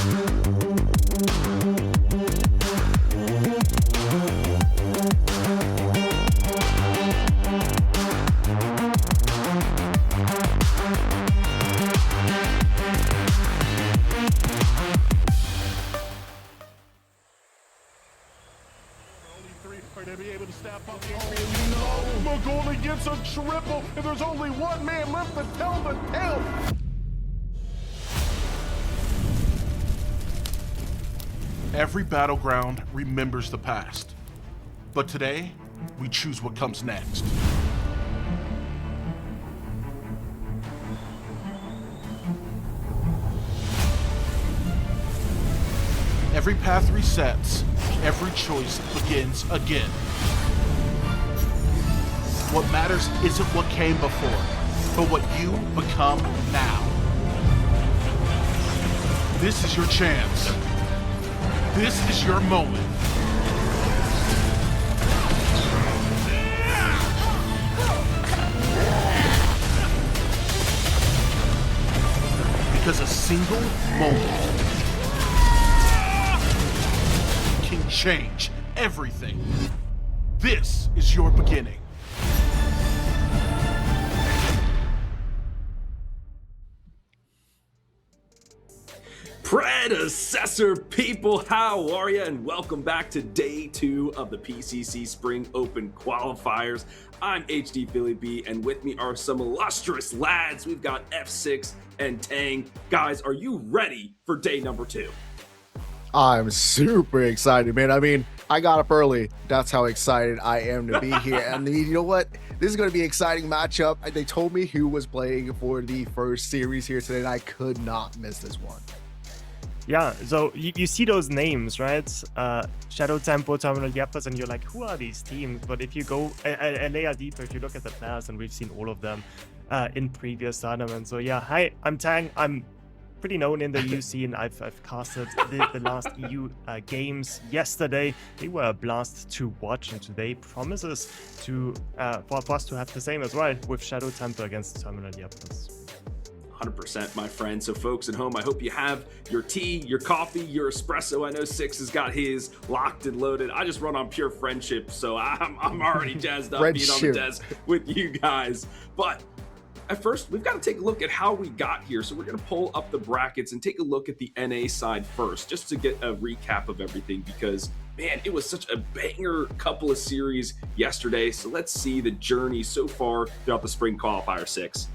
To be able to step up. Oh no! Magoli gets a triple, and there's only one man left to tell the tale. Every battleground remembers the past, but today we choose what comes next. Every path resets, every choice begins again. What matters isn't what came before, but what you become now. This is your chance. This is your moment. Because a single moment can change everything. This is your beginning. Predecessor people, how are you? And welcome back to day 2 of the PCC Spring Open Qualifiers. I'm HD Philly B, and with me are some illustrious lads. We've got F6 and Tang. Guys, are you ready for day number 2? I'm super excited, man. I mean, I got up early. That's how excited I am to be here. And you know what? This is going to be an exciting matchup. They told me who was playing for the first series here today, and I could not miss this one. Yeah, so you see those names, right? Shadow Tempo, Terminal Yappers, and you're like, who are these teams? But if you go a layer deeper, if you look at the players, and we've seen all of them in previous tournaments. So yeah, hi, I'm Tang. I'm pretty known in the EU scene. I've casted the last EU games yesterday. They were a blast to watch, and today promises to for us to have the same as well with Shadow Tempo against Terminal Yappers. 100%, my friend. So folks at home, I hope you have your tea, your coffee, your espresso. I know Six has got his locked and loaded. I just run on pure friendship, so I'm already jazzed up being on the desk with you guys. But at first, we've got to take a look at how we got here. So we're going to pull up the brackets and take a look at the NA side first, just to get a recap of everything, because man, it was such a banger couple of series yesterday. So let's see the journey so far throughout the Spring Qualifier 6.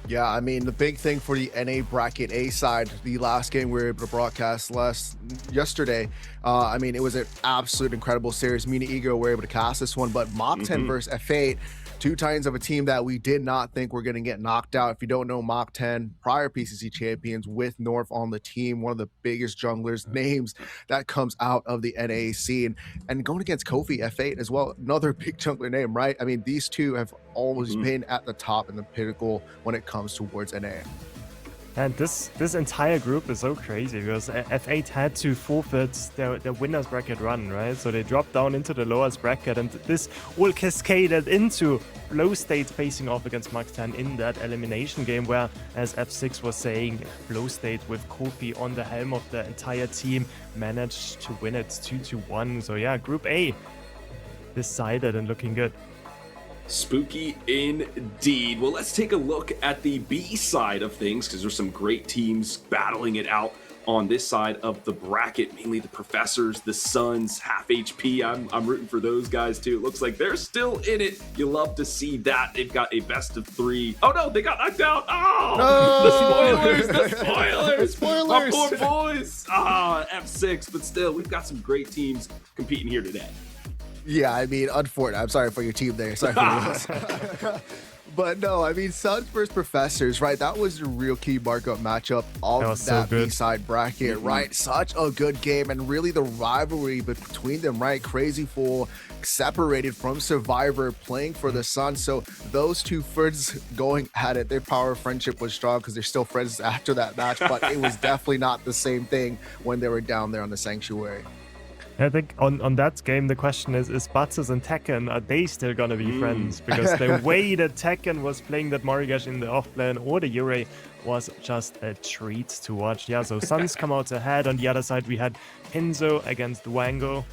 Yeah, I mean, the big thing for the NA bracket A side, the last game we were able to broadcast yesterday, I mean, it was an absolute incredible series. Me and Ego were able to cast this one, but Mach 10 versus F8, two titans of a team that we did not think were going to get knocked out. If you don't know, Mach 10, prior PCC champions with North on the team, one of the biggest junglers names that comes out of the NA scene. And going against Kofi, F8 as well, another big jungler name, right? I mean, these two have always been at the top in the pinnacle when it comes towards NA. And this entire group is so crazy because F8 had to forfeit their winners bracket run, right? So they dropped down into the lowest bracket, and this all cascaded into Flow State facing off against Mach 10 in that elimination game, where, as F6 was saying, Flow State with Kofi on the helm of the entire team managed to win it 2-1. So yeah, Group A decided and looking good. Spooky indeed. Well, let's take a look at the B side of things, because there's some great teams battling it out on this side of the bracket, mainly the Professors, the Suns, half HP. I'm rooting for those guys too. It looks like they're still in it. You love to see that. They've got a best of 3. Oh no, they got knocked out. Oh, no! The spoilers. My poor boys. F6, but still, we've got some great teams competing here today. Yeah, I mean, unfortunately, I'm sorry for your team there. Sorry for you. But no, I mean, Suns versus Professors, right? That was the real key markup matchup of that B-side bracket, right? Such a good game, and really the rivalry between them, right? Crazy Fool separated from Survivor, playing for the Suns. So those two friends going at it, their power of friendship was strong because they're still friends after that match, but it was definitely not the same thing when they were down there on the Sanctuary. I think on that game, the question is Batsus and Tekken, are they still going to be friends? Because the way that Tekken was playing that Marigash in the off lane or the Yurei was just a treat to watch. Yeah, so Suns come out ahead. On the other side, we had Hinzo against Wango.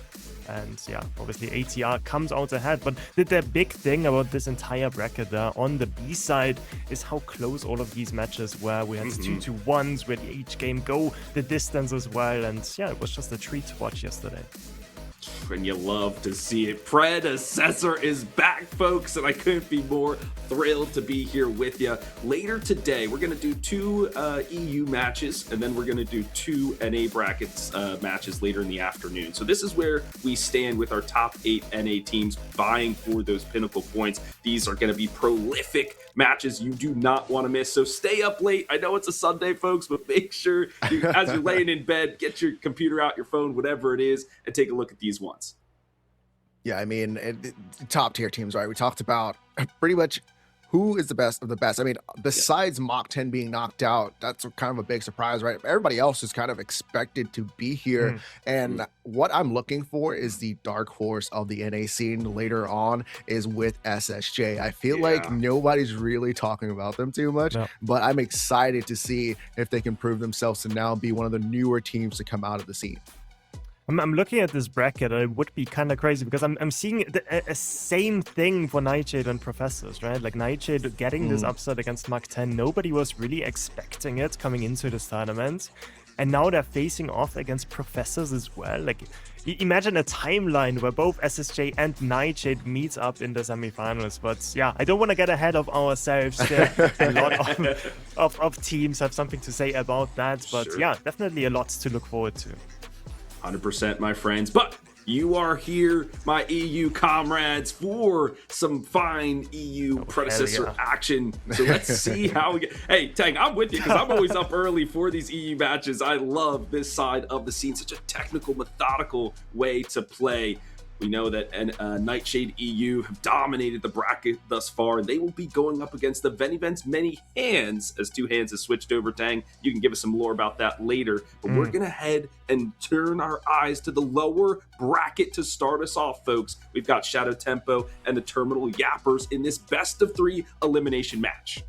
And yeah, obviously ATR comes out ahead. But the big thing about this entire bracket there on the B side is how close all of these matches were. We had 2-1s where each game go the distance as well. And yeah, it was just a treat to watch yesterday. And you love to see it. Predecessor is back, folks, and I couldn't be more thrilled to be here with you. Later today, we're going to do 2 EU matches, and then we're going to do 2 NA brackets matches later in the afternoon. So this is where we stand with our top 8 NA teams vying for those Pinnacle points. These are going to be prolific matches you do not want to miss. So stay up late. I know it's a Sunday, folks, but make sure as you're laying in bed, get your computer out, your phone, whatever it is, and take a look at these ones. Yeah, I mean, top tier teams, right? We talked about pretty much who is the best of the best. I mean, besides Mach 10 being knocked out, that's kind of a big surprise, right? Everybody else is kind of expected to be here. And what I'm looking for is the dark horse of the NA scene later on is with SSJ. I feel like nobody's really talking about them too much, but I'm excited to see if they can prove themselves to now be one of the newer teams to come out of the scene. I'm looking at this bracket, and it would be kind of crazy because I'm seeing a same thing for Nightshade and Professors, right? Like Nightshade getting this upset against Mach 10. Nobody was really expecting it coming into this tournament. And now they're facing off against Professors as well. Like, imagine a timeline where both SSJ and Nightshade meet up in the semifinals. But yeah, I don't want to get ahead of ourselves. A lot of teams have something to say about that. But yeah, definitely a lot to look forward to. 100%, my friends. But you are here, my EU comrades, for some fine EU predecessor action. So let's see how we get. Hey, Tang, I'm with you because I'm always up early for these EU matches. I love this side of the scene, such a technical, methodical way to play. We know that Nightshade EU have dominated the bracket thus far, and they will be going up against the Venivent's Many Hands, as 2 hands has switched over. Tang, you can give us some lore about that later, but we're going to head and turn our eyes to the lower bracket to start us off, folks. We've got Shadow Tempo and the Terminal Yappers in this best of 3 elimination match.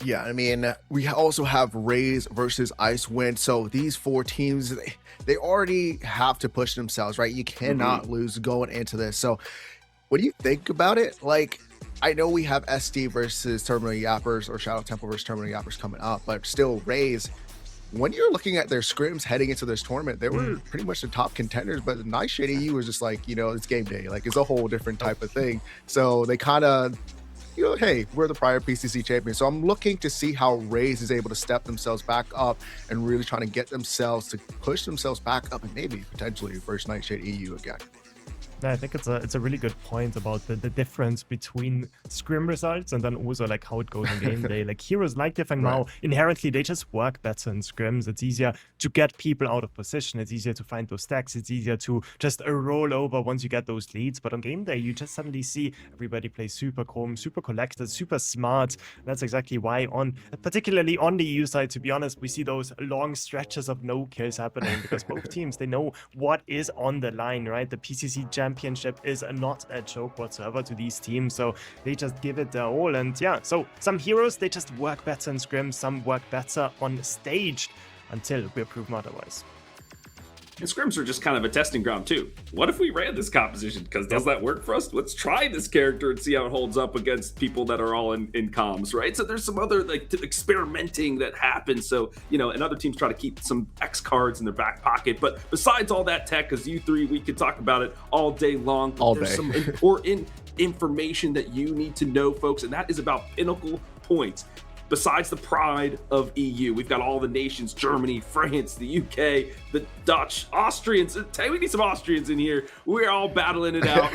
Yeah, I mean, we also have Raze versus Icewind. So these 4 teams, they already have to push themselves, right? You cannot lose going into this. So what do you think about it? Like, I know we have SD versus Terminal Yappers or Shadow Temple versus Terminal Yappers coming up, but still Raze, when you're looking at their scrims heading into this tournament, they were pretty much the top contenders, but Nightshade EU was just like, you know, it's game day. Like, it's a whole different type of thing. So they kind of, you know, hey, we're the prior PCC champions. So I'm looking to see how Raze is able to step themselves back up and really trying to get themselves to push themselves back up and maybe potentially versus Nightshade EU again. Yeah, I think it's a really good point about the difference between scrim results and then also like how it goes in game day. Like heroes like Diff and Mao, inherently they just work better in scrims. It's easier to get people out of position. It's easier to find those stacks. It's easier to just roll over once you get those leads. But on game day, you just suddenly see everybody play super calm, super collected, super smart. That's exactly why particularly on the EU side, to be honest, we see those long stretches of no kills happening because both teams, they know what is on the line, right? The PCC championship is not a joke whatsoever to these teams, so they just give it their all. And yeah, so some heroes, they just work better in scrim, some work better on stage until we're proven otherwise. And scrims are just kind of a testing ground too. What if we ran this composition? Because does that work for us? Let's try this character and see how it holds up against people that are all in comms, right? So there's some other like experimenting that happens. So, you know, and other teams try to keep some X cards in their back pocket. But besides all that tech, because you three, we could talk about it all day long. There's some important information that you need to know, folks, and that is about Pinnacle points. Besides the pride of EU, we've got all the nations, Germany, France, the UK, the Dutch, Austrians. We need some Austrians in here. We're all battling it out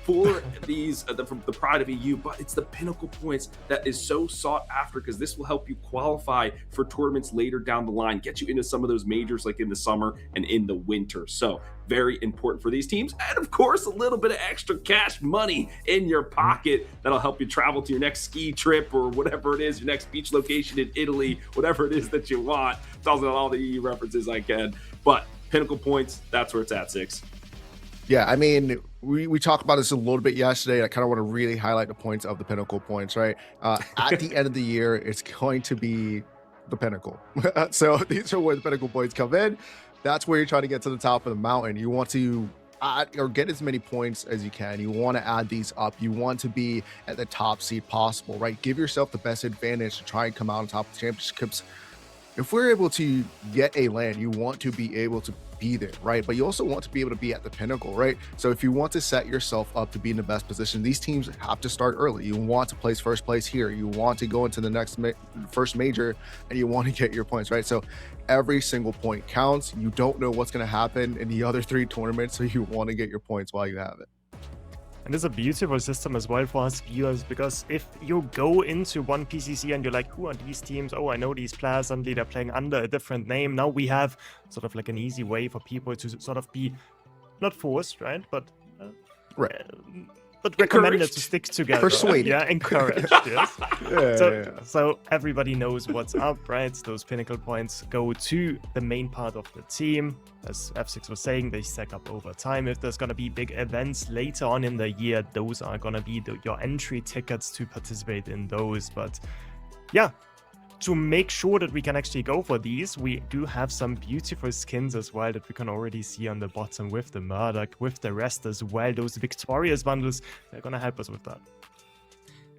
for these the pride of EU, but it's the Pinnacle points that is so sought after because this will help you qualify for tournaments later down the line, get you into some of those majors like in the summer and in the winter. So very important for these teams. And of course, a little bit of extra cash money in your pocket that'll help you travel to your next ski trip or whatever it is, your next beach location in Italy, whatever it is that you want. Tells all the EU references I can. But Pinnacle points, that's where it's at, Six. Yeah, I mean, we talked about this a little bit yesterday. I kind of want to really highlight the points of the Pinnacle points, right? At the end of the year, it's going to be the Pinnacle. So these are where the Pinnacle points come in. That's where you're trying to get to the top of the mountain. You want to add or get as many points as you can. You want to add these up. You want to be at the top seed possible, right? Give yourself the best advantage to try and come out on top of the championships. If we're able to get a land, you want to be able to be there, right? But you also want to be able to be at the pinnacle, right? So if you want to set yourself up to be in the best position, these teams have to start early. You want to place first place here. You want to go into the next first major, and you want to get your points, right? So every single point counts. You don't know what's going to happen in the other 3 tournaments, so you want to get your points while you have it. And it's a beautiful system as well for us viewers, because if you go into one PCC and you're like, who are these teams? Oh, I know these players, suddenly they're playing under a different name. Now we have sort of like an easy way for people to sort of be, not forced, right? But but recommended to stick together. Persuaded. Yeah, encouraged, yes. So everybody knows what's up, right? Those Pinnacle points go to the main part of the team. As F6 was saying, they stack up over time. If there's going to be big events later on in the year, those are going to be your entry tickets to participate in those. But yeah, to make sure that we can actually go for these, we do have some beautiful skins as well that we can already see on the bottom with the Murdoch, with the rest as well. Those Victorious bundles, they're going to help us with that.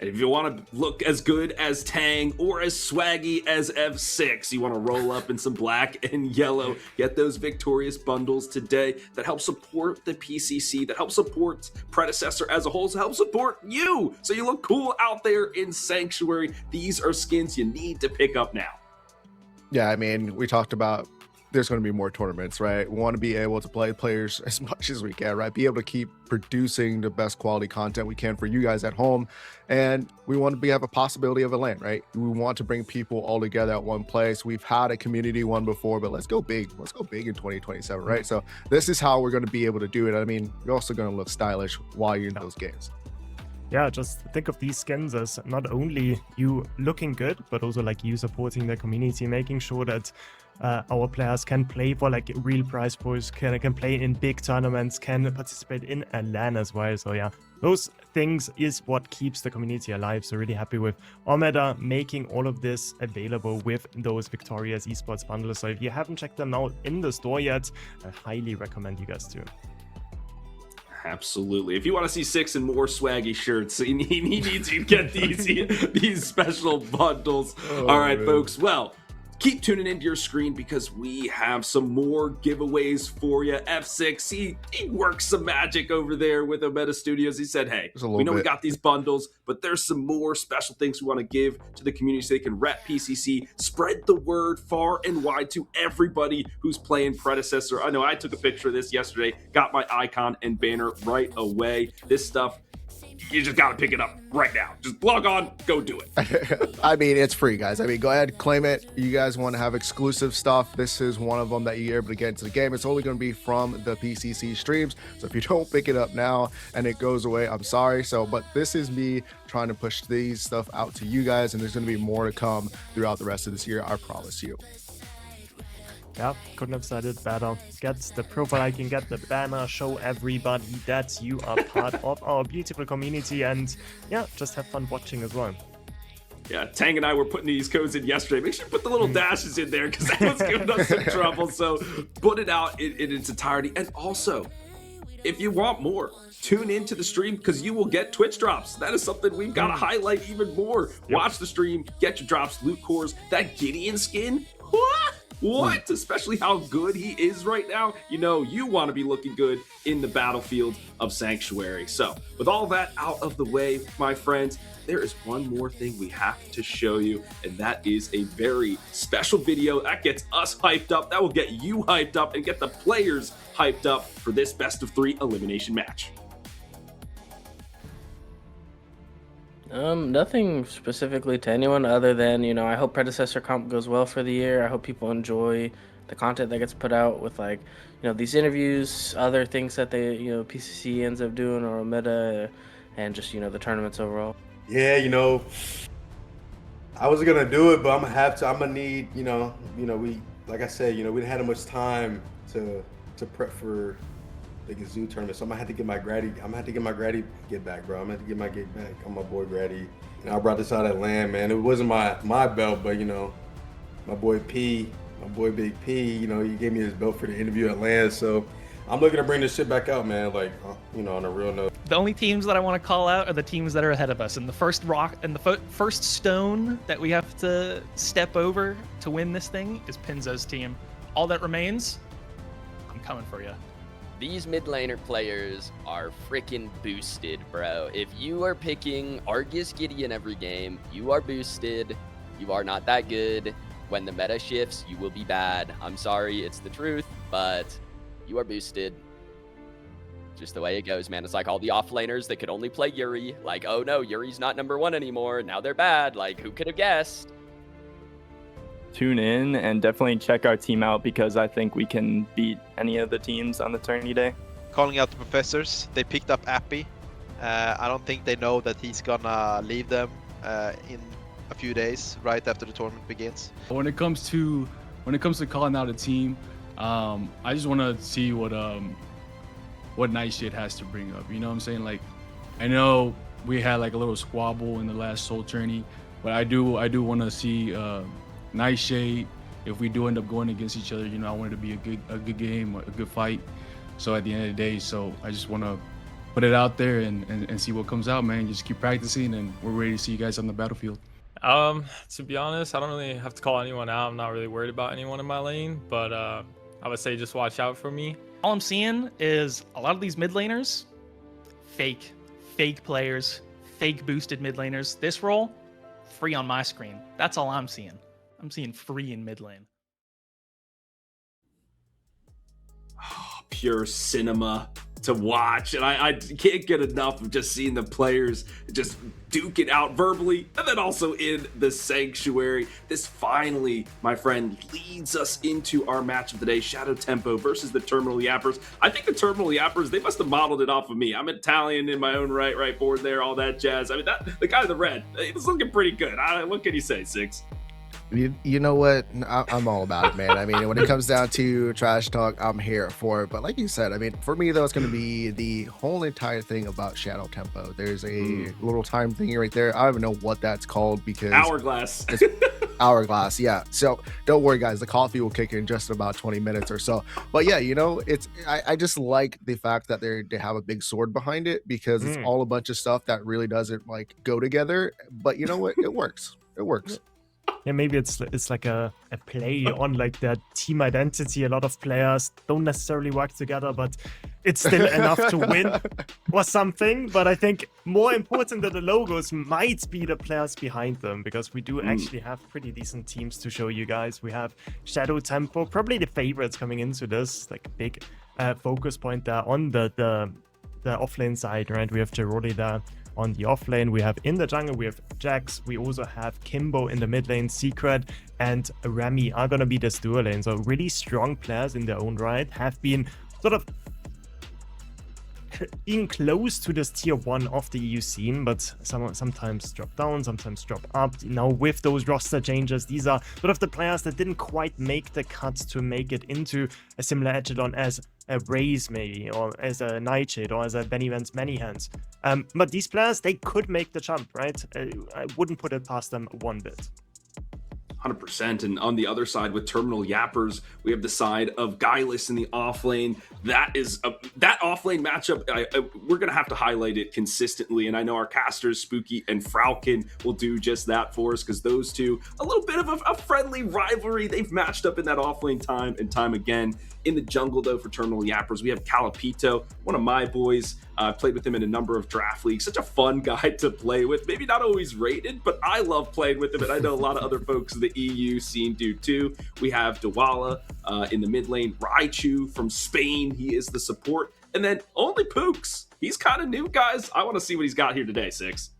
And if you want to look as good as Tang or as swaggy as F6, you want to roll up in some black and yellow, get those Victorious bundles today that help support the PCC, that help support Predecessor as a whole, to help support you, so you look cool out there in Sanctuary. These are skins you need to pick up now. Yeah, I mean, we talked about there's going to be more tournaments, right? We want to be able to play players as much as we can, right? Be able to keep producing the best quality content we can for you guys at home. And we want to have a possibility of a LAN, right? We want to bring people all together at one place. We've had a community one before, but let's go big. Let's go big in 2027, right? So this is how we're going to be able to do it. I mean, you're also going to look stylish while you're in those games. Yeah, just think of these skins as not only you looking good, but also like you supporting the community, making sure that our players can play for like real prize pools, can play in big tournaments, can participate in a LAN as well. So yeah, those things is what keeps the community alive. So really happy with Omeda making all of this available with those Victorious esports bundles. So if you haven't checked them out in the store yet, I highly recommend you guys to. Absolutely. If you want to see 6 and more swaggy shirts, he needs to get these special bundles. All right, man. Folks. Well, keep tuning into your screen because we have some more giveaways for you. F6, he works some magic over there with Omeda Studios. He said, hey, we know we got these bundles, but there's some more special things we want to give to the community so they can rep PCC, spread the word far and wide to everybody who's playing Predecessor. I know I took a picture of this yesterday, got my icon and banner right away. This stuff, you just got to pick it up right now. Just log on, go do it. I mean, it's free, guys. I mean, go ahead, claim it. You guys want to have exclusive stuff. This is one of them that you're able to get into the game. It's only going to be from the PCC streams. So if you don't pick it up now and it goes away, I'm sorry. But this is me trying to push these stuff out to you guys, and there's going to be more to come throughout the rest of this year. I promise you. Yeah, couldn't have said it better. Get the profile icon, get the banner, show everybody that you are part of our beautiful community, and yeah, just have fun watching as well. Yeah, Tang and I were putting these codes in yesterday. Make sure you put the little dashes in there because that was giving us some trouble. So put it out in its entirety. And also, if you want more, tune into the stream because you will get Twitch drops. That is something we've got to highlight even more. Yep. Watch the stream, get your drops, loot cores. That Gideon skin, what? Especially how good he is right now. You know, you want to be looking good in the battlefield of Sanctuary. So with all that out of the way, my friends, there is one more thing we have to show you, and that is a very special video that gets us hyped up, that will get you hyped up and get the players hyped up for this best of 3 elimination match. Nothing specifically to anyone other than, you know, I hope Predecessor comp goes well for the year. I hope people enjoy the content that gets put out with, like, you know, these interviews, other things that they, you know, PCC ends up doing, or Omeda, and just, you know, the tournaments overall. Yeah, you know, I wasn't gonna do it, but I'm gonna need, you know, we, like I said, you know, we didn't have much time to prep for the Gazoo tournament. So I'm gonna have to get my Grady. I'm gonna have to get my Grady get back, bro. I'm gonna have to get my get back on my boy Grady. And I brought this out at LAN, man. It wasn't my belt, but you know, my boy P, my boy Big P, you know, he gave me his belt for the interview at LAN. So I'm looking to bring this shit back out, man. Like, you know, on a real note. The only teams that I want to call out are the teams that are ahead of us. And the first rock and the first stone that we have to step over to win this thing is Pinzo's team. All that remains, I'm coming for you. These mid laner players are freaking boosted, bro. If you are picking Argus Gideon every game, you are boosted. You are not that good. When the meta shifts, you will be bad. I'm sorry, it's the truth, but you are boosted. Just the way it goes, man. It's like all the offlaners that could only play Yuri. Like, oh no, Yuri's not #1 anymore. Now they're bad. Like, who could have guessed? Tune in and definitely check our team out because I think we can beat any of the teams on the tourney day. Calling out the professors. They picked up Appy. I don't think they know that he's gonna leave them in a few days, right after the tournament begins. When it comes to calling out a team, I just want to see what Nightshade has to bring up. You know what I'm saying? Like, I know we had like a little squabble in the last Soul tourney, but I do want to see Nightshade. If we do end up going against each other, you know, I want it to be a good game, a good fight. So at the end of the day, so I just want to put it out there and see what comes out, man. Just keep practicing, and we're ready to see you guys on the battlefield. To be honest, I don't really have to call anyone out. I'm not really worried about anyone in my lane, but I would say just watch out for me. All I'm seeing is a lot of these mid laners, fake players, fake boosted mid laners. This role, free on my screen. That's all I'm seeing. I'm seeing free in mid lane. Pure cinema to watch, and I can't get enough of just seeing the players just duke it out verbally and then also in the sanctuary. This finally, my friend, leads us into our match of the day: Shadow Tempo versus the Terminal Yappers. I think the Terminal Yappers, they must have modeled it off of me. I'm Italian in my own right forward there, all that jazz. I mean, the guy in the red, he's looking pretty good. What can you say, Six? You know what? I'm all about it, man. I mean, when it comes down to trash talk, I'm here for it. But like you said, I mean, for me, though, it's going to be the whole entire thing about Shadow Tempo. There's a little time thingy right there. I don't even know what that's called because... Hourglass. It's Hourglass, yeah. So don't worry, guys. The coffee will kick in just about 20 minutes or so. But yeah, you know, I just like the fact that they have a big sword behind it because it's all a bunch of stuff that really doesn't, like, go together. But you know what? It works. It works. Yeah, maybe it's like a play on like their team identity. A lot of players don't necessarily work together, but it's still enough to win or something. But I think more important than the logos might be the players behind them, because we do actually have pretty decent teams to show you guys. We have Shadow Tempo, probably the favorites coming into this, like big focus point there on the offlane side, right? We have Giroli there. On the offlane, we have in the jungle, we have Jax, we also have Kimbo in the mid lane, Secret, and Remy are going to be this dual lane. So really strong players in their own right, have been sort of being close to this tier 1 of the EU scene, but sometimes drop down, sometimes drop up. Now with those roster changes, these are sort of the players that didn't quite make the cut to make it into a similar echelon as a Raze maybe, or as a Nightshade, or as a Benny Vance Many Hands. But these players, they could make the jump, right? I wouldn't put it past them one bit. 100%. And on the other side with Terminal Yappers, we have the side of Guileless in the offlane. That offlane matchup, we're going to have to highlight it consistently. And I know our casters, Spooky and Fraukin, will do just that for us, because those two, a little bit of a friendly rivalry. They've matched up in that offlane time and time again. In the jungle, though, for Terminal Yappers, we have Calipito, one of my boys. I've played with him in a number of draft leagues. Such a fun guy to play with. Maybe not always rated, but I love playing with him, and I know a lot of other folks in the EU scene do too. We have Dawala in the mid lane, Raichu from Spain. He is the support. And then only Pooks. He's kind of new, guys. I want to see what he's got here today, Six.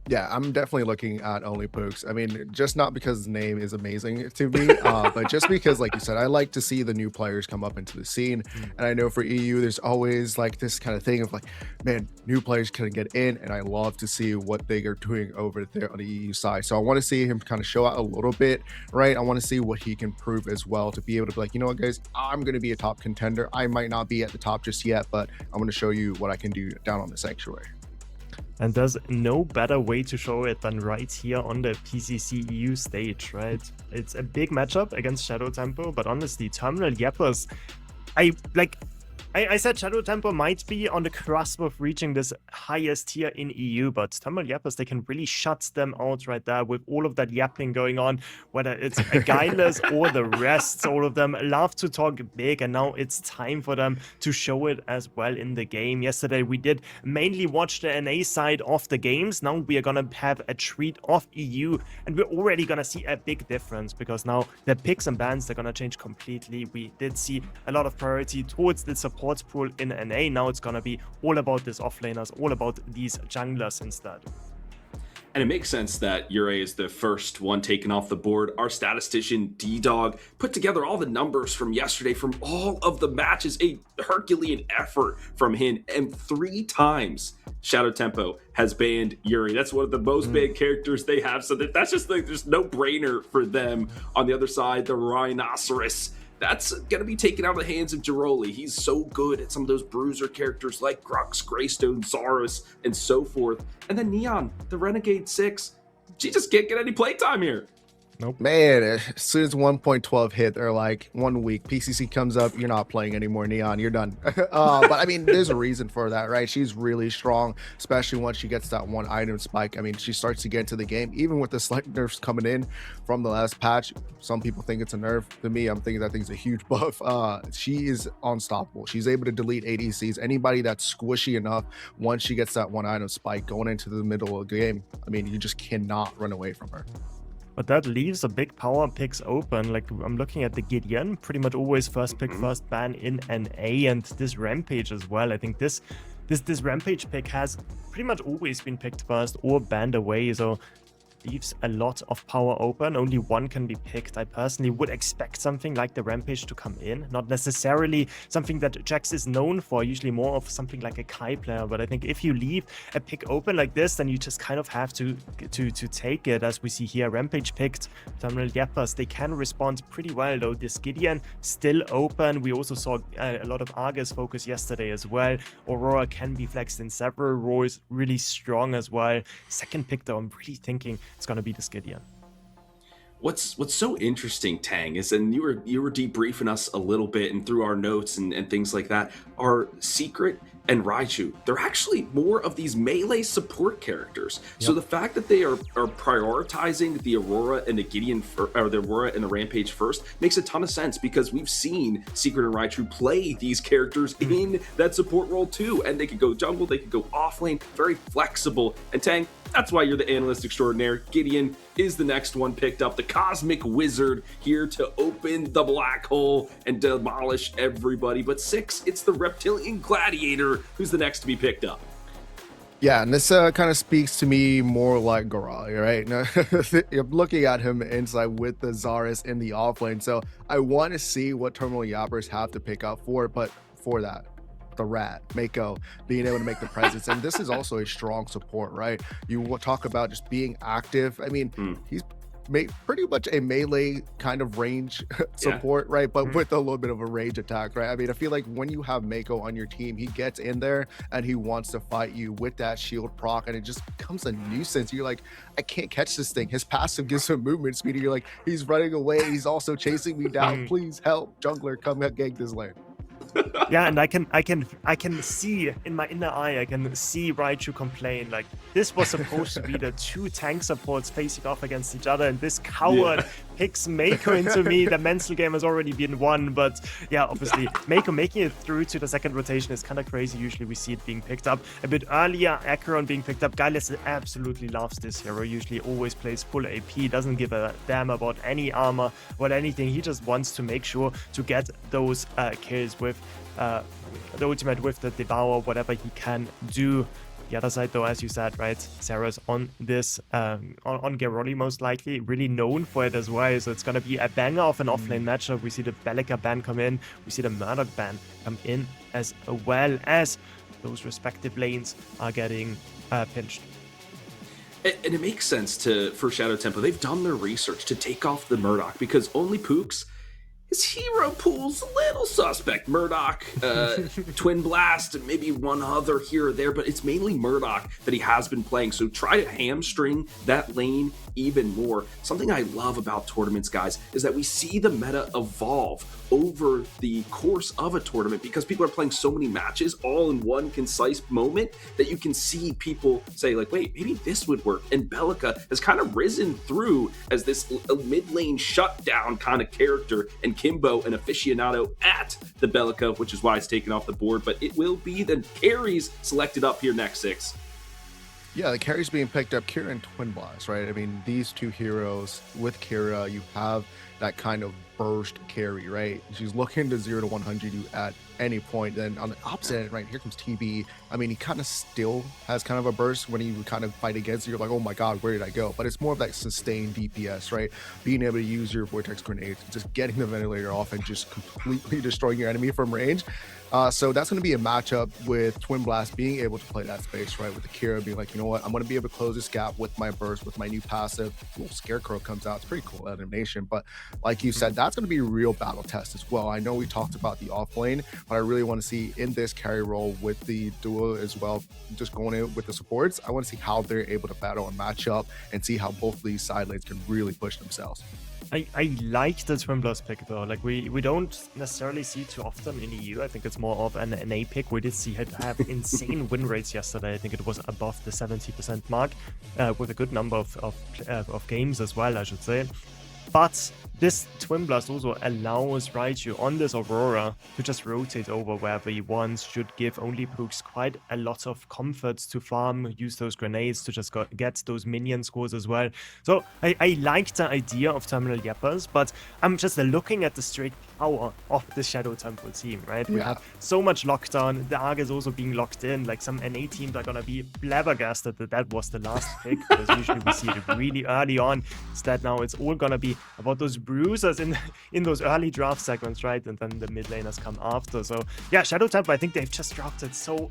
Yeah, I'm definitely looking at Only Pooks. I mean, just not because his name is amazing to me, but just because, like you said, I like to see the new players come up into the scene. And I know for EU, there's always like this kind of thing of like, man, new players can get in, and I love to see what they are doing over there on the EU side. So I want to see him kind of show out a little bit, right? I want to see what he can prove as well to be able to be like, you know what, guys, I'm going to be a top contender. I might not be at the top just yet, but I'm going to show you what I can do down on the Sanctuary. And there's no better way to show it than right here on the PCC EU stage, right? It's a big matchup against Shadow Tempo, but honestly, Terminal Yappers, I said Shadow Tempo might be on the cusp of reaching this highest tier in EU, but Terminal Yappers, they can really shut them out right there with all of that yapping going on, whether it's a Guileless or the rest. All of them love to talk big, and now it's time for them to show it as well in the game. Yesterday, we did mainly watch the NA side of the games. Now we are going to have a treat of EU, and we're already going to see a big difference because now the picks and bans, they're going to change completely. We did see a lot of priority towards the support pool in NA. Now it's gonna be all about these offlaners, all about these junglers instead. And it makes sense that Ure is the first one taken off the board. Our statistician D-Dog put together all the numbers from yesterday from all of the matches, a Herculean effort from him, and 3 times Shadow Tempo has banned Ure. That's one of the most banned characters they have, so that's just like there's no brainer for them. On the other side, the Rhinoceros, that's going to be taken out of the hands of Jiroli. He's so good at some of those bruiser characters like Grux, Greystone, Zaros, and so forth. And then Neon, the Renegade 6, she just can't get any playtime here. Nope. Man, as soon as 1.12 hit, they're like 1 week. PCC comes up, you're not playing anymore, Neon, you're done. But I mean, there's a reason for that, right? She's really strong, especially once she gets that 1 item spike. I mean, she starts to get into the game, even with the slight nerfs coming in from the last patch. Some people think it's a nerf. To me, I'm thinking that thing's a huge buff. She is unstoppable. She's able to delete ADCs. Anybody that's squishy enough, once she gets that 1 item spike going into the middle of the game, I mean, you just cannot run away from her. But that leaves a big power picks open. Like, I'm looking at the Gideon, pretty much always first pick, first ban in NA, and this Rampage as well. I think this Rampage pick has pretty much always been picked first or banned away, so leaves a lot of power open. Only one can be picked. I personally would expect something like the Rampage to come in, not necessarily something that Jax is known for, usually more of something like a Kai player. But I think if you leave a pick open like this, then you just kind of have to take it. As we see here, Rampage picked Terminal Yappers. They can respond pretty well though. This Gideon still open. We also saw a lot of Argus focus yesterday as well. Aurora can be flexed in several roles, really strong as well. Second pick though, I'm really thinking it's going to be this Gideon. What's so interesting, Tang, is, and you were debriefing us a little bit and through our notes and things like that, are Secret and Raichu, they're actually more of these melee support characters. Yep. So the fact that they are prioritizing the Aurora and the Gideon, or the Aurora and the Rampage first, makes a ton of sense, because we've seen Secret and Raichu play these characters in that support role too, and they could go jungle, they could go off lane, very flexible. And Tang, that's why you're the analyst extraordinaire. Gideon is the next one picked up, the Cosmic Wizard, here to open the black hole and demolish everybody. But 6, it's the Reptilian Gladiator who's the next to be picked up. Yeah, and this kind of speaks to me more like Garai, right? Now, I'm looking at him inside with the Zaris in the offlane, so I want to see what Terminal Yappers have to pick up for, but for that, the Rat, Mako, being able to make the presence. And this is also a strong support, right? You will talk about just being active. I mean, he's pretty much a melee kind of range support, right? But with a little bit of a range attack, right? I mean, I feel like when you have Mako on your team, he gets in there and he wants to fight you with that shield proc, and it just becomes a nuisance. You're like, I can't catch this thing. His passive gives him movement speed. You're like, he's running away. He's also chasing me down. Please help, jungler, come gank this lane. Yeah, and I can see in my inner eye, I can see Raichu complain, like, this was supposed to be the 2 tank supports facing off against each other, and this coward picks Mako into me. The mental game has already been won, but yeah, obviously Mako making it through to the second rotation is kind of crazy. Usually we see it being picked up a bit earlier. Acheron being picked up. Guileless absolutely loves this hero, usually always plays full AP, doesn't give a damn about any armor or anything. He just wants to make sure to get those kills with the ultimate, with the Devour, whatever he can do. The other side, though, as you said, right, Sarah's on this, on Geroli most likely, really known for it as well. So it's going to be a banger of an offlane matchup. We see the Bellica ban come in. We see the Murdoch ban come in, as well as those respective lanes are getting pinched. And it makes sense for Shadow Tempo. They've done their research to take off the Murdoch because only Pooks, his hero pool's a little suspect. Murdoch, Twin Blast, and maybe one other here or there, but it's mainly Murdoch that he has been playing. So try to hamstring that lane even more. Something I love about tournaments, guys, is that we see the meta evolve over the course of a tournament because people are playing so many matches all in one concise moment that you can see people say like, wait, maybe this would work. And Bellica has kind of risen through as this mid lane shutdown kind of character, and Kimbo an aficionado at the Bellica, which is why it's taken off the board, but it will be the carries selected up here next, Six. Yeah, the carries being picked up, Kira and Twin Blast, right? I mean, these two heroes with Kira, you have that kind of burst carry, right? She's looking to 0 to 100 you at any point. Then on the opposite end, right, here comes TB. I mean, he kind of still has kind of a burst when he would kind of fight against you. You're like, oh my god, where did I go? But it's more of that sustained DPS, right? Being able to use your vortex grenades, just getting the ventilator off and just completely destroying your enemy from range. So that's going to be a matchup with Twin Blast being able to play that space, right? With the Kira being like, you know what, I'm going to be able to close this gap with my burst, with my new passive. Little Scarecrow comes out. It's pretty cool animation. But like you said, that's going to be a real battle test as well. I know we talked about the off lane, but I really want to see in this carry role with the duo as well, just going in with the supports. I want to see how they're able to battle and match up and see how both of these side lanes can really push themselves. I like the Twin Blast pick though. Like we don't necessarily see too often in EU. I think it's more of an A pick. We did see her have insane win rates yesterday. I think it was above the 70% mark, with a good number of games as well, I should say. But this Twin Blast also allows Raichu on this Aurora to just rotate over wherever he wants, should give only Pooks quite a lot of comfort to farm, use those grenades to just get those minion scores as well. So I like the idea of Terminal Yappers, but I'm just looking at the straight power of the Shadow Temple team, right? We have so much lockdown. The ARG is also being locked in. Like some NA teams are gonna be flabbergasted that was the last pick, because usually we see it really early on. Instead now it's all gonna be about those bruisers in those early draft segments, right? And then the mid laners come after. So yeah, Shadow Temple, I think they've just drafted so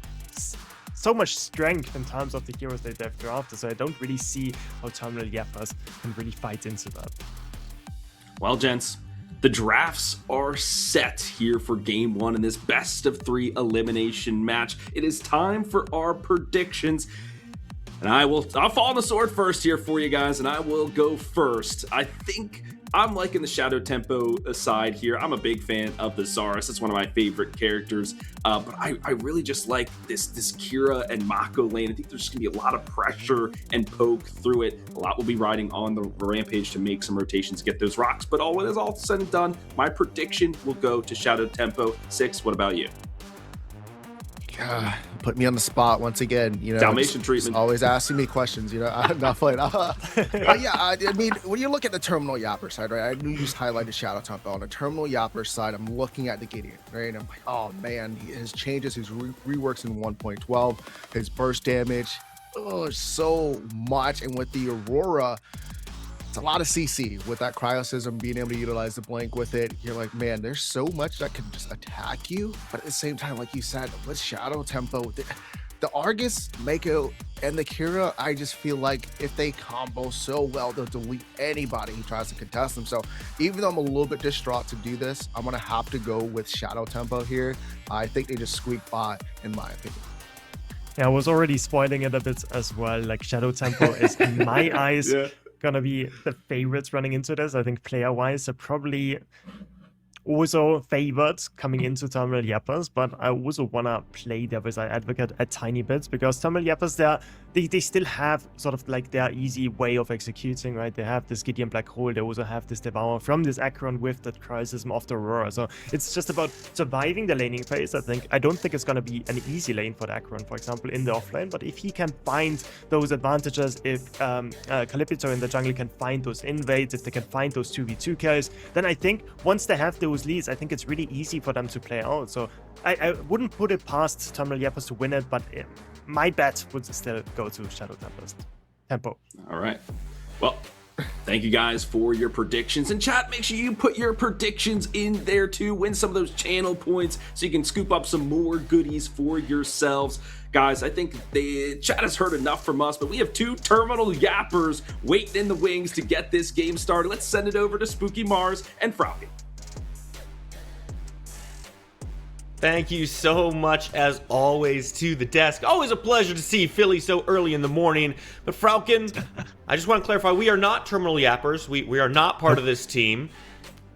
much strength in terms of the heroes that they've drafted. So I don't really see how Terminal Yappers can really fight into that. Well, gents, the drafts are set here for game one in this best of 3 elimination match. It is time for our predictions. And I'll fall on the sword first here for you guys, and I will go first. I think I'm liking the Shadow Tempo side here. I'm a big fan of the Zaris. It's one of my favorite characters. But I really just like this Kira and Mako lane. I think there's just going to be a lot of pressure and poke through it. A lot will be riding on the Rampage to make some rotations, get those rocks. But when it's all said and done, my prediction will go to Shadow Tempo. Six, what about you? Put me on the spot once again. You know, Dalmatian treatment. Always asking me questions. You know, I'm not playing. Yeah, I mean, when you look at the Terminal Yapper side, right? I knew you just highlighted Shadow Temple. On the Terminal Yapper side, I'm looking at the Gideon, right? And I'm like, oh man, his changes, his reworks in 1.12, his burst damage, so much. And with the Aurora, it's a lot of CC with that Cryosism, being able to utilize the blink with it. You're like, man, there's so much that can just attack you. But at the same time, like you said, with Shadow Tempo, the Argus, Mako, and the Kira, I just feel like if they combo so well, they'll delete anybody who tries to contest them. So even though I'm a little bit distraught to do this, I'm going to have to go with Shadow Tempo here. I think they just squeak by, in my opinion. Yeah, I was already spoiling it a bit as well. Like Shadow Tempo is, in my eyes, gonna be the favorites running into this. I think player-wise, they're probably also favored coming into Terminal Yappers, but I also want to play devil's advocate a tiny bit, because Terminal Yappers, they still have sort of like their easy way of executing, right? They have this Gideon Black Hole, they also have this Devour from this Acheron with that Cryosism of the Aurora. So it's just about surviving the laning phase, I think. I don't think it's going to be an easy lane for the Acheron, for example, in the offlane, but if he can find those advantages, if Calypso in the jungle can find those invades, if they can find those 2v2 kills, then I think once they have those those leads, I think it's really easy for them to play out. So I wouldn't put it past Terminal Yappers to win it, but my bet would still go to Shadow Tempo. All right. Well, thank you guys for your predictions. And chat, make sure you put your predictions in there too. Win some of those channel points so you can scoop up some more goodies for yourselves. Guys, I think the chat has heard enough from us, but we have 2 Terminal Yappers waiting in the wings to get this game started. Let's send it over to Spooky Mars and Falcon. Thank you so much, as always, to the desk. Always a pleasure to see Philly so early in the morning. But Falcon, I just want to clarify, we are not Terminal Yappers. We are not part of this team.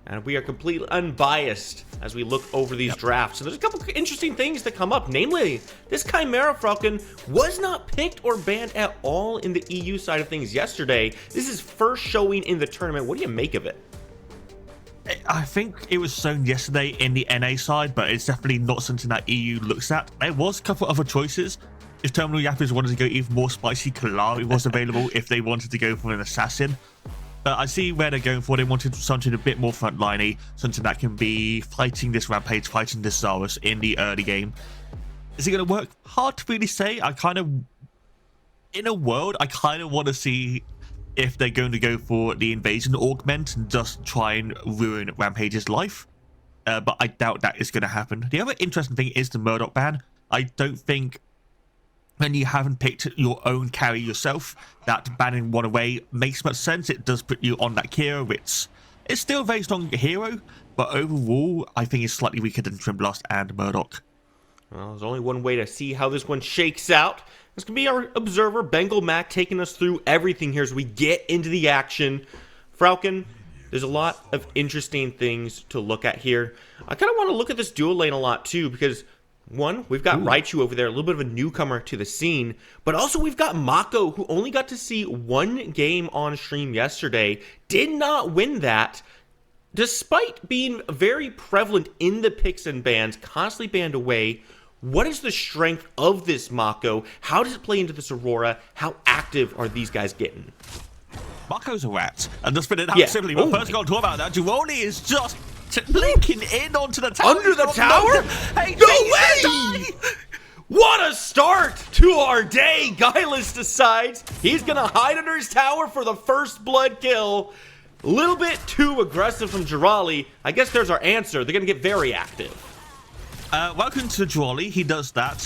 And we are completely unbiased as we look over these drafts. So there's a couple interesting things that come up. Namely, this Chimera Falcon was not picked or banned at all in the EU side of things yesterday. This is first showing in the tournament. What do you make of it? I think it was shown yesterday in the NA side, but it's definitely not something that EU looks at. There was a couple of other choices. If Terminal Yappers wanted to go even more spicy, Kalari was available if they wanted to go for an assassin. I see where they're going for. They wanted something a bit more frontliney, something that can be fighting this Rampage, fighting this Zarus in the early game. Is it going to work? Hard to really say. In a world, I kind of want to see if they're going to go for the invasion augment and just try and ruin Rampage's life. But I doubt that is going to happen. The other interesting thing is the Murdoch ban. I don't think when you haven't picked your own carry yourself, that banning one away makes much sense. It does put you on that hero. It's still a very strong hero, but overall, I think it's slightly weaker than Trimblast and Murdoch. Well, there's only one way to see how this one shakes out. It's going to be our observer, Bengal Mac, taking us through everything here as we get into the action. Falcon, there's a lot of interesting things to look at here. I kind of want to look at this dual lane a lot too, because one, we've got Raichu over there, a little bit of a newcomer to the scene, but also we've got Mako, who only got to see one game on stream yesterday, did not win that, despite being very prevalent in the picks and bans, constantly banned away. What is the strength of this Mako? How does it play into this Aurora? How active are these guys getting? Mako's a rat, and just put it out simply. But first, got to talk about that. Giroli is just blinking in onto the tower. Under the tower? Hey, no way! What a start to our day! Guileless decides he's gonna hide under his tower for the first blood kill. A little bit too aggressive from Giroli. I guess there's our answer. They're gonna get very active. Welcome to Giroli. He does that.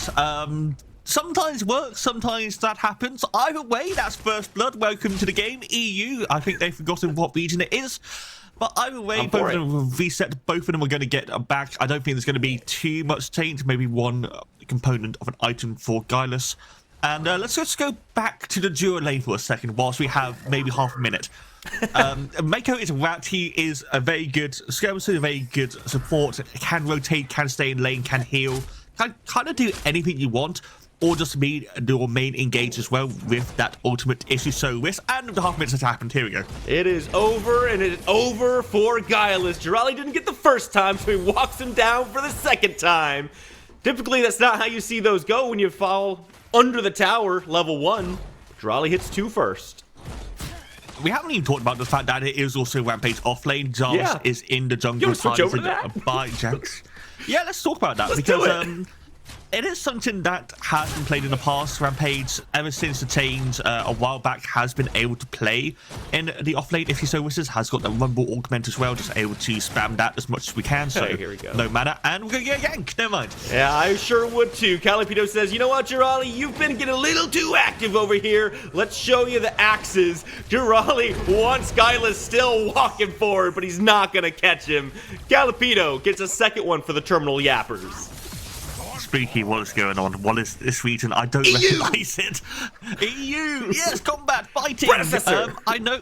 Sometimes works, sometimes that happens. Either way, that's first blood. Welcome to the game. EU, I think they've forgotten what region it is. But either way, both of them will reset. Both of them are going to get back. I don't think there's going to be too much change. Maybe one component of an item for Guileless. And let's just go back to the duo lane for a second whilst we have maybe half a minute. Mako is a rat. He is a very good skirmisher, a very good support. Can rotate, can stay in lane, can heal. Can kind of do anything you want. Or just be your main engage as well with that ultimate issue. So with and the half minutes has happened. Here we go. It is over, and it is over for Guileless. Giroli didn't get the first time, so he walks him down for the second time. Typically, that's not how you see those go when you fall under the tower, level 1. Giroli hits 2 first. We haven't even talked about the fact that it is also Rampage off lane. Jarvis is in the jungle. You switch over to that? By Jax. Yeah, let's talk about that because it is something that has been played in the past. Rampage, ever since the change a while back, has been able to play in the offlane. If he so wishes, has got the Rumble Augment as well, just able to spam that as much as we can. So here we go. No matter. And we're going to get a yank. Never mind. Yeah, I sure would too. Calipito says, you know what, Giroli, you've been getting a little too active over here. Let's show you the axes. Giroli wants Guileless still walking forward, but he's not going to catch him. Calipito gets a second one for the Terminal Yappers. Spooky, what is going on? What is this region? I don't recognize it. EU, yes, combat fighting. Predecessor. I know.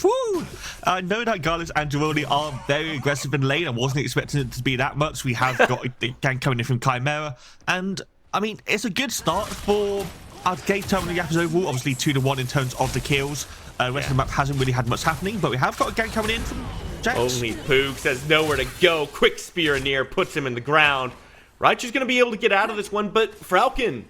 Woo! I know that Guileless and Giroli are very aggressive in lane. I wasn't expecting it to be that much. We have got the gang coming in from Chimera, and I mean it's a good start for our game Terminal Yappers overall. Obviously 2-1 in terms of the kills. The rest of the map hasn't really had much happening, but we have got a gang coming in from Jax. Only Poog says nowhere to go. Quick spear near puts him in the ground. Raichu's going to be able to get out of this one, but Falcon,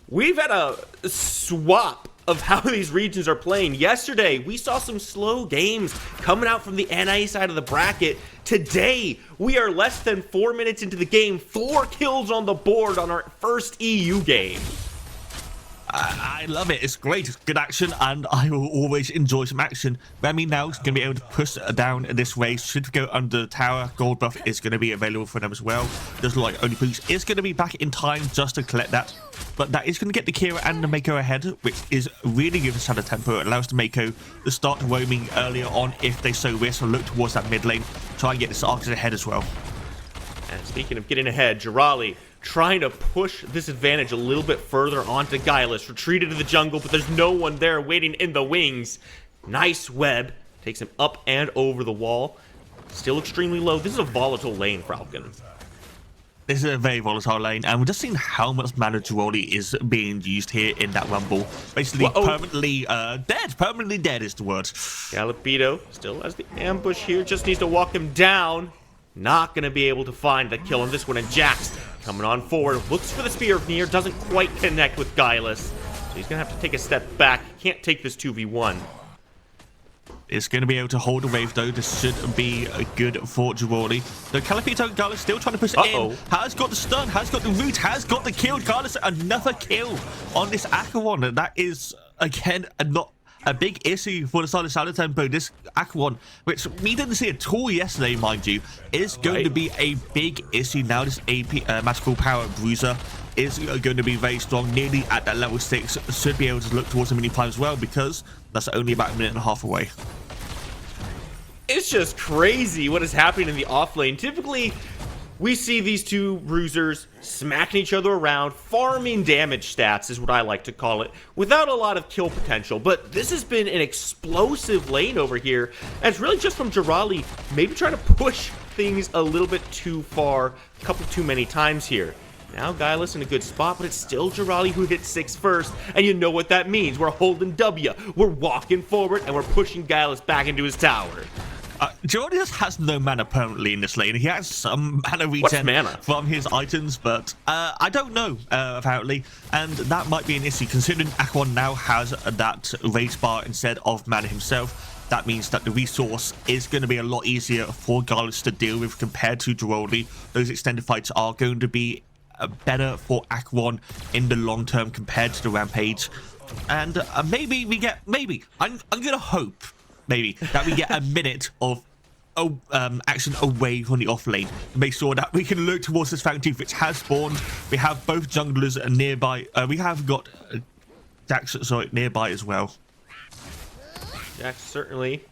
we've had a swap of how these regions are playing. Yesterday, we saw some slow games coming out from the NA side of the bracket. Today, we are less than 4 minutes into the game, 4 kills on the board on our first EU game. I love it. It's great. It's good action, and I will always enjoy some action. Remy now is going to be able to push down this race. Should go under the tower. Gold buff is going to be available for them as well. Does look like Only Boost is going to be back in time just to collect that. But that is going to get the Kira and the Mako ahead, which is really good for Shadow Tempo. It allows the Mako to start roaming earlier on if they so wish, or look towards that mid lane. Try and get this Arctis ahead as well. And speaking of getting ahead, Jirali trying to push this advantage a little bit further onto Guileless. Retreated to the jungle, but there's no one there waiting in the wings. Nice web. Takes him up and over the wall. Still extremely low. This is a volatile lane, Falcon. This is a very volatile lane, and we're just seeing how much mana Jirali is being used here in that rumble. Basically, permanently dead. Permanently dead is the word. Galapito still has the ambush here. Just needs to walk him down. Not going to be able to find the kill on this one. And Jax coming on forward. Looks for the Spear of Near. Doesn't quite connect with Guileless. So he's going to have to take a step back. Can't take this 2v1. It's going to be able to hold a wave, though. This should be good for Jirali. So Calipito and Guileless still trying to push it in. Has got the stun, has got the root, has got the kill. Guileless, another kill on this Acheron. And that is, again, a big issue for the side of Shadow Tempo. This Acheron, which we didn't see at all yesterday, mind you, is going to be a big issue now. This AP Magical Power Bruiser is going to be very strong, nearly at that level 6. Should be able to look towards the mini prime as well, because that's only about a minute and a half away. It's just crazy what is happening in the off lane. Typically, we see these two bruisers smacking each other around, farming damage stats is what I like to call it, without a lot of kill potential. But this has been an explosive lane over here, and it's really just from Jirali maybe trying to push things a little bit too far, a couple too many times here. Now Guileless in a good spot, but it's still Jirali who hit 6 first, and you know what that means. We're holding W, we're walking forward, and we're pushing Guileless back into his tower. Jirali just has no mana permanently in this lane. He has some mana regen from his items, but I don't know, apparently. And that might be an issue, considering Acheron now has that rage bar instead of mana himself. That means that the resource is going to be a lot easier for Guileless to deal with compared to Jirali. Those extended fights are going to be better for Acheron in the long term compared to the Rampage. And maybe we get, I'm going to hope, that we get a minute of action away from the off lane to make sure that we can look towards this Fang Tooth, which has spawned. We have both junglers nearby. We have got Jax nearby as well. Jax certainly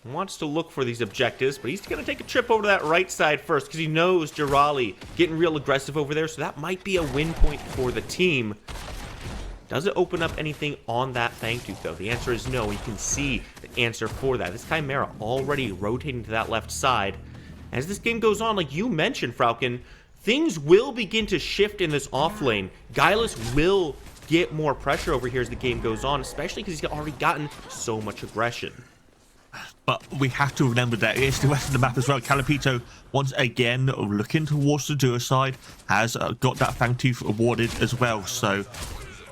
wants to look for these objectives, but he's going to take a trip over to that right side first because he knows Jirali getting real aggressive over there, so that might be a win point for the team. Does it open up anything on that Fangtooth, though? The answer is no. You can see the answer for that. This Chimera already rotating to that left side. As this game goes on, like you mentioned, Falcon, things will begin to shift in this off lane. Guileless will get more pressure over here as the game goes on, especially because he's already gotten so much aggression. But we have to remember that it's the rest of the map as well. Calipito, once again, looking towards the Duo side, has got that Fangtooth awarded as well. So,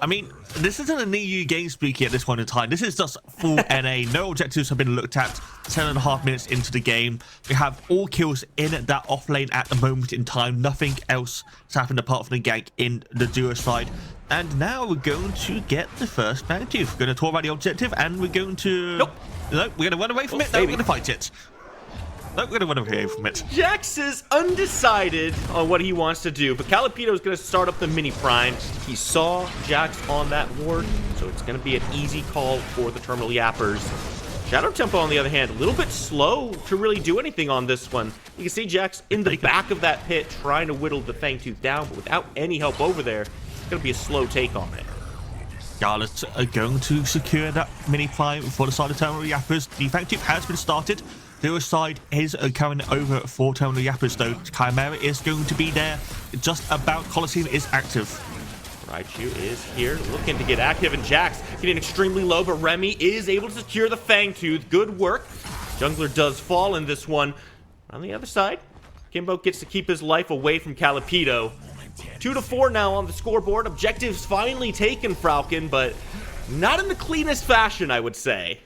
I mean, this isn't an EU game speaking at this point in time. This is just full NA. No objectives have been looked at. 10.5 minutes into the game. We have all kills in that off lane at the moment in time. Nothing else has happened apart from the gank in the Duo side. And now we're going to get the first Fangtooth. We're going to talk about the objective, and we're going to... Nope, we're going to run away from it. No, we're going to fight it. No, we're going to run away from it. Jax is undecided on what he wants to do, but Calipito is going to start up the mini prime. He saw Jax on that ward, so it's going to be an easy call for the Terminal Yappers. Shadow Tempo, on the other hand, a little bit slow to really do anything on this one. You can see Jax in the back of that pit trying to whittle the Fangtooth down, but without any help over there, it's going to be a slow take on it. Guileless are going to secure that mini prime for the side of Terminal Yappers. The Fangtooth has been started. The other side is coming over for Terminal Yappers, though. Chimera is going to be there. Just about. Colosseum is active. Raichu is here, looking to get active, and Jax getting extremely low, but Remy is able to secure the Fangtooth. Good work. Jungler does fall in this one. On the other side, Kimbo gets to keep his life away from Calipito. 2-4 now on the scoreboard. Objectives finally taken, Falcon, but not in the cleanest fashion, I would say.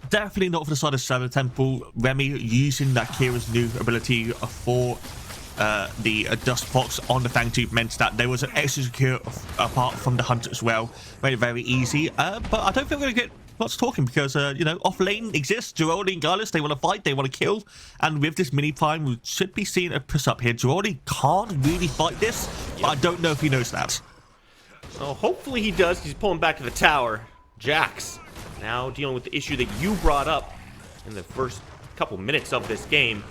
Definitely not for the side of Shadow Temple. Remy using that Kira's new ability for the Dust Box on the Fangtooth meant that there was an extra secure apart from the Hunt as well. Very, very easy. But I don't think we're going to get much talking because, you know, off lane exists. Giraldi and Gallus, they want to fight, they want to kill. And with this mini prime, we should be seeing a push up here. Giraldi can't really fight this, but I don't know if he knows that. Well, hopefully he does. He's pulling back to the tower. Jax now dealing with the issue that you brought up in the first couple minutes of this game.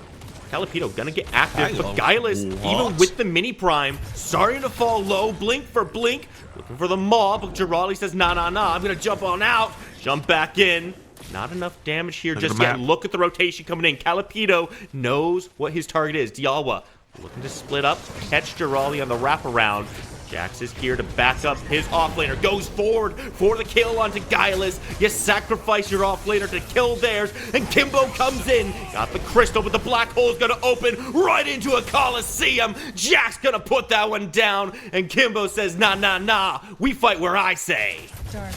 Calipito gonna get active, but Guileless, even with the mini prime, starting to fall low. Blink for Blink, looking for the mob. But Giraldi says, nah, I'm gonna jump on out. Jump back in. Not enough damage here just yet. Look at the rotation coming in. Calipito knows what his target is. Dialwa looking to split up, catch Giraldi on the wraparound. Jax is here to back up his offlaner. Goes forward for the kill onto Guileless. You sacrifice your offlaner to kill theirs. And Kimbo comes in. Got the crystal, but the black hole's gonna open right into a Coliseum. Jax gonna put that one down. And Kimbo says, nah. We fight where I say.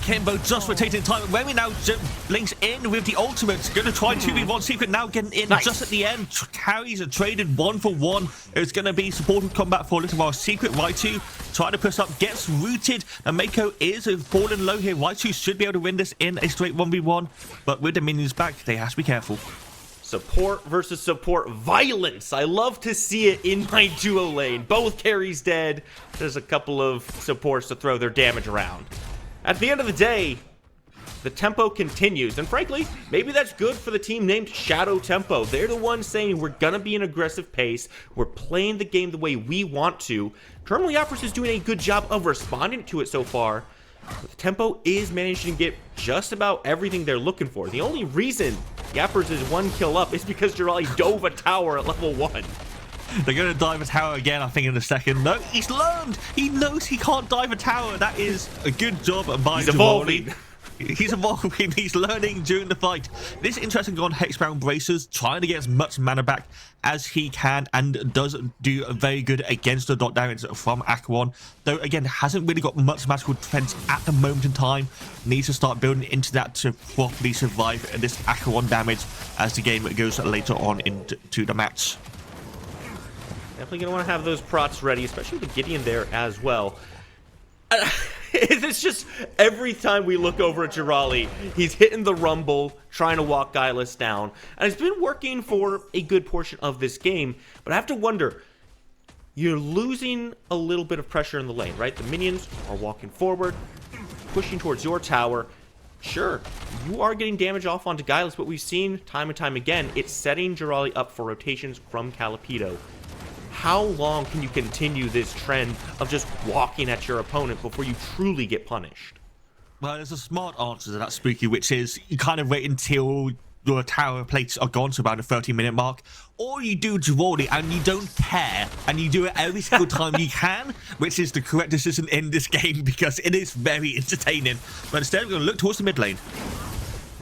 Kimbo just rotating time. Remy now links in with the ultimate. Gonna try 2v1 secret now getting in just at the end. Carries are traded 1 for 1. It's gonna be supported combat for a little while. Secret Raichu trying to push up, gets rooted. And Mako is falling low here. Raichu should be able to win this in a straight 1v1. But with the minions back, they have to be careful. Support versus support violence. I love to see it in my duo lane. Both carries dead. There's a couple of supports to throw their damage around. At the end of the day, the tempo continues, and frankly, maybe that's good for the team named Shadow Tempo. They're the ones saying we're gonna be an aggressive pace, we're playing the game the way we want to. Terminal Yappers is doing a good job of responding to it so far, but the tempo is managing to get just about everything they're looking for. The only reason Yappers is 1 kill up is because Jirali dove a tower at level 1. They're going to dive a tower again, I think, in a second. No, he's learned. He knows he can't dive a tower. That is a good job by Giraldi. He's evolving. He's learning during the fight. This is interesting on Hexbound Bracers, trying to get as much mana back as he can, and does do very good against the dot damage from Aquan. Though, again, hasn't really got much magical defense at the moment in time. Needs to start building into that to properly survive this Aquan damage as the game goes later on into the match. Definitely going to want to have those prots ready, especially with Gideon there as well. It's just every time we look over at Jirali, he's hitting the rumble, trying to walk Guileless down. And it's been working for a good portion of this game, but I have to wonder, you're losing a little bit of pressure in the lane, right? The minions are walking forward, pushing towards your tower. Sure, you are getting damage off onto Guileless, but we've seen time and time again, it's setting Jirali up for rotations from Calipito. How long can you continue this trend of just walking at your opponent before you truly get punished? Well, there's a smart answer to that, Spooky, which is you kind of wait until your tower plates are gone, so about the 30-minute mark, or you do Giraldi and you don't care, and you do it every single time you can, which is the correct decision in this game because it is very entertaining. But instead, we're going to look towards the mid lane.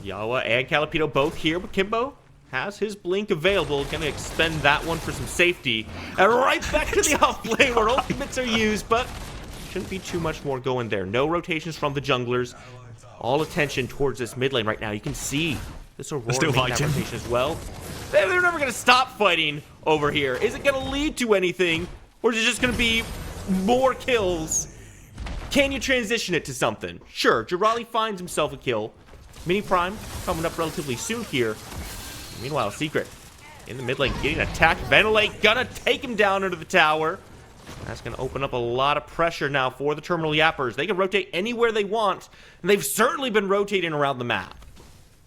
Yawa and Calipito both here, but Kimbo has his blink available, gonna expend that one for some safety. And right back to the off lane where ultimates are used, but shouldn't be too much more going there. No rotations from the junglers. All attention towards this mid lane right now. You can see this Aurora still making that rotation as well. They're never gonna stop fighting over here. Is it gonna lead to anything, or is it just gonna be more kills? Can you transition it to something? Sure, Jirali finds himself a kill. Mini Prime coming up relatively soon here. Meanwhile, Secret in the mid lane getting attacked. Ventilate gonna take him down into the tower. That's gonna open up a lot of pressure now for the Terminal Yappers. They can rotate anywhere they want, and they've certainly been rotating around the map.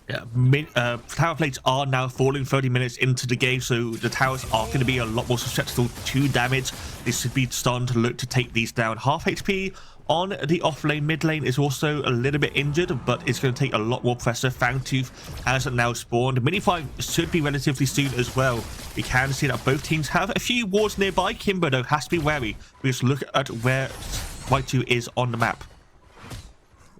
Yeah, tower plates are now falling 30 minutes into the game, so the towers are going to be a lot more susceptible to damage. This should be starting to look to take these down. Half HP on the off lane. Mid lane is also a little bit injured, but it's going to take a lot more pressure. Fangtooth has now spawned. Mini fight should be relatively soon as well. We can see that both teams have a few wards nearby. Kimbo, though, has to be wary. We just look at where White2 is on the map.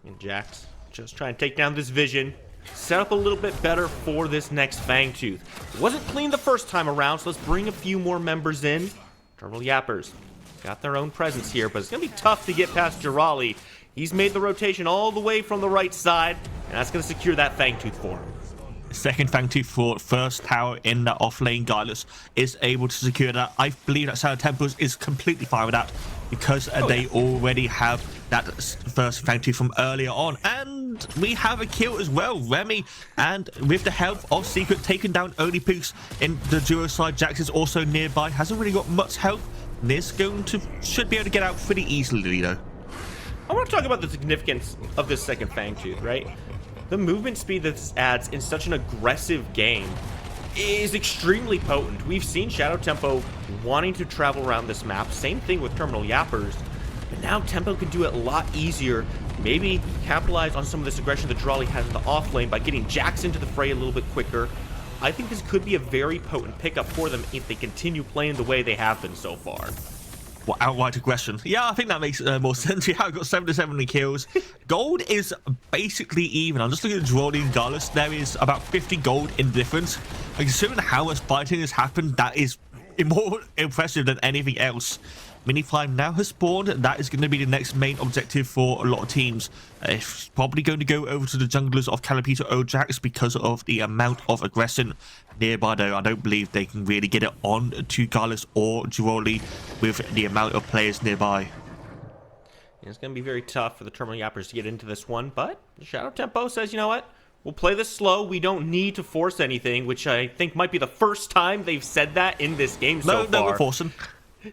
And Jax just trying to take down this vision. Set up a little bit better for this next Fangtooth. It wasn't clean the first time around, so let's bring a few more members in. Terminal Yappers got their own presence here, but it's going to be tough to get past Jirali. He's made the rotation all the way from the right side, and that's going to secure that Fangtooth for him. Second Fangtooth for first tower in that off lane. Guileless is able to secure that. I believe that Shadow Temples is completely fine with that because they already have that first Fangtooth from earlier on. And we have a kill as well. Remy, and with the help of Secret, taking down Only Pooks in the duo side. Jax is also nearby. Hasn't really got much help. Niz should be able to get out pretty easily though. I want to talk about the significance of this second Fangtooth, right? The movement speed that this adds in such an aggressive game is extremely potent. We've seen Shadow Tempo wanting to travel around this map. Same thing with Terminal Yappers. But now Tempo can do it a lot easier. Maybe capitalize on some of this aggression that Drawley has in the off lane by getting Jax into the fray a little bit quicker. I think this could be a very potent pickup for them if they continue playing the way they have been so far. Well, outright aggression. Yeah, I think that makes more sense. Yeah, I've got 77 kills. Gold is basically even. I'm just looking at Drawley and Guileless. There is about 50 gold in difference. And considering how much fighting has happened, that is more impressive than anything else. Mini Prime now has spawned. That is going to be the next main objective for a lot of teams. It's probably going to go over to the junglers of Calipito or Jax because of the amount of aggression nearby, though. I don't believe they can really get it on to Guileless or Drawley with the amount of players nearby. It's going to be very tough for the Terminal Yappers to get into this one, but Shadow Tempo says, you know what? We'll play this slow. We don't need to force anything, which I think might be the first time they've said that in this game so far. No, we're forcing.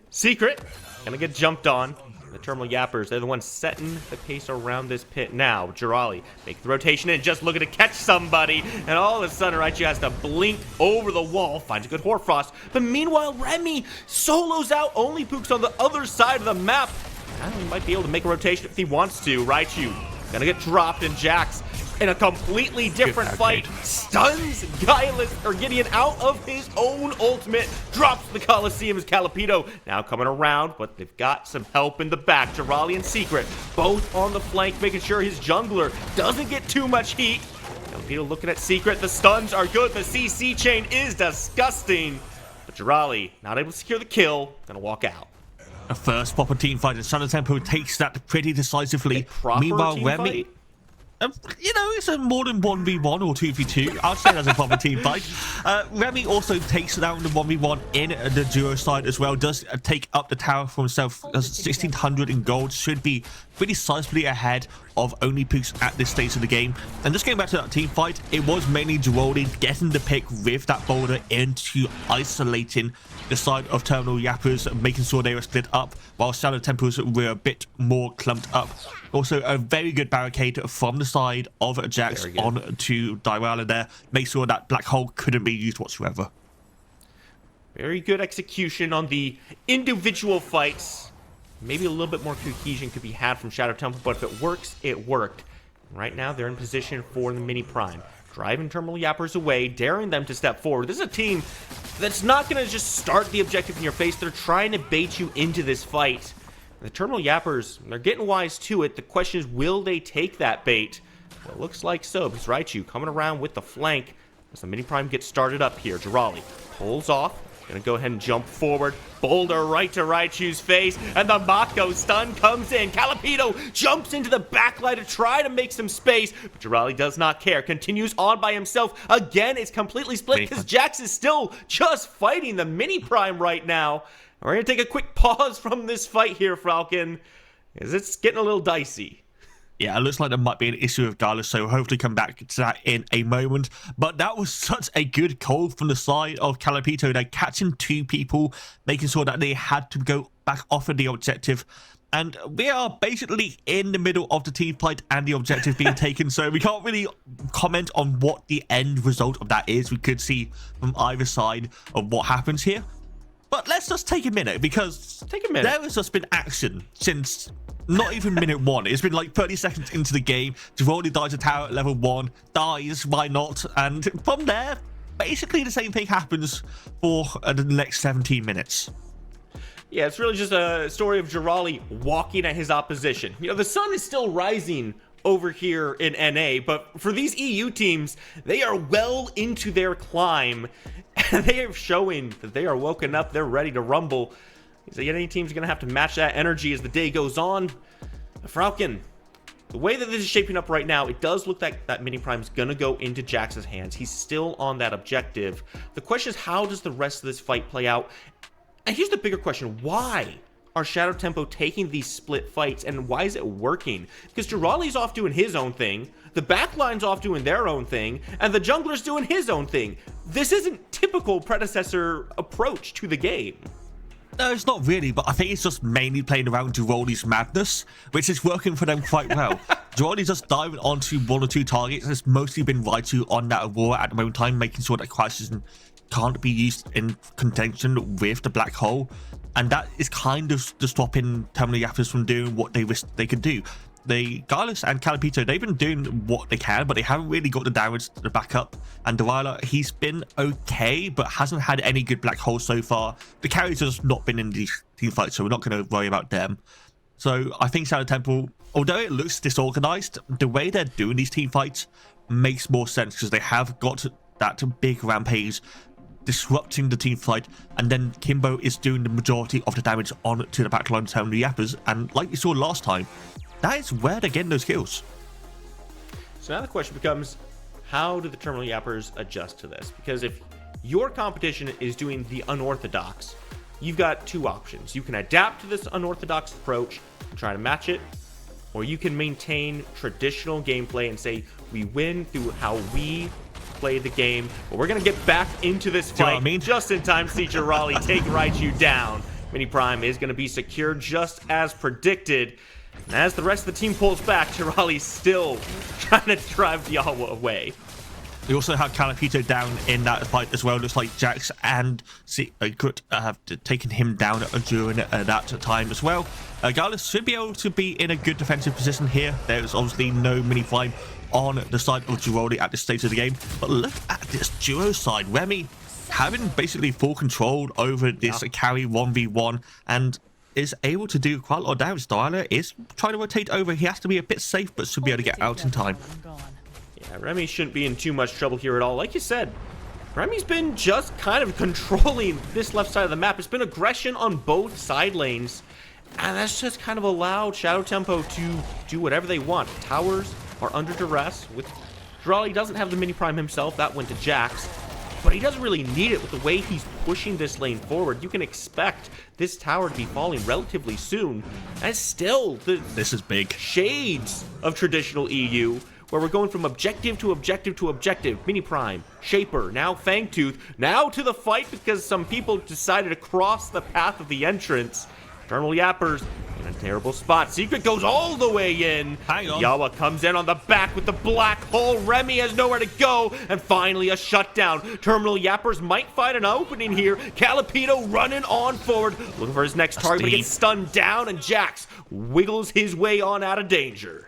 Secret gonna get jumped on. The Terminal Yappers, they're the ones setting the pace around this pit now. Jirali make the rotation in, just looking to catch somebody, and all of a sudden Raichu has to blink over the wall, finds a good Hoarfrost. But meanwhile, Remy solos out Only Pooks on the other side of the map. And he might be able to make a rotation if he wants to. Raichu gonna get dropped, and Jax in a completely different fight stuns Gideon out of his own ultimate, drops the Coliseum as Calipito now coming around, but they've got some help in the back. Jirali and Secret both on the flank, making sure his jungler doesn't get too much heat. Calipito looking at Secret. The stuns are good. The CC chain is disgusting, but Jirali not able to secure the kill, gonna walk out. A first proper team fight, and Shadow Tempo takes that pretty decisively. Meanwhile, Remy, you know, it's a more than 1v1 or 2v2. I'd say that's a proper team fight. Remy also takes down the 1v1 in the duo side as well. Does take up the tower for himself. 1600 in gold. Should be pretty sizably ahead of Only Pooks at this stage of the game. And just going back to that team fight, it was mainly Drawley getting the pick with that boulder into isolating the side of Terminal Yappers, making sure they were split up, while Shadow Temples were a bit more clumped up. Also, a very good barricade from the side of Jax on to Dyrala there. Make sure that black hole couldn't be used whatsoever. Very good execution on the individual fights. Maybe a little bit more cohesion could be had from Shadow Temple, but if it works, it worked. Right now, they're in position for the mini prime. Driving Terminal Yappers away, daring them to step forward. This is a team that's not going to just start the objective in your face. They're trying to bait you into this fight. The Terminal Yappers, they're getting wise to it. The question is, will they take that bait? Well, it looks like so, because Raichu coming around with the flank as the mini prime gets started up here. Jirali pulls off. Gonna go ahead and jump forward. Boulder right to Raichu's face, and the Mako stun comes in. Calipito jumps into the backlight to try to make some space, but Jirali does not care. Continues on by himself. Again, it's completely split because Jax is still just fighting the mini prime right now. We're gonna take a quick pause from this fight here, Falcon, because it's getting a little dicey. Yeah, it looks like there might be an issue with Guileless, so we'll hopefully come back to that in a moment. But that was such a good call from the side of Calipito. They're catching two people, making sure that they had to go back off of the objective. And we are basically in the middle of the team fight and the objective being taken, so we can't really comment on what the end result of that is. We could see from either side of what happens here. But let's just take a minute, because there has just been action since not even minute one. It's been like 30 seconds into the game. Drawley dies at tower at level 1, dies, why not? And from there, basically the same thing happens for the next 17 minutes. Yeah, it's really just a story of Jirali walking at his opposition. You know, the sun is still rising over here in NA, but for these EU teams, they are well into their climb, and they are showing that they are woken up, they're ready to rumble. So any team's going to have to match that energy as the day goes on. The Falcon, The way that this is shaping up right now, it does look like that Mini Prime's gonna go into Jax's hands. He's still on that objective. The question is, how does the rest of this fight play out? And here's the bigger question. Why are Shadow Tempo taking these split fights, and why is it working? Because Jirali's off doing his own thing, the backline's off doing their own thing, and the jungler's doing his own thing. This isn't typical Predecessor approach to the game. No, it's not really, but I think it's just mainly playing around Jirali's madness, which is working for them quite well. Jirali's just diving onto 1 or 2 targets. It's mostly been Raichu on that Aurora at the moment in time, making sure that Crisis can't be used in contention with the Black Hole. And that is kind of just stopping Terminal Yappers from doing what they wish they could do. Gyrus and Calipito, they've been doing what they can, but they haven't really got the damage to back up. And Delilah, he's been okay, but hasn't had any good Black Holes so far. The carries have just not been in these team fights, so we're not going to worry about them. So I think Shadow Temple, although it looks disorganized, the way they're doing these team fights makes more sense because they have got that big rampage disrupting the team fight, and then Kimbo is doing the majority of the damage onto the backline of Terminal Yappers. And like we saw last time, that is where they're getting those kills. So now the question becomes, how do the Terminal Yappers adjust to this? Because if your competition is doing the unorthodox, you've got 2 options. You can adapt to this unorthodox approach and try to match it, or you can maintain traditional gameplay and say, we win through how we play the game, but we're going to get back into this fight just in time to see Jirali take Raichu down. Mini Prime is going to be secured just as predicted. And as the rest of the team pulls back, Jirali's still trying to drive Dialga away. We also have Calipito down in that fight as well. Looks like Jax and Kurt have taken him down during that time as well. Gallus should be able to be in a good defensive position here. There's obviously no Mini Prime on the side of Jirali at this stage of the game. But look at this duo side. Remy having basically full control over this carry 1v1 and is able to do quite a lot of damage. Diana is trying to rotate over. He has to be a bit safe, but should be able to get out in time. Yeah, Remy shouldn't be in too much trouble here at all. Like you said, Remy's been just kind of controlling this left side of the map. It's been aggression on both side lanes, and that's just kind of allowed Shadow Tempo to do whatever they want. Towers are under duress. With Jirali doesn't have the Mini Prime himself. That went to Jax. But he doesn't really need it with the way he's pushing this lane forward. You can expect this tower to be falling relatively soon. And still, this is big. Shades of traditional EU, where we're going from objective to objective to objective. Mini Prime, Shaper, now Fangtooth, now to the fight because some people decided to cross the path of the entrance. Terminal Yappers in a terrible spot. Secret goes all the way in. Hang on. Yawa comes in on the back with the Black Hole. Remy has nowhere to go. And finally a shutdown. Terminal Yappers might find an opening here. Calipito running on forward. Looking for his next target, but he gets stunned down. And Jax wiggles his way on out of danger.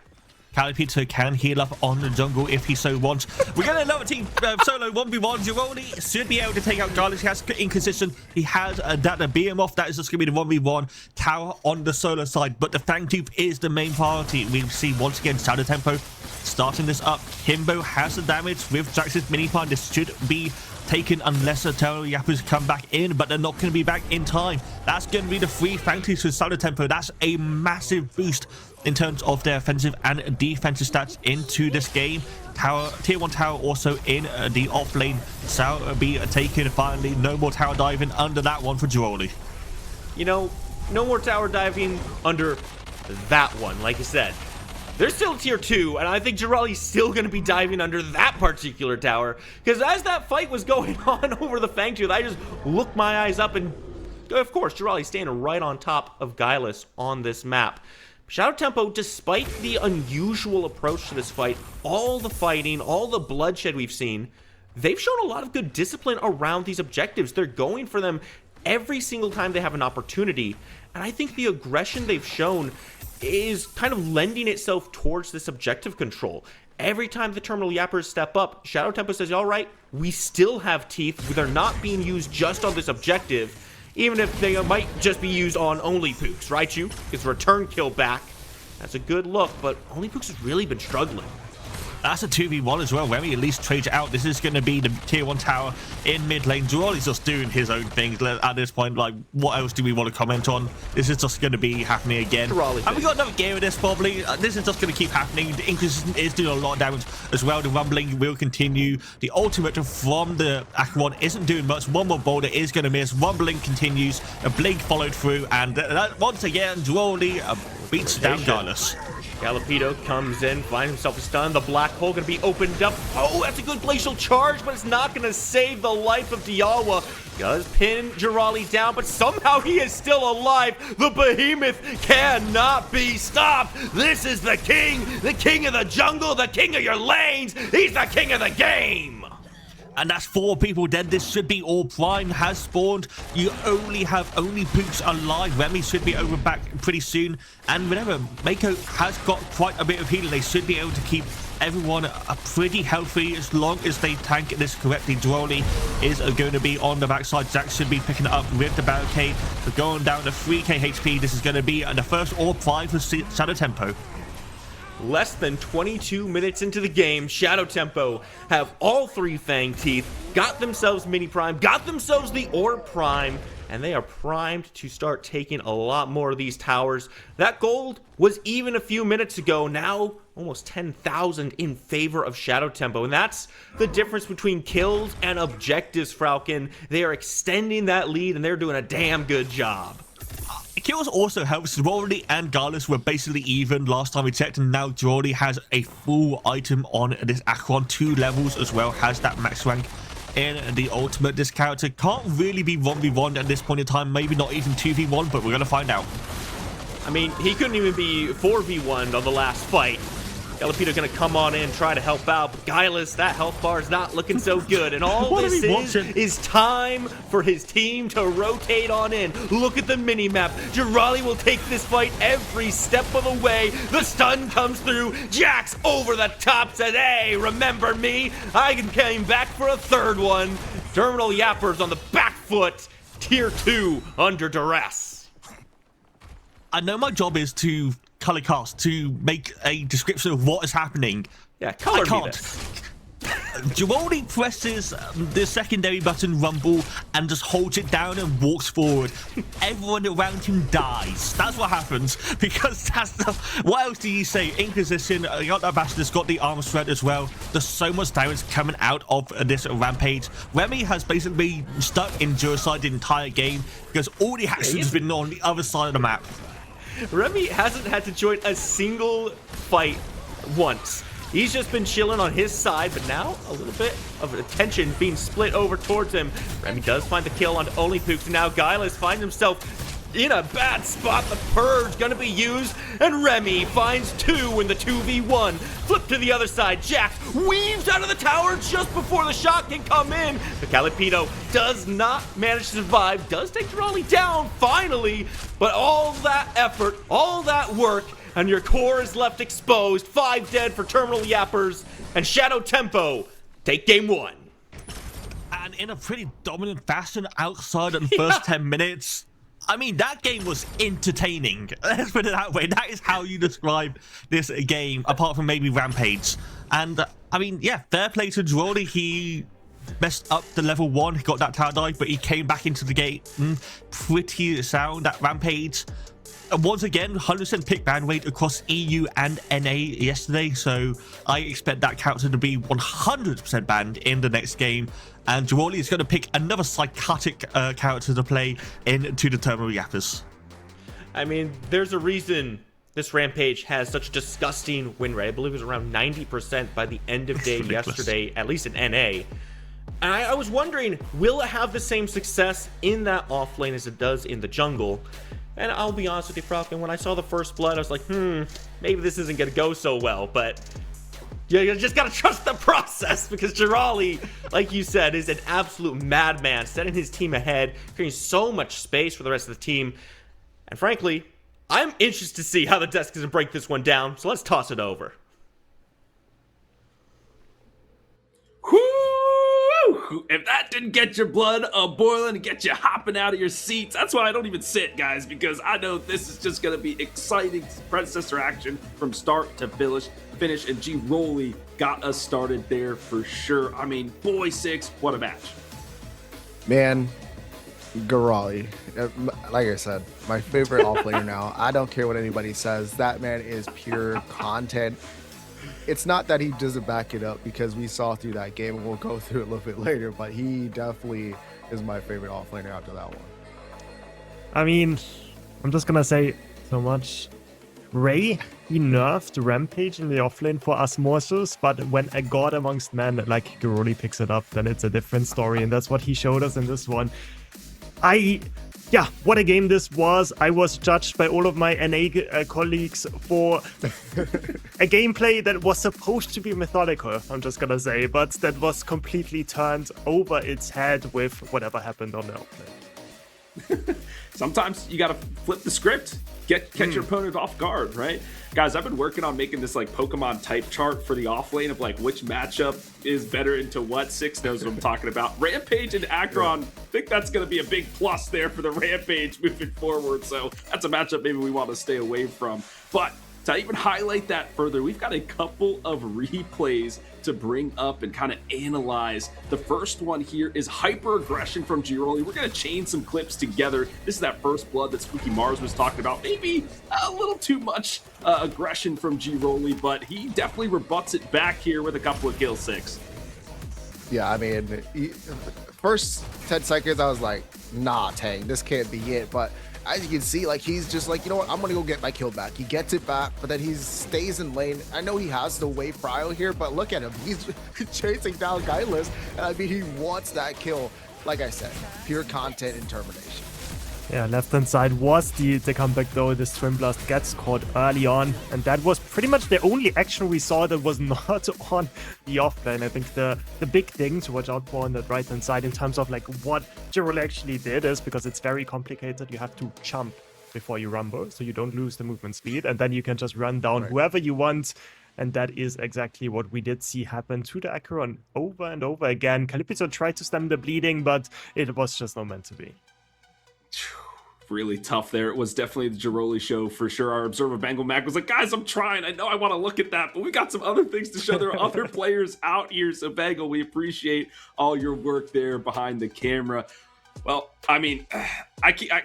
Calipito can heal up on the jungle if he so wants. We're getting another team solo 1v1. Jirali should be able to take out Gallus. He has inconsistent. He has that beam off. That is just going to be the 1v1 tower on the solo side. But the Fangtooth is the main priority. We see once again Shadow Tempo starting this up. Kimbo has the damage with Jax's Mini Prime. This should be taken unless the Terminal Yappers come back in, but they're not going to be back in time. That's going to be the 3 Fangtooths with Shadow Tempo. That's a massive boost in terms of their offensive and defensive stats into this game. Tier 1 tower also in the off lane. Shall be taken finally. No more tower diving under that one for Jirali. You know, no more tower diving under that one, like you said. There's still tier 2, and I think Jirali's still going to be diving under that particular tower. Because as that fight was going on over the Fangtooth, I just looked my eyes up, and of course, Jirali's standing right on top of Gylus on this map. Shadow Tempo, despite the unusual approach to this fight, all the fighting, all the bloodshed we've seen, they've shown a lot of good discipline around these objectives. They're going for them every single time they have an opportunity. And I think the aggression they've shown is kind of lending itself towards this objective control. Every time the Terminal Yappers step up, Shadow Tempo says, all right, we still have teeth. They're not being used just on this objective. Even if they might just be used on only Pooks. Raichu gets return kill back. That's a good look, but only Pooks has really been struggling. That's a 2v1 as well. Remy at least trades it out. This is going to be the tier 1 tower in mid lane. Giraldi's just doing his own things at this point. Like, what else do we want to comment on? This is just going to be happening again. And we got another game of this probably. This is just going to keep happening. The Inconsistent is doing a lot of damage as well. The rumbling will continue. The ultimate from the Acheron isn't doing much. One more boulder is going to miss. Rumbling continues. A blink followed through. And once again, Giraldi beats down Gallus. Gallipedo comes in, finds himself a stun. The black hole going to be opened up. Oh, that's a good glacial charge, but it's not going to save the life of Diawa. Does pin Giraldi down, but somehow he is still alive. The behemoth cannot be stopped. This is the king of the jungle, the king of your lanes. He's the king of the game. And that's 4 people dead. This should be all Prime has spawned. You only have Pooks alive. Remy should be over back pretty soon. And remember, Mako has got quite a bit of healing. They should be able to keep everyone pretty healthy as long as they tank this correctly. Giraldi is going to be on the backside. Zac should be picking it up with the barricade. We're going down to 3k HP. This is going to be the first all Prime for Shadow Tempo. Less than 22 minutes into the game, Shadow Tempo have all 3 Fang Teeth, got themselves Mini Prime, got themselves the Orb Prime, and they are primed to start taking a lot more of these towers. That gold was even a few minutes ago, now almost 10,000 in favor of Shadow Tempo, and that's the difference between kills and objectives, Falcon. They are extending that lead, and they're doing a damn good job. Kills also helps. Giraldi and Gallus were basically even last time we checked, and now Giraldi has a full item on this Acheron, 2 levels as well, has that max rank in the ultimate. This character can't really be 1v1 at this point in time, maybe not even 2v1, but we're gonna find out. I mean, he couldn't even be 4v1 on the last fight. Gallipedo gonna come on in, try to help out, but Gylus, that health bar is not looking so good, and all this is time for his team to rotate on in. Look at the mini-map. Giraldi will take this fight every step of the way. The stun comes through. Jax over the top says, hey, remember me? I came back for a 3rd one. Terminal Yappers on the back foot. Tier 2 under duress. I know my job is to color cast, to make a description of what is happening. Yeah, color I can't. Giraldi presses the secondary button, Rumble, and just holds it down and walks forward. Everyone around him dies. That's what happens, because that's the... What else do you say? Inquisition, got that Bastards, got the armor thread as well. There's so much damage coming out of this rampage. Remy has basically stuck in Duracide the entire game, because all the action has been on the other side of the map. Remy hasn't had to join a single fight once. He's just been chilling on his side, but now a little bit of attention being split over towards him. Remy does find the kill on Only Pooks, and now Gylus finds himself in a bad spot. The Purge gonna be used, and Remy finds 2 in the 2v1. Flip to the other side. Jax weaves out of the tower just before the shot can come in. But Gallipedo does not manage to survive, does take Giraldi down finally, but all that effort, all that work, and your core is left exposed. 5 dead for Terminal Yappers, and Shadow Tempo take game 1. And in a pretty dominant fashion outside of the first 10 minutes. I mean, that game was entertaining. Let's put it that way. That is how you describe this game, apart from maybe Rampage. And, I mean, yeah, fair play to Giraldi. He messed up the level 1. He got that tower dive, but he came back into the game pretty sound at Rampage. Once again, 100% pick ban rate across EU and NA yesterday, so I expect that character to be 100% banned in the next game. And Giraldi is going to pick another psychotic character to play into the Terminal Yappers. I mean, there's a reason this Rampage has such a disgusting win rate. I believe it was around 90% by the end of day yesterday, at least in NA. And I was wondering, will it have the same success in that offlane as it does in the jungle? And I'll be honest with you, Falcon, when I saw the first blood, I was like, maybe this isn't going to go so well. But you just got to trust the process, because Giraldi, like you said, is an absolute madman, setting his team ahead, creating so much space for the rest of the team. And frankly, I'm interested to see how the desk is going to break this one down. So let's toss it over. If that didn't get your blood boiling and get you hopping out of your seats, that's why I don't even sit, guys, because I know this is just going to be exciting Predecessor action from start to finish, and Giraldi got us started there for sure. I mean, boy, Six, what a match. Man, Garali, like I said, my favorite offlaner now. I don't care what anybody says. That man is pure content. It's not that he doesn't back it up, because we saw through that game, and we'll go through it a little bit later, but he definitely is my favorite offlaner after that one. I mean, I'm just gonna say so much. Ray, he nerfed Rampage in the offlane for us Morsus, but when a god amongst men like Garoli picks it up, then it's a different story, and that's what he showed us in this one. Yeah, what a game this was. I was judged by all of my NA colleagues for a gameplay that was supposed to be methodical, I'm just gonna say, but that was completely turned over its head with whatever happened on the offlane. Sometimes you gotta flip the script, catch your opponent off guard, right? Guys, I've been working on making this like Pokemon type chart for the offlane of like which matchup is better into what. Six knows what I'm talking about. Rampage and Aggron, I think that's gonna be a big plus there for the Rampage moving forward. So that's a matchup maybe we want to stay away from. But to even highlight that further, we've got a couple of replays to bring up and kind of analyze. The first one here is hyper aggression from Giroli. We're going to chain some clips together. This is that first blood that Spooky Mars was talking about. Maybe a little too much aggression from Giroli, but he definitely rebuts it back here with a couple of kills. Six. Yeah, I mean, first 10 seconds, I was like, nah, Tang, this can't be it. But as you can see, like, he's just like, you know what, I'm going to go get my kill back. He gets it back, but then he stays in lane. I know he has the wave prio here, but look at him. He's chasing down Guileless, and I mean, he wants that kill. Like I said, pure content and termination. Yeah, left-hand side was the comeback, though. The Swim Blast gets caught early on, and that was pretty much the only action we saw that was not on the offlane. I think the big thing to watch out for on that right-hand side in terms of like what Giroli actually did is, because it's very complicated, you have to jump before you rumble, so you don't lose the movement speed, and then you can just run down whoever you want. And that is exactly what we did see happen to the Acheron over and over again. Calypso tried to stem the bleeding, but it was just not meant to be. Really tough there. It was definitely the Giroli show for sure. Our observer Bengal Mac was like, guys, I'm trying. I know I want to look at that, but we got some other things to show. There are other players out here. So Bengal, we appreciate all your work there behind the camera. Well, I mean,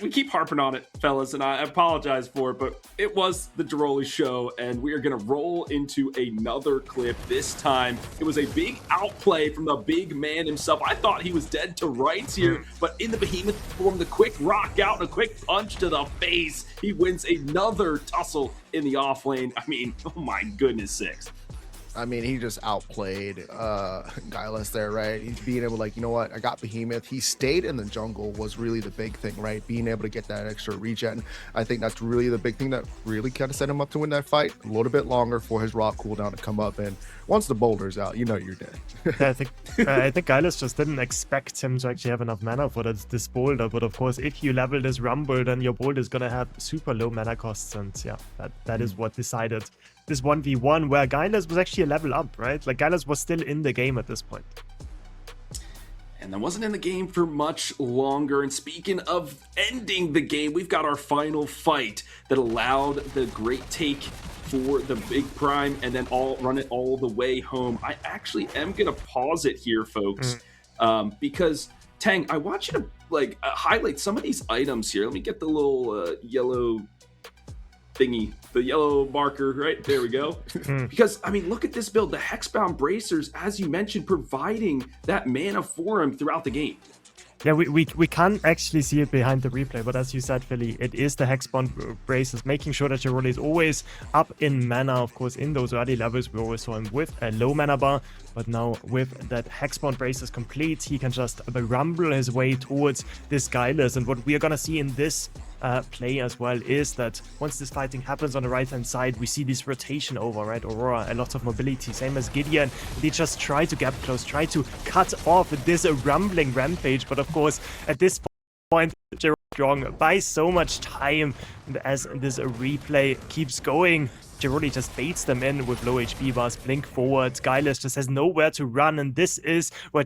we keep harping on it, fellas, and I apologize for it, but it was the Giroli show, and we are going to roll into another clip. This time, it was a big outplay from the big man himself. I thought he was dead to rights here, but in the behemoth form, the quick rock out and a quick punch to the face, he wins another tussle in the off lane. I mean, oh my goodness, Six. I mean, he just outplayed Guileless there, right? He's being able to, like, you know what, I got Behemoth. He stayed in the jungle was really the big thing, right? Being able to get that extra regen. I think that's really the big thing that really kind of set him up to win that fight. A little bit longer for his rock cooldown to come up, and once the boulder's out, you know you're dead. I think Guileless just didn't expect him to actually have enough mana for this boulder, but of course, if you level this rumble, then your boulder is gonna have super low mana costs, and yeah, that is what decided this 1v1, where Guileless was actually a level up, right? Like, Guileless was still in the game at this point. And that wasn't in the game for much longer. And speaking of ending the game, we've got our final fight that allowed the great take for the big prime and then run it all the way home. I actually am going to pause it here, folks, because Tang, I want you to like highlight some of these items here. Let me get the little yellow thingy, the yellow marker, right? There we go. Because, I mean, look at this build. The Hexbound Bracers, as you mentioned, providing that mana for him throughout the game. Yeah, we can't actually see it behind the replay, but as you said, Philly, it is the Hexbound Braces, making sure that Giroli is always up in mana. Of course, in those early levels, we always saw him with a low mana bar, but now with that Hexbound Braces complete, he can just rumble his way towards this Guileless. And what we are going to see in this play as well is that once this fighting happens on the right hand side, we see this rotation over, right? Aurora, a lot of mobility, same as Gideon. They just try to gap close, try to cut off this rumbling Rampage, but of course at this point Giroli buys so much time as this replay keeps going. Giroli just baits them in with low HP bars, blink forward. Guileless just has nowhere to run, and this is where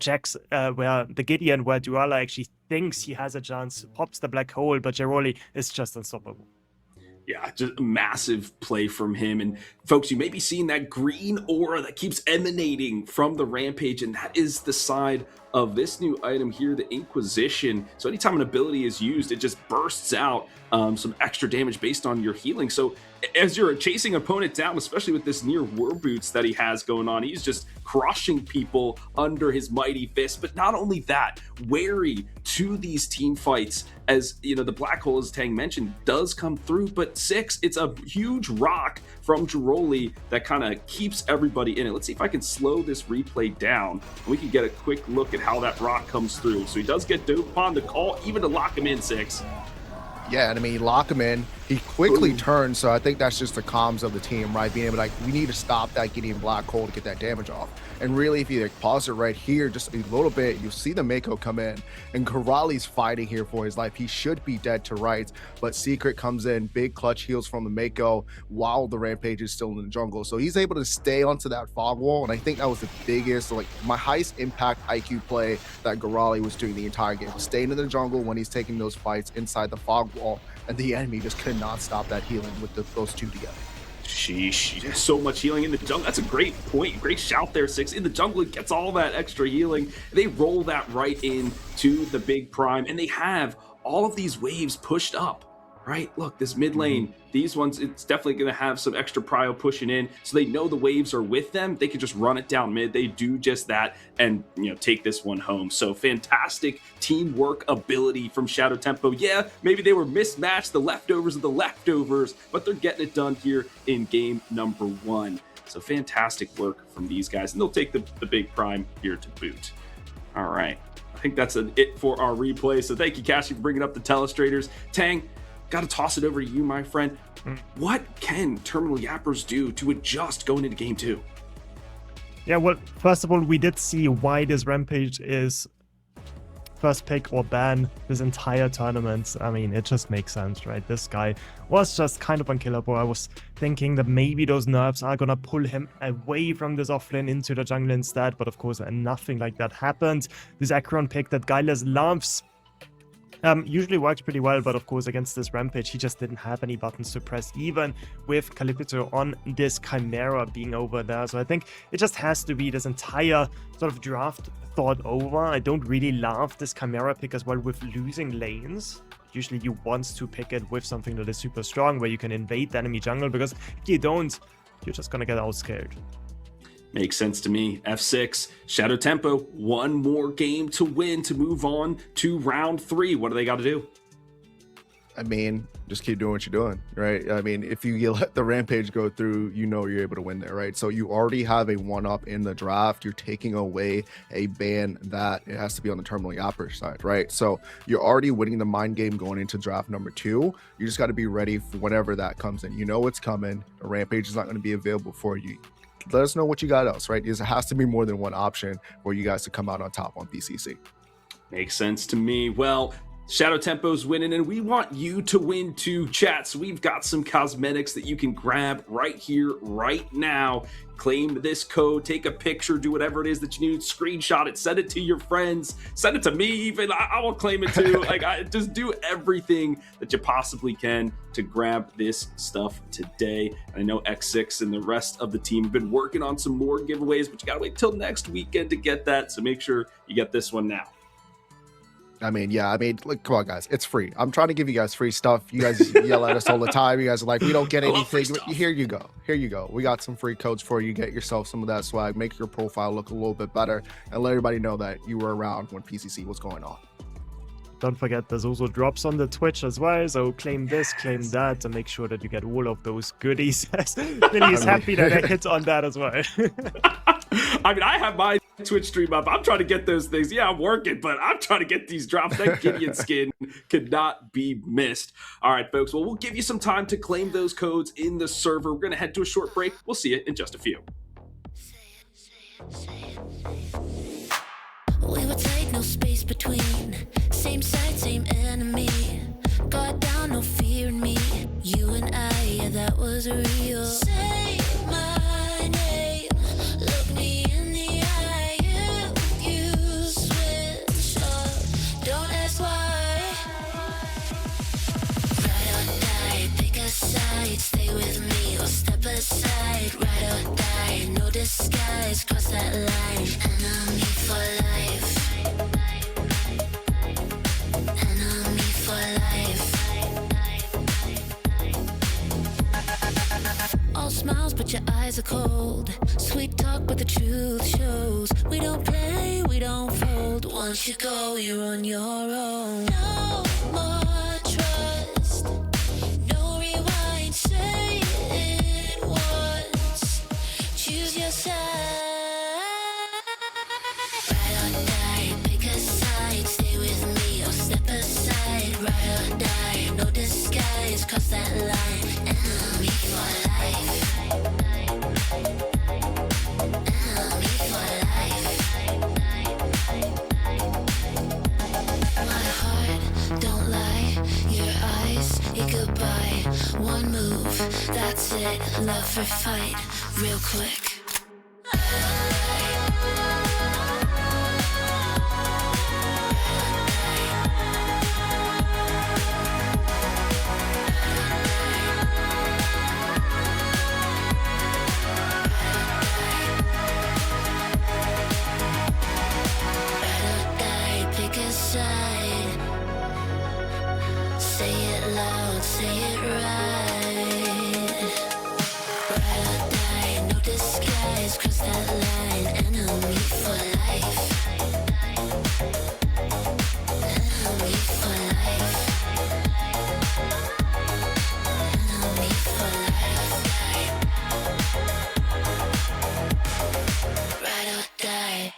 where the Gideon, where Duala actually thinks he has a chance, pops the black hole, but Giroli is just unstoppable. Yeah, just a massive play from him. And folks, you may be seeing that green aura that keeps emanating from the Rampage, and that is the side of this new item here, the Inquisition. So anytime an ability is used, it just bursts out some extra damage based on your healing. So as you're chasing opponent down, especially with this near war boots that he has going on, he's just crushing people under his mighty fist. But not only that, wary to these team fights, as you know, the black hole, as Tang mentioned, does come through. But Six, it's a huge rock from Giroli that kind of keeps everybody in it. Let's see if I can slow this replay down. We can get a quick look at how that rock comes through. So he does get duped upon the call, even to lock him in, Six. Yeah, and I mean, you lock him in, he quickly turns, so I think that's just the comms of the team, right? Being able to, like, we need to stop that Gideon black hole to get that damage off. And really, if you like, pause it right here just a little bit, you'll see the Mako come in, and Giroli's fighting here for his life. He should be dead to rights, but Secret comes in, big clutch heals from the Mako while the Rampage is still in the jungle. So he's able to stay onto that fog wall, and I think that was the biggest, like, my highest impact IQ play that Giroli was doing the entire game. Staying in the jungle when he's taking those fights inside the fog wall, and the enemy just could not stop that healing with those two together. Sheesh, so much healing in the jungle. That's a great point. Great shout there, Six. In the jungle, it gets all that extra healing. They roll that right in to the big prime, and they have all of these waves pushed up, right? Look, this mid lane, these ones, it's definitely going to have some extra prio pushing in, so they know the waves are with them. They can just run it down mid. They do just that and, you know, take this one home. So fantastic teamwork ability from Shadow Tempo. Yeah, maybe they were mismatched, the leftovers of the leftovers, but they're getting it done here in game number 1. So fantastic work from these guys, and they'll take the big prime here to boot. All right, I think that's it for our replay. So thank you, Cassie, for bringing up the telestrators. Tang, got to toss it over to you, my friend. What can Terminal Yappers do to adjust going into game 2? Yeah, well, first of all, we did see why this Rampage is first pick or ban this entire tournament. I mean, it just makes sense, right? This guy was just kind of unkillable. I was thinking that maybe those nerfs are gonna pull him away from this offlane into the jungle instead, but of course, nothing like that happened. This Acheron pick that Guileless loves usually works pretty well, but of course against this Rampage he just didn't have any buttons to press, even with Calypso on this Chimera being over there. So I think it just has to be this entire sort of draft thought over. I don't really love this Chimera pick as well with losing lanes. Usually you want to pick it with something that is super strong where you can invade the enemy jungle, because if you don't, you're just gonna get outscared. Makes sense to me. F6, Shadow Tempo, one more game to win to move on to round 3. What do they got to do? I mean, just keep doing what you're doing, right? I mean, if you let the Rampage go through, you know you're able to win there, right? So you already have a 1-up in the draft. You're taking away a ban that it has to be on the Terminal Yapper side, right? So you're already winning the mind game going into draft number 2. You just got to be ready for whenever that comes in. You know it's coming. The Rampage is not going to be available for you. Let us know what you got else, right? Because it has to be more than one option for you guys to come out on top on PCC. Makes sense to me. Well, Shadow Tempo's winning, and we want you to win too, chat. So we've got some cosmetics that you can grab right here, right now. Claim this code, take a picture, do whatever it is that you need, screenshot it, send it to your friends, send it to me even. I will claim it too. Just do everything that you possibly can to grab this stuff today. I know X6 and the rest of the team have been working on some more giveaways, but you gotta wait till next weekend to get that. So make sure you get this one now. I mean, yeah, like, come on, guys. It's free. I'm trying to give you guys free stuff. You guys yell at us all the time. You guys are like, we don't get anything. Here you go. Here you go. We got some free codes for you. Get yourself some of that swag. Make your profile look a little bit better. And let everybody know that you were around when PCC was going on. Don't forget, there's also drops on the Twitch as well. So claim this, claim that, and make sure that you get all of those goodies. Billy is happy that I hit on that as well. I mean, I have my Twitch stream up. I'm trying to get those things. Yeah, I'm working, but I'm trying to get these drops. That Gideon skin could not be missed. All right, folks. Well, we'll give you some time to claim those codes in the server. We're going to head to a short break. We'll see you in just a few. We would take no space between. Same side, same enemy. Got down, no fear in me. You and I, yeah, that was real. Say my name. Look me in the eye. You switch up. Don't ask why. Ride or die, pick a side. stay with me or step aside. Ride or die, no disguise. Cross that line, enemy for life. Enemy for life. All smiles, but your eyes are cold. Sweet talk, but the truth shows. We don't play, we don't fold. Once you go, you're on your own. No more trust. No rewind. Say it once. Choose your side. Ride or die, pick a side. Stay with me or step aside. Ride or die, no disguise. Cross that line. Enemy for life. Enemy for life. My heart, don't lie. Your eyes, goodbye. One move, that's it. Love for fight, real quick. Pick a side. Say it loud, say it right. Ride or die, no disguise. Cross that line, enemy for life. Enemy for life. Enemy for life. Ride or die.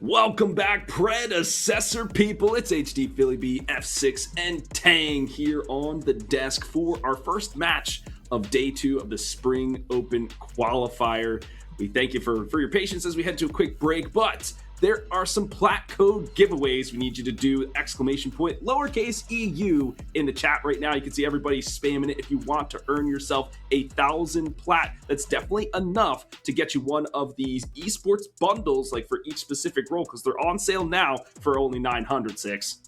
Welcome back, Predecessor people. It's HD Philly B, F6, and Tang here on the desk for our first match of day 2 of the Spring Open Qualifier. We thank you for your patience as we head to a quick break, but there are some plat code giveaways we need you to do, ! lowercase EU in the chat right now. You can see everybody spamming it if you want to earn yourself 1,000 plat. That's definitely enough to get you one of these esports bundles, like for each specific role, because they're on sale now for only 906.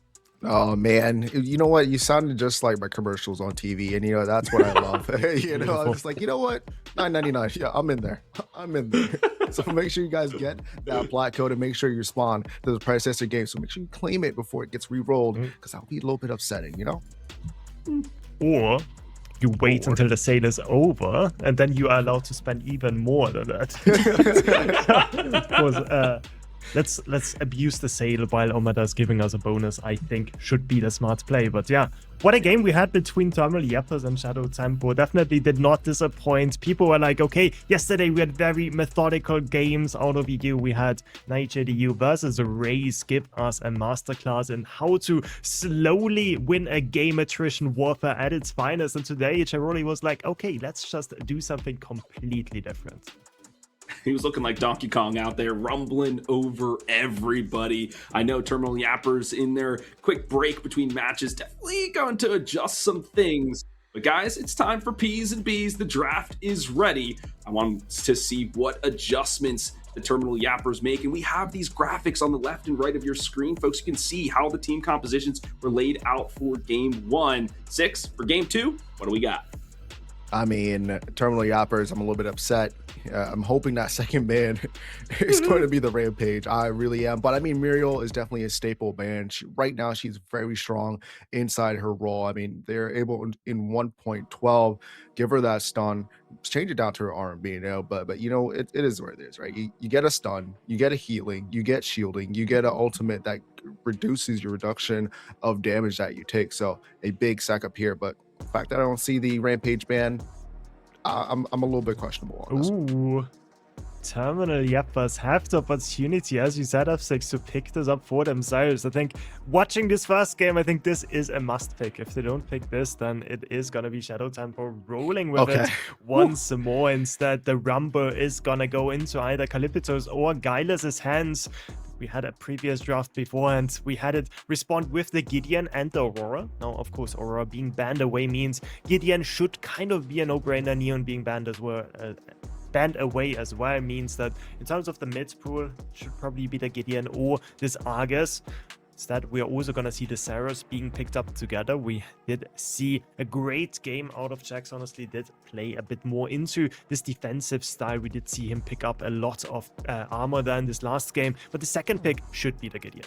Oh man, you know what? You sounded just like my commercials on TV, and you know that's what I love. You know, I'm just like, you know what? $9.99. Yeah, I'm in there. I'm in there. So make sure you guys get that plat code and make sure you spawn to the predecessor game. So make sure you claim it before it gets re-rolled, because that'll be a little bit upsetting, you know. Or you wait until the sale is over, and then you are allowed to spend even more than that. Let's abuse the sale while Omada is giving us a bonus. I think should be the smart play. But yeah, what a game we had between Terminal Yappers and Shadow Tempo. Definitely did not disappoint. People were like, okay, yesterday we had very methodical games out of EU. We had NigeDU versus Raze give us a masterclass in how to slowly win a game, attrition warfare at its finest. And today Charoli was like, okay, let's just do something completely different. He was looking like Donkey Kong out there, rumbling over everybody. I know Terminal Yappers in their quick break between matches definitely going to adjust some things. But guys, it's time for P's and B's. The draft is ready. I want to see what adjustments the Terminal Yappers make. And we have these graphics on the left and right of your screen. Folks, you can see how the team compositions were laid out for game 1. 6 for game 2. What do we got? I mean, Terminal Yappers, I'm a little bit upset. I'm hoping that second ban is going to be the Rampage. I really am. But I mean, Muriel is definitely a staple ban. Right now, she's very strong inside her role. I mean, they're able in 1.12 give her that stun, change it down to her R&B, you know. But you know, it is what it is, right? You get a stun, you get a healing, you get shielding, you get an ultimate that reduces your reduction of damage that you take. So a big sack up here. But the fact that I don't see the Rampage ban, I'm a little bit questionable on this. Ooh. Terminal Yappers have the opportunity, as you said, F6, to pick this up for themselves. I think watching this first game, I think this is a must pick. If they don't pick this, then it is going to be Shadow Tempo rolling with it once more. Instead, the Rumble is going to go into either Calipito's or Guileless's hands. We had a previous draft beforehand. We had it respond with the Gideon and the Aurora. Now, of course, Aurora being banned away means Gideon should kind of be a no-brainer. Neon being banned as well. Banned away as well means that in terms of the mid pool, should probably be the Gideon or this Argus. Instead, we are also going to see the Saros being picked up together. We did see a great game out of Jax, honestly, did play a bit more into this defensive style. We did see him pick up a lot of armor there in this last game, but the second pick should be the Gideon.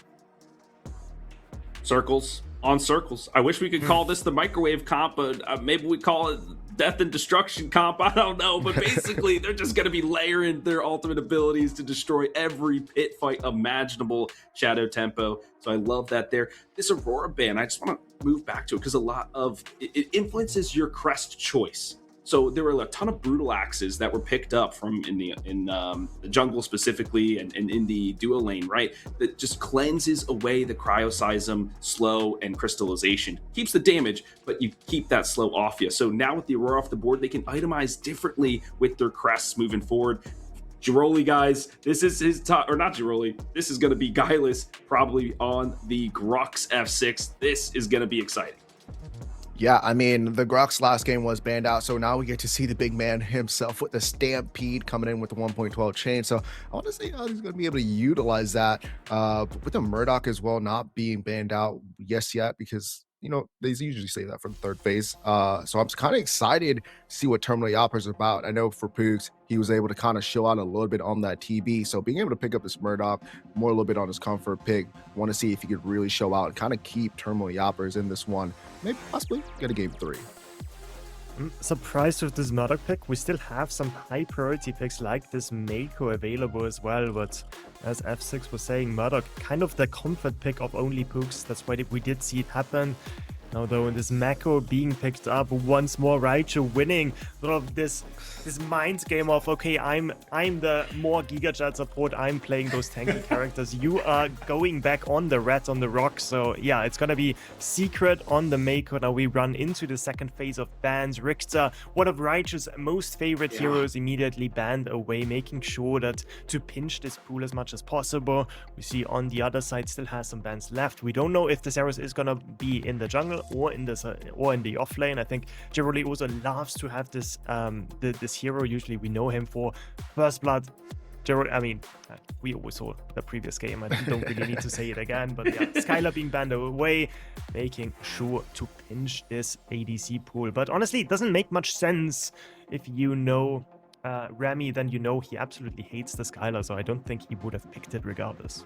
Circles on circles. I wish we could call this the microwave comp, but maybe we call it death and destruction comp. I don't know, but basically they're just going to be layering their ultimate abilities to destroy every pit fight imaginable. Shadow Tempo. So I love that there. This Aurora ban, I just want to move back to it because a lot of it influences your crest choice. So there were a ton of brutal axes that were picked up from in the jungle specifically and in the duo lane, right? That just cleanses away the cryoseism, slow, and crystallization. Keeps the damage, but you keep that slow off you. So now with the Aurora off the board, they can itemize differently with their crests moving forward. Giroli, guys, this is his top, or not Giroli, this is going to be Guileless probably on the Grux F6. This is going to be exciting. Yeah, I mean, the Grux last game was banned out, so now we get to see the big man himself with the Stampede coming in with the 1.12 chain. So I want to see how he's going to be able to utilize that with the Murdoch as well, not being banned out yet, because, you know, they usually say that for the third phase. So I'm kind of excited to see what Terminal Yappers are about. I know for Pooks, he was able to kind of show out a little bit on that TB. So being able to pick up this Murdoch, more a little bit on his comfort pick, want to see if he could really show out and kind of keep Terminal Yappers in this one. Maybe possibly get a game 3. I'm surprised with this Murdoch pick. We still have some high priority picks like this Mako available as well, but as F6 was saying, Murdoch kind of the comfort pick of only Pooks. That's why we did see it happen. Now though, this Mako being picked up once more, Raichu winning sort of this mind game of, okay, I'm the more Giga Chat support, I'm playing those tanky characters, you are going back on the rat on the rock. So yeah, it's gonna be Secret on the Mako. Now we run into the second phase of bans. Richter, one of Raichu's most favorite heroes, immediately banned away, making sure that to pinch this pool as much as possible. We see on the other side still has some bans left. We don't know if the Ceros is gonna be in the jungle or in the off lane. I think Jiroli also loves to have this this hero. Usually we know him for First Blood. I mean, we always saw the previous game. I don't really need to say it again, but yeah, Skylar being banned away, making sure to pinch this ADC pool. But honestly, it doesn't make much sense. If you know Remy, then you know he absolutely hates the Skylar, so I don't think he would have picked it regardless.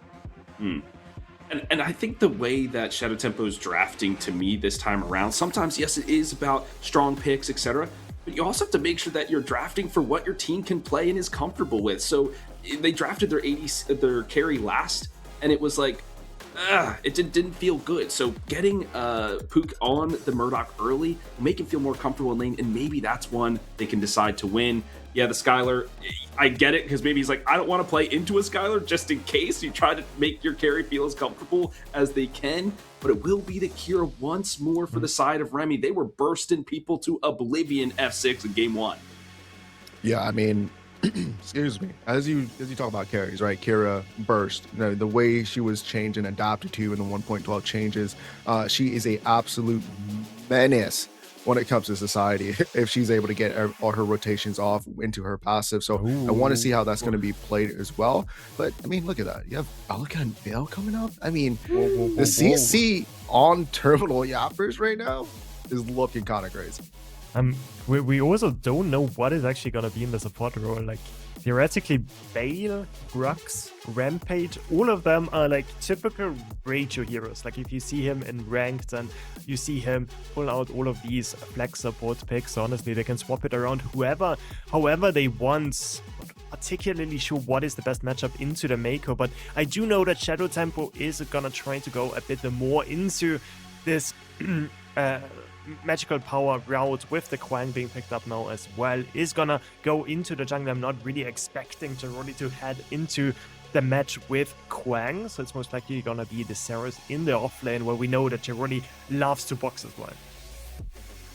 And I think the way that Shadow Tempo is drafting to me this time around, sometimes, yes, it is about strong picks, etc., but you also have to make sure that you're drafting for what your team can play and is comfortable with. So they drafted their carry last, and it was like, it didn't feel good. So getting Pook on the Murdoch early will make him feel more comfortable in lane, and maybe that's one they can decide to win. Yeah, the Skylar, I get it, because maybe he's like, I don't want to play into a Skylar just in case. You try to make your carry feel as comfortable as they can, but it will be the Kira once more for the side of Remy. They were bursting people to oblivion F6 in game 1. Yeah, I mean, excuse me. As you talk about carries, right? Kira burst. You know, the way she was changed and adapted to in the 1.12 changes, she is a absolute menace when it comes to society, if she's able to get all her rotations off into her passive. So I want to see how that's going to be played as well. But I mean, look at that. You have Alka and Bale coming up. I mean, the CC on Terminal Yappers right now is looking kind of crazy. We also don't know what is actually going to be in the support role. Like, theoretically, Bale, Grux, Rampage, all of them are like typical Raichu heroes. Like, if you see him in ranked and you see him pull out all of these flex support picks, honestly, they can swap it around however they want. Not particularly sure what is the best matchup into the Mako, but I do know that Shadow Tempo is gonna try to go a bit more into this magical power route with the Quang being picked up now as well. Is gonna go into the jungle. I'm not really expecting Jiroli to head into the match with Quang, so it's most likely gonna be the Ceros in the offlane, where we know that Jiroli loves to box as well.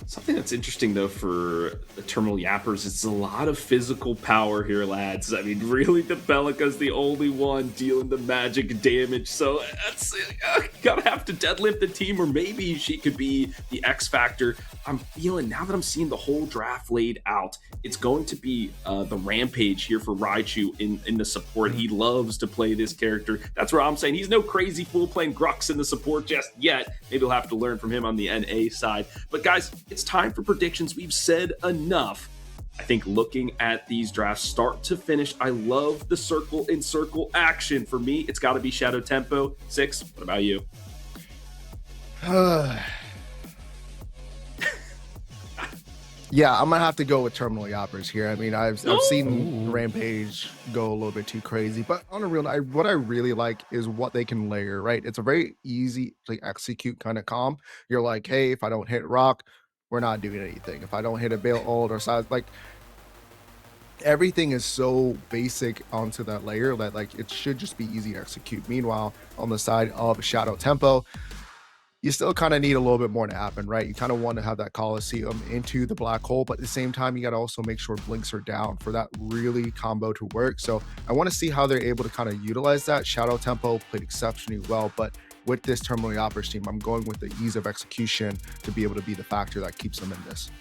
Something that's interesting, though, for the Terminal Yappers, it's a lot of physical power here, lads. I mean, really, the Bellica's the only one dealing the magic damage, so that's gotta have to deadlift the team, or maybe she could be the X factor. I'm feeling, now that I'm seeing the whole draft laid out, it's going to be the Rampage here for Raichu in the support. He loves to play this character. That's where I'm saying he's no crazy fool playing Grux in the support just yet. Maybe we'll have to learn from him on the NA side. But guys, it's time for predictions. We've said enough. I think looking at these drafts start to finish, I love the circle in circle action. For me, it's got to be Shadow Tempo. 6, what about you? Yeah, I'm gonna have to go with Terminal Yappers here. I mean, I've seen Rampage go a little bit too crazy, but on a real note, what I really like is what they can layer, right? It's a very easy to execute kind of comp. You're like, hey, if I don't hit rock, we're not doing anything. If I don't hit a Bale ult or size, like, everything is so basic onto that layer that like it should just be easy to execute. Meanwhile, on the side of Shadow Tempo, you still kind of need a little bit more to happen, right? You kind of want to have that Coliseum into the black hole, but at the same time, you got to also make sure blinks are down for that really combo to work. So I want to see how they're able to kind of utilize that. Shadow Tempo played exceptionally well, but with this Terminal Yappers team, I'm going with the ease of execution to be able to be the factor that keeps them in this.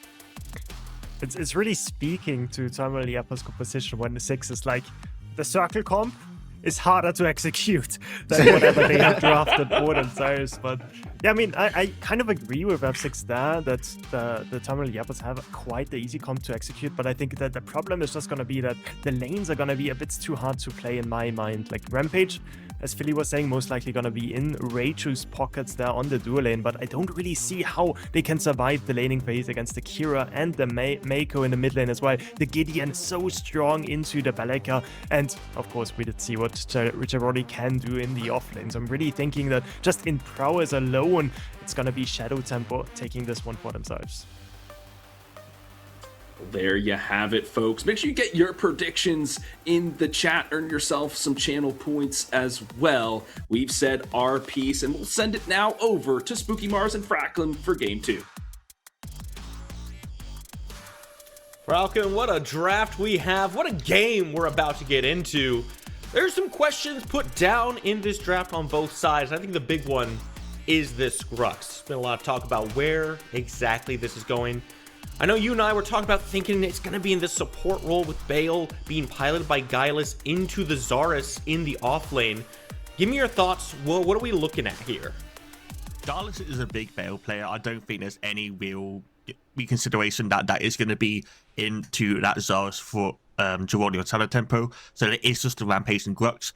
It's really speaking to Terminal Yappers' composition when the 6 is like, the circle comp is harder to execute than whatever they have drafted board and Cyrus. But yeah, I mean, I kind of agree with F6 there that the Terminal Yappers have quite the easy comp to execute, but I think that the problem is just going to be that the lanes are going to be a bit too hard to play in my mind. Like Rampage, as Philly was saying, most likely gonna be in Raichu's pockets there on the dual lane, but I don't really see how they can survive the laning phase against the Kira and the Mako in the mid lane as well. The Gideon so strong into the Baleka, and of course we did see what Richaroli can do in the off lane. So I'm really thinking that just in prowess alone, it's gonna be Shadow Tempo taking this one for themselves. There you have it, folks. Make sure you get your predictions in the chat. Earn yourself some channel points as well. We've said our piece, and we'll send it now over to Spooky Mars and Fracklin for Game 2. Falcon, what a draft we have. What a game we're about to get into. There's some questions put down in this draft on both sides. I think the big one is this Grux. There's been a lot of talk about where exactly this is going. I know you and I were talking about thinking it's going to be in this support role with Bale being piloted by Guileless into the Zarus in the off lane. Give me your thoughts. Well, what are we looking at here? Guileless is a big Bale player. I don't think there's any real reconsideration that is going to be into that Zarus for Giraldi or Shadow Tempo. So it is just a Rampage and Grux.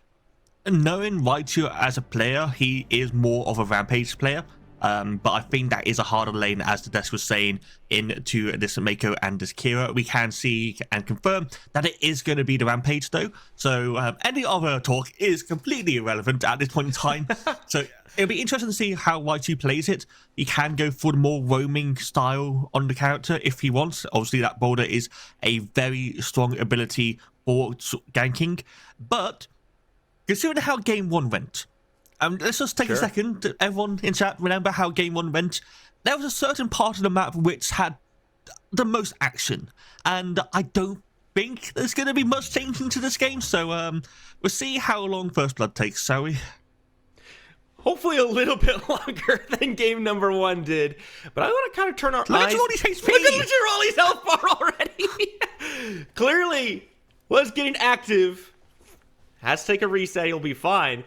And knowing Raichu as a player, he is more of a Rampage player. But I think that is a harder lane, as the desk was saying, into this Mako and this Kira. We can see and confirm that it is going to be the Rampage, though. So any other talk is completely irrelevant at this point in time. So it'll be interesting to see how Raichu plays it. He can go for the more roaming style on the character if he wants. Obviously, that boulder is a very strong ability for ganking. But considering how Game 1 went, let's just take a second. Everyone in chat, remember how Game 1 went. There was a certain part of the map which had the most action, and I don't think there's going to be much changing to this game. So we'll see how long First Blood takes, shall we? Hopefully a little bit longer than game number 1 did. But I want to kind of turn our eyes... Look at Giraldi's HP! Look at Giraldi's health bar already! Clearly was getting active. Has to take a reset, he'll be fine.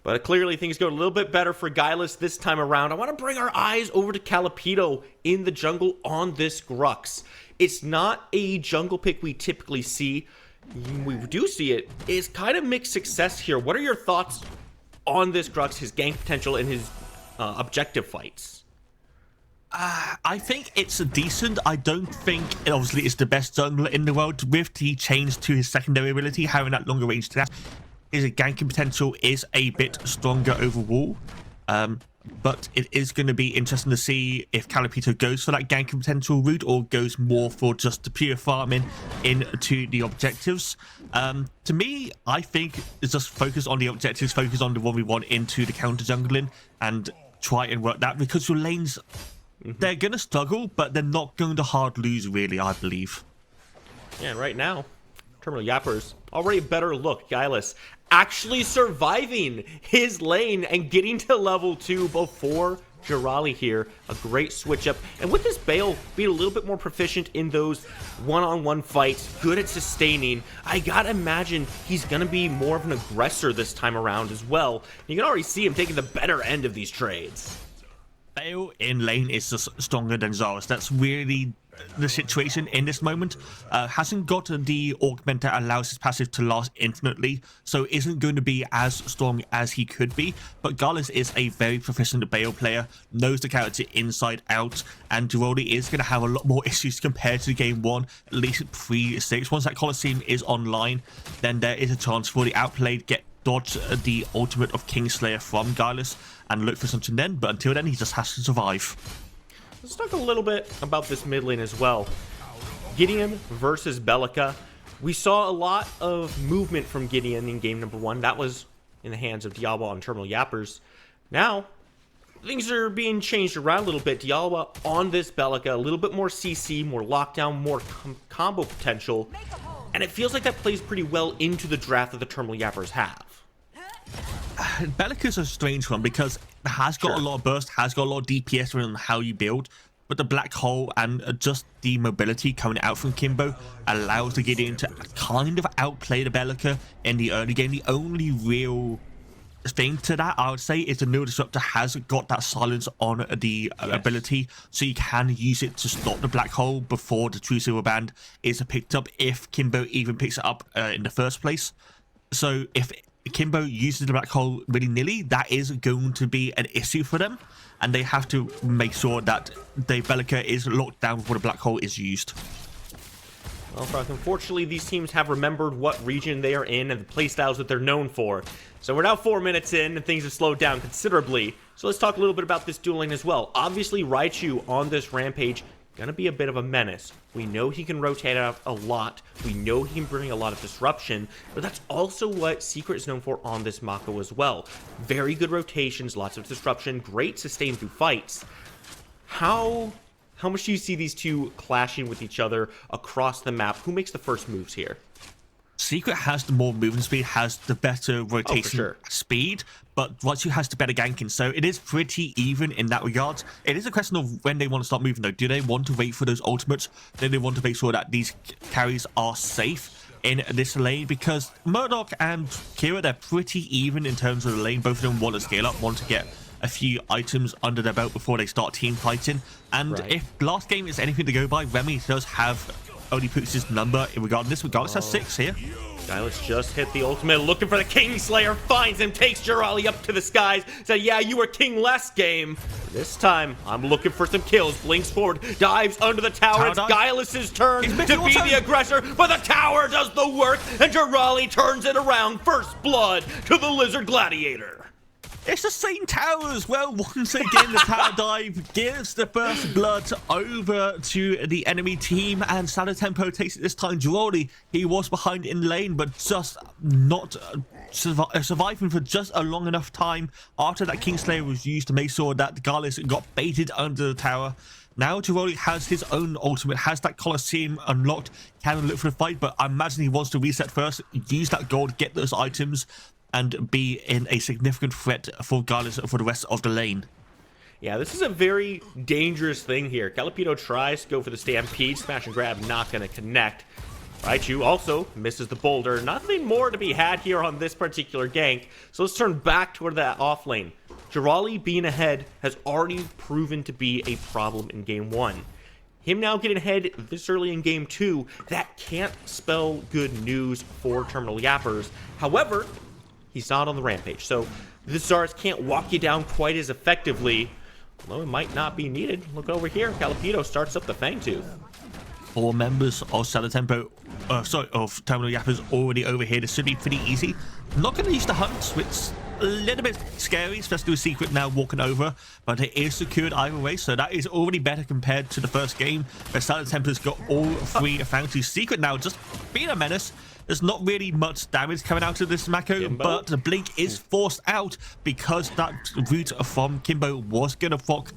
But clearly things go a little bit better for Guileless this time around. I want to bring our eyes over to Calipito in the jungle on this Grux. It's not a jungle pick we typically see. We do see it. It's kind of mixed success here. What are your thoughts on this Grux, his gank potential, and his objective fights? I think it's decent. I don't think, obviously, it's the best jungler in the world. With the change to his secondary ability, having that longer range attack, his ganking potential is a bit stronger overall. But it is going to be interesting to see if Calipito goes for that ganking potential route or goes more for just the pure farming into the objectives. To me, I think it's just focus on the objectives, focus on the 1v1 into the counter jungling, and try and work that, because your lanes, they're going to struggle, but they're not going to hard lose, really, I believe. Yeah, and right now, Terminal Yappers, already a better look. Guileless actually surviving his lane and getting to level 2 before Giraldi here. A great switch up. And with this Bale being a little bit more proficient in those one-on-one fights, good at sustaining, I gotta imagine he's gonna be more of an aggressor this time around as well. You can already see him taking the better end of these trades. Bale in lane is just stronger than Zarus. That's really the situation in this moment. Hasn't got the augment that allows his passive to last infinitely, so isn't going to be as strong as he could be. But Guileless is a very proficient Bale player, knows the character inside out, and Giraldi is going to have a lot more issues compared to game 1, at least pre-6. Once that Colosseum is online, then there is a chance for the outplayed dodge the ultimate of Kingslayer from Guileless and look for something then, but until then he just has to survive. Let's talk a little bit about this mid lane as well. Gideon versus Bellica. We saw a lot of movement from Gideon in game number 1. That was in the hands of Dialwa and Terminal Yappers. Now, things are being changed around a little bit. Dialwa on this Bellica, a little bit more CC, more lockdown, more combo potential. And it feels like that plays pretty well into the draft that the Terminal Yappers have. Bellica's a strange one because it has got a lot of burst, has got a lot of DPS on how you build, but the black hole and just the mobility coming out from Kimbo allows the Gideon to kind of outplay the Bellica in the early game. The only real thing to that, I would say, is the Neo Disruptor has got that silence on the ability, so you can use it to stop the black hole before the True Silver Band is picked up, if Kimbo even picks it up in the first place. So if Kimbo uses the black hole willy-nilly, that is going to be an issue for them, and they have to make sure that the Bellica is locked down before the black hole is used. Well, Frank, unfortunately, these teams have remembered what region they are in and the playstyles that they're known for. So we're now 4 minutes in, and things have slowed down considerably. So let's talk a little bit about this duel lane as well. Obviously, Raichu on this Rampage, gonna be a bit of a menace. We know he can rotate out a lot. We know he can bring a lot of disruption, but that's also what Secret is known for on this Mako as well. Very good rotations, lots of disruption, great sustain through fights. How much do you see these two clashing with each other across the map? Who makes the first moves here? Secret has the more movement speed, has the better rotation speed, but Raichu has the better ganking, so it is pretty even in that regard. It is a question of when they want to start moving though. Do they want to wait for those ultimates? Do they want to make sure that these carries are safe in this lane? Because Murdoch and Kira, they're pretty even in terms of the lane. Both of them want to scale up, want to get a few items under their belt before they start team fighting. And if last game is anything to go by, Remy does have only puts his number in regard to this. Regardless, has 6 here. Gylus just hit the ultimate, looking for the Kingslayer, finds him, takes Jirali up to the skies, said, yeah, you were king last game. This time, I'm looking for some kills. Blinks forward, dives under the tower. It's Gylus' turn to be the aggressor, but the tower does the work, and Jirali turns it around. First blood to the Lizard Gladiator. It's the same tower as well. Once again, the tower dive gives the first blood over to the enemy team, and Shadow Tempo takes it this time. Jirali, he was behind in lane, but just not surviving for just a long enough time after that Kingslayer was used to make sure that Gallus got baited under the tower. Now Jirali has his own ultimate, has that Colosseum unlocked, can look for the fight, but I imagine he wants to reset first, use that gold, get those items, and be in a significant threat for Gallus for the rest of the lane. Yeah, this is a very dangerous thing here. Calipito tries to go for the Stampede, smash and grab, not going to connect. Raichu also misses the boulder. Nothing more to be had here on this particular gank. So let's turn back toward that off lane. Jirali being ahead has already proven to be a problem in game 1. Him now getting ahead this early in game 2, that can't spell good news for Terminal Yappers. However, he's not on the Rampage, so the Zars can't walk you down quite as effectively, although it might not be needed. Look over here, Calipito starts up the Fangtooth. 4 members of Shadow Tempo, of Terminal Yappers already over here. This should be pretty easy. Not going to use the hunt, which is a little bit scary, especially with Secret now walking over, but it is secured either way, so that is already better compared to the first game, where Shadow Tempo's got all 3 Fangtooth. Secret now just being a menace. There's not really much damage coming out of this Mako, but the blink is forced out because that route from Kimbo was going to proc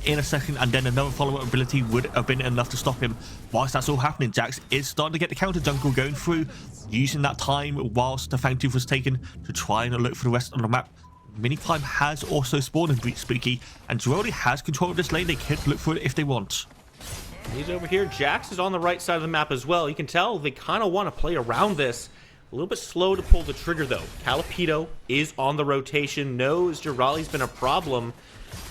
in a second, and then another follow-up ability would have been enough to stop him. Whilst that's all happening, Jax is starting to get the counter jungle going through, using that time whilst the Fangtooth was taken to try and look for the rest of the map. Mini-Climb has also spawned in Breach Spooky, and Jirali has control of this lane. They could look for it if they want. He's over here. Jax is on the right side of the map as well. You can tell they kind of want to play around this. A little bit slow to pull the trigger, though. Calipito is on the rotation. Knows Jirali's been a problem.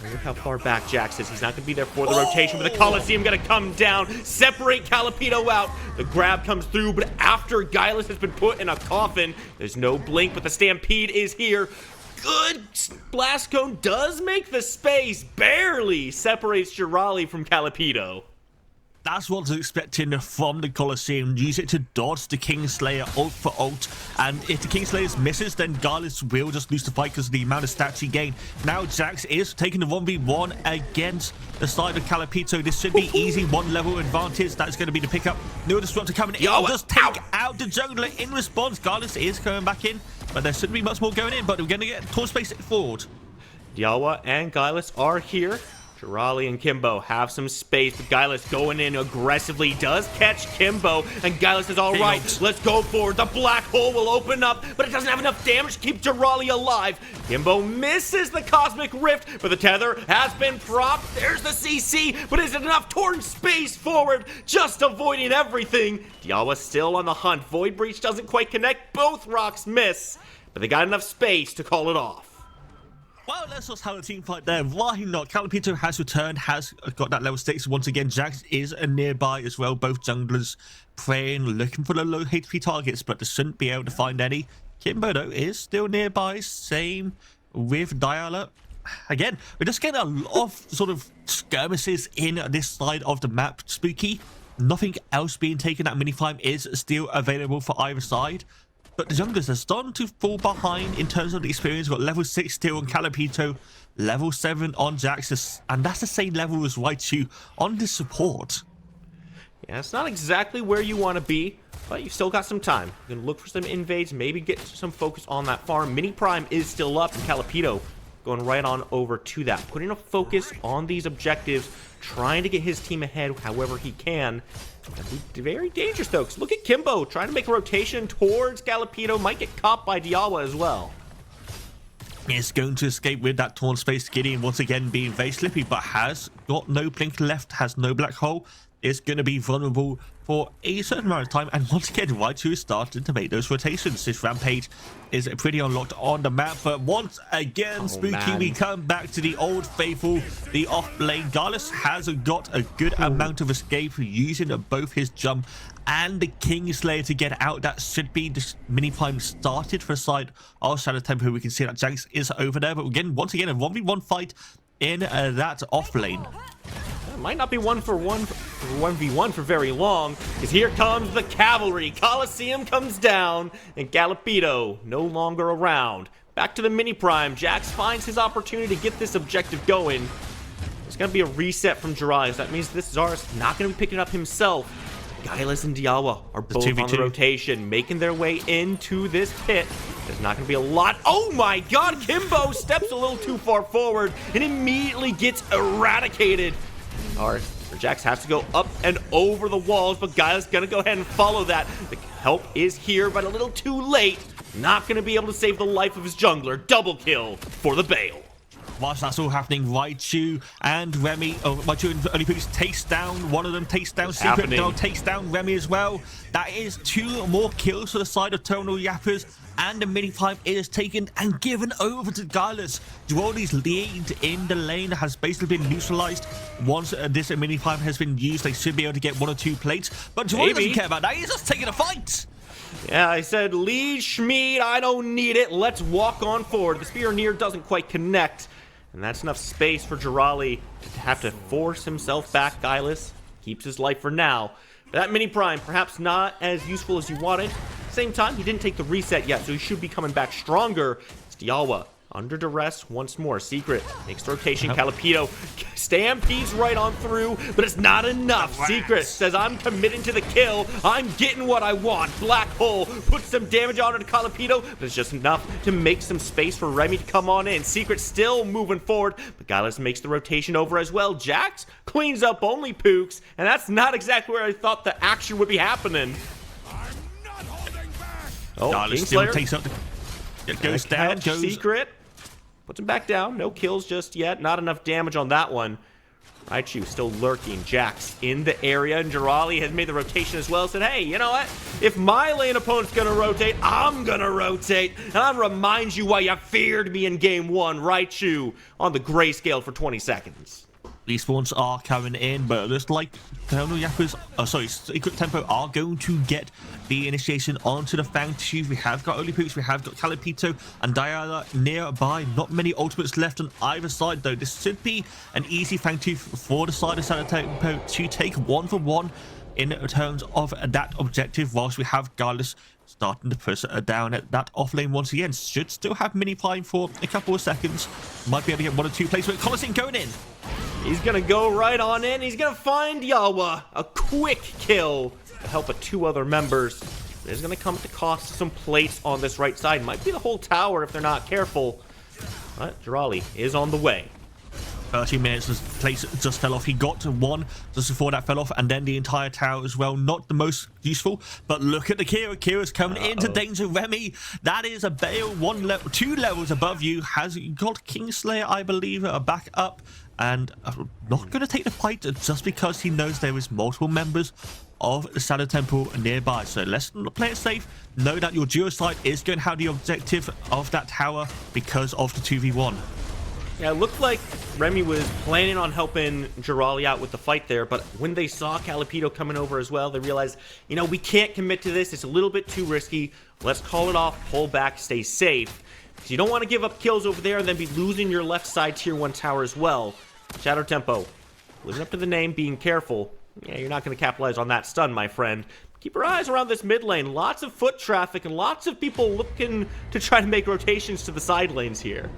And look how far back Jax is. He's not going to be there for the rotation, but the Colosseum going to come down, separate Calipito out. The grab comes through, but after Gylus has been put in a coffin, there's no blink, but the Stampede is here. Good Blast Cone does make the space, barely separates Jirali from Calipito. That's what's expecting from the Colosseum. Use it to dodge the Kingslayer ult for ult. And if the Kingslayer misses, then Gallus will just lose the fight because of the amount of stats he gained. Now Jax is taking the 1v1 against the side of Calipito. This should be easy 1 level advantage. That's going to be the pickup. No Disruptor coming in. Just take out the jungler in response. Gallus is coming back in, but there shouldn't be much more going in, but we're going to get torch space forward. Yawa and Gylus are here. Jirali and Kimbo have some space, but Gylus going in aggressively does catch Kimbo, and Gylus is all right. Let's go forward. The black hole will open up, but it doesn't have enough damage to keep Jirali alive. Kimbo misses the Cosmic Rift, but the tether has been propped. There's the CC, but is it enough? Torn space forward, just avoiding everything. Yawa still on the hunt. Void Breach doesn't quite connect. Both rocks miss, but they got enough space to call it off. Well, let's just have a team fight there. Why not? Calipito has returned, has got that level 6. Once again, Jax is nearby as well. Both junglers praying, looking for the low HP targets, but they shouldn't be able to find any. Kimbo, though, is still nearby. Same with Diala. Again, we're just getting a lot of sort of skirmishes in this side of the map, Spooky. Nothing else being taken. That mini farm is still available for either side. But the junglers are starting to fall behind in terms of the experience. We've got level 6 still on Calipito, level 7 on Jax, and that's the same level as Raichu on the support. Yeah, it's not exactly where you want to be, but you've still got some time. You can look for some invades, maybe get some focus on that farm. Mini Prime is still up, and Calipito going right on over to that. Putting a focus on these objectives, trying to get his team ahead however he can. That'd be very dangerous, though, because look at Kimbo trying to make a rotation towards Calipito. Might get caught by Diawa as well. Is going to escape with that torn space. Gideon once again being very slippy, but has got no blink left, has no black hole. Is going to be vulnerable for a certain amount of time, and once again Raichu is starting to make those rotations. This Rampage is pretty unlocked on the map, but once again, Spooky, we come back to the old faithful, the off lane. Garlus has got a good amount of escape using both his jump and the Kingslayer to get out. That should be the mini prime started for the side of Shadow Temple. We can see that Jax is over there, but again, once again, a 1v1 fight in that off lane. It might not be 1v1 for very long, because here comes the cavalry. Coliseum comes down, and Calipito no longer around. Back to the mini prime. Jax finds his opportunity to get this objective going. There's going to be a reset from Jiraiya. That means this Zara's not going to be picking it up himself. Gailas and Diawa are both on the rotation, making their way into this pit. There's not going to be a lot. Oh my god, Kimbo steps a little too far forward and immediately gets eradicated. Or Jax has to go up and over the walls, but Gaila's going to go ahead and follow that. The help is here, but a little too late. Not going to be able to save the life of his jungler. Double kill for the Bale. Whilst that's all happening, Raichu and Remy, Raichu and Olipus takes down, one of them takes down Secret, now takes down Remy as well. That is 2 more kills for the side of Terminal Yappers, and the mini pipe is taken and given over to Gailas. Duoli's lead in the lane has basically been neutralized. Once this mini pipe has been used, they should be able to get 1 or 2 plates, but Duoli doesn't care about that, he's just taking a fight. Yeah, I said, lead Schmied, I don't need it, let's walk on forward. The spear near doesn't quite connect. And that's enough space for Jirali to have to force himself back. Gailas keeps his life for now. But that mini prime, perhaps not as useful as you wanted. Same time, he didn't take the reset yet, so he should be coming back stronger. It's Diawa under duress once more. Secret makes the rotation. Calipito stampedes right on through, but it's not enough. Secret says, I'm committing to the kill. I'm getting what I want. Black hole puts some damage on to Calipito, but it's just enough to make some space for Remy to come on in. Secret still moving forward, but Gailas makes the rotation over as well. Jax cleans up only Pooks, and that's not exactly where I thought the action would be happening. Oh, Gailas still takes up the... It goes down, goes... Secret. Puts him back down. No kills just yet. Not enough damage on that one. Raichu still lurking. Jax in the area. And Jirali has made the rotation as well. Said, hey, you know what? If my lane opponent's going to rotate, I'm going to rotate. And I'll remind you why you feared me in game 1. Raichu on the grayscale for 20 seconds. These spawns are coming in, but it looks like Terminal Yappers, Secret Tempo are going to get the initiation onto the Fang Tube. We have got Olipux, we have got Calipito and Diala nearby. Not many ultimates left on either side, though. This should be an easy Fang Tube for the side of Shadow Tempo to take 1 for 1 in terms of that objective, whilst we have Gailas starting to push down at that off lane once again. Should still have mini flying for a couple of seconds. Might be able to get 1 or 2 plays, but Coliseum going in. He's going to go right on in. He's going to find Yawa. A quick kill to help 2 other members. There's going to come at the cost of some plates on this right side. Might be the whole tower if they're not careful. But Jirali is on the way. 30 minutes, the place just fell off. He got to 1 just before that fell off, and then the entire tower as well. Not the most useful, but look at the Kira. Kira's coming into danger. Remy, that is a Bale 2 levels above you. Has got Kingslayer, I believe, back up, and not going to take the fight just because he knows there is multiple members of the Shadow Temple nearby. So let's play it safe. Know that your duo side is going to have the objective of that tower because of the 2v1. Yeah, it looked like Remy was planning on helping Jirali out with the fight there, but when they saw Calipito coming over as well, they realized, you know, we can't commit to this. It's a little bit too risky. Let's call it off, pull back, stay safe. Because you don't want to give up kills over there and then be losing your left side tier 1 tower as well. Shadow Tempo, living up to the name, being careful. Yeah, you're not going to capitalize on that stun, my friend. Keep your eyes around this mid lane. Lots of foot traffic and lots of people looking to try to make rotations to the side lanes here.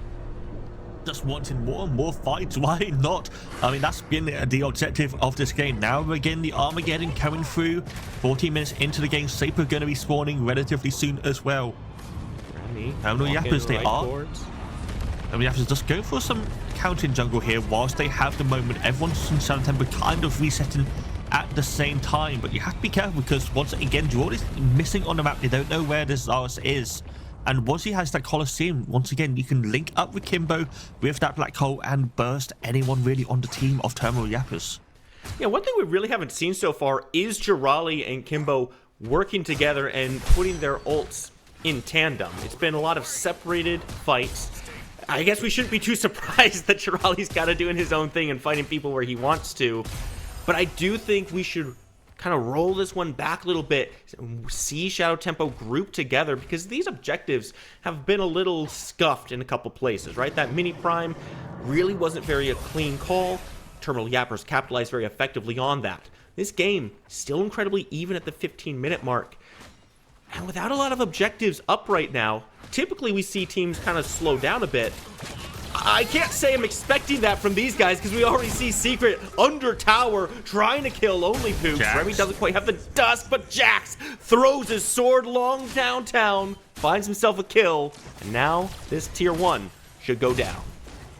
Just wanting more and more fights. Why not? I mean, that's been the objective of this game. Now again, the Armageddon coming through. 14 minutes into the game, Saper going to be spawning relatively soon as well. How many Yappers they are? And we have to just go for some counting jungle here whilst they have the moment. Everyone's in Shadow Tempo kind of resetting at the same time, but you have to be careful because once again, Jordan is missing on the map. They don't know where this Zarus is. And once he has that Colosseum, once again, you can link up with Kimbo with that black hole and burst anyone really on the team of Terminal Yappers. Yeah, one thing we really haven't seen so far is Jirali and Kimbo working together and putting their ults in tandem. It's been a lot of separated fights. I guess we shouldn't be too surprised that Jirali's kind of doing his own thing and fighting people where he wants to. But I do think we should kind of roll this one back a little bit, see Shadow Tempo group together, because these objectives have been a little scuffed in a couple places, right? That mini prime really wasn't very a clean call. Terminal Yappers capitalized very effectively on that. This game still incredibly even at the 15-minute mark. And without a lot of objectives up right now, typically we see teams kind of slow down a bit. I can't say I'm expecting that from these guys because we already see Secret under tower trying to kill only Poops. Remy doesn't quite have the dust, but Jax throws his sword long downtown, finds himself a kill, and now this tier 1 should go down.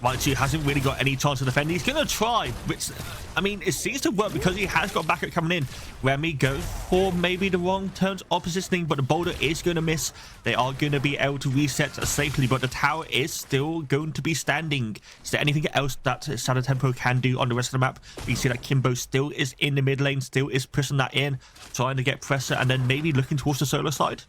Raichu hasn't really got any chance to defend. He's going to try, which, I mean, it seems to work because he has got backup coming in. Remy goes for maybe the wrong turns of positioning, but the boulder is going to miss. They are going to be able to reset safely, but the tower is still going to be standing. Is there anything else that Shadow Tempo can do on the rest of the map? You see that Kimbo still is in the mid lane, still is pushing that in, trying to get pressure, and then maybe looking towards the solo side.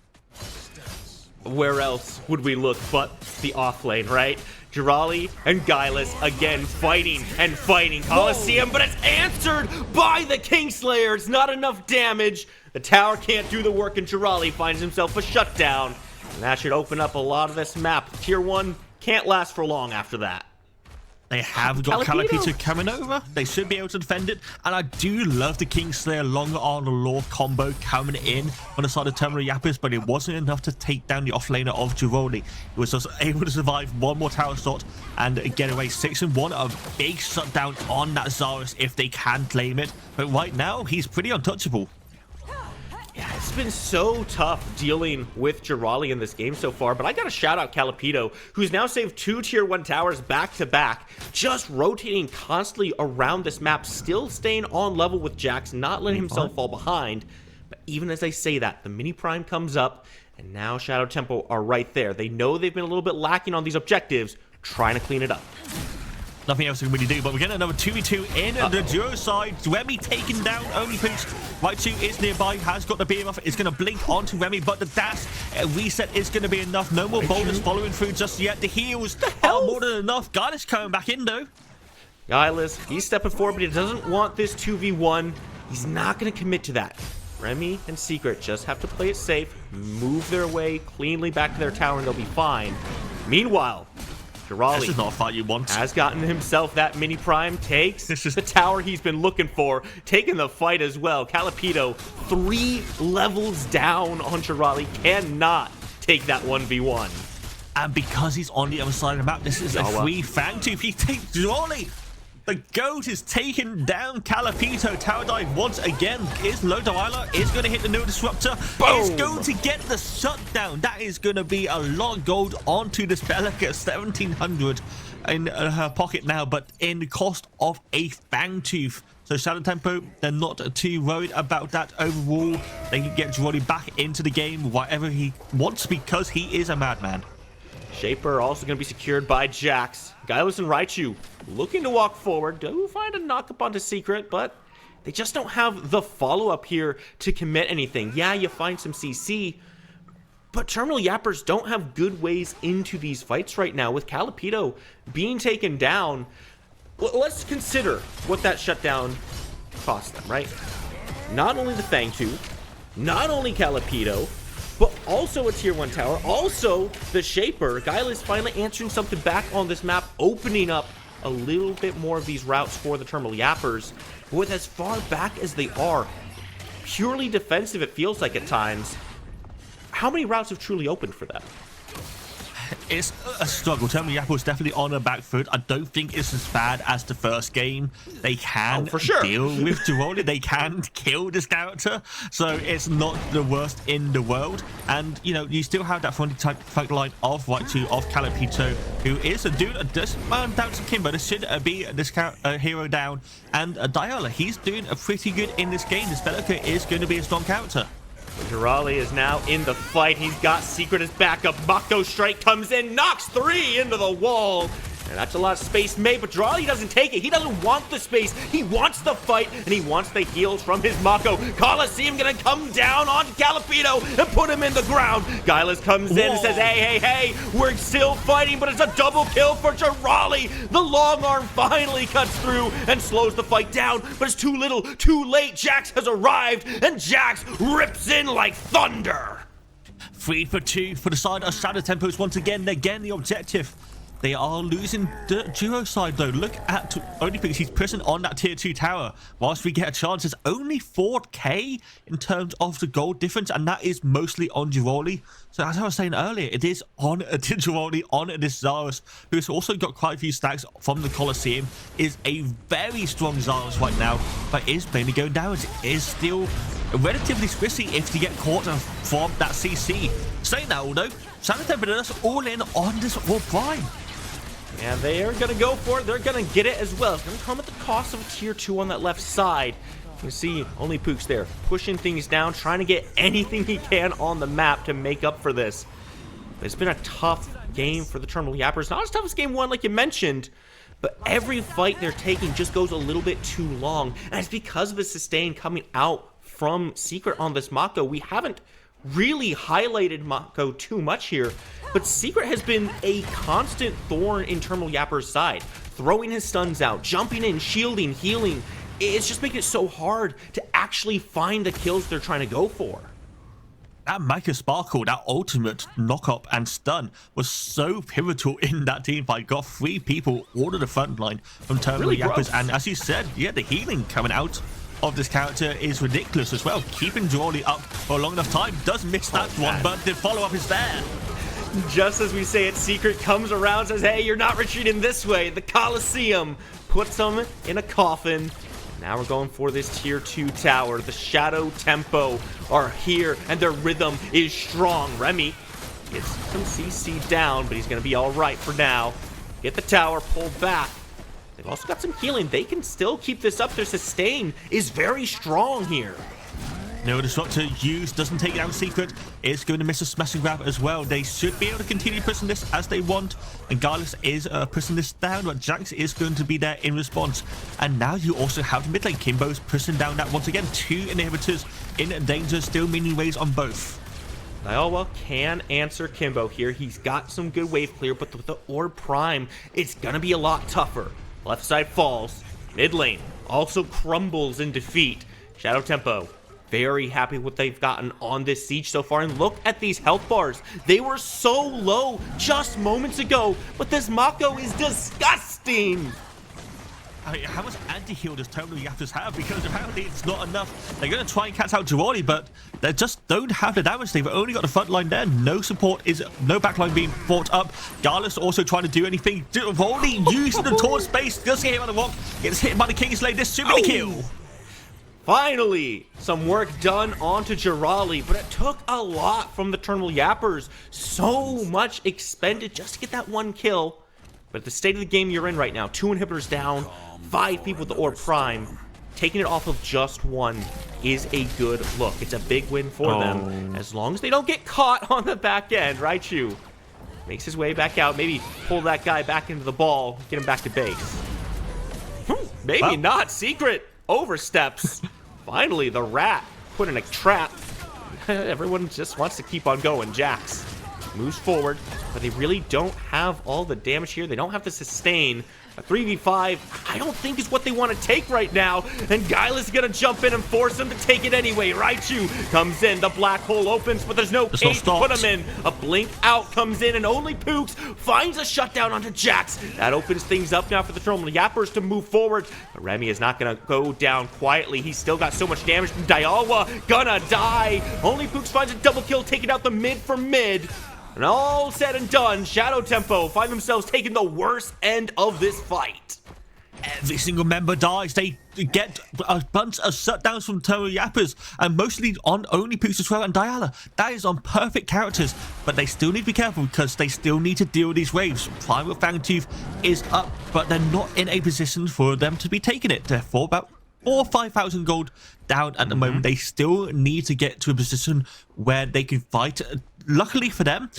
Where else would we look but the off lane, right? Jirali and Guileless again fighting and fighting Colosseum, but it's answered by the Kingslayer. It's not enough damage. The tower can't do the work, and Jirali finds himself a shutdown. And that should open up a lot of this map. Tier 1 can't last for long after that. They have got Calipito coming over. They should be able to defend it. And I do love the Kingslayer Long Arm Law combo coming in on the side of Terminal Yappers, but it wasn't enough to take down the offlaner of Jiroli. He was just able to survive one more tower shot and get away 6-1. A big shutdown on that Zarus if they can claim it. But right now, he's pretty untouchable. Yeah, it's been so tough dealing with Jirali in this game so far, but I gotta shout out Calipito, who's now saved 2 tier 1 towers back to back, just rotating constantly around this map, still staying on level with Jax, not letting himself fall behind. But even as I say that, the mini prime comes up, and now Shadow Tempo are right there. They know they've been a little bit lacking on these objectives, trying to clean it up. Nothing else we can really do, but we're getting another 2v2 in the duo side. Remy taking down only Poops. Raichu is nearby, has got the beam off. It's going to blink onto Remy, but the dash reset is going to be enough. No more boulders following through just yet. The heals are more than enough. Guileless coming back in, though. Guileless, he's stepping forward, but he doesn't want this 2v1. He's not going to commit to that. Remy and Secret just have to play it safe, move their way cleanly back to their tower, and they'll be fine. Meanwhile, Jirali this is not a fight you want. Has gotten himself that mini prime, takes the tower he's been looking for, taking the fight as well. Calipito 3 levels down on Jirali, cannot take that 1v1. And because he's on the other side of the map, this is a free fang tooth. He takes Jirali. The GOAT is taking down Calipito. Tower dive once again. Is low Delilah is going to hit the new disruptor. Is going to get the shutdown. That is going to be a lot of gold onto this Bellica. 1700 in her pocket now, but in the cost of a fang tooth. So Shadow Tempo, they're not too worried about that overall. They can get Jirali back into the game whatever he wants because he is a madman. Shaper also going to be secured by Jax. Guileless and Raichu looking to walk forward. Do find a knock up onto Secret, but they just don't have the follow-up here to commit anything. Yeah, you find some CC, But Terminal Yappers don't have good ways into these fights right now. With Calipito being taken down, let's consider what that shutdown cost them, right? Not only the Fang 2, not only Calipito, but also a tier 1 tower, also the Shaper. Guileless finally answering something back on this map, opening up a little bit more of these routes for the Terminal Yappers. With as far back as they are, purely defensive it feels like at times, how many routes have truly opened for them? It's a struggle. Terminal Yappers definitely on a back foot. I don't think it's as bad as the first game. They can for sure deal with Giroli. They can kill this character. So it's not the worst in the world. And, you know, you still have that front line of Right 2 of Calipito, who is a dude that does down to Kimbo. This should be this hero down. And Diola, he's doing pretty good in this game. This Bellica is going to be a strong character. Giroli is now in the fight. He's got Secret as backup. Mako Strike comes in, knocks 3 into the wall. And that's a lot of space made, but Giroli doesn't take it. He doesn't want the space. He wants the fight, and he wants the heals from his Mako. Coliseum gonna come down onto Calipito and put him in the ground. Guileless comes in and says, hey, we're still fighting, but it's a double kill for Giroli. The long arm finally cuts through and slows the fight down, but it's too little, too late. Jax has arrived, and Jax rips in like thunder. 3 for 2 for the side of Shadow Tempos once again. They're getting the objective. They are losing the duo side though. Look at only because he's pressing on that tier 2 tower. Whilst we get a chance, it's only 4k in terms of the gold difference, and that is mostly on Giroli. So as I was saying earlier, it is on Giroli, on this Zarus, who's also got quite a few stacks from the Coliseum. Is a very strong Zarus right now, but is mainly going down. It is still relatively squishy if you get caught from that CC. Saying that, although, Shadow Tempest all in on this War Prime. And they are going to go for it. They're going to get it as well. It's going to come at the cost of a tier 2 on that left side. You can see only Pook's there, pushing things down, trying to get anything he can on the map to make up for this. But it's been a tough game for the Terminal Yappers. Not as tough as game 1, like you mentioned, but every fight they're taking just goes a little bit too long. And it's because of the sustain coming out from Secret on this Mako. We haven't really highlighted Mako too much here, but Secret has been a constant thorn in Terminal Yapper's side, throwing his stuns out, jumping in, shielding, healing. It's just making it so hard to actually find the kills they're trying to go for. That Micah Sparkle, that ultimate knock-up and stun was so pivotal in that team fight. Got 3 people all to the front line from Terminal Yappers, and as you said, yeah, the healing coming out of this character is ridiculous as well. Keeping Giroli up for a long enough time. Does miss that one, but the follow-up is there. Just as we say it, Secret comes around, says, hey, you're not retreating this way. The Coliseum puts them in a coffin. Now we're going for this tier 2 tower. The Shadow Tempo are here, and their rhythm is strong. Remy gets some CC down, but he's going to be all right for now. Get the tower pulled back. They've also got some healing. They can still keep this up. Their sustain is very strong here. No disruptor used, doesn't take down Secret, is going to miss a smashing grab as well. They should be able to continue pushing this as they want, and Guileless is pushing this down, but Jax is going to be there in response. And now you also have the mid lane. Kimbo's pushing down that once again. 2 inhibitors in danger, still meaning ways on both. Iowa can answer Kimbo here. He's got some good wave clear, but with the Orb Prime, it's going to be a lot tougher. Left side falls. Mid lane also crumbles in defeat. Shadow Tempo very happy with what they've gotten on this siege so far. And look at these health bars. They were so low just moments ago, but this Mako is disgusting. I mean, how much anti-heal does Terminal Yappers have? Because apparently it's not enough. They're going to try and catch out Giroli, but they just don't have the damage. They've only got the front line there. No support, no backline being brought up. Garlus also trying to do anything. Giroli using the torch space. Does get hit by the rock. Gets hit by the Kingsley. This should be the kill. Finally, some work done onto Giroli, but it took a lot from the Terminal Yappers. So much expended just to get that 1 kill. But the state of the game you're in right now, 2 inhibitors down, 5 people with the Orb Prime, taking it off of just 1 is a good look. It's a big win for them, as long as they don't get caught on the back end, right, Chu? Makes his way back out, maybe pull that guy back into the ball, get him back to base. Maybe not. Secret oversteps. Finally, the rat put in a trap. everyone just wants to keep on going. Jax moves forward, but they really don't have all the damage here. They don't have the sustain. A 3v5, I don't think is what they want to take right now. And Guile is going to jump in and force him to take it anyway. Raichu comes in. The black hole opens, but there's no cage to put him in. A blink out comes in, and only Pooks finds a shutdown onto Jax. That opens things up now for the Terminal Yappers to move forward. But Remy is not going to go down quietly. He's still got so much damage from Dialwa. Gonna die. Only Pooks finds a double kill, taking out the mid for mid. And all said and done, Shadow Tempo find themselves taking the worst end of this fight. Every single member dies. They get a bunch of shutdowns from Terminal Yappers, and mostly on only Pooks as well and Diala. That is on perfect characters, but they still need to be careful because they still need to deal with these waves. Primal Fangtooth is up, but they're not in a position for them to be taking it. They're for about 4,000 or 5,000 gold down at the moment. They still need to get to a position where they can fight. Luckily for them,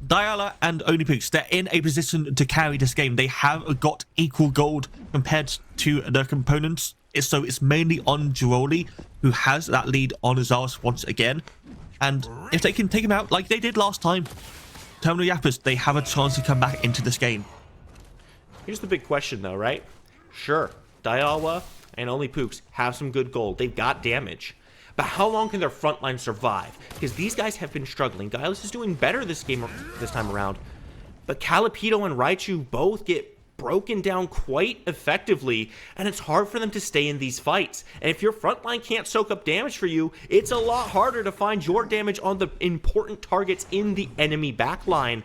Diala and Onipooks, they're in a position to carry this game. They have got equal gold compared to their components. So it's mainly on Giroli, who has that lead on Azaris once again. And if they can take him out like they did last time, Terminal Yappers, they have a chance to come back into this game. Here's the big question though, right? Sure, Dialwa and only Pooks have some good gold. They've got damage. But how long can their front line survive? Because these guys have been struggling. Guileless is doing better this time around. But Calipito and Raichu both get broken down quite effectively, and it's hard for them to stay in these fights. And if your front line can't soak up damage for you, it's a lot harder to find your damage on the important targets in the enemy backline.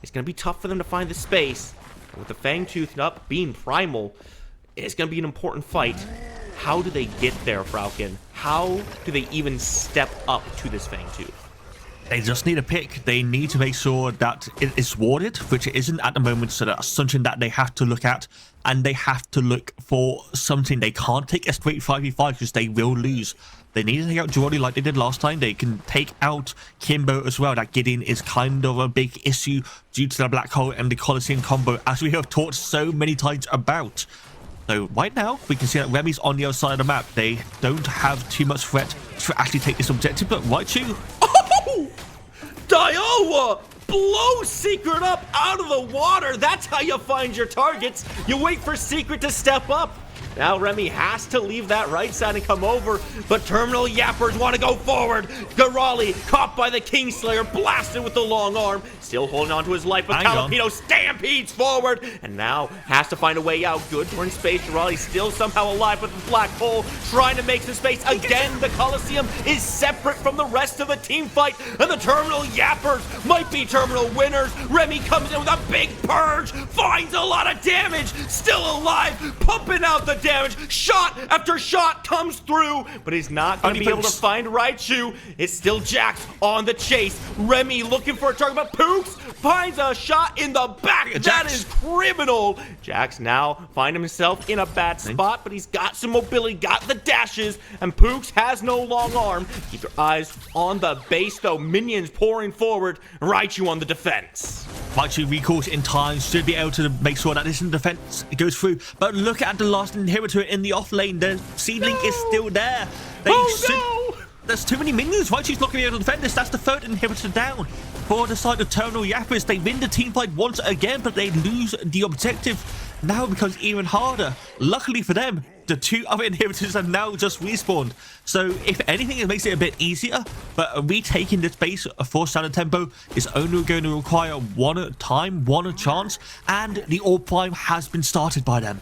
It's going to be tough for them to find the space. And with the Fangtooth up being primal, it's going to be an important fight. How do they get there, Falcon? How do they even step up to this Fangtooth? They just need a pick. They need to make sure that it is warded, which it isn't at the moment, so that's something that they have to look at, and they have to look for something. They can't take a straight 5v5 because they will lose. They need to take out Giroli like they did last time. They can take out Kimbo as well. That Gideon is kind of a big issue due to the Black Hole and the Coliseum combo, as we have talked so many times about. So right now, we can see that Remy's on the other side of the map. They don't have too much threat to actually take this objective, but Raichu... Oh! Dialwa blows Secret up out of the water. That's how you find your targets. You wait for Secret to step up. Now Remy has to leave that right side and come over, but Terminal Yappers want to go forward. Giroli, caught by the Kingslayer, blasted with the long arm, still holding on to his life, but Calipito stampedes forward, and now has to find a way out. Good for in space. Giroli still somehow alive with the black hole, trying to make some space. Again, the Coliseum is separate from the rest of the team fight, and the Terminal Yappers might be Terminal winners. Remy comes in with a big purge, finds a lot of damage, still alive, pumping out the damage. Shot after shot comes through, but he's not going to be able to find Raichu. It's still Jax on the chase. Remy looking for a target, but Pooks finds a shot in the back. That is criminal. Jax now finds himself in a bad spot, but he's got some mobility, got the dashes, and Pooks has no long arm. Keep your eyes on the base, though. Minions pouring forward. Raichu on the defense. Raichu recalls in time, should be able to make sure that this defense goes through. But look at the last inhibitor in the off lane. The seedling is still there. There's too many minions. Raichu's not going to be able to defend this. That's the third inhibitor down. For the side of Terminal Yappers, they win the team fight once again, but they lose the objective. Now it becomes even harder. Luckily for them, the two other inhibitors have now just respawned. So if anything, it makes it a bit easier, but retaking this base for Shadow Tempo is only going to require one time, one chance, and the All Prime has been started by them.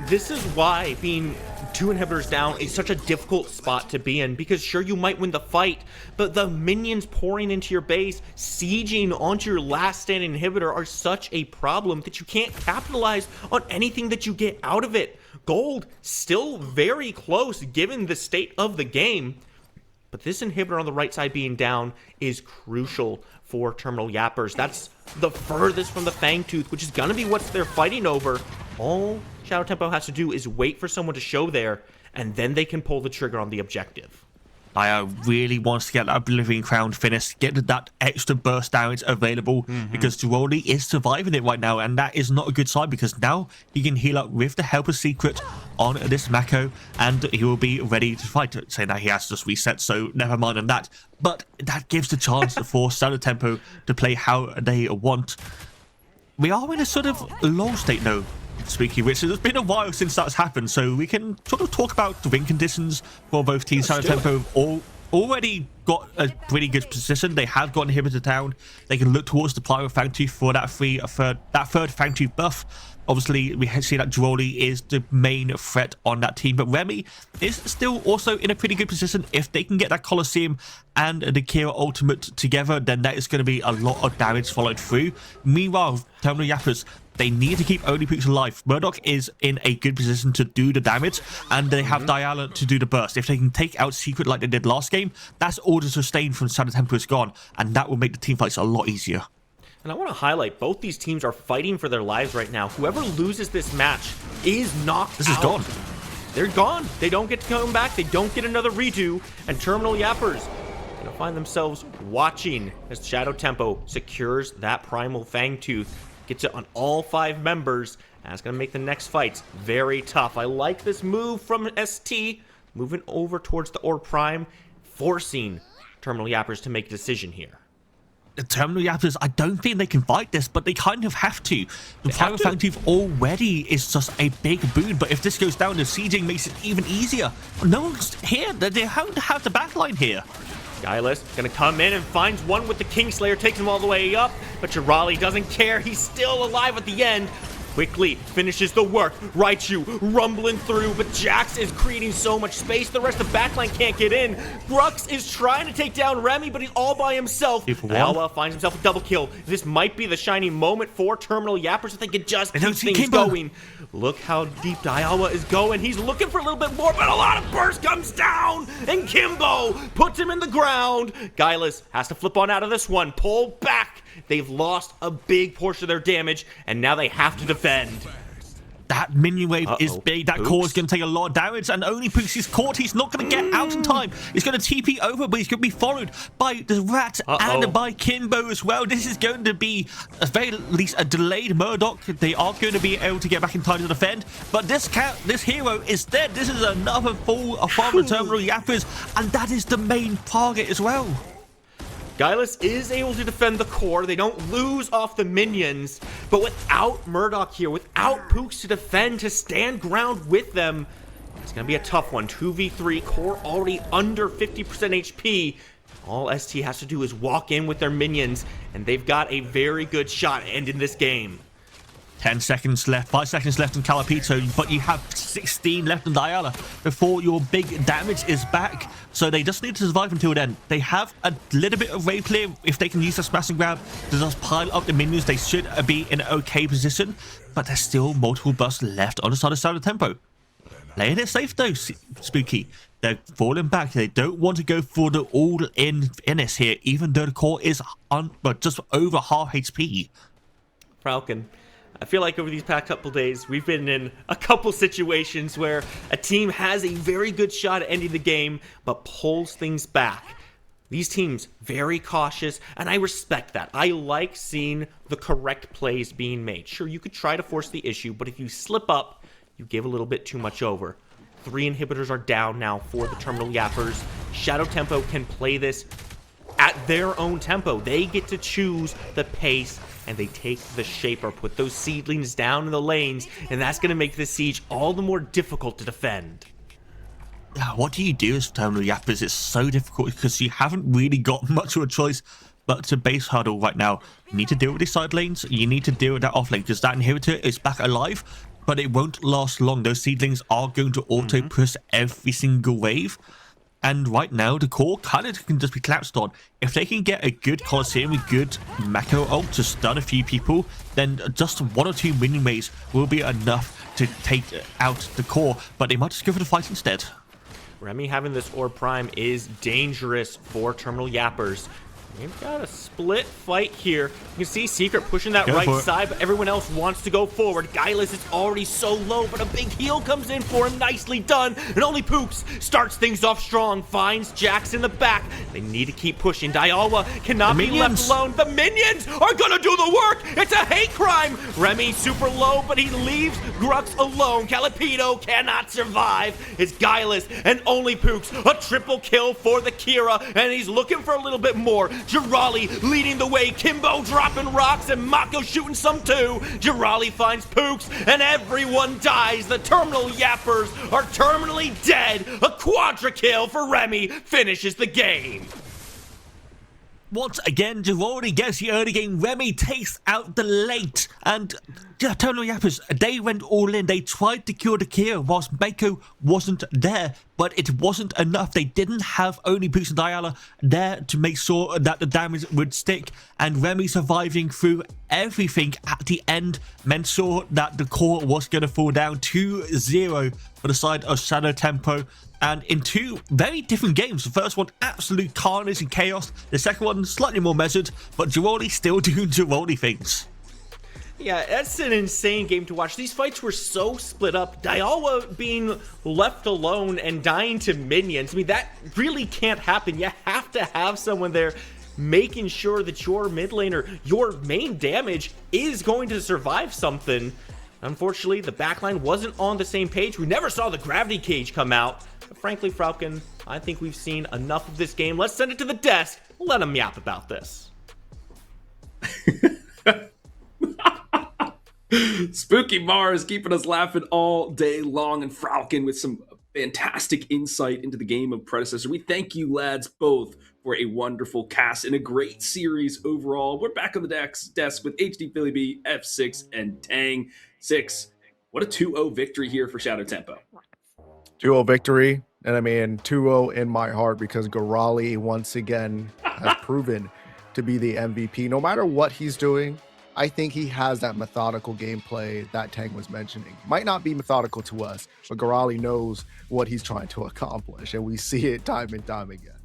This is why being two inhibitors down is such a difficult spot to be in, because sure, you might win the fight, but the minions pouring into your base, sieging onto your last standing inhibitor are such a problem that you can't capitalize on anything that you get out of it. Gold still very close given the state of the game, but this inhibitor on the right side being down is crucial for Terminal Yappers. That's the furthest from the Fangtooth, which is going to be what they're fighting over. All Shadow Tempo has to do is wait for someone to show there, and then they can pull the trigger on the objective. really wants to get that Oblivion Crown finished, get that extra burst damage available, because Giroli is surviving it right now, and that is not a good sign, because now he can heal up with the Helper Secret on this Mako, and he will be ready to fight. Saying that he has just reset, so never mind on that. But that gives the chance for Shadow Tempo to play how they want. We are in a sort of lull state now, Spooky, which it's been a while since that's happened, so we can sort of talk about the win conditions for both teams. Shadow Tempo already got a pretty good position. They have got inhibitor down. They can look towards the Pyro Fangtooth for that third Fangtooth buff. Obviously, we see that Giroli is the main threat on that team, but Remy is still also in a pretty good position. If they can get that Colosseum and the Kira ultimate together, then that is going to be a lot of damage followed through. Meanwhile, Terminal Yappers, they need to keep Only Pooks alive. Murdoch is in a good position to do the damage, and they have Diala to do the burst. If they can take out Secret like they did last game, that's all the sustain from Shadow Tempo is gone, and that will make the team fights a lot easier. And I want to highlight, both these teams are fighting for their lives right now. Whoever loses this match is knocked out. This is gone. They're gone. They don't get to come back. They don't get another redo. And Terminal Yappers going to find themselves watching as Shadow Tempo secures that Primal Fangtooth. Gets it on all 5 members. And it's going to make the next fights very tough. I like this move from ST. Moving over towards the Orb Prime. Forcing Terminal Yappers to make a decision here. The Terminal Yappers, I don't think they can fight this, but they kind of have to. The Pyro Fangtooth already is just a big boon, but if this goes down, the sieging makes it even easier. No one's here. They have the backline here. Guileless gonna come in and finds one with the Kingslayer, takes him all the way up, but Giroli doesn't care. He's still alive at the end. Quickly finishes the work. Raichu rumbling through, but Jax is creating so much space. The rest of the backline can't get in. Grux is trying to take down Remy, but he's all by himself. Dialwa finds himself a double kill. This might be the shining moment for Terminal Yappers if they can just keep things going. Look how deep Dialwa is going. He's looking for a little bit more, but a lot of burst comes down, and Kimbo puts him in the ground. Guileless has to flip on out of this one. Pull back. They've lost a big portion of their damage, and now they have to defend. That minion wave is big. That core is going to take a lot of damage, and Only Pooks is caught. He's not going to get out in time. He's going to TP over, but he's going to be followed by the Rat and by Kimbo as well. This is going to be, at very least, a delayed Murdoch. They are going to be able to get back in time to defend, but this hero is dead. This is another fall from the Terminal Yappers, and that is the main target as well. Guileless is able to defend the core. They don't lose off the minions. But without Murdoch here, without Pooks to defend, to stand ground with them, it's going to be a tough one. 2v3, core already under 50% HP. All ST has to do is walk in with their minions, and they've got a very good shot at ending this game. 10 seconds left, 5 seconds left in Calapito, but you have 16 left in Diala before your big damage is back. So they just need to survive until then. They have a little bit of wave clear. If they can use the smashing grab to just pile up the minions, they should be in an okay position. But there's still multiple bursts left on the side of Shadow Tempo. Playing it safe though, Spooky. They're falling back. They don't want to go for the all-in finish here, even though the core is just over half HP. Falcon, I feel like over these past couple days, we've been in a couple situations where a team has a very good shot at ending the game, but pulls things back. These teams, very cautious, and I respect that. I like seeing the correct plays being made. Sure, you could try to force the issue, but if you slip up, you give a little bit too much over. 3 inhibitors are down now for the Terminal Yappers. Shadow Tempo can play this at their own tempo. They get to choose the pace, and they take the shaper, put those seedlings down in the lanes, and that's going to make this siege all the more difficult to defend. What do you do as Terminal Yappers? It's so difficult because you haven't really got much of a choice but to base huddle right now. You need to deal with the side lanes, you need to deal with that off lane, because that inhibitor is back alive, but it won't last long. Those seedlings are going to auto-push every single wave. And right now, the core kind of can just be collapsed on. If they can get a good Colosseum, a good Mako ult to stun a few people, then just 1 or 2 minion waves will be enough to take out the core. But they might just go for the fight instead. Remy having this Orb Prime is dangerous for Terminal Yappers. We've got a split fight here. You can see Secret pushing that Go right for it. side, but everyone else wants to go forward. Guileless is already so low, but a big heal comes in for him. Nicely done. And only Pooks starts things off strong, finds Jax in the back. They need to keep pushing. Dialwa cannot be left alone. The minions are gonna do the work. It's a hate crime. Remy super low, but he leaves Grux alone. Calipito cannot survive. It's Guileless and only Pooks. A triple kill for the Kira, and he's looking for a little bit more. Jirali leading the way, Kimbo dropping rocks, and Mako shooting some too. Jirali finds Pooks, and everyone dies. The terminal yappers are terminally dead. A quadra kill for Remy finishes the game. Once again, Girardi gets the early game. Remy takes out the late. And Terminal Yappers, they went all in. They tried to kill the Kira whilst Mako wasn't there. But it wasn't enough. They didn't have only Pooks and Diala there to make sure that the damage would stick. And Remy surviving through everything at the end meant sure that the core was going to fall down 2-0 for the side of Shadow Tempo. And in two very different games. The first one, absolute carnage and chaos. The second one, slightly more measured, but Girardi still doing Girardi things. Yeah, that's an insane game to watch. These fights were so split up. Dialwa being left alone and dying to minions. I mean, that really can't happen. You have to have someone there making sure that your mid laner, your main damage, is going to survive something. Unfortunately, the backline wasn't on the same page. We never saw the gravity cage come out. But frankly, Falcon, I think we've seen enough of this game. Let's send it to the desk. Let them yap about this. Spooky Mars keeping us laughing all day long, and Falcon with some fantastic insight into the game of Predecessor. We thank you, lads, both for a wonderful cast and a great series overall. We're back on the desk with HD Philly B, F6, and Tang 6. What a 2-0 victory here for Shadow Tempo. 2-0 victory, and I mean 2-0 in my heart because Girardi once again has proven to be the MVP. No matter what he's doing, I think he has that methodical gameplay that Tang was mentioning. Might not be methodical to us, but Girardi knows what he's trying to accomplish, and we see it time and time again.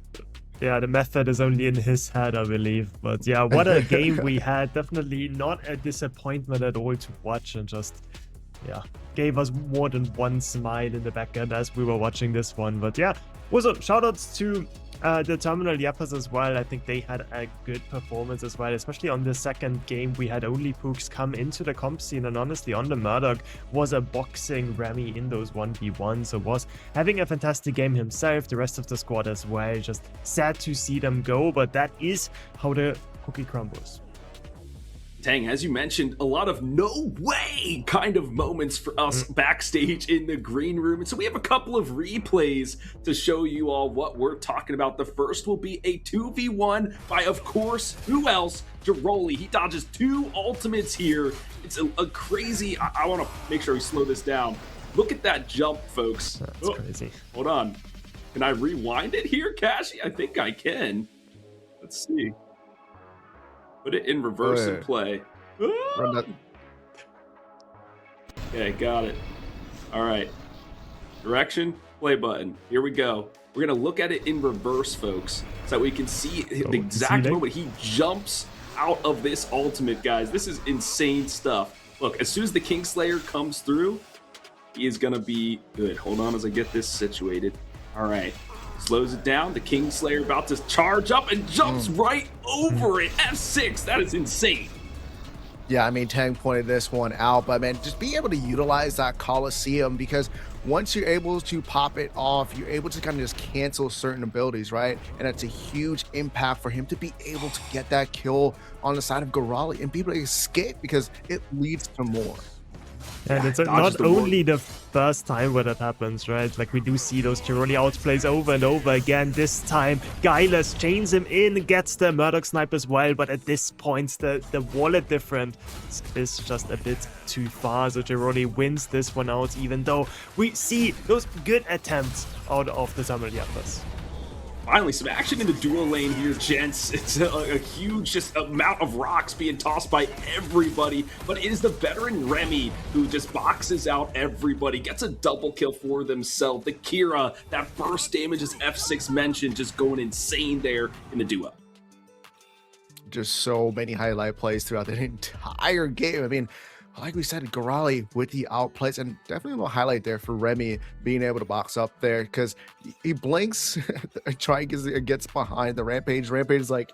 Yeah, the method is only in his head, I believe. But yeah, what a game we had. Definitely not a disappointment at all to watch, and just, yeah, gave us more than one smile in the back end as we were watching this one. But yeah, also shoutouts to the Terminal Yappers as well. I think they had a good performance as well, especially on the second game. We had only Pooks come into the comp scene, and honestly on the Murdoch was a boxing Remy in those 1v1s, so was having a fantastic game himself, the rest of the squad as well. Just sad to see them go, but that is how the cookie crumbles. Tang, as you mentioned, a lot of no way kind of moments for us backstage in the green room. And so we have a couple of replays to show you all what we're talking about. The first will be a 2v1 by, of course, who else? Jirali. He dodges 2 ultimates here. It's a crazy... I want to make sure we slow this down. Look at that jump, folks. That's crazy. Hold on. Can I rewind it here, Cashy? I think I can. Let's see. Put it in reverse and play. Okay, got it. All right. Direction, play button. Here we go. We're going to look at it in reverse, folks, so that we can see the exact moment he jumps out of this ultimate, guys. This is insane stuff. Look, as soon as the Kingslayer comes through, he is going to be good. Hold on as I get this situated. All right. Slows it down. The Kingslayer about to charge up and jumps right over it. F6. That is insane. Yeah, I mean, Tang pointed this one out, but man, just being able to utilize that Coliseum, because once you're able to pop it off, you're able to kind of just cancel certain abilities, right? And it's a huge impact for him to be able to get that kill on the side of Girardi and be able to escape, because it leads to more. And it's not only the first time where that happens, right? Like, we do see those Jirali outplays over and over again. This time, Guileless chains him in, gets the Murdoch snipe as well, but at this point, the wallet difference is just a bit too far. So Jirali wins this one out, even though we see those good attempts out of the Terminal Yappers. Finally, some action in the duo lane here, gents. It's a huge just amount of rocks being tossed by everybody, but it is the veteran Remy who just boxes out everybody, gets a double kill for themselves. The Kira, that burst damage as F6 mentioned, just going insane there in the duo. just so many highlight plays throughout the entire game. I mean, like we said, Gorali with the outplays, and definitely a little highlight there for Remy being able to box up there, because he blinks, Trigus gets behind the Rampage. Rampage is like,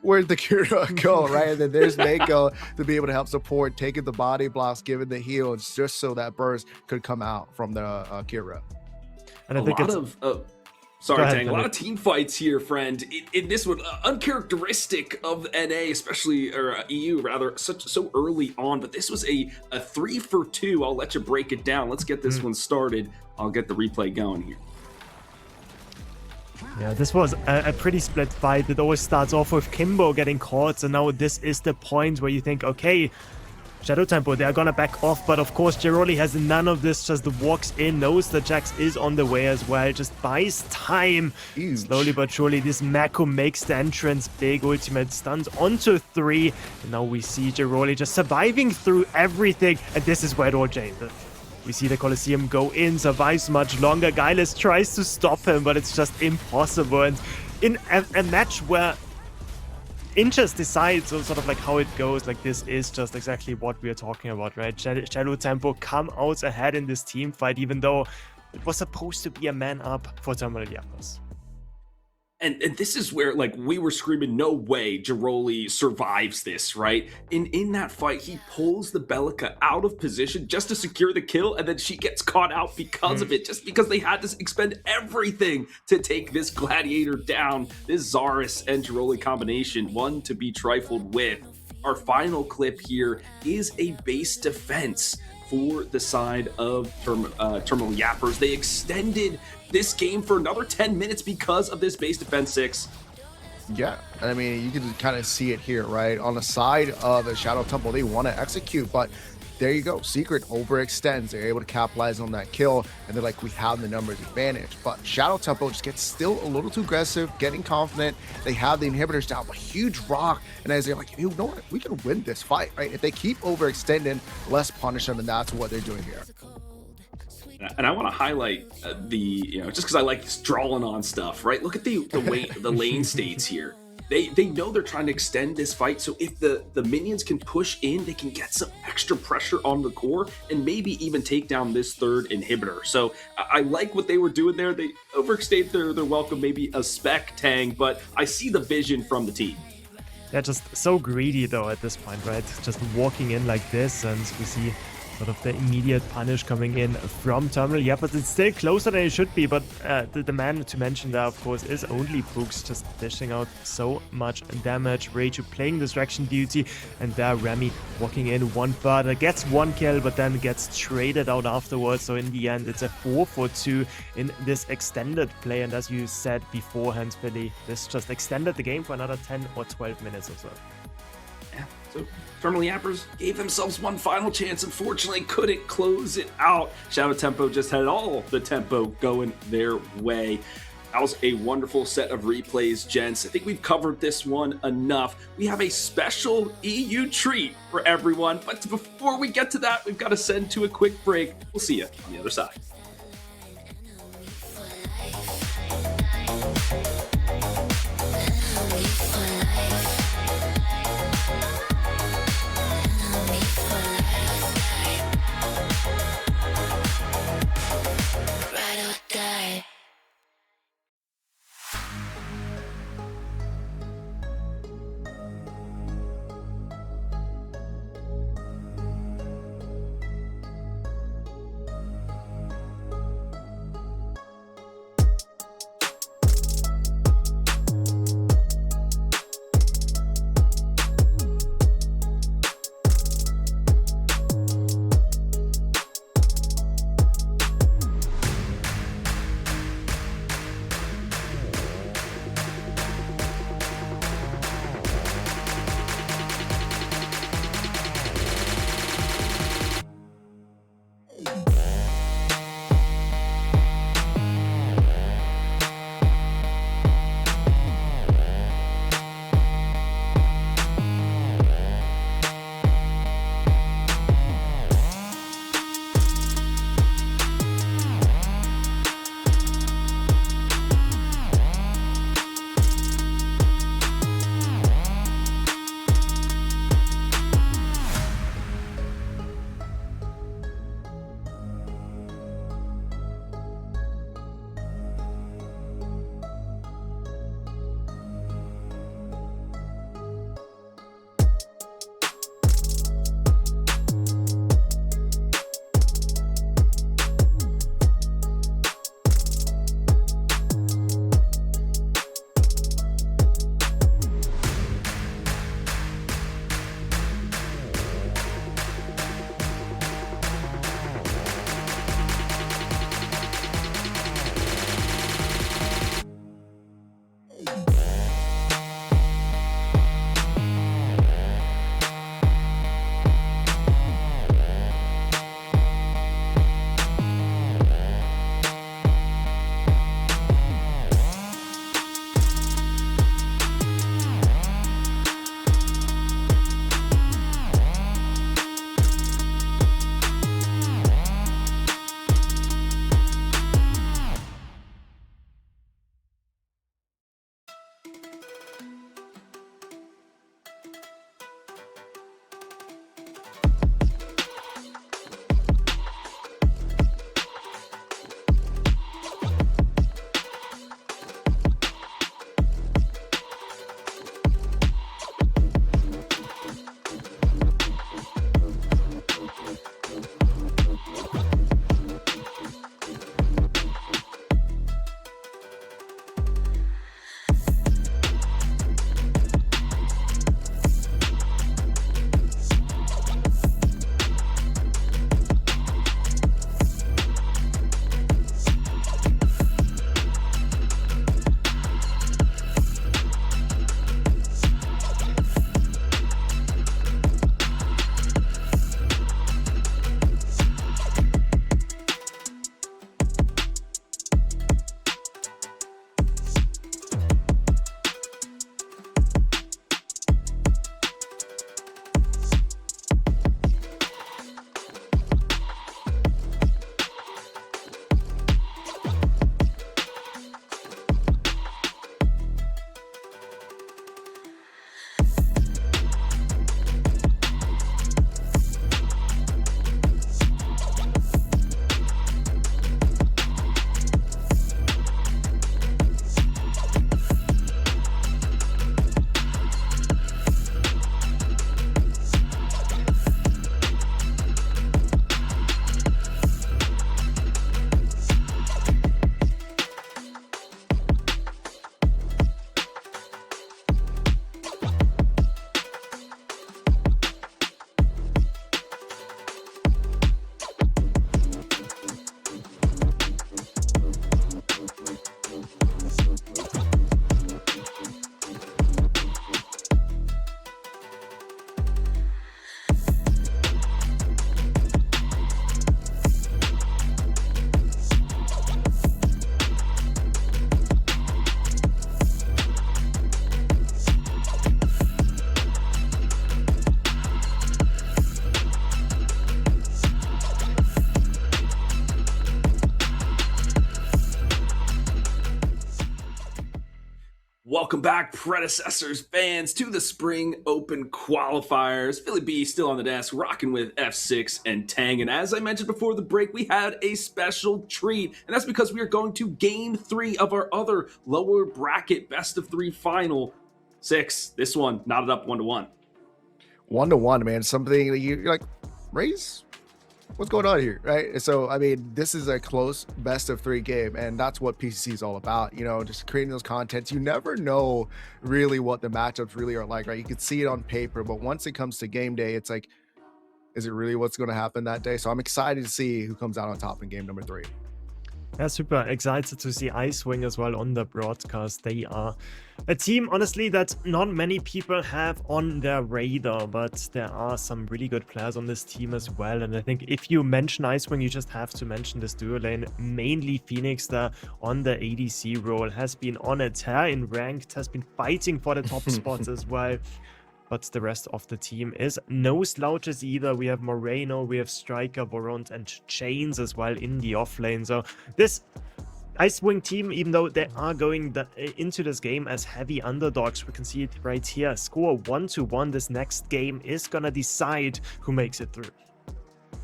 where'd the Kira go, right? And then there's Mako to be able to help support, taking the body blocks, giving the heals, just so that burst could come out from the Kira. And I think it's Sorry, Tang. A lot of team fights here, friend. In this one, uncharacteristic of NA, especially or EU rather, so early on. But this was a 3-for-2. I'll let you break it down. Let's get this one started. I'll get the replay going here. Yeah, this was a pretty split fight. It always starts off with Kimbo getting caught. So now this is the point where you think, okay, Shadow Tempo, they're gonna back off, but of course Giroli has none of this, just walks in, knows that Jax is on the way as well, just buys time. Huge. Slowly but surely this Mako makes the entrance, big ultimate stuns onto 3, and now we see Giroli just surviving through everything, and this is where it all changes. We see the Colosseum go in, survives much longer, Guileless tries to stop him, but it's just impossible, and in a match where Inches decides sort of like how it goes, like this is just exactly what we are talking about, right? Shadow Tempo come out ahead in this team fight, even though it was supposed to be a man up for Terminal Yappas. And this is where, like, we were screaming, no way Giroli survives this, right? In that fight, he pulls the Bellica out of position just to secure the kill, and then she gets caught out because of it, just because they had to expend everything to take this Gladiator down. This Zarus and Giroli combination, one to be trifled with. Our final clip here is a base defense for the side of Terminal Yappers. They extended this game for another 10 minutes because of this base defense 6. Yeah, I mean, you can kind of see it here, right? On the side of the Shadow Temple, they want to execute, but there you go. Secret overextends. They're able to capitalize on that kill, and they're like, we have the numbers advantage. But Shadow Temple just gets still a little too aggressive, getting confident. They have the inhibitors down, a huge rock, and as they're like, you know what? We can win this fight, right? If they keep overextending, let's punish them, and that's what they're doing here. And I want to highlight just because I like drawing on stuff, right? Look at the way the lane states here. They know they're trying to extend this fight, so if the minions can push in, they can get some extra pressure on the core and maybe even take down this third inhibitor. So I like what they were doing there. They overstayed their welcome, maybe a spec Tang, but I see the vision from the team. They're just so greedy though at this point, right? Just walking in like this, and we see sort of the immediate punish coming in from Terminal. Yeah, but it's still closer than it should be. But the man to mention there, of course, is only Books, just dishing out so much damage. Raju playing distraction duty, and there Remy walking in one further, gets one kill, but then gets traded out afterwards. So in the end, it's a 4-for-2 in this extended play. And as you said beforehand, Billy, this just extended the game for another 10 or 12 minutes or so. Yeah, so Terminal Yappers gave themselves one final chance. Unfortunately, couldn't close it out. Shadow Tempo just had all the tempo going their way. That was a wonderful set of replays, gents. I think we've covered this one enough. We have a special EU treat for everyone. But before we get to that, we've got to send to a quick break. We'll see you on the other side. Welcome back, Predecessors fans, to the Spring Open Qualifiers. Philly B still on the desk, rocking with F6 and Tang. And as I mentioned before the break, we had a special treat. And that's because we are going to Game 3 of our other lower bracket best-of-3 final. 6, this one knotted up 1-1. 1-1, man. Something that you're like, Rays? What's going on here, right? So, I mean, this is a close best-of-3 game, and that's what PCC is all about, you know, just creating those contents. You never know really what the matchups really are like, right? You can see it on paper, but once it comes to game day, it's like, is it really what's going to happen that day? So I'm excited to see who comes out on top in game number 3. Yeah, super excited to see Icewing as well on the broadcast. They are a team, honestly, that not many people have on their radar, but there are some really good players on this team as well. And I think if you mention Icewing, you just have to mention this duo lane. Mainly Phoenix there on the ADC role has been on a tear in ranked, has been fighting for the top spots as well. But the rest of the team is no slouches either. We have Moreno, we have Striker, Voront, and Chains as well in the offlane. So this Icewing team, even though they are going into this game as heavy underdogs, we can see it right here. Score 1-1. This next game is gonna decide who makes it through.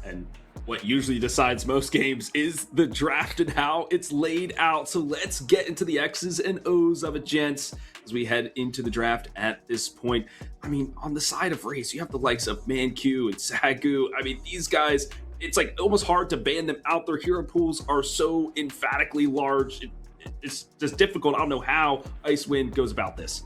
And what usually decides most games is the draft and how it's laid out. So let's get into the X's and O's of it, gents, as we head into the draft at this point. I mean, on the side of Race, you have the likes of Manq and Sagu. I mean, these guys, it's like almost hard to ban them out. Their hero pools are so emphatically large. It's just difficult. I don't know how Icewind goes about this.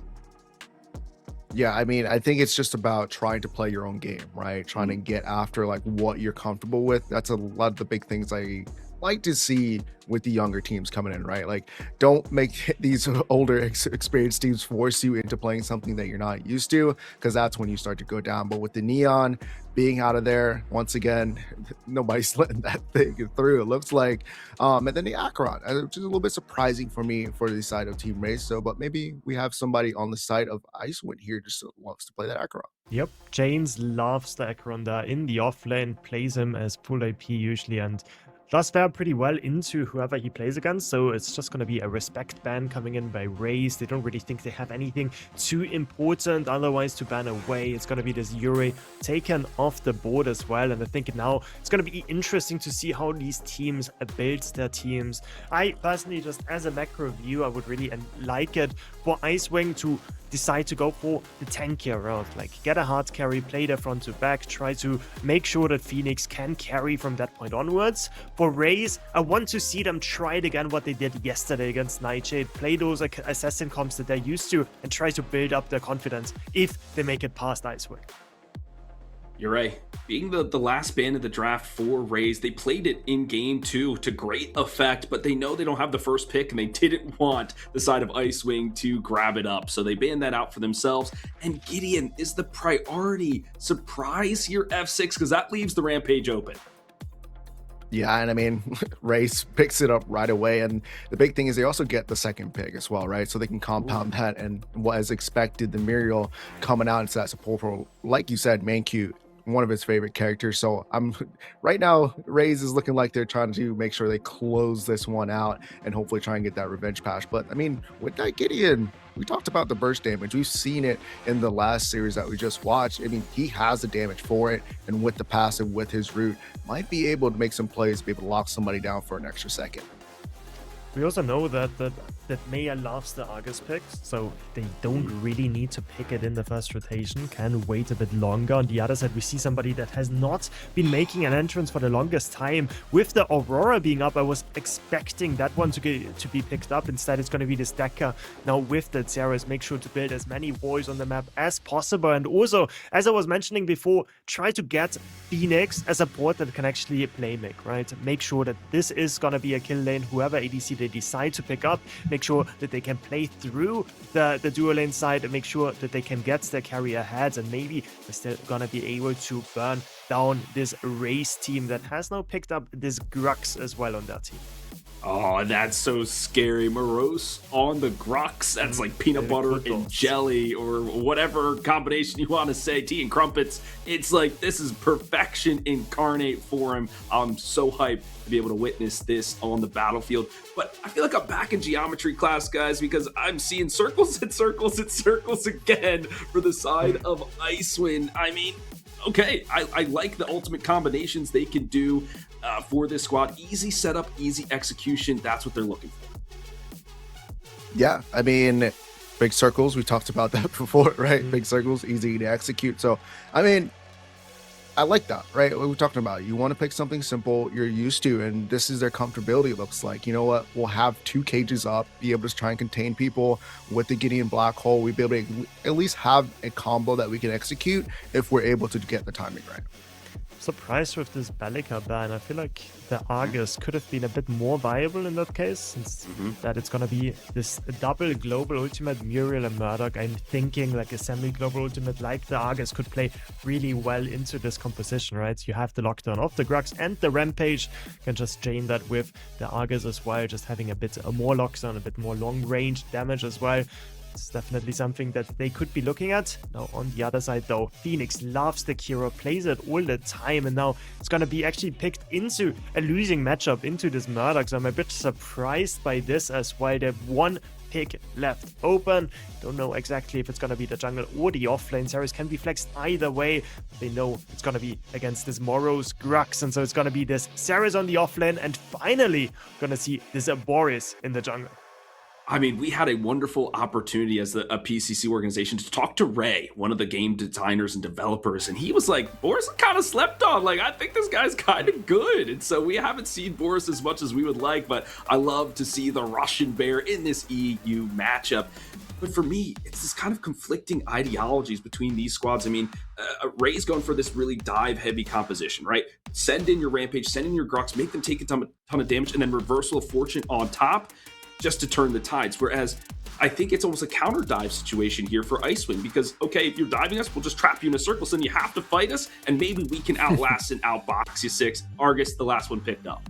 Yeah, I mean, I think it's just about trying to play your own game, right? Trying to get after like what you're comfortable with. That's a lot of the big things I like to see with the younger teams coming in, right? Like, don't make these older experienced teams force you into playing something that you're not used to, because that's when you start to go down. But with the Neon being out of there, once again, nobody's letting that thing through, it looks like. And then the Acheron, which is a little bit surprising for me for the side of Team Race. So, but maybe we have somebody on the side of Icewind here just loves to play that Acheron. Yep, James loves the Acheron there in the offlane, plays him as full AP usually, and does fare pretty well into whoever he plays against. So it's just going to be a respect ban coming in by Raze. They don't really think they have anything too important otherwise to ban away. It's going to be this Yuri taken off the board as well. And I think now it's going to be interesting to see how these teams build their teams. I personally, just as a macro view, I would really like it for Icewing to decide to go for the tankier route, like get a hard carry, play their front to back, try to make sure that Phoenix can carry from that point onwards. For Raze, I want to see them try it again what they did yesterday against Nightshade, play those assassin comps that they're used to and try to build up their confidence if they make it past Icewing. You're right. Being the last ban of the draft for Raze, they played it in game 2 to great effect, but they know they don't have the first pick and they didn't want the side of Icewing to grab it up. So they banned that out for themselves. And Gideon is the priority. Surprise your F6, because that leaves the Rampage open. Yeah, and I mean, Race picks it up right away. And the big thing is they also get the second pick as well, right? So they can compound that. And what is expected, the Muriel coming out into that support for, like you said, Manq, one of his favorite characters. So I'm right now, Raze is looking like they're trying to make sure they close this one out and hopefully try and get that revenge pass. But I mean, with that Gideon, we talked about the burst damage. We've seen it in the last series that we just watched. I mean, he has the damage for it, and with the passive, with his root, might be able to make some plays, be able to lock somebody down for an extra second. We also know that Maya loves the Argus picks, so they don't really need to pick it in the first rotation, can wait a bit longer. On the other side, we see somebody that has not been making an entrance for the longest time. With the Aurora being up, I was expecting that one to be picked up. Instead, it's going to be the Stacker. Now with the Xerath, make sure to build as many walls on the map as possible. And also, as I was mentioning before, try to get Phoenix as a board that can actually play Mick, right? Make sure that this is going to be a kill lane, whoever ADC they decide to pick up. Make sure that they can play through the dual lane side and make sure that they can get their carry ahead, and maybe they're still gonna be able to burn down this Race team that has now picked up this Grux as well on their team. Oh, that's so scary. Morose on the Grux. That's like peanut butter and jelly or whatever combination you want to say. Tea and crumpets. It's like this is perfection incarnate for him. I'm so hyped to be able to witness this on the battlefield. But I feel like I'm back in geometry class, guys, because I'm seeing circles and circles and circles again for the side of Icewind. I mean, okay, I like the ultimate combinations they can do for this squad. Easy setup, easy execution. That's what they're looking for. Yeah, I mean, big circles. We talked about that before, right? Big circles, easy to execute. So, I mean, I like that, right? What we're talking about. You want to pick something simple you're used to, and this is their comfortability. Looks like, you know what? We'll have 2 cages up, be able to try and contain people with the Gideon Black Hole. We'll be able to at least have a combo that we can execute if we're able to get the timing right. Surprised with this Bellica ban. I feel like the Argus could have been a bit more viable in that case, since that it's gonna be this double global ultimate, Muriel and Murdoch. I'm thinking like a semi-global ultimate like the Argus could play really well into this composition, right? You have the lockdown of the Grux and the Rampage. You can just chain that with the Argus as well, just having a bit more lockdown, a bit more long range damage as well. It's definitely something that they could be looking at. Now, on the other side, though, Phoenix loves the Kira, plays it all the time, and now it's going to be actually picked into a losing matchup into this Murdoch. So I'm a bit surprised by this as well. They have 1 pick left open. Don't know exactly if it's going to be the jungle or the offlane. Saris can be flexed either way. They know it's going to be against this Morose Grux, and so it's going to be this Saris on the offlane, and finally going to see this Boris in the jungle. I mean, we had a wonderful opportunity as a PCC organization to talk to Ray, one of the game designers and developers, and he was like, Boris kind of slept on. Like, I think this guy's kind of good. And so we haven't seen Boris as much as we would like, but I love to see the Russian Bear in this EU matchup. But for me, it's this kind of conflicting ideologies between these squads. I mean, Ray's going for this really dive-heavy composition, right? Send in your Rampage, send in your Grux, make them take a ton of damage, and then Reversal of Fortune on top, just to turn the tides. Whereas I think it's almost a counter dive situation here for Icewind, because, okay, if you're diving us, we'll just trap you in a circle, so then you have to fight us, and maybe we can outlast and outbox you 6. Argus, the last one picked up.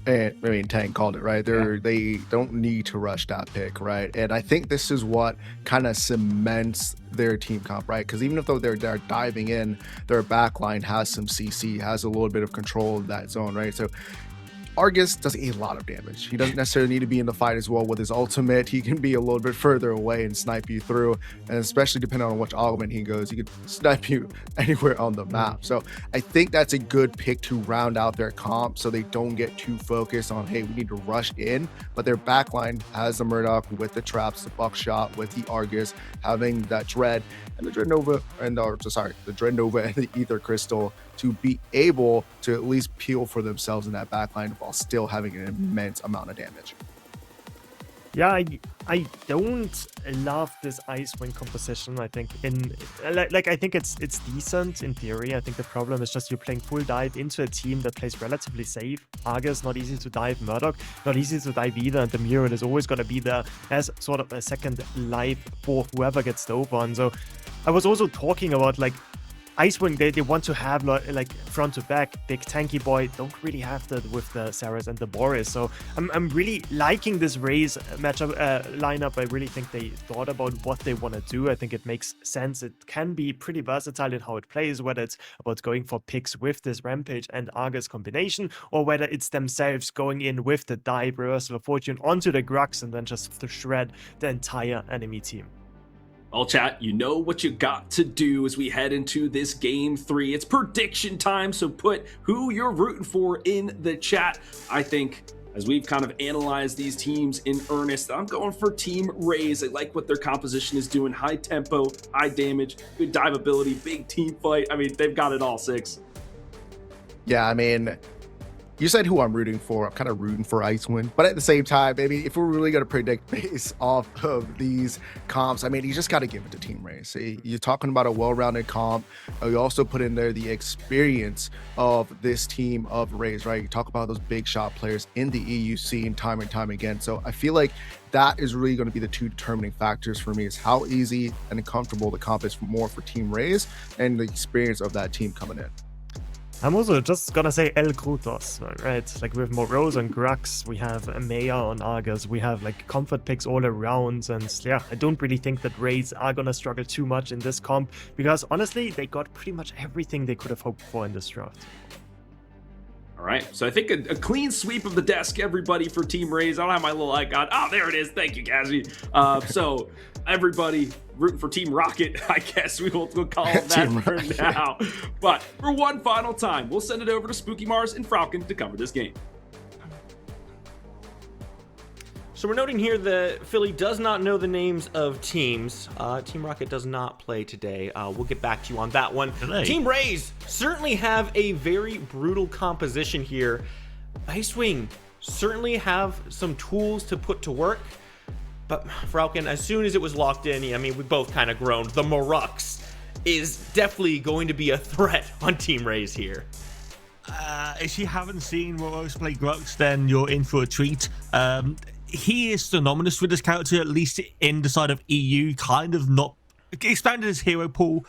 And I mean, Tank called it, right? They don't need to rush that pick, right? And I think this is what kind of cements their team comp, right? Because even though they're diving in, their backline has some CC, has a little bit of control of that zone, right? So Argus does a lot of damage. He doesn't necessarily need to be in the fight as well with his ultimate. He can be a little bit further away and snipe you through. And especially depending on which augment he goes, he could snipe you anywhere on the map. So I think that's a good pick to round out their comp so they don't get too focused on, hey, we need to rush in. But their backline has the Murdoch with the traps, the buckshot, with the Argus, having that Dread and the Dreadnova, the Dreadnova and the Ether Crystal to be able to at least peel for themselves in that backline while still having an immense amount of damage. Yeah, I don't love this Icewind composition. I think I think it's decent in theory. I think the problem is just you're playing full dive into a team that plays relatively safe. Argus not easy to dive, Murdoch not easy to dive either, and the Mural is always going to be there as sort of a second life for whoever gets the over. And so I was also talking about like Icewind, they want to have like front to back, big tanky boy. Don't really have that with the Saras and the Boris. So I'm really liking this Raze matchup lineup. I really think they thought about what they want to do. I think it makes sense. It can be pretty versatile in how it plays, whether it's about going for picks with this Rampage and Argus combination, or whether it's themselves going in with the dive, Reversal of Fortune onto the Grux and then just to shred the entire enemy team. Well, chat, you know what you got to do as we head into this game 3. It's prediction time, so put who you're rooting for in the chat. I think as we've kind of analyzed these teams in earnest, I'm going for Team Raze. I like what their composition is doing. High tempo, high damage, good dive ability, big team fight. I mean, they've got it all, Six. Yeah, I mean, you said who I'm rooting for. I'm kind of rooting for Icewind. But at the same time, maybe if we're really going to predict based off of these comps, I mean, you just got to give it to Team Raze. You're talking about a well-rounded comp. You also put in there the experience of this team of Raze, right? You talk about those big shot players in the EU scene time and time again. So I feel like that is really going to be the 2 determining factors for me, is how easy and comfortable the comp is more for Team Raze and the experience of that team coming in. I'm also just gonna say El Krutos, right? Like with Morose on Grux, we have Maya on Argus, we have like comfort picks all around, and yeah, I don't really think that Rays are gonna struggle too much in this comp, because honestly, they got pretty much everything they could have hoped for in this draft. All right, so I think a clean sweep of the desk, everybody, for Team Rays. I don't have my little icon. Oh, there it is. Thank you, Cassie. So everybody rooting for Team Rocket, I guess we'll call it that for now. But for one final time, we'll send it over to Spooky Mars and Falcon to cover this game. So we're noting here that Philly does not know the names of teams. Team Rocket does not play today. We'll get back to you on that one. Today. Team Rays certainly have a very brutal composition here. Icewing certainly have some tools to put to work. But Falcon, as soon as it was locked in, I mean, we both kind of groaned. The Morux is definitely going to be a threat on Team Rays here. If you haven't seen Morose play Grux, then you're in for a treat. He is synonymous with this character, at least in the side of EU, kind of not expanded his hero pool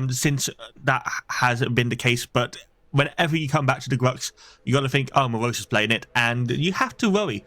since that hasn't been the case. But whenever you come back to the Grux, you got to think, oh, Morose is playing it, and you have to worry.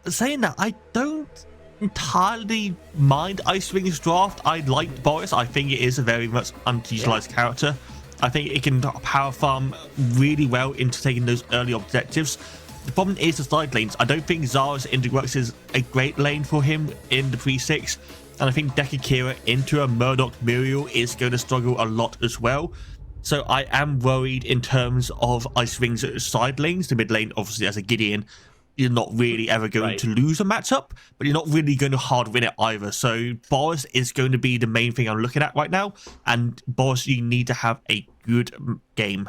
Saying that, I don't entirely mind Icewing's draft. I like Boris. I think it is a very much underutilized character. I think it can power farm really well into taking those early objectives. The problem is the side lanes. I don't think Zara's into Grux is a great lane for him in the pre-6. And I think Dekakira into a Murdoch Muriel is going to struggle a lot as well. So I am worried in terms of Icewing's side lanes. The mid lane, obviously, as a Gideon, you're not really ever going to lose a matchup, but you're not really going to hard win it either. So Boris is going to be the main thing I'm looking at right now. And Boris, you need to have a good game.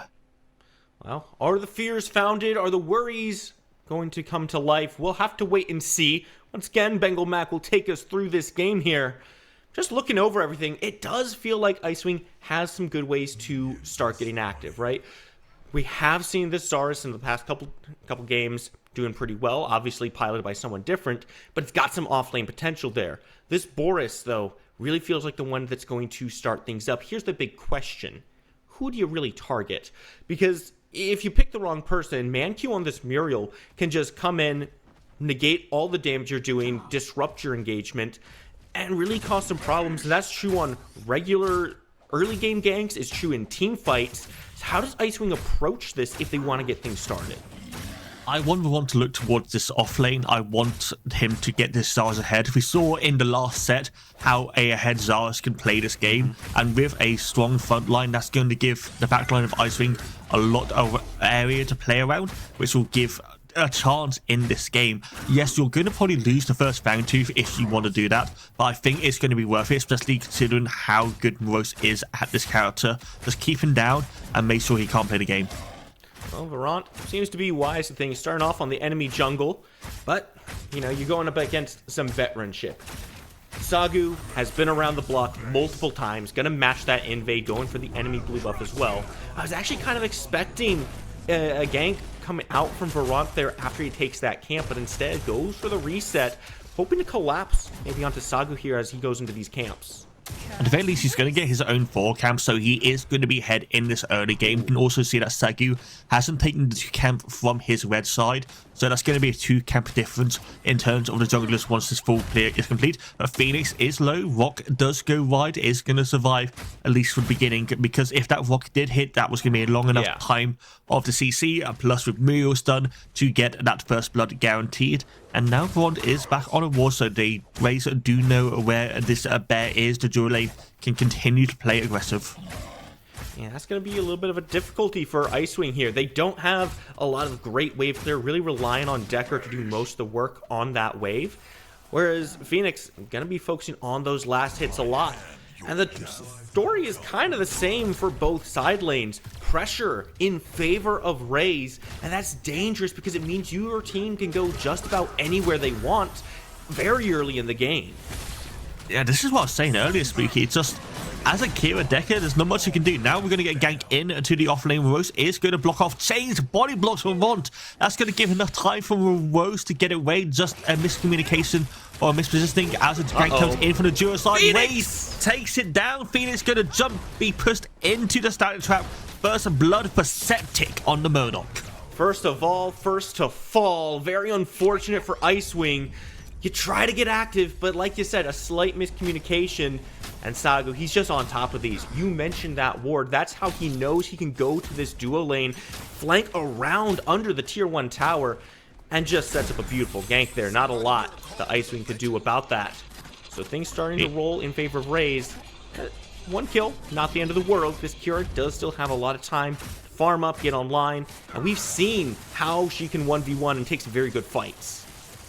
Well, are the fears founded? Are the worries going to come to life? We'll have to wait and see. Once again, Bengal Mac will take us through this game here. Just looking over everything, it does feel like Icewing has some good ways to start getting active, right? We have seen this Zaris in the past couple games doing pretty well, obviously piloted by someone different, but it's got some off-lane potential there. This Boris, though, really feels like the one that's going to start things up. Here's the big question. Who do you really target? Because if you pick the wrong person, ManQ on this Muriel can just come in, negate all the damage you're doing, disrupt your engagement, and really cause some problems. And that's true on regular early game ganks, it's true in team fights. So how does Icewing approach this if they want to get things started? I want to look towards this off lane. I want him to get this Zaras ahead. We saw in the last set how ahead Zaras can play this game, and with a strong front line, that's going to give the back line of Icewing a lot of area to play around, which will give a chance in this game. Yes, you're going to probably lose the first Fangtooth if you want to do that, but I think it's going to be worth it, especially considering how good Morose is at this character. Just keep him down and make sure he can't play the game. Well, Varant seems to be wise to things, starting off on the enemy jungle, but, you know, you're going up against some veteranship. Sagu has been around the block multiple times, gonna match that invade, going for the enemy blue buff as well. I was actually kind of expecting a gank coming out from Varant there after he takes that camp, but instead goes for the reset, hoping to collapse maybe onto Sagu here as he goes into these camps. At the very least, he's going to get his own 4 camp, so he is going to be ahead in this early game. You can also see that Sagu hasn't taken the 2 camp from his red side, so that's going to be a 2 camp difference in terms of the junglers once this full clear is complete. But Phoenix is low, Rock does go wide, is going to survive at least for the beginning, because if that Rock did hit, that was going to be a long enough time of the CC, plus with Muriel's done to get that first blood guaranteed. And now Vrond is back on a wall, so the Rays do know where this bear is. The dual lane can continue to play aggressive. Yeah, that's going to be a little bit of a difficulty for Icewing here. They don't have a lot of great waves. They're really relying on Decker to do most of the work on that wave. Whereas Phoenix going to be focusing on those last hits a lot. And the story is kind of the same for both side lanes. Pressure in favor of Rays, and that's dangerous because it means your team can go just about anywhere they want very early in the game. Yeah, this is what I was saying earlier, Spooky. It's just, as a Kira Decker, there's not much you can do. Now we're going to get gank in to the off lane. Rose is going to block off chains, body blocks from Vont. That's going to give enough time for Rose to get away. Just a miscommunication or mispositioning as a gank comes in from the dual side. Raze takes it down. Phoenix going to jump, be pushed into the static trap. first blood for Septic on the Murdoch. First of all, first to fall. Very unfortunate for Icewing. You try to get active, but like you said, a slight miscommunication. And Sagu, he's just on top of these. You mentioned that ward. That's how he knows he can go to this duo lane, flank around under the tier 1 tower, and just sets up a beautiful gank there. Not a lot the Icewing could do about that. So things starting to roll in favor of Raze. 1 kill, not the end of the world, because Kira does still have a lot of time to farm up, get online, and we've seen how she can 1v1 and takes very good fights.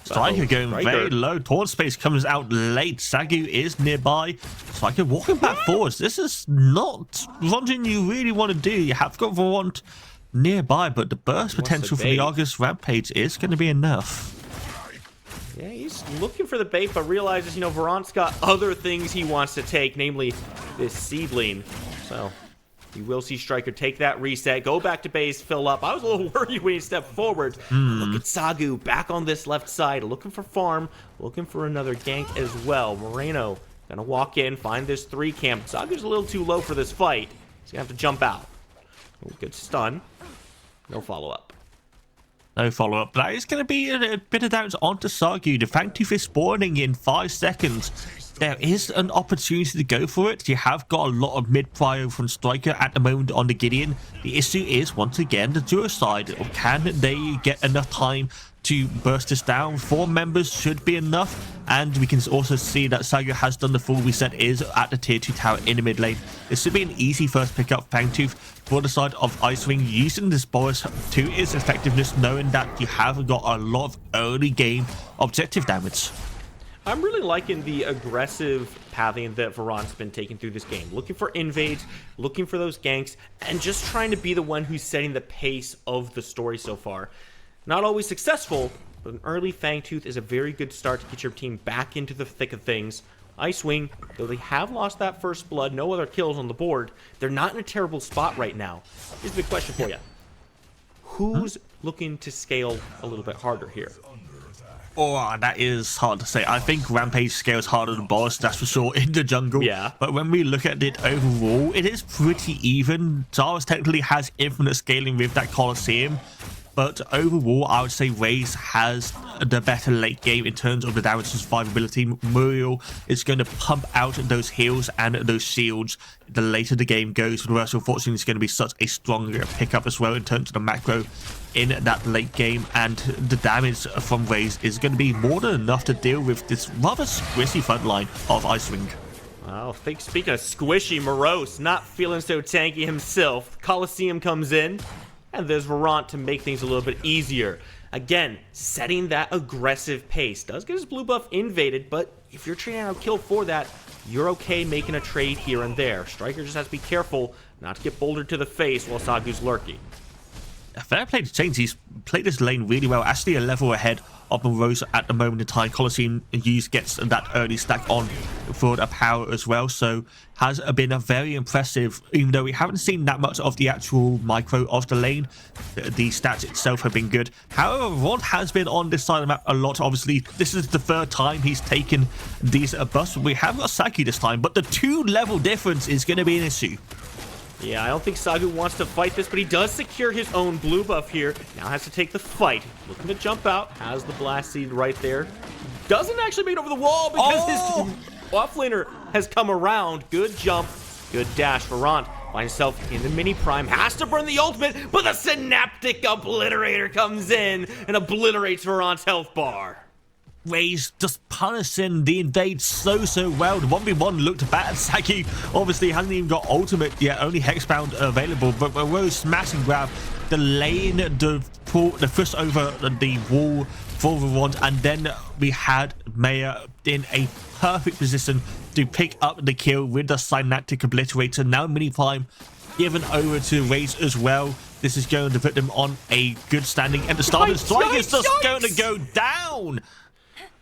Striker going very low. Taunt space comes out late. Sagu is nearby. Striker walking back forwards. This is not something you really want to do. You have got Varant nearby, but the burst potential for the Argus Rampage is going to be enough. Yeah, he's looking for the bait, but realizes, Varant's got other things he wants to take, namely this seedling. So you will see Striker take that reset, go back to base, fill up. I was a little worried when he stepped forward. Look at Sagu back on this left side, looking for farm, looking for another gank as well. Moreno gonna walk in, find this 3 camp. Sagu's a little too low for this fight. He's gonna have to jump out. Oh, good stun. No follow-up. No follow-up. That is going to be a bit of damage onto Sagu. The Fangtooth is spawning in 5 seconds. There is an opportunity to go for it. You have got a lot of mid-prio from Striker at the moment on the Gideon. The issue is, once again, the duo side. Can they get enough time to burst this down? 4 members should be enough. And we can also see that Sagu has done the full reset, is at the tier 2 tower in the mid lane. This should be an easy first pickup. Fangtooth for the side of Icewing, using this Boris to its effectiveness, knowing that you have got a lot of early game objective damage. I'm really liking the aggressive pathing that Varant's been taking through this game. Looking for invades, looking for those ganks, and just trying to be the one who's setting the pace of the story so far. Not always successful, but an early Fangtooth is a very good start to get your team back into the thick of things. Icewing, though they have lost that first blood, no other kills on the board, they're not in a terrible spot right now. Here's the big question for you. Who's looking to scale a little bit harder here? Oh, that is hard to say. I think Rampage scales harder than Boris, that's for sure, in the jungle. Yeah. But when we look at it overall, it is pretty even. Zaras technically has infinite scaling with that Colosseum. But overall, I would say Raze has the better late game in terms of the damage survivability. Muriel is going to pump out those heals and those shields the later the game goes. Whereas unfortunately, it's going to be such a stronger pickup as well in terms of the macro in that late game. And the damage from Raze is going to be more than enough to deal with this rather squishy front line of Icewing. Well, speaking of squishy, Morose not feeling so tanky himself. Colosseum comes in. And there's Varant to make things a little bit easier. Again, setting that aggressive pace. Does get his blue buff invaded, but if you're trading out kill for that, you're okay making a trade here and there. Striker just has to be careful not to get bouldered to the face while Sagu's lurking. Fair play to Chains. He's played this lane really well. Actually a level ahead of Morose at the moment in time. Colosseum gets that early stack on for the power as well. So has been a very impressive, even though we haven't seen that much of the actual micro of the lane. The stats itself have been good. However, Rod has been on this side of the map a lot. Obviously, this is the 3rd time he's taken these buffs. We have got Saki this time, but the 2-level difference is going to be an issue. Yeah, I don't think Sagu wants to fight this, but he does secure his own blue buff here. Now has to take the fight. Looking to jump out. Has the blast seed right there. Doesn't actually make it over the wall because his offlaner has come around. Good jump. Good dash. Varant finds himself in the mini prime. Has to burn the ultimate, but the Synaptic Obliterator comes in and obliterates Varant's health bar. Raze just punishing the invade so well. The 1v1 looked bad. Saki obviously hasn't even got ultimate yet, only hexbound available, but Rose smash and grab the lane, the push over the wall for the rod, and then we had Maya in a perfect position to pick up the kill with the Synaptic Obliterator. Now mini prime given over to Raze as well. This is going to put them on a good standing, and the starting strike is just going to go down.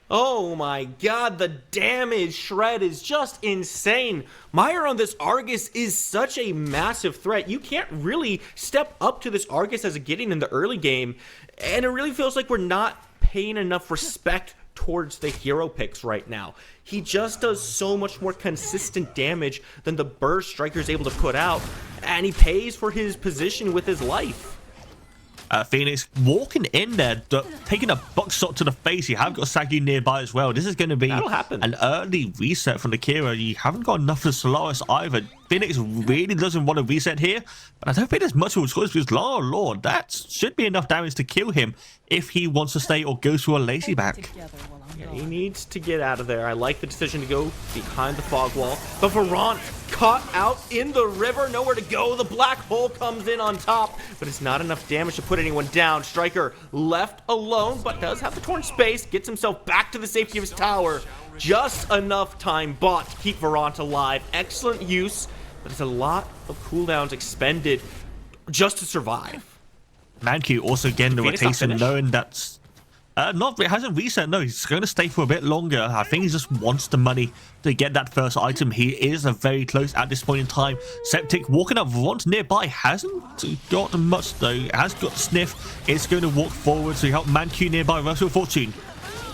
Oh my god, the damage shred is just insane. Meyer on this Argus is such a massive threat. You can't really step up to this Argus as a Gideon in the early game, and it really feels like we're not paying enough respect towards the hero picks right now. He just does so much more consistent damage than the burst Striker is able to put out, and he pays for his position with his life. Phoenix walking in there, taking a buckshot to the face. You have got Sagi nearby as well. This is going to be an early reset from the Kira. You haven't got enough for Solaris either. Phoenix really doesn't want to reset here, but I don't think there's much of a choice because, Lord, that should be enough damage to kill him if he wants to stay or goes for a lazy back. Yeah, he needs to get out of there. I like the decision to go behind the fog wall. But Varant caught out in the river, nowhere to go. The black hole comes in on top, but it's not enough damage to put anyone down. Striker left alone, but does have the torn space, gets himself back to the safety of his tower. Just enough time bought to keep Varant alive. Excellent use, but it's a lot of cooldowns expended just to survive. Manku also getting the rotation, knowing that's it hasn't reset. No, he's going to stay for a bit longer. I think he just wants the money to get that first item. He is very close at this point in time. Septic walking up, Varant nearby, hasn't got much though. Has got Sniff. It's going to walk forward, so you help Manku nearby. Russell Fortune.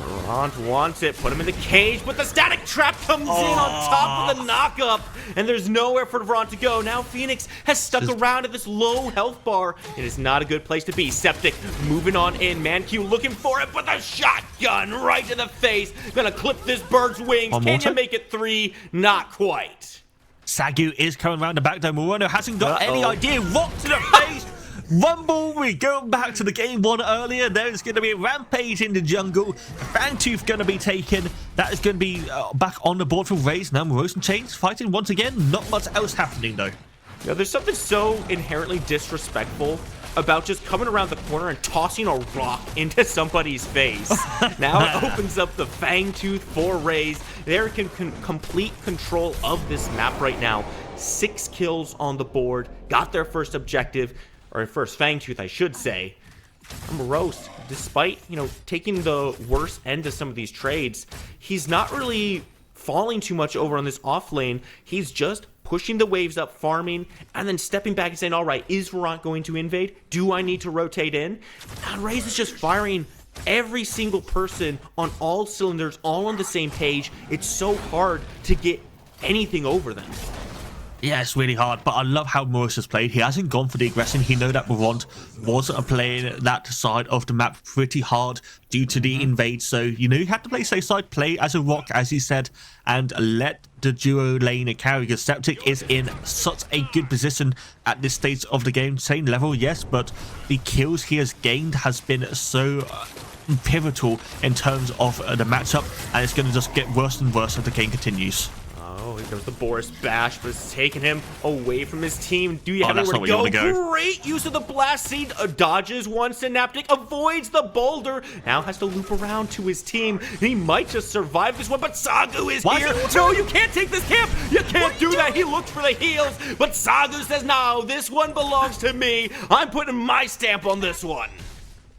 Varant wants it, put him in the cage, but the static trap comes in on top of the knockup, and there's nowhere for Varant to go. Now Phoenix has stuck around at this low health bar. It is not a good place to be. Septic moving on in, Manku looking for it, but the shotgun right in the face. Gonna clip this bird's wings. Can you make it 3? Not quite. Sagu is coming around the back though. Morono hasn't got any idea. Rock to the face. Rumble, we go back to the game one earlier. There's going to be a rampage in the jungle. Fangtooth going to be taken. That is going to be back on the board for Raze. Now Morose and Chains fighting once again. Not much else happening though. Yeah, there's something so inherently disrespectful about just coming around the corner and tossing a rock into somebody's face. Now it opens up the Fangtooth for Raze. They're in complete control of this map right now. 6 kills on the board. Got their first objective. Or first Fangtooth, I should say. Morose, despite, taking the worst end of some of these trades, he's not really falling too much over on this off lane. He's just pushing the waves up, farming, and then stepping back and saying, all right, is Varant going to invade? Do I need to rotate in? And Raze is just firing every single person on all cylinders, all on the same page. It's so hard to get anything over them. Yeah, it's really hard, but I love how Morris has played. He hasn't gone for the aggression. He know that Varant was playing that side of the map pretty hard due to the invade. So, you had to play safe side, play as a rock, as he said, and let the duo lane carry. Because Septic is in such a good position at this stage of the game. Same level, yes, but the kills he has gained has been so pivotal in terms of the matchup, and it's going to just get worse and worse as the game continues. Oh, here goes the Boris Bash, but it's taking him away from his team. Do you have anywhere to go? Great use of the Blast Seed. Dodges one Synaptic, avoids the boulder. Now has to loop around to his team. He might just survive this one, but Sagu is here. No, you can't take this camp. You can't do that. He looked for the heals, but Sagu says, no, this one belongs to me. I'm putting my stamp on this one.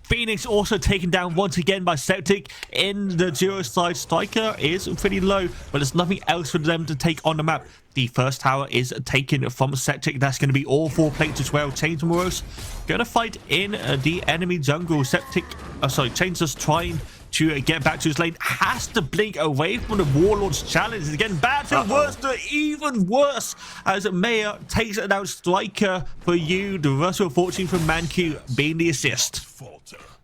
Phoenix also taken down once again by Septic in the duo side. Striker is pretty low, but there's nothing else for them to take on the map. The first tower is taken from Septic. That's going to be all 4 plates as well. Chains and Morose going to fight in the enemy jungle. Chains just trying to get back to his lane. Has to blink away from the Warlord's challenge. It's getting bad to worse to even worse as Mayor takes it down. Striker for you. The Russell Fortune from Manku being the assist.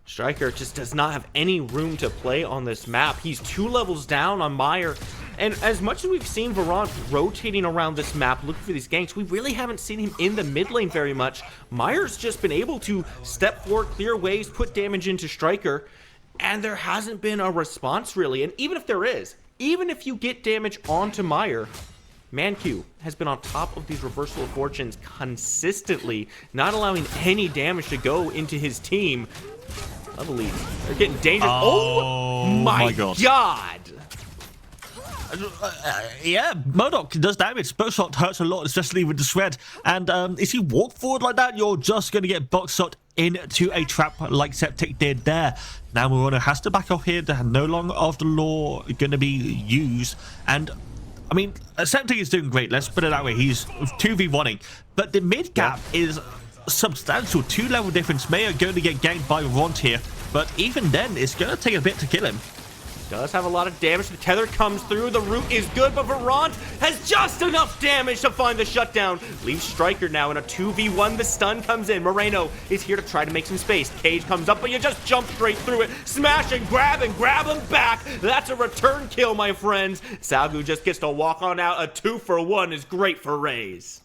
Striker just does not have any room to play on this map. He's 2 levels down on Meyer. And as much as we've seen Varant rotating around this map looking for these ganks, we really haven't seen him in the mid lane very much. Meyer's just been able to step forward, clear waves, put damage into Striker, and there hasn't been a response really. And even if there is, even if you get damage onto Meyer, Manku has been on top of these reversal of fortunes consistently, not allowing any damage to go into his team. Level lead. They're getting dangerous. Oh my god. Yeah, Murdoch does damage. Buckshot hurts a lot, especially with the shred. And if you walk forward like that, you're just going to get buckshot into a trap like Septic did there. Now Morono has to back off here. No longer of the law going to be used. And I mean, Septic is doing great. Let's put it that way. He's 2v1ing. But the mid gap is substantial. 2 level difference. Mayor going to get ganked by Ront here. But even then, it's going to take a bit to kill him. Does have a lot of damage. The tether comes through. The root is good, but Varant has just enough damage to find the shutdown. Leaves Striker now in a 2v1. The stun comes in. Moreno is here to try to make some space. Cage comes up, but you just jump straight through it. Smash and grab him back. That's a return kill, my friends. Salgu just gets to walk on out. A 2-for-1 is great for Raze.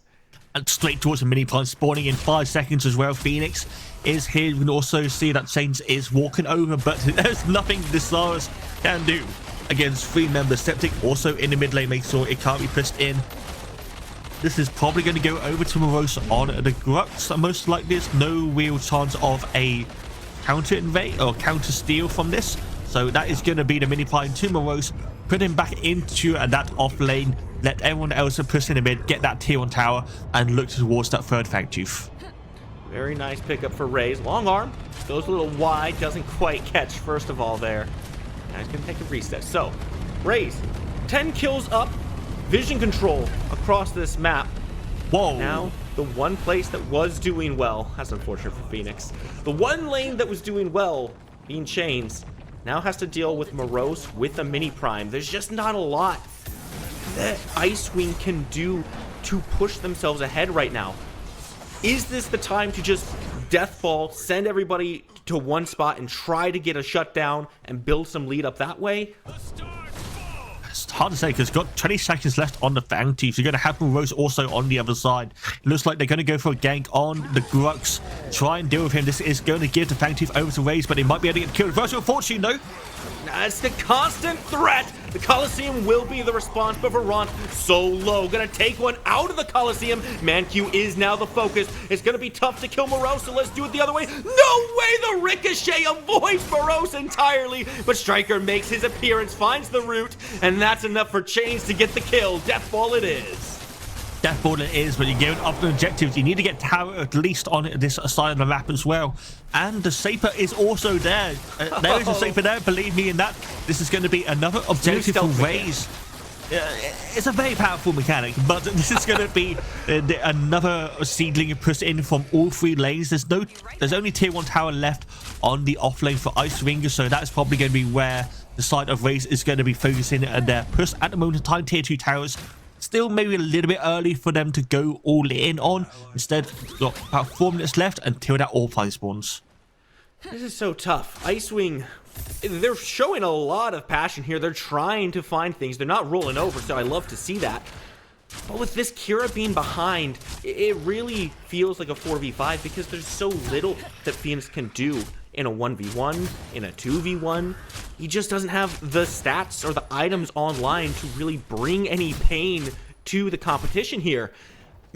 And straight towards a mini plant spawning in 5 seconds as well. Phoenix is here. We can also see that Chains is walking over, but there's nothing Desarus can do against 3 members. Septic also in the mid lane, make sure it can't be pushed in. This is probably going to go over to Morose on the Grux. Most likely there's no real chance of a counter invade or counter steal from this. So that is going to be the mini plant to Morose. Put him back into that off lane. Let everyone else push in the mid, get that tier 1 tower, and look towards that third Fangtooth. Very nice pickup for Raze. Long arm goes a little wide, doesn't quite catch first of all there. Now he's gonna take a reset. So, Raze, 10 kills up, vision control across this map. Whoa. Now, the one place that was doing well, that's unfortunate for Phoenix. The one lane that was doing well, being Chains, now has to deal with Morose with a mini prime. There's just not a lot that Icewing can do to push themselves ahead right now. Is this the time to just deathball, send everybody to one spot and try to get a shutdown and build some lead up that way? It's hard to say because got 20 seconds left on the Fangtooth. You're going to have Morose also on the other side. It looks like they're going to go for a gank on the Grux. Try and deal with him. This is going to give the Fangtooth over to Raze, but they might be able to get killed. First, unfortunately, no. That's the constant threat. The Coliseum will be the response, but Varant so low. Gonna take one out of the Coliseum. Manq is now the focus. It's gonna be tough to kill Morose, so let's do it the other way. No way! The Ricochet avoids Morose entirely, but Striker makes his appearance, finds the root, and that's enough for Chains to get the kill. Deathball it is. Deathball it is, but you're going up the objectives. You need to get tower at least on this side of the map as well. And the Saper is also there. There is a Saper there, believe me in that. This is going to be another objective for Raze. It's a very powerful mechanic, but this is going to be another seedling pushed in from all 3 lanes. There's only tier 1 tower left on the off lane for Icewing, so that's probably going to be where the side of Raze is going to be focusing their push at the moment in time. Tier 2 towers. Still maybe a little bit early for them to go all in on. Instead, got about 4 minutes left until that all-fine spawns. This is so tough. Icewing, they're showing a lot of passion here. They're trying to find things. They're not rolling over, so I love to see that. But with this Kira being behind, it really feels like a 4v5 because there's so little that Phoenix can do in a 1v1, in a 2v1. He just doesn't have the stats or the items online to really bring any pain to the competition here.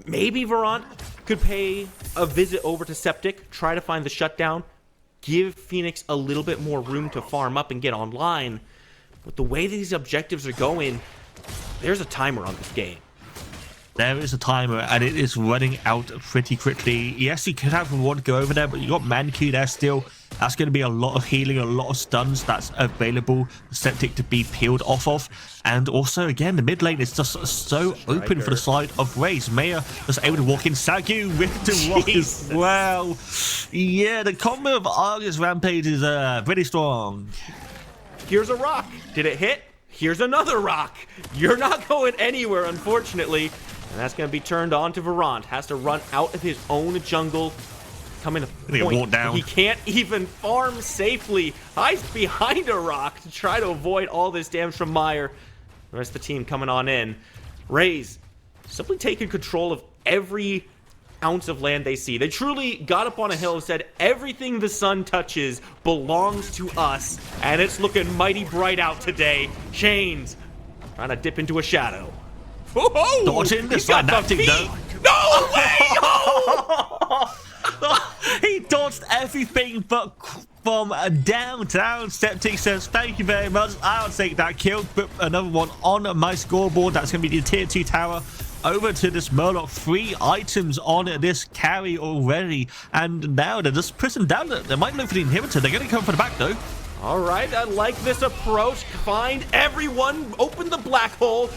Maybe Varant could pay a visit over to Septic, try to find the shutdown, give Phoenix a little bit more room to farm up and get online. But the way these objectives are going, there's a timer on this game. There is a timer, and it is running out pretty quickly. Yes, you could have one go over there, but you got Manq there still. That's going to be a lot of healing, a lot of stuns that's available for Septic to be peeled off of. And also, again, the mid lane is just so open for the side of Raze. Maya was able to walk in. Sagu with the rock as well. Yeah, the combo of Argus Rampage is pretty strong. Here's a rock. Did it hit? Here's another rock. You're not going anywhere, unfortunately. And that's going to be turned on to Varant. Has to run out of his own jungle. Coming to point. Down. He can't even farm safely. Hides behind a rock to try to avoid all this damage from Meyer. The rest of the team coming on in. Raze simply taking control of every ounce of land they see. They truly got up on a hill and said, everything the sun touches belongs to us. And it's looking mighty bright out today. Chains trying to dip into a shadow. Oh, dodging the side nothing though. No way! No! He dodged everything but from downtown. Septic says, thank you very much. I'll take that kill. Put another one on my scoreboard. That's going to be the tier 2 tower. Over to this Murloc. 3 items on this carry already. And now they're just pressing down. They might look for the inhibitor. They're going to come for the back though. All right, I like this approach. Find everyone. Open the black hole.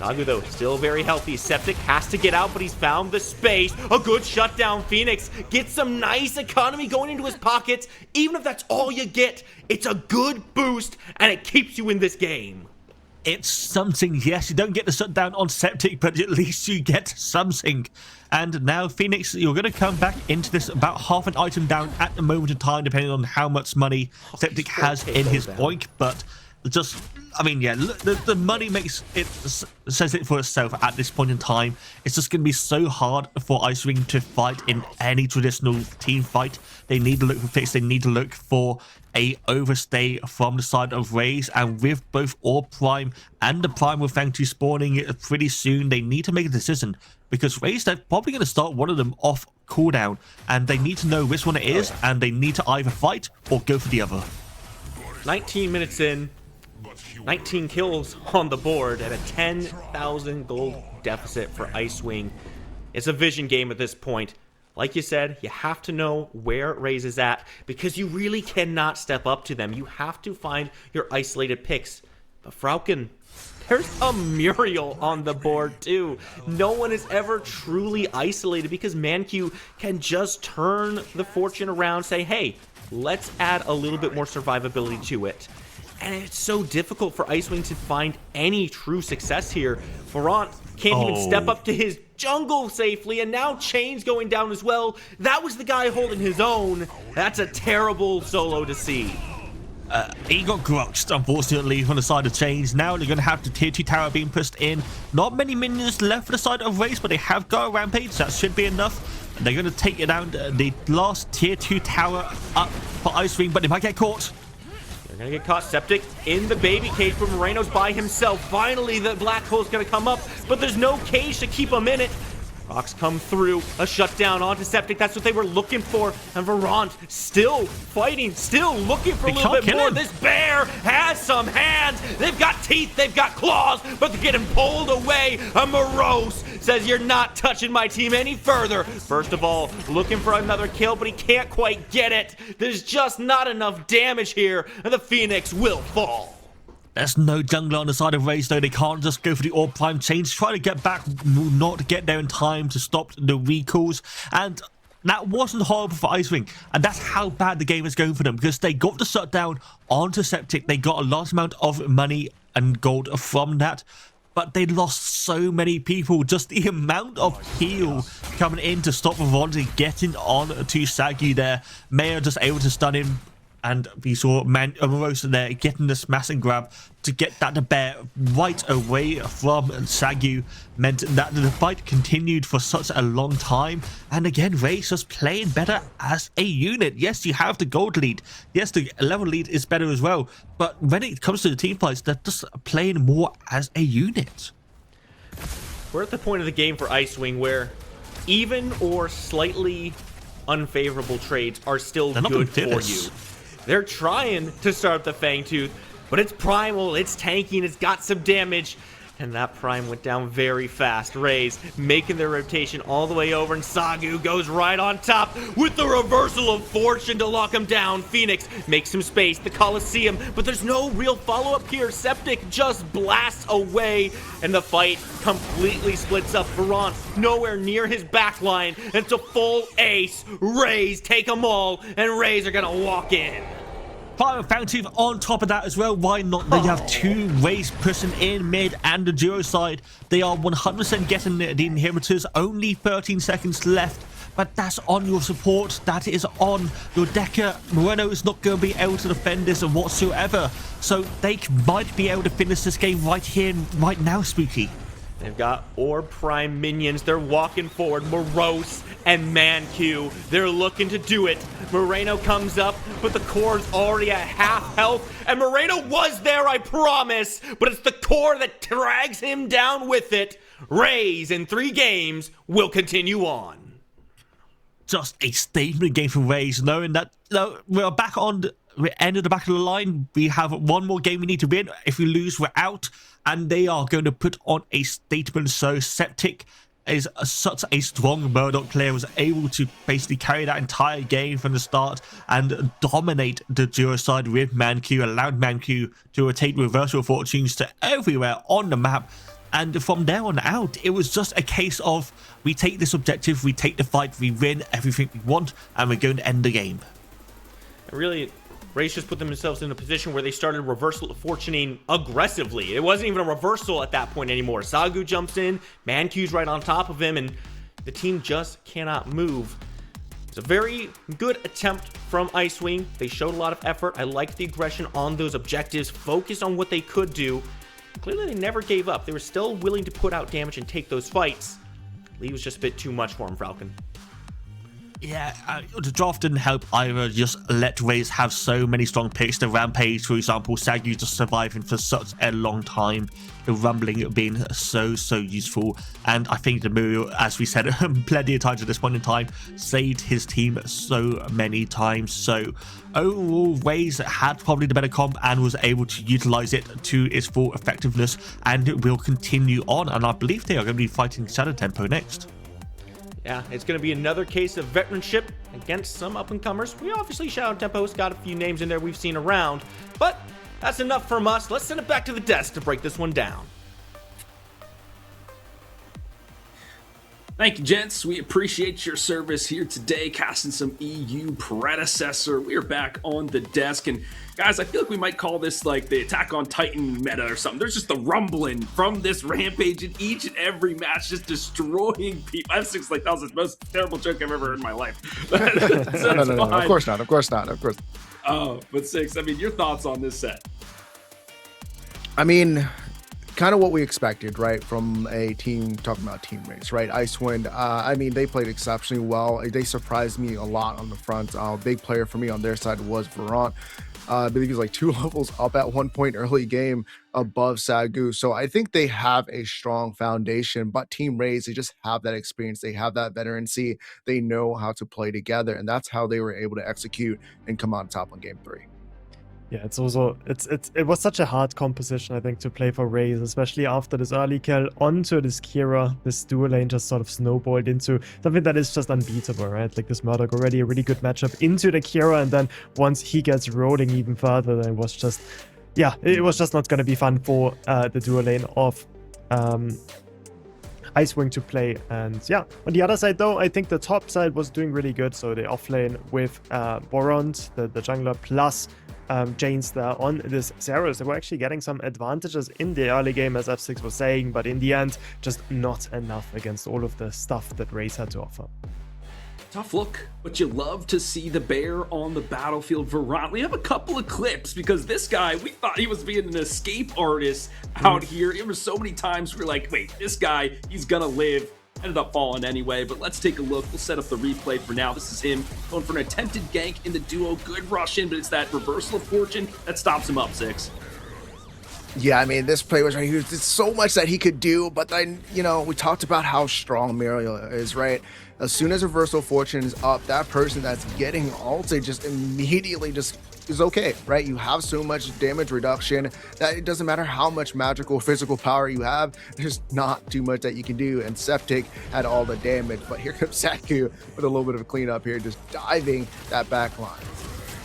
Sagu, though, still very healthy. Septic has to get out, but he's found the space. A good shutdown. Phoenix gets some nice economy going into his pockets. Even if that's all you get, it's a good boost, and it keeps you in this game. It's something. Yes, you don't get the shutdown on Septic, but at least you get something. And now, Phoenix, you're going to come back into this about half an item down at the moment in time, depending on how much money Septic has in his oink. But just, I mean, yeah, the money makes it, says it for itself at this point in time. It's just going to be so hard for Ice Wing to fight in any traditional team fight. They need to look for picks. They need to look for a overstay from the side of Raze, and with both Orb Prime and the Primal Fang spawning pretty soon, they need to make a decision, because Raze, they're probably going to start one of them off cooldown, and they need to know which one it is, and they need to either fight or go for the other. 19 minutes in, 19 kills on the board, and a 10,000 gold deficit for Ice Wing. It's a vision game at this point. Like you said, you have to know where Raze is at, because you really cannot step up to them. You have to find your isolated picks. But Falcon, there's a Muriel on the board too. No one is ever truly isolated, because ManQ can just turn the fortune around, say, hey, let's add a little bit more survivability to it. And it's so difficult for Ice Wing to find any true success here. Varant can't even step up to his jungle safely, and now Chain's going down as well. That was the guy holding his own. That's a terrible solo to see. He got grotched, unfortunately, on the side of Chains. Now they're going to have the tier 2 tower being pushed in. Not many minions left for the side of Raze, but they have got a rampage. That should be enough. They're going to take it down, the last tier 2 tower up for Ice Wing, but they might get caught. They're gonna get caught. Septic in the baby cage, but Moreno's by himself. Finally, the black hole's gonna come up, but there's no cage to keep him in it. Rocks come through, a shutdown onto Septic. That's what they were looking for. And Varant still fighting, still looking for a little bit more. This bear has some hands. They've got teeth, they've got claws, but they're getting pulled away. A Morose says, you're not touching my team any further. First of all, looking for another kill, but he can't quite get it. There's just not enough damage here, and the Phoenix will fall. There's no jungler on the side of Raze, though. They can't just go for the Orb Prime Chains. Try to get back, not get there in time to stop the recalls. And that wasn't horrible for Ice Wing. And that's how bad the game is going for them, because they got the shutdown onto Septic. They got a large amount of money and gold from that. But they lost so many people. Just the amount of heal coming in to stop Ronzi getting on to Sagu there. Mayor just able to stun him. And we saw Morose there getting the smash and grab to get that to bear right away from Sagu. Meant that the fight continued for such a long time. And again, Raze just playing better as a unit. Yes, you have the gold lead. Yes, the level lead is better as well. But when it comes to the team fights, they're just playing more as a unit. We're at the point of the game for Ice Wing where even or slightly unfavorable trades are still good for you. They're trying to start the Fangtooth, but it's primal, it's tanking, it's got some damage, and that Prime went down very fast. Raze making their rotation all the way over, and Sagu goes right on top with the reversal of fortune to lock him down. Phoenix makes some space, the Coliseum, but there's no real follow-up here. Septic just blasts away, and the fight completely splits up. Varant nowhere near his backline, and it's a full ace. Raze take them all, and Raze are gonna walk in. Fire Fountain on top of that as well. Why not? They have two Raze pushing in mid and the duo side. They are 100% getting the inhibitors. Only 13 seconds left. But that's on your support. That is on your Decker. Moreno is not going to be able to defend this whatsoever. So they might be able to finish this game right here and right now, Spooky. They've got Orb Prime minions. They're walking forward. Morose and ManQ. They're looking to do it. Moreno comes up, but the core's already at half health. And Moreno was there, I promise. But it's the core that drags him down with it. Raze in 3 games will continue on. Just a statement game for Raze, knowing that we're back on the end of the back of the line. We have one more game we need to win. If we lose, we're out. And they are going to put on a statement. So Septic is such a strong Murdoch player, was able to basically carry that entire game from the start and dominate the duo side with ManQ, allowed ManQ to rotate reversal fortunes to everywhere on the map. And from there on out, it was just a case of we take this objective, we take the fight, we win everything we want, and we're going to end the game. And really, Race just put themselves in a position where they started reversal fortuning aggressively. It wasn't even a reversal at that point anymore. Sagu jumps in, Manq's right on top of him, and the team just cannot move. It's a very good attempt from Icewing. They showed a lot of effort. I liked the aggression on those objectives, focused on what they could do. Clearly, they never gave up. They were still willing to put out damage and take those fights. Lee was just a bit too much for him, Falcon. Yeah, the draft didn't help either. Just let Raze have so many strong picks. The Rampage, for example, Sagu just surviving for such a long time. The Rumbling being so useful. And I think the Muriel, as we said plenty of times at this point in time, saved his team so many times. So overall, Raze had probably the better comp and was able to utilize it to its full effectiveness, and it will continue on. And I believe they are going to be fighting Shadow Tempo next. Yeah, it's going to be another case of veteranship against some up-and-comers. We obviously, Shadow Tempo's got a few names in there we've seen around, but that's enough from us. Let's send it back to the desk to break this one down. Thank you, gents. We appreciate your service here today, casting some EU Predecessor. We are back on the desk, and guys, I feel like we might call this like the Attack on Titan meta or something. There's just the rumbling from this Rampage in each and every match, just destroying people. I think like that was the most terrible joke I've ever heard in my life. No, of course not. But Six, I mean, your thoughts on this set? I mean, kind of what we expected, right, from a team, talking about team race, right? Icewind, I mean, they played exceptionally well. They surprised me a lot on the front. Big player for me on their side was Varant. I believe he's like 2 levels up at one point early game above Sagu. So I think they have a strong foundation, but Team Raze, they just have that experience. They have that veterancy. They know how to play together, and that's how they were able to execute and come on top on game 3. Yeah, it's also it was such a hard composition, I think, to play for Raze, especially after this early kill onto this Kira. This dual lane just sort of snowballed into something that is just unbeatable, right? Like this Murdoch, already a really good matchup into the Kira, and then once he gets rolling even further, then it was just, yeah, it was just not going to be fun for the dual lane of Icewing to play. And yeah, on the other side though, I think the top side was doing really good. So the offlane with Borond, the jungler, plus Janes there on this Zeros, they were actually getting some advantages in the early game, as F6 was saying, but in the end, just not enough against all of the stuff that Raze had to offer. Tough look, but you love to see the bear on the battlefield. Varant, we have a couple of clips because this guy, we thought he was being an escape artist out here. There were so many times we're like, wait, this guy, he's gonna live. Ended up falling anyway, but let's take a look. We'll set up the replay for now. This is him going for an attempted gank in the duo. Good rush in, but it's that reversal of fortune that stops him up, Six. Yeah, I mean, this play was right here. There's so much that he could do, but then, you know, we talked about how strong Muriel is, right? As soon as reversal fortune is up, that person that's getting ulted just immediately just is okay, right? You have so much damage reduction that it doesn't matter how much magical or physical power you have, there's not too much that you can do. And Septic had all the damage, but here comes Saku with a little bit of a cleanup here, just diving that back line.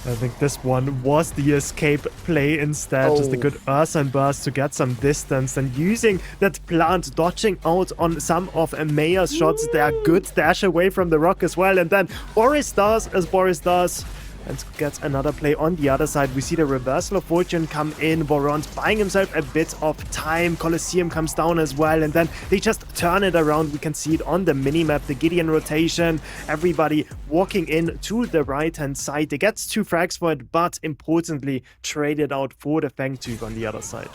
I think this one was the escape play instead. Just a good Earth and Burst to get some distance, and using that plant, dodging out on some of Maya's shots. They are good dash away from the rock as well. And then Boris does as Boris does, and gets another play on the other side. We see the reversal of fortune come in. Borond buying himself a bit of time. Colosseum comes down as well, and then they just turn it around. We can see it on the minimap, the Gideon rotation. Everybody walking in to the right-hand side. They get 2 frags for it, but importantly, traded out for the Fangtooth on the other side.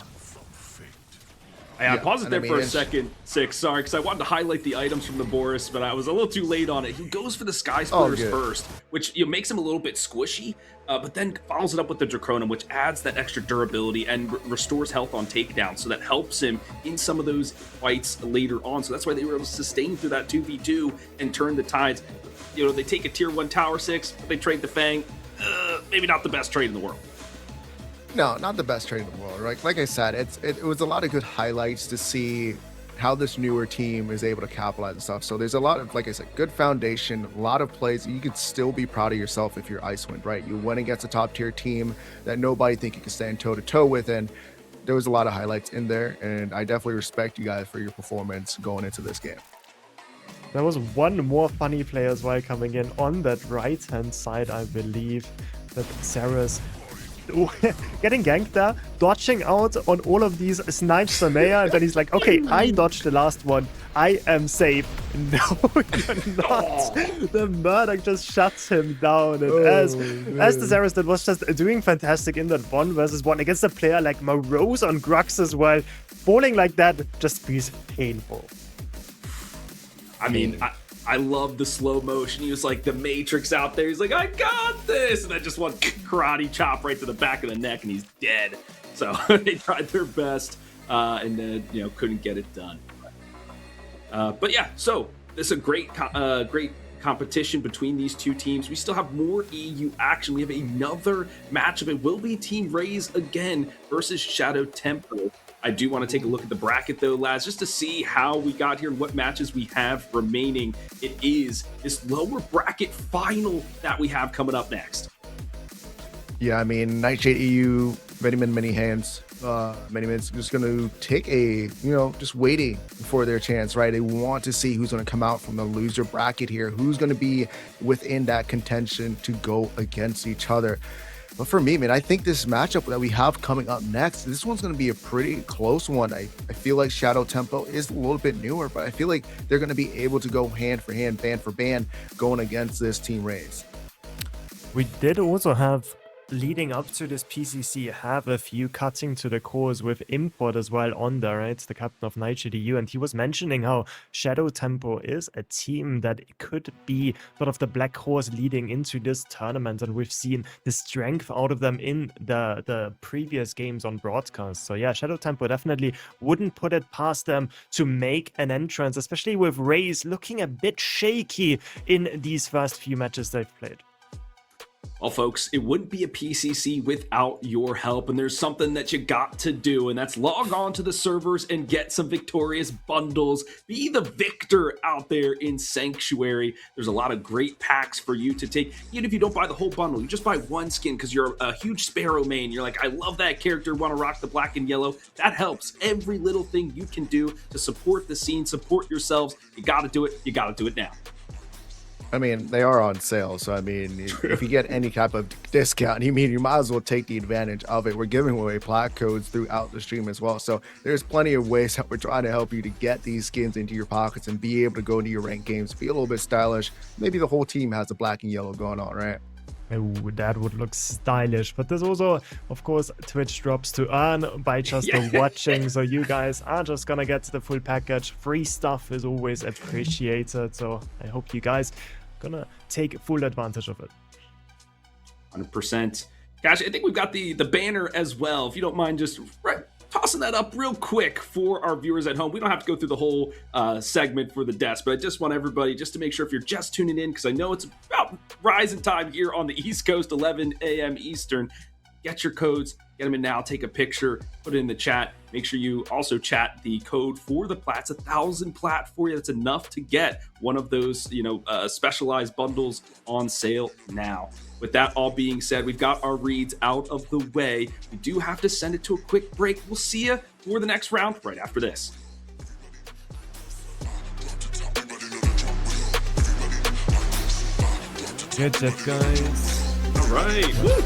I paused it there for a second, Six. Sorry, because I wanted to highlight the items from the Boris, but I was a little too late on it. He goes for the Sky Splitters first, which makes him a little bit squishy, but then follows it up with the Draconum, which adds that extra durability and restores health on takedown. So that helps him in some of those fights later on. So that's why they were able to sustain through that 2v2 and turn the tides. You know, they take a tier 1 tower 6, but they trade the Fang. Maybe not the best trade in the world. No, not the best trade in the world, right? Like I said, it was a lot of good highlights to see how this newer team is able to capitalize and stuff. So there's a lot of, like I said, good foundation, a lot of plays. You could still be proud of yourself if you're Icewind, right? You went against a top tier team that nobody think you can stand toe to toe with, and there was a lot of highlights in there, and I definitely respect you guys for your performance going into this game. There was one more funny player as well coming in on that right-hand side, I believe, that Sarah's getting ganked there, dodging out on all of these snipes from Maya, and then he's like, okay, I dodged the last one. I am safe. No, you're not. The Murdoch just shuts him down. And as the Zaris that was just doing fantastic in that 1v1 against a player like Morose on Grux as well, falling like that just feels painful. I mean, I love the slow motion. He was like the Matrix out there. He's like, I got this. And then just one karate chop right to the back of the neck and he's dead. So they tried their best and then, couldn't get it done. But yeah, so this is a great competition between these two teams. We still have more EU action. We have another matchup. It will be Team Raze again versus Shadow Temple. I do want to take a look at the bracket though, lads, just to see how we got here and what matches we have remaining. It is this lower bracket final that we have coming up next. Yeah, I mean, Nightshade EU, many men, many hands. Many men's just going to take just waiting for their chance, right? They want to see who's going to come out from the loser bracket here, who's going to be within that contention to go against each other. But for me, man, I think this matchup that we have coming up next, this one's going to be a pretty close one. I feel like Shadow Tempo is a little bit newer, but I feel like they're going to be able to go hand for hand, band for band, going against this Team Raze. We did also have, leading up to this PCC, have a few cutting to the cores with Import as well on there, right? The captain of Nightshade EU, and he was mentioning how Shadow Tempo is a team that could be sort of the black horse leading into this tournament, and we've seen the strength out of them in the previous games on broadcast. So yeah, Shadow Tempo definitely wouldn't put it past them to make an entrance, especially with Raze looking a bit shaky in these first few matches they've played. Well, folks, it wouldn't be a PCC without your help, and there's something that you got to do, and that's log on to the servers and get some victorious bundles. Be the victor out there in Sanctuary. There's a lot of great packs for you to take. Even if you don't buy the whole bundle, you just buy one skin because you're a huge Sparrow main. You're like, I love that character, want to rock the black and yellow. That helps. Every little thing you can do to support the scene, support yourselves. You got to do it. You got to do it now. I mean, they are on sale, so I mean, if you get any type of discount, you might as well take the advantage of it. We're giving away plat codes throughout the stream as well, so there's plenty of ways that we're trying to help you to get these skins into your pockets and be able to go into your ranked games, be a little bit stylish. Maybe the whole team has a black and yellow going on, right? Oh, that would look stylish. But there's also, of course, Twitch drops to earn by just watching. So you guys are just gonna get the full package. Free stuff is always appreciated. So I hope you guys gonna take full advantage of it. 100%. Gosh, I think we've got the banner as well. If you don't mind just tossing that up real quick for our viewers at home. We don't have to go through the whole segment for the desk, but I just want everybody just to make sure if you're just tuning in, because I know it's about rising time here on the East Coast, 11 a.m. Eastern. Get your codes, get them in now, take a picture, put it in the chat. Make sure you also chat the code for the plats, 1,000 plat for you. That's enough to get one of those, specialized bundles on sale now. With that all being said, we've got our reads out of the way. We do have to send it to a quick break. We'll see you for the next round right after this. Good job, guys. All right. Woo!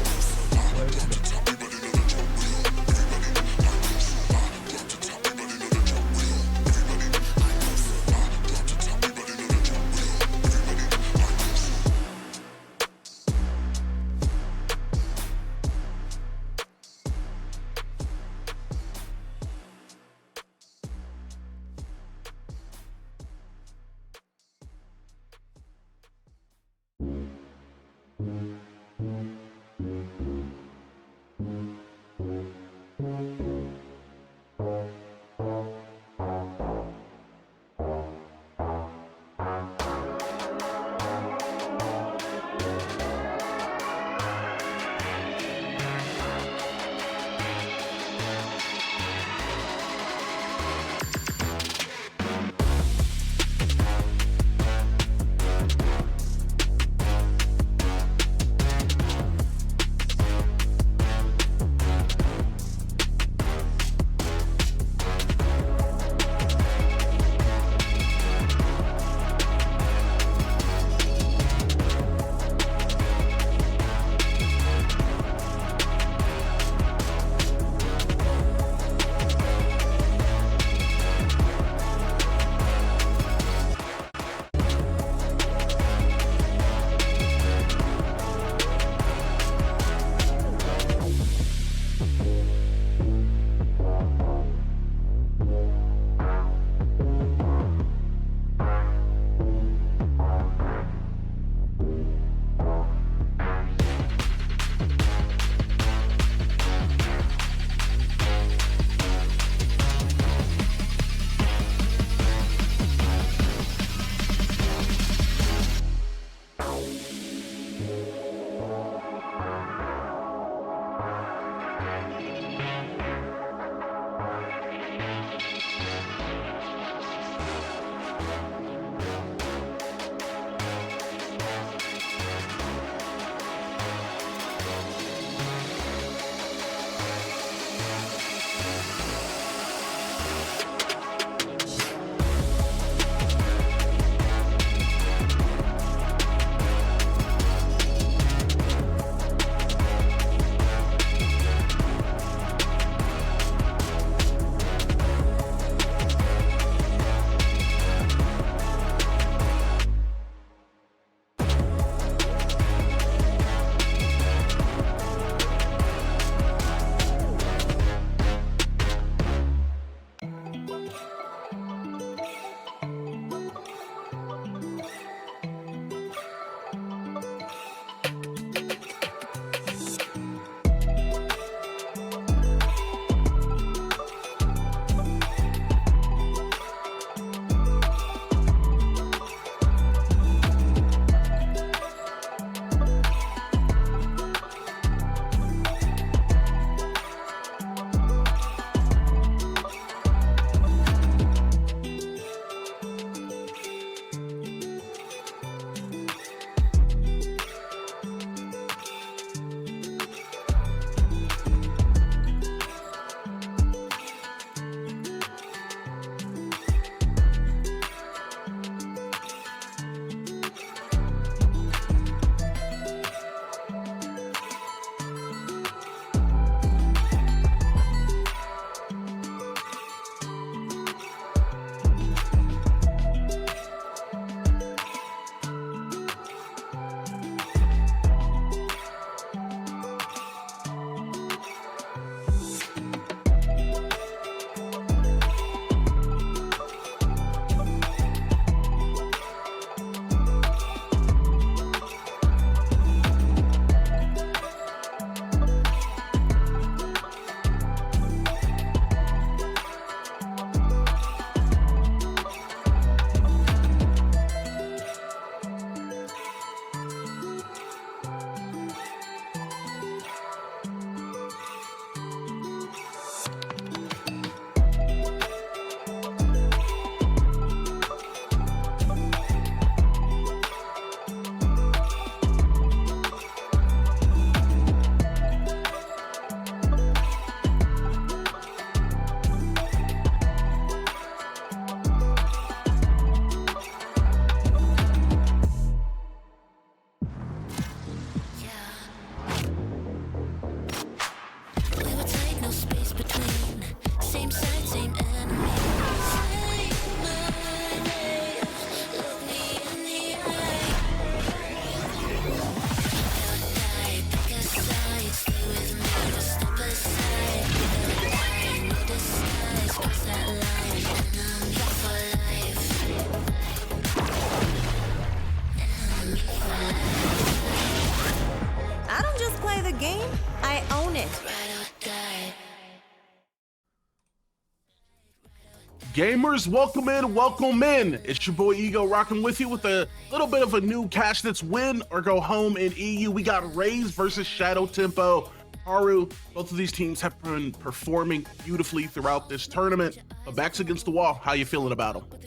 Gamers, welcome in, welcome in. It's your boy Ego rocking with you with a little bit of a new catch that's win or go home in EU. We got Raze versus Shadow Tempo. Haru, both of these teams have been performing beautifully throughout this tournament, but backs against the wall. How you feeling about them?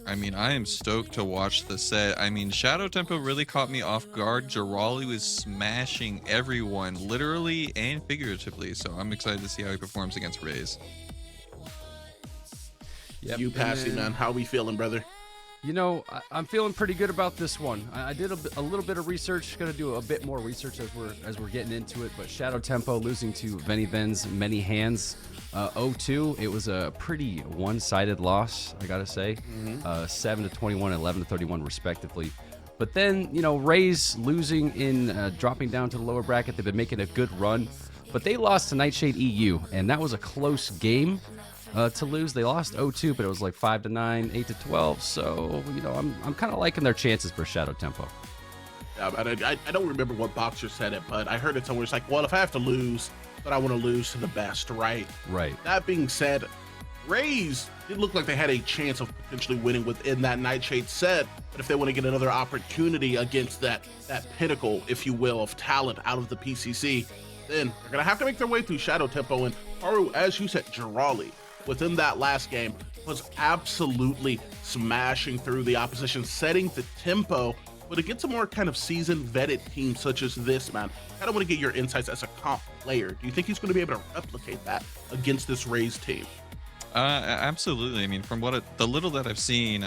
I mean, I am stoked to watch the set. I mean, Shadow Tempo really caught me off guard. Jirali was smashing everyone, literally and figuratively, so I'm excited to see how he performs against Raze. Yep. You Passy, man. How we feeling, brother? You know, I'm feeling pretty good about this one. I did a little bit of research. Going to do a bit more research as we're getting into it. But Shadow Tempo losing to Veni Ven's Many Hands 0-2. It was a pretty one-sided loss, I gotta say. 7-21, 11-31, respectively. But then, you know, Raze losing in dropping down to the lower bracket. They've been making a good run, but they lost to Nightshade EU, and that was a close game. To lose, they lost 0-2, but it was like 5-9, 8-12. So, you know, I'm kind of liking their chances for Shadow Tempo. Yeah, I don't remember what boxer said it, but I heard it somewhere. It's like, well, if I have to lose, but I want to lose to the best, right? Right. That being said, Raze did look like they had a chance of potentially winning within that Nightshade set, but if they want to get another opportunity against that pinnacle, if you will, of talent out of the PCC, then they're gonna have to make their way through Shadow Tempo. And Haru, as you said, Jirali, within that last game, was absolutely smashing through the opposition, setting the tempo. But against a more kind of seasoned, vetted team such as this, man, I kind of want to get your insights as a comp player. Do you think he's going to be able to replicate that against this Raze team? Absolutely. I mean, from the little that I've seen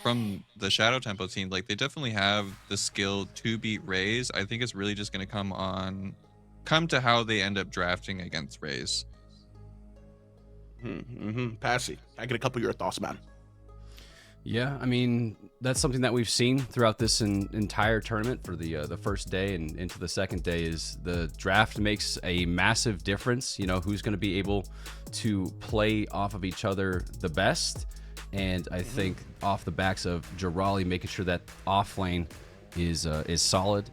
from the Shadow Tempo team, like they definitely have the skill to beat Raze. I think it's really just going to come to how they end up drafting against Raze. Passy, I get a couple of your thoughts, man. Yeah, I mean, that's something that we've seen throughout this entire tournament for the first day and into the second day is the draft makes a massive difference. You know, who's going to be able to play off of each other the best. And I think off the backs of Jirali making sure that off lane is solid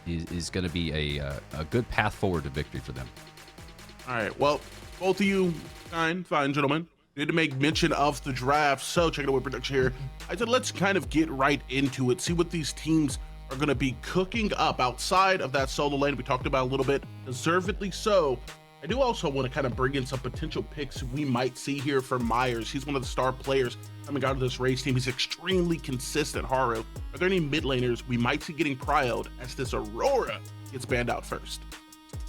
is going to be a good path forward to victory for them. All right, well, both of you fine gentlemen, need to make mention of the draft. So check it out with production here. I said let's kind of get right into it, see what these teams are going to be cooking up outside of that solo lane we talked about a little bit, deservedly so. I do also want to kind of bring in some potential picks we might see here for Myers. He's one of the star players coming out of this Raze team. He's extremely consistent. Haru, are there any mid laners we might see getting prioed as this Aurora gets banned out first?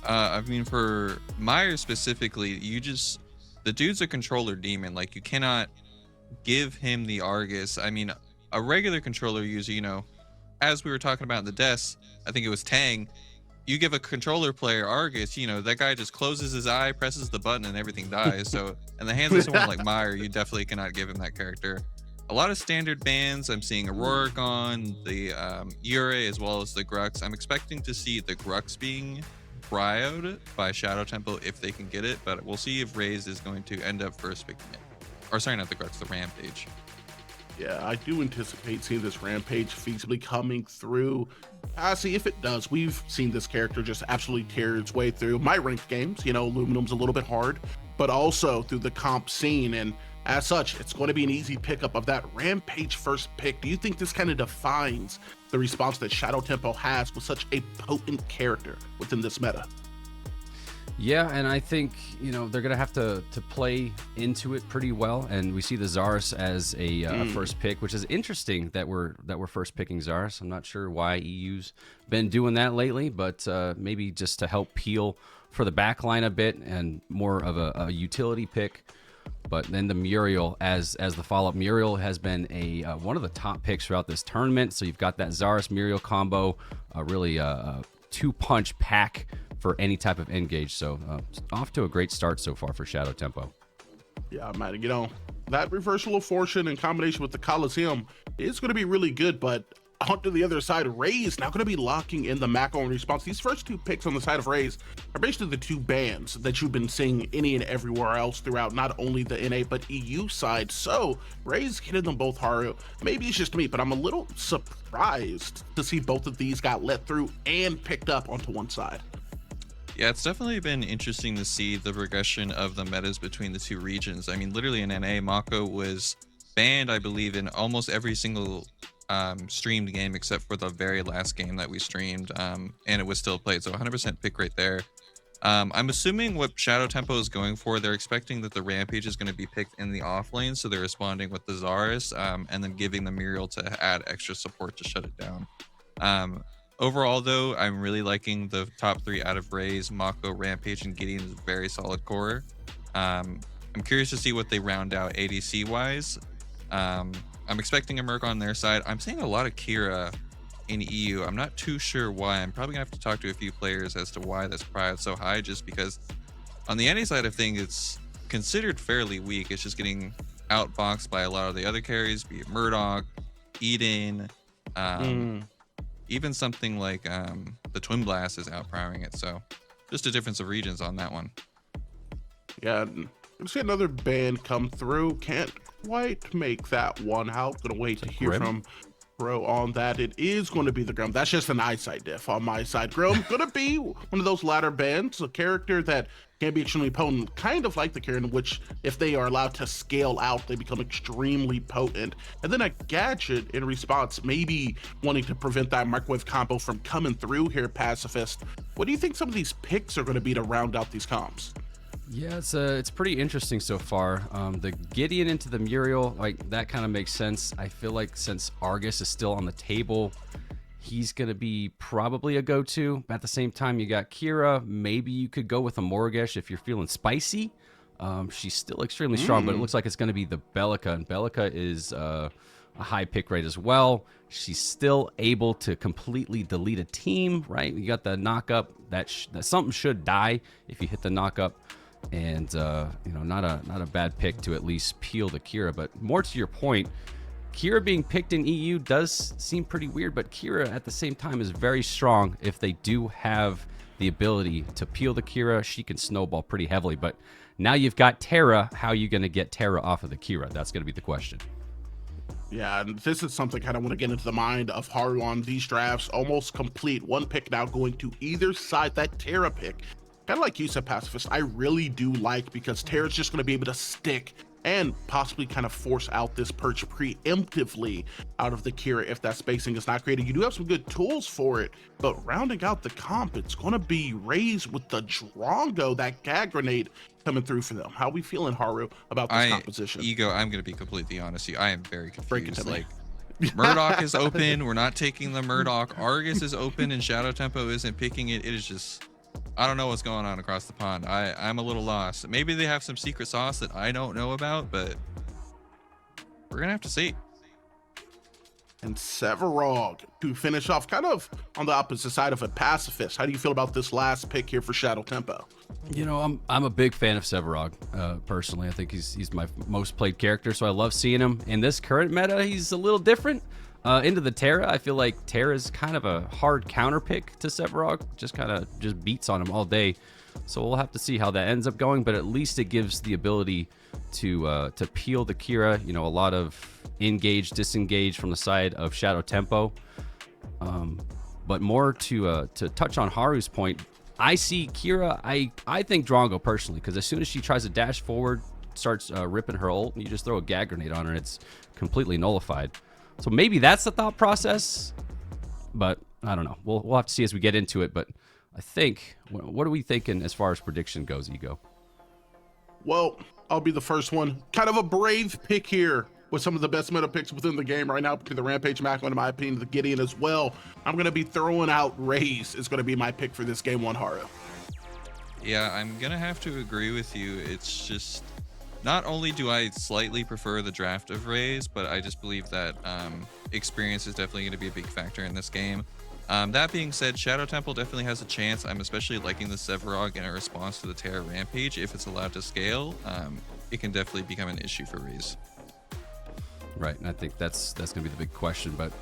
I mean, for Myers specifically, the dude's a controller demon. Like, you cannot give him the Argus. I mean, a regular controller user, you know, as we were talking about in the desk, I think it was Tang, you give a controller player Argus, you know, that guy just closes his eye, presses the button, and everything dies. So in the hands of someone like Meyer, you definitely cannot give him that character. A lot of standard bans. I'm seeing Aurora gone, the Yurei, as well as the Grux. I'm expecting to see the Grux being prioed by Shadow Tempo if they can get it, but we'll see if Raze is going to end up first picking it. Or sorry, not the Grux, the Rampage. Yeah, I do anticipate seeing this Rampage feasibly coming through. See if it does. We've seen this character just absolutely tear its way through my ranked games. You know, Aluminum's a little bit hard, but also through the comp scene. And as such, it's going to be an easy pickup of that Rampage first pick. Do you think this kind of defines the response that Shadow Tempo has with such a potent character within this meta? Yeah, and I think, you know, they're going to have to play into it pretty well. And we see the Zarus as a first pick, which is interesting that we're first picking Zarus. I'm not sure why EU's been doing that lately, but maybe just to help peel for the back line a bit and more of a utility pick. But then the Muriel as the follow-up. Muriel has been one of the top picks throughout this tournament. So you've got that Zarus Muriel combo, really a two-punch pack for any type of engage. So off to a great start so far for Shadow Tempo. Yeah, man, you know, that reversal of fortune in combination with the Coliseum is going to be really good, but onto the other side, Raze now going to be locking in the Mako in response. These first two picks on the side of Raze are basically the two bans that you've been seeing any and everywhere else throughout not only the NA but EU side. So Raze hitting them both, Haru. Maybe it's just me, but I'm a little surprised to see both of these got let through and picked up onto one side. Yeah, it's definitely been interesting to see the progression of the metas between the two regions. I mean, literally in NA, Mako was banned, I believe, in almost every single streamed game except for the very last game that we streamed, and it was still played. So 100% pick right there. I'm assuming what Shadow Tempo is going for, they're expecting that the Rampage is going to be picked in the off lane, so they're responding with the Zarus, and then giving the Muriel to add extra support to shut it down. Overall, though, I'm really liking the top 3 out of Raze, Mako, Rampage, and Gideon's very solid core. I'm curious to see what they round out ADC-wise. I'm expecting a Merc on their side. I'm seeing a lot of Kira in EU. I'm not too sure why. I'm probably gonna have to talk to a few players as to why this price is so high, just because on the NA side of things, it's considered fairly weak. It's just getting outboxed by a lot of the other carries, be it Murdoch, Eden, even something like the Twin Blast is outpowering it. So just a difference of regions on that one. Yeah, I see another band come through. Can't quite make that one out. Gonna wait to hear from Bro on that. It is going to be the Grim. That's just an eyesight diff on my side. Grim gonna be one of those latter bands, a character that can be extremely potent, kind of like the Karen, in which if they are allowed to scale out, they become extremely potent. And then a gadget in response, maybe wanting to prevent that microwave combo from coming through here, Pacifist. What do you think some of these picks are going to be to round out these comps? Yeah, it's pretty interesting so far. The Gideon into the Muriel, like that kind of makes sense. I feel like since Argus is still on the table, he's going to be probably a go-to. At the same time, you got Kira. Maybe you could go with a Morgesh if you're feeling spicy. She's still extremely strong, but it looks like it's going to be the Bellica, and Bellica is a high pick rate as well. She's still able to completely delete a team, right? You got the knock-up. That something should die if you hit the knock-up. And you know, not a bad pick to at least peel the Kira. But more to your point, Kira being picked in EU does seem pretty weird, but Kira at the same time is very strong. If they do have the ability to peel the Kira, she can snowball pretty heavily. But now you've got Terra. How are you going to get Terra off of the Kira? That's going to be the question. Yeah, and this is something kind of want to get into the mind of Haru on these drafts. Almost complete. One pick now going to either side. That Terra pick, kind of like you said, Pacifist, I really do like, because Terra's just going to be able to stick and possibly kind of force out this perch preemptively out of the Kira if that spacing is not created. You do have some good tools for it, but rounding out the comp, it's going to be Raze with the Drongo, that gag grenade coming through for them. How are we feeling, Haru, about this composition? Ego, I'm going to be completely honest with you. I am very confused. Like, Murdoch is open. We're not taking the Murdoch. Argus is open and Shadow Tempo isn't picking it. It is just, I don't know what's going on across the pond. I'm a little lost. Maybe they have some secret sauce that I don't know about, but we're going to have to see. And Severog to finish off kind of on the opposite side of a Pacifist. How do you feel about this last pick here for Shadow Tempo? You know, I'm a big fan of Severog, personally. I think he's my most played character, so I love seeing him. In this current meta, he's a little different. Into the Terra, I feel like Terra's kind of a hard counter pick to Severog. Just beats on him all day. So we'll have to see how that ends up going, but at least it gives the ability to peel the Kira. You know, a lot of engage, disengage from the side of Shadow Tempo. But more to touch on Haru's point, I see Kira, I think Drongo personally, because as soon as she tries to dash forward, starts ripping her ult, and you just throw a gag grenade on her, and it's completely nullified. So maybe that's the thought process, but I don't know. We'll have to see as we get into it. But I think, what are we thinking as far as prediction goes, Ego? Well, I'll be the first one. Kind of a brave pick here with some of the best meta picks within the game right now between the Rampage, Mako, and in my opinion, the Gideon as well. I'm going to be throwing out Raze. Is going to be my pick for this game one, Haru. Yeah, I'm going to have to agree with you. It's just, not only do I slightly prefer the draft of Raze, but I just believe that experience is definitely going to be a big factor in this game. That being said, Shadow Temple definitely has a chance. I'm especially liking the Severog in a response to the Terra Rampage. If it's allowed to scale, it can definitely become an issue for Raze. Right, and I think that's going to be the big question. But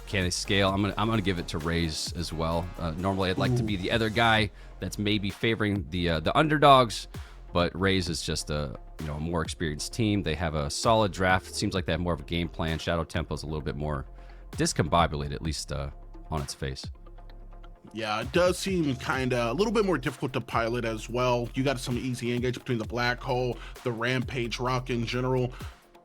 can they scale? I'm gonna give it to Raze as well. Normally, I'd like to be the other guy that's maybe favoring the underdogs, but Raze is just a more experienced team. They have a solid draft. It seems like they have more of a game plan. Shadow Temple is a little bit more discombobulated, at least on its face. Yeah, it does seem kind of a little bit more difficult to pilot as well. You got some easy engage between the Black Hole, the Rampage Rock in general.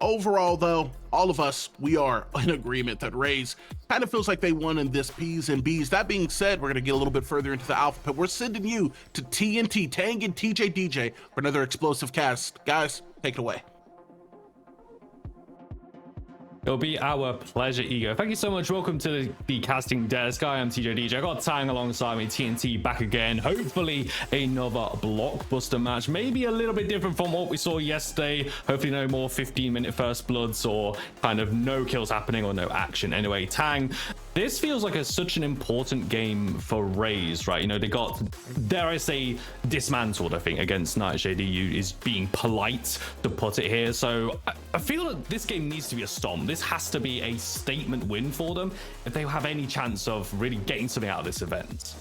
Overall, though, all of us, we are in agreement that Raze kind of feels like they won in this P's and B's. That being said, we're going to get a little bit further into the alphabet. We're sending you to TNT, Tang and TJ DJ for another explosive cast. Guys, take it away. It'll be our pleasure, Ego. Thank you so much. Welcome to the casting desk. I am TJ DJ. I got Tang alongside me, TNT back again. Hopefully another blockbuster match. Maybe a little bit different from what we saw yesterday. Hopefully no more 15-minute first bloods or kind of no kills happening or no action. Anyway, Tang, this feels like such an important game for Raze, right? You know, they got, dare I say, dismantled, I think, against Nightshade EU is being polite to put it here. So I feel that this game needs to be a stomp. This has to be a statement win for them if they have any chance of really getting something out of this event.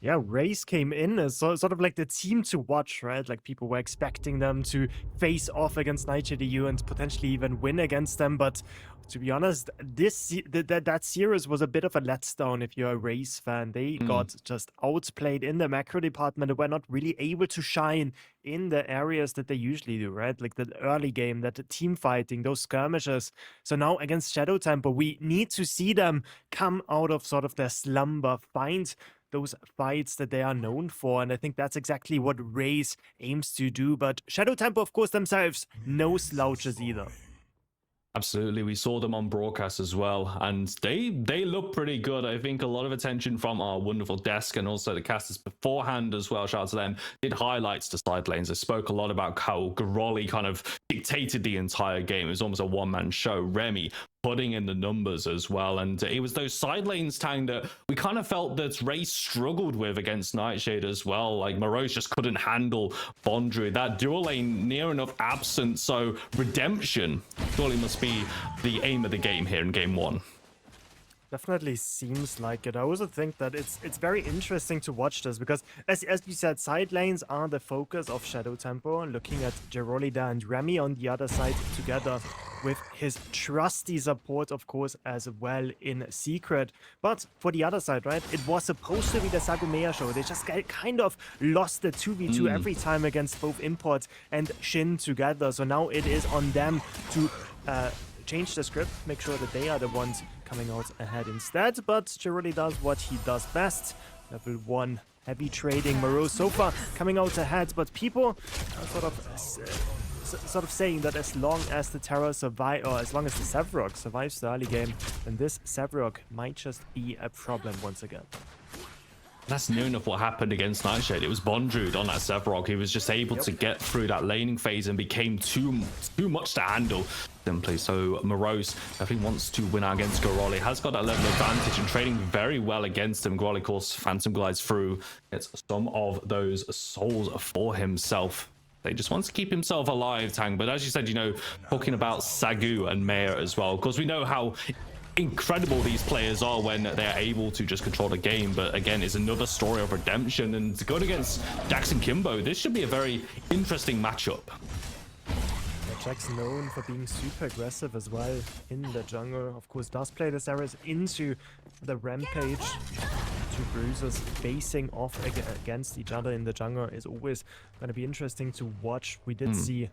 Yeah, Raze came in as sort of like the team to watch, right? Like people were expecting them to face off against Nightshade EU and potentially even win against them. But to be honest, that series was a bit of a letdown if you're a Raze fan. They got just outplayed in the macro department and were not really able to shine in the areas that they usually do, right? Like the early game, that the team fighting, those skirmishes. So now against Shadow Temple, we need to see them come out of sort of their slumber, find those fights that they are known for, and I think that's exactly what Raze aims to do. But Shadow Temple, of course, themselves, no slouches either. Absolutely, we saw them on broadcast as well, and they look pretty good. I think a lot of attention from our wonderful desk and also the casters beforehand as well, shout out to them, did highlights to side lanes. They spoke a lot about how Garoli kind of dictated the entire game. It was almost a one-man show. Remy putting in the numbers as well, and it was those side lanes, Tang, that we kind of felt that Raze struggled with against Nightshade as well. Like Morose just couldn't handle Bondru. That dual lane near enough absent, so redemption surely must be the aim of the game here in game one. Definitely seems like it. I also think that it's very interesting to watch this because, as you said, side lanes are the focus of Shadow Temple. Looking at Gerolida and Remy on the other side together with his trusty support, of course, as well in secret. But for the other side, right, it was supposed to be the Sagumea show. They just kind of lost the 2v2 every time against both Import and Shin together. So now it is on them to change the script, make sure that they are the ones coming out ahead instead. But Geroli does what he does best. Level 1 heavy trading. Morose so far coming out ahead, but people are sort of saying that as long as the Terror survive, or as long as the Sevrog survives the early game, then this Sevrog might just be a problem once again. That's near enough what happened against Nightshade. It was Bondrewd on that Sevrog. He was just able to get through that laning phase and became too much to handle simply. So Morose definitely wants to win out against Garoli. Has got that level of advantage and trading very well against him. Garoli, of course, Phantom glides through. Gets some of those souls for himself. He just wants to keep himself alive, Tang. But as you said, you know, talking about Sagu and Mayor as well. Of course, we know how incredible these players are when they're able to just control the game, but again, it's another story of redemption, and to go against Jackson Kimbo, this should be a very interesting matchup. Jack's known for being super aggressive as well in the jungle. Of course, does play the Saris into the Rampage. Two bruisers facing off against each other in the jungle is always going to be interesting to watch. We did see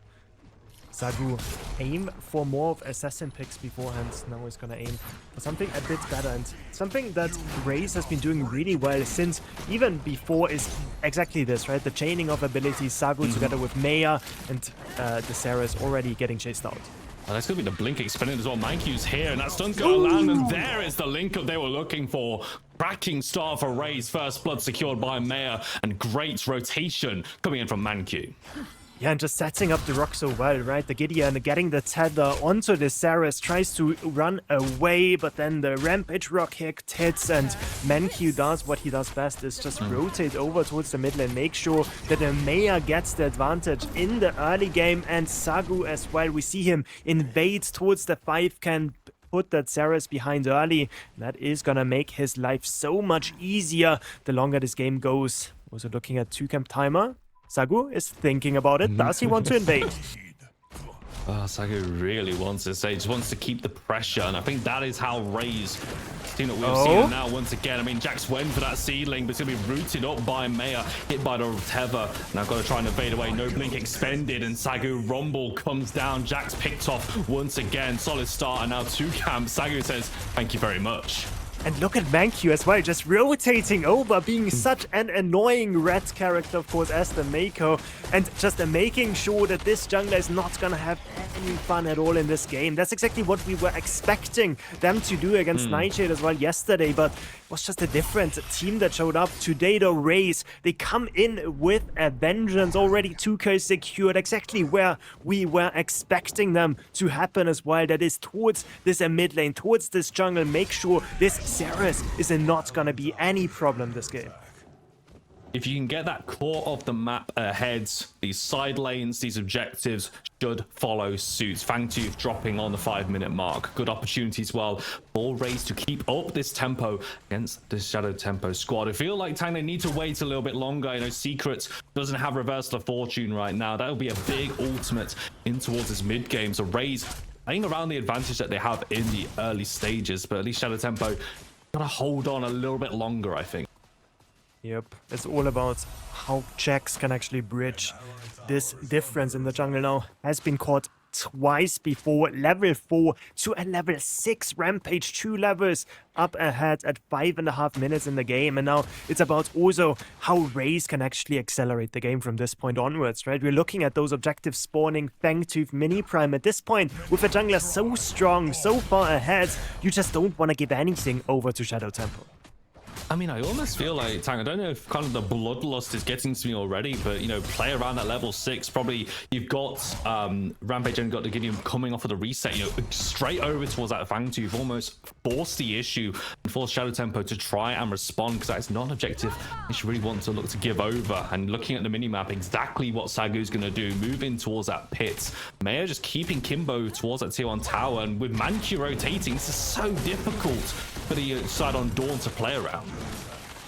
Sagu aim for more of assassin picks beforehand. Now he's gonna aim for something a bit better, and something that Raze has been doing really well since even before is exactly this, right? The chaining of abilities, Sagu together with Maya, and the Sarah is already getting chased out. Well, that's going to be the blink expended as well. Mankyu's here, and that stun's going to land, and there is the link up they were looking for. Cracking star for Raze, first blood secured by Maya, and great rotation coming in from Mankyu. Yeah, and just setting up the rock so well, right? The Gideon getting the tether onto the Saris, tries to run away, but then the Rampage rock hits, and Mankyu does what he does best, is just rotate over towards the middle and make sure that the Maya gets the advantage in the early game, and Sagu as well. We see him invade towards the 5-can, put that Saris behind early. That is gonna make his life so much easier the longer this game goes. Also looking at 2-camp timer. Sagu is thinking about it. Does he want to invade? Oh, Sagu really wants this. He just wants to keep the pressure, and I think that is how Raze team that we've seen now once again. I mean, Jax went for that seedling, but it's going to be rooted up by Maya, hit by the tether. Now got to try and evade away. No blink expended, and Sagu Rumble comes down. Jax picked off once again. Solid start, and now 2 camps. Sagu says, thank you very much. And look at Mankyu as well, just rotating over, being such an annoying red character, of course, as the Mako, and just making sure that this jungler is not gonna have any fun at all in this game. That's exactly what we were expecting them to do against Nightshade as well yesterday, but it was just a different team that showed up today. The Raze, they come in with a vengeance, already 2k secured, exactly where we were expecting them to happen as well. That is towards this mid lane, towards this jungle. Make sure this Ceres is not going to be any problem this game. If you can get that core of the map ahead, these side lanes, these objectives should follow suit. Fangtooth dropping on the 5-minute mark. Good opportunity as well for Raze to keep up this tempo against the Shadow Tempo squad. I feel like Tang, they need to wait a little bit longer. I know Secret doesn't have Reversal of Fortune right now. That will be a big ultimate in towards this mid game. So Raze playing around the advantage that they have in the early stages, but at least Shadow Tempo gotta hold on a little bit longer, I think. Yep, it's all about how Jax can actually bridge this difference in the jungle now. Has been caught twice before, level 4 to a level 6 Rampage, 2 levels up ahead at 5.5 minutes in the game. And now it's about also how Raze can actually accelerate the game from this point onwards, right? We're looking at those objectives spawning Fangtooth Mini Prime at this point. With a jungler so strong, so far ahead, you just don't want to give anything over to Shadow Temple. I mean, I almost feel like, Tang, I don't know if kind of the bloodlust is getting to me already, but, you know, play around at level 6. Probably you've got Rampage and got the Gideon coming off of the reset, you know, straight over towards that Fangtooth, almost force the issue and force Shadow Tempo to try and respond, because that is not an objective you should really want to look to give over. And looking at the minimap, exactly what Sagu's going to do, moving towards that pit. Maya just keeping Kimbo towards that tier 1 tower, and with Mankyu rotating, this is so difficult for the side on Dawn to play around.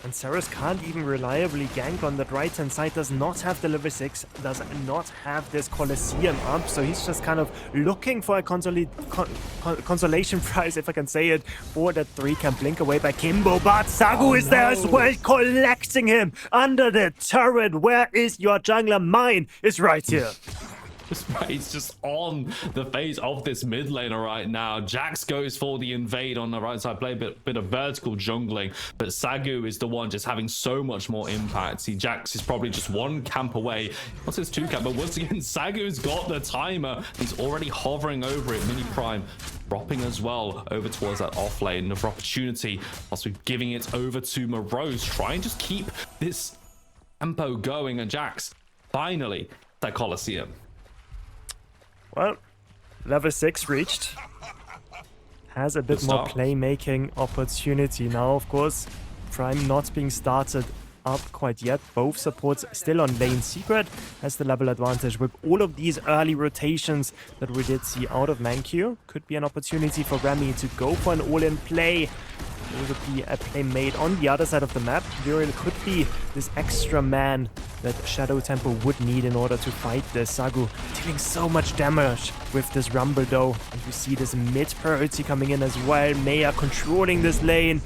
And Ceres can't even reliably gank on that right-hand side, does not have the level 6, does not have this Colosseum up, so he's just kind of looking for a consolation prize, if I can say it, for that 3-camp blink away by Kimbo, but Sagu is there as well, collecting him under the turret. Where is your jungler? Mine is right here. It's just on the face of this mid laner right now. Jax goes for the invade on the right side, play a bit of vertical jungling, but Sagu is the one just having so much more impact. See, Jax is probably just 1 camp away. What's his 2 camp? But once again, Sagu's got the timer. He's already hovering over it. Mini Prime dropping as well over towards that off lane. Another opportunity. Also giving it over to Morose. Try and just keep this tempo going, and Jax finally that Colosseum. Well, level 6 reached. Has a bit more playmaking opportunity now, of course. Prime not being started up quite yet. Both supports still on lane. Secret has the level advantage with all of these early rotations that we did see out of Mankyu. Could be an opportunity for Remy to go for an all-in play. There would be a play made on the other side of the map. There could be this extra man that Shadow Tempo would need in order to fight this. Sagu dealing so much damage with this Rumble though. And you see this mid priority coming in as well. Maya controlling this lane.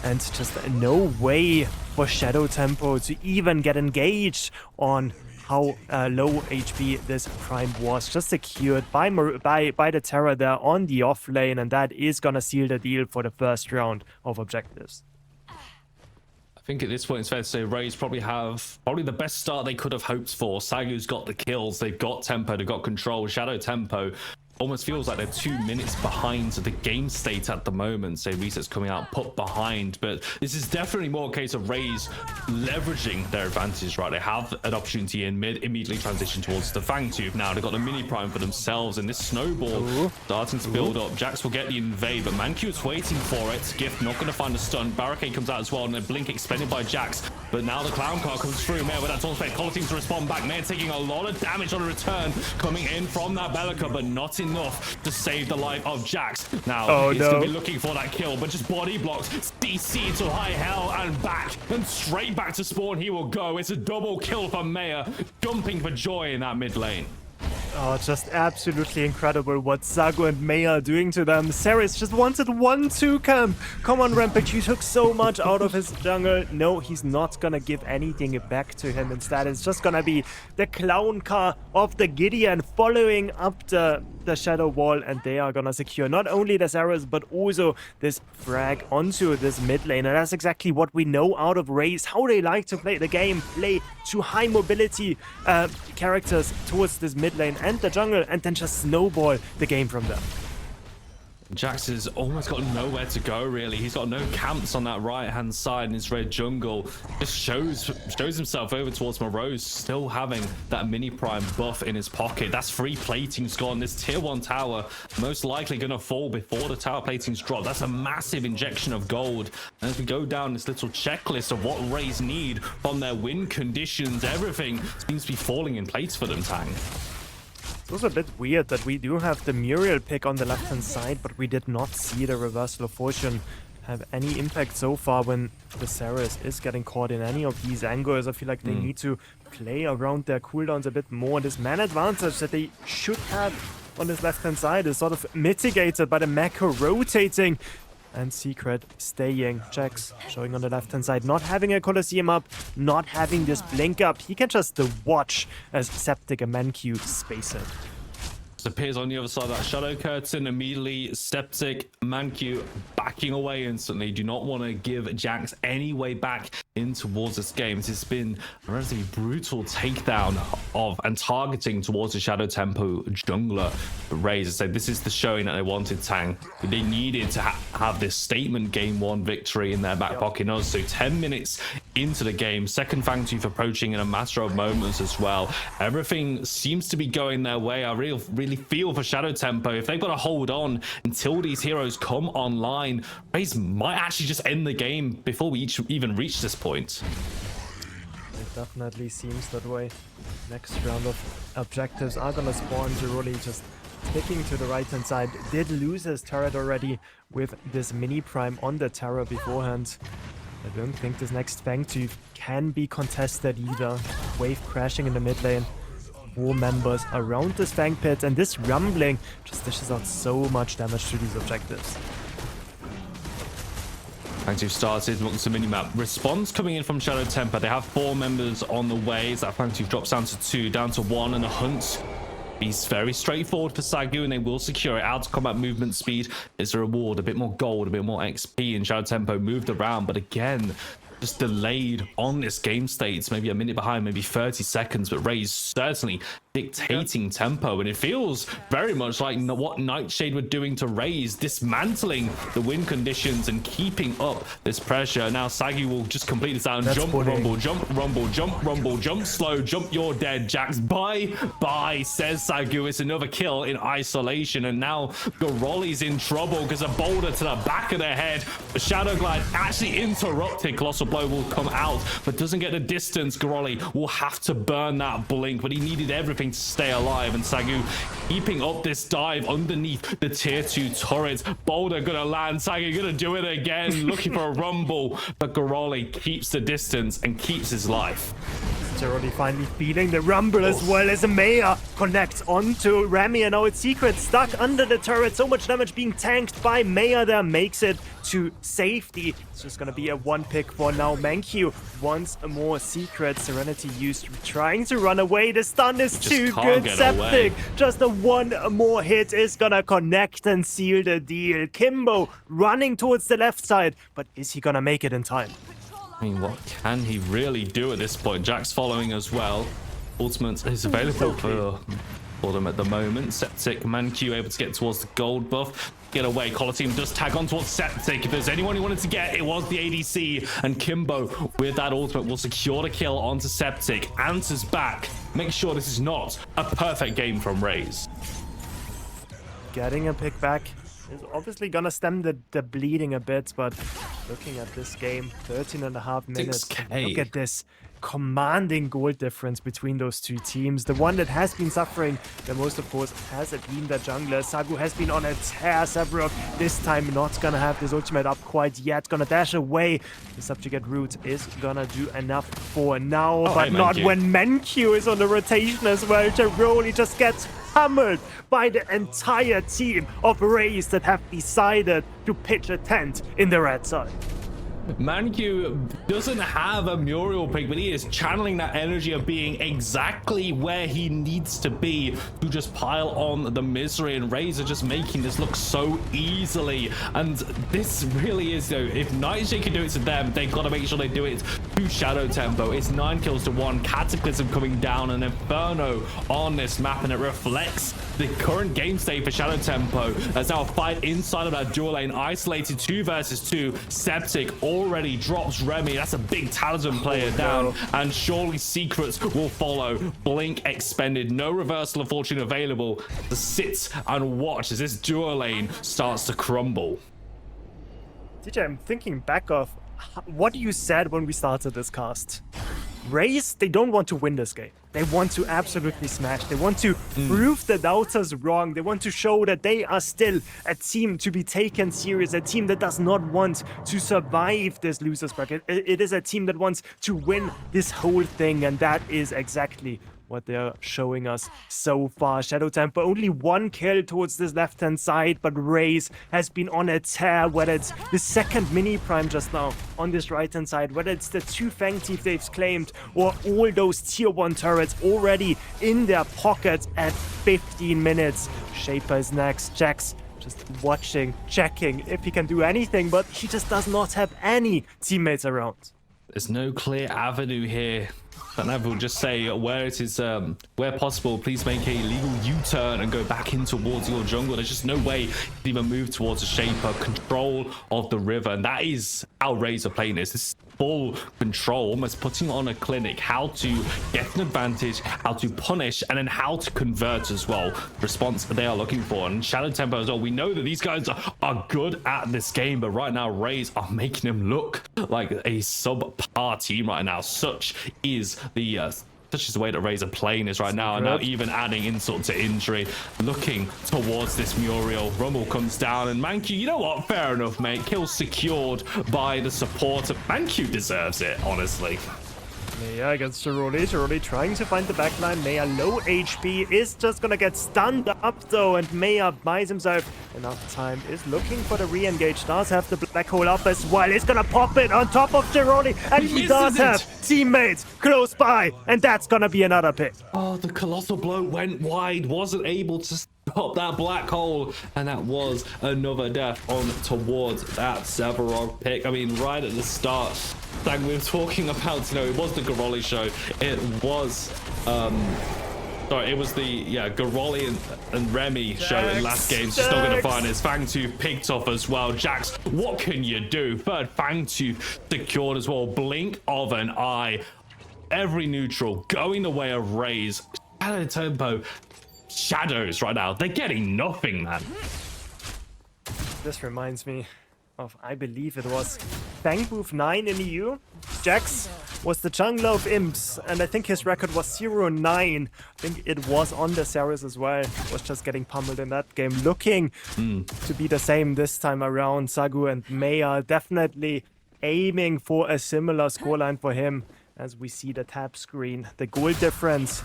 And just no way for Shadow Tempo to even get engaged on how low HP this Prime was. Just secured by the Terra there on the off lane, and that is gonna seal the deal for the first round of objectives. I think at this point it's fair to say Raze probably the best start they could have hoped for. Sagu's got the kills, they've got tempo, they've got control. Shadow Tempo almost feels like they're 2 minutes behind the game state at the moment. Say Reset's coming out put behind, but this is definitely more a case of Raze leveraging their advantage, right? They have an opportunity in mid, immediately transition towards the Fangtooth. Now they've got a mini Prime for themselves, and this snowball starting to build up. Jax will get the invade, but Mankyu's waiting for it. Gift not going to find a stun. Barricade comes out as well, and a blink expended by Jax. But now the Clown Car comes through. Mayor with that taunt spec. Collar seems to respond back. Mayor taking a lot of damage on a return, coming in from that Bellica, but not enough to save the life of Jax. Now he's going to be looking for that kill, but just body blocks. DC to high hell and back, and straight back to spawn he will go. It's a double kill for Mayor, jumping for joy in that mid lane. Oh, just absolutely incredible what Zagu and Mei are doing to them. Ceres just wanted 1-2 camp. Come on, Rampage, you took so much out of his jungle. No, he's not gonna give anything back to him. Instead, it's just gonna be the clown car of the Gideon following up the Shadow Wall, and they are gonna secure not only the Ceres, but also this frag onto this mid lane. And that's exactly what we know out of Raze, how they like to play the game, play to high mobility characters towards this mid lane and the jungle, and then just snowball the game from them. Jax has almost got nowhere to go, really. He's got no camps on that right-hand side in his red jungle. Just shows himself over towards Morose, still having that mini prime buff in his pocket. That's free plating's gone. This tier 1 tower most likely going to fall before the tower plating's drop. That's a massive injection of gold. And as we go down this little checklist of what Raze need from their win conditions, everything seems to be falling in place for them, Tang. It's also a bit weird that we do have the Muriel pick on the left-hand side, but we did not see the Reversal of Fortune have any impact so far when the Ceres is getting caught in any of these angles. I feel like they need to play around their cooldowns a bit more. This man advantage that they should have on this left-hand side is sort of mitigated by the Mako rotating. And Secret staying. Jax showing on the left-hand side, not having a Colosseum up, not having this blink up. He can just watch as Septic and Manq space it. Appears on the other side of that shadow curtain. Immediately Septic, Manq backing away instantly. Do not want to give Jax any way back in towards this game. This has been a relatively brutal takedown of and targeting towards the Shadow Tempo jungler. Raze, I said this is the showing that they wanted, Tang. They needed to have this statement game 1 victory in their back pocket. Also 10 minutes into the game, second Fangtooth approaching in a matter of moments as well. Everything seems to be going their way. I really feel for Shadow Tempo. If they've got to hold on until these heroes come online, Raze might actually just end the game before we even reach this point. It definitely seems that way. Next round of objectives are gonna spawn. Jiroli just sticking to the right-hand side. Did lose his turret already with this mini prime on the Terror beforehand. I don't think this next Fangtooth can be contested either. Wave crashing in the mid lane. 4 members around this Fang pit, and this rumbling just dishes out so much damage to these objectives. Fangtooth started, wants a minimap. Response coming in from Shadow Temper. They have 4 members on the way. As that Fangtooth drops down to 2, down to 1, and a hunt. He's very straightforward for Zagu, and they will secure it. Out to combat movement speed is a reward. A bit more gold, a bit more XP, and Shadow Tempo moved around, but again, just delayed on this game state. Maybe a minute behind, maybe 30 seconds, but Raze certainly dictating tempo, and it feels very much like what Nightshade were doing to Raze, dismantling the win conditions and keeping up this pressure. Now Zagu will just complete this out and jump, rumble, jump, rumble, jump, rumble, jump slow, jump, you're dead, Jax. Bye, bye, says Zagu. It's another kill in isolation, and now Garoli's in trouble because a boulder to the back of their head. The Shadow Glide actually interrupted. Colossal Blow will come out, but doesn't get the distance. Garoli will have to burn that blink, but he needed everything to stay alive, and Zagu keeping up this dive underneath the tier 2 turret. Boulder gonna land, Zagu gonna do it again, looking for a rumble, but Garoli keeps the distance and keeps his life. Already finally feeling the rumble as well as Maya connects onto Remy, and now it's Secret stuck under the turret. So much damage being tanked by Maya there, makes it to safety. It's just gonna be a 1 pick for now. Manq once more. Secret Serenity used, trying to run away. The stun is too good. Septic, just a 1 more hit is gonna connect and seal the deal. Kimbo running towards the left side, but is he gonna make it in time? I mean, what can he really do at this point? Jax following as well. Ultimate is available for them at the moment. Septic, Manq able to get towards the gold buff. Get away. Colosseum does tag on towards Septic. If there's anyone he wanted to get, it was the ADC. And Kimbo, with that ultimate, will secure the kill onto Septic. Answers back. Make sure this is not a perfect game from Raze. Getting a pick back is obviously gonna stem the bleeding a bit, but looking at this game, 13.5 minutes. 6K. Look at this. commanding goal difference between those two teams. The one that has been suffering the most, of course, has been the jungler. Sagu has been on a tear. Severok this time not gonna have this ultimate up quite yet. Gonna dash away. The subjugate route is gonna do enough for now, but not Mankyu. when Mankyu is on the rotation as well. Jeroli just gets hammered by the entire team of Rays that have decided to pitch a tent in the red side. Mankyu doesn't have a Muriel pick, but he is channeling that energy of being exactly where he needs to be to just pile on the misery, and Rays are just making this look so easily. And this really is, though, if Nightshade can do it to them, they've got to make sure they do it to Shadow Tempo. It's 9 kills to 1, Cataclysm coming down, an Inferno on this map, and it reflects the current game state for Shadow Tempo. There's now a fight inside of that dual lane, isolated 2 versus 2. Septic already drops Remy. That's a big talisman player down, and surely secrets will follow. Blink expended, no reversal of fortune available. To sit and watch as this dual lane starts to crumble. DJ, I'm thinking back of what you said when we started this cast. Rays, they don't want to win this game. They want to absolutely smash. They want to prove the doubters wrong. They want to show that they are still a team to be taken serious, a team that does not want to survive this losers bracket. It is a team that wants to win this whole thing, and that is exactly what they're showing us so far. Shadow Tempo only 1 kill towards this left-hand side, but Raze has been on a tear, whether it's the second mini prime just now on this right-hand side, whether it's the 2 Fang Thief they've claimed, or all those tier 1 turrets already in their pockets at 15 minutes. Shaper is next. Jax just watching, checking if he can do anything, but he just does not have any teammates around. There's no clear avenue here. And I will just say, where it is, where possible, please make a legal U-turn and go back in towards your jungle. There's just no way to even move towards a Shaper. Control of the river, and that is how Rays are playing this. This is full control, almost putting on a clinic, how to get an advantage, how to punish, and then how to convert as well. Response they are looking for. And Shadow Tempo as well. We know that these guys are good at this game, but right now Rays are making them look like a subpar team right now. Such is the way that Rays are playing this right now, and now even adding insult to injury, looking towards this Muriel. Rumble comes down, and Mankyu, you know what? Fair enough, mate. Kill secured by the support. Mankyu deserves it, honestly. Maya against Jeroli. Jeroli trying to find the backline. Maya low HP is just gonna get stunned up though, and Maya buys himself enough time. Is looking for the re-engage. Does have the black hole up as well. He's gonna pop it on top of Jeroli, and he does have teammates close by, and that's gonna be another pick. Oh, the colossal blow went wide. Wasn't able to stop that black hole, and that was another death on towards that Severog pick. I mean, right at the start, like we were talking about, you know, it was the Garoli show. It was sorry, it was the Garoli and Remy show in last game. Just not gonna find his Fang Tooth picked off as well. Jax, what can you do? Third Fang Tooth secured as well. Blink of an eye. Every neutral going the way of Rays. Shadow Tempo. Shadows right now. They're getting nothing, man. This reminds me of, I believe it was Fangbooth 9 in EU. Jax was the jungler of Imps, and I think his record was 0-9. I think it was on the series as well. Was just getting pummeled in that game. Looking to be the same this time around. Sagu and Maya definitely aiming for a similar scoreline for him, as we see the tab screen. The goal difference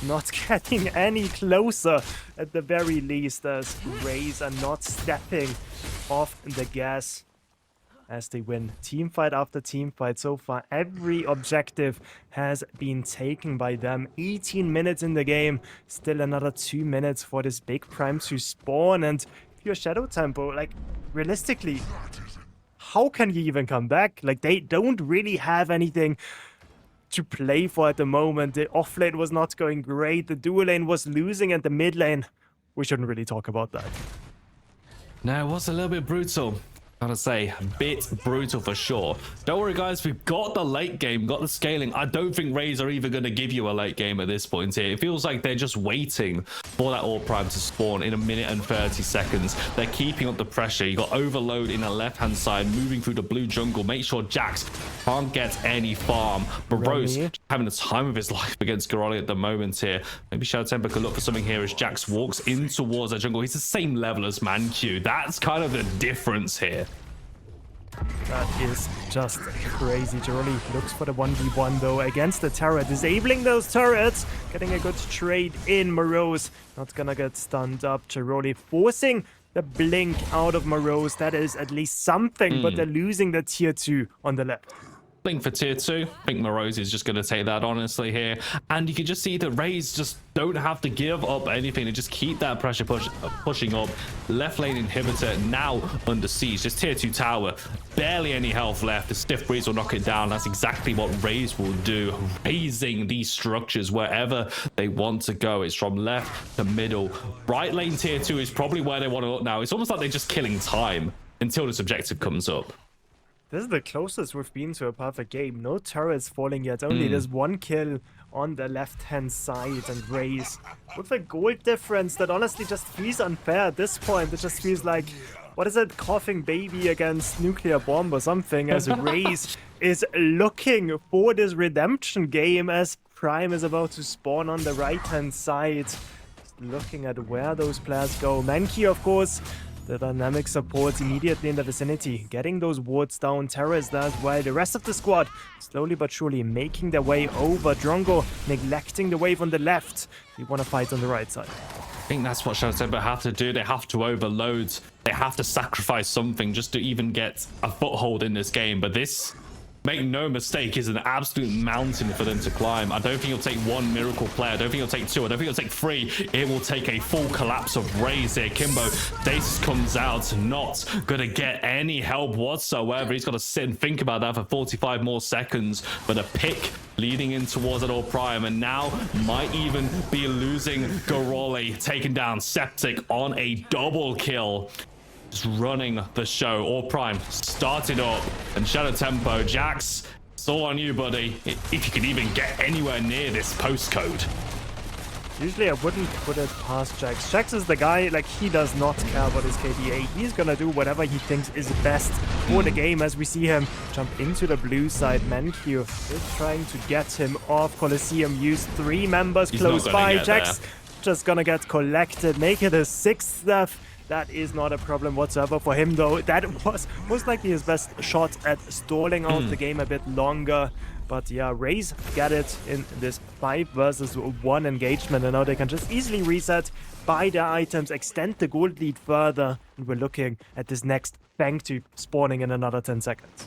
not getting any closer at the very least, as Rays are not stepping off the gas as they win teamfight after teamfight. So far, every objective has been taken by them. 18 minutes in the game, still another 2 minutes for this big prime to spawn. And if you're Shadow Tempo, like, realistically, how can you even come back? Like, they don't really have anything to play for at the moment. The off lane was not going great. The dual lane was losing, and the mid lane, we shouldn't really talk about that. No, it was a little bit brutal. Gotta say, a bit brutal for sure. Don't worry, guys. We've got the late game, got the scaling. I don't think Rays are even going to give you a late game at this point here. It feels like they're just waiting for that Orb Prime to spawn in 1 minute and 30 seconds. They're keeping up the pressure. You got Overload in the left-hand side, moving through the blue jungle. Make sure Jax can't get any farm. Barros having the time of his life against Garoli at the moment here. Maybe Shadow Temper could look for something here as Jax walks in towards that jungle. He's the same level as ManQ. That's kind of the difference here. That is just crazy. Jaroli looks for the 1v1 though against the turret, disabling those turrets, getting a good trade in. Morose not gonna get stunned up. Jaroli forcing the blink out of Morose. That is at least something, but they're losing the tier 2 on the left. Blink for tier 2. I think Morose is just going to take that honestly here. And you can just see that Rays just don't have to give up anything. They just keep that pressure pushing up. Left lane inhibitor now under siege. This tier 2 tower, barely any health left. The stiff breeze will knock it down. That's exactly what Rays will do. Raising these structures wherever they want to go. It's from left to middle. Right lane tier 2 is probably where they want to look now. It's almost like they're just killing time until this objective comes up. This is the closest we've been to a perfect game. No turrets falling yet. Only this 1 kill on the left-hand side. And Rays with a gold difference that honestly just feels unfair at this point. It just feels like, what is it, coughing baby against nuclear bomb or something, as Rays is looking for this redemption game as Prime is about to spawn on the right-hand side. Just looking at where those players go. ManQ, of course, the dynamic supports immediately in the vicinity, getting those wards down. Terra is there as well. The rest of the squad slowly but surely making their way over. Drongo neglecting the wave on the left. You want to fight on the right side. I think that's what Shadow Temper have to do. They have to overload. They have to sacrifice something just to even get a foothold in this game. But this, make no mistake, is an absolute mountain for them to climb. I don't think it'll take 1 miracle player. I don't think it'll take 2. I don't think it'll take 3. It will take a full collapse of Rays here. Kimbo, Stasis comes out, not gonna get any help whatsoever. He's got to sit and think about that for 45 more seconds. But a pick leading in towards that Orb Prime, and now might even be losing Garoli, taking down Septic on a double kill. Running the show. Orb Prime started up, and Shadow Tempo, Jax, it's all on you, buddy. If you can even get anywhere near this postcode. Usually I wouldn't put it past Jax. Jax is the guy, like, he does not care about his KDA. He's gonna do whatever he thinks is best for the game, as we see him jump into the blue side. ManQ is trying to get him off. Colosseum used 3 members close by. Jax just gonna get collected, make it a 6th death. That is not a problem whatsoever for him, though. That was most likely his best shot at stalling out the game a bit longer. But yeah, Rays get it in this 5 versus 1 engagement, and now they can just easily reset, buy their items, extend the gold lead further, and we're looking at this next Fang tube spawning in another 10 seconds.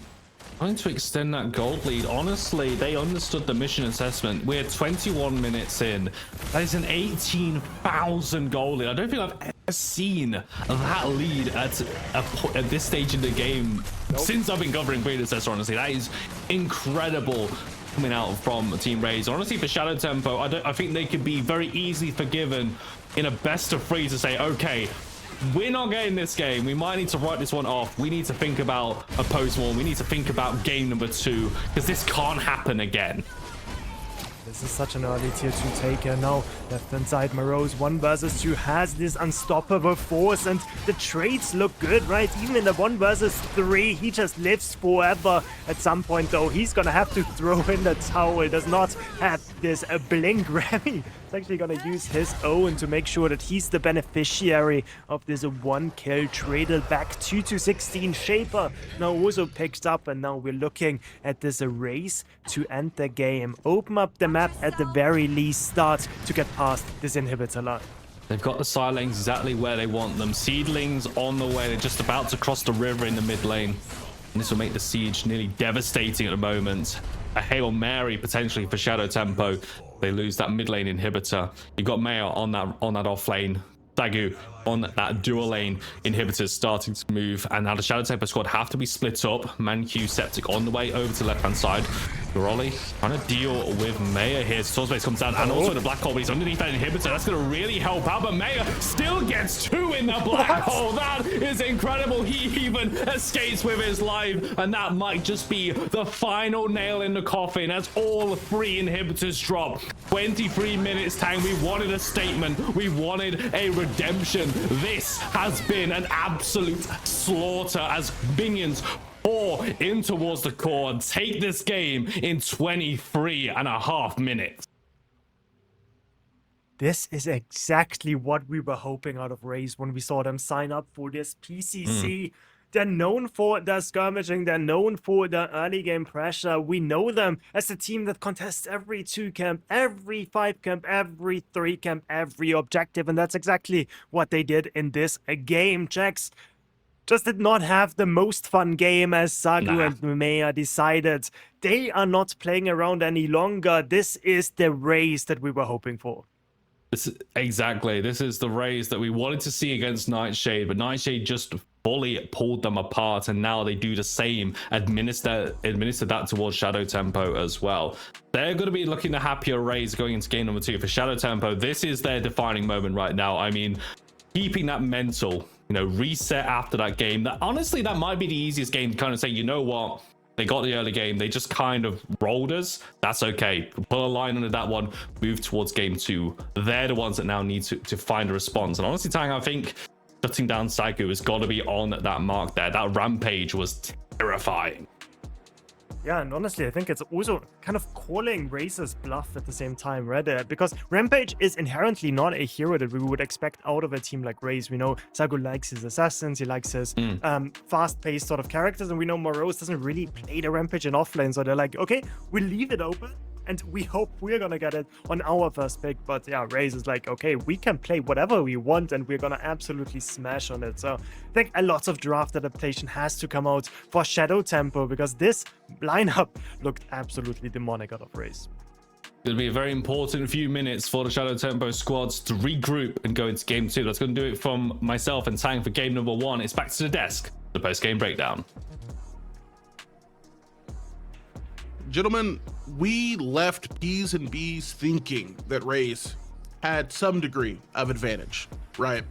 Trying to extend that gold lead. Honestly, they understood the mission assessment. We're 21 minutes in. That is an 18,000 gold lead. I don't think I've ever seen that lead at this stage in the game since I've been covering Predecessor, honestly. That is incredible coming out from Team Rays. Honestly, for Shadow Tempo, I think they could be very easily forgiven in a best of 3 to say, okay, we're not getting this game. We might need to write this one off. We need to think about a post-war. We need to think about game number 2, because this can't happen again. This is such an early tier 2 taker. Now, left-hand side, Morose 1 versus 2 has this unstoppable force, and the trades look good, right? Even in the 1 versus 3, he just lives forever. At some point, though, he's gonna have to throw in the towel. Does not have this blink. Remy is actually gonna use his own to make sure that he's the beneficiary of this 1 kill. Traded back 2 to 16. Shaper now also picked up, and now we're looking at this race to end the game. Open up the map at the very least, start to get past this inhibitor line. They've got the Silings exactly where they want them. Seedlings on the way. They're just about to cross the river in the mid lane. And this will make the siege nearly devastating at the moment. A Hail Mary potentially for Shadow Tempo. They lose that mid lane inhibitor. You've got Mayo on that off lane. Dagu on that dual lane. Inhibitors starting to move, and now the Shadow Tempo squad have to be split up. Manq, Septic on the way over to the left hand side. Goroli trying to deal with Maya here. Source Base comes down, and also the black hole, but he's underneath that inhibitor. That's going to really help out, but Maya still gets 2 in the black hole. That is incredible. He even escapes with his life, and that might just be the final nail in the coffin as all 3 inhibitors drop. 23 minutes, Tang. We wanted a statement. We wanted a redemption. This has been an absolute slaughter as minions pour in towards the core and take this game in 23.5 minutes. This is exactly what we were hoping out of Raze when we saw them sign up for this PCC. They're known for their skirmishing. They're known for their early game pressure. We know them as a team that contests every 2 camp, every 5 camp, every 3 camp, every objective. And that's exactly what they did in this game. Jax just did not have the most fun game as Sagu and Maya decided they are not playing around any longer. This is the Raze that we were hoping for. Exactly. This is the Raze that we wanted to see against Nightshade, but Nightshade just fully pulled them apart, and now they do the same, administer that towards Shadow Tempo as well. They're going to be looking the happier Raze going into game number 2. For Shadow Tempo, this is their defining moment right now. I mean, keeping that mental, reset after that game. That honestly, that might be the easiest game to kind of say, you know what? They got the early game. They just kind of rolled us. That's okay. Pull a line under that one. Move towards game 2. They're the ones that now need to find a response. And honestly, Tang, I think shutting down Sagu has got to be on that mark there. That rampage was terrifying. Yeah, and honestly, I think it's also kind of calling Raze's bluff at the same time, right? Because Rampage is inherently not a hero that we would expect out of a team like Raze. We know Sagu likes his assassins, he likes his fast-paced sort of characters, and we know Morose doesn't really play the Rampage in offlane, so they're like, okay, we'll leave it open, and we hope we're gonna get it on our first pick. But yeah, Raze is like, okay, we can play whatever we want, and we're gonna absolutely smash on it. So I think a lot of draft adaptation has to come out for Shadow Tempo, because this lineup looked absolutely demonic out of Raze. It'll be a very important few minutes for the Shadow Tempo squads to regroup and go into game 2. That's going to do it from myself and Tang for game number 1. It's back to the desk, the post-game breakdown. Gentlemen, we left P's and B's thinking that Raze had some degree of advantage, right?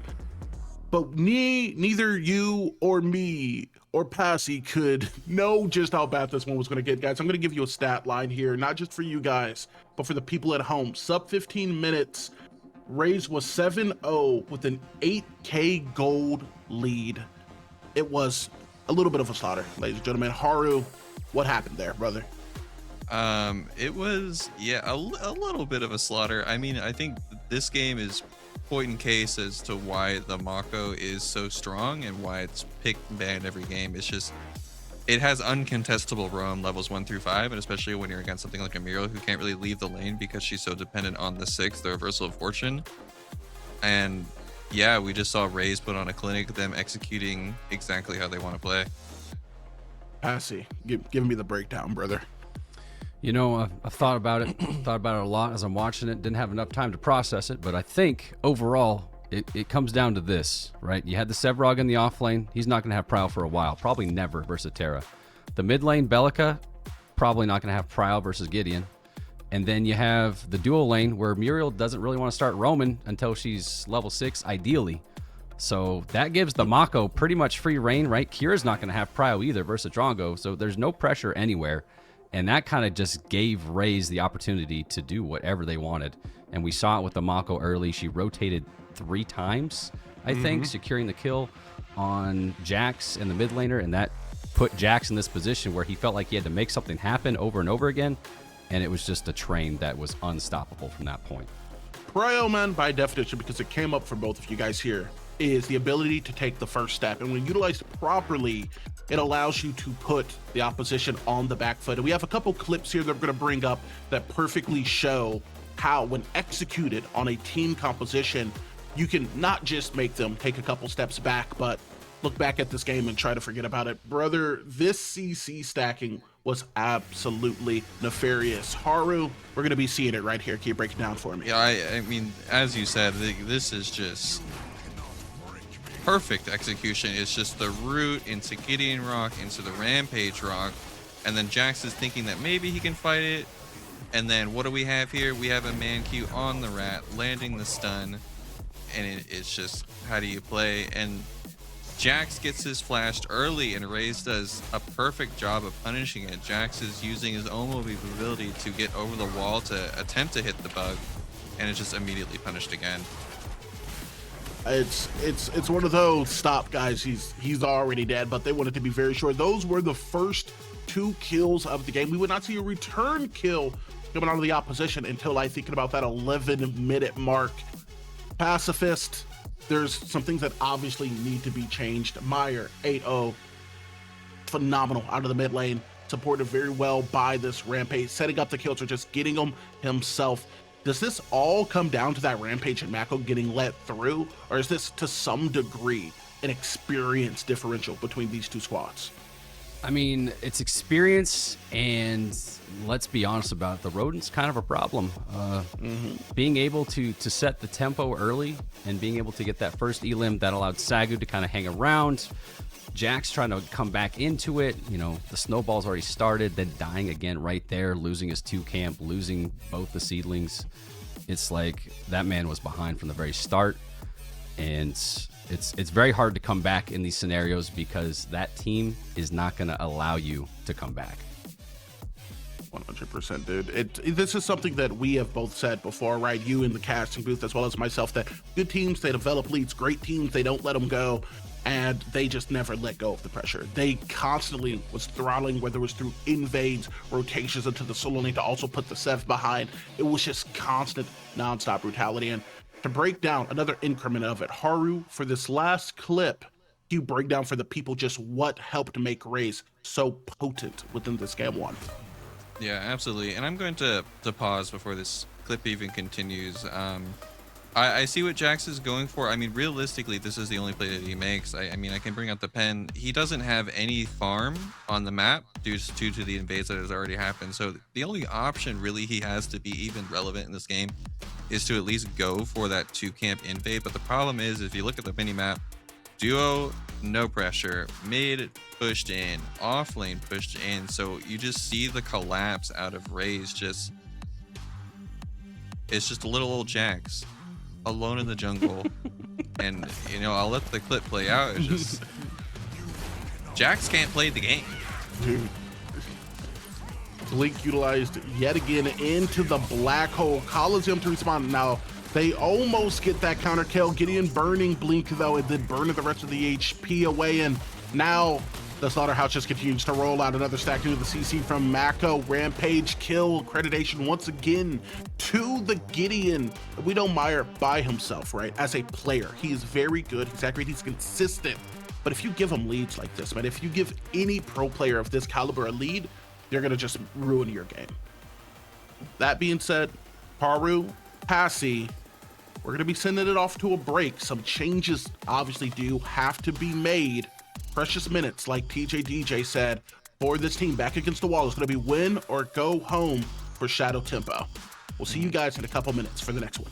But neither you or me or Passy could know just how bad this one was going to get, guys. I'm going to give you a stat line here, not just for you guys, but for the people at home. Sub 15 minutes, Raze was 7-0 with an 8K gold lead. It was a little bit of a slaughter, ladies and gentlemen. Haru, what happened there, brother? It was, a little bit of a slaughter. I mean, I think this game is point in case as to why the Mako is so strong and why it's picked and banned every game. It's just, it has uncontestable roam levels 1 through 5, and especially when you're against something like a Muriel who can't really leave the lane because she's so dependent on the 6, the reversal of fortune. And yeah, we just saw Raze put on a clinic, them executing exactly how they want to play. Passy, give me the breakdown, brother. I've thought about it, a lot as I'm watching it. Didn't have enough time to process it, but I think overall it comes down to this, right? You had the Sevrog in the off lane. He's not going to have Prowl for a while, probably never versus Terra. The mid lane, Bellica, probably not going to have Prowl versus Gideon. And then you have the dual lane where Muriel doesn't really want to start roaming until she's level 6, ideally. So that gives the Mako pretty much free reign, right? Kira's not going to have Prowl either versus Drongo, so there's no pressure anywhere. And that kind of just gave Raze the opportunity to do whatever they wanted. And we saw it with the Mako early. She rotated 3 times, I think, securing the kill on Jax and the mid laner. And that put Jax in this position where he felt like he had to make something happen over and over again. And it was just a train that was unstoppable from that point. Prio, man, by definition, because it came up for both of you guys here, is the ability to take the first step. And when utilized properly, it allows you to put the opposition on the back foot. And we have a couple clips here that we're going to bring up that perfectly show how, when executed on a team composition, you can not just make them take a couple steps back, but look back at this game and try to forget about it. Brother, this CC stacking was absolutely nefarious. Haru, we're going to be seeing it right here. Can you break it down for me? Yeah, I mean, as you said, this is just perfect execution. It's just the route into Gideon Rock, into the Rampage Rock, and then Jax is thinking that maybe he can fight it. And then what do we have here? We have a man Q on the rat, landing the stun, and it's just, how do you play? And Jax gets his flashed early, and Raze does a perfect job of punishing it. Jax is using his own ability to get over the wall to attempt to hit the bug, and it's just immediately punished again. It's one of those, stop guys, he's already dead, but they wanted to be very sure. Those were the first 2 kills of the game. We would not see a return kill coming out of the opposition until I think about that 11-minute mark. Pacifist, there's some things that obviously need to be changed. Meyer 8-0, phenomenal out of the mid lane, supported very well by this Rampage, setting up the kills or just getting them himself. Does this all come down to that Rampage and Mako getting let through, or is this to some degree an experience differential between these 2 squads? I mean, it's experience, and let's be honest about it, the rodent's kind of a problem. Being able to set the tempo early and being able to get that first elim that allowed Sagu to kind of hang around. Jax trying to come back into it. You know, the snowball's already started, then dying again right there, losing his 2 camp, losing both the seedlings. It's like that man was behind from the very start, and it's very hard to come back in these scenarios because that team is not going to allow you to come back. 100%, dude. This is something that we have both said before, right? You in the casting booth as well as myself, that good teams, they develop leads. Great teams, they don't let them go, and they just never let go of the pressure. They constantly was throttling, whether it was through invades, rotations into the solo lane to also put the Sev behind. It was just constant, non-stop brutality. And to break down another increment of it, Haru, for this last clip, you break down for the people just what helped make Raze so potent within this game 1. Yeah, absolutely. And I'm going to pause before this clip even continues. I see what Jax is going for. I mean, realistically, this is the only play that he makes. I mean, I can bring out the pen. He doesn't have any farm on the map due to the invades that has already happened. So the only option really he has to be even relevant in this game is to at least go for that 2 camp invade. But the problem is, if you look at the mini map, duo, no pressure, mid pushed in, off lane pushed in. So you just see the collapse out of Raze. It's just a little old Jax alone in the jungle. And you know, I'll let the clip play out. It's just Jax can't play the game, dude. Blink utilized yet again into the black hole. Coliseum to respond. Now they almost get that counter kill. Gideon burning Blink though, and then burning the rest of the HP away. And now the Slaughterhouse just continues to roll out another stack into the CC from Mako. Rampage kill accreditation once again to the Gideon. We know Meyer by himself, right? As a player, he is very good. He's accurate. He's consistent. But if you give him leads like this, man, if you give any pro player of this caliber a lead, they're going to just ruin your game. That being said, Haru, Passy, we're going to be sending it off to a break. Some changes obviously do have to be made. Precious minutes, like TJ DJ said, for this team back against the wall is going to be win or go home for Shadow Tempo. We'll see you guys in a couple minutes for the next one.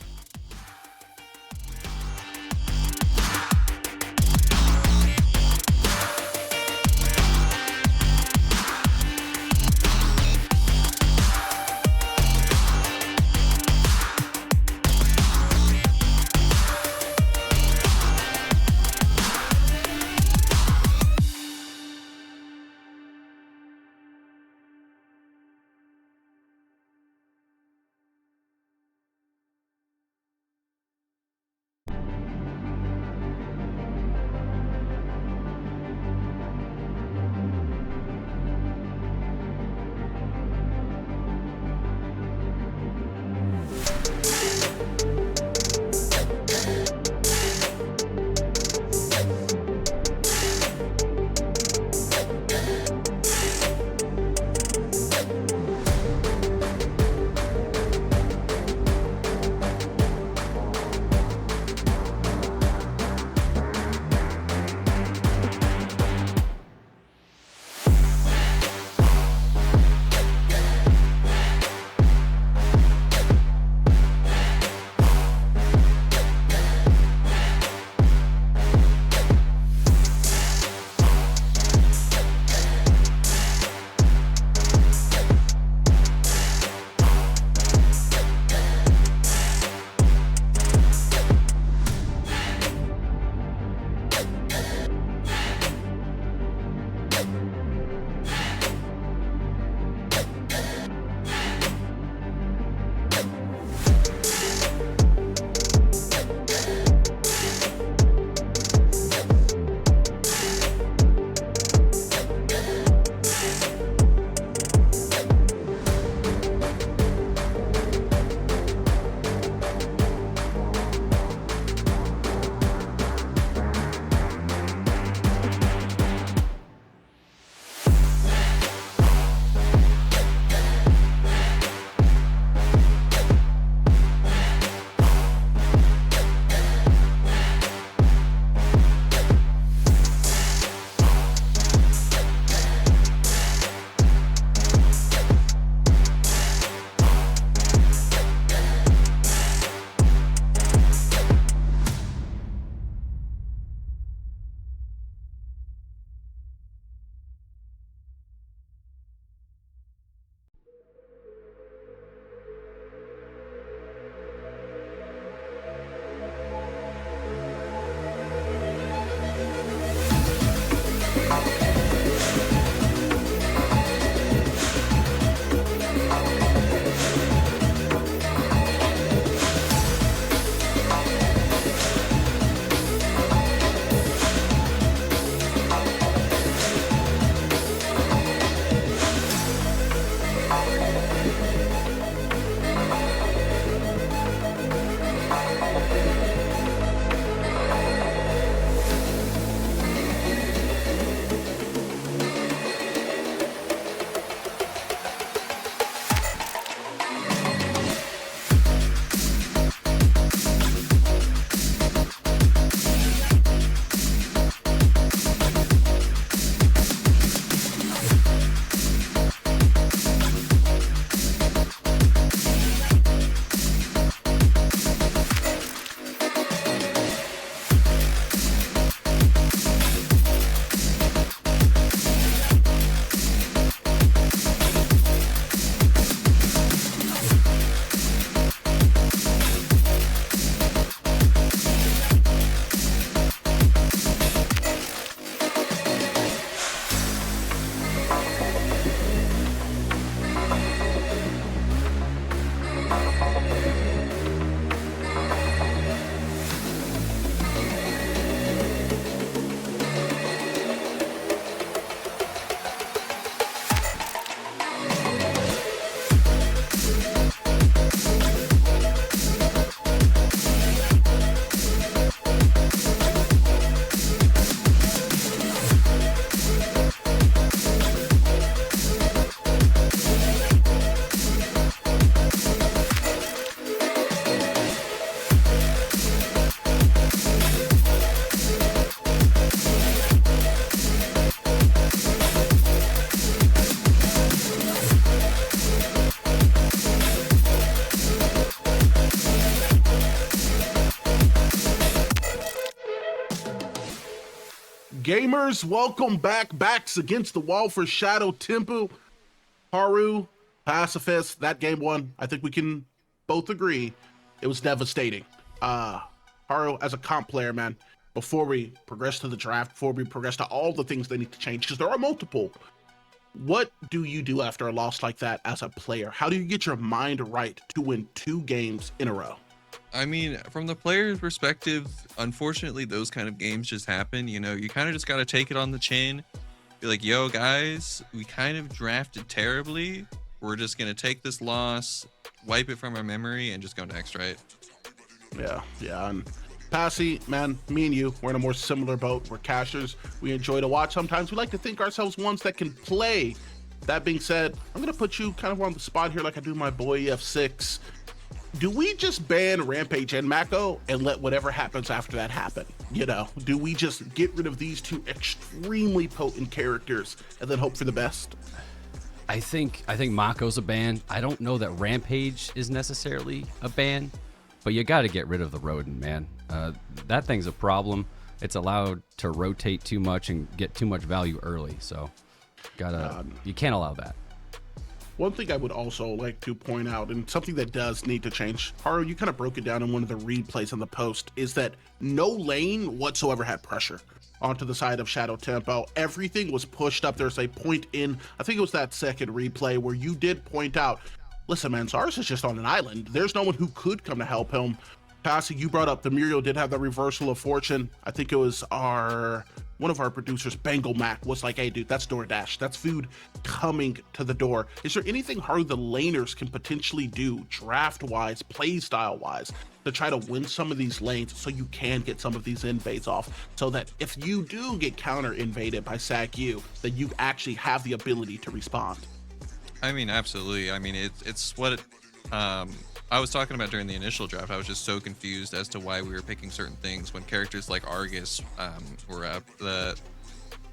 Gamers, welcome back. Backs against the wall for Shadow Temple. Haru, Pacifist, that game one, I think we can both agree, it was devastating. Haru, as a comp player, man, before we progress to the draft, before we progress to all the things they need to change, because there are multiple, what do you do after a loss like that as a player? How do you get your mind right to win 2 games in a row? I mean, from the player's perspective, unfortunately, those kind of games just happen. You know, you kind of just got to take it on the chin. Be like, yo, guys, we kind of drafted terribly. We're just going to take this loss, wipe it from our memory, and just go next, right? Yeah. And Passy, man, me and you, we're in a more similar boat. We're cashers. We enjoy to watch. Sometimes we like to think ourselves ones that can play. That being said, I'm going to put you kind of on the spot here like I do my boy EF6. Do we just ban Rampage and Mako and let whatever happens after that happen? You know, do we just get rid of these 2 extremely potent characters and then hope for the best? I think Mako's a ban. I don't know that Rampage is necessarily a ban, but you got to get rid of the Rodent, man. That thing's a problem. It's allowed to rotate too much and get too much value early, so you can't allow that. One thing I would also like to point out, and something that does need to change, Haru, you kind of broke it down in one of the replays on the post, is that no lane whatsoever had pressure onto the side of Shadow Tempo. Everything was pushed up. There's a point in, I think it was that second replay, where you did point out, listen, man, Zars is just on an island. There's no one who could come to help him. Passy, you brought up the Muriel did have that reversal of fortune. I think it was one of our producers, Bengal Mac, was like, hey, dude, that's DoorDash. That's food coming to the door. Is there anything Haru the laners can potentially do, draft-wise, play-style-wise, to try to win some of these lanes so you can get some of these invades off, so that if you do get counter-invaded by SAC-U, that you actually have the ability to respond? I mean, absolutely. I mean, it's what I was talking about during the initial draft. I was just so confused as to why we were picking certain things when characters like Argus were up. The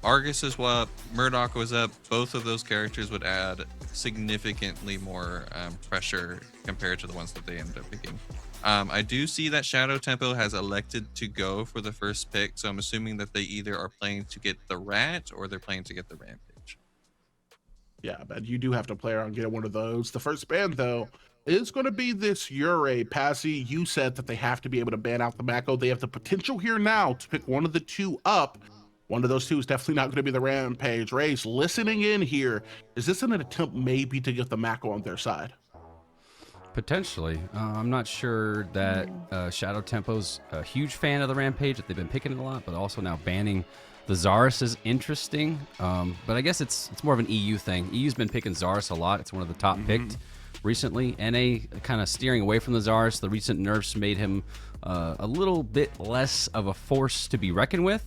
Argus is up, Murdoch was up. Both of those characters would add significantly more pressure compared to the ones that they ended up picking. I do see that Shadow Tempo has elected to go for the first pick, so I'm assuming that they either are playing to get the Rat or they're playing to get the Rampage. Yeah, but you do have to play around and get one of those. The first ban, though, is going to be this Ure. Passy, you said that they have to be able to ban out the Mako. They have the potential here now to pick one of the 2 up. One of those 2 is definitely not going to be the Rampage. Race, listening in here, is this an attempt maybe to get the Mako on their side? Potentially. I'm not sure that Shadow Tempo's a huge fan of the Rampage, that they've been picking it a lot, but also now banning the Zars is interesting. But I guess it's more of an EU thing. EU's been picking Zars a lot. It's one of the top picked recently. NA kind of steering away from the Zars. The recent nerfs made him a little bit less of a force to be reckoned with.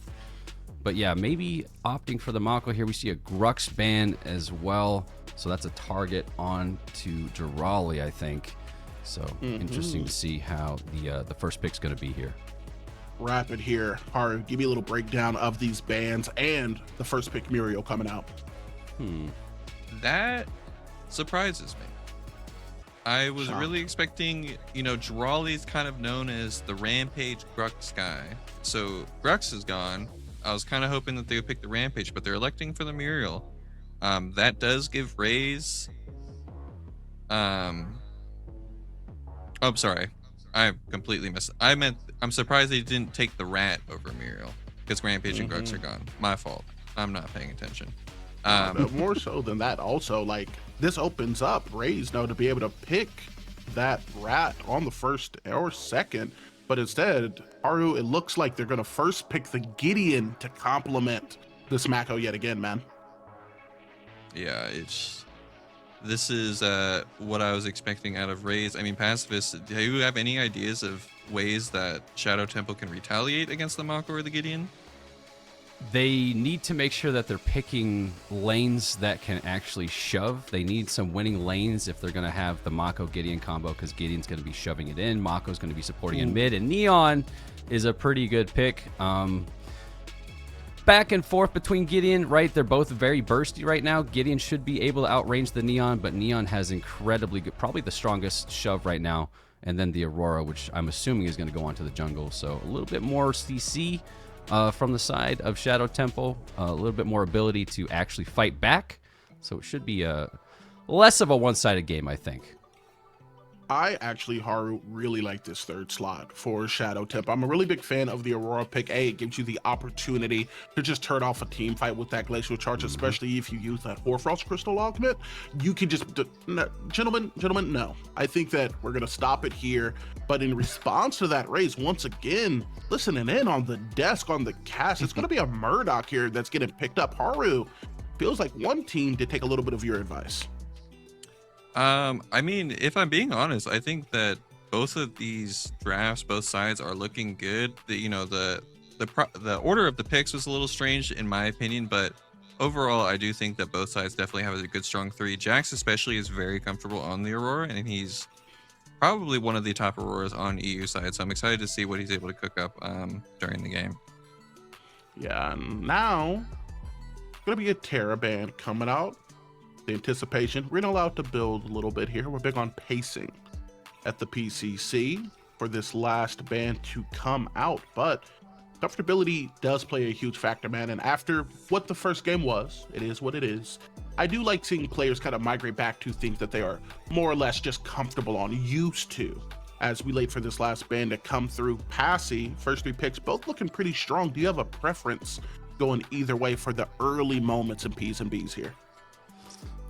But yeah, maybe opting for the Mako here. We see a Grux ban as well. So that's a target on to Durali, I think. So interesting to see how the first pick's going to be here. Rapid here. Haru, give me a little breakdown of these bans and the first pick Muriel coming out. That surprises me. I was really expecting, you know, Durali's kind of known as the Rampage Grux guy. So Grux is gone. I was kind of hoping that they would pick the Rampage, but they're electing for the Muriel. That does give Raze. I'm sorry. I completely missed. I'm surprised they didn't take the Rat over Muriel because Rampage and Grux are gone. My fault. I'm not paying attention. But more so than that, also, like, this opens up Raze now to be able to pick that Rat on the first or second, but instead, Haru, it looks like they're going to first pick the Gideon to complement this Mako yet again, man. Yeah, this is what I was expecting out of Raze. I mean, Pacifist, do you have any ideas of ways that Shadow Temple can retaliate against the Mako or the Gideon? They need to make sure that they're picking lanes that can actually shove. They need some winning lanes if they're going to have the Mako Gideon combo, because Gideon's going to be shoving it in. Mako's going to be supporting in mid, and Neon is a pretty good pick. Back and forth between Gideon, right? They're both very bursty right now. Gideon should be able to outrange the Neon, but Neon has incredibly good, probably the strongest shove right now. And then the Aurora, which I'm assuming is going to go onto the jungle. So a little bit more CC. from the side of Shadow Temple, a little bit more ability to actually fight back. So it should be a less of a one-sided game, I think. I actually, Haru, really like this third slot for Shadow Temple. I'm a really big fan of the Aurora pick. It gives you the opportunity to just turn off a team fight with that Glacial Charge, especially if you use that Hoarfrost Crystal Augment. You can just, no, gentlemen, no. I think that we're going to stop it here. But in response to that raise, once again, listening in on the desk, on the cast, it's going to be a Murdoch here that's getting picked up. Haru, feels like one team did take a little bit of your advice. I mean, if I'm being honest, I think that both of these drafts, both sides are looking good. The order of the picks was a little strange in my opinion, but overall, I do think that both sides definitely have a good strong three. Jax especially is very comfortable on the Aurora, and he's probably one of the top Auroras on EU side. So I'm excited to see what he's able to cook up during the game. Yeah, and now gonna be a Terra band coming out. The anticipation, we're not allowed to build a little bit here. We're big on pacing at the PCC for this last band to come out, but comfortability does play a huge factor, man. And after what the first game was, it is what it is. I do like seeing players kind of migrate back to things that they are more or less just comfortable on, used to. As we wait for this last band to come through, Passy, first three picks, both looking pretty strong. Do you have a preference going either way for the early moments in P's and B's here?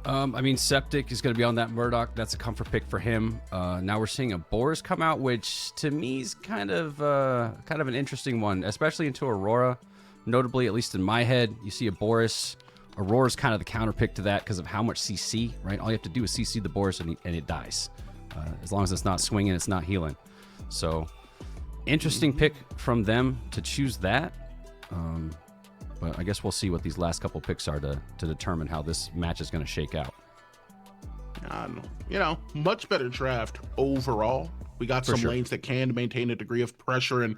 I mean, Septic is going to be on that Murdoch. That's a comfort pick for him. Now we're seeing a Boris come out, which to me is kind of an interesting one, especially into Aurora. Notably, at least in my head, you see a Boris. Aurora's kind of the counter pick to that because of how much CC, right? All you have to do is CC the Boris and it dies. As long as it's not swinging, it's not healing. So, interesting pick from them to choose that. But I guess we'll see what these last couple picks are to determine how this match is going to shake out. Much better draft overall. We got some lanes that can maintain a degree of pressure. And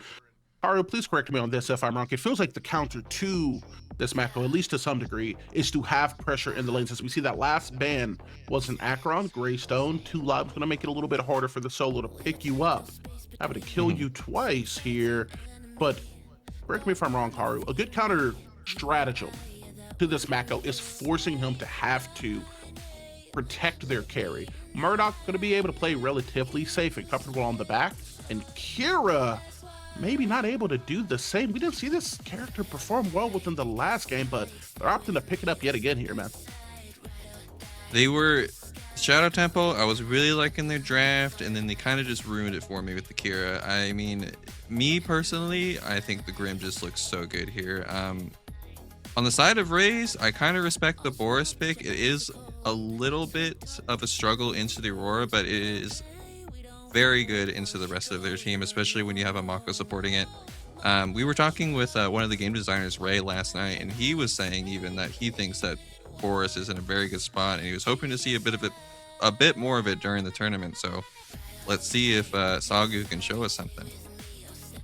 Haru, please correct me on this if I'm wrong. It feels like the counter to this macro, at least to some degree, is to have pressure in the lanes. As we see that last ban was an Acheron, Greystone, 2 lives, going to make it a little bit harder for the solo to pick you up. Having to kill you twice here. But correct me if I'm wrong, Haru. A good counter stratagem to this macro is forcing him to have to protect their carry. Murdoch going to be able to play relatively safe and comfortable on the back, and Kira maybe not able to do the same. We didn't see this character perform well within the last game, but they're opting to pick it up yet again here, man. They were Shadow Temple. I was really liking their draft, and then they kind of just ruined it for me with the Kira. I mean, me personally, I think the Grim just looks so good here. On the side of Raze, I kind of respect the Boris pick. It is a little bit of a struggle into the Aurora, but it is very good into the rest of their team, especially when you have a Mako supporting it. We were talking with one of the game designers, Ray, last night, and he was saying even that he thinks that Boris is in a very good spot, and he was hoping to see a bit more of it during the tournament. So let's see if Sagu can show us something.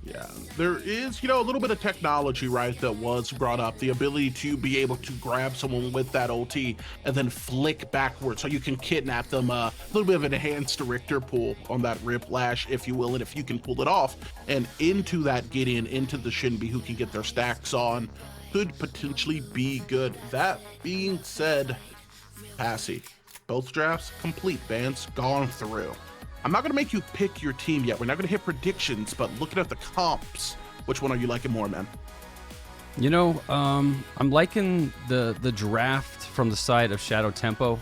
Yeah, there is, a little bit of technology, right, that was brought up. The ability to be able to grab someone with that ulti and then flick backwards so you can kidnap them. A little bit of an enhanced Richter pull on that Riplash, if you will. And if you can pull it off and into that Gideon, into the Shinbi who can get their stacks on, could potentially be good. That being said, Passy, both drafts complete, bands gone through. I'm not going to make you pick your team yet. We're not going to hit predictions, but looking at the comps, which one are you liking more, man? I'm liking the draft from the side of Shadow Tempo.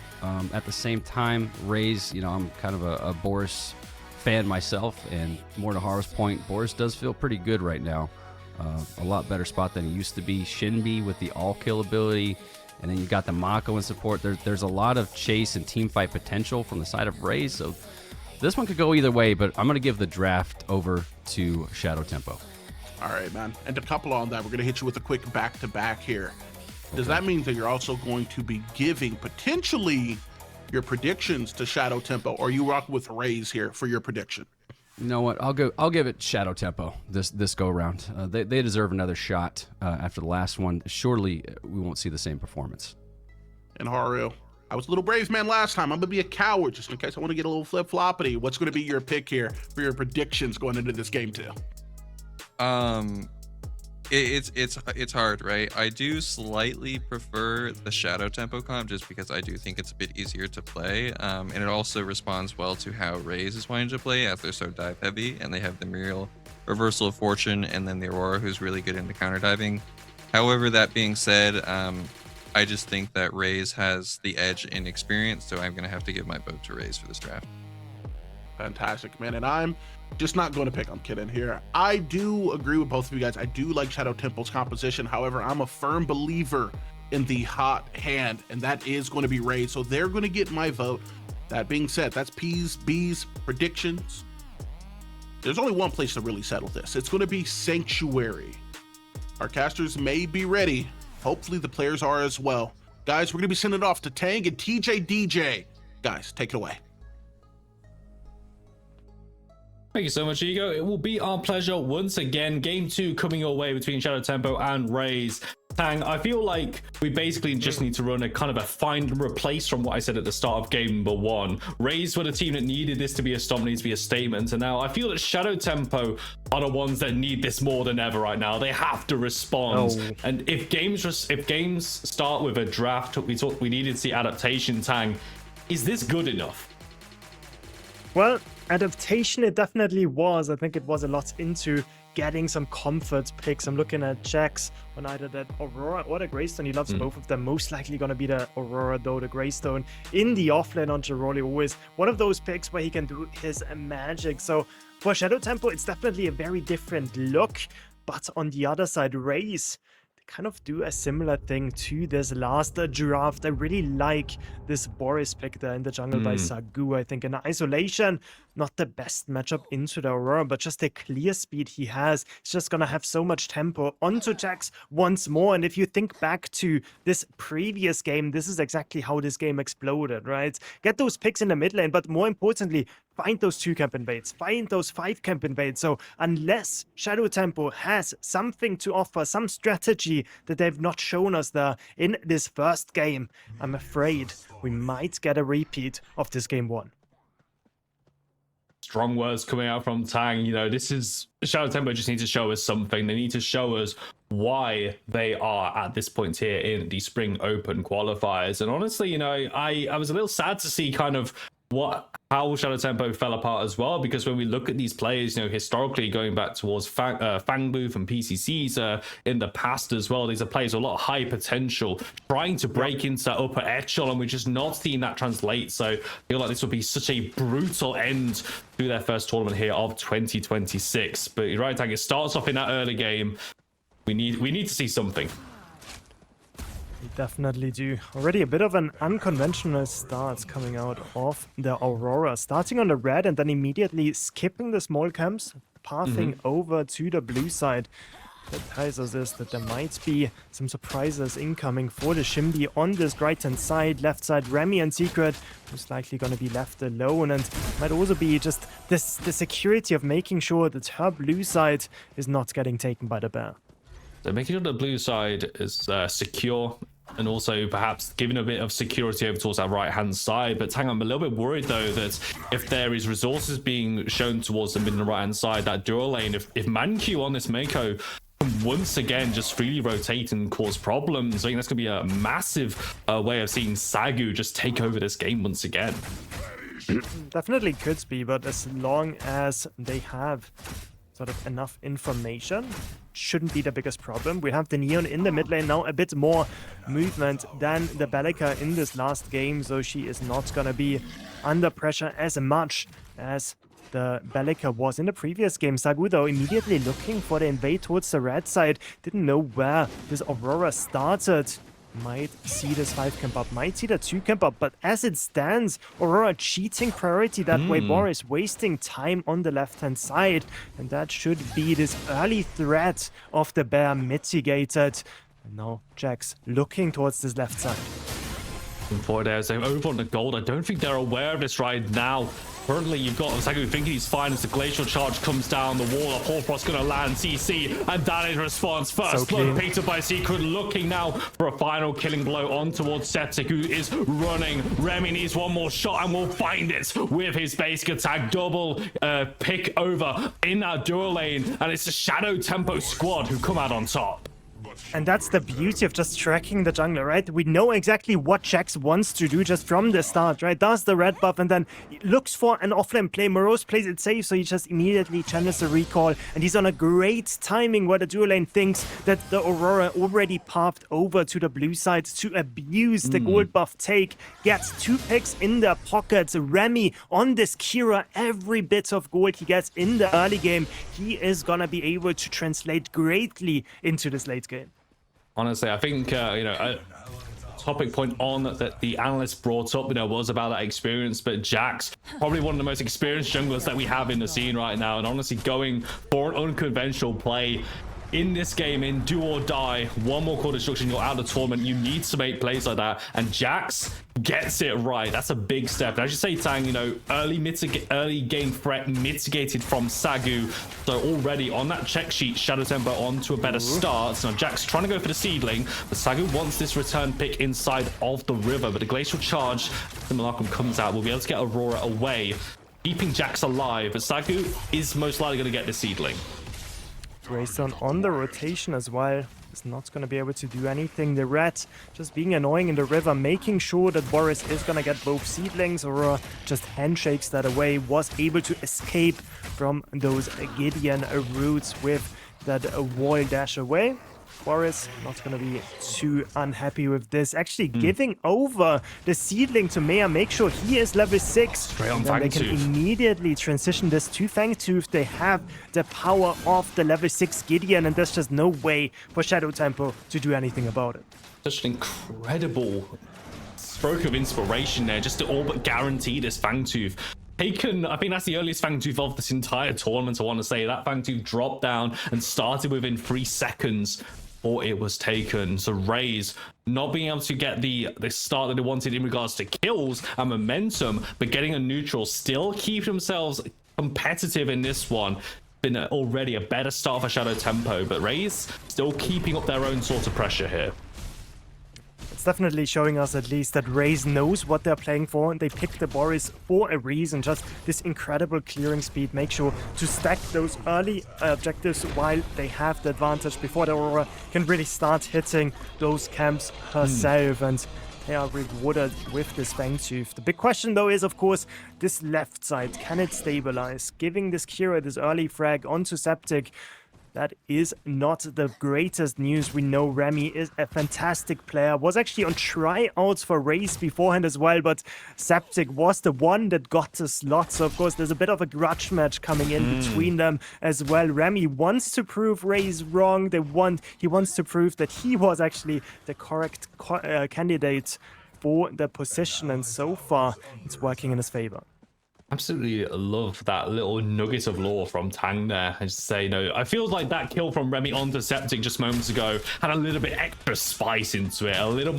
At the same time, Raze, I'm kind of a Boris fan myself, and more to Haru's point, Boris does feel pretty good right now. A lot better spot than he used to be. Shinbi with the all-kill ability, and then you got the Mako in support. There's a lot of chase and teamfight potential from the side of Raze, so this one could go either way, but I'm going to give the draft over to Shadow Tempo. All right, man. And to couple on that, we're going to hit you with a quick back-to-back here. Does that mean that you're also going to be giving potentially your predictions to Shadow Tempo, or you rock with Raze here for your prediction? You know what? I'll give it Shadow Tempo this go around. They deserve another shot after the last one. Surely we won't see the same performance. And Haru, I was a little brave man last time. I'm gonna be a coward just in case I want to get a little flip-floppity. What's gonna be your pick here for your predictions going into this game too? It's hard, right? I do slightly prefer the Shadow Tempo comp just because I do think it's a bit easier to play, and it also responds well to how Raze is wanting to play, as they're so dive heavy, and they have the Muriel Reversal of Fortune, and then the Aurora, who's really good into counter diving. However, that being said, I just think that Raze has the edge in experience, so I'm gonna have to give my vote to Raze for this draft. Fantastic, man. And I'm just not going to pick. I'm kidding here. I do agree with both of you guys. I do like Shadow Temple's composition. However, I'm a firm believer in the hot hand, and that is going to be Raze. So they're going to get my vote. That being said, that's P's, B's, predictions. There's only one place to really settle this. It's going to be Sanctuary. Our casters may be ready. Hopefully the players are as well. Guys, we're going to be sending it off to Tang and TJ DJ. Guys, take it away. Thank you so much, Ego. It will be our pleasure once again. Game 2 coming your way between Shadow Tempo and Raze. Tang, I feel like we basically just need to run a kind of a find and replace from what I said at the start of game number 1. Raze were the team that needed this to be a stomp, needs to be a statement, and now I feel that Shadow Tempo are the ones that need this more than ever right now. They have to respond. Oh. And if games start with a draft, we needed to see adaptation. Tang, is this good enough? Well, adaptation it definitely was. I think it was a lot into getting some comfort picks. I'm looking at Jax on either that Aurora or the Greystone. He loves both of them. Most likely going to be the Aurora, though. The Greystone in the offlane on Jiroli, always one of those picks where he can do his magic. So for Shadow Temple, it's definitely a very different look. But on the other side, Raze kind of do a similar thing to this last draft. I really like this Boris pick there in the jungle by Sagu. I think in isolation, not the best matchup into the Aurora, but just the clear speed he has. He's just gonna have so much tempo onto Jax once more. And if you think back to this previous game, this is exactly how this game exploded, right? Get those picks in the mid lane, but more importantly, find those 2 camp invades, find those 5 camp invades. So unless Shadow Tempo has something to offer, some strategy that they've not shown us there in this first game, I'm afraid we might get a repeat of this game 1. Strong words coming out from Tang. You know, this is Shadow Tempo just need to show us something. They need to show us why they are at this point here in the Spring Open Qualifiers. And honestly, you know, I was a little sad to see kind of how Shadow Tempo fell apart as well, because when we look at these players, you know, historically going back towards Fangbooth and PCCs in the past as well, these are players with a lot of high potential, trying to break into that upper echelon. We're just not seeing that translate. So I feel like this will be such a brutal end to their first tournament here of 2026. But you're right, Tang, it starts off in that early game. We need to see something. We definitely do. Already a bit of an unconventional start coming out of the Aurora. Starting on the red and then immediately skipping the small camps, pathing over to the blue side. That tells us is that there might be some surprises incoming for the Shimby on this right-hand side. Left side, Remy and Secret most likely going to be left alone, and might also be just the security of making sure that her blue side is not getting taken by the bear. So making sure the blue side is secure, and also perhaps giving a bit of security over towards that right-hand side. But Tang, I'm a little bit worried, though, that if there is resources being shown towards the mid and right-hand side, that dual lane, if Manq on this Mako can once again just freely rotate and cause problems, I think that's going to be a massive way of seeing Sagu just take over this game once again. Definitely could be, but as long as they have sort of enough information, shouldn't be the biggest problem. We have the Neon in the mid lane now, a bit more movement than the Bellica in this last game, so she is not gonna be under pressure as much as the Bellica was in the previous game. Sagu, though, immediately looking for the invade towards the red side. Didn't know where this Aurora started. Might see this 5 camp up, might see the 2 camp up, but as it stands, Aurora cheating priority that way. Boris wasting time on the left-hand side, and that should be this early threat of the bear mitigated. And now Jax looking towards this left side. For there's over on the gold. I don't think they're aware of this right now. Currently, you've got Sagu thinking he's fine as the glacial charge comes down the wall. Horfrost gonna land CC, and that is response. First blood picked up by Secret, looking now for a final killing blow on towards Septic, who is running. Remy needs one more shot and will find it with his basic attack. Double pick over in that dual lane, and it's the Shadow Tempo squad who come out on top. And that's the beauty of just tracking the jungler, right? We know exactly what Jax wants to do just from the start, right? Does the red buff and then looks for an offlane play. Morose plays it safe, so he just immediately channels the recall. And he's on a great timing where the dual lane thinks that the Aurora already pathed over to the blue side to abuse the gold buff take. Gets 2 picks in their pockets. Remy on this Kira, every bit of gold he gets in the early game, he is gonna be able to translate greatly into this late game. Honestly, I think, a topic point on that the analyst brought up, was about that experience, but Jax, probably one of the most experienced junglers that we have in the scene right now, and honestly going for an unconventional play in this game, in do or die, one more core destruction, you're out of the tournament. You need to make plays like that, and Jax gets it right. That's a big step. And as you say, Tang, early game threat mitigated from Sagu. So already on that check sheet, Shadow Tempo on to a better start. So now Jax trying to go for the seedling, but Sagu wants this return pick inside of the river. But the glacial charge, the Malcolm comes out, will be able to get Aurora away, keeping Jax alive. But Sagu is most likely going to get the seedling. Greystone on the rotation as well. Is not going to be able to do anything. The red just being annoying in the river, making sure that Boris is going to get both seedlings, or just handshakes that away. Was able to escape from those Gideon roots with that wall dash away. Boris not going to be too unhappy with this. Actually giving over the seedling to Mea, make sure he is level 6. Straight on and then they can immediately transition this to Fangtooth. They have the power of the level 6 Gideon, and there's just no way for Shadow Tempo to do anything about it. Such an incredible stroke of inspiration there, just to all but guarantee this Fangtooth. Taken, I think that's the earliest Fangtooth of this entire tournament, I want to say. That Fangtooth dropped down and started within 3 seconds before it was taken. So Raze not being able to get the start that they wanted in regards to kills and momentum, but getting a neutral, still keep themselves competitive in this one. Been already a better start for Shadow Tempo, but Raze still keeping up their own sort of pressure here. It's definitely showing us at least that Raze knows what they're playing for, and they picked the Boris for a reason. Just this incredible clearing speed. Make sure to stack those early objectives while they have the advantage before the Aurora can really start hitting those camps herself. And they are rewarded with this Fangtooth. The big question though is, of course, this left side. Can it stabilize? Giving this Kira this early frag onto Septic, that is not the greatest news. We know Remy is a fantastic player. Was actually on tryouts for Raze beforehand as well, but Septic was the one that got the slot. So of course there's a bit of a grudge match coming in between them as well. Remy wants to prove Raze wrong. He wants to prove that he was actually the correct candidate for the position, and so far it's working in his favor. Absolutely love that little nugget of lore from Tang there. I just say, I feel like that kill from Remy onto Septic just moments ago had a little bit extra spice into it, a little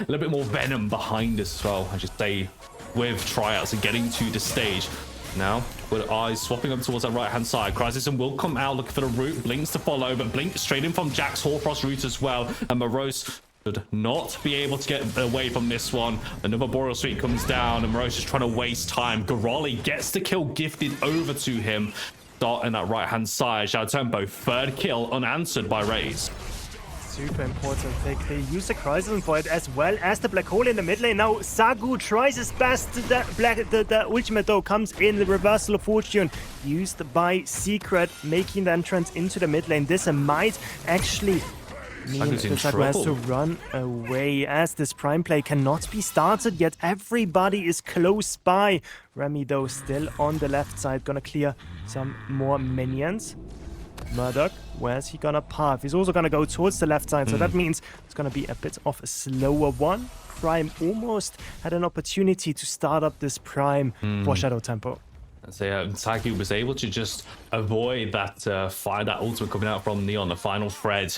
bit more venom behind us as well. I just say, with tryouts and getting to the stage. Now, with eyes swapping up towards that right-hand side, Crisis will come out looking for the route, Blinks to follow, but Blink straight in from Jax Horfrost route as well, and Morose should not be able to get away from this one. Another Boreal Suite comes down, and Morose is trying to waste time. Garali gets the kill gifted over to him. Start in that right-hand side. Shadow Tempo, 3rd kill unanswered by Raze. Super important pick. They use the Crisis for it as well as the Black Hole in the mid lane. Now Sagu tries his best. The ultimate though comes in. The Reversal of Fortune used by Secret, making the entrance into the mid lane. This might actually mean that Sagu has to run away, as this prime play cannot be started yet. Everybody is close by. Remy though still on the left side, gonna clear some more minions. Murdoch, where's he gonna path? He's also gonna go towards the left side, so that means it's gonna be a bit of a slower one. Prime almost had an opportunity to start up this Prime for Shadow Tempo. So Sagu was able to just avoid that that ultimate coming out from Neon, the final thread.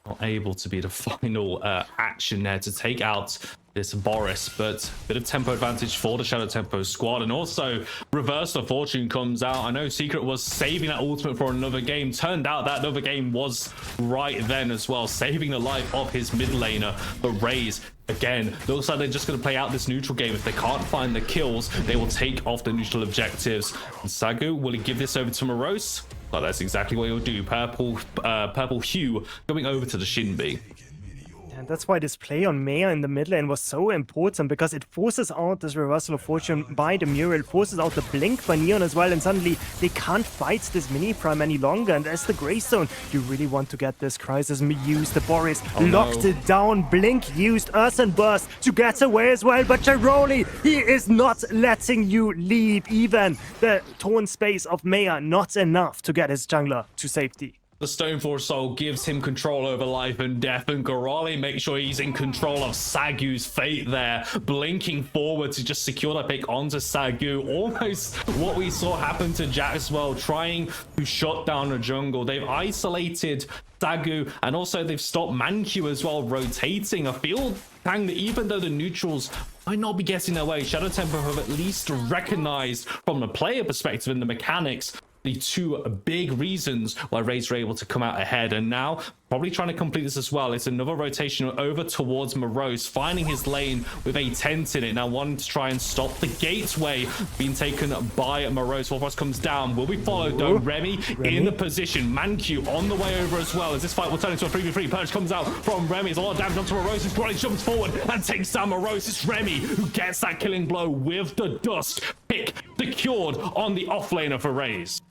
Not able to be the final action there to take out this Boris, but bit of tempo advantage for the Shadow Tempo squad. And also Reverse of Fortune comes out. I know Secret was saving that ultimate for another game. Turned out that another game was right then as well, saving the life of his mid laner. But Raze, again, looks like they're just going to play out this neutral game. If they can't find the kills, they will take off the neutral objectives. And Sagu, will he give this over to Morose? Well, that's exactly what he'll do. Purple Hue going over to the Shinbi. And that's why this play on Maya in the mid lane was so important, because it forces out this Reversal of Fortune by the Mural, forces out the Blink by Neon as well, and suddenly they can't fight this mini prime any longer. And as the Greystone, you really want to get this Crisis used. The Boris locked it down. Blink used Earth and Burst to get away as well, but Jaroli, he is not letting you leave. Even the torn space of Maya, not enough to get his jungler to safety. The Stoneforge Soul gives him control over life and death, and Gorali makes sure he's in control of Sagu's fate there, blinking forward to just secure that pick onto Sagu. Almost what we saw happen to Jack as well, trying to shut down the jungle. They've isolated Sagu, and also they've stopped Manchu as well, rotating a field tank that even though the neutrals might not be getting their way, Shadow Tempo have at least recognized from the player perspective and the mechanics the two big reasons why Raze were able to come out ahead. And now probably trying to complete this as well. It's another rotation over towards Morose, finding his lane with a tent in it. Now wanting to try and stop the gateway being taken by Morose. Wolfrost comes down. Will be followed though. Remy in the position. Mancu on the way over as well, as this fight will turn into a 3v3. Purge comes out from Remy. There's a lot of damage onto Morose. His body jumps forward and takes down Morose. It's Remy who gets that killing blow with the Dusk pick secured on the offlaner for Raze.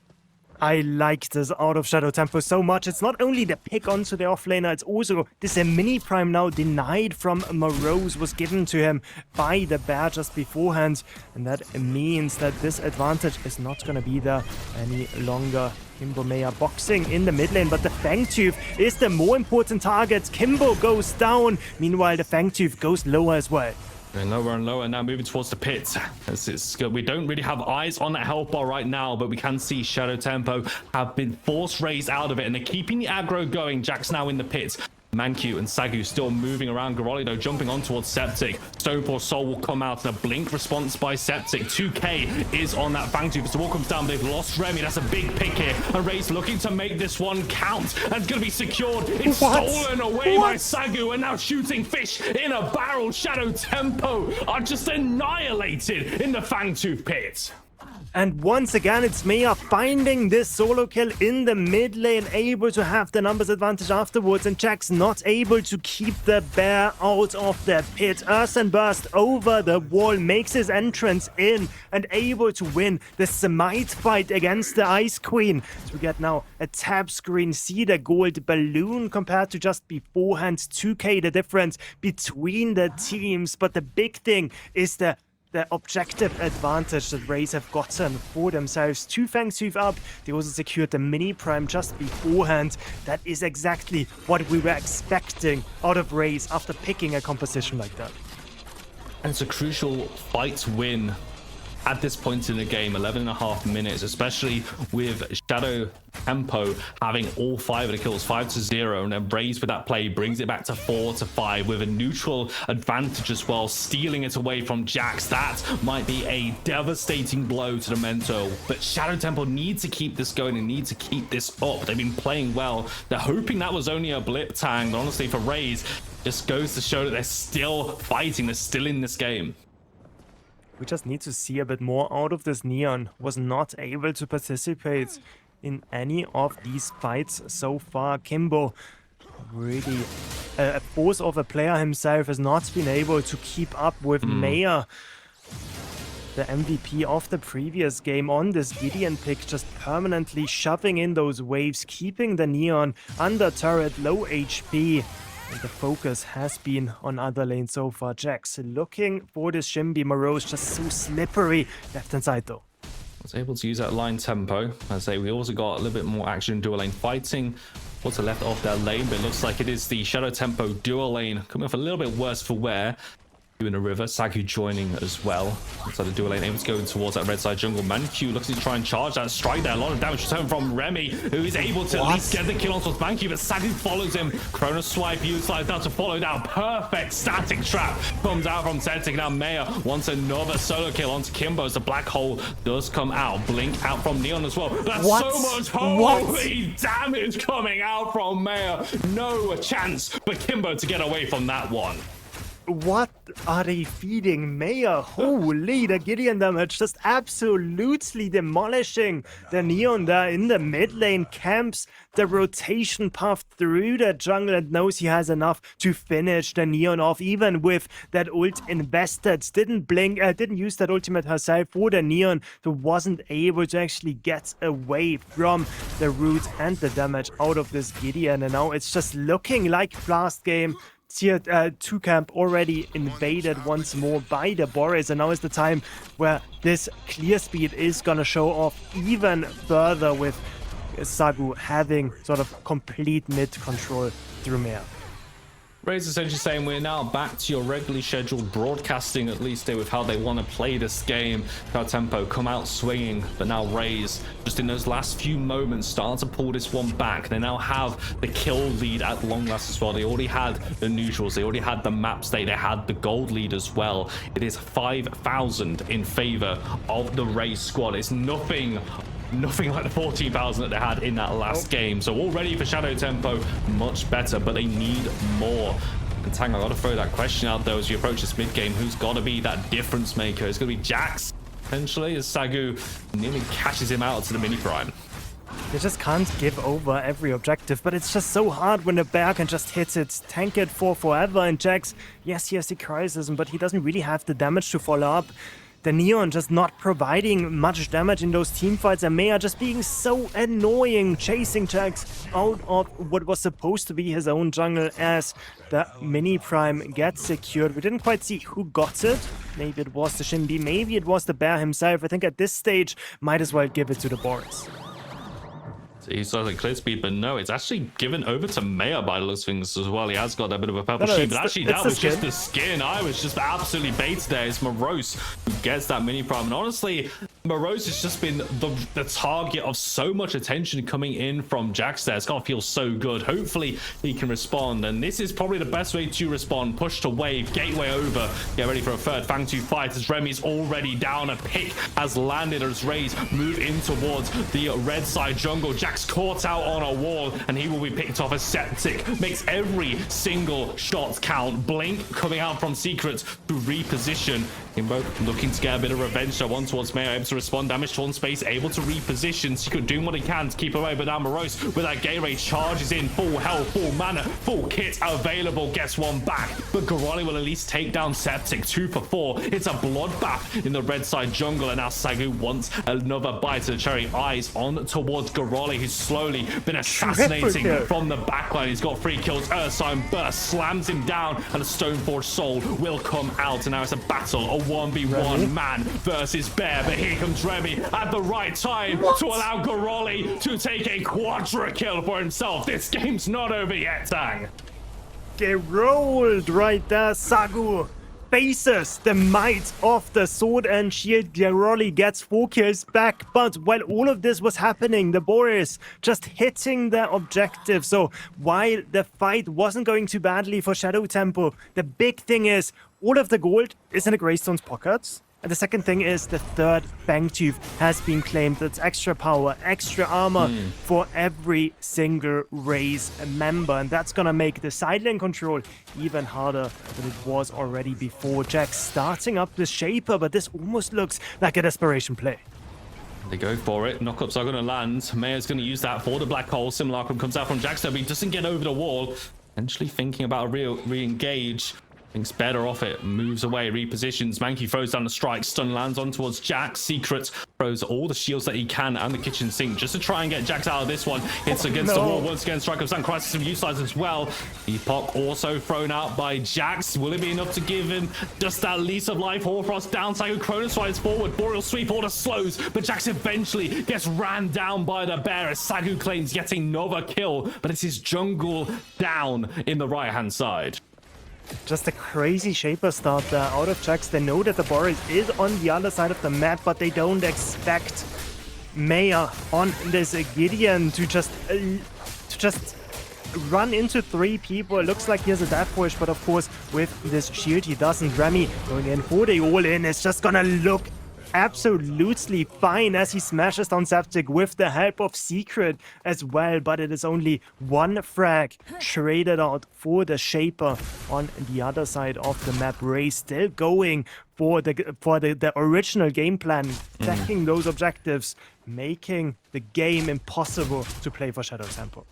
I like this out of Shadow Tempo so much. It's not only the pick onto the offlaner, it's also this mini prime now denied from Morose was given to him by the bear just beforehand. And that means that this advantage is not going to be there any longer. Kimbo Maya boxing in the mid lane, but the Fangtooth is the more important target. Kimbo goes down. Meanwhile, the Fangtooth goes lower as well. And lower and lower now, moving towards the pit. We don't really have eyes on that health bar right now, but we can see Shadow Tempo have been force raised out of it, and they're keeping the aggro going. Jack's now in the pit. Mancu and Sagu still moving around. Goroli though jumping on towards Septic. Stoneforge Soul will come out and a blink response by Septic. 2k is on that Fangtooth. So the wall comes down. They've lost Remy. That's a big pick here. And Raze looking to make this one count. And it's going to be secured. It's stolen away by Sagu. And now shooting fish in a barrel. Shadow Tempo are just annihilated in the Fangtooth pit. And once again, it's Maya finding this solo kill in the mid lane, able to have the numbers advantage afterwards, and Jack's not able to keep the bear out of the pit. Earth and Burst over the wall, makes his entrance in, and able to win the Smite fight against the Ice Queen. So we get now a tab screen, see the gold balloon compared to just beforehand. 2k the difference between the teams, but the big thing is the objective advantage that Raze have gotten for themselves. 2 Fangtooth up. They also secured the mini prime just beforehand. That is exactly what we were expecting out of Raze after picking a composition like that. And it's a crucial fight win at this point in the game. 11.5 minutes, especially with Shadow Tempo having all 5 of the kills, 5-0, and then Raze with that play brings it back to 4-5 with a neutral advantage as well, stealing it away from Jax. That might be a devastating blow to the Mento, but Shadow Tempo need to keep this going and need to keep this up. They've been playing well. They're hoping that was only a blip tang, but honestly for Raze, just goes to show that they're still fighting, they're still in this game. We just need to see a bit more out of this. Neon was not able to participate in any of these fights so far. Kimbo, really a force of a player himself, has not been able to keep up with Maya, the MVP of the previous game, on this Gideon pick, just permanently shoving in those waves, keeping the Neon under turret, low HP. And the focus has been on other lanes so far. Jax looking for this Shinbi. Morose just so slippery. Left hand side though. Was able to use that line tempo. I say we also got a little bit more action dual lane fighting. What's left off their lane, but it looks like it is the Shadow Tempo dual lane coming off a little bit worse for wear. in a river. Sagu joining as well. Inside the dual lane, able to go towards that red side jungle. Manq looks to try and charge that strike there. A lot of damage returned from Remy, who is able to at least get the kill on towards Manq, but Sagu follows him. Chrono swipe utilized now to follow down. Perfect static trap comes out from Celtic. Now Maya wants another solo kill onto Kimbo as the black hole does come out. Blink out from Neon as well. That's so much holy damage coming out from Maya. No chance for Kimbo to get away from that one. What are they feeding Maya? Holy, the Gideon damage just absolutely demolishing the Neon there in the mid lane. Camps the rotation path through the jungle and knows he has enough to finish the Neon off, even with that ult invested. Didn't use that ultimate herself for the Neon, so wasn't able to actually get away from the root and the damage out of this Gideon. And now it's just looking like last game. Tier 2 camp already invaded once more by the Boris, and now is the time where this clear speed is gonna show off even further, with Sagu having sort of complete mid control through Maya. Ray's essentially saying we're now back to your regularly scheduled broadcasting, at least with how they want to play this game. How Tempo come out swinging, but now Rays just in those last few moments start to pull this one back. They now have the kill lead at long last as well. They already had the neutrals, they already had the map state, they had the gold lead as well. It is 5,000 in favor of the Rays squad. It's nothing like the 14,000 that they had in that last game. So already for Shadow Tempo, much better, but they need more. And Tang, I gotta throw that question out though as you approach this mid game. Who's gotta be that difference maker? It's gonna be Jax, potentially, as Sagu nearly cashes him out to the mini prime. They just can't give over every objective, but it's just so hard when the bear can just hit it, tank it for forever. And Jax, yes, he has the criticism, but he doesn't really have the damage to follow up. The Neon just not providing much damage in those teamfights, and Maya just being so annoying, chasing Jax out of what was supposed to be his own jungle as the mini prime gets secured. We didn't quite see who got it. Maybe it was the Shinbi, maybe it was the bear himself. I think at this stage, might as well give it to the Boris. So he saw the clear speed, but no, it's actually given over to Maya by the looks of things as well. He has got a bit of a purple sheet, but actually that was just the skin. I was just absolutely baited there. It's Morose who gets that mini prime, and honestly, Morose has just been the target of so much attention coming in from Jax there. It's gonna feel so good. Hopefully he can respond, and this is probably the best way to respond. Push to wave, gateway over, get ready for a third Fang 2 fight as Remy's already down. A pick has landed as Rays move in towards the red side jungle. Jax caught out on a wall, and he will be picked off as Septic. Makes every single shot count. Blink coming out from Secrets to reposition. Kimbo looking to get a bit of revenge. So one towards Mayo, able to respond. Damage torn space, able to reposition. Secret doing what he can to keep away, but now Morose with that gate ray charges in. Full health, full mana, full kit available. Gets one back, but Gorali will at least take down Septic. 2 for 4. It's a bloodbath in the red side jungle, and now Sagu wants another bite of the cherry. Eyes on towards Gorali, who's slowly been assassinating from the backline. He's got 3 kills. Ursine burst, slams him down, and a Stoneforge soul will come out. And now it's a battle, a 1v1 man versus bear. But here comes Remy at the right time to allow Gorali to take a quadra kill for himself. This game's not over yet, Tang. Get rolled right there. Sagu faces the might of the sword and shield. Gorali gets 4 kills back, but while all of this was happening, the Boris just hitting their objective. So while the fight wasn't going too badly for Shadow Tempo, the big thing is all of the gold is in the Greystone's pockets. And the second thing is the third Fangtooth has been claimed. That's extra power, extra armor for every single Rays member. And that's going to make the side lane control even harder than it was already before. Jax starting up the Shaper, but this almost looks like a desperation play. They go for it. Knockups are going to land. Mayor's going to use that for the black hole. Simulacrum comes out from Jax, but he doesn't get over the wall. Eventually thinking about a re-engage. Thinks better off it, moves away, repositions. Mankey throws down the strike, stun lands on towards Jax. Secret throws all the shields that he can and the kitchen sink just to try and get Jax out of this one. Hits against the wall once again. Strike of Sun Crisis utilized as well. Epoch also thrown out by Jax. Will it be enough to give him just that lease of life? Hoarfrost down, Sagu Cronus slides forward. Boreal sweep order slows, but Jax eventually gets ran down by the bear as Sagu claims getting another kill, but it's his jungle down in the right hand side. Just a crazy Shaper start there out of Jax. They know that the Boris is on the other side of the map, but they don't expect Mayor on this Gideon to just run into 3 people. It looks like he has a death push, but of course with this shield he doesn't. Remy going in for the all-in. It's just gonna look absolutely fine as he smashes down Septic with the help of Secret as well, but it is only 1 frag traded out for the Shaper on the other side of the map. Ray still going for the original game plan, attacking those objectives, making the game impossible to play for Shadow Tempo.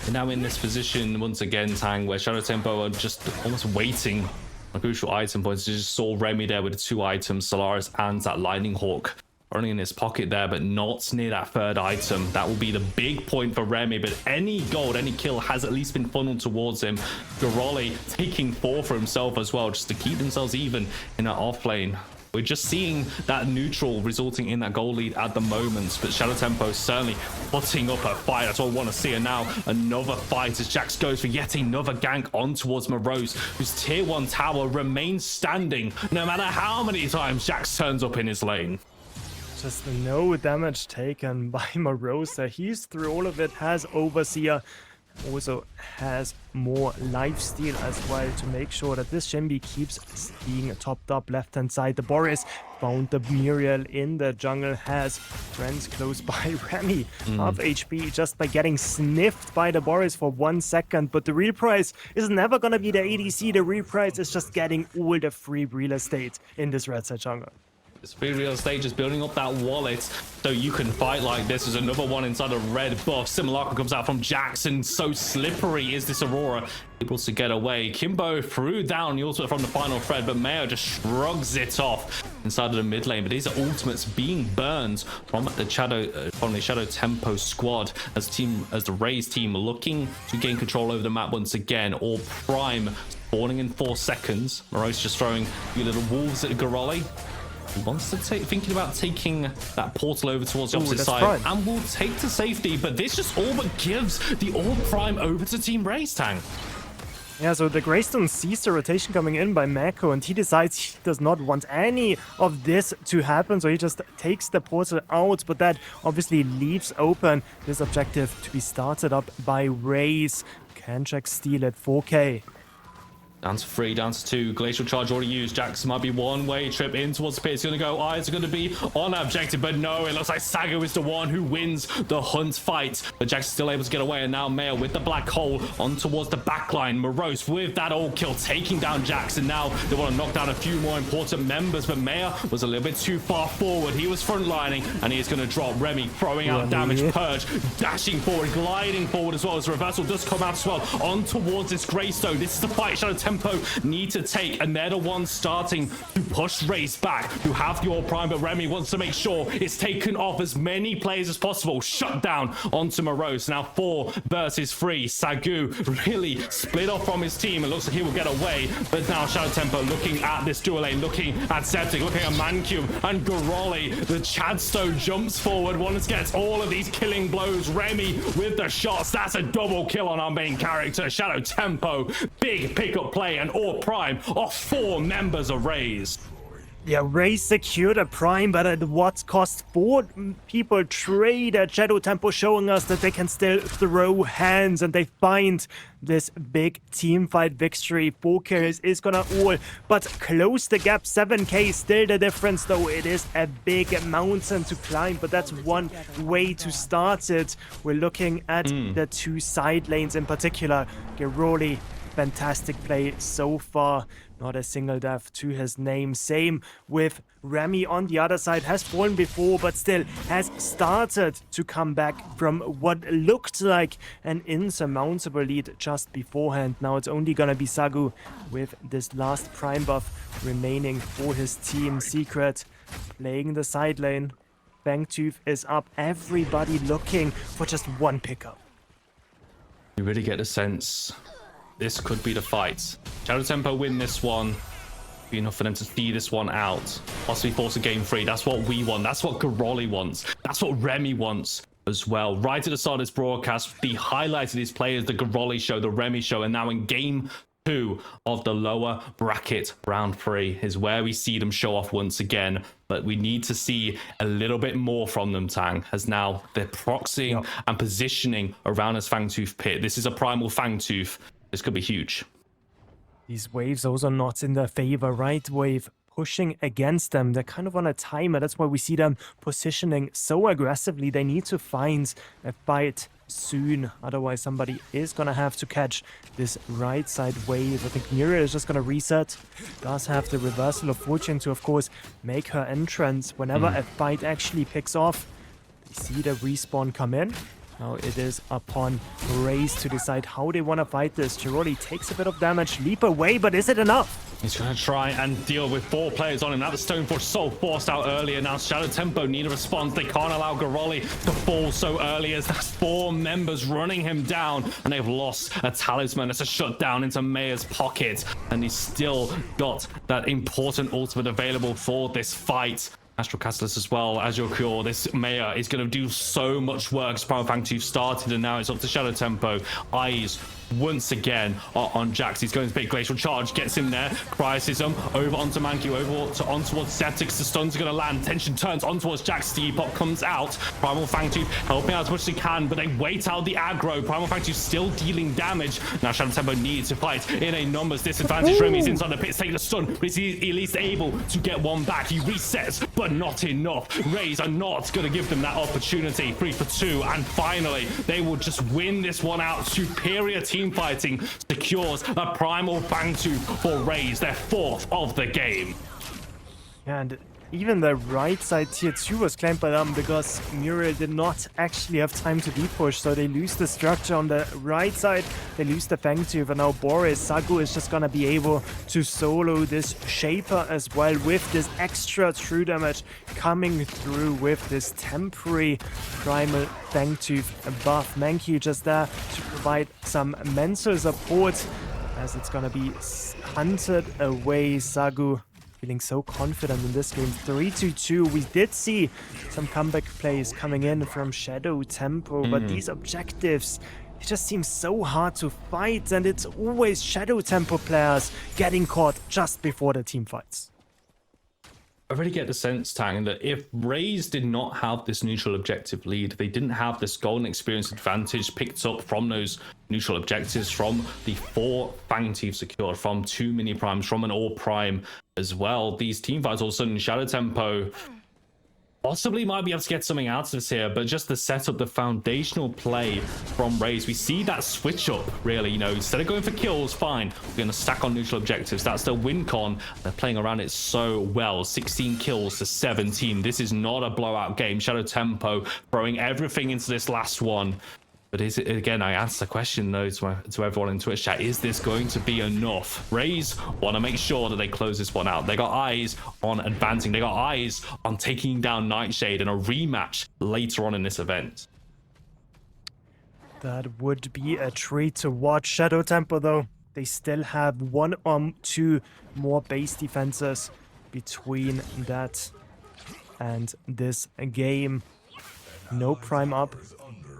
And now in this position once again, Tang, where Shadow Tempo are just almost waiting on crucial item points. You just saw Remy there with the 2 items, Solaris and that Lightning Hawk running in his pocket there, but not near that 3rd item. That will be the big point for Remy, but any gold, any kill has at least been funneled towards him. Goroli taking 4 for himself as well, just to keep themselves even in that off lane. We're just seeing that neutral resulting in that goal lead at the moment, but Shadow Tempo certainly putting up a fight. That's what I want to see. And now another fight as Jax goes for yet another gank on towards Morose, whose tier 1 tower remains standing no matter how many times Jax turns up in his lane. Just no damage taken by Morose. He's through all of it, has Overseer, also has more lifesteal as well to make sure that this Shinbi keeps being topped up. Left hand side, the Boris found the Muriel in the jungle, has friends close by. Remy half HP just by getting sniffed by the Boris for 1 second, but the real prize is never gonna be the ADC. The real prize is just getting all the free real estate in this red side jungle. This free real estate just building up that wallet so you can fight like this. There's another one inside a red buff. Simulacrum comes out from Jackson. So slippery is this Aurora. Able to get away. Kimbo threw down the ultimate from the final thread, but Mayo just shrugs it off inside of the mid lane. But his ultimate's being burned from the Shadow Tempo squad as the Raze team looking to gain control over the map once again. All Prime spawning in 4 seconds. Morose just throwing a few little wolves at Goroli. He wants to thinking about taking that portal over towards the opposite side and will take to safety, but this just all but gives the All Prime over to Team Raze, Tang. Yeah, so the Greystone sees the rotation coming in by Mako, and he decides he does not want any of this to happen, so he just takes the portal out, but that obviously leaves open this objective to be started up by Raze. Can Jax steal at 4K? Down to 3, down to 2. Glacial Charge already used. Jax might be one-way trip in towards the pit. It's going to go. Eyes are going to be on objective, but no, it looks like Sago is the one who wins the hunt fight. But Jax is still able to get away, and now Mayo with the black hole on towards the backline. Morose with that ult kill, taking down Jax, and now they want to knock down a few more important members, but Mayo was a little bit too far forward. He was frontlining, and he is going to drop. Remy throwing out damage. Purge dashing forward, gliding forward as well as reversal does come out as well on towards this Greystone. This is the fight Shadow Tempo need to take, and they're the ones starting to push Raze back, who have the All Prime, but Remy wants to make sure it's taken off as many players as possible. Shut down onto Morose. Now 4 versus 3. Sagu really split off from his team. It looks like he will get away, but now Shadow Tempo looking at this dual lane, looking at Septic, looking at Mancube and Goroli. The Chadstone jumps forward. Once gets all of these killing blows. Remy with the shots. That's a double kill on our main character. Shadow Tempo, big pickup play, and All Prime off 4 members of Raze. Yeah, Raze secured a Prime, but at what cost? 4 people trade at Shadow Tempo, showing us that they can still throw hands, and they find this big team fight victory. 4 kills is gonna all but close the gap. 7K still the difference, though. It is a big mountain to climb, but that's one way to start it. We're looking at the 2 side lanes in particular. Geroli, fantastic play so far. Not a single death to his name. Same with Remy on the other side. Has fallen before, but still has started to come back from what looked like an insurmountable lead just beforehand. Now it's only gonna be Sagu with this last Prime buff remaining for his team. Secret playing the side lane. Fangtooth is up. Everybody looking for just one pickup. You really get the sense this could be the fight. Shadow Tempo win this one. Be enough for them to see this one out. Possibly force a game 3. That's what we want. That's what Goroli wants. That's what Remy wants as well. Right at the start of this broadcast, the highlights of these players, the Goroli show, the Remy show, and now in game 2 of the lower bracket. Round 3 is where we see them show off once again, but we need to see a little bit more from them, Tang, as now they're proxying and positioning around this Fangtooth pit. This is a primal Fangtooth. This could be huge. These waves also not in their favor, right? Wave pushing against them. They're kind of on a timer. That's why we see them positioning so aggressively. They need to find a fight soon. Otherwise, somebody is going to have to catch this right side wave. I think Muriel is just going to reset. Does have the reversal of fortune to, of course, make her entrance whenever a fight actually picks off. We see the respawn come in. Now it is upon Raze to decide how they want to fight this. Giroli takes a bit of damage, leap away, but is it enough? He's going to try and deal with 4 players on him. Now the Stoneforge so forced out earlier. Now Shadow Tempo need a response. They can't allow Giroli to fall so early as that's 4 members running him down. And they've lost a talisman. It's a shutdown into Maya's pocket. And he's still got that important ultimate available for this fight. Astral Catalyst as well as your cure. This Maya is going to do so much work. Primal Fangtooth started and now it's up to Shadow Tempo. Eyes once again on Jax. He's going to pick Glacial Charge, gets him there. Cryocism over onto Mankey, over on towards Septix. The stun's going to land. Tension turns on towards Jax. Steve Pop comes out. Primal Fangtooth helping out as much as he can, but they wait out the aggro. Primal Fangtooth still dealing damage. Now Shadow Tempo needs to fight in a numbers disadvantage. Remy's inside the pits, taking the stun, but he's at least able to get one back. He resets, but not enough. Raze are not going to give them that opportunity. 3 for 2, and finally they will just win this one out. Superior team fighting secures a primal Fangtooth for Raze, their 4th of the game. And even the right side tier 2 was claimed by them because Muriel did not actually have time to deep push, so they lose the structure on the right side, they lose the Fangtooth, and now Boris Sagu is just gonna be able to solo this Shaper as well with this extra true damage coming through with this temporary primal Fangtooth buff. Mankey just there to provide some mental support as it's gonna be hunted away. Sagu feeling so confident in this game. 3-2. We did see some comeback plays coming in from Shadow Tempo, but these objectives, it just seems so hard to fight, and it's always Shadow Tempo players getting caught just before the team fights. I really get the sense, Tang, that if Raze did not have this neutral objective lead, they didn't have this golden experience advantage picked up from those neutral objectives, from the 4 Fangtooth secured, from 2 mini primes, from an all prime as well, these team fights all of a sudden Shadow Tempo possibly might be able to get something out of this here, but just the setup, the foundational play from Raze, we see that switch up really, you know, instead of going for kills, fine, we're going to stack on neutral objectives. That's the win con. They're playing around it so well. 16 kills to 17. This is not a blowout game. Shadow Tempo throwing everything into this last one. But is it, again, I asked the question though to everyone in Twitch chat, is this going to be enough? Raze want to make sure that they close this one out. They got eyes on advancing. They got eyes on taking down Nightshade in a rematch later on in this event. That would be a treat to watch. Shadow Tempo though, they still have 1 or 2 more base defenses between that and this game. No prime up.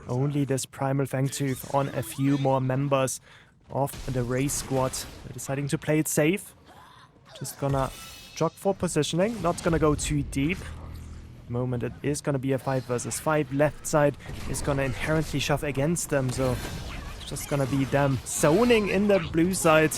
Only this primal Fangtooth on a few more members of the Raze squad. They're deciding to play it safe. Just gonna jog for positioning, not gonna go too deep. At the moment it is gonna be a 5 versus 5. Left side is gonna inherently shove against them, so it's just gonna be them zoning in the blue side.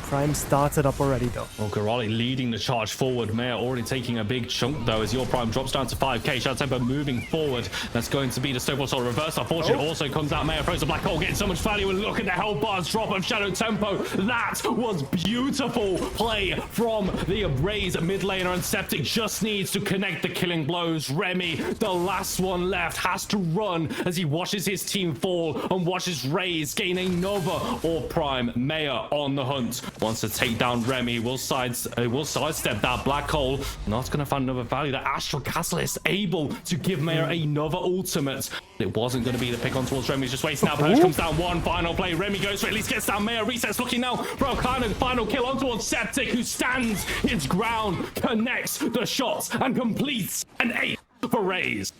Prime started up already though. Well, Giroli leading the charge forward. Maya already taking a big chunk though as your Prime drops down to 5k. Shadow Tempo moving forward. That's going to be the Stonewall Soul reverse. Unfortunate also comes out. Maya throws a black hole, getting so much value, and look at the health bars drop of Shadow Tempo. That was beautiful play from the Raze mid laner, and Septic just needs to connect the killing blows. Remy, the last one left, has to run as he watches his team fall and watches Raze gain another All Prime. Maya on the hunt. Wants to take down Remy, will sidestep that black hole. Not going to find another value. The Astral Catalyst able to give Maya another ultimate. It wasn't going to be the pick on towards Remy. He's just waiting now. Purge comes down. One final play. Remy goes for it. At least gets down. Maya resets. Looking now for a kind of final kill on towards Septic, who stands his ground, connects the shots, and completes an 8 for Raze.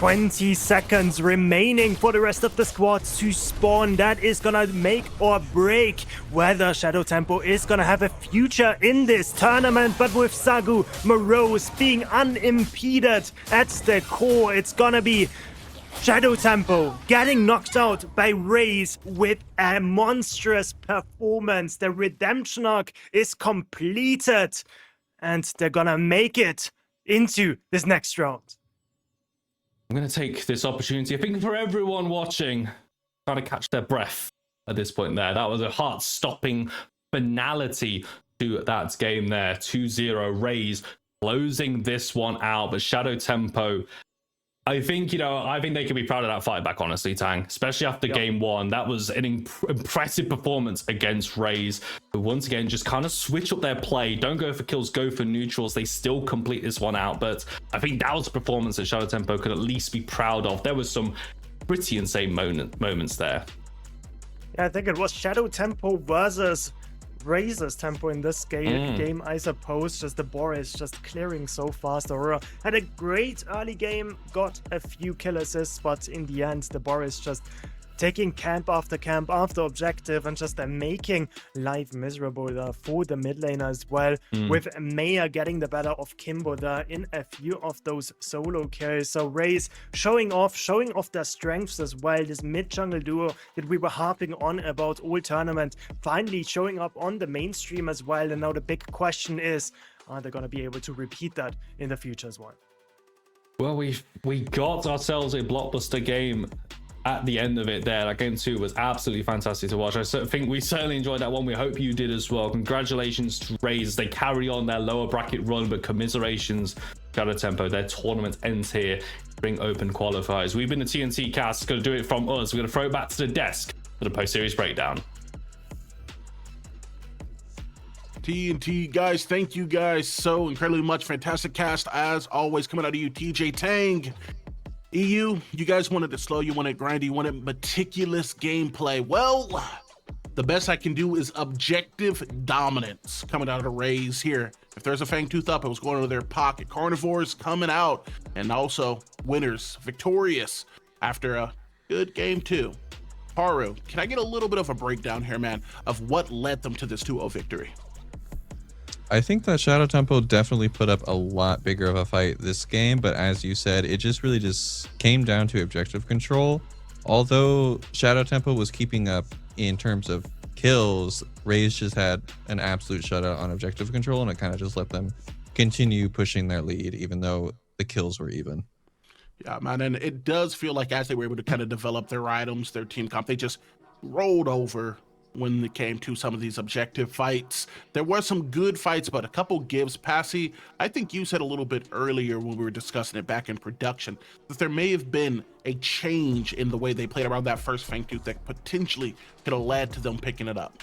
20 seconds remaining for the rest of the squad to spawn. That is gonna make or break whether Shadow Tempo is gonna have a future in this tournament. But with Sagu Morose being unimpeded at the core, it's gonna be Shadow Tempo getting knocked out by Raze with a monstrous performance. The redemption arc is completed, and they're gonna make it into this next round. I'm going to take this opportunity, I think, for everyone watching, trying to catch their breath at this point there. That was a heart-stopping finality to that game there. 2-0 Raze closing this one out, but Shadow Tempo, I think, I think they can be proud of that fight back, honestly, Tang. Especially after game one. That was an impressive performance against Raze, who once again just kind of switch up their play. Don't go for kills, go for neutrals. They still complete this one out. But I think that was a performance that Shadow Tempo could at least be proud of. There was some pretty insane moments there. Yeah, I think it was Shadow Tempo versus Raze's tempo in this game, I suppose. Just the Boris just clearing so fast. Aurora had a great early game, got a few kill assists, but in the end, the Boris just taking camp after objective and just making life miserable for the mid lane as well, with Maya getting the better of Kimbo there in a few of those solo kills. So Raze showing off their strengths as well. This mid jungle duo that we were harping on about all tournament finally showing up on the mainstream as well. And now the big question is, are they going to be able to repeat that in the future as well? Well, we got ourselves a blockbuster game at the end of it there. That game 2 was absolutely fantastic to watch. I think we certainly enjoyed that one. We hope you did as well. Congratulations to Raze. They carry on their lower bracket run, but commiserations, Shadow Tempo. Their tournament ends here. Spring Open Qualifiers. We've been the TNT cast. Going to do it from us. We're going to throw it back to the desk for the post-series breakdown. TNT guys, thank you guys so incredibly much. Fantastic cast as always coming out of you, TJ Tang. EU, you guys wanted it slow, you wanted grindy, you wanted meticulous gameplay. Well, the best I can do is objective dominance coming out of the Raze here. If there's a Fangtooth up, it was going into their pocket. Carnivores coming out, and also winners, victorious after a good game 2. Haru, can I get a little bit of a breakdown here, man, of what led them to this 2-0 victory? I think that Shadow Tempo definitely put up a lot bigger of a fight this game, but as you said, it just really came down to objective control. Although Shadow Tempo was keeping up in terms of kills, Raze just had an absolute shutout on objective control, and it kind of just let them continue pushing their lead, even though the kills were even. Yeah, man, and it does feel like as they were able to kind of develop their items, their team comp, they just rolled over when it came to some of these objective fights. There were some good fights, but a couple gives. Passy, I think you said a little bit earlier when we were discussing it back in production that there may have been a change in the way they played around that first Fangtooth that potentially could have led to them picking it up.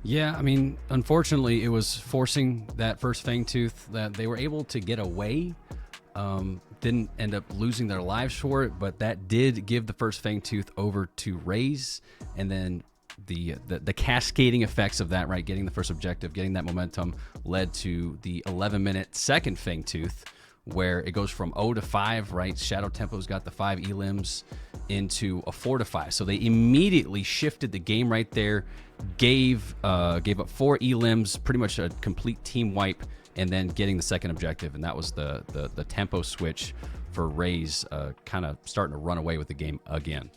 Yeah, I mean, unfortunately, it was forcing that first Fangtooth that they were able to get away. Didn't end up losing their lives for it, but that did give the first Fangtooth over to Raze, and then the cascading effects of that, right, getting the first objective, getting that momentum, led to the 11-minute second Fangtooth, where it goes from 0 to 5, right? Shadow Tempo's got the 5 elims into a 4 to 5. So they immediately shifted the game right there, gave up 4 elims, pretty much a complete team wipe, and then getting the second objective. And that was the tempo switch for Raze, kind of starting to run away with the game again.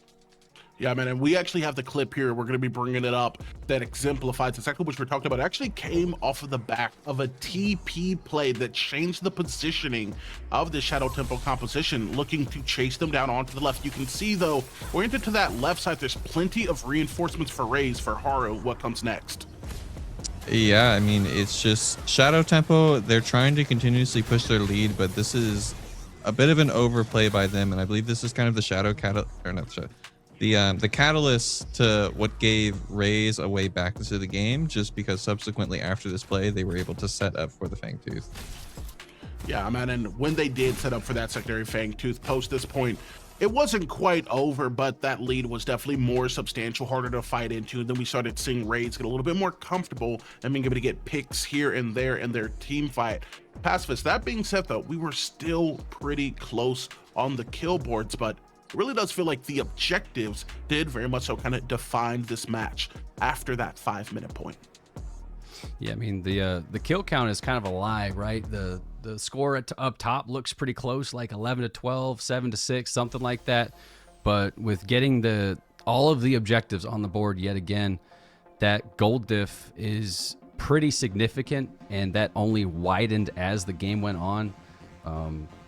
Yeah, man, and we actually have the clip here. We're going to be bringing it up that exemplifies exactly what we're talking about. It actually came off of the back of a TP play that changed the positioning of the Shadow Tempo composition, looking to chase them down onto the left. You can see, though, oriented to that left side, there's plenty of reinforcements for Raze. For Haru, what comes next? Yeah, I mean, it's just Shadow Tempo, they're trying to continuously push their lead, but this is a bit of an overplay by them, and I believe this is kind of the the catalyst to what gave Raze a way back into the game, just because subsequently after this play, they were able to set up for the Fangtooth. Yeah, man, and when they did set up for that secondary Fangtooth post this point, it wasn't quite over, but that lead was definitely more substantial, harder to fight into. And then we started seeing Raze get a little bit more comfortable and being able to get picks here and there in their team fight. Pacifist. That being said, though, we were still pretty close on the kill boards, but it really does feel like the objectives did very much so kind of define this match after that 5-minute point. Yeah, I mean, the kill count is kind of a lie, right? The score up top looks pretty close, like 11-12, 7-6, something like that. But with getting all of the objectives on the board yet again, that gold diff is pretty significant, and that only widened as the game went on.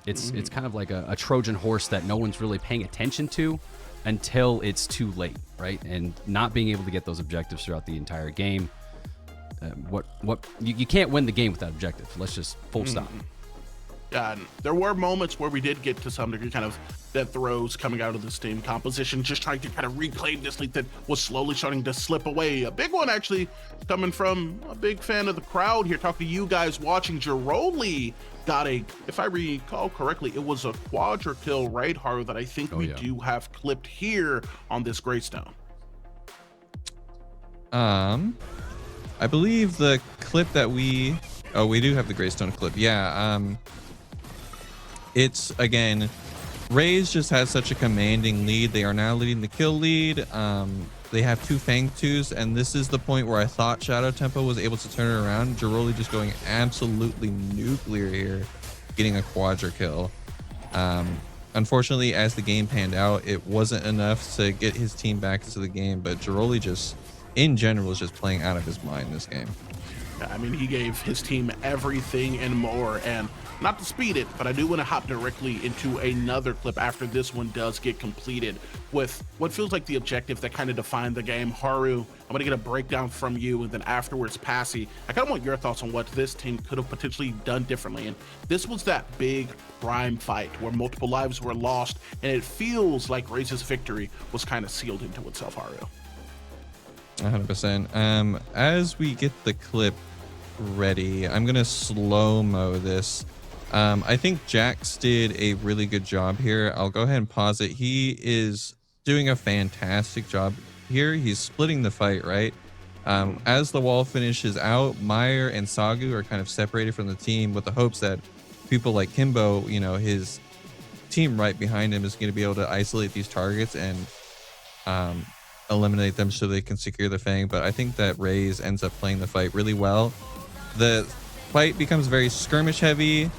It's kind of like a Trojan horse that no one's really paying attention to until it's too late, right? And not being able to get those objectives throughout the entire game. You can't win the game without objectives. Let's just full stop. Yeah, and there were moments where we did get to some degree kind of death throws coming out of this team composition, just trying to kind of reclaim this lead that was slowly starting to slip away. A big one actually coming from a big fan of the crowd here, talking to you guys watching. Jiroli got if I recall correctly, it was a quadra kill, right, Haru, that I think we do have clipped here on this Greystone. I believe the clip that we do have the Greystone clip. Yeah. It's, again, Raze just has such a commanding lead. They are now leading the kill lead. They have 2 Fang 2s, and this is the point where I thought Shadow Tempo was able to turn it around. Jiroli just going absolutely nuclear here, getting a quadra kill. Unfortunately, as the game panned out, it wasn't enough to get his team back into the game, but Jiroli just, in general, is just playing out of his mind this game. I mean, he gave his team everything and more, and not to speed it, but I do want to hop directly into another clip after this one does get completed with what feels like the objective that kind of defined the game. Haru, I'm going to get a breakdown from you, and then afterwards, Passy, I kind of want your thoughts on what this team could have potentially done differently. And this was that big prime fight where multiple lives were lost, and it feels like Raze's victory was kind of sealed into itself, Haru. 100%. As we get the clip ready, I'm gonna slow-mo this. I think Jax did a really good job here. I'll go ahead and pause it. He is doing a fantastic job here. He's splitting the fight, right? As the wall finishes out, Meyer and Sagu are kind of separated from the team with the hopes that people like Kimbo, you know, his team right behind him, is going to be able to isolate these targets and eliminate them so they can secure the Fang. But I think that Raze ends up playing the fight really well. The fight becomes very skirmish heavy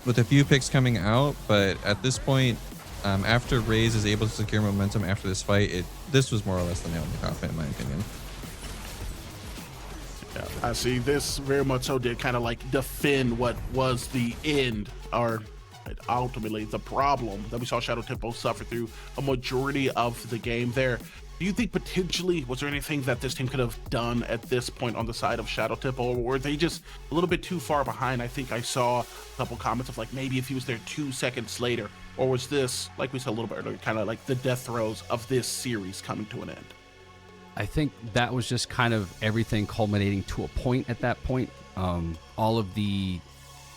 with a few picks coming out, but at this point, after Raze is able to secure momentum after this fight, this was more or less the nail in the coffin, in my opinion. Yeah, I see. This very much so did kind of like defend what was the end, or ultimately the problem that we saw Shadow Tempo suffer through a majority of the game there. Do you think potentially, was there anything that this team could have done at this point on the side of Shadow Tempo, or were they just a little bit too far behind? I think I saw a couple comments of like, maybe if he was there 2 seconds later, or was this, like we said a little bit earlier, kind of like the death throes of this series coming to an end? I think that was just kind of everything culminating to a point at that point. All of the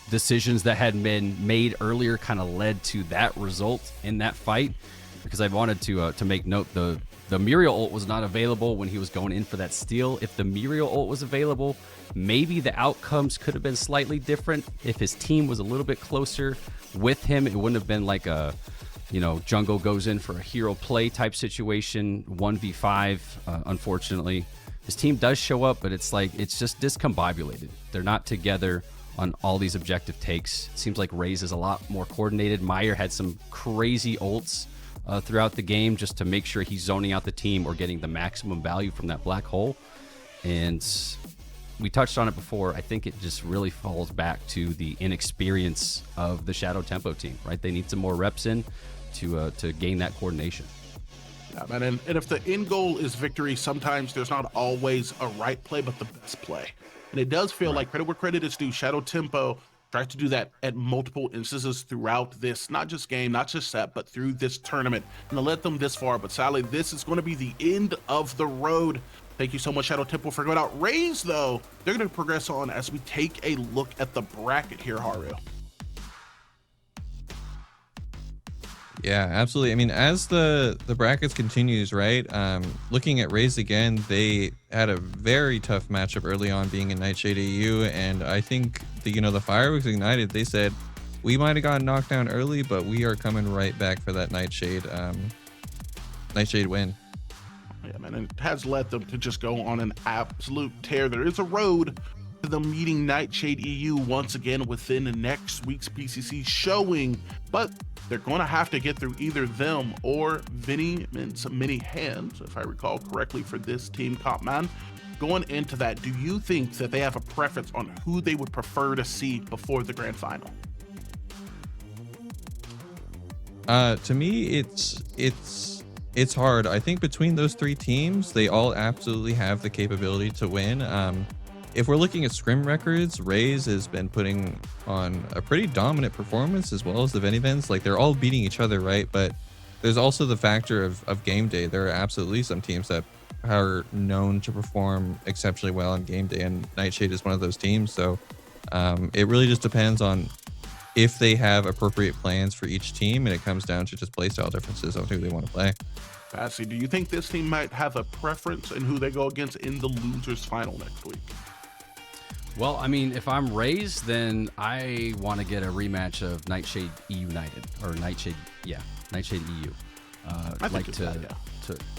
decisions that had been made earlier kind of led to that result in that fight, because I wanted to make note the Muriel ult was not available when he was going in for that steal. If the Muriel ult was available, maybe the outcomes could have been slightly different. If his team was a little bit closer with him, it wouldn't have been like a, you know, Jungle goes in for a hero play type situation, 1v5. Unfortunately, his team does show up, but it's like, it's just discombobulated. They're not together on all these objective takes. It seems like Raze is a lot more coordinated. Meyer had some crazy ults throughout the game just to make sure he's zoning out the team or getting the maximum value from that black hole. And we touched on it before. I think it just really falls back to the inexperience of the Shadow Tempo team, right? They need some more reps in to gain that coordination. Yeah, man, and if the end goal is victory, sometimes there's not always a right play, but the best play. And it does feel like, credit where credit is due, Shadow Tempo tried to do that at multiple instances throughout this, not just game, not just set, but through this tournament, and to let them this far. But sadly, this is going to be the end of the road. Thank you so much, Shadow Tempo, for going out. Raze, though, they're going to progress on as we take a look at the bracket here, Haru. Yeah, absolutely. I mean, as the brackets continues, right? Looking at Raze again, they had a very tough matchup early on being in Nightshade AU, and I think the fireworks ignited, they said we might have gotten knocked down early, but we are coming right back for that Nightshade win. Yeah, man, and it has led them to just go on an absolute tear. There is a road to them meeting Nightshade EU once again within next week's PCC showing, but they're going to have to get through either them or Vinny and some mini hands, if I recall correctly, for this team, Comp Man. Going into that, do you think that they have a preference on who they would prefer to see before the grand final? To me, it's hard. I think between those three teams, they all absolutely have the capability to win. If we're looking at scrim records, Raze has been putting on a pretty dominant performance, as well as the Venivens. Like, they're all beating each other, right? But there's also the factor of game day. There are absolutely some teams that are known to perform exceptionally well on game day, and Nightshade is one of those teams. So it really just depends on if they have appropriate plans for each team, and it comes down to just playstyle differences of who they want to play. Passy, do you think this team might have a preference in who they go against in the losers final next week? Well, I mean, if I'm Raze, then I want to get a rematch of Nightshade United or Nightshade EU. I'd like to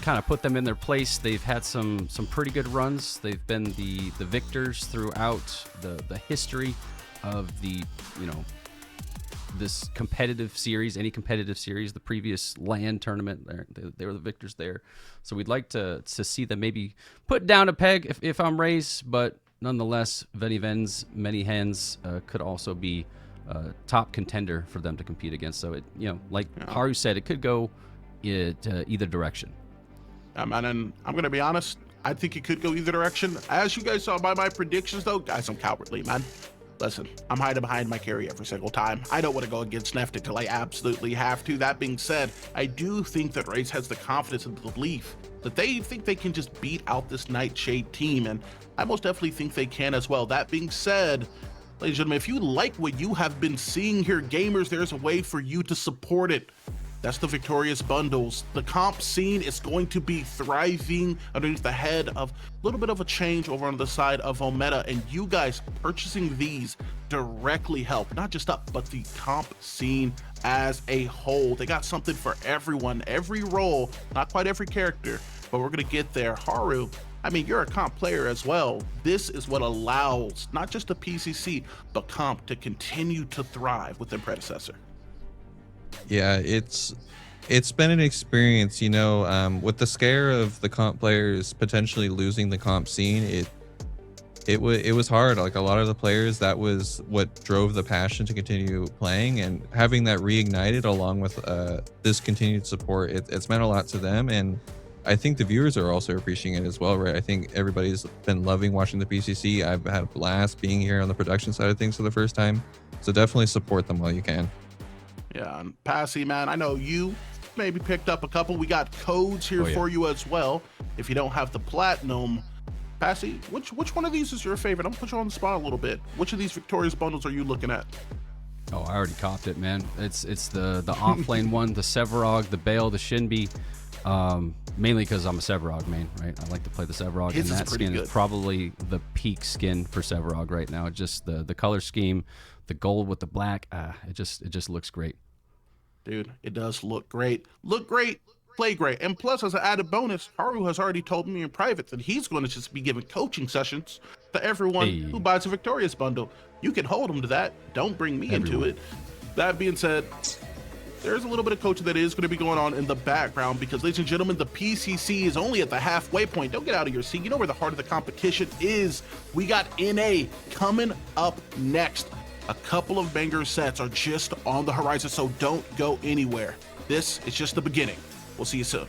kind of put them in their place. They've had some pretty good runs. They've been the victors throughout the history of the this competitive series, any competitive series. The previous LAN tournament, they were the victors there. So we'd like to see them maybe put down a peg if I'm Raze, but nonetheless, Venivens, many hens could also be a top contender for them to compete against. So like Haru said, it could go either direction. Man, and I'm gonna be honest, I think it could go either direction. As you guys saw by my predictions, though, guys, I'm cowardly, man. Listen, I'm hiding behind my carry every single time. I don't want to go against Neft until I absolutely have to. That being said, I do think that Raze has the confidence and the belief that they think they can just beat out this Nightshade team, and I most definitely think they can as well. That being said, ladies and gentlemen, if you like what you have been seeing here, gamers, there's a way for you to support it. That's the Victorious Bundles. The comp scene is going to be thriving underneath the head of a little bit of a change over on the side of Ometa, and you guys purchasing these directly help not just up, but the comp scene as a whole. They got something for everyone, every role, not quite every character, but we're gonna get there. Haru, I mean, you're a comp player as well. This is what allows not just the PCC, but comp to continue to thrive within Predecessor. Yeah, it's been an experience, with the scare of the comp players potentially losing the comp scene. It was hard. Like, a lot of the players, that was what drove the passion to continue playing, and having that reignited along with this continued support, it's meant a lot to them, and I think the viewers are also appreciating it as well, right? I think everybody's been loving watching the PCC. I've had a blast being here on the production side of things for the first time, so definitely support them while you can. Yeah, and Passy, man, I know you maybe picked up a couple. We got codes here for you as well. If you don't have the platinum, Passy, which one of these is your favorite? I'm gonna put you on the spot a little bit. Which of these Victorious bundles are you looking at? Oh, I already copped it, man. It's the off-lane one, the Sevarog, the Bale, the Shinbi. Mainly because I'm a Sevarog main, right? I like to play the Sevarog, and that skin is probably the peak skin for Sevarog right now. Just the color scheme, the gold with the black, it just looks great. Dude, it does look great. Look great, play great. And plus, as an added bonus, Haru has already told me in private that he's going to just be giving coaching sessions to everyone who buys a Victorious bundle. You can hold him to that. Don't bring me into it. That being said, there's a little bit of coaching that is going to be going on in the background because, ladies and gentlemen, the PCC is only at the halfway point. Don't get out of your seat. You know where the heart of the competition is. We got NA coming up next. A couple of banger sets are just on the horizon, so don't go anywhere. This is just the beginning. We'll see you soon.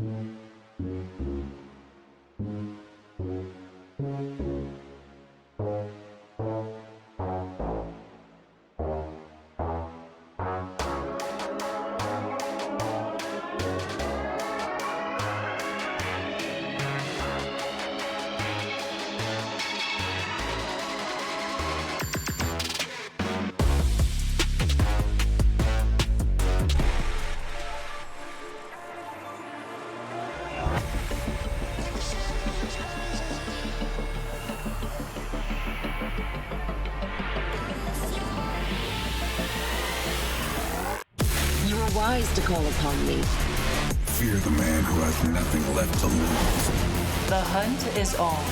You were wise to call upon me. Fear the man who has nothing left to lose. The hunt is on.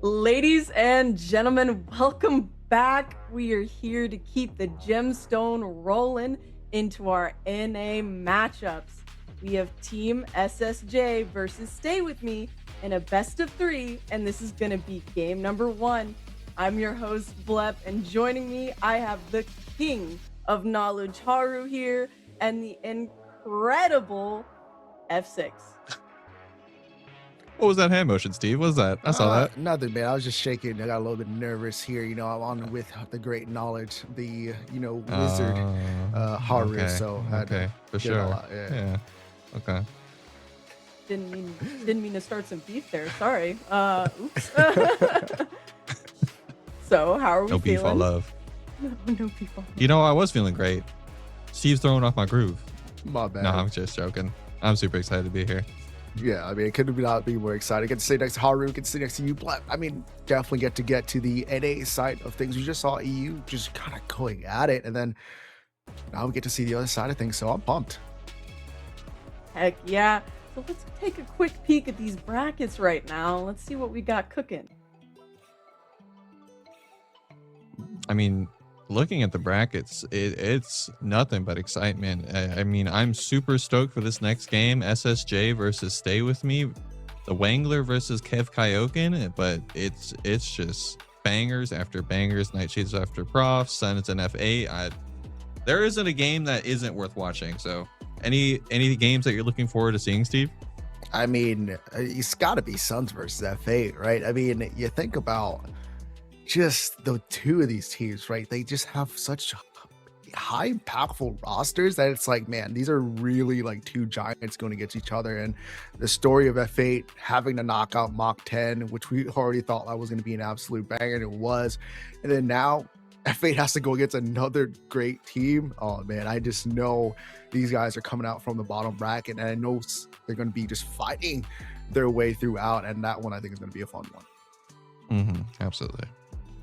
Ladies and gentlemen, welcome back. We are here to keep the gemstone rolling into our NA matchups. We have Team SSJ versus Stay With Me in a best of 3, and this is going to be game number 1. I'm your host, Blep, and joining me, I have the king of knowledge, Haru, here, and the incredible F6. What was that hand motion, Steve? What was that? I saw that. Nothing, man. I was just shaking. I got a little bit nervous here. You know, I'm on with the great knowledge, the wizard, Haru. Okay. So I had to Okay, for give it a sure. lot, Yeah. Okay. Didn't mean to start some beef there. Sorry. Oops. So how are we No beef, feeling? all love. No beef. All love. You know, I was feeling great. Steve's throwing off my groove. My bad. No, I'm just joking. I'm super excited to be here. Yeah, I mean, it couldn't not be more excited. Get to sit next to Haru, get to sit next to you. But I mean, definitely get to the NA side of things. We just saw EU just kind of going at it, and then now we get to see the other side of things. So I'm pumped. Heck yeah. So let's take a quick peek at these brackets right now. Let's see what we got cooking. I mean, looking at the brackets, it's nothing but excitement. I mean, I'm super stoked for this next game. SSJ versus Stay With Me. The Wangler versus Kev Kyokin. But it's just bangers after bangers. Nightshades after Prof. Suns and F8. There isn't a game that isn't worth watching. So any games that you're looking forward to seeing, Steve? I mean, it's got to be Suns versus F8, right? I mean, you think about just the two of these teams, right? They just have such high impactful rosters that it's like, man, these are really like two giants going against each other. And the story of F8 having to knock out Mach 10, which we already thought that was going to be an absolute banger, and it was. And then now F8 has to go against another great team. Oh man, I just know these guys are coming out from the bottom bracket, and I know they're going to be just fighting their way throughout. And that one I think is going to be a fun one. Absolutely.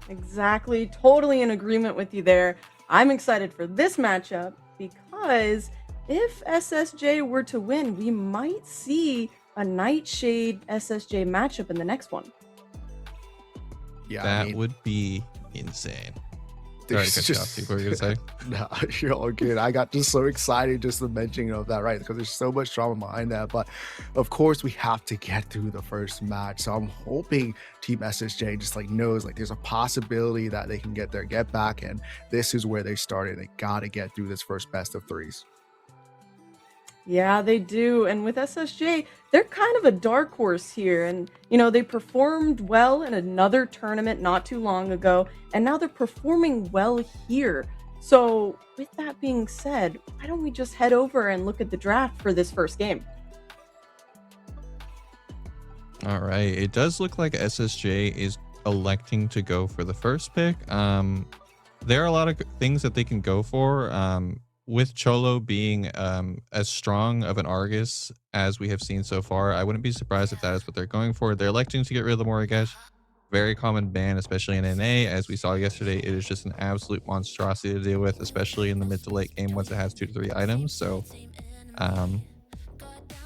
Exactly. Totally in agreement with you there. I'm excited for this matchup because if SSJ were to win, we might see a Nightshade SSJ matchup in the next one. Yeah, That would be insane. Sorry to There's cut you off, Steve. What were you going to say? No, you're all good. I got just so excited just the mentioning of that, right? Because there's so much drama behind that. But of course, we have to get through the first match. So I'm hoping Team SSJ just like knows like there's a possibility that they can get their get back. And this is where they started. They got to get through this first best of threes. Yeah, they do. And with SSJ, they're kind of a dark horse here. And, you know, they performed well in another tournament not too long ago. And now they're performing well here. So with that being said, why don't we just head over and look at the draft for this first game? All right. It does look like SSJ is electing to go for the first pick. There are a lot of things that they can go for. With Cholo being as strong of an Argus as we have seen so far, I wouldn't be surprised if that is what they're going for. They're electing to get rid of the Morigesh. Very common ban, especially in NA. As we saw yesterday, it is just an absolute monstrosity to deal with, especially in the mid to late game once it has 2 to 3 items. So,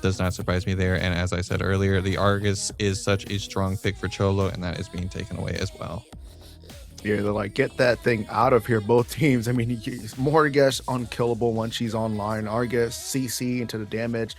does not surprise me there. And as I said earlier, the Argus is such a strong pick for Cholo, and that is being taken away as well. Yeah, they're like, get that thing out of here, both teams. I mean, Morgus unkillable once she's online. Argus, CC into the damage.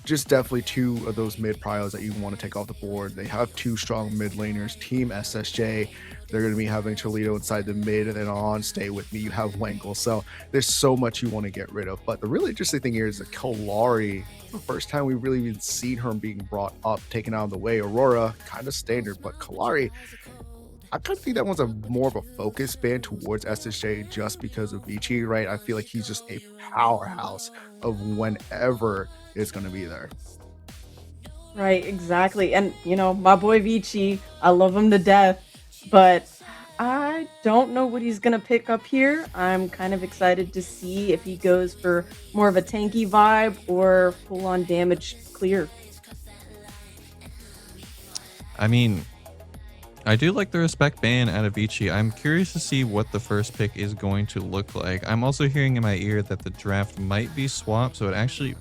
Just definitely two of those mid prios that you want to take off the board. They have two strong mid laners. Team SSJ, they're going to be having Toledo inside the mid, and then on Stay With Me, you have Wangle. So there's so much you want to get rid of. But the really interesting thing here is that Kalari, the first time we've really even seen her being brought up, taken out of the way. Aurora, kind of standard, but Kalari, I kind of think that one's more of a focus ban towards SSJ just because of Vici, right? I feel like he's just a powerhouse of whenever it's going to be there. Right, exactly. And, you know, my boy Vici, I love him to death, but I don't know what he's going to pick up here. I'm kind of excited to see if he goes for more of a tanky vibe or full-on damage clear. I mean, I do like the respect ban out of Vici. I'm curious to see what the first pick is going to look like. I'm also hearing in my ear that the draft might be swapped, so it actually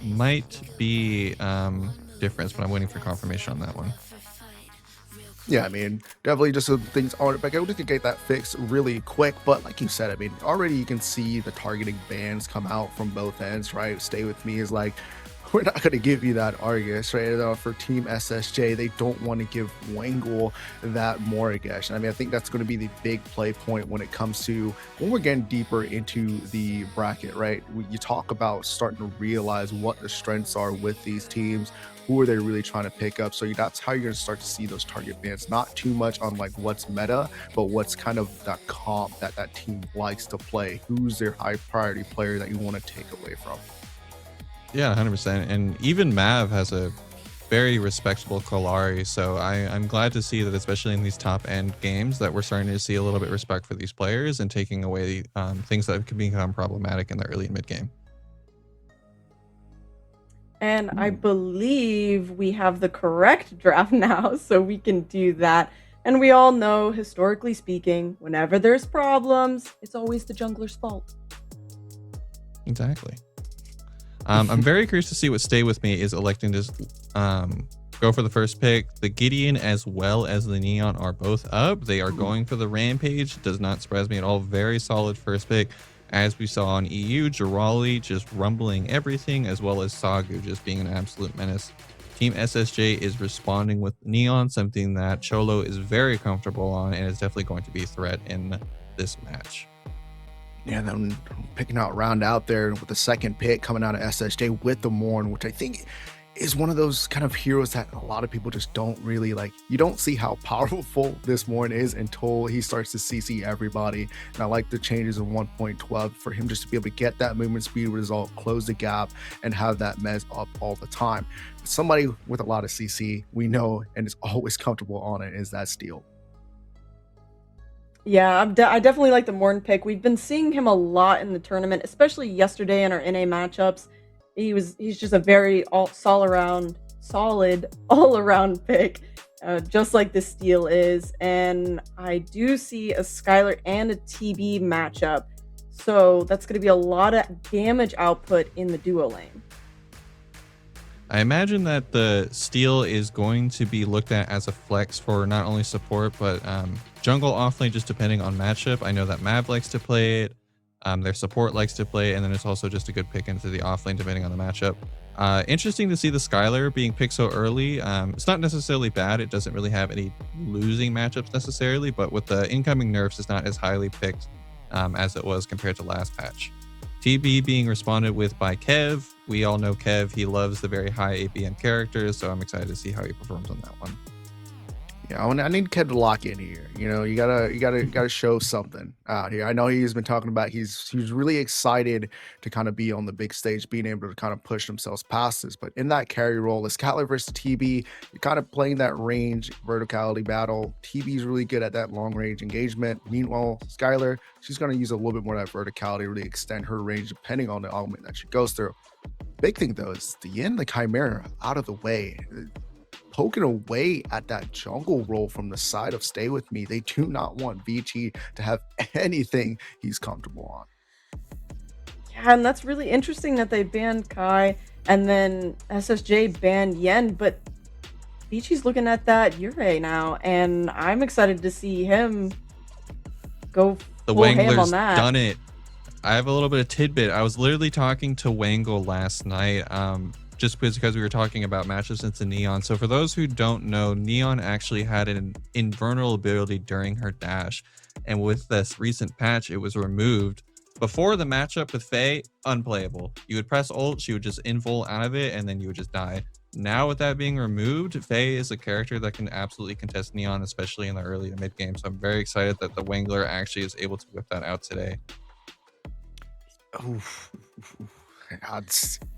might be different, but I'm waiting for confirmation on that one. Yeah, I mean, definitely just some things on it, but I would to get that fixed really quick. But like you said, I mean, already you can see the targeting bans come out from both ends, right? Stay With Me is like, we're not going to give you that Argus, right? For Team SSJ, they don't want to give Wangle that Morgus. And I mean, I think that's going to be the big play point when it comes to when we're getting deeper into the bracket, right? You talk about starting to realize what the strengths are with these teams. Who are they really trying to pick up? So that's how you're going to start to see those target bans. Not too much on like what's meta, but what's kind of that comp that that team likes to play. Who's their high priority player that you want to take away from? Yeah, 100%. And even Mav has a very respectable Kalari. So I'm glad to see that, especially in these top end games, that we're starting to see a little bit of respect for these players and taking away things that could become problematic in the early and mid game. And I believe we have the correct draft now, so we can do that. And we all know, historically speaking, whenever there's problems, it's always the jungler's fault. Exactly. I'm very curious to see what Stay With Me is electing to go for the first pick. The Gideon as well as the Neon are both up. They are going for the Rampage. Does not surprise me at all. Very solid first pick. As we saw on EU, Jirali just rumbling everything, as well as Sagu just being an absolute menace. Team SSJ is responding with Neon, something that Cholo is very comfortable on and is definitely going to be a threat in this match. Yeah, then picking out round out there with the second pick coming out of SSJ with the Morn, which I think is one of those kind of heroes that a lot of people just don't really like. You don't see how powerful this Morn is until he starts to CC everybody. And I like the changes in 1.12 for him just to be able to get that movement speed result, close the gap, and have that mez up all the time. But somebody with a lot of CC, we know, and is always comfortable on it, is that Steel. Yeah, I definitely like the Morn pick. We've been seeing him a lot in the tournament, especially yesterday in our NA matchups. He's just a very solid all-around pick, just like the Steel is. And I do see a Skylar and a TB matchup, so that's going to be a lot of damage output in the duo lane. I imagine that the Steel is going to be looked at as a flex for not only support, but jungle offlane, just depending on matchup. I know that Mav likes to play it, their support likes to play, and then it's also just a good pick into the offlane depending on the matchup. Interesting to see the Skylar being picked so early. It's not necessarily bad. It doesn't really have any losing matchups necessarily, but with the incoming nerfs, it's not as highly picked as it was compared to last patch. TB being responded with by Kev. We all know Kev. He loves the very high APM characters, so I'm excited to see how he performs on that one. Yeah, I need Kev to lock in here. You know, you gotta show something out here. I know he's been talking about he's really excited to kind of be on the big stage, being able to kind of push themselves past this. But in that carry role, the Skylar versus TB, you're kind of playing that range verticality battle. TB's really good at that long range engagement. Meanwhile, Skylar, she's gonna use a little bit more of that verticality, really extend her range depending on the element that she goes through. Big thing though is the Yin, the Chimera out of the way, poking away at that jungle role from the side of Stay With Me. They do not want Vici to have anything he's comfortable on. Yeah, and that's really interesting that they banned Kai and then SSJ banned Yen, but Vichi's looking at that Yurei now, and I'm excited to see him go The full ham on Wangler's that. done it. I have a little bit of tidbit. I was literally talking to Wangle last night, just because we were talking about matchups into Neon. So for those who don't know, Neon actually had an invulnerability during her dash, and with this recent patch, it was removed. Before the matchup with Faye, unplayable. You would press ult, she would just invul out of it, and then you would just die. Now with that being removed, Faye is a character that can absolutely contest Neon, especially in the early to mid game. So I'm very excited that the Wangler actually is able to whip that out today.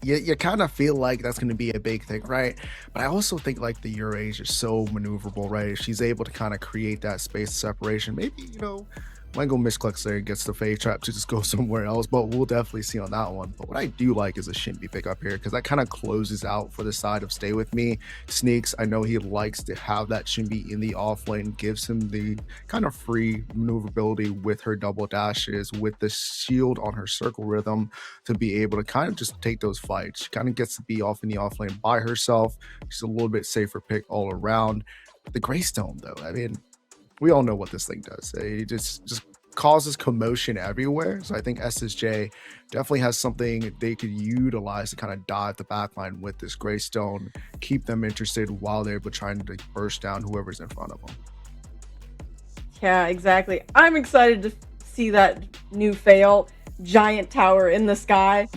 You kind of feel like that's going to be a big thing, right? But I also think like the Yurei is just so maneuverable, right? If she's able to kind of create that space separation, maybe, you know, Wangle misclicks there and gets the Faye trap to just go somewhere else, but we'll definitely see on that one. But what I do like is a Shinbi pickup here, because that kind of closes out for the side of Stay With Me. Sneaks, I know he likes to have that Shinbi in the off lane, gives him the kind of free maneuverability with her double dashes, with the shield on her circle rhythm to be able to kind of just take those fights. She kind of gets to be off in the off lane by herself. She's a little bit safer pick all around. The Greystone, though, I mean, we all know what this thing does. It just causes commotion everywhere. So I think SSJ definitely has something they could utilize to kind of dive the backline with this Greystone, keep them interested while they're trying to burst down whoever's in front of them. Yeah, exactly. I'm excited to see that new fail giant tower in the sky.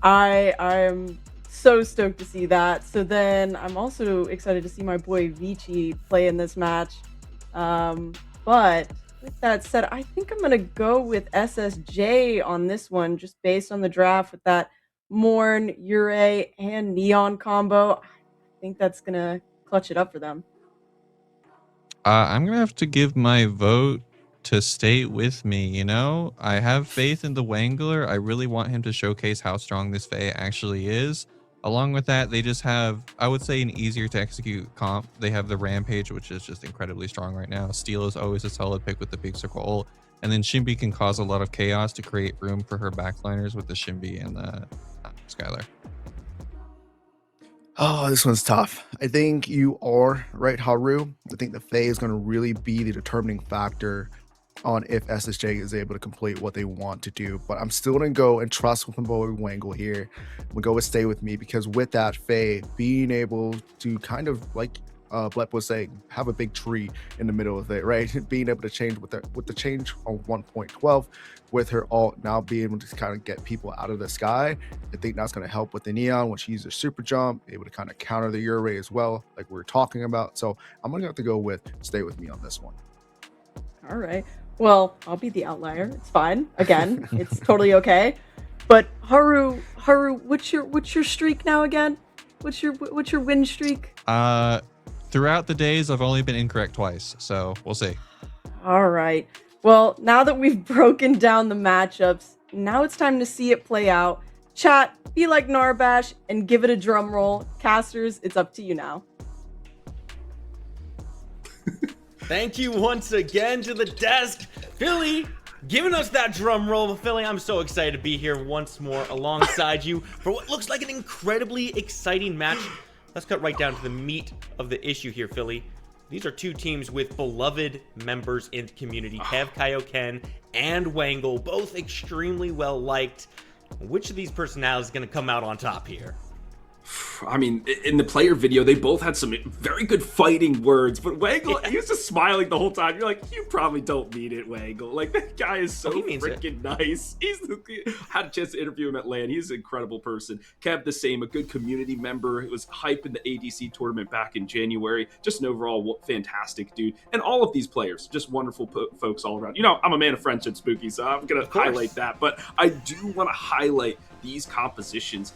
I'm so stoked to see that. So then I'm also excited to see my boy Vici play in this match. But with that said, I think I'm going to go with SSJ on this one, just based on the draft with that Morn, Yurei, and Neon combo. I think that's going to clutch it up for them. I'm going to have to give my vote to Stay With Me, you know? I have faith in the Wangler. I really want him to showcase how strong this Faye actually is. Along with that, they just have, I would say, an easier to execute comp. They have the Rampage, which is just incredibly strong right now. Steel is always a solid pick with the big circle ult. And then Shinbi can cause a lot of chaos to create room for her backliners with the Shinbi and the Skylar. Oh, this one's tough. I think you are right, Haru. I think the Faye is going to really be the determining factor on if SSJ is able to complete what they want to do. But I'm still going to go and trust with my boy Wangle here. We'll go with Stay With Me, because with that Faye being able to kind of, like Blep was saying, have a big tree in the middle of it, right? Being able to change with the change on 1.12, with her ult now being able to kind of get people out of the sky. I think that's going to help with the Neon when she uses super jump, able to kind of counter the Yurei as well, like we were talking about. So I'm going to have to go with Stay With Me on this one. All right. Well, I'll be the outlier. It's fine. Again, it's totally okay. But Haru, what's your streak now again? What's your win streak? Throughout the days, I've only been incorrect twice, so we'll see. All right. Well, now that we've broken down the matchups, now it's time to see it play out. Chat, be like Narbash and give it a drum roll. Casters, it's up to you now. Thank you once again to the desk. Philly, giving us that drum roll. Philly, I'm so excited to be here once more alongside you for what looks like an incredibly exciting match. Let's cut right down to the meat of the issue here, Philly. These are two teams with beloved members in the community, Kev, Kaioken, and Wangle, both extremely well liked. Which of these personalities is going to come out on top here? I mean, in the player video, they both had some very good fighting words, but Wangle, he was just smiling the whole time. You're like, you probably don't mean it, Wangle. Like, that guy is so freaking nice. Had a chance to interview him at LAN. He's an incredible person. Kev, the same, a good community member. It was hype in the ADC tournament back in January. Just an overall fantastic dude. And all of these players, just wonderful folks all around. You know, I'm a man of friendship, Spooky, so I'm going to highlight that. But I do want to highlight these compositions.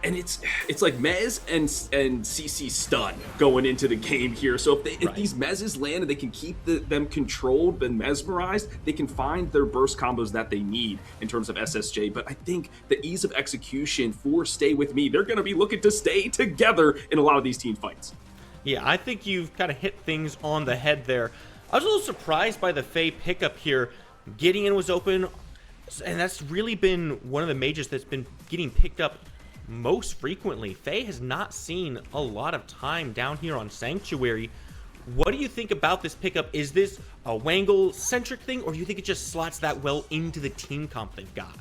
And it's like Mez and CC stun going into the game here. So if these Mezes land and they can keep them controlled and mesmerized, they can find their burst combos that they need in terms of SSJ. But I think the ease of execution for Stay With Me, they're going to be looking to stay together in a lot of these team fights. Yeah, I think you've kind of hit things on the head there. I was a little surprised by the Faye pickup here. Gideon was open, and that's really been one of the mages that's been getting picked up most frequently. Faye has not seen a lot of time down here on Sanctuary. What do you think about this pickup? Is this a Wangle-centric thing, or do you think it just slots that well into the team comp they've got?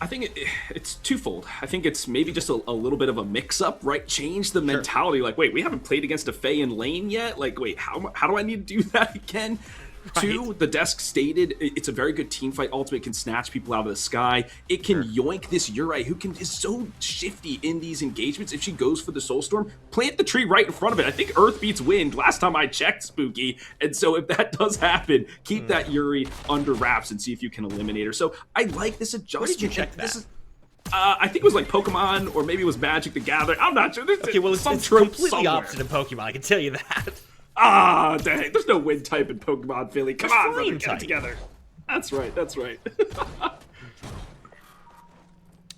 I think it's twofold. I think it's maybe just a little bit of a mix-up, right? Change the mentality. Like, wait, we haven't played against a Faye in lane yet? Like, wait, how do I need to do that again? Right. Two, the desk stated it's a very good team fight. Ultimate can snatch people out of the sky. It can yoink this Yurei, who is so shifty in these engagements. If she goes for the Soulstorm, plant the tree right in front of it. I think Earth beats Wind last time I checked, Spooky. And so if that does happen, keep that Yurei under wraps and see if you can eliminate her. So I like this adjustment. Where did you check that? I think it was like Pokemon, or maybe it was Magic the Gathering. I'm not sure. Okay, well, it's completely somewhere. Opposite in Pokemon, I can tell you that. Ah, dang. There's no wind type in Pokemon, Philly. Come on, brother, get it together. That's right, that's right.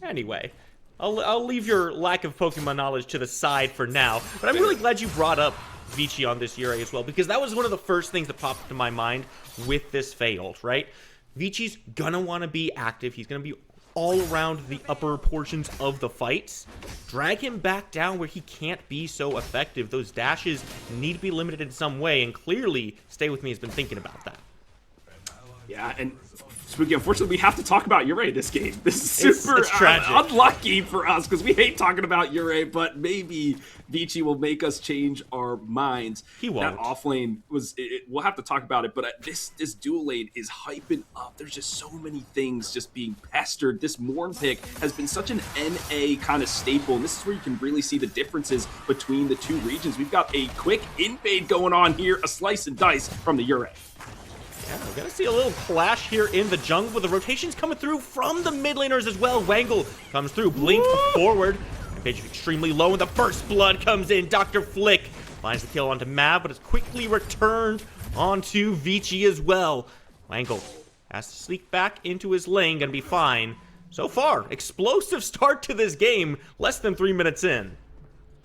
Anyway, I'll leave your lack of Pokemon knowledge to the side for now, but I'm really glad you brought up Vici on this Yurei as well, because that was one of the first things that popped into my mind with this Faye ult, right? Vici's gonna want to be active. He's gonna be all around the upper portions of the fights. Drag him back down where he can't be so effective. Those dashes need to be limited in some way, and clearly Stay With Me has been thinking about that. Yeah, and Spooky, unfortunately, we have to talk about Yurei this game. This is super it's tragic. Unlucky for us, because we hate talking about Yurei, but maybe Vici will make us change our minds. He won't. That offlane was, we'll have to talk about it, but this dual lane is hyping up. There's just so many things just being pestered. This Morn pick has been such an NA kind of staple, and this is where you can really see the differences between the two regions. We've got a quick invade going on here, a slice and dice from the Yurei. Yeah, we're going to see a little clash here in the jungle, with the rotations coming through from the mid laners as well. Wangle comes through, blink forward. Rampage extremely low, and the first blood comes in. Dr. Flick finds the kill onto Mav, but is quickly returned onto Vici as well. Wangle has to sneak back into his lane, gonna be fine. So far, explosive start to this game, less than 3 minutes in.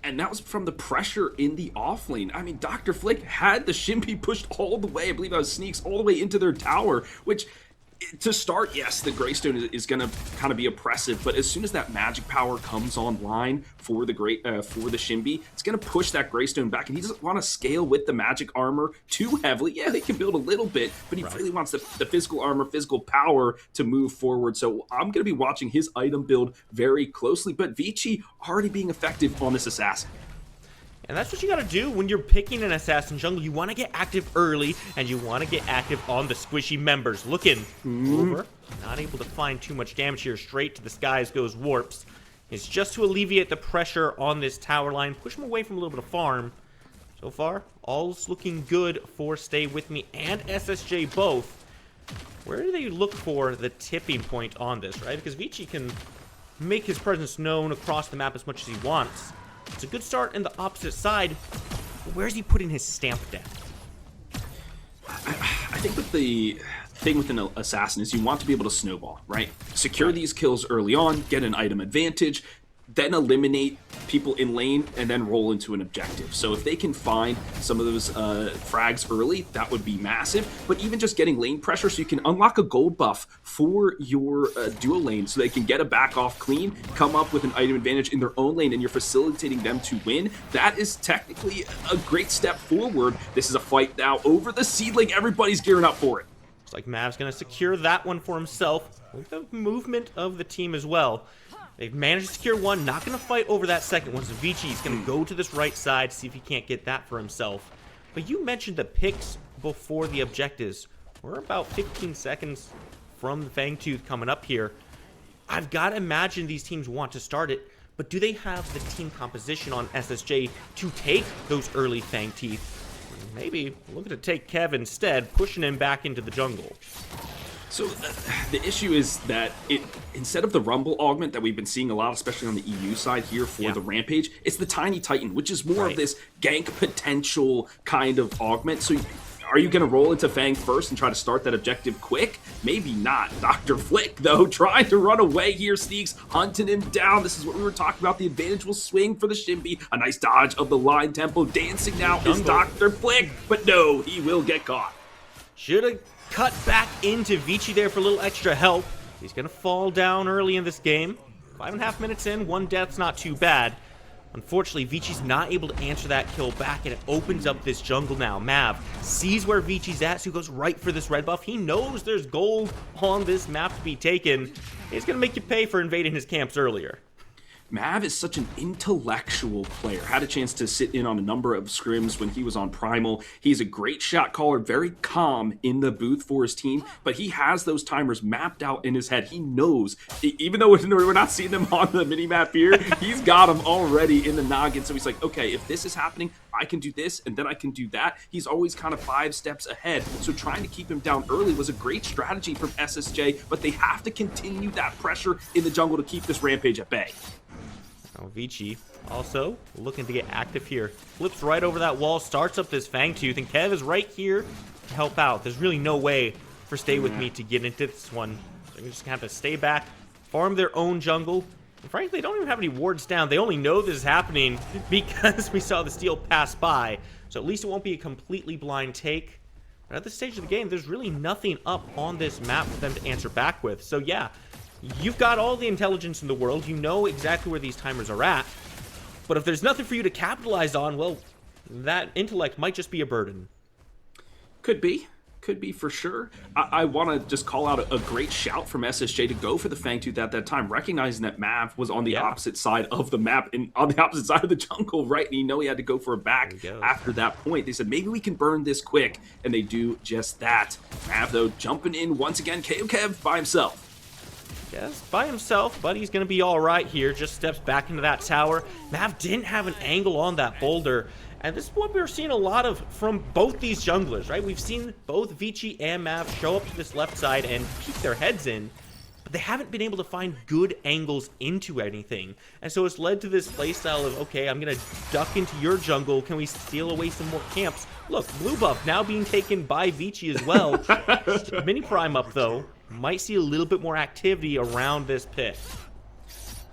And that was from the pressure in the off lane. I mean, Dr. Flick had the Shimby pushed all the way. I believe that was Sneaks all the way into their tower, which, to start, yes, the Greystone is going to kind of be oppressive, but as soon as that magic power comes online for the Shimby, it's going to push that Greystone back, and he doesn't want to scale with the magic armor too heavily. Yeah, they can build a little bit, but he really wants the physical armor, physical power to move forward. So I'm going to be watching his item build very closely, but Vici already being effective on this assassin. And that's what you gotta do when you're picking an assassin jungle. You wanna get active early, and you wanna get active on the squishy members. Looking over, not able to find too much damage here. Straight to the skies goes Warps. It's just to alleviate the pressure on this tower line, push him away from a little bit of farm. So far, all's looking good for Stay With Me and SSJ both. Where do they look for the tipping point on this, right? Because Vici can make his presence known across the map as much as he wants. It's a good start in the opposite side. But where's he putting his stamp down? I think that the thing with an assassin is you want to be able to snowball, right? Secure these kills early on, get an item advantage, then eliminate people in lane, and then roll into an objective. So if they can find some of those frags early, that would be massive. But even just getting lane pressure, so you can unlock a gold buff for your dual lane, so they can get a back off clean, come up with an item advantage in their own lane, and you're facilitating them to win. That is technically a great step forward. This is a fight now over the seedling. Everybody's gearing up for it. Looks like Mav's going to secure that one for himself, with the movement of the team as well. They've managed to secure one, not going to fight over that second one, so Vici's going to go to this right side, see if he can't get that for himself. But you mentioned the picks before the objectives. We're about 15 seconds from the Fangtooth coming up here. I've got to imagine these teams want to start it, but do they have the team composition on SSJ to take those early Fangteeth? Maybe looking to take Kev instead, pushing him back into the jungle. So the issue is that instead of the Rumble augment that we've been seeing a lot, especially on the EU side here for the Rampage, it's the Tiny Titan, which is more of this gank potential kind of augment. So are you going to roll into Fang first and try to start that objective quick? Maybe not. Dr. Flick, though, trying to run away here. Sneaks, hunting him down. This is what we were talking about. The advantage will swing for the Shimby. A nice dodge of the line tempo. Dancing now is Dr. Flick, but no, he will get caught. Should have cut back into Vici there for a little extra help. He's going to fall down early in this game. 5.5 minutes in, 1 death's not too bad. Unfortunately, Vinci's not able to answer that kill back, and it opens up this jungle now. Mav sees where Vinci's at, so he goes right for this red buff. He knows there's gold on this map to be taken. He's going to make you pay for invading his camps earlier. Mav is such an intellectual player. Had a chance to sit in on a number of scrims when he was on Primal. He's a great shot caller, very calm in the booth for his team, but he has those timers mapped out in his head. He knows, even though we're not seeing them on the mini-map here, he's got them already in the noggin. So he's like, okay, if this is happening, I can do this, and then I can do that. He's always kind of 5 steps ahead. So trying to keep him down early was a great strategy from SSJ, but they have to continue that pressure in the jungle to keep this Rampage at bay. Now Vinci also looking to get active here. Flips right over that wall, starts up this Fangtooth, and Kev is right here to help out. There's really no way for Stay With Me to get into this one. So they're just gonna have to stay back, farm their own jungle. And frankly, they don't even have any wards down. They only know this is happening because we saw the steal pass by. So at least it won't be a completely blind take. But at this stage of the game, there's really nothing up on this map for them to answer back with. So yeah, you've got all the intelligence in the world. You know exactly where these timers are at. But if there's nothing for you to capitalize on, well, that intellect might just be a burden. Could be for sure. I want to just call out a great shout from SSJ to go for the Fangtooth at that time, recognizing that Mav was on the opposite side of the map and on the opposite side of the jungle, right? And he had to go for a back after that point. They said, maybe we can burn this quick, and they do just that. Mav, though, jumping in once again, KO Kev by himself. Yes, by himself, but he's going to be all right here. Just steps back into that tower. Mav didn't have an angle on that boulder. And this is what we're seeing a lot of from both these junglers, right? We've seen both Vici and Mav show up to this left side and peek their heads in, but they haven't been able to find good angles into anything. And so it's led to this playstyle of, okay, I'm going to duck into your jungle. Can we steal away some more camps? Look, blue buff now being taken by Vici as well. Mini Prime up, though. Might see a little bit more activity around this pit.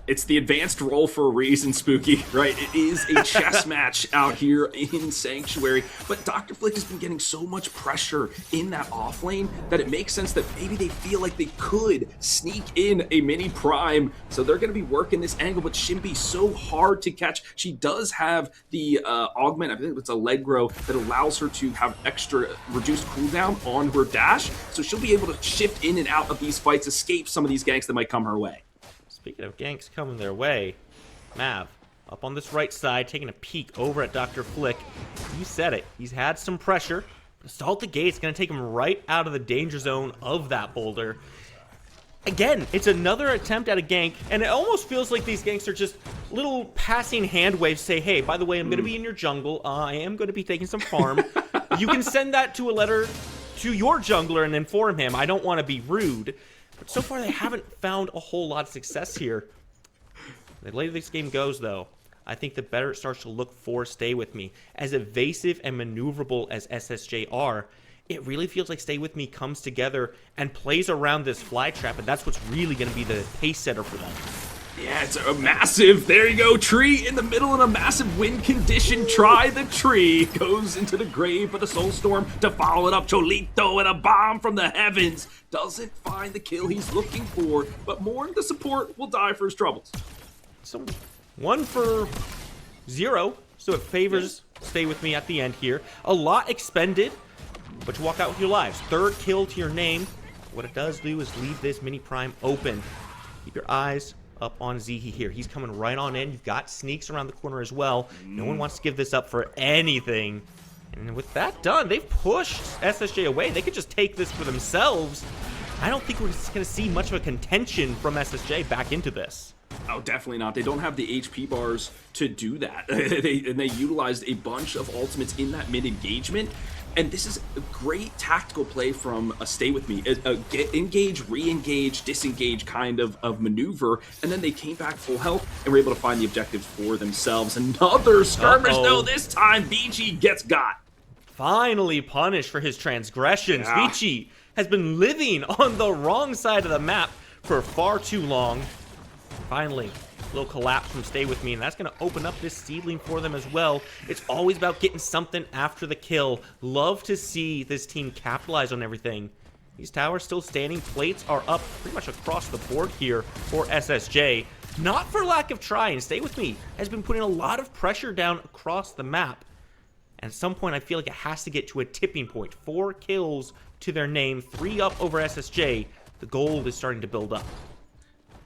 It's the advanced role for a reason, Spooky, right? It is a chess match out here in Sanctuary, but Dr. Flick has been getting so much pressure in that off lane that it makes sense that maybe they feel like they could sneak in a mini prime, so they're going to be working this angle, but Shimby's so hard to catch. She does have the augment, I think it's Allegro, that allows her to have extra reduced cooldown on her dash, so she'll be able to shift in and out of these fights, escape some of these ganks that might come her way. Speaking of ganks coming their way, Mav up on this right side, taking a peek over at Dr. Flick. You said it. He's had some pressure. Assault the Gate's going to take him right out of the danger zone of that boulder. Again, it's another attempt at a gank, and it almost feels like these ganks are just little passing hand waves. Say, hey, by the way, I'm going to be in your jungle. I am going to be taking some farm. You can send that to a letter to your jungler and inform him. I don't want to be rude. But so far, they haven't found a whole lot of success here. The later this game goes, though, I think the better it starts to look for Stay With Me. As evasive and maneuverable as SSJ are, it really feels like Stay With Me comes together and plays around this fly trap, and that's what's really going to be the pace setter for them. Yeah, it's a massive, there you go, tree in the middle in a massive wind condition. Try the tree. Goes into the grave with a soul storm to follow it up. Cholito and a bomb from the heavens. Doesn't find the kill he's looking for, but Morn, the support, will die for his troubles. So 1 for 0, so it favors Stay With Me at the end here. A lot expended, but you walk out with your lives. 3rd kill to your name. What it does do is leave this mini prime open. Keep your eyes up on Zihi here. He's coming right on in. You've got sneaks around the corner as well. No one wants to give this up for anything. And with that done, they've pushed SSJ away. They could just take this for themselves. I don't think we're just going to see much of a contention from SSJ back into this. Oh, definitely not. They don't have the HP bars to do that. They utilized a bunch of ultimates in that mid-engagement. And this is a great tactical play from a Stay With Me, a engage, re-engage, disengage kind of maneuver, and then they came back full health and were able to find the objectives for themselves. Another skirmish, though, this time Vici gets got. Finally punished for his transgressions. Yeah. Vici has been living on the wrong side of the map for far too long. Finally, a little collapse from Stay With Me, and that's going to open up this seedling for them as well. It's always about getting something after the kill. Love to see this team capitalize on everything. These towers still standing. Plates are up pretty much across the board here for SSJ. not for lack of trying. Stay With Me has been putting a lot of pressure down across the map. And at some point, I feel like it has to get to a tipping point. 4 kills to their name, 3 up over SSJ. The gold is starting to build up.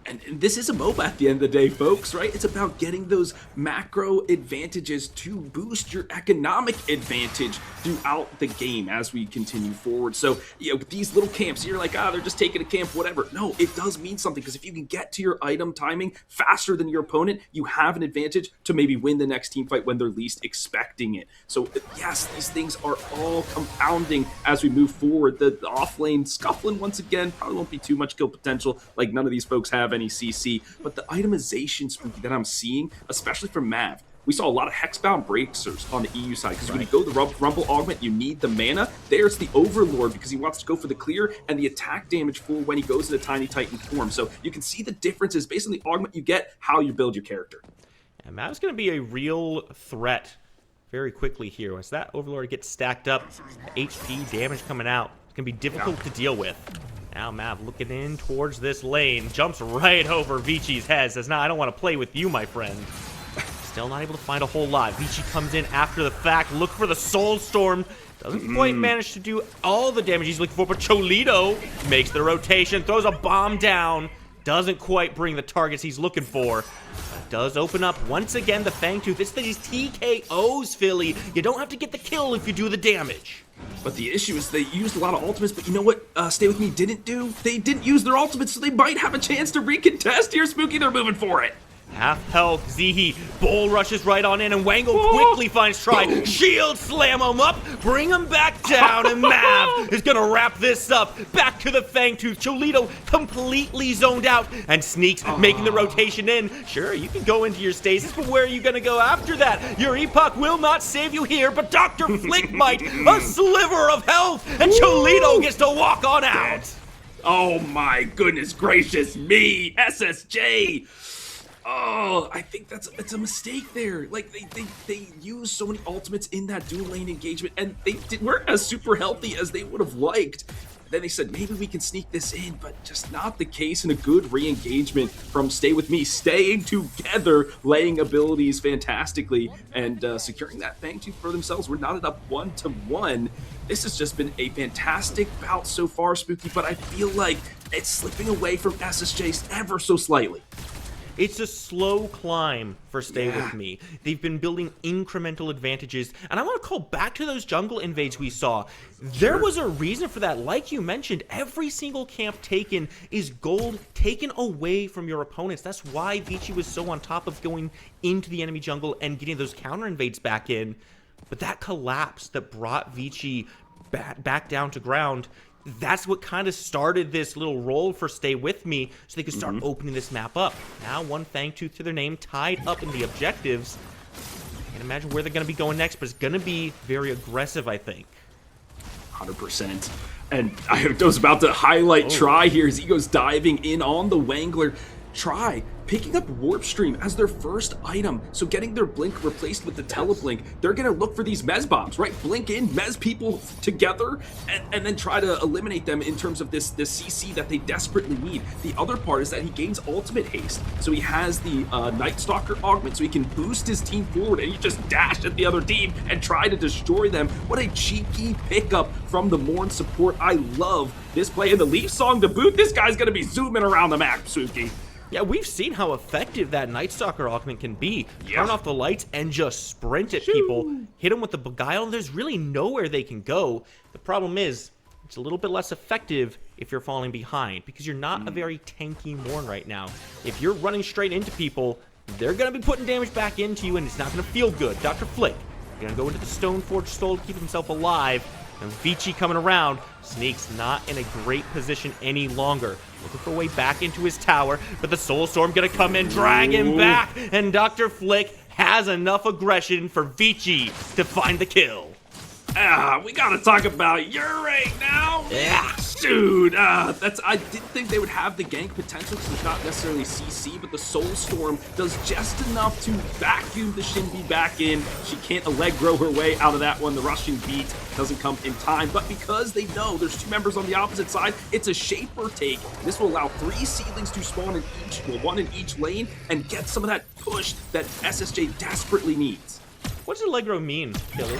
And this is a MOBA at the end of the day, folks, right? It's about getting those macro advantages to boost your economic advantage throughout the game as we continue forward. So, with these little camps, you're like, they're just taking a camp, whatever. No, it does mean something, because if you can get to your item timing faster than your opponent, you have an advantage to maybe win the next team fight when they're least expecting it. So, yes, these things are all compounding as we move forward. The off lane scuffling once again, probably won't be too much kill potential, like none of these folks have any CC, but the itemization, Spooky, that I'm seeing, especially from Mav, we saw a lot of hexbound Bracers on the EU side, because when you go the Rumble Augment, you need the mana. There's the Overlord, because he wants to go for the clear and the attack damage for when he goes into Tiny Titan form. So you can see the differences based on the Augment you get, how you build your character. And Mav's going to be a real threat very quickly here. Once that Overlord gets stacked up, HP damage coming out, it's going to be difficult to deal with. Now Mav looking in towards this lane, jumps right over Vichi's head, says, "Nah, I don't want to play with you, my friend." Still not able to find a whole lot. Vici comes in after the fact, look for the Soul Storm. Doesn't quite manage to do all the damage he's looking for, but Cholito makes the rotation, throws a bomb down. Doesn't quite bring the targets he's looking for. But does open up once again the Fangtooth. It's these TKOs, Philly. You don't have to get the kill if you do the damage. But the issue is they used a lot of ultimates, but you know what Stay With Me didn't do? They didn't use their ultimates, so they might have a chance to recontest here, Spooky. They're moving for it. Half health, Zihi, bull rushes right on in, and Wangle quickly finds Try. Shield slam him up, bring him back down, and Mav is gonna wrap this up. Back to the Fangtooth. Cholito completely zoned out, and Sneaks making the rotation in. Sure, you can go into your stasis, but where are you gonna go after that? Your Epoch will not save you here, but Dr. Flick might. A sliver of health, and Cholito gets to walk on out. Oh my goodness gracious me, SSJ. Oh, I think it's a mistake there. Like, they used so many ultimates in that dual lane engagement, and they weren't as super healthy as they would have liked. Then they said, maybe we can sneak this in, but just not the case, and a good re-engagement from Stay With Me, staying together, laying abilities fantastically, and securing that Fangtooth for themselves. We're knotted up 1-1. This has just been a fantastic bout so far, Spooky, but I feel like it's slipping away from SSJ ever so slightly. It's a slow climb for Stay With Me. They've been building incremental advantages, and I want to call back to those jungle invades we saw. There was a reason for that. Like you mentioned, every single camp taken is gold taken away from your opponents. That's why Vici was so on top of going into the enemy jungle and getting those counter invades back in. But that collapse that brought Vici back down to ground, that's what kind of started this little roll for Stay With Me, so they could start opening this map up. Now one Fangtooth to their name, tied up in the objectives. I can't imagine where they're going to be going next, but it's going to be very aggressive, I think. 100%. And I was about to highlight Try here as he goes diving in on the Wangler. Try picking up Warp Stream as their first item, so getting their Blink replaced with the Teleblink. They're gonna look for these Mez bombs, right? Blink in, Mez people together, and then try to eliminate them in terms of this CC that they desperately need. The other part is that he gains ultimate haste, so he has the Night Stalker augment, so he can boost his team forward, and he just dash at the other team and try to destroy them. What a cheeky pickup from the Morn support. I love this play, and the Leaf Song to boot. This guy's gonna be zooming around the map, Suki. Yeah, we've seen how effective that Night Stalker augment can be. Turn off the lights and just sprint at people. Hit them with the Beguile, and there's really nowhere they can go. The problem is, it's a little bit less effective if you're falling behind, because you're not a very tanky Morn right now. If you're running straight into people, they're going to be putting damage back into you, and it's not going to feel good. Dr. Flick going to go into the Stoneforge Stole to keep himself alive. And Vici coming around. Sneaks not in a great position any longer. Looking for a way back into his tower, but the Soul Storm gonna come in, drag him back, and Dr. Flick has enough aggression for Vici to find the kill. We gotta talk about your right now. Yeah. Dude, I didn't think they would have the gank potential because it's not necessarily CC, but the Soul Storm does just enough to vacuum the Shinbi back in. She can't Allegro her way out of that one. The rushing beat doesn't come in time, but because they know there's 2 members on the opposite side, it's a Shaper take. This will allow 3 seedlings to spawn in each, well, 1 in each lane, and get some of that push that SSJ desperately needs. What does Allegro mean, Billy?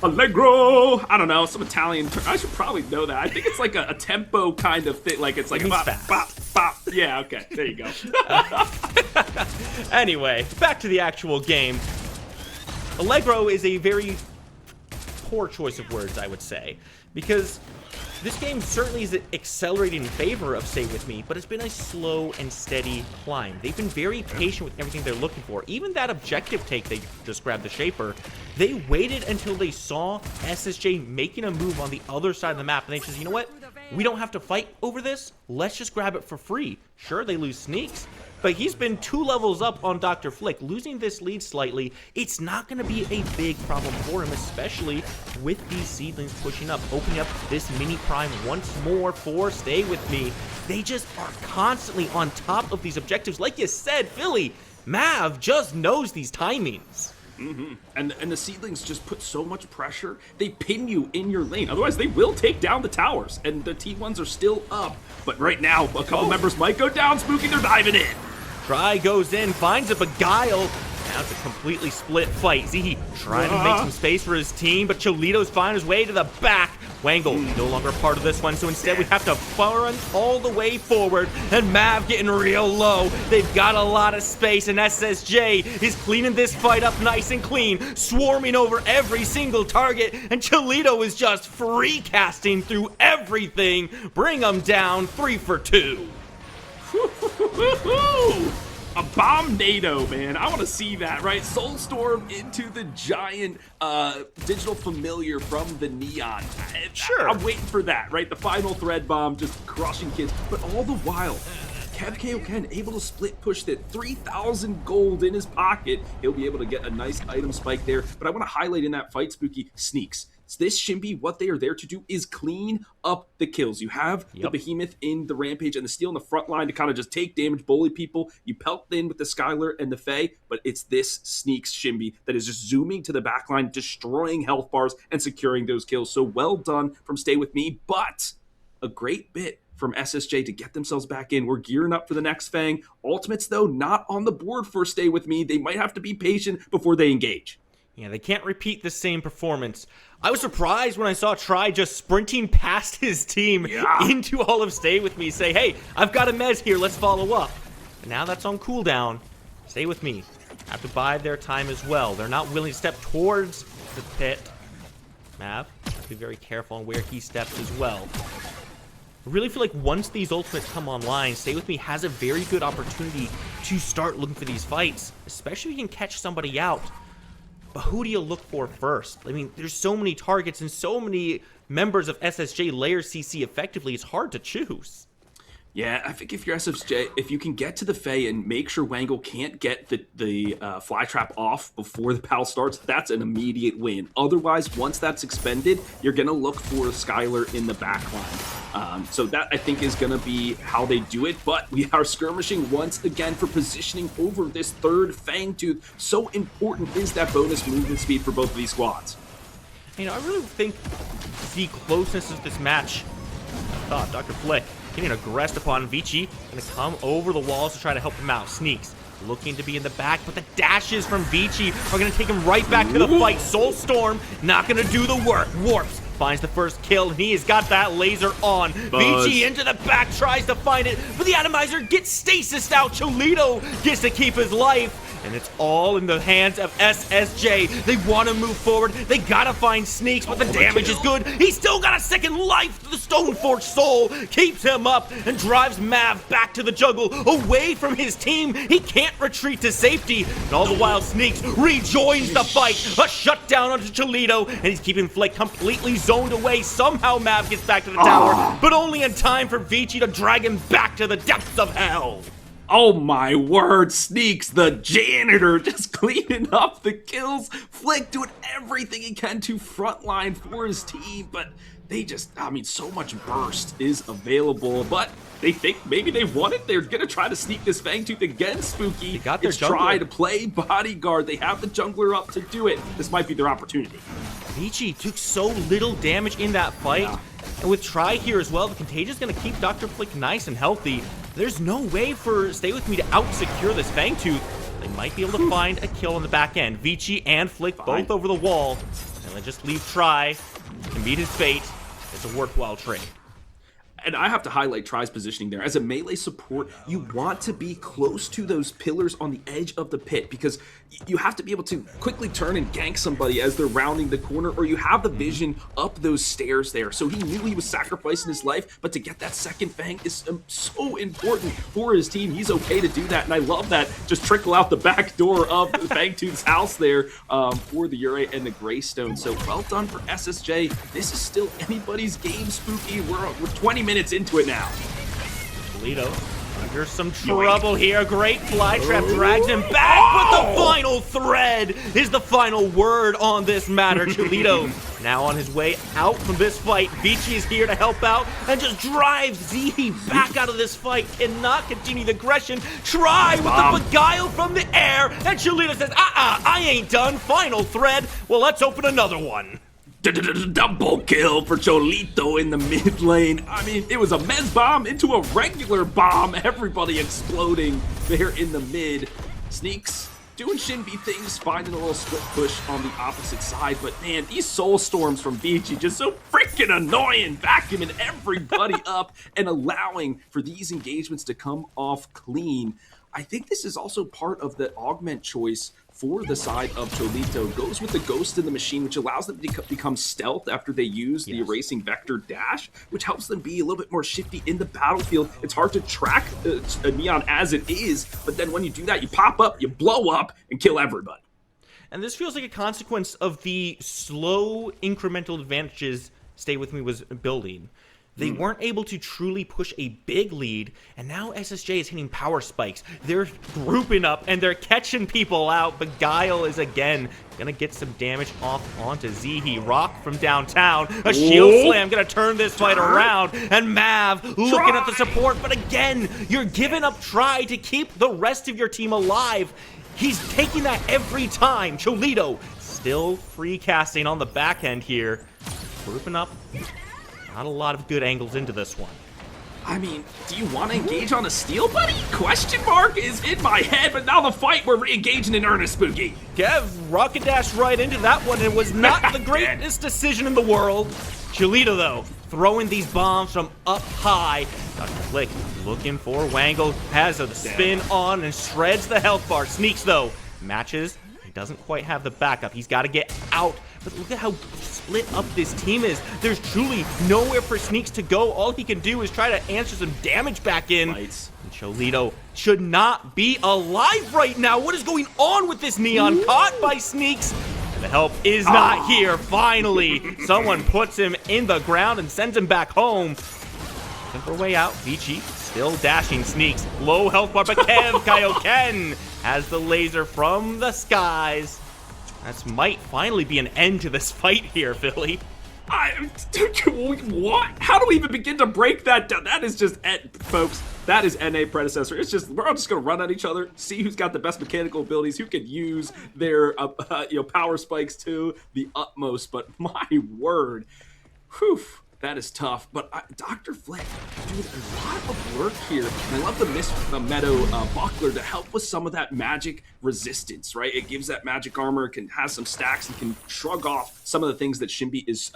Allegro! I don't know, some Italian term. I should probably know that. I think it's like a tempo kind of thing. Like it's like a bop, bop, bop. Yeah, okay, there you go. Anyway, back to the actual game. Allegro is a very poor choice of words, I would say, because this game certainly is accelerating in favor of Stay With Me, but it's been a slow and steady climb. They've been very patient with everything they're looking for. Even that objective take they just grabbed the Shaper, they waited until they saw SSJ making a move on the other side of the map, and they said, you know what? We don't have to fight over this. Let's just grab it for free. Sure, they lose sneaks, but he's been 2 levels up on Dr. Flick. Losing this lead slightly, it's not going to be a big problem for him, especially with these seedlings pushing up, opening up this mini prime once more for Stay With Me. They just are constantly on top of these objectives. Like you said, Philly, Mav just knows these timings. And the seedlings just put so much pressure. They pin you in your lane. Otherwise, they will take down the towers. And the T1s are still up. But right now, a couple members might go down. Spooky, they're diving in. Try goes in, finds a Beguile. Now it's a completely split fight. Z trying to make some space for his team, but Cholito's finding his way to the back. Wangle no longer part of this one, so instead we have to run all the way forward, and Mav getting real low. They've got a lot of space, and SSJ is cleaning this fight up nice and clean, swarming over every single target, and Cholito is just free casting through everything. Bring them down 3 for 2. A bomb-nado, man. I want to see that, right? Soulstorm into the giant digital familiar from the Neon. Sure. I'm waiting for that, right? The final thread bomb just crushing kids. But all the while, Kev Kaoken able to split push that 3,000 gold in his pocket. He'll be able to get a nice item spike there. But I want to highlight in that fight, Spooky, sneaks. This Shinbi, what they are there to do is clean up the kills. You have the Behemoth in the Rampage and the Steel in the front line to kind of just take damage, bully people. You pelt in with the Skylar and the Fae, but it's this Sneaks Shinbi that is just zooming to the backline, destroying health bars and securing those kills. So well done from Stay With Me, but a great bit from SSJ to get themselves back in. We're gearing up for the next Fang. Ultimates, though, not on the board for Stay With Me. They might have to be patient before they engage. Yeah, they can't repeat the same performance. I was surprised when I saw Try just sprinting past his team into all of Stay With Me, say, hey, I've got a Mez here, let's follow up. And now that's on cooldown. Stay With Me have to bide their time as well. They're not willing to step towards the pit. Mav, be very careful on where he steps as well. I really feel like once these ultimates come online, Stay With Me has a very good opportunity to start looking for these fights, especially if you can catch somebody out. But who do you look for first? I mean, there's so many targets and so many members of SSJ layer CC effectively, it's hard to choose. Yeah, I think if you're SSJ, if you can get to the Fae and make sure Wangle can't get the fly trap off before the PAL starts, that's an immediate win. Otherwise, once that's expended, you're going to look for Skylar in the backline. So that, I think, is going to be how they do it. But we are skirmishing once again for positioning over this third Fangtooth. So important is that bonus movement speed for both of these squads. You know, I really think the closeness of this match, I thought Dr. Flick getting aggressed upon Vici, gonna come over the walls to try to help him out. Sneaks, looking to be in the back, but the dashes from Vici are gonna take him right back to the fight. Soulstorm, not gonna do the work. Warps, finds the first kill, and he has got that laser on. Vici into the back, tries to find it, but the atomizer gets stasis out. Cholito gets to keep his life. And it's all in the hands of SSJ. They want to move forward. They gotta find Sneaks, but the damage is good. He's still got a second life. The Stoneforged Soul keeps him up and drives Mav back to the jungle, away from his team. He can't retreat to safety. And all the while, Sneaks rejoins the fight. A shutdown onto Cholito, and he's keeping Flick completely zoned away. Somehow Mav gets back to the tower, but only in time for Vici to drag him back to the depths of hell. Oh my word, Sneaks, the janitor, just cleaning up the kills. Flick doing everything he can to frontline for his team, but they just, I mean, so much burst is available, but they think maybe they've won it. They're going to try to sneak this Fangtooth again, Spooky. They got their it's try jungler. to play bodyguard. They have the jungler up to do it. This might be their opportunity. Vici took so little damage in that fight. Yeah. And with Try here as well, the Contagion's going to keep Dr. Flick nice and healthy. There's no way for Stay With Me to out-secure this Fangtooth. They might be able to find a kill on the back end. Vici and Flick both over the wall. And then just leave Try to meet his fate. It's a worthwhile trade. And I have to highlight Try's positioning there. As a melee support, you want to be close to those pillars on the edge of the pit because you have to be able to quickly turn and gank somebody as they're rounding the corner, or you have the vision up those stairs there. So he knew he was sacrificing his life, but to get that second Fang is so important for his team. He's okay to do that, and I love that. Just trickle out the back door of Fangtooth's house there for the Ure and the Greystone. So well done for SSJ. This is still anybody's game, Spooky. We're 20 minutes into it now. Toledo under some trouble here. Great fly trap drags him back, but the final thread is the final word on this matter. Toledo now on his way out from this fight. Vici is here to help out and just drives Zihi back out of this fight. Cannot continue the aggression. Try with the beguile from the air, and Toledo says, I ain't done. Final thread. Well, let's open another one. Double kill for Cholito in the mid lane. I mean, it was a mez bomb into a regular bomb. Everybody exploding there in the mid. Sneaks doing Shinbi things, finding a little split push on the opposite side. But man, these soul storms from Vici just so freaking annoying, vacuuming everybody up and allowing for these engagements to come off clean. I think this is also part of the augment choice for the side of Cholito. Goes with the Ghost in the Machine, which allows them to become stealth after they use the Erasing Vector Dash, which helps them be a little bit more shifty in the battlefield. It's hard to track a Neon as it is, but then when you do that, you pop up, you blow up, and kill everybody. And this feels like a consequence of the slow incremental advantages Stay With Me was building. They weren't able to truly push a big lead, and now SSJ is hitting power spikes. They're grouping up, and they're catching people out. Beguile is again gonna get some damage off onto Zihi. Rock from downtown. A shield slam gonna turn this fight around, and Mav looking at the support, but again, you're giving up Try to keep the rest of your team alive. He's taking that every time. Cholito still free casting on the back end here. Grouping up. Not a lot of good angles into this one. I mean, do you want to engage on a steal, buddy? Question mark is in my head, but now the fight, we're re-engaging in earnest, Spooky. Kev rocket dash right into that one. It was not the greatest decision in the world. Cholito, though, throwing these bombs from up high. Dr. Flick looking for Wangle, has a spin on and shreds the health bar. Sneaks, though, matches. He doesn't quite have the backup. He's got to get out. But look at how split up this team is. There's truly nowhere for Sneaks to go. All he can do is try to answer some damage back in. And Cholito should not be alive right now. What is going on with this Neon? Caught by Sneaks. And the help is not here. Finally, someone puts him in the ground and sends him back home. Looking for a way out. Vici still dashing. Sneaks. Low health bar, but Kev Kaioken has the laser from the skies. This might finally be an end to this fight here, Philly. What? How do we even begin to break that down? That is just, folks, that is NA Predecessor. It's just, we're all just going to run at each other, see who's got the best mechanical abilities, who can use their power spikes to the utmost. But my word, whew. That is tough, but Dr. Flick doing a lot of work here. And I love the Mist Meadow Buckler to help with some of that magic resistance, right? It gives that magic armor, has some stacks, and can shrug off some of the things that Shinbi is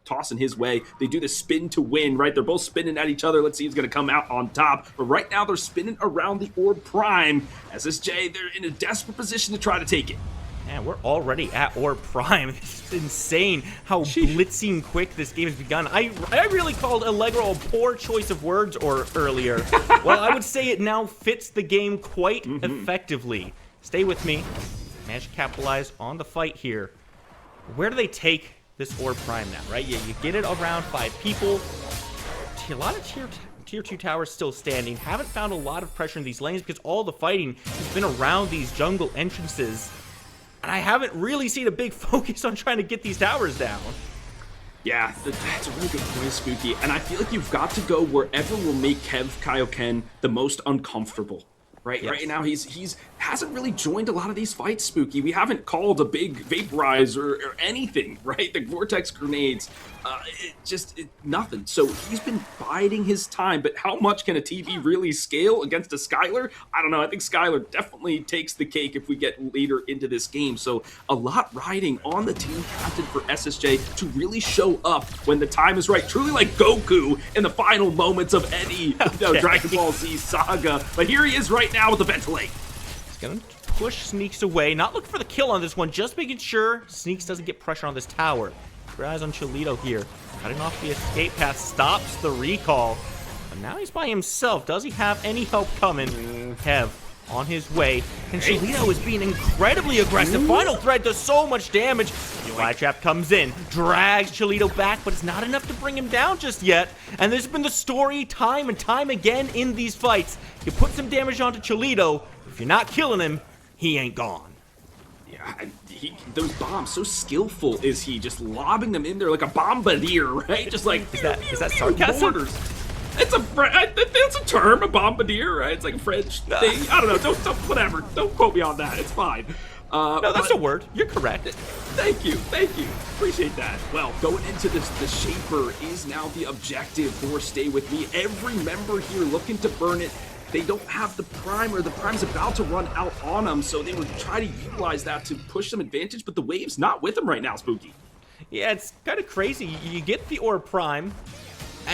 tossing his way. They do the spin to win, right? They're both spinning at each other. Let's see who's going to come out on top. But right now, they're spinning around the Orb Prime. SSJ, they're in a desperate position to try to take it. Man, we're already at Orb Prime. It's insane how blitzing quick this game has begun. I really called Allegro a poor choice of words earlier. Well, I would say it now fits the game quite effectively. Stay with me. Manage to capitalize on the fight here. Where do they take this Orb Prime now, right? You get it around 5 people. A lot of tier 2 towers still standing. Haven't found a lot of pressure in these lanes because all the fighting has been around these jungle entrances. And I haven't really seen a big focus on trying to get these towers down. Yeah, that's a really good point, Spooky. And I feel like you've got to go wherever will make Kev Kaioken the most uncomfortable. Right, Yes. right now he's hasn't really joined a lot of these fights, Spooky. We haven't called a big vaporize or anything, right? The vortex grenades, nothing. So he's been biding his time. But how much can a TV really scale against a Skylar? I don't know. I think Skylar definitely takes the cake if we get later into this game. So a lot riding on the team captain for SSJ to really show up when the time is right. Truly like Goku in the final moments of any Dragon Ball Z saga. But here he is right now with the ventilate. He's gonna push Sneaks away. Not looking for the kill on this one, just making sure Sneaks doesn't get pressure on this tower. Your eyes on Cholito here. Cutting off the escape path, stops the recall. But now he's by himself. Does he have any help coming? Kev on his way. And Cholito is being incredibly aggressive. Final Thread does so much damage. Fly Trap comes in, drags Cholito back, but it's not enough to bring him down just yet. And there's been the story time and time again in these fights. You put some damage onto Cholito. If you're not killing him, he ain't gone. Yeah, those bombs, so skillful is he, just lobbing them in there like a bombardier, right? Just like is that sarcasm? Borders. It's a term, a bombardier, right? It's like a French thing. I don't know. Don't whatever. Don't quote me on that. It's fine. No, that's a word. You're correct. Thank you. Appreciate that. Well, going into this, the Shaper is now the objective for Stay With Me. Every member here looking to burn it. They don't have the prime, or the prime's about to run out on them, so they would try to utilize that to push some advantage, but the wave's not with them right now, Spooky. Yeah, it's kind of crazy. You get the Orb Prime,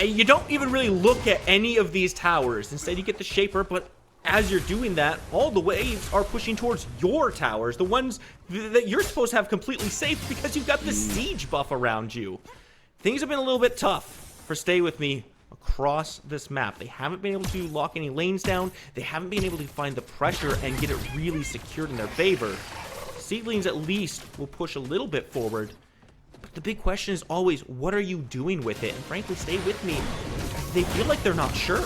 you don't even really look at any of these towers. Instead, you get the Shaper, but as you're doing that, all the waves are pushing towards your towers, the ones that you're supposed to have completely safe because you've got the siege buff around you. Things have been a little bit tough for Stay With Me across this map. They haven't been able to lock any lanes down. They haven't been able to find the pressure and get it really secured in their favor. Seedlings at least will push a little bit forward. But the big question is always, what are you doing with it? And frankly, Stay With Me, they feel like they're not sure.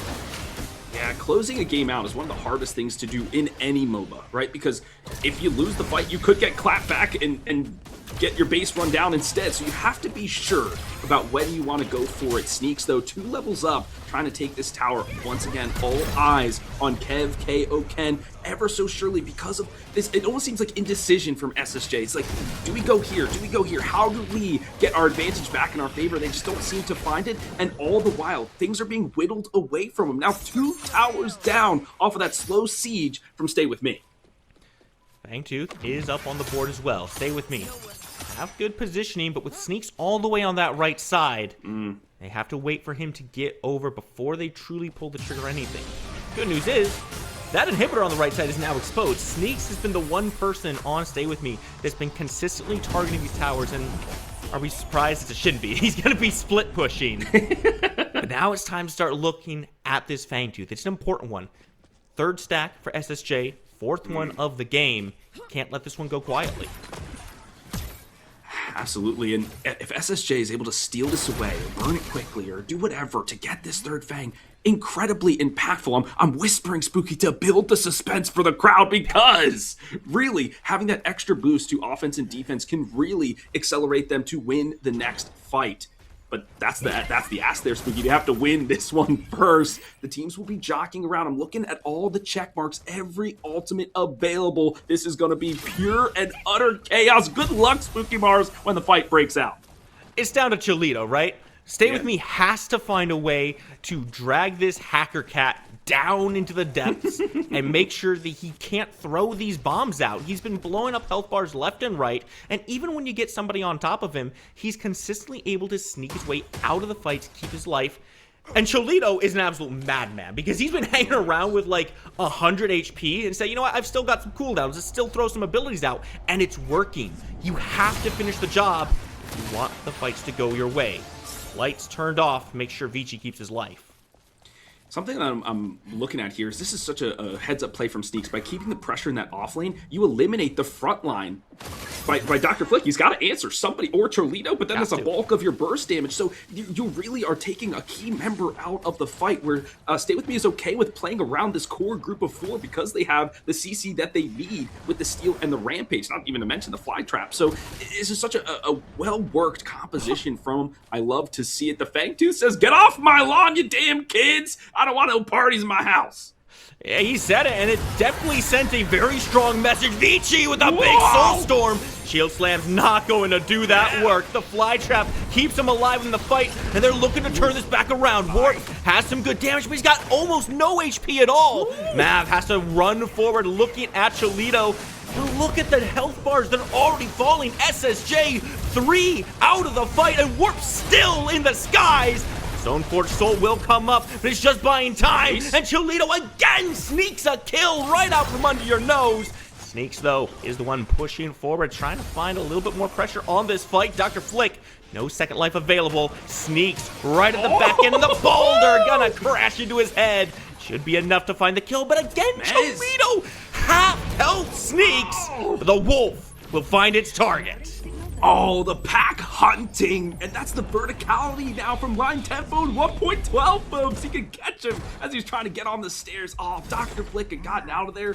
Yeah, closing a game out is one of the hardest things to do in any MOBA, right? Because if you lose the fight, you could get clapped back and get your base run down instead. So you have to be sure about when you want to go for it. Sneaks, though, 2 levels up, trying to take this tower. Once again, all eyes on Kev Kaioken ever so surely because of this. It almost seems like indecision from SSJ. It's like, do we go here? Do we go here? How do we get our advantage back in our favor? They just don't seem to find it. And all the while, things are being whittled away from them. Now 2 towers down off of that slow siege from Stay With Me. Fangtooth is up on the board as well. Stay With Me. Have good positioning, but with Sneaks all the way on that right side, they have to wait for him to get over before they truly pull the trigger or anything. Good news is, that inhibitor on the right side is now exposed. Sneaks has been the one person on Stay With Me that's been consistently targeting these towers, and are we surprised? It shouldn't be. He's going to be split pushing. But now it's time to start looking at this Fangtooth. It's an important one. 3rd stack for SSJ, 4th one of the game. Can't let this one go quietly. Absolutely, and if SSJ is able to steal this away, or burn it quickly, or do whatever to get this 3rd Fang, incredibly impactful. I'm whispering, Spooky, to build the suspense for the crowd, because really having that extra boost to offense and defense can really accelerate them to win the next fight. But that's the ask there, Spooky. You have to win this one first. The teams will be jockeying around. I'm looking at all the check marks, every ultimate available. This is going to be pure and utter chaos. Good luck, Spooky Mars, when the fight breaks out. It's down to Cholito, right? Stay With Me has to find a way to drag this hacker cat down into the depths and make sure that he can't throw these bombs out. He's been blowing up health bars left and right, and even when you get somebody on top of him, he's consistently able to sneak his way out of the fight to keep his life. And Cholito is an absolute madman because he's been hanging around with like 100 HP and say, you know what, I've still got some cooldowns, let's still throw some abilities out, and it's working. You have to finish the job if you want the fights to go your way. Lights turned off, make sure Vici keeps his life. Something that I'm looking at here is this is such a heads-up play from Sneaks. By keeping the pressure in that off lane, you eliminate the front line by Dr. Flick. He's got to answer somebody or Cholito, but then that's a bulk of your burst damage. So you really are taking a key member out of the fight, where Stay With Me is okay with playing around this core group of 4 because they have the CC that they need with the steal and the rampage, not even to mention the fly trap. So this is such a well-worked composition from him. I love to see it. The Fangtooth says, "Get off my lawn, you damn kids. I don't want no parties in my house." Yeah, he said it, and it definitely sent a very strong message. Vici with a big Soul Storm. Shield Slam's not going to do that work. The Fly Trap keeps him alive in the fight, and they're looking to turn this back around. Warp has some good damage, but he's got almost no HP at all. Mav has to run forward looking at Cholito. But look at the health bars. They're already falling. SSJ 3 out of the fight, and Warp still in the skies. Stoneforge Soul will come up, but it's just buying time. And Cholito again sneaks a kill right out from under your nose. Sneaks, though, is the one pushing forward, trying to find a little bit more pressure on this fight. Dr. Flick, no second life available. Sneaks right at the back end, and the boulder gonna crash into his head. Should be enough to find the kill, but again, Cholito half health sneaks. But the wolf will find its target. Oh, the pack hunting, and that's the verticality now from Line Tempo and 1.12 moves. He can catch him as he's trying to get on the stairs. Oh, if Dr. Flick had gotten out of there,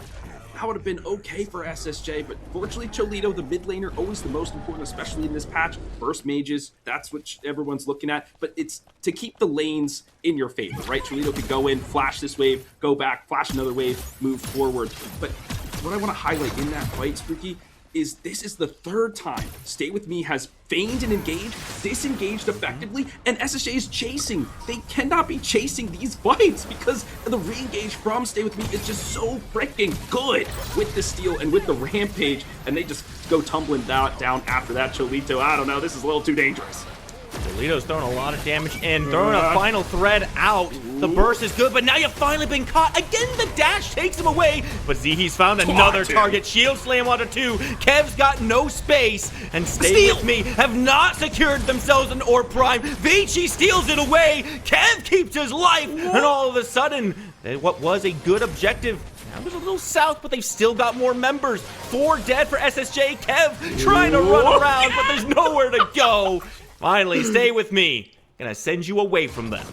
that would have been okay for SSJ, but fortunately Cholito, the mid laner, always the most important, especially in this patch. Burst mages, that's what everyone's looking at, but it's to keep the lanes in your favor, right? Cholito could go in, flash this wave, go back, flash another wave, move forward. But what I want to highlight in that fight, Spooky, is this is the 3rd time Stay With Me has feigned and engaged, disengaged effectively, and SSJ is chasing. They cannot be chasing these fights because the re-engage from Stay With Me is just so freaking good with the steal and with the rampage, and they just go tumbling down after that. Cholito, I don't know, this is a little too dangerous. Cholito's throwing a lot of damage in, throwing a final thread out. The burst is good, but now you've finally been caught. Again, the dash takes him away, but Zihi's found another target. Shield Slam onto 2. Kev's got no space, and Stay With Me have not secured themselves an Orb Prime. Vici steals it away. Kev keeps his life, and all of a sudden, what was a good objective now goes a little south, but they've still got more members. 4 dead for SSJ. Kev trying to run around, but there's nowhere to go. Finally, Stay With Me. Gonna send you away from them.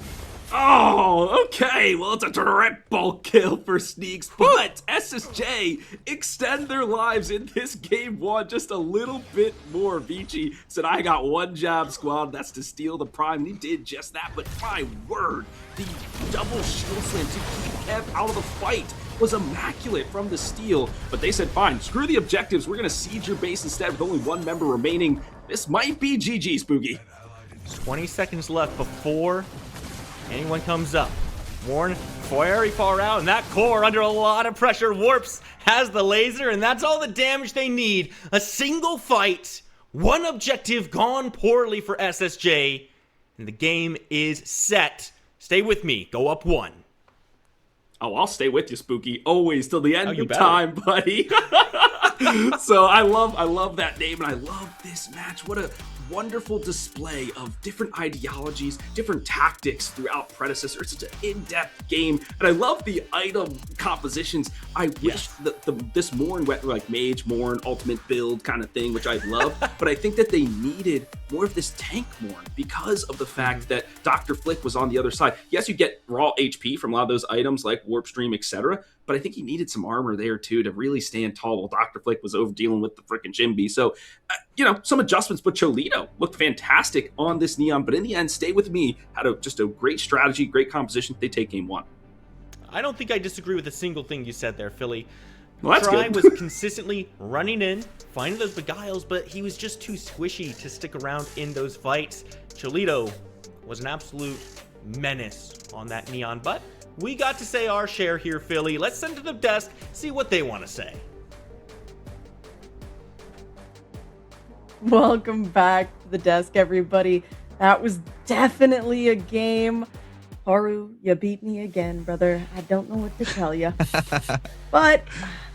Oh, okay. Well, it's a triple kill for Sneaks, but SSJ extend their lives in this game 1 just a little bit more. Vici said, "I got one job, squad. That's to steal the Prime." And he did just that, but my word, the double shield slam to keep Kev out of the fight was immaculate from the steal. But they said, fine, screw the objectives. We're going to siege your base instead with only 1 member remaining. This might be GG, Spooky. 20 seconds left before anyone comes up. Warren very far out, and that core under a lot of pressure. Warps has the laser, and that's all the damage they need. A single fight, 1 objective gone poorly for SSJ, and the game is set. Stay With Me, go up 1. Oh, I'll stay with you, Spooky, always till the end of time, buddy. So I love that name, and I love this match. What a wonderful display of different ideologies, different tactics throughout Predecessor. It's such an in-depth game, and I love the item compositions. I wish that this Morn, like Mage, Morn, Ultimate build kind of thing, which I love, but I think that they needed more of this tank Morn because of the fact that Dr. Flick was on the other side. Yes, you get raw HP from a lot of those items like Warp Stream, etc., but I think he needed some armor there too to really stand tall while Dr. Flick was over dealing with the freaking Jimby. So, some adjustments, but Cholito looked fantastic on this Neon, but in the end, Stay With Me had just a great strategy, great composition. They take game 1. I don't think I disagree with a single thing you said there, Philly. Well, that's Try good. was consistently running in, finding those beguiles, but he was just too squishy to stick around in those fights. Cholito was an absolute menace on that Neon, but we got to say our share here, Philly. Let's send to the desk, see what they want to say. Welcome back to the desk, everybody. That was definitely a game. Haru, you beat me again, brother. I don't know what to tell you. But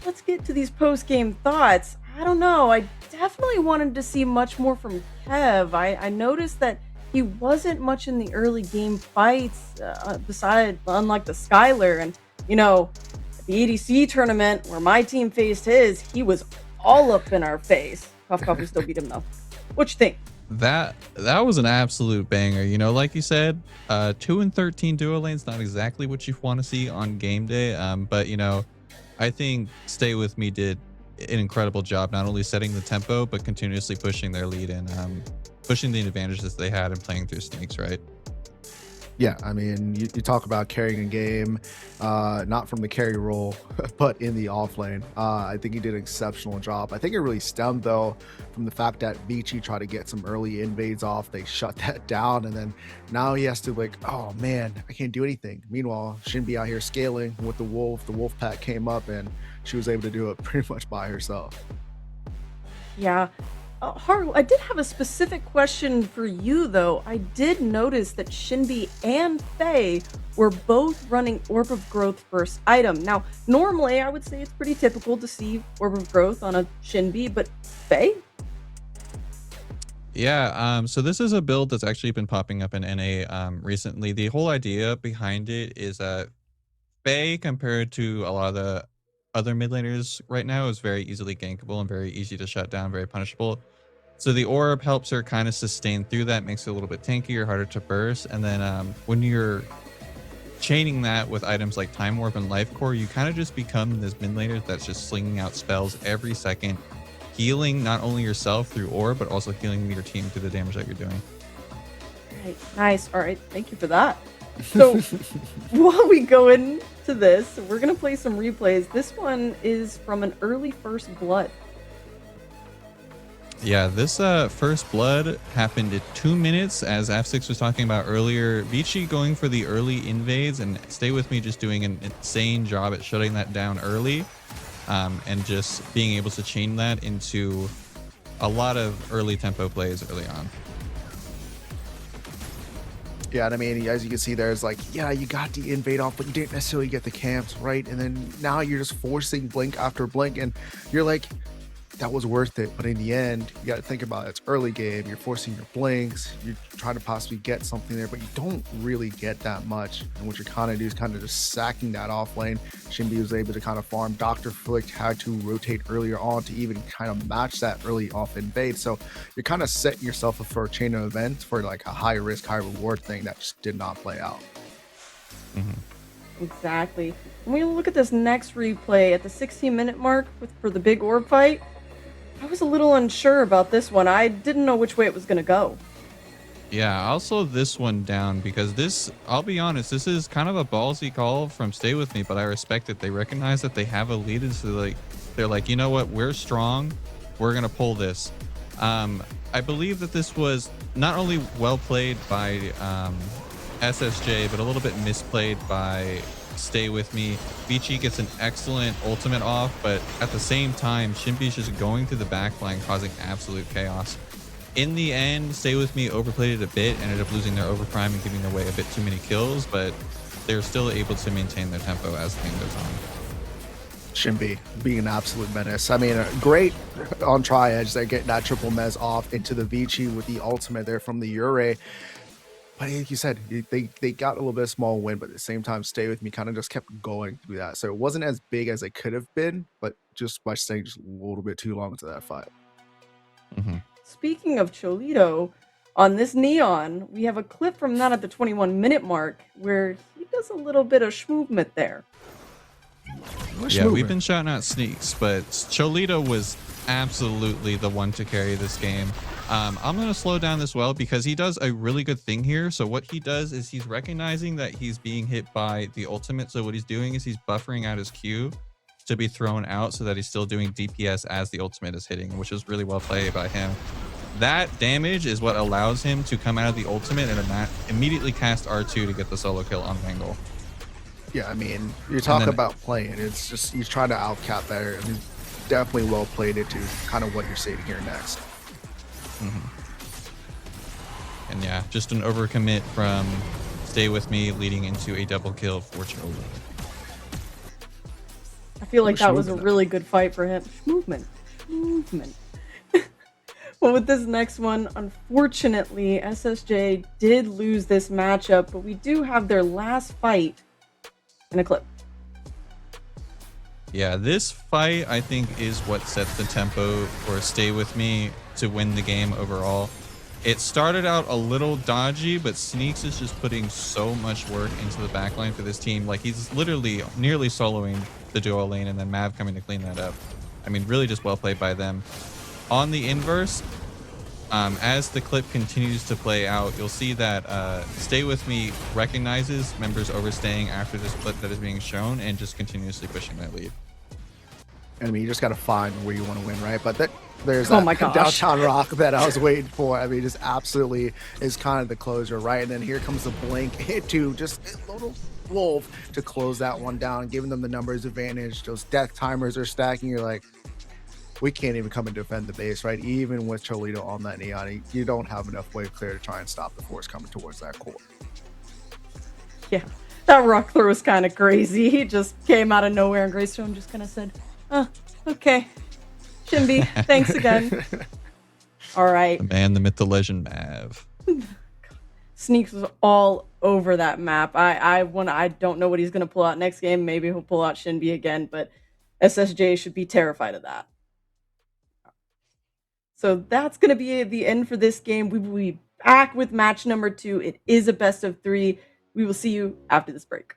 let's get to these post-game thoughts. I don't know. I definitely wanted to see much more from Kev. I noticed that he wasn't much in the early game fights, unlike the Skylar. And, the EDC tournament where my team faced his, he was all up in our face. Puff Puff will still beat him though. What you think? That was an absolute banger. You know, like you said, 2 and 13 duo lanes, not exactly what you want to see on game day. But you know, I think Stay With Me did an incredible job, not only setting the tempo, but continuously pushing their lead and pushing the advantages they had and playing through snakes, right? Yeah, I mean, you talk about carrying a game, not from the carry role, but in the off lane. I think he did an exceptional job. I think it really stemmed, though, from the fact that Vici tried to get some early invades off. They shut that down, and then now he has to, like, oh, man, I can't do anything. Meanwhile, Shinbi out here scaling with the wolf. The wolf pack came up, and she was able to do it pretty much by herself. Yeah. Haru, I did have a specific question for you, though. I did notice that Shinbi and Faye were both running Orb of Growth first item. Now, normally, I would say it's pretty typical to see Orb of Growth on a Shinbi, but Faye? Yeah, so this is a build that's actually been popping up in NA recently. The whole idea behind it is that Faye, compared to a lot of the other mid laners right now, is very easily gankable and very easy to shut down, very punishable. So the orb helps her kind of sustain through that, makes it a little bit tankier, harder to burst. And then when you're chaining that with items like Time Orb and Life Core, you kind of just become this mid laner that's just slinging out spells every second, healing not only yourself through orb, but also healing your team through the damage that you're doing. Right, nice. All right, thank you for that. So while we go into this, we're going to play some replays. This one is from an early First Blood. Yeah, this First Blood happened at 2 minutes, as F6 was talking about earlier. Vici going for the early invades, and Stay With Me just doing an insane job at shutting that down early, and just being able to chain that into a lot of early tempo plays early on. Yeah, and I mean, as you can see, there's like, yeah, you got the invade off, but you didn't necessarily get the camps, right? And then now you're just forcing blink after blink, and you're like, that was worth it. But in the end, you got to think about it. It's early game. You're forcing your blinks. You're trying to possibly get something there, but you don't really get that much. And what you're kind of doing is kind of just sacking that off lane. Shinbi was able to kind of farm. Dr. Flick had to rotate earlier on to even kind of match that early off invade. So you're kind of setting yourself up for a chain of events for like a high risk, high reward thing that just did not play out. Exactly. When we look at this next replay at the 16-minute mark for the big orb fight, I was a little unsure about this one. I didn't know which way it was going to go. Yeah, I'll slow this one down because this, I'll be honest, this is kind of a ballsy call from Stay With Me, but I respect it. They recognize that they have a lead, and so they're like, you know what, we're strong. We're going to pull this. I believe that this was not only well played by SSJ, but a little bit misplayed by Stay With Me. Vici gets an excellent ultimate off, but at the same time, Shinbi's just going through the backline, causing absolute chaos. In the end, Stay With Me overplayed it a bit, ended up losing their overprime and giving away a bit too many kills, but they're still able to maintain their tempo as the game goes on. Shinbi being an absolute menace. I mean, great on Tri-Edge. They're getting that triple mez off into the Vici with the ultimate there from the Ure. But like you said, they got a little bit of small win, but at the same time, Stay With Me kind of just kept going through that. So it wasn't as big as it could have been, but just by staying just a little bit too long into that fight. Speaking of Cholito, on this Neon, we have a clip from that at the 21-minute mark where he does a little bit of schmovement there. Yeah, we've been shouting out sneaks, but Cholito was absolutely the one to carry this game. I'm going to slow down this well because he does a really good thing here. So what he does is he's recognizing that he's being hit by the ultimate. So what he's doing is he's buffering out his Q to be thrown out so that he's still doing DPS as the ultimate is hitting, which is really well played by him. That damage is what allows him to come out of the ultimate and immediately cast R2 to get the solo kill on Bengal. Yeah, I mean, you're talking about playing. It's just he's trying to outcap there, and he's definitely well played it to kind of what you're seeing here next. And yeah, just an overcommit from Stay With Me leading into a double kill for Cholito. I feel like that was a really good fight for him. Movement. Well, with this next one, unfortunately, SSJ did lose this matchup, but we do have their last fight in a clip. Yeah, this fight, I think, is what set the tempo for Stay With Me to win the game overall. It started out a little dodgy, but Sneaks is just putting so much work into the backline for this team. Like, he's literally nearly soloing the duo lane and then Mav coming to clean that up. I mean, really just well played by them. On the inverse, as the clip continues to play out, you'll see that Stay With Me recognizes members overstaying after this clip that is being shown and just continuously pushing that lead. I mean, you just got to find where you want to win, right? But there's Oh that my gosh. downtown rock that I was waiting for. I mean, just absolutely is kind of the closer, right? And then here comes the blink to just a little wolf to close that one down, giving them the numbers advantage. Those death timers are stacking. You're like, we can't even come and defend the base, right? Even with Cholito on that Neon, you don't have enough wave clear to try and stop the force coming towards that core. Yeah, that rock throw was kind of crazy. He just came out of nowhere, and Greystone just kind of said, "Oh, okay, Shinbi, thanks again." All right. The man, the myth, the legend, Mav. Sneaks was all over that map. I don't know what he's gonna pull out next game. Maybe he'll pull out Shinbi again, but SSJ should be terrified of that. So that's going to be the end for this game. We will be back with match number 2. It is a best of 3. We will see you after this break.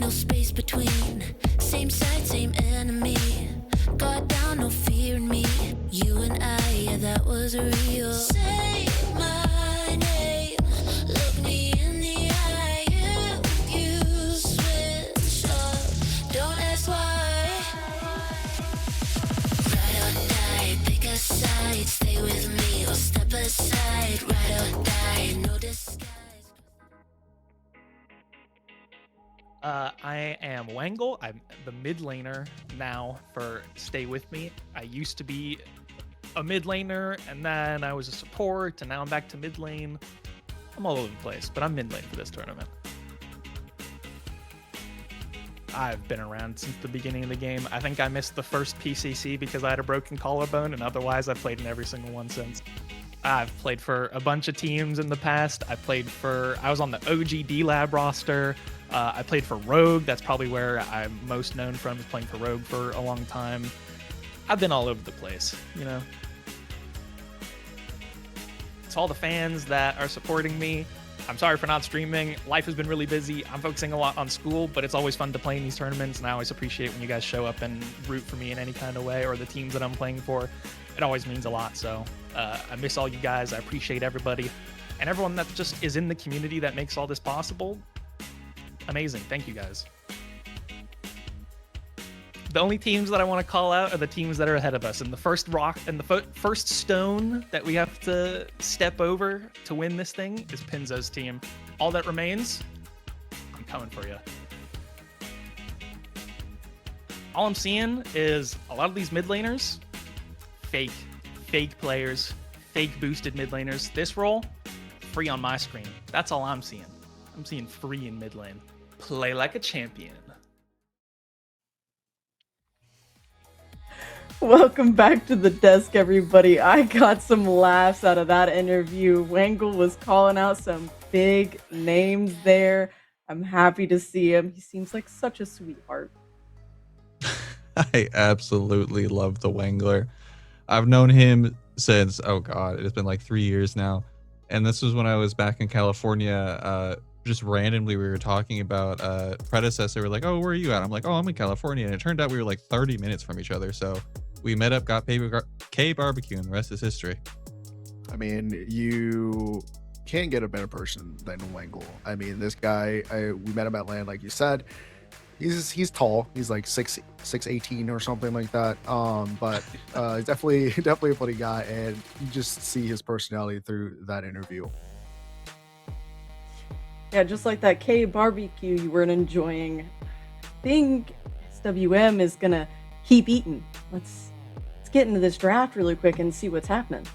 no space between. Same side, same enemy. Got down, no fear in me. You and I, yeah, that was real. Say my name, look me in the eye. You switch up, don't ask why. Ride or die, pick a side. Stay with me or step aside. Ride or die, no disguise. I am Wangle. I'm the mid laner now for Stay With Me. I used to be a mid laner, and then I was a support, and now I'm back to mid lane. I'm all over the place, but I'm mid lane for this tournament. I've been around since the beginning of the game. I think I missed the first PCC because I had a broken collarbone, and otherwise I've played in every single one since. I've played for a bunch of teams in the past. I was on the OG D-Lab roster. I played for Rogue. That's probably where I'm most known from, is playing for Rogue for a long time. I've been all over the place, you know. It's all the fans that are supporting me. I'm sorry for not streaming. Life has been really busy. I'm focusing a lot on school, but it's always fun to play in these tournaments, and I always appreciate when you guys show up and root for me in any kind of way, or the teams that I'm playing for. It always means a lot, so I miss all you guys. I appreciate everybody. And everyone that just is in the community that makes all this possible. Amazing. Thank you, guys. The only teams that I want to call out are the teams that are ahead of us. And the first rock and the first stone that we have to step over to win this thing is Pinzo's team. All that remains, I'm coming for you. All I'm seeing is a lot of these mid laners, fake players, fake boosted mid laners. This role, free on my screen. That's all I'm seeing. I'm seeing free in mid lane. Play like a champion. Welcome back to the desk, everybody. I got some laughs out of that interview. Wangle was calling out some big names there. I'm happy to see him. He seems like such a sweetheart. I absolutely love the Wangler. I've known him since, oh God, it's been like 3 years now. And this was when I was back in California. Just randomly, we were talking about Predecessor. We're like, oh, where are you at? I'm like, oh, I'm in California. And it turned out we were like 30 minutes from each other. So we met up, got K barbecue, and the rest is history. I mean, you can't get a better person than Wangle. I mean, this guy, we met him at LAN, like you said. He's tall. He's like 6'18" or something like that. But he's definitely a funny guy, and you just see his personality through that interview. Yeah, just like that K barbecue you weren't enjoying. I think SWM is gonna keep eating. Let's get into this draft really quick and see what's happening.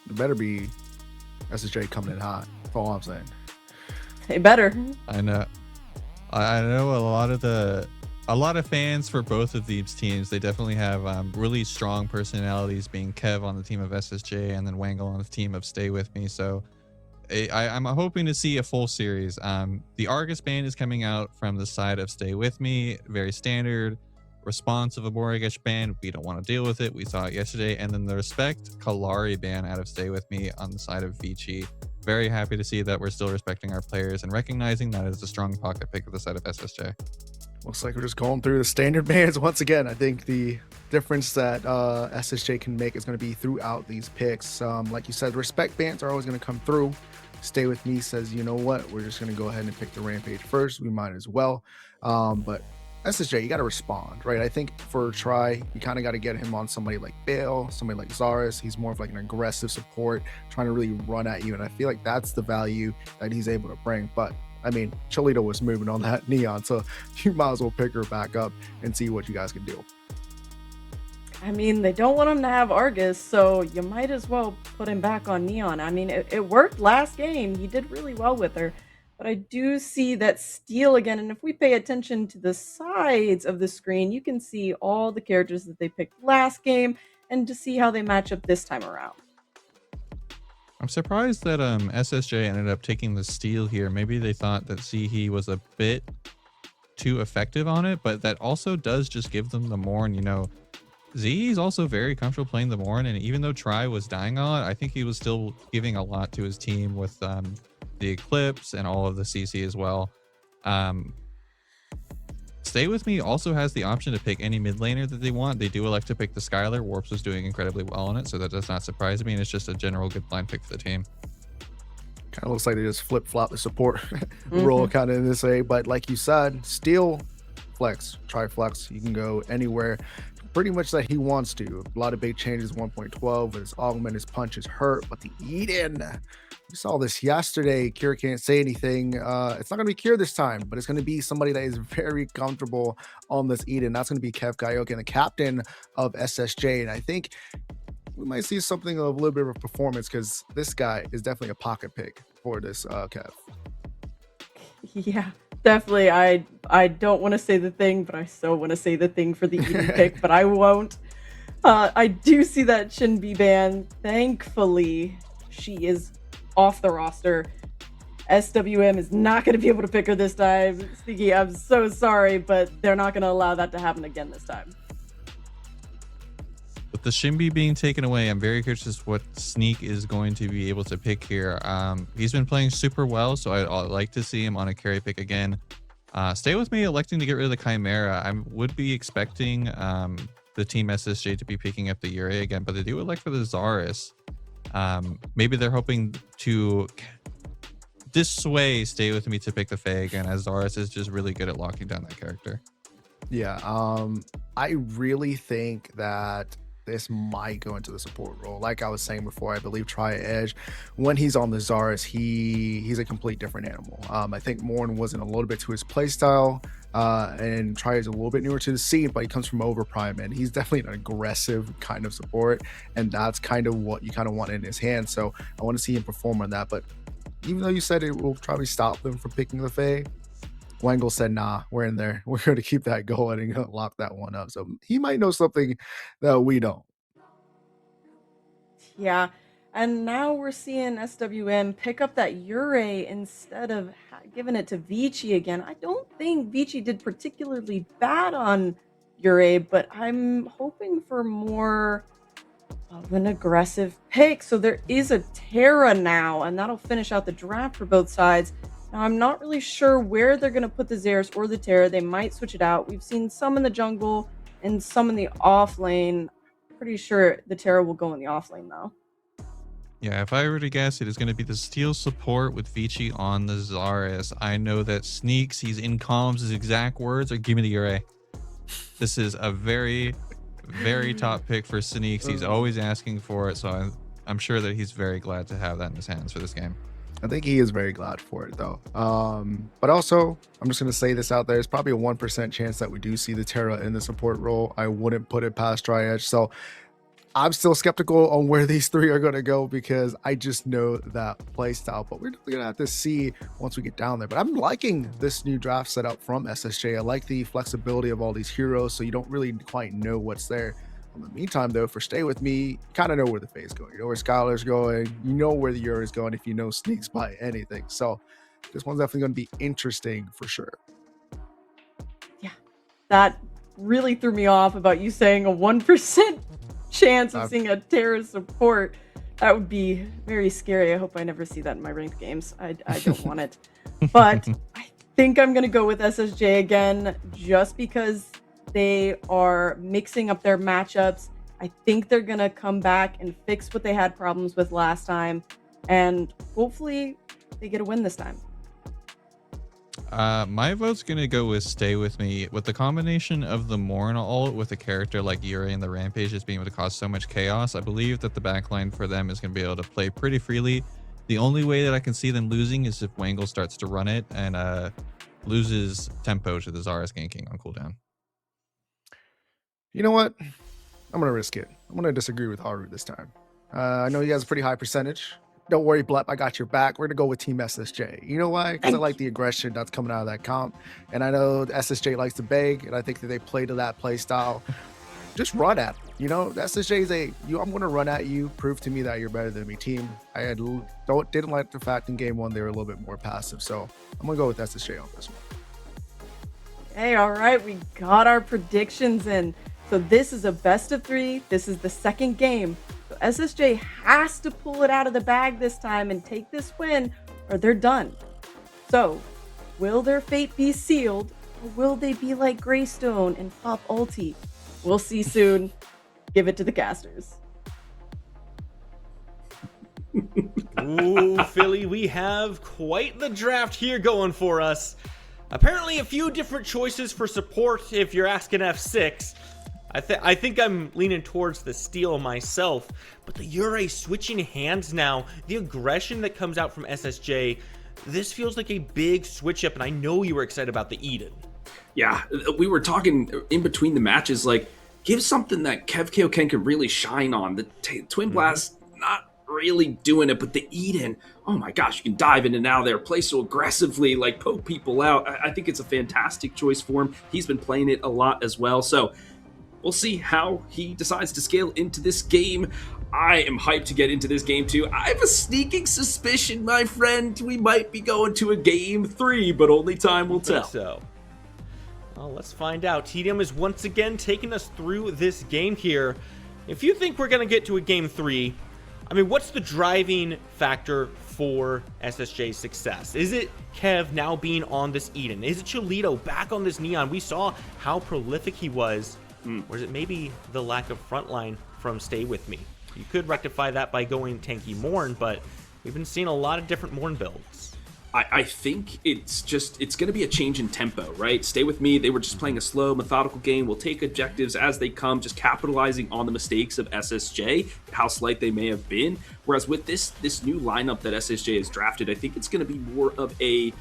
It better be SSJ coming in hot. That's all I'm saying. They better. I know. I know a lot of fans for both of these teams. They definitely have really strong personalities, being Kev on the team of SSJ and then Wangle on the team of Stay With Me. So I'm hoping to see a full series. The Argus ban is coming out from the side of Stay With Me. Very standard response of a Morrigesh ban. We don't want to deal with it. We saw it yesterday. And then the Respect Kalari ban out of Stay With Me on the side of Vici. Very happy to see that we're still respecting our players and recognizing that it's a strong pocket pick of the side of SSJ. Looks like we're just going through the standard bans once again. I think the difference that SSJ can make is going to be throughout these picks. Like you said, respect bans are always going to come through. Stay With Me says, you know what, we're just going to go ahead and pick the Rampage first. We might as well. But SSJ, you got to respond, right? I think for Try, you kind of got to get him on somebody like Bale, somebody like Zarus. He's more of like an aggressive support, trying to really run at you. And I feel like that's the value that he's able to bring. But I mean, Cholito was moving on that Neon, so you might as well pick her back up and see what you guys can do. I mean, they don't want him to have Argus, so you might as well put him back on Neon. I mean, it worked last game. He did really well with her. But I do see that steal again, and if we pay attention to the sides of the screen, you can see all the characters that they picked last game and to see how they match up this time around. I'm surprised that SSJ ended up taking the steal here. Maybe they thought that Sihi was a bit too effective on it, but that also does just give them the Morn. You know, Zi's also very comfortable playing the Morn, and even though Try was dying a lot, I think he was still giving a lot to his team with the Eclipse and all of the CC as well. Stay With Me also has the option to pick any mid laner that they want. They do elect to pick the Skylar. Warps was doing incredibly well on it, so that does not surprise me, and it's just a general good line pick for the team. Kind of looks like they just flip-flop the support role kind of in this way, but like you said, Steel, flex, try flex. You can go anywhere pretty much that he wants to. A lot of big changes, 1.12 with his augment, his punch is hurt, but the Eden, we saw this yesterday. Kira can't say anything. It's not going to be Kira this time, but it's going to be somebody that is very comfortable on this Eden. That's going to be Kev Gaioken, the captain of SSJ, and I think we might see something of a little bit of a performance because this guy is definitely a pocket pick for this Kev. Yeah, definitely. I don't want to say the thing, but I so want to say the thing for the Eden pick, but I won't. I do see that Shinbi ban. Thankfully, she is off the roster. SWM is not going to be able to pick her this time. Sneaky, I'm so sorry, but they're not going to allow that to happen again this time. With the Shinbi being taken away, I'm very curious what Sneak is going to be able to pick here. He's been playing super well, so I'd like to see him on a carry pick again. Stay With Me electing to get rid of the Chimera. I would be expecting the team SSJ to be picking up the Ure again, but they do elect for the Zarus. Maybe they're hoping to dissuade Stay With Me to pick the Fae again, as Zarus is just really good at locking down that character. Yeah, I really think that this might go into the support role. Like I was saying before, I believe Try Edge, when he's on the Zarus, he's a complete different animal. I think Morn wasn't a little bit to his playstyle, and Try is a little bit newer to the scene, but he comes from Overprime, and he's definitely an aggressive kind of support, and that's kind of what you kind of want in his hand. So I want to see him perform on that. But even though you said it will probably stop them from picking the Fae, Wangle said, nah, we're in there. We're going to keep that going and lock that one up. So he might know something that we don't. Yeah, and now we're seeing SWM pick up that Ure instead of giving it to Vici again. I don't think Vici did particularly bad on Ure, but I'm hoping for more of an aggressive pick. So there is a Terra now, and that'll finish out the draft for both sides. Now, I'm not really sure where they're going to put the Xeris or the Terra. They might switch it out. We've seen some in the jungle and some in the off lane. Pretty sure the Terra will go in the off lane, though. Yeah, if I were to guess, it is going to be the Steel support with Vici on the Zarus. I know that Sneaks, he's in comms, his exact words are, give me the Ure. This is a very, very top pick for Sneaks. He's always asking for it, so I'm sure that he's very glad to have that in his hands for this game. I think he is very glad for it, though. But also, I'm just going to say this out there. It's probably a 1% chance that we do see the Terra in the support role. I wouldn't put it past Dry Edge. So I'm still skeptical on where these three are going to go because I just know that play style. But we're going to have to see once we get down there. But I'm liking this new draft setup from SSJ. I like the flexibility of all these heroes, so you don't really quite know what's there. In the meantime, though, for Stay With Me, you kind of know where the Fae's going. You know where Skylar's going. You know where the Ure is going if you know Sneaks by anything. So this one's definitely going to be interesting for sure. Yeah, that really threw me off about you saying a 1% chance of seeing a Terra support. That would be very scary. I hope I never see that in my ranked games. I don't want it. But I think I'm going to go with SSJ again just because they are mixing up their matchups. I think they're going to come back and fix what they had problems with last time. And hopefully they get a win this time. My vote's going to go with Stay With Me. With the combination of the Morn ult with a character like Ure and the Rampage just being able to cause so much chaos, I believe that the backline for them is going to be able to play pretty freely. The only way that I can see them losing is if Wangle starts to run it and loses tempo to the Zarus ganking on cooldown. You know what? I'm going to risk it. I'm going to disagree with Haru this time. I know he has a pretty high percentage. Don't worry, Blep. I got your back. We're going to go with Team SSJ. You know why? Because I like the aggression that's coming out of that comp. And I know SSJ likes to beg, and I think that they play to that play style. Just run at him. You know, SSJ is I'm going to run at you. Prove to me that you're better than me team. I didn't like the fact in game one they were a little bit more passive. So I'm going to go with SSJ on this one. Hey, all right. We got our predictions in. So this is a best of 3. This is the second game. So SSJ has to pull it out of the bag this time and take this win or they're done. So will their fate be sealed Or will they be like Greystone and pop ulti? We'll see soon. Give it to the casters. Ooh, Philly, we have quite the draft here going for us. Apparently a few different choices for support if you're asking F6. I think I'm leaning towards the steal myself, but the Yurei switching hands now, the aggression that comes out from SSJ, this feels like a big switch up, and I know you were excited about the Eden. Yeah, we were talking in between the matches, like, give something that KevKOken can really shine on. The Twin Blast, not really doing it, but the Eden, oh my gosh, you can dive in and out there, play so aggressively, like poke people out. I think it's a fantastic choice for him. He's been playing it a lot as well, so we'll see how he decides to scale into this game. I am hyped to get into this game too. I have a sneaking suspicion, my friend, we might be going to a game 3, but only time will tell. So, well, let's find out. TDM is once again taking us through this game here. If you think we're going to get to a game 3, I mean, what's the driving factor for SSJ's success? Is it Kev now being on this Eden? Is it Cholito back on this Neon? We saw how prolific he was. Or is it maybe the lack of frontline from Stay With Me? You could rectify that by going tanky Morn, but we've been seeing a lot of different Morn builds. I think it's going to be a change in tempo, right? Stay With Me, they were just playing a slow, methodical game. We'll take objectives as they come, just capitalizing on the mistakes of SSJ, how slight they may have been. Whereas with this new lineup that SSJ has drafted, I think it's going to be more of a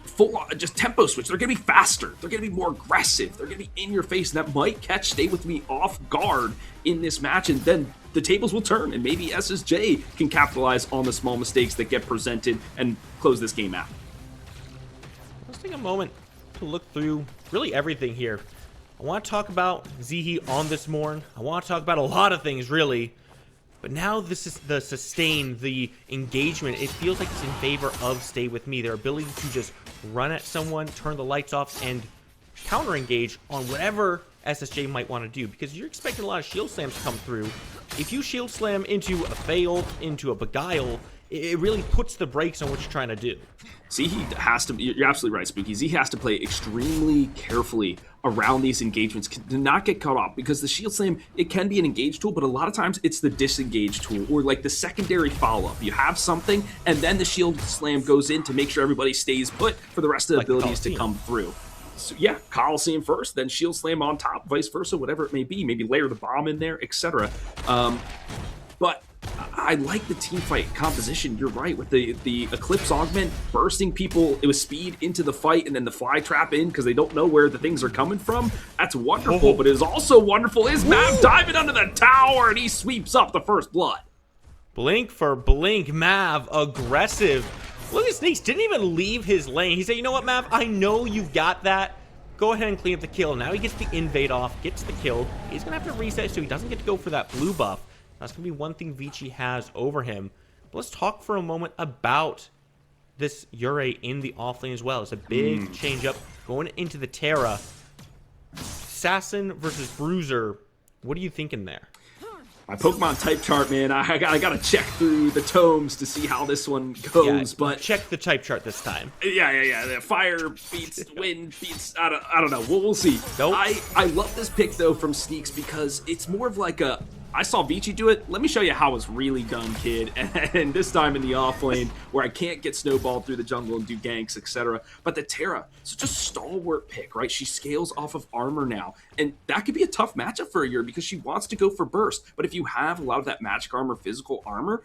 full just tempo switch. They're going to be faster. They're going to be more aggressive. They're going to be in your face. And that might catch Stay With Me off guard in this match. And then the tables will turn and maybe SSJ can capitalize on the small mistakes that get presented and close this game out. Let's take a moment to look through really everything here. I want to talk about Zihi on this Morn. I want to talk about a lot of things, really. But now this is the sustain, the engagement. It feels like it's in favor of Stay With Me. Their ability to just run at someone, turn the lights off, and counter engage on whatever SSJ might want to do, because you're expecting a lot of shield slams to come through. If you shield slam into a fail, into a beguile, it really puts the brakes on what you're trying to do. See, he has to, you're absolutely right, Spooky. He has to play extremely carefully around these engagements to not get caught off, because the shield slam, it can be an engage tool, but a lot of times it's the disengage tool or like the secondary follow-up. You have something and then the shield slam goes in to make sure everybody stays put for the rest of the abilities to come through. So yeah, Coliseum first, then shield slam on top, vice versa, whatever it may be. Maybe layer the bomb in there, etc. But I like the team fight composition. You're right, with the Eclipse Augment bursting people with speed into the fight and then the fly trap in because they don't know where the things are coming from. That's wonderful, but it is also wonderful is Mav diving under the tower and he sweeps up the first blood. Blink for blink, Mav, aggressive. Look at Sneaks, didn't even leave his lane. He said, you know what, Mav, I know you've got that. Go ahead and clean up the kill. Now he gets the invade off, gets the kill. He's going to have to reset so he doesn't get to go for that blue buff. That's going to be one thing Vici has over him. But let's talk for a moment about this Yurei in the offlane as well. It's a big change up going into the Terra. Assassin versus Bruiser. What are you thinking there? My Pokemon type chart, man, I gotta check through the tomes to see how this one goes, but check the type chart this time. Yeah. The fire beats wind beats. I don't know. We'll see. Nope. I love this pick though from Sneaks because it's more of like a. I saw Vici do it. Let me show you how it's really done, kid. And this time in the off lane where I can't get snowballed through the jungle and do ganks, etc. But the Terra, such a stalwart pick, right? She scales off of armor now. And that could be a tough matchup for her because she wants to go for burst. But if you have a lot of that magic armor, physical armor,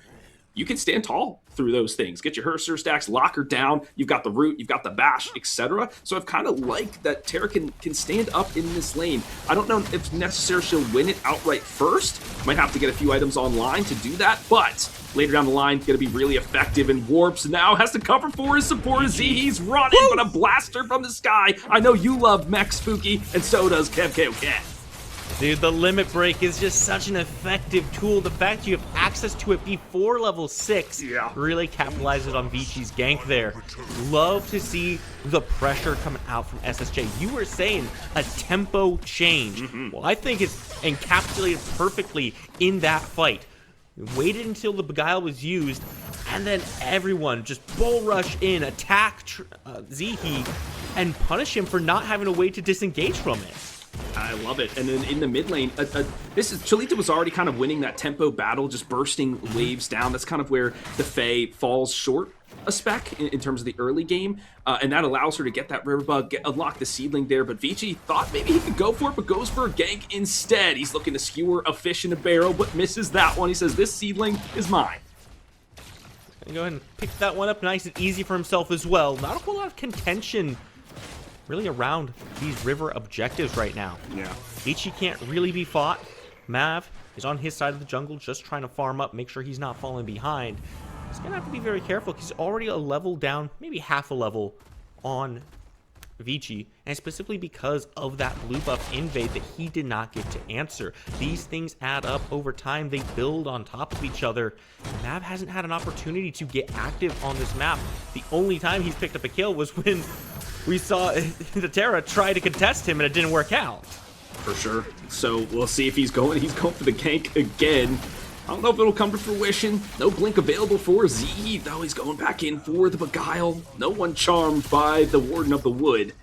you can stand tall through those things. Get your Herser stacks, lock her down. You've got the root, you've got the bash, etc. So I've kind of liked that Terra can stand up in this lane. I don't know if necessarily she'll win it outright first. Might have to get a few items online to do that, but later down the line, going to be really effective. And Warps now has to cover for his support. He's running, but a blaster from the sky. I know you love Mech Spooky, and so does KevKOken. Dude, the limit break is just such an effective tool. The fact you have access to it before level 6 really capitalizes on Vici's gank there. Love to see the pressure coming out from SSJ. You were saying a tempo change. Well, I think it's encapsulated perfectly in that fight. Waited until the Beguile was used, and then everyone just bull rush in, attack Zihi, and punish him for not having a way to disengage from it. I love it. And then in the mid lane, Cholita was already kind of winning that tempo battle, just bursting waves down. That's kind of where the Fae falls short a spec in terms of the early game, and that allows her to get that Riverbug, unlock the seedling there. But Vici thought maybe he could go for it, but goes for a gank instead. He's looking to skewer a fish in a barrel, but misses that one. He says, this seedling is mine. Go ahead and pick that one up nice and easy for himself as well. Not a whole lot of contention really around these river objectives right now. Yeah. Vici can't really be fought. Mav is on his side of the jungle, just trying to farm up, make sure he's not falling behind. He's gonna have to be very careful. He's already a level down, maybe half a level on Vici, and specifically because of that blue buff invade that he did not get to answer. These things add up over time. They build on top of each other. Mav hasn't had an opportunity to get active on this map. The only time he's picked up a kill was when we saw the Terra try to contest him and it didn't work out. For sure. So we'll see if he's going for the gank again. I don't know if it'll come to fruition. No blink available for Z, though he's going back in for the Beguile. No one charmed by the Warden of the Wood.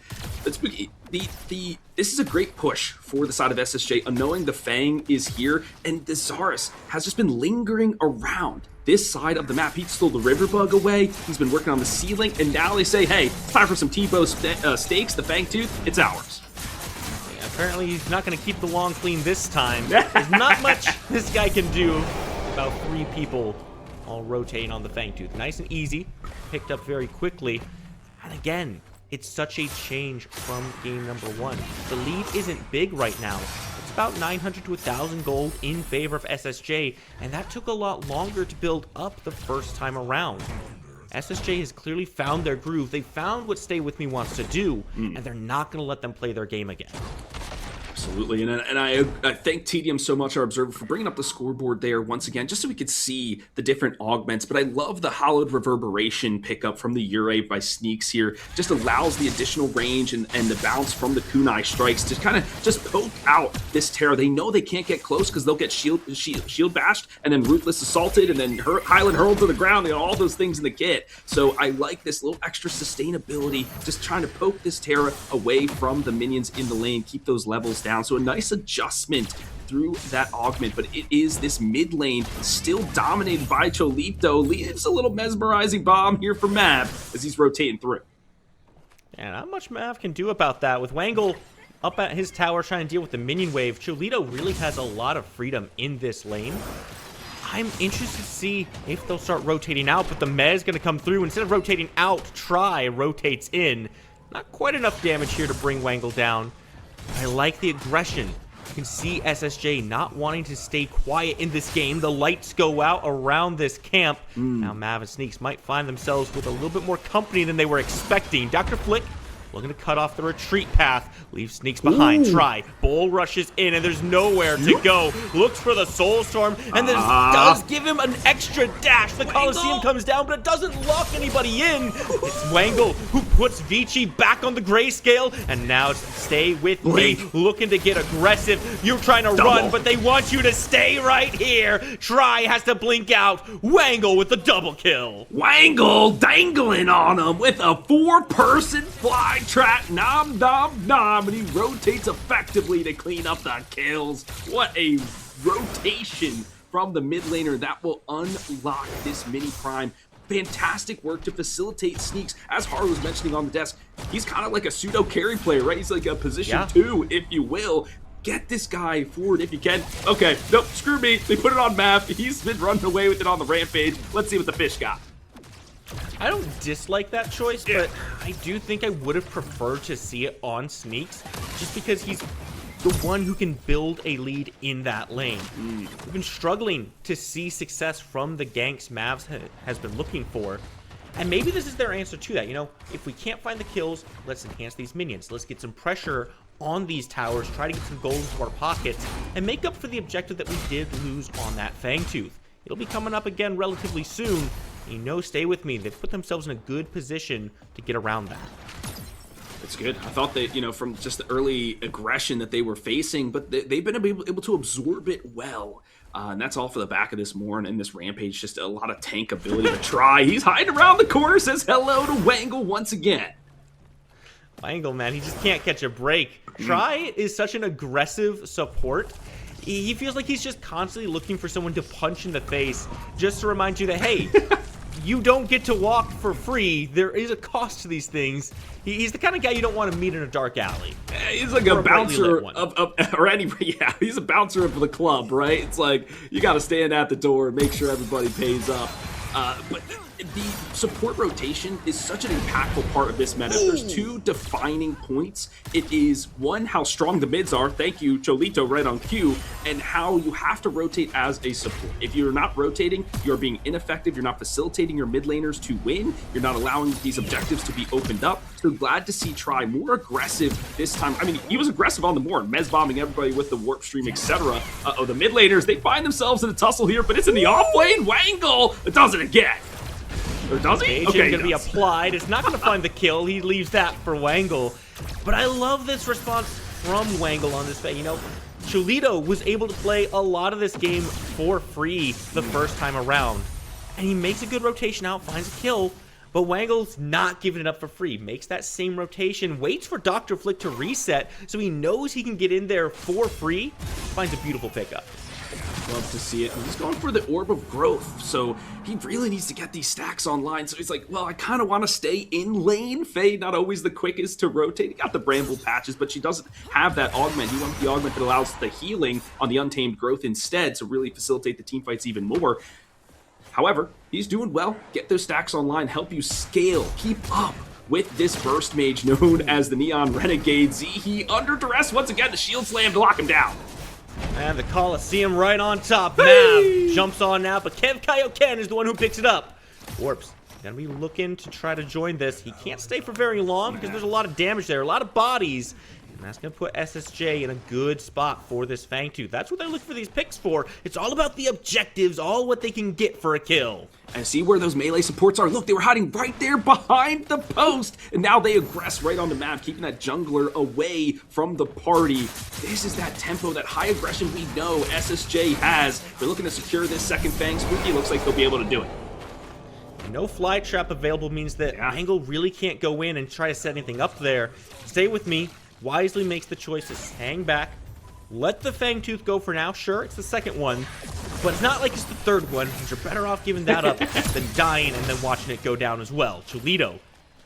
This is a great push for the side of SSJ, knowing the Fang is here, and the Zarus has just been lingering around this side of the map. He stole the Riverbug away. He's been working on the ceiling, and now they say, hey, it's time for some T-bow steaks, the Fang Tooth, it's ours. Apparently he's not going to keep the long clean this time. There's not much this guy can do. About 3 people all rotating on the Fangtooth. Nice and easy. Picked up very quickly. And again, it's such a change from game number 1. The lead isn't big right now. It's about 900 to 1,000 gold in favor of SSJ, and that took a lot longer to build up the first time around. SSJ has clearly found their groove. They found what Stay With Me wants to do, and they're not going to let them play their game again. Absolutely, and I thank TDM so much, our observer, for bringing up the scoreboard there once again, just so we could see the different augments. But I love the Hollowed Reverberation pickup from the Ure by Sneaks here. Just allows the additional range and the bounce from the kunai strikes to kind of just poke out this Terra. They know they can't get close because they'll get shield bashed, and then Ruthless assaulted, and then Highland hurled to the ground, and all those things in the kit. So I like this little extra sustainability, just trying to poke this Terra away from the minions in the lane, keep those levels down. So a nice adjustment through that augment, but it is this mid lane still dominated by Cholito. Leaves a little mesmerizing bomb here for Mav as he's rotating through. And not much Mav can do about that. With Wangle up at his tower trying to deal with the minion wave, Cholito really has a lot of freedom in this lane. I'm interested to see if they'll start rotating out, but the Mez going to come through. Instead of rotating out, Try rotates in. Not quite enough damage here to bring Wangle down. I like the aggression. You can see SSJ not wanting to stay quiet in this game. The lights go out around this camp. Now Mav and Sneaks might find themselves with a little bit more company than they were expecting. Dr. Flick looking to cut off the retreat path. Leaves Sneaks behind. Try. Bull rushes in, and there's nowhere to go. Looks for the Soul Storm, and this does give him an extra dash. The Colosseum comes down, but it doesn't lock anybody in. It's Wangle who puts Vici back on the grayscale, and now it's Stay With Me looking to get aggressive. You're trying to run, but they want you to stay right here. Try has to blink out. Wangle with the double kill. Wangle dangling on him with a 4-person fly trap, nom nom nom, and he rotates effectively to clean up the kills. What a rotation from the mid laner that will unlock this mini prime. Fantastic work to facilitate Sneaks. As Haru was mentioning on the desk, he's kind of like a pseudo carry player, right? He's like a position 2, if you will. Get this guy forward if you can. Okay, nope, screw me. They put it on Mav. He's been running away with it on the rampage. Let's see what the fish got. I don't dislike that choice, but I do think I would have preferred to see it on Sneaks, just because he's the one who can build a lead in that lane. We've been struggling to see success from the ganks Mavs has been looking for, and maybe this is their answer to that. You know, if we can't find the kills, let's enhance these minions. Let's get some pressure on these towers, try to get some gold into our pockets, and make up for the objective that we did lose on that Fangtooth. It'll be coming up again relatively soon. You know, Stay With Me. They've put themselves in a good position to get around that. It's good. I thought that, you know, from just the early aggression that they were facing, but they've been able to absorb it well. And that's all for the back of this Morn and this Rampage. Just a lot of tank ability to try. He's hiding around the corner, says hello to Wangle once again. Wangle, man, he just can't catch a break. Try is such an aggressive support. He feels like he's just constantly looking for someone to punch in the face just to remind you that, hey, you don't get to walk for free. There is a cost to these things. He's the kind of guy you don't want to meet in a dark alley. He's like a bouncer he's a bouncer of the club, right? It's like you got to stand at the door and make sure everybody pays up. But the support rotation is such an impactful part of this meta. There's two defining points. It is one, how strong the mids are. Thank you, Cholito, right on cue. And how you have to rotate as a support. If you're not rotating, you're being ineffective. You're not facilitating your mid laners to win. You're not allowing these objectives to be opened up. So glad to see Try more aggressive this time. I mean, he was aggressive on the Morn, Mez bombing everybody with the warp stream, etc. The mid laners, they find themselves in a tussle here, but it's in the off lane. Wangle does it again. Or does he? Okay, gonna be applied. It's not gonna find the kill. He leaves that for Wangle. But I love this response from Wangle on this play. You know, Cholito was able to play a lot of this game for free the first time around. And he makes a good rotation out, finds a kill. But Wangle's not giving it up for free. Makes that same rotation, waits for Dr. Flick to reset, so he knows he can get in there for free. Finds a beautiful pickup. Love to see it. He's going for the Orb of Growth, so he really needs to get these stacks online. So he's like, well, I kind of want to stay in lane. Faye, not always the quickest to rotate. He got the Bramble patches, but she doesn't have that augment. He wants the augment that allows the healing on the Untamed Growth instead, to really facilitate the team fights even more. However, he's doing well. Get those stacks online, help you scale, keep up with this burst mage known as the Neon Renegade. Zihi under duress once again, the shield slam to lock him down. And the Coliseum right on top. Mav jumps on now, but Kev Kaioken is the one who picks it up. Warps gonna be looking to try to join this. He can't stay for very long because there's a lot of damage there, a lot of bodies. And that's gonna put SSJ in a good spot for this Fangtooth. That's what they're looking for these picks for. It's all about the objectives, all what they can get for a kill. And see where those melee supports are. Look, they were hiding right there behind the post. And now they aggress right on the map, keeping that jungler away from the party. This is that tempo, that high aggression we know SSJ has. They're looking to secure this second Fang. Spooky looks like they'll be able to do it. No fly trap available means that Angle really can't go in and try to set anything up there. Stay with me. Wisely makes the choice to hang back. Let the Fangtooth go for now. Sure, it's the second one, but it's not like it's the third one, because you're better off giving that up than dying and then watching it go down as well. Cholito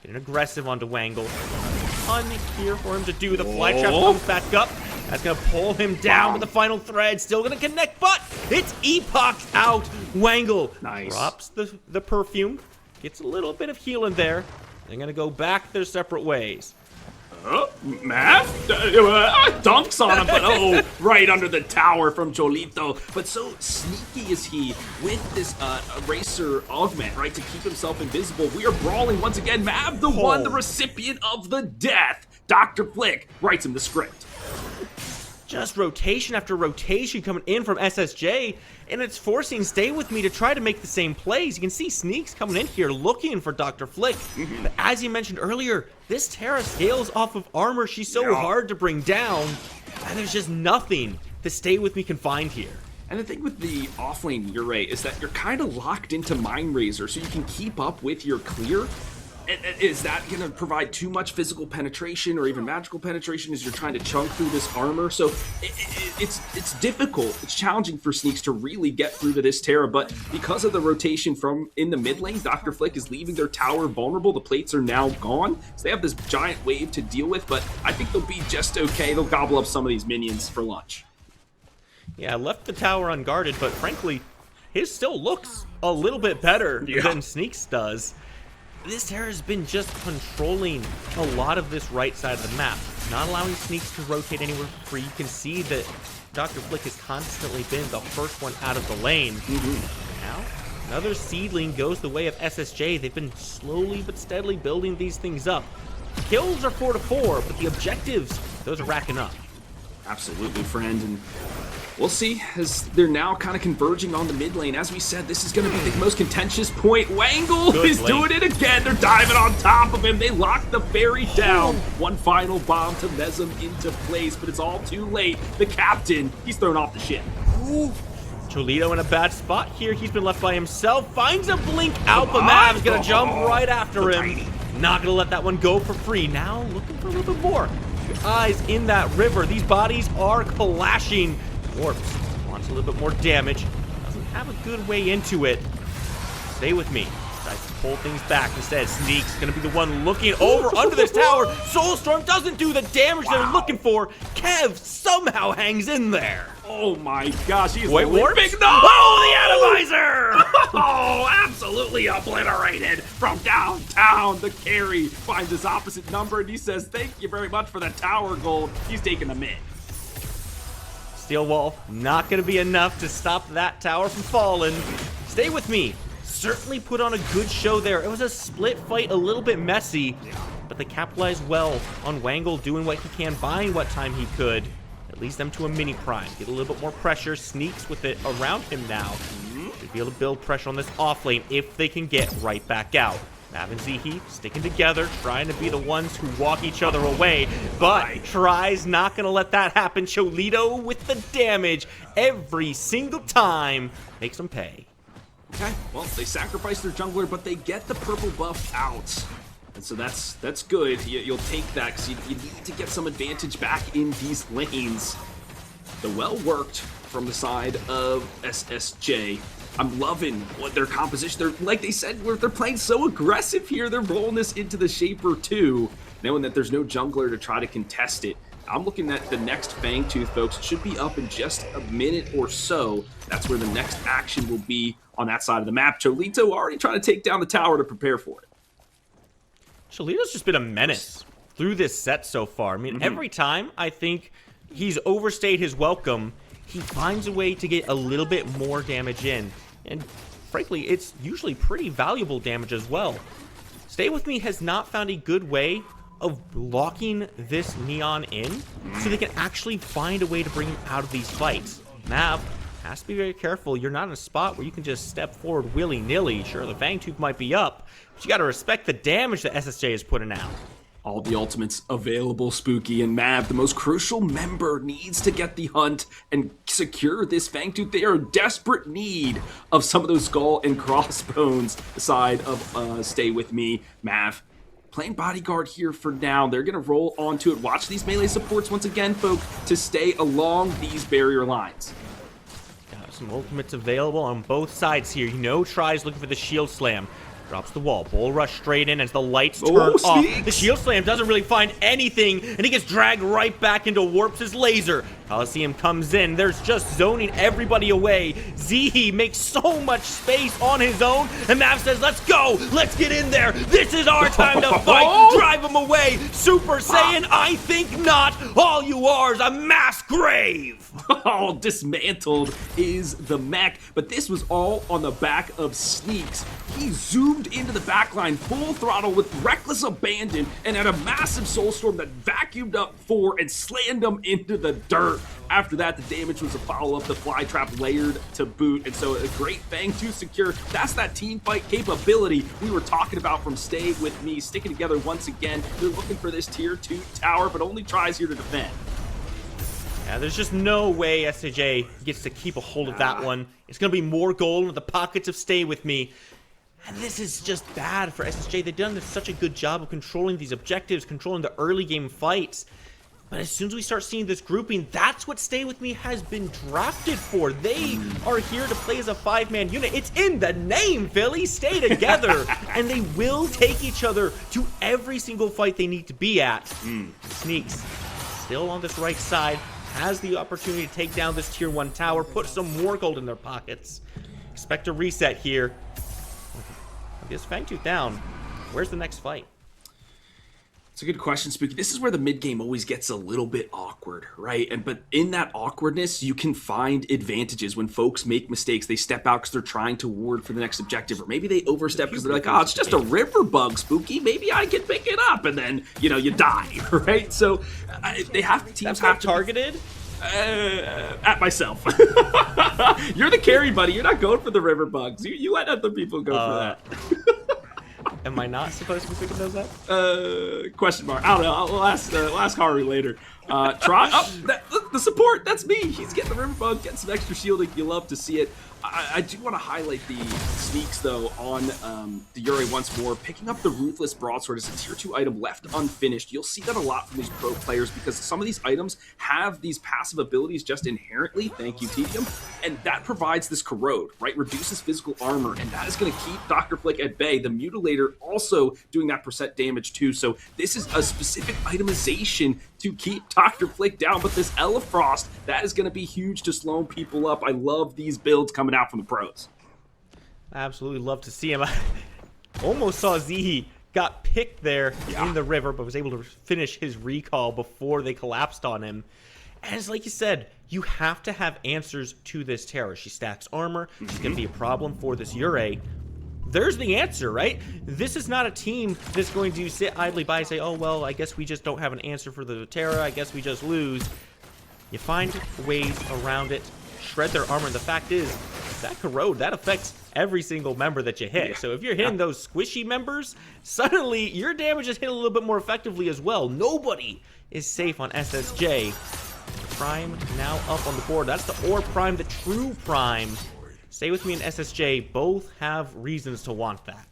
getting aggressive onto Wangle. A ton here for him to do. The fly trap comes back up. That's going to pull him down with the final thread. Still going to connect, but it's Epoch out. Wangle drops the perfume. Gets a little bit of healing there. They're going to go back their separate ways. Mav? Dunks on him, but right under the tower from Cholito. But so sneaky is he with this Eraser augment, right, to keep himself invisible. We are brawling once again. Mav, the one, the recipient of the death. Dr. Flick writes him the script. Just rotation after rotation coming in from SSJ, and it's forcing Stay With Me to try to make the same plays. You can see Sneaks coming in here looking for Dr. Flick. But as you mentioned earlier, this Terra scales off of armor. She's so hard to bring down, and there's just nothing that Stay With Me can find here. And the thing with the offlane Ure is that you're kind of locked into Mind Razor, so you can keep up with your clear. Is that going to provide too much physical penetration or even magical penetration as you're trying to chunk through this armor? So it's difficult. It's challenging for Sneaks to really get through to this Terra, but because of the rotation from in the mid lane, Dr. Flick is leaving their tower vulnerable. The plates are now gone, so they have this giant wave to deal with, but I think they'll be just okay. They'll gobble up some of these minions for lunch. Yeah, left the tower unguarded, but frankly, his still looks a little bit better than Sneaks does. This Terra has been just controlling a lot of this right side of the map, not allowing Sneaks to rotate anywhere for free. You can see that Dr. Flick has constantly been the first one out of the lane. Now, another seedling goes the way of SSJ. They've been slowly but steadily building these things up. Kills are 4-4, but the objectives, those are racking up. Absolutely, friend, and we'll see as they're now kind of converging on the mid lane. As we said, this is going to be the most contentious point. Wangle is doing it again. They're diving on top of him. They lock the ferry down. One final bomb to mez him into place, but it's all too late. The captain, he's thrown off the ship. Cholito in a bad spot here. He's been left by himself. Finds a blink out, but Mav's gonna jump right after him. Not gonna let that one go for free. Now looking for a little bit more. Your eyes in that river. These bodies are clashing. Warps wants a little bit more damage. Doesn't have a good way into it. Stay with me. Tries to pull things back. Instead, Sneak's gonna be the one looking over under this tower. Soulstorm doesn't do the damage they're looking for. Kev somehow hangs in there. Oh my gosh, he's Wait, Warps? No! Oh, the atomizer! Oh, absolutely obliterated from downtown. The carry finds his opposite number, and he says, thank you very much for the tower gold. He's taking the mid. Steel wall, not gonna be enough to stop that tower from falling. Stay with me. Certainly put on a good show there. It was a split fight, a little bit messy, but they capitalized well on Wangle doing what he can, buying what time he could. It leads them to a mini prime. Get a little bit more pressure. Sneaks with it around him now. Should be able to build pressure on this off lane if they can get right back out. Mav and Zihi sticking together, trying to be the ones who walk each other away, but Try's not gonna let that happen. Cholito with the damage every single time. Makes them pay. Okay, well, they sacrifice their jungler, but they get the purple buff out. And so that's good. You'll take that because you need to get some advantage back in these lanes. The well worked from the side of SSJ. I'm loving what their composition. They're, like they said, they're playing so aggressive here. They're rolling this into the Shaper too, knowing that there's no jungler to try to contest it. I'm looking at the next Fangtooth, folks. It should be up in just a minute or so. That's where the next action will be on that side of the map. Cholito already trying to take down the tower to prepare for it. Cholito's just been a menace through this set so far. I mean, every time I think he's overstayed his welcome, he finds a way to get a little bit more damage in. And frankly, it's usually pretty valuable damage as well. Stay With Me has not found a good way of locking this Neon in so they can actually find a way to bring him out of these fights. Mav has to be very careful. You're not in a spot where you can just step forward willy-nilly. Sure, the Fangtooth might be up, but you got to respect the damage that SSJ is putting out. All the ultimates available, Spooky, and Mav, the most crucial member, needs to get the hunt and secure this Fangtooth. They are in desperate need of some of those skull and crossbones side of Stay With Me. Mav playing bodyguard here for now. They're going to roll onto it. Watch these melee supports once again, folk, to stay along these barrier lines. Got some ultimates available on both sides here. You know, Try's looking for the shield slam. Drops the wall. Bull rush straight in as the lights turn off. The shield slam doesn't really find anything, and he gets dragged right back into Warps' laser. Coliseum comes in. There's just zoning everybody away. Zihi makes so much space on his own, and Mav says, let's go. Let's get in there. This is our time to fight. Drive him away. Super Saiyan, I think not. All you are is a mass grave. Oh, dismantled is the mech, but this was all on the back of Sneaks. He zoomed into the backline full throttle with reckless abandon and had a massive soulstorm that vacuumed up 4 and slammed him into the dirt. After that, the damage was a follow-up, the fly trap layered to boot, and so a great Fangtooth secure. That's that team fight capability we were talking about from Stay With Me, sticking together once again. They're looking for this tier 2 tower, but only Tries here to defend. Yeah, there's just no way SJ gets to keep a hold of that one. It's going to be more gold in the pockets of Stay With Me. And this is just bad for SSJ. They've done such a good job of controlling these objectives, controlling the early game fights. But as soon as we start seeing this grouping, that's what Stay With Me has been drafted for. They are here to play as a 5-man unit. It's in the name, Philly. Stay together. And they will take each other to every single fight they need to be at. Sneaks still on this right side. Has the opportunity to take down this tier 1 tower. Put some more gold in their pockets. Expect a reset here. I guess Fangtooth down. Where's the next fight? It's a good question, Spooky. This is where the mid game always gets a little bit awkward, right? But in that awkwardness, you can find advantages when folks make mistakes. They step out because they're trying to ward for the next objective, or maybe they overstep because they're like, oh, it's just a river bug, Spooky. Maybe I can pick it up, and then you die, right? So they have teams have to targeted. At myself. You're the carry, buddy. You're not going for the river bugs. You let other people go for that. Am I not supposed to be picking those up? Question mark. I don't know. We'll ask Harvey later. Try. Oh, the support, that's me. He's getting the Riverbug, getting some extra shielding. You love to see it. I do want to highlight the sneaks, though, on the Yurei once more. Picking up the Ruthless Broadsword is a tier 2 item left unfinished. You'll see that a lot from these pro players because some of these items have these passive abilities just inherently. Thank you, Tedium. And that provides this corrode, right? Reduces physical armor, and that is going to keep Dr. Flick at bay. The Mutilator also doing that % damage, too. So this is a specific itemization to keep Dr. Flick down. But this Elefrost, that is going to be huge to slowing people up. I love these builds coming out from the pros. I absolutely love to see him. I almost saw Zihi got picked there in the river, but was able to finish his recall before they collapsed on him. And it's like you said, you have to have answers to this Terra. She stacks armor. She's going to be a problem for this Yurei. There's the answer, right? This is not a team that's going to sit idly by and say, oh, well, I guess we just don't have an answer for the Terra. I guess we just lose. You find ways around it, shred their armor, and the fact is, that corrode, that affects every single member that you hit. So if you're hitting those squishy members, suddenly your damage is hit a little bit more effectively as well. Nobody is safe on SSJ. Prime now up on the board. That's the Ore Prime, the true Prime. Stay With Me and SSJ both have reasons to want that.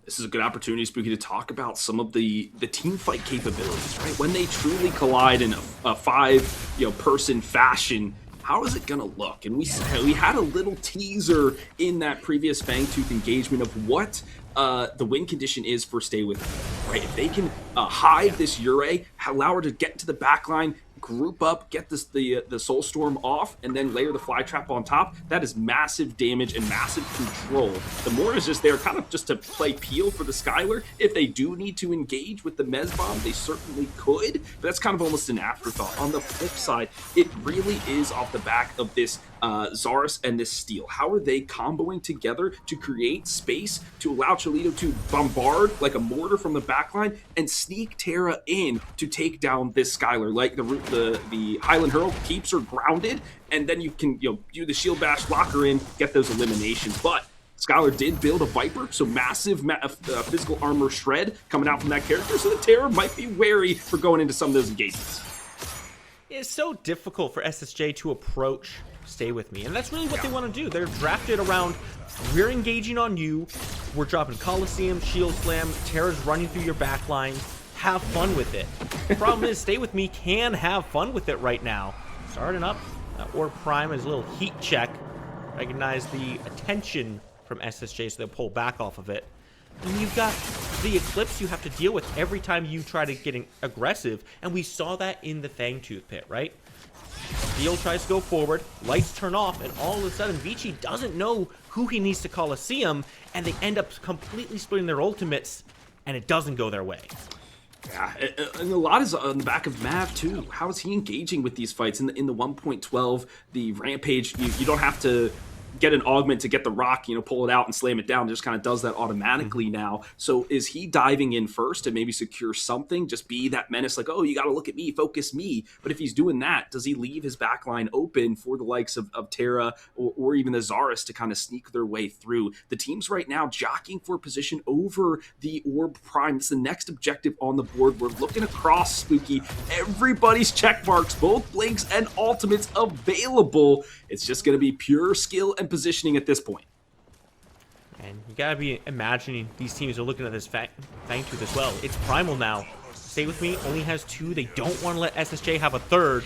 This is a good opportunity, Spooky, to talk about some of the team fight capabilities, right? When they truly collide in a 5-person fashion, how is it going to look? And we had a little teaser in that previous Fangtooth engagement of what the win condition is for Stay With Me, right? If they can hide this Yurei, allow her to get to the backline, group up, get the Soulstorm off, and then layer the Fly Trap on top, that is massive damage and massive control. The Morn is just there kind of just to play peel for the Skylar. If they do need to engage with the Mez Bomb, they certainly could, but that's kind of almost an afterthought. On the flip side, it really is off the back of this Zarus and this Steel. How are they comboing together to create space to allow Cholito to bombard like a mortar from the backline and sneak Terra in to take down this Skylar? Like the Highland Hurl keeps her grounded, and then you can do the Shield Bash, lock her in, get those eliminations. But Skylar did build a Viper, so massive physical armor shred coming out from that character, so the Terra might be wary for going into some of those engagements. It's so difficult for SSJ to approach Stay With Me, and that's really what they want to do. They're drafted around, we're engaging on you, we're dropping Coliseum, Shield Slam, Terra's running through your backline, have fun with it. The problem is, Stay With Me can have fun with it right now. Starting up, Orb Prime is a little heat check. Recognize the attention from SSJ, so they'll pull back off of it. And you've got the Eclipse you have to deal with every time you try to get aggressive, and we saw that in the Fangtooth pit, right? Steel tries to go forward, lights turn off, and all of a sudden Vici doesn't know who he needs to Coliseum, and they end up completely splitting their ultimates, and it doesn't go their way. Yeah, and a lot is on the back of Mav too. How is he engaging with these fights? In the 1.12, the Rampage, you don't have to get an augment to get the rock, pull it out and slam it down. It just kind of does that automatically now. So is he diving in first to maybe secure something? Just be that menace like, oh, you got to look at me, focus me. But if he's doing that, does he leave his backline open for the likes of Terra or even the Zarus to kind of sneak their way through? The team's right now jockeying for position over the Orb Prime. It's the next objective on the board. We're looking across, Spooky. Everybody's check marks, both Blinks and Ultimates available. It's just going to be pure skill and positioning at this point. And you gotta be imagining these teams are looking at this Fangtooth as well. It's Primal now. Stay With Me only has 2. They don't want to let SSJ have a 3rd.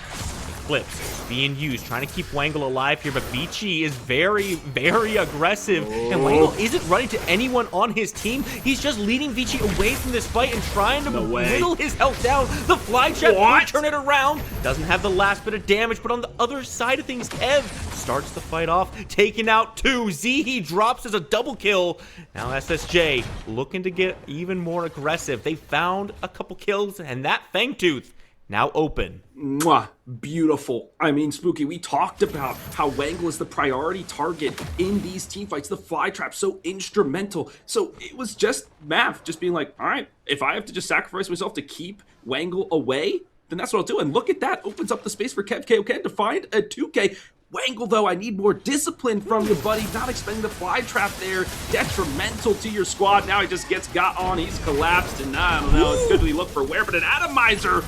Eclipse being used, trying to keep Wangle alive here, but Vici is very, very aggressive. And Wangle isn't running to anyone on his team. He's just leading Vici away from this fight and trying to whittle his health down. The Fly Trap will turn it around. Doesn't have the last bit of damage, but on the other side of things, Kev starts the fight off, taking out 2. Zihi drops as a double kill. Now SSJ looking to get even more aggressive. They found a couple kills, and that Fangtooth now open. Mwah, beautiful. I mean, Spooky, we talked about how Wangle is the priority target in these team fights. The Fly Trap, so instrumental. So it was just Mav just being like, all right, if I have to just sacrifice myself to keep Wangle away, then that's what I'll do. And look at that, opens up the space for Kev KOK to find a 2K. Wangle, though, I need more discipline from you, buddy. Not expending the Fly Trap there. Detrimental to your squad. Now he just gets got on. He's collapsed, and I don't know. It's good to look for where, but an Atomizer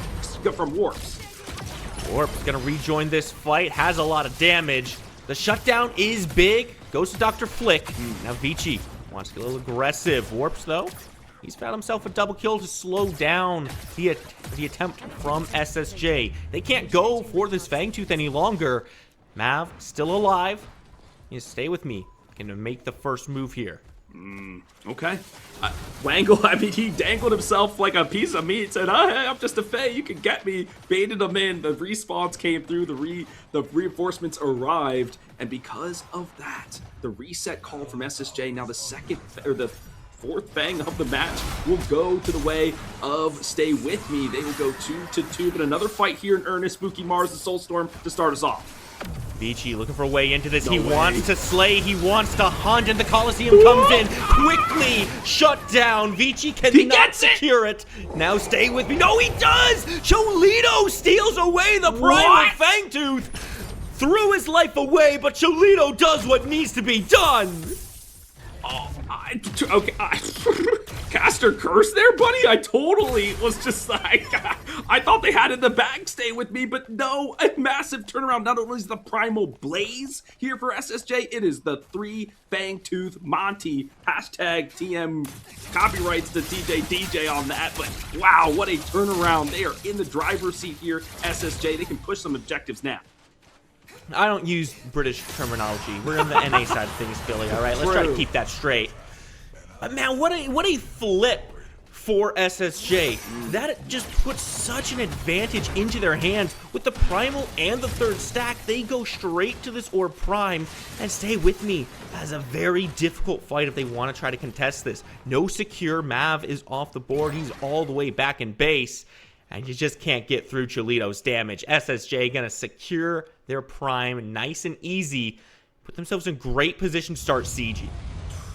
from Warps. Warp's gonna rejoin this fight, has a lot of damage. The shutdown is big, goes to Dr. Flick. Now Vici wants to get a little aggressive. Warps, though, he's found himself a double kill to slow down the attempt from SSJ. They can't go for this Fangtooth any longer. Mav, still alive. You stay with me. Gonna make the first move here. Okay. Wangle, I mean, he dangled himself like a piece of meat, said, hey, I'm just a Fae, you can get me. Baited him in, the respawns came through, the reinforcements arrived, and because of that, the reset call from SSJ, now the fourth Fang of the match will go to the way of Stay With Me. They will go 2-2, but another fight here in earnest. Spooky Mars, the Soulstorm to start us off. Vici looking for a way into this. He wants to slay, he wants to hunt, and the Coliseum comes in quickly. Shut down. Vici cannot secure it. Now Stay With Me. No, he does! Cholito steals away the Primal Fangtooth. Threw his life away, but Cholito does what needs to be done. Okay, Caster Curse there, buddy? I totally was just like, I thought they had it in the bag, Stay With Me, but no, a massive turnaround. Not only is the Primal Blaze here for SSJ, it is the 3 Fangtooth Monty. Hashtag TM copyrights to DJ on that, but wow, what a turnaround. They are in the driver's seat here, SSJ. They can push some objectives now. I don't use British terminology. We're on the NA side of things, Billy, all right? Let's try to keep that straight. But man, what a flip for SSJ. That just puts such an advantage into their hands. With the Primal and the third stack, they go straight to this Orb Prime, and Stay With Me has a very difficult fight if they want to try to contest this. No secure. Mav is off the board. He's all the way back in base, and you just can't get through Cholito's damage. SSJ gonna secure their Prime nice and easy. Put themselves in great position to start sieging.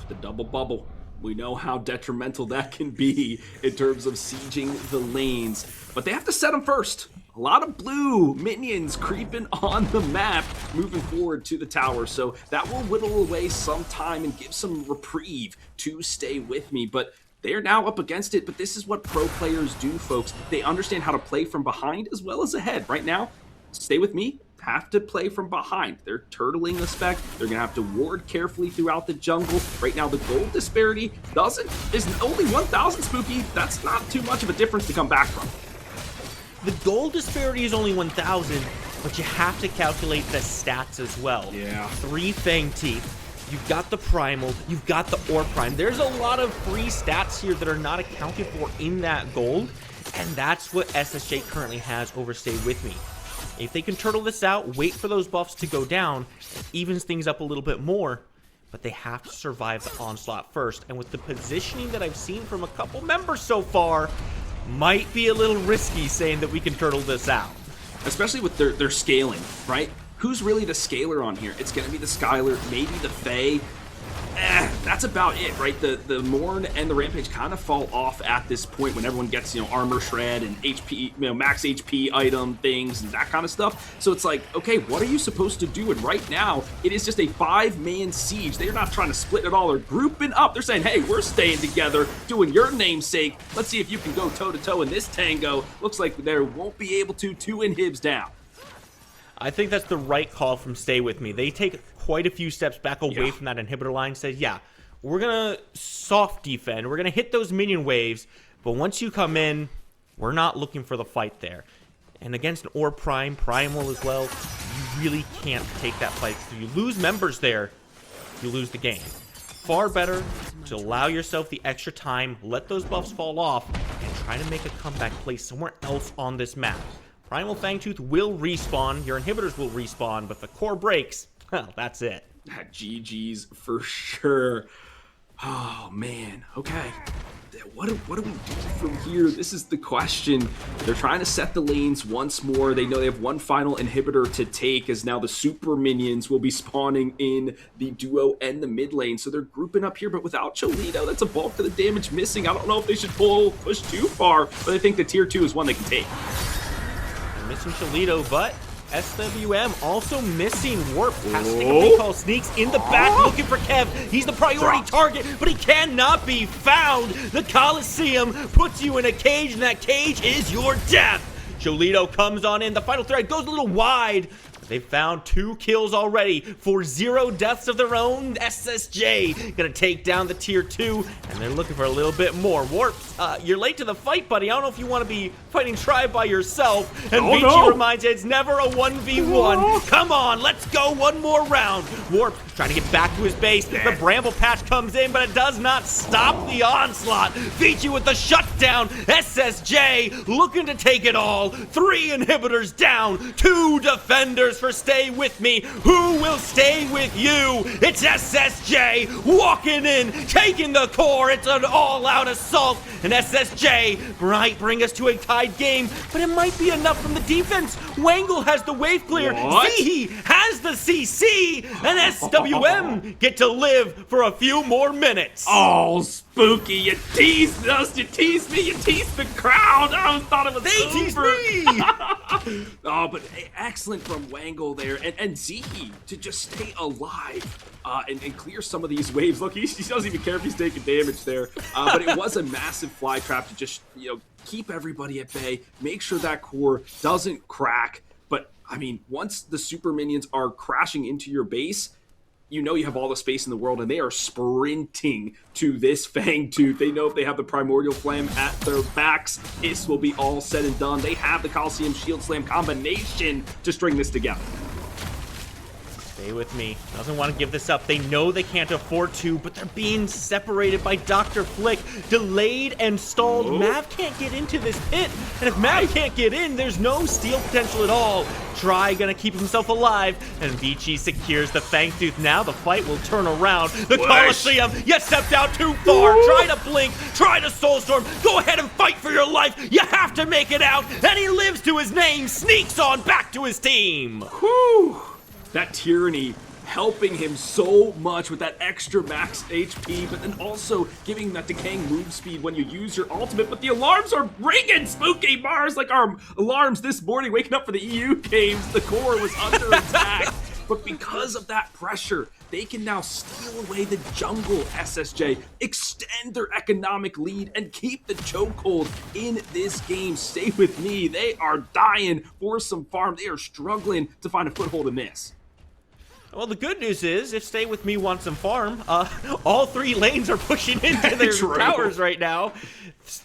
The double bubble. We know how detrimental that can be in terms of sieging the lanes, but they have to set them first. A lot of blue minions creeping on the map, moving forward to the tower, so that will whittle away some time and give some reprieve to Stay With Me, but they are now up against it. But this is what pro players do, folks. They understand how to play from behind as well as ahead. Right now, Stay With Me have to play from behind. They're turtling the spec. They're gonna have to ward carefully throughout the jungle. Right now, the gold disparity is only 1,000, Spooky. That's not too much of a difference to come back from. The gold disparity is only 1,000, but you have to calculate the stats as well. Yeah. 3 Fang Teeth. You've got the Primal, you've got the Orb Prime. There's a lot of free stats here that are not accounted for in that gold, and that's what SSJ currently has over Stay With Me. If they can turtle this out, wait for those buffs to go down, it evens things up a little bit more, but they have to survive the onslaught first. And with the positioning that I've seen from a couple members so far, might be a little risky saying that we can turtle this out. Especially with their scaling, right? Who's really the scaler on here? It's gonna be the Skylar, maybe the Fae. That's about it, right? The Morn and the Rampage kind of fall off at this point when everyone gets, armor shred and HP, max HP item things and that kind of stuff. So it's like, okay, what are you supposed to do? And right now, it is just a 5-man siege. They're not trying to split it all. They're grouping up. They're saying, hey, we're staying together, doing your namesake. Let's see if you can go toe-to-toe in this tango. Looks like they won't be able to. 2 inhibs down. I think that's the right call from Stay With Me. They take quite a few steps back away from that inhibitor line. Said, yeah, we're going to soft defend. We're going to hit those minion waves. But once you come in, we're not looking for the fight there. And against an Orb Prime, Primal as well, you really can't take that fight. If you lose members there, you lose the game. Far better to allow yourself the extra time, let those buffs fall off, and try to make a comeback play somewhere else on this map. Primal Fangtooth will respawn, your inhibitors will respawn, but if the core breaks, well, that's it. GG's for sure. Oh, man. Okay. What do we do from here? This is the question. They're trying to set the lanes once more. They know they have one final inhibitor to take, as now the super minions will be spawning in the duo and the mid lane. So they're grouping up here, but without Cholito, that's a bulk of the damage missing. I don't know if they should push too far, but I think the tier 2 is one they can take. Missing Cholito, but SWM also missing Warp. Has to take a recall, sneaks in the back looking for Kev. He's the priority target, but he cannot be found. The Coliseum puts you in a cage, and that cage is your death. Cholito comes on in. The final thread goes a little wide. They've found 2 kills already for 0 deaths of their own. SSJ gonna take down the tier 2, and they're looking for a little bit more. Warps, you're late to the fight, buddy. I don't know if you want to be fighting Tribe by yourself. And Vici reminds you it's never a 1v1. Come on, let's go one more round. Warp trying to get back to his base. The Bramble Patch comes in, but it does not stop the onslaught. Vici with the shutdown. SSJ looking to take it all. 3 inhibitors down, 2 defenders for Stay With Me. Who will stay with you? It's SSJ walking in, taking the core. It's an all-out assault. And SSJ might bring us to a tied game, but it might be enough from the defense. Wangle has the wave clear. Zihi has the CC. And SWM get to live for a few more minutes. Oh, Spooky, you teased us, you teased me, you teased the crowd. I thought it was teased me. Oh, but excellent from Wangle there, and Zihi to just stay alive and clear some of these waves. Look, he doesn't even care if he's taking damage there, but it was a massive fly trap to just, keep everybody at bay, make sure that core doesn't crack. But, I mean, once the super minions are crashing into your base, you have all the space in the world, and they are sprinting to this Fang Tooth. They know if they have the Primordial Flame at their backs, this will be all said and done. They have the Coliseum Shield Slam combination to string this together. Stay With Me doesn't want to give this up. They know they can't afford to, but they're being separated by Dr. Flick. Delayed and stalled. Mav can't get into this pit, and if Mav can't get in, there's no steal potential at all. Try gonna keep himself alive, and Vici secures the Fangtooth. Now the fight will turn around. The Coliseum, you stepped out too far. Try to blink, try to Soulstorm. Go ahead and fight for your life. You have to make it out, and he lives to his name. Sneaks on back to his team. Whew. That Tyranny helping him so much with that extra max HP, but then also giving that decaying move speed when you use your ultimate. But the alarms are ringing, Spooky Bars, like our alarms this morning, waking up for the EU games. The core was under attack, but because of that pressure, they can now steal away the jungle, SSJ, extend their economic lead, and keep the chokehold in this game. Stay With Me. They are dying for some farm. They are struggling to find a foothold in this. Well, the good news is, if Stay With Me wants some farm, all 3 lanes are pushing into their towers right now.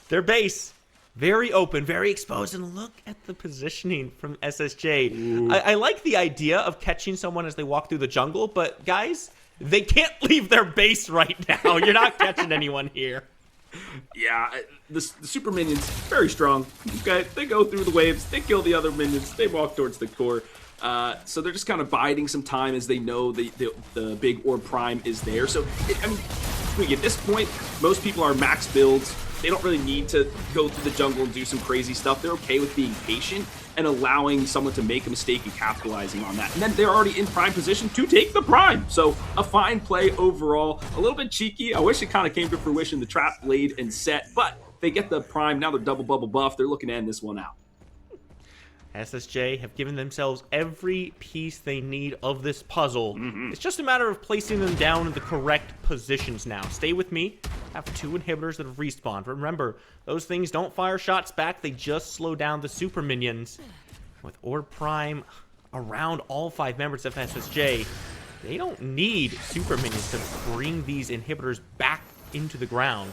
Their base, very open, very exposed, and look at the positioning from SSJ. I like the idea of catching someone as they walk through the jungle, but guys, they can't leave their base right now. You're not catching anyone here. Yeah, the super minions, very strong. Okay, they go through the waves, they kill the other minions, they walk towards the core. So they're just kind of biding some time as they know the big orb prime is there. So, at this point, most people are max builds. They don't really need to go through the jungle and do some crazy stuff. They're okay with being patient and allowing someone to make a mistake and capitalizing on that. And then they're already in prime position to take the prime. So a fine play overall. A little bit cheeky. I wish it kind of came to fruition. The trap laid and set, but they get the prime. Now they're double bubble buff. They're looking to end this one out. SSJ have given themselves every piece they need of this puzzle. It's just a matter of placing them down in the correct positions now. Stay With Me have 2 inhibitors that have respawned. Remember, those things don't fire shots back. They just slow down the super minions. With Orb Prime around all 5 members of SSJ, they don't need super minions to bring these inhibitors back into the ground.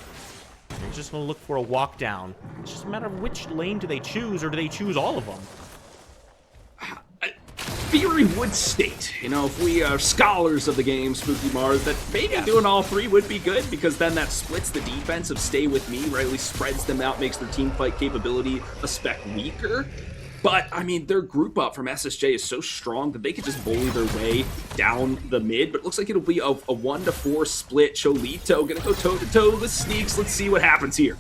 They're just going to look for a walk down. It's just a matter of which lane do they choose, or do they choose all of them? Theory would state, if we are scholars of the game, Spooky Mars, that maybe doing all 3 would be good, because then that splits the defense of Stay With Me, right? At least spreads them out, makes their team fight capability a speck weaker. But, their group up from SSJ is so strong that they could just bully their way down the mid. But it looks like it'll be a 1-4 split. Cholito gonna go toe-to-toe with Sneaks. Let's see what happens here.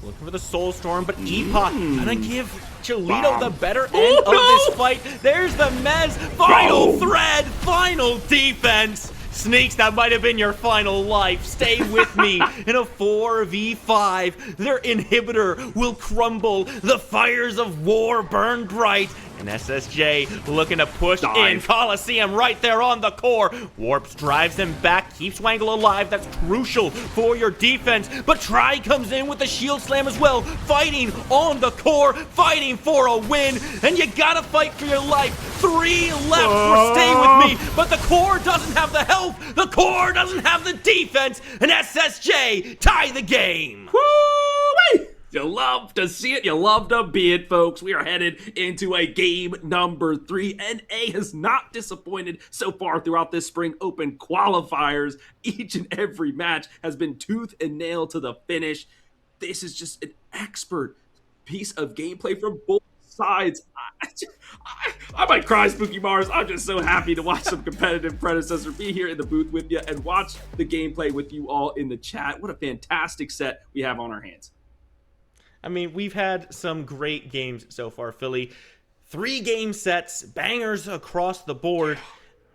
Looking for the Soulstorm, but Epoch gonna give Cholito the better end of this fight. There's the Mez. Final thread, final defense. Sneaks, that might have been your final life. Stay With Me in a 4v5. Their inhibitor will crumble. The fires of war burn bright. And SSJ looking to push in. Coliseum right there on the core. Warps drives him back keeps Wangle alive. That's crucial for your defense. But Try comes in with the shield slam as well, fighting on the core, fighting for a win, and you gotta fight for your life. 3 left for Stay With Me, but the core doesn't have the health, the core doesn't have the defense, and SSJ tie the game. Woo-wee! You love to see it, you love to be it, folks. We are headed into a game number 3. NA has not disappointed so far throughout this Spring Open Qualifiers. Each and every match has been tooth and nail to the finish. This is just an expert piece of gameplay from both sides. I might cry, Spooky Mars. I'm just so happy to watch some competitive Predecessor, be here in the booth with you, and watch the gameplay with you all in the chat. What a fantastic set we have on our hands. I mean, we've had some great games so far, Philly. 3 game sets, bangers across the board.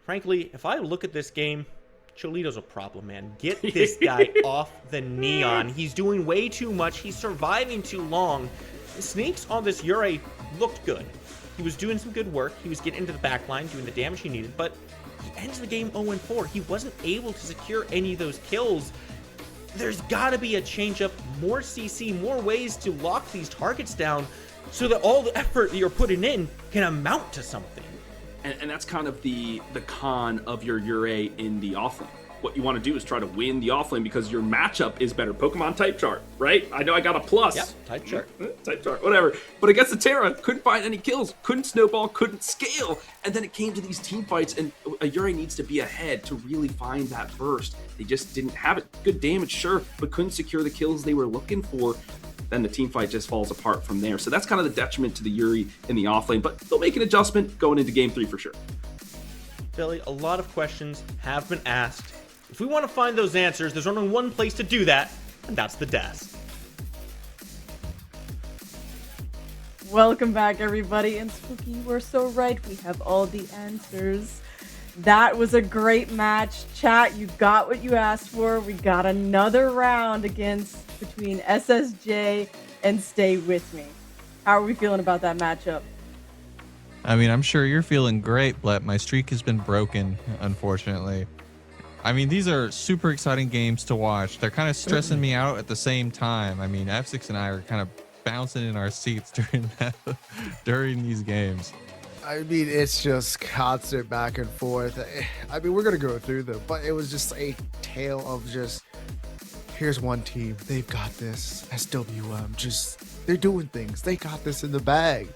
Frankly, if I look at this game, Cholito's a problem, man. Get this guy off the Neon. He's doing way too much. He's surviving too long. Sneaks on this Yurei looked good. He was doing some good work. He was getting into the backline, doing the damage he needed, but he ends the game 0-4. He wasn't able to secure any of those kills. There's got to be a change-up, more CC, more ways to lock these targets down so that all the effort that you're putting in can amount to something. And that's kind of the con of your Yurei in the offlane. What you want to do is try to win the offlane because your matchup is better. Pokemon type chart, right? I know I got a plus. Yep, type chart. Type chart, whatever. But against the Terra, couldn't find any kills, couldn't snowball, couldn't scale. And then it came to these team fights, and a Yurei needs to be ahead to really find that burst. They just didn't have it. Good damage, sure, but couldn't secure the kills they were looking for. Then the team fight just falls apart from there. So that's kind of the detriment to the Yuri in the offlane, but they'll make an adjustment going into game 3 for sure. Billy, a lot of questions have been asked. If we want to find those answers, there's only one place to do that, and that's the desk. Welcome back, everybody. And Spooky, you were so right. We have all the answers. That was a great match. Chat, you got what you asked for. We got another round between SSJ and Stay With Me. How are we feeling about that matchup? I mean, I'm sure you're feeling great, but my streak has been broken, unfortunately. I mean, these are super exciting games to watch. They're kind of stressing me out at the same time. I mean, F6 and I are kind of bouncing in our seats during these games. I mean, it's just constant back and forth. I mean, we're going to go through them, but it was just a tale of just, here's one team. They've got this. SWM, they're doing things. They got this in the bag.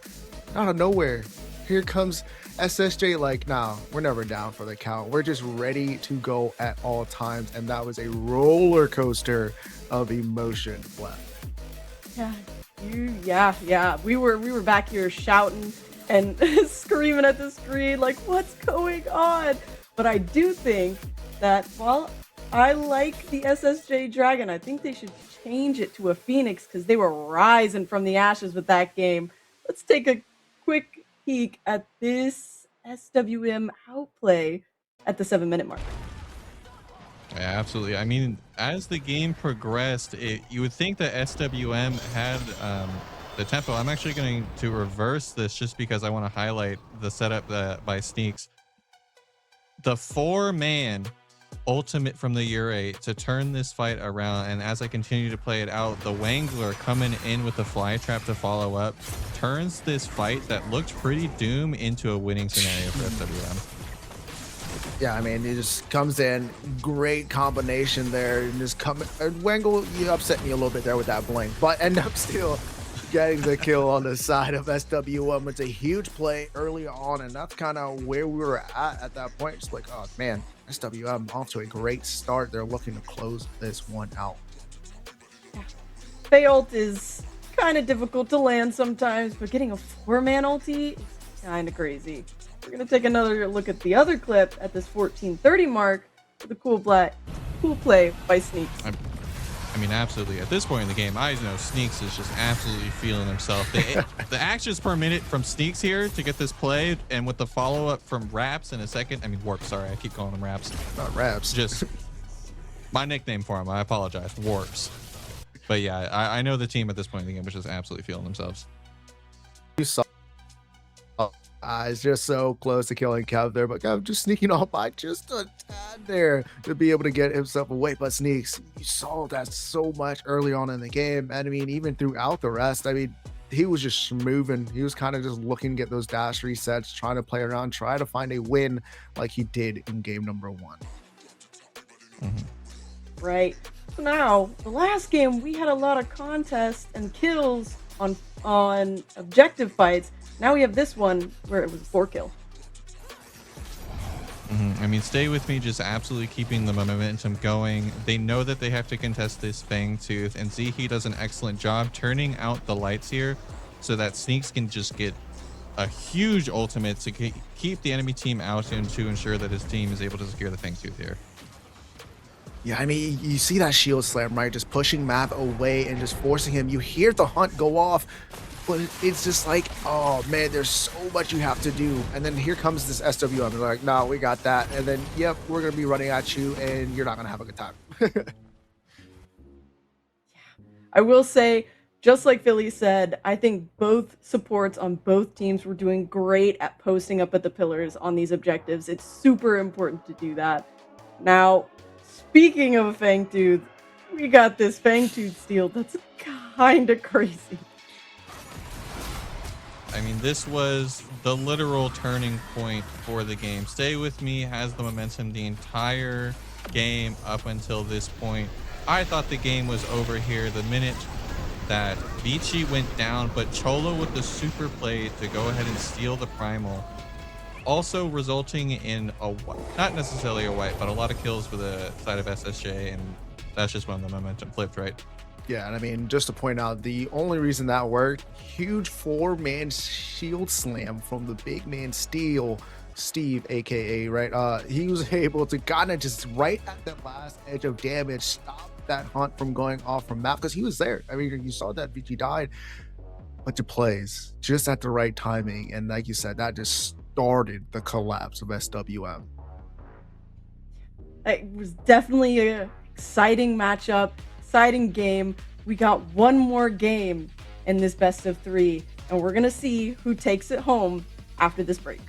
Out of nowhere, here comes SSJ like, nah, we're never down for the count. We're just ready to go at all times. And that was a roller coaster of emotion left. Yeah. We were back here shouting and screaming at the screen like, what's going on? But I do think that while I like the SSJ Dragon, I think they should change it to a Phoenix because they were rising from the ashes with that game. Let's take a quick peek at this SWM outplay at the 7-minute mark. Yeah, absolutely. I mean, as the game progressed, you would think that SWM had the tempo. I'm actually going to reverse this just because I want to highlight the setup by Sneaks. The 4-man ultimate from the Yurei to turn this fight around, and as I continue to play it out, the Wangler coming in with the fly trap to follow up turns this fight that looked pretty doom into a winning scenario for SWM. Yeah, I mean, it just comes in, great combination there, and just Wangle, you upset me a little bit there with that blink, but end up still getting the kill on the side of SWM. It's a huge play early on, and that's kind of where we were at that point. Just like, oh man, SWM off to a great start. They're looking to close this one out. Faye ult is kind of difficult to land sometimes, but getting a 4-man ulti is kind of crazy. We're going to take another look at the other clip at this 14:30 mark with a cool play by Sneaks. I mean, absolutely. At this point in the game, I know Sneaks is just absolutely feeling himself. The actions per minute from Sneaks here to get this play, and with the follow-up from Raps in a second. I mean, Warp, sorry. I keep calling him Raps. Not Raps. Just my nickname for him. I apologize. Warps. But yeah, I know the team at this point in the game was just absolutely feeling themselves. You saw It's just so close to killing Kev there, but Kev just sneaking off by just a tad there to be able to get himself away. But Sneaks, you saw that so much early on in the game. And I mean, even throughout the rest, I mean, he was just moving. He was kind of just looking to get those dash resets, trying to play around, try to find a win like he did in game number 1. Right. So now, the last game, we had a lot of contests and kills on objective fights. Now we have this one where it was a 4-kill. I mean, Stay With Me just absolutely keeping the momentum going. They know that they have to contest this Fang Tooth, and Zihi does an excellent job turning out the lights here so that Sneaks can just get a huge ultimate to keep the enemy team out and to ensure that his team is able to secure the Fang Tooth here. Yeah, I mean, you see that shield slam, right? Just pushing Mav away and just forcing him. You hear the hunt go off, but it's just like, oh man, there's so much you have to do. And then here comes this SWM. They're like, no, we got that. And then, yep, we're going to be running at you and you're not going to have a good time. I will say, just like Philly said, I think both supports on both teams were doing great at posting up at the pillars on these objectives. It's super important to do that. Now, speaking of a Fang Tooth, we got this Fang Tooth steal that's kind of crazy. I mean, this was the literal turning point for the game. Stay With Me has the momentum the entire game up until this point. I thought the game was over here the minute that Vici went down, but Cholo with the super play to go ahead and steal the Primal, also resulting in not necessarily a wipe, but a lot of kills for the side of SSJ, and that's just when the momentum flipped, right? Yeah, and I mean, just to point out, the only reason that worked, huge 4-man shield slam from the big man Steve, aka, right? He was able to kind of just right at the last edge of damage, stop that hunt from going off from map, because he was there. I mean, you saw that VG died, but the plays just at the right timing. And like you said, that just started the collapse of SWM. It was definitely an exciting matchup, exciting game. We got one more game in this best of 3, and we're going to see who takes it home after this break.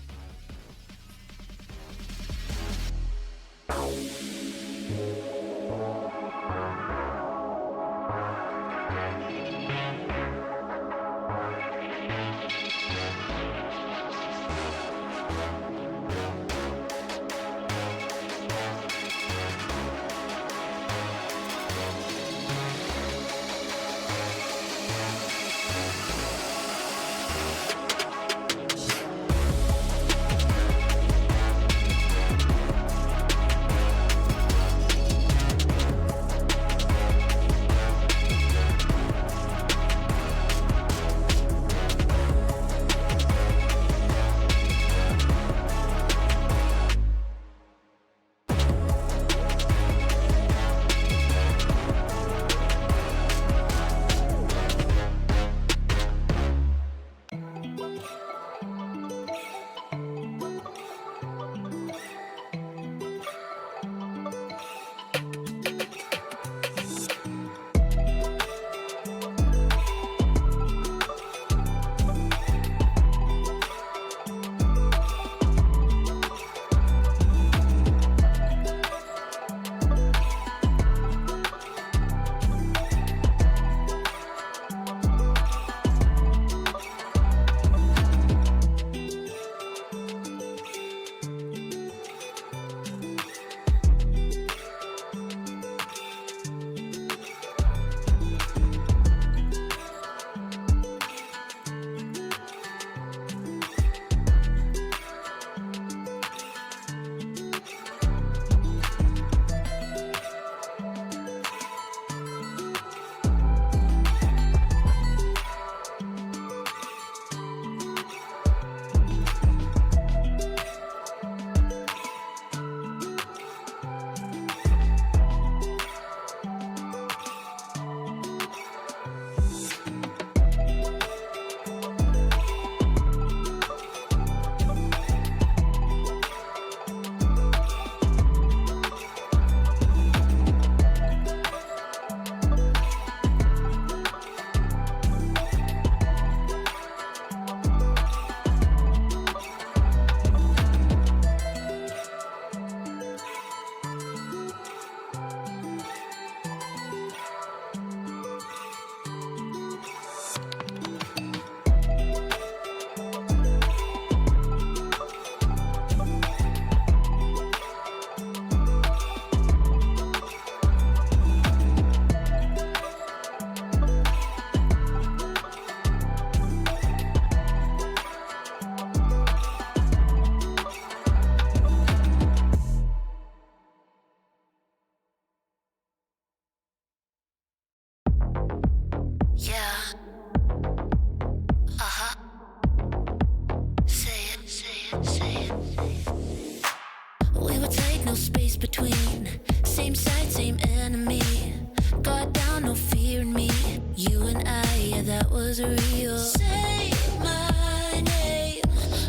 was real. Say my name,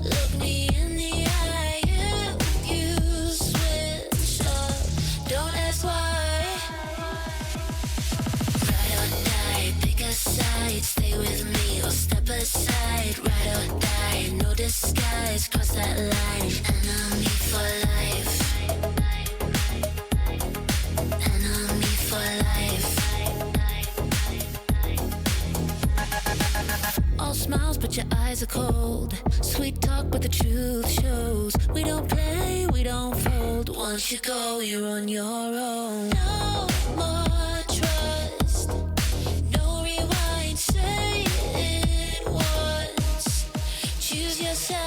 look me in the eye. You switch up, don't ask why. Ride or die, pick a side, stay with me or step aside. Ride or die, no disguise, cross that line. Enemy for life. Enemy for life. All smiles, but your eyes are cold. Sweet talk, but the truth shows. We don't play, we don't fold. Once you go, you're on your own. No more trust. No rewind. Say it once. Choose your side.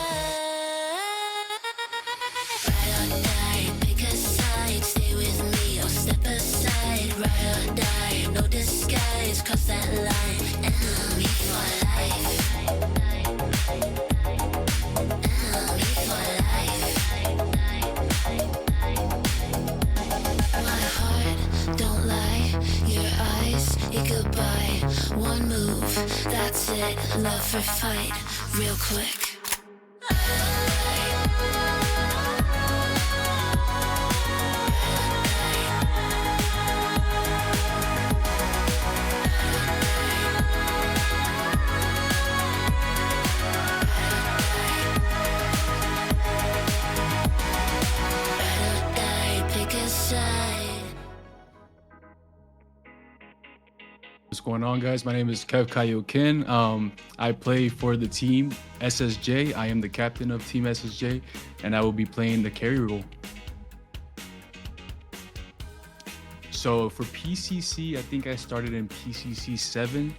Ride or die, pick a side. Stay with me or step aside. Ride or die, no disguise. Cross that line. Enemy for life. Enemy for life. My heart, don't lie. Your eyes, goodbye. One move, that's it. Love for fight, real quick. What's going on, guys? My name is Kev Kaiokin. I play for the team SSJ. I am the captain of Team SSJ, and I will be playing the carry role. So for PCC, I think I started in PCC 7.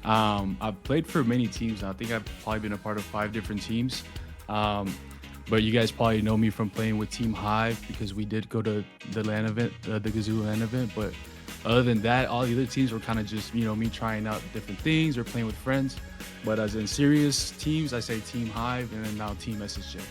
I've played for many teams now. I think I've probably been a part of 5 different teams. But you guys probably know me from playing with Team Hive because we did go to the LAN event, the Gazoo LAN event. But other than that, all the other teams were kind of just, you know, me trying out different things or playing with friends. But as in serious teams, I say Team Hive and then now Team SSJ.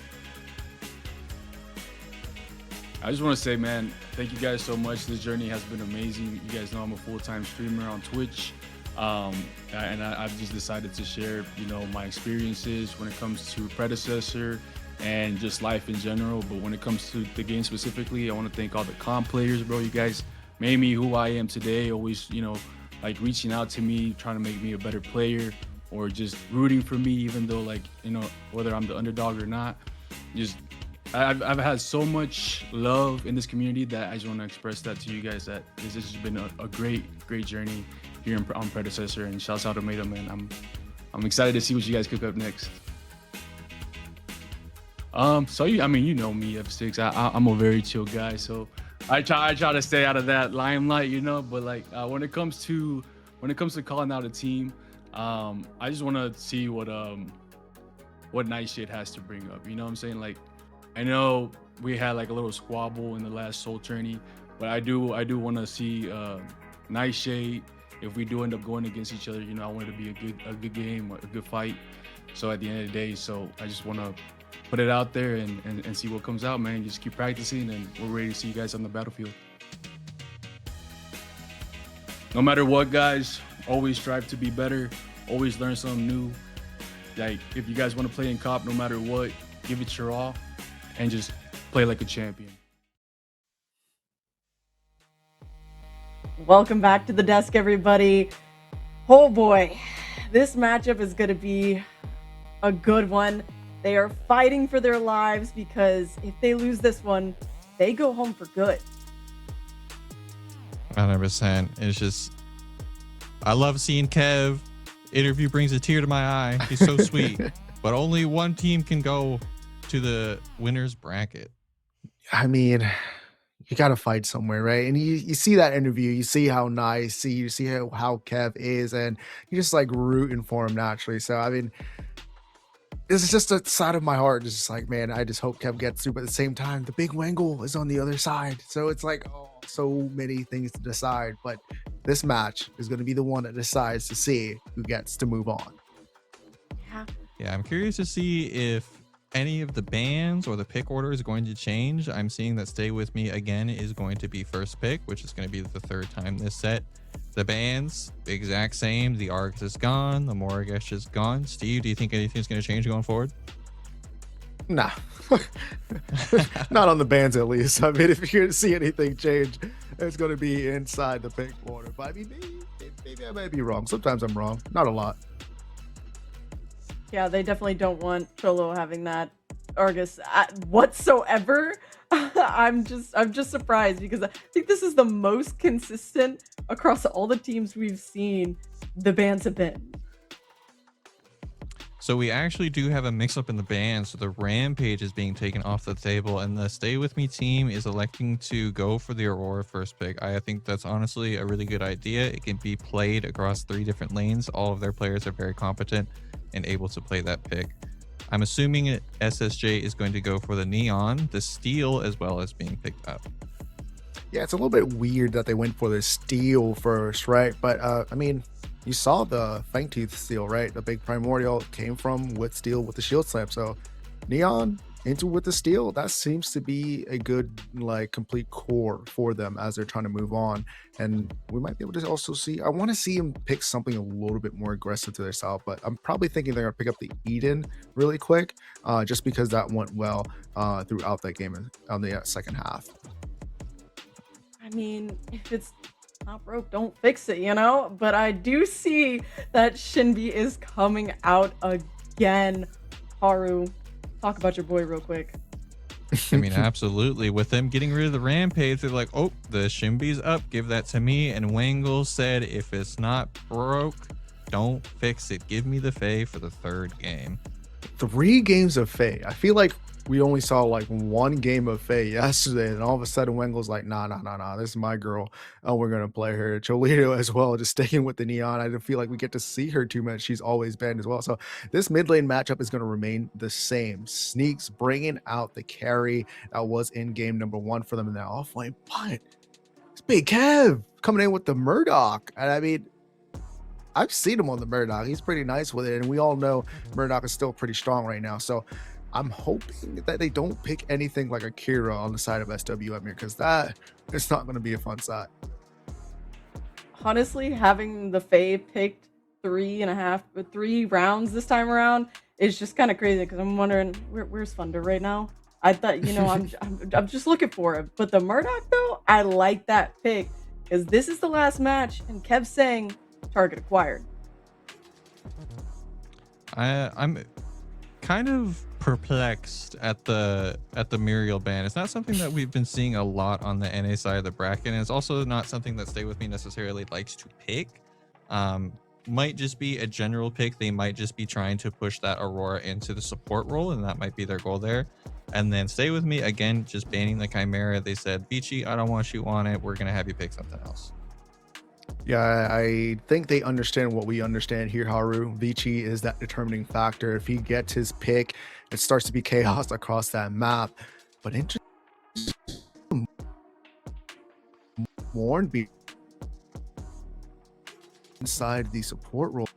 I just want to say, man, thank you guys so much. This journey has been amazing. You guys know I'm a full-time streamer on Twitch. And I've just decided to share, you know, my experiences when it comes to Predecessor and just life in general. But when it comes to the game specifically, I want to thank all the comp players, bro. You guys made me who I am today. Always, you know, like reaching out to me, trying to make me a better player, or just rooting for me, even though, like, you know, whether I'm the underdog or not. Just I've had so much love in this community that I just want to express that to you guys, that this has been a great journey here on Predecessor. And shouts out to Meta, man. I'm excited to see what you guys cook up next. So I mean, you know me, F6. I'm a very chill guy, so I try to stay out of that limelight, you know. But like when it comes to calling out a team, I just want to see what nice shit has to bring up. You know what I'm saying? Like, I know we had like a little squabble in the last Soul Tourney, but I do want to see nice shade. If we do end up going against each other, you know, I want it to be a good game, a good fight. So at the end of the day, so I just want to put it out there and see what comes out, man. Just keep practicing, and we're ready to see you guys on the battlefield. No matter what, guys, always strive to be better. Always learn something new. Like, if you guys want to play in COP, no matter what, give it your all and just play like a champion. Welcome back to the desk, everybody. Oh boy, this matchup is going to be a good one. They are fighting for their lives because if they lose this one, they go home for good. 100%. It's just, I love seeing Kev. Interview brings a tear to my eye. He's so sweet. But only one team can go to the winner's bracket. I mean, you got to fight somewhere, right? And you see that interview, you see how nice, you see how Kev is, and you're just like rooting for him naturally. So, I mean, this is just a side of my heart. It's just like, man, I just hope Kev gets through. But at the same time, the big Wengle is on the other side. So it's like, oh, so many things to decide. But this match is going to be the one that decides to see who gets to move on. Yeah, I'm curious to see if any of the bans or the pick order is going to change. I'm seeing that Stay With Me again is going to be first pick, which is going to be the third time this set. The bans, the exact same. The Args is gone. The Morgesh is gone. Steve, do you think anything's going to change going forward? Nah. Not on the bans, at least. I mean, if you're going to see anything change, it's going to be inside the pink border. But I mean, maybe I might be wrong. Sometimes I'm wrong. Not a lot. Yeah, they definitely don't want Cholo having that Argus whatsoever. I'm just surprised because I think this is the most consistent across all the teams we've seen the bans have been. So we actually do have a mix-up in the ban. So the Rampage is being taken off the table, and the Stay With Me team is electing to go for the Aurora first pick. I think that's honestly a really good idea. It can be played across 3 different lanes. All of their players are very competent and able to play that pick. I'm assuming SSJ is going to go for the Neon, the Steel, as well as being picked up. Yeah, it's a little bit weird that they went for the Steel first, right? But I mean, you saw the Fangtooth Steel, right? The big Primordial came from with Steel with the Shield Slam. So Neon into with the Steel, that seems to be a good, like, complete core for them as they're trying to move on. And we might be able to also see, I want to see him pick something a little bit more aggressive to their style, but I'm probably thinking they're going to pick up the Eden really quick, just because that went well throughout that game on the second half. I mean, if it's not broke, don't fix it, you know? But I do see that Shinbi is coming out again. Haru, talk about your boy real quick. I mean, absolutely. With them getting rid of the Rampage, they're like, oh, the Shinbi's up, give that to me. And Wangle said, if it's not broke, don't fix it. Give me the Fae for the 3rd game. 3 games of Fae. I feel like we only saw like 1 game of Fae yesterday, and all of a sudden Wengle's like, nah, this is my girl. Oh, we're gonna play her. Cholito as well, just sticking with the Neon. I don't feel like we get to see her too much. She's always banned as well. So this mid lane matchup is gonna remain the same. Sneaks bringing out the carry that was in game number 1 for them in that offlane, but it's Big Kev coming in with the Murdoch, and I mean, I've seen him on the Murdoch. He's pretty nice with it, and we all know Murdoch is still pretty strong right now. So I'm hoping that they don't pick anything like Akira on the side of SWM here, because that is not going to be a fun side. Honestly, having the Fae picked 3 rounds this time around is just kind of crazy, because I'm wondering where's Thunder right now. I thought, you know, I'm just looking for it. But the Murdoch though, I like that pick, because this is the last match, and Kev's saying target acquired. I'm kind of perplexed at the Muriel ban. It's not something that we've been seeing a lot on the NA side of the bracket, and it's also not something that Stay With Me necessarily likes to pick. Might just be a general pick. They might just be trying to push that Aurora into the support role, and that might be their goal there. And then Stay With Me, again, just banning the Chimera. They said, Vici, I don't want you on it. We're going to have you pick something else. Yeah, I think they understand what we understand here, Haru. Vici is that determining factor. If he gets his pick, it starts to be chaos across that map. But interesting, Warren be inside the support role.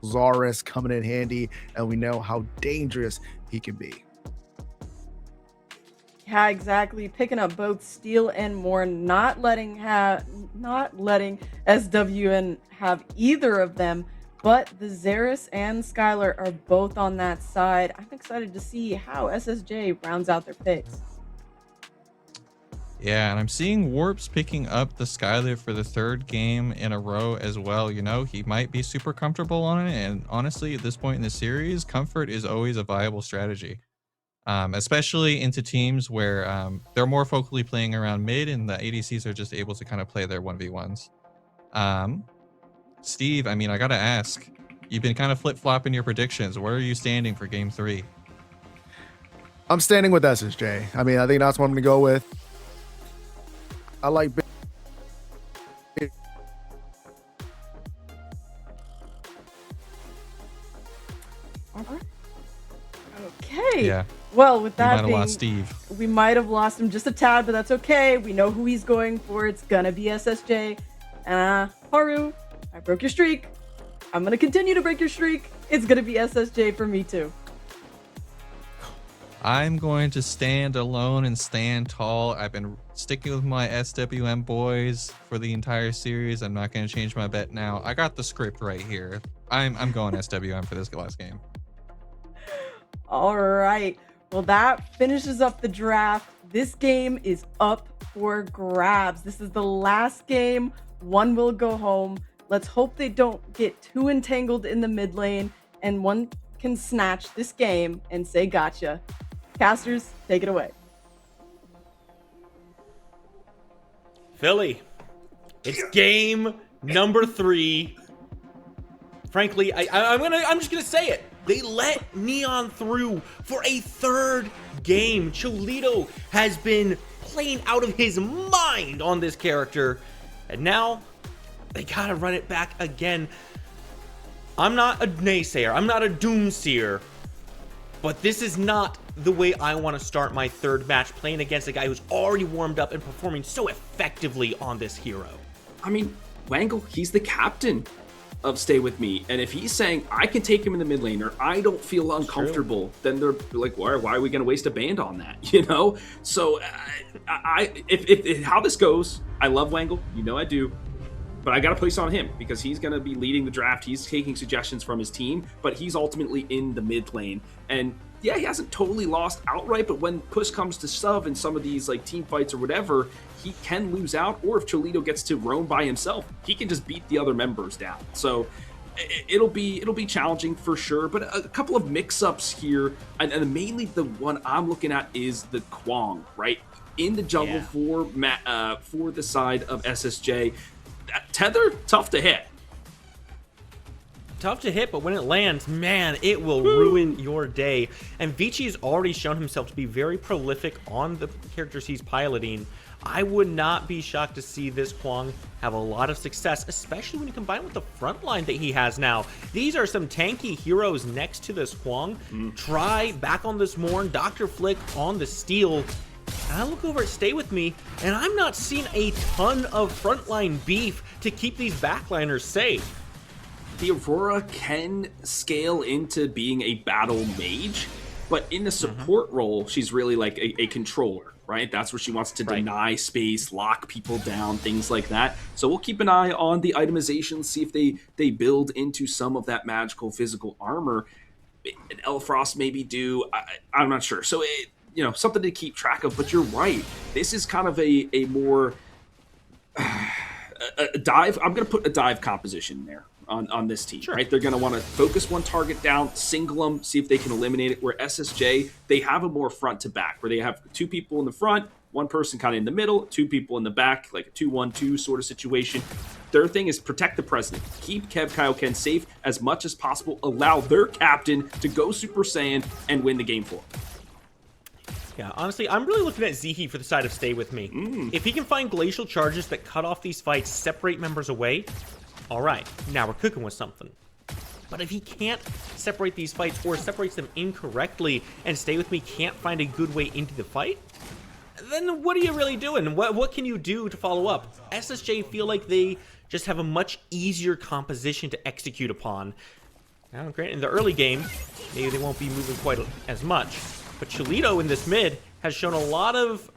Zaris coming in handy, and we know how dangerous he can be. Yeah, exactly. Picking up both Steel and more, not letting SWN have either of them, but the Zaris and Skylar are both on that side. I'm excited to see how SSJ rounds out their picks. Yeah, and I'm seeing Warps picking up the Skylar for the 3rd game in a row as well. You know, he might be super comfortable on it, and honestly, at this point in the series, comfort is always a viable strategy. Especially into teams where they're more focally playing around mid, and the ADCs are just able to kind of play their 1v1s. Steve, I mean, I gotta ask, you've been kind of flip-flopping your predictions. Where are you standing for game 3? I'm standing with SSJ. I mean, I think that's what I'm gonna go with. I like Okay. Yeah. Well, with that being, lost Steve. We might have lost him just a tad, but that's okay. We know who he's going for. It's gonna be SSJ. Haru, I broke your streak. I'm gonna continue to break your streak. It's gonna be SSJ for me too. I'm going to stand alone and stand tall. I've been sticking with my SWM boys for the entire series. I'm not going to change my bet now. I got the script right here. I'm going SWM for this last game. All right. Well, that finishes up the draft. This game is up for grabs. This is the last game. One will go home. Let's hope they don't get too entangled in the mid lane and one can snatch this game and say gotcha. Casters, take it away. Philly, it's game number 3. Frankly, I'm just gonna say it. They let Neon through for a 3rd game. Cholito has been playing out of his mind on this character, and now they gotta run it back again. I'm not a naysayer. I'm not a doomseer. But this is not the way I want to start my 3rd match, playing against a guy who's already warmed up and performing so effectively on this hero. I mean, Wangle, he's the captain of Stay With Me. And if he's saying, I can take him in the mid lane, or I don't feel uncomfortable, then they're like, why are we going to waste a band on that? You know? So, if how this goes, I love Wangle. You know I do. But I got to place on him because he's going to be leading the draft. He's taking suggestions from his team, but he's ultimately in the mid lane. And yeah, he hasn't totally lost outright, but when push comes to shove in some of these like team fights or whatever, he can lose out. Or if Cholito gets to roam by himself, he can just beat the other members down. So it'll be challenging for sure. But a couple of mix-ups here, and mainly the one I'm looking at is the Kwang, right? In the jungle for the side of SSJ. Tether, tough to hit. Tough to hit, but when it lands, man, it will ruin your day. And Vici has already shown himself to be very prolific on the characters he's piloting. I would not be shocked to see this Kwang have a lot of success, especially when you combine with the front line that he has now. These are some tanky heroes next to this Kwang. Try back on this Morn, Dr. Flick on the steal. I look over at Stay With Me, and I'm not seeing a ton of frontline beef to keep these backliners safe. The Aurora can scale into being a battle mage, but in the support role, she's really like a controller, right? That's where she wants to deny space, lock people down, things like that. So we'll keep an eye on the itemization, see if they build into some of that magical physical armor. And Elfrost maybe do, I'm not sure. So something to keep track of, but you're right. This is kind of a more a dive. I'm going to put a dive composition there on this team, right? They're going to want to focus one target down, single them, see if they can eliminate it. Where SSJ, they have a more front to back, where they have 2 people in the front, 1 person kind of in the middle, 2 people in the back, like a 2-1-2 sort of situation. Their thing is protect the president, keep Kev Kaioken safe as much as possible, allow their captain to go Super Saiyan and win the game for them. Yeah, honestly, I'm really looking at Zihi for the side of Stay With Me. If he can find glacial charges that cut off these fights, separate members away, all right, now we're cooking with something. But if he can't separate these fights or separates them incorrectly and Stay With Me can't find a good way into the fight, then what are you really doing? What can you do to follow up? SSJ feel like they just have a much easier composition to execute upon. Now, granted, in the early game, maybe they won't be moving quite as much. But Cholito in this mid has shown a lot of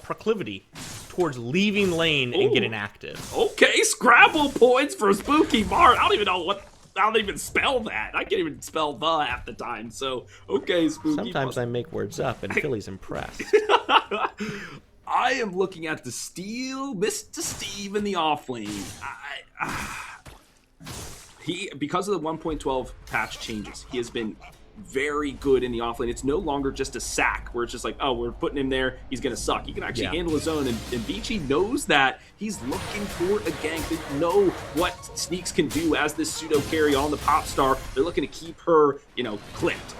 proclivity towards leaving lane and getting active. Okay, Scrabble points for Spooky Mart. I don't even spell that. I can't even spell the half the time. So, okay, Spooky Sometimes I make words up and Philly's impressed. I am looking at the steal, Mr. Steve in the offlane. Because of the 1.12 patch changes, he has been very good in the offlane. It's no longer just a sack where it's just like, oh, we're putting him there, he's gonna suck. He can actually handle his own, and Vici knows that. He's looking for a gank. They know what Sneaks can do as this pseudo carry on the pop star. They're looking to keep her, clipped.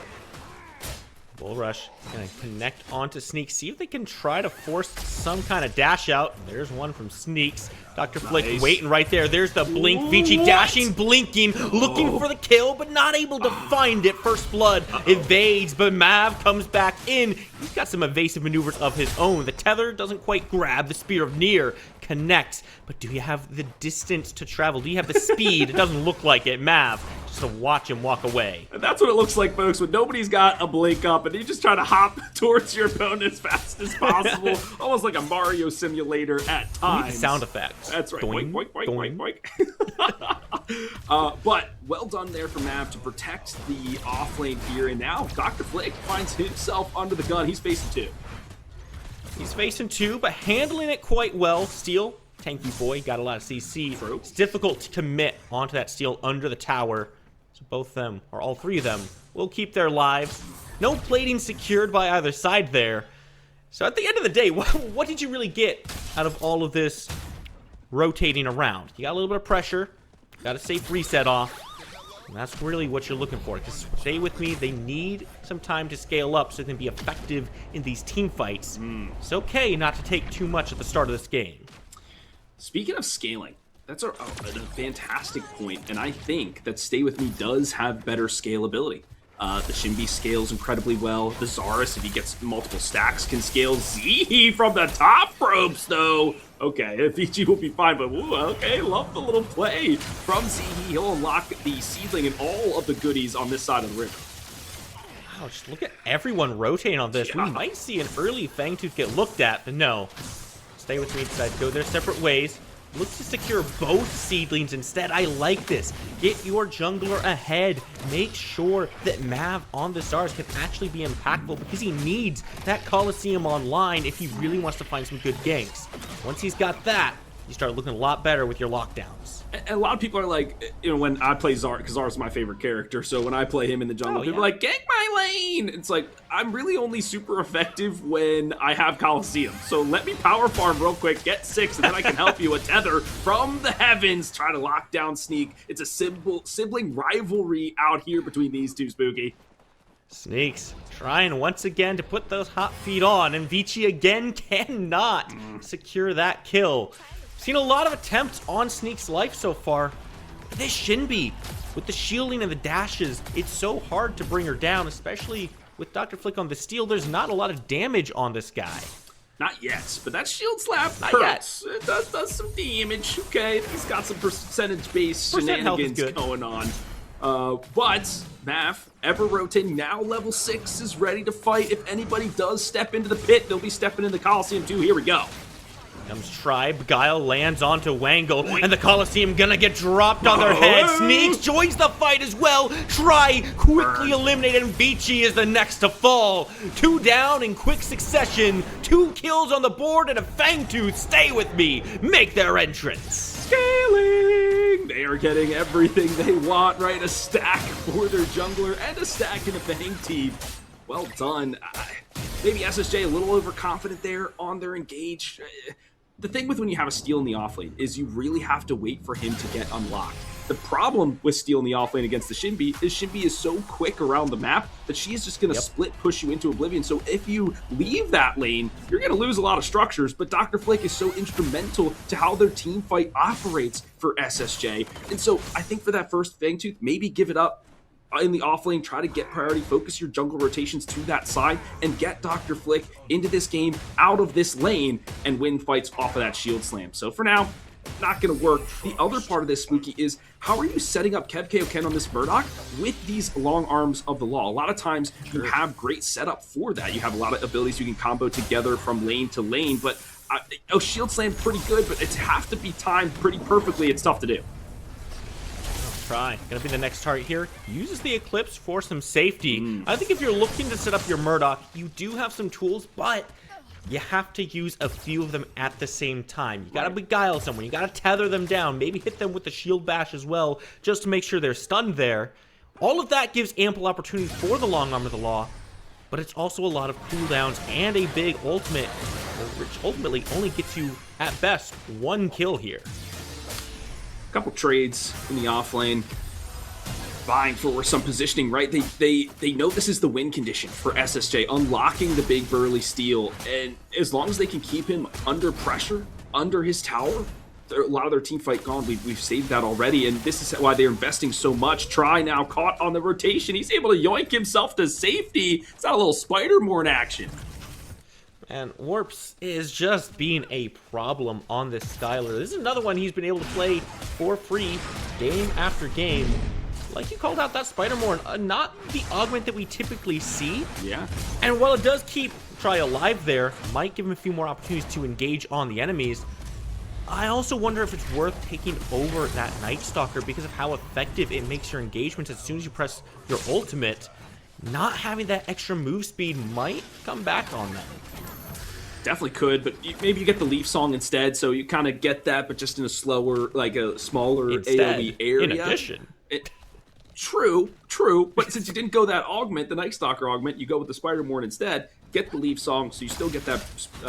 Bull Rush gonna connect onto Sneaks, see if they can try to force some kind of dash out. There's one from Sneaks. Dr. Flick waiting right there. There's the blink. Vici dashing, blinking, looking for the kill, but not able to find it. First blood evades, but Mav comes back in. He's got some evasive maneuvers of his own. The tether doesn't quite grab. The Spear of Near connects, but do you have the distance to travel? Do you have the speed? It doesn't look like it. Mav just to watch him walk away. And that's what it looks like, folks, when nobody's got a blink up and you just try to hop towards your opponent as fast as possible. Almost like a Mario simulator at times. Sound effects. That's right. Doink, Boink, boink, boink, boink, boink. But well done there for Mav to protect the off lane here. And now Dr. Flick finds himself under the gun. He's facing 2. He's facing 2, but handling it quite well. Steel, tanky boy, got a lot of CC. True. It's difficult to commit onto that Steel under the tower. So both of them, or all 3 of them, will keep their lives. No plating secured by either side there. So at the end of the day, what did you really get out of all of this rotating around? You got a little bit of pressure, got a safe reset off, and that's really what you're looking for. Because stay with me, they need some time to scale up so they can be effective in these team fights. It's okay not to take too much at the start of this game. Speaking of scaling, that's a fantastic point, and I think that Stay With Me does have better scalability. The Shinbi scales incredibly well. The Zarus, if he gets multiple stacks, can scale. Zihi from the top ropes, though. Okay, FEG will be fine, but ooh, okay, love the little play from Zihi. He'll unlock the Seedling and all of the goodies on this side of the river. Wow, just look at everyone rotating on this. Yeah. We might see an early Fangtooth get looked at, but no. Stay With Me decided to go their separate ways. Look to secure both seedlings instead. I like this. Get your jungler ahead. Make sure that Mav on the stars can actually be impactful because he needs that Colosseum online if he really wants to find some good ganks. Once he's got that, you start looking a lot better with your lockdowns. And a lot of people are like, you know, when I play Zar, because Zar's my favorite character, so when I play him in the jungle, people are like, gank my lane! It's like, I'm really only super effective when I have Colosseum. So let me power farm real quick, get 6, and then I can help you a tether from the heavens, try to lock down Sneak. It's a sibling rivalry out here between these two, Spooky. Sneaks trying once again to put those hot feet on, and Vici again cannot secure that kill. Seen a lot of attempts on Sneak's life so far. But this Shinbi, with the shielding and the dashes, it's so hard to bring her down, especially with Dr. Flick on the Steel. There's not a lot of damage on this guy. Not yet, but that shield slap hurts. It does some damage. Okay, he's got some percentage-based shenanigans going on. But Mav, ever rotating, now level 6 is ready to fight. If anybody does step into the pit, they'll be stepping in the Coliseum too. Here we go. Comes Tribe, Guile lands onto Wangle, and the Coliseum gonna get dropped on their head. Sneaks joins the fight as well. Try quickly eliminated, and Vici is the next to fall. 2 down in quick succession. 2 kills on the board, and a Fangtooth, Stay With Me, make their entrance. Scaling! They are getting everything they want, right? A stack for their jungler and a stack in the Fang team. Well done. Maybe SSJ a little overconfident there on their engage. The thing with when you have a Steel in the offlane is you really have to wait for him to get unlocked. The problem with Steel in the offlane against the Shinbi is so quick around the map that she is just going to split push you into oblivion. So if you leave that lane, you're going to lose a lot of structures, but Dr. Flick is so instrumental to how their team fight operates for SSJ. And so I think for that first Fangtooth, maybe give it up in the offlane, try to get priority, focus your jungle rotations to that side, and get Dr. Flick into this game, out of this lane, and win fights off of that shield slam. So for now, not going to work. The other part of this, Spooky, is how are you setting up Kev Kaioken on this Murdoch with these long arms of the law? A lot of times you have great setup for that. You have a lot of abilities you can combo together from lane to lane, but shield slam pretty good, but it's have to be timed pretty perfectly. It's tough to do. Try. Gonna be the next target here. Uses the Eclipse for some safety. I think if you're looking to set up your Murdoch, you do have some tools, but you have to use a few of them at the same time. You gotta beguile someone. You gotta tether them down. Maybe hit them with the shield bash as well, just to make sure they're stunned there. All of that gives ample opportunity for the long arm of the law, but it's also a lot of cooldowns and a big ultimate, which ultimately only gets you, at best, 1 kill here. Couple trades in the offlane, vying for some positioning, right? They know this is the win condition for SSJ, unlocking the big burly Steel, and as long as they can keep him under pressure, under his tower, a lot of their team fight gone. We've saved that already, and this is why they're investing so much. Try now caught on the rotation. He's able to yoink himself to safety. It's not a little Spider-More in action. And Warps is just being a problem on this Skylar. This is another one he's been able to play for free game after game. like you called out, that Spider-Morn, not the augment that we typically see. Yeah. And while it does keep Try alive there, might give him a few more opportunities to engage on the enemies. I also wonder if it's worth taking over that Night Stalker because of how effective it makes your engagements as soon as you press your ultimate. Not having that extra move speed might come back on them. Definitely could, but maybe you get the Leaf Song instead, so you kind of get that, but just in a slower, like a smaller AoE area. In addition. True, but since you didn't go that augment, the Night Stalker augment, you go with the Spider-Morn instead, get the Leaf Song, so you still get that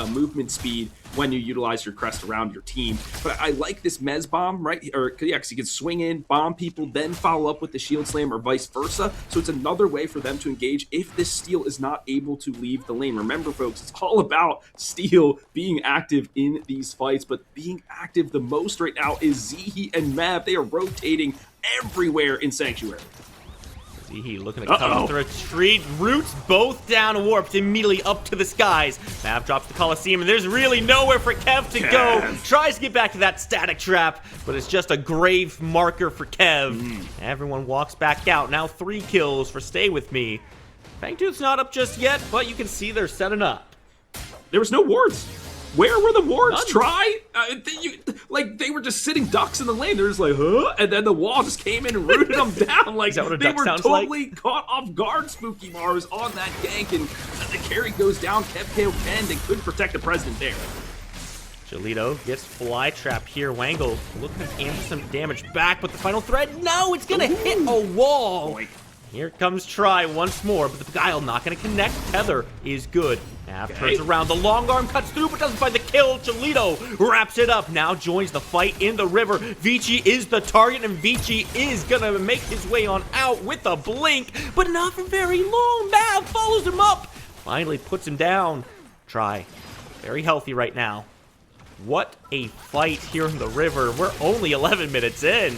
movement speed when you utilize your crest around your team. But I like this Mez Bomb, right? Or, yeah, because you can swing in, bomb people, then follow up with the Shield Slam or vice versa. So it's another way for them to engage if this Steel is not able to leave the lane. Remember, folks, it's all about Steel being active in these fights, but being active the most right now is Zihi and Mav. They are rotating everywhere in Sanctuary. Zihi looking to come through a retreat, roots both down, warped immediately up to the skies. Mav drops the Coliseum, and there's really nowhere for Kev to go. Tries to get back to that static trap, but it's just a grave marker for Kev. Everyone walks back out. Now 3 kills for Stay With Me. Fangtooth's not up just yet, but you can see they're setting up. There was no wards. Where were the wards? None. Try? They were just sitting ducks in the lane. They're just like, huh? And then the wall just came in and rooted them down. Like, is that what a they duck were sounds totally like? caught off guard, Spooky Mars, on that gank. And the carry goes down. Kev KO Ken. They could protect the president there. Jolito gets fly trap here. Wangle looking to aim some damage back, but the final thread, no, it's gonna hit a wall. Boy. Here comes Try once more, but the Beguile not going to connect. Tether is good. Nav turns around. The long arm cuts through, but doesn't find the kill. Cholito wraps it up. Now joins the fight in the river. Vici is the target, and Vici is going to make his way on out with a blink, but not for very long. Mav follows him up. Finally puts him down. Try. Very healthy right now. What a fight here in the river. We're only 11 minutes in.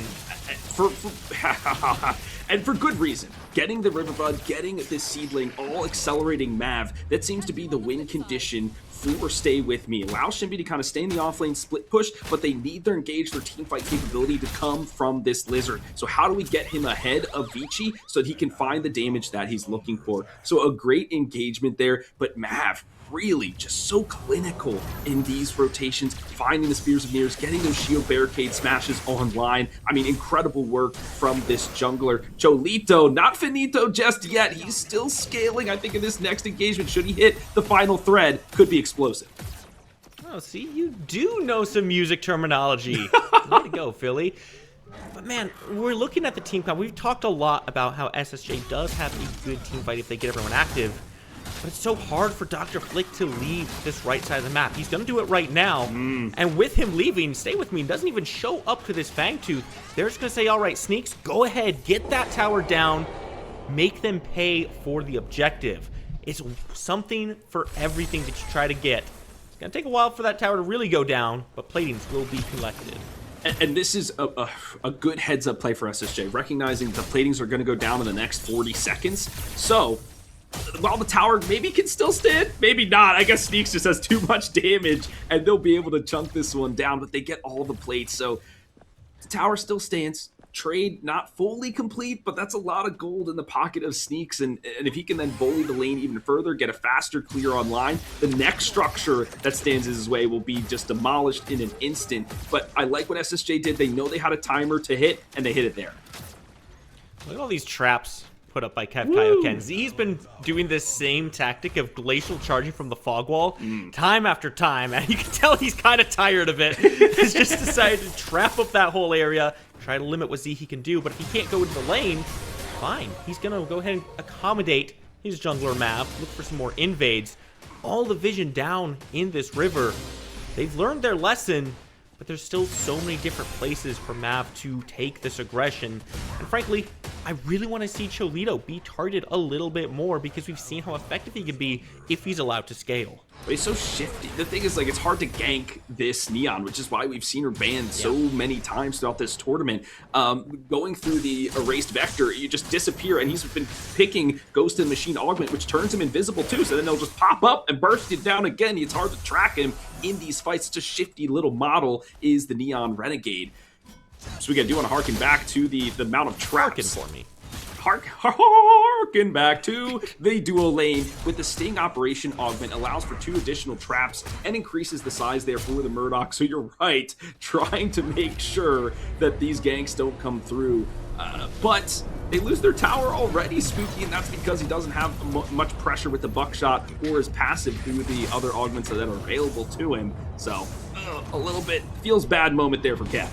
And for good reason. Getting the Riverbud, getting this Seedling, all accelerating Mav. That seems to be the win condition for Stay With Me. Allow Shinbi to kind of stay in the offlane split push, but they need their engage, their team fight capability to come from this Lizard. So how do we get him ahead of Vici so that he can find the damage that he's looking for? So a great engagement there, but Mav really just so clinical in these rotations, finding the Spears of Mirrors, getting those shield barricade smashes online. I mean, incredible work from this jungler. Cholito, not finito just yet. He's still scaling. I think in this next engagement, should he hit the final thread, could be explosive. Oh, see, you do know some music terminology. Way to go, Philly. But man, we're looking at the team comp. We've talked a lot about how SSJ does have a good team fight if they get everyone active. But it's so hard for Dr. Flick to leave this right side of the map. He's going to do it right now. And with him leaving, Stay With Me doesn't even show up to this Fangtooth. They're just going to say, all right, Sneaks, go ahead, get that tower down, make them pay for the objective. It's something for everything that you try to get. It's going to take a while for that tower to really go down, but platings will be collected. And this is a good heads-up play for SSJ, recognizing the platings are going to go down in the next 40 seconds. So while the tower maybe can still stand, maybe not. I guess Sneaks just has too much damage, and they'll be able to chunk this one down, but they get all the plates, so the tower still stands. Trade not fully complete, but that's a lot of gold in the pocket of Sneaks, and if he can then bully the lane even further, get a faster clear online, the next structure that stands in his way will be just demolished in an instant. But I like what SSJ did. They know they had a timer to hit, and they hit it there. Look at all these traps put up by Kev Kaioken. He's been doing this same tactic of glacial charging from the fog wall time after time, and you can tell he's kind of tired of it. He's just decided to trap up that whole area, try to limit what Zihi can do, but if he can't go into the lane, fine. He's going to go ahead and accommodate his jungler Mav, look for some more invades. All the vision down in this river. They've learned their lesson, but there's still so many different places for Mav to take this aggression. And frankly, I really want to see Cholito be targeted a little bit more because we've seen how effective he can be if he's allowed to scale. But he's so shifty. The thing is, like, it's hard to gank this Neon, which is why we've seen her banned so many times throughout this tournament. Going through the erased vector, you just disappear, and he's been picking Ghost and Machine Augment, which turns him invisible too, so then they'll just pop up and burst it down again. It's hard to track him in these fights. Such a shifty little model is the Neon Renegade. So we do want to harken back to the amount of traps. For me. Harken back to the dual lane with the sting operation augment allows for 2 additional traps and increases the size there for the Murdoch. So you're right, trying to make sure that these ganks don't come through. But they lose their tower already, Spooky, and that's because he doesn't have much pressure with the buckshot or his passive through the other augments that are available to him. So a little bit feels bad moment there for Kev.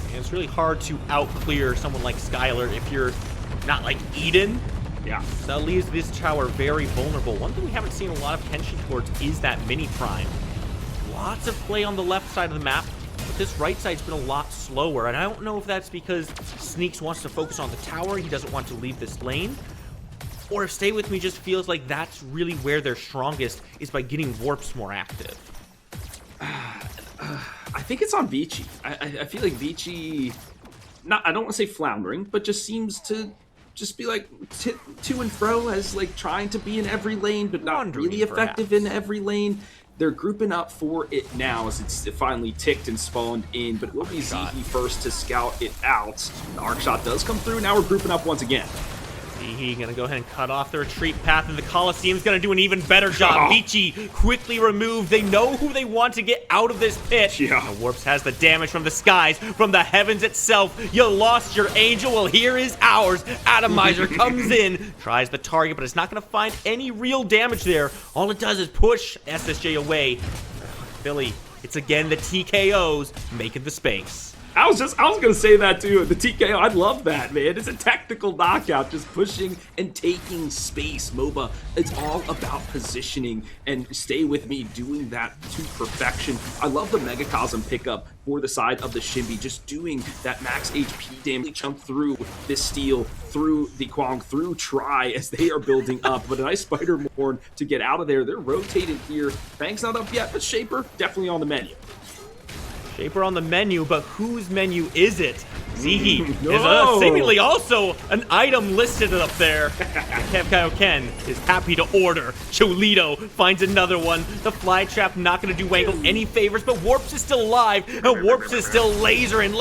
And it's really hard to out-clear someone like Skylar if you're not like Eden. Yeah. So that leaves this tower very vulnerable. One thing we haven't seen a lot of attention towards is that mini prime. Lots of play on the left side of the map, but this right side's been a lot slower, and I don't know if that's because Sneaks wants to focus on the tower, he doesn't want to leave this lane, or if Stay With Me just feels like that's really where they're strongest, is by getting warps more active. I think it's on Vici. I feel like Vici, I don't want to say floundering, but just seems to just be like to and fro as like trying to be in every lane, but not really effective in every lane. They're grouping up for it now as it finally ticked and spawned in, but it will be Zehe first to scout it out. The arc shot does come through. Now we're grouping up once again. Zehe gonna go ahead and cut off the retreat path, and the Colosseum's gonna do an even better job. Vici quickly removed. They know who they want to get out of this pit. Yeah. And Warps has the damage from the skies, from the heavens itself. You lost your angel, well here is ours. Atomizer comes in, tries the target, but it's not gonna find any real damage there. All it does is push SSJ away. Philly, it's again the TKOs making the space. I was gonna say that too. The TKO, I love that, man. It's a technical knockout, just pushing and taking space. MOBA, it's all about positioning, and Stay With Me doing that to perfection. I love the Megacosm pickup for the side of the Shinbi, just doing that max HP damage, chunk through this steel, through the Kwong, through Try as they are building up. But a nice Spider-Morn to get out of there. They're rotating here. Fang's not up yet, but Shaper definitely on the menu. Shaper on the menu, but whose menu is it? Zehe is seemingly also an item listed up there. Kev Kaioken is happy to order. Cholito finds another one. The fly trap not going to do Wangle any favors, but Warps is still alive, and Warps is still lasering.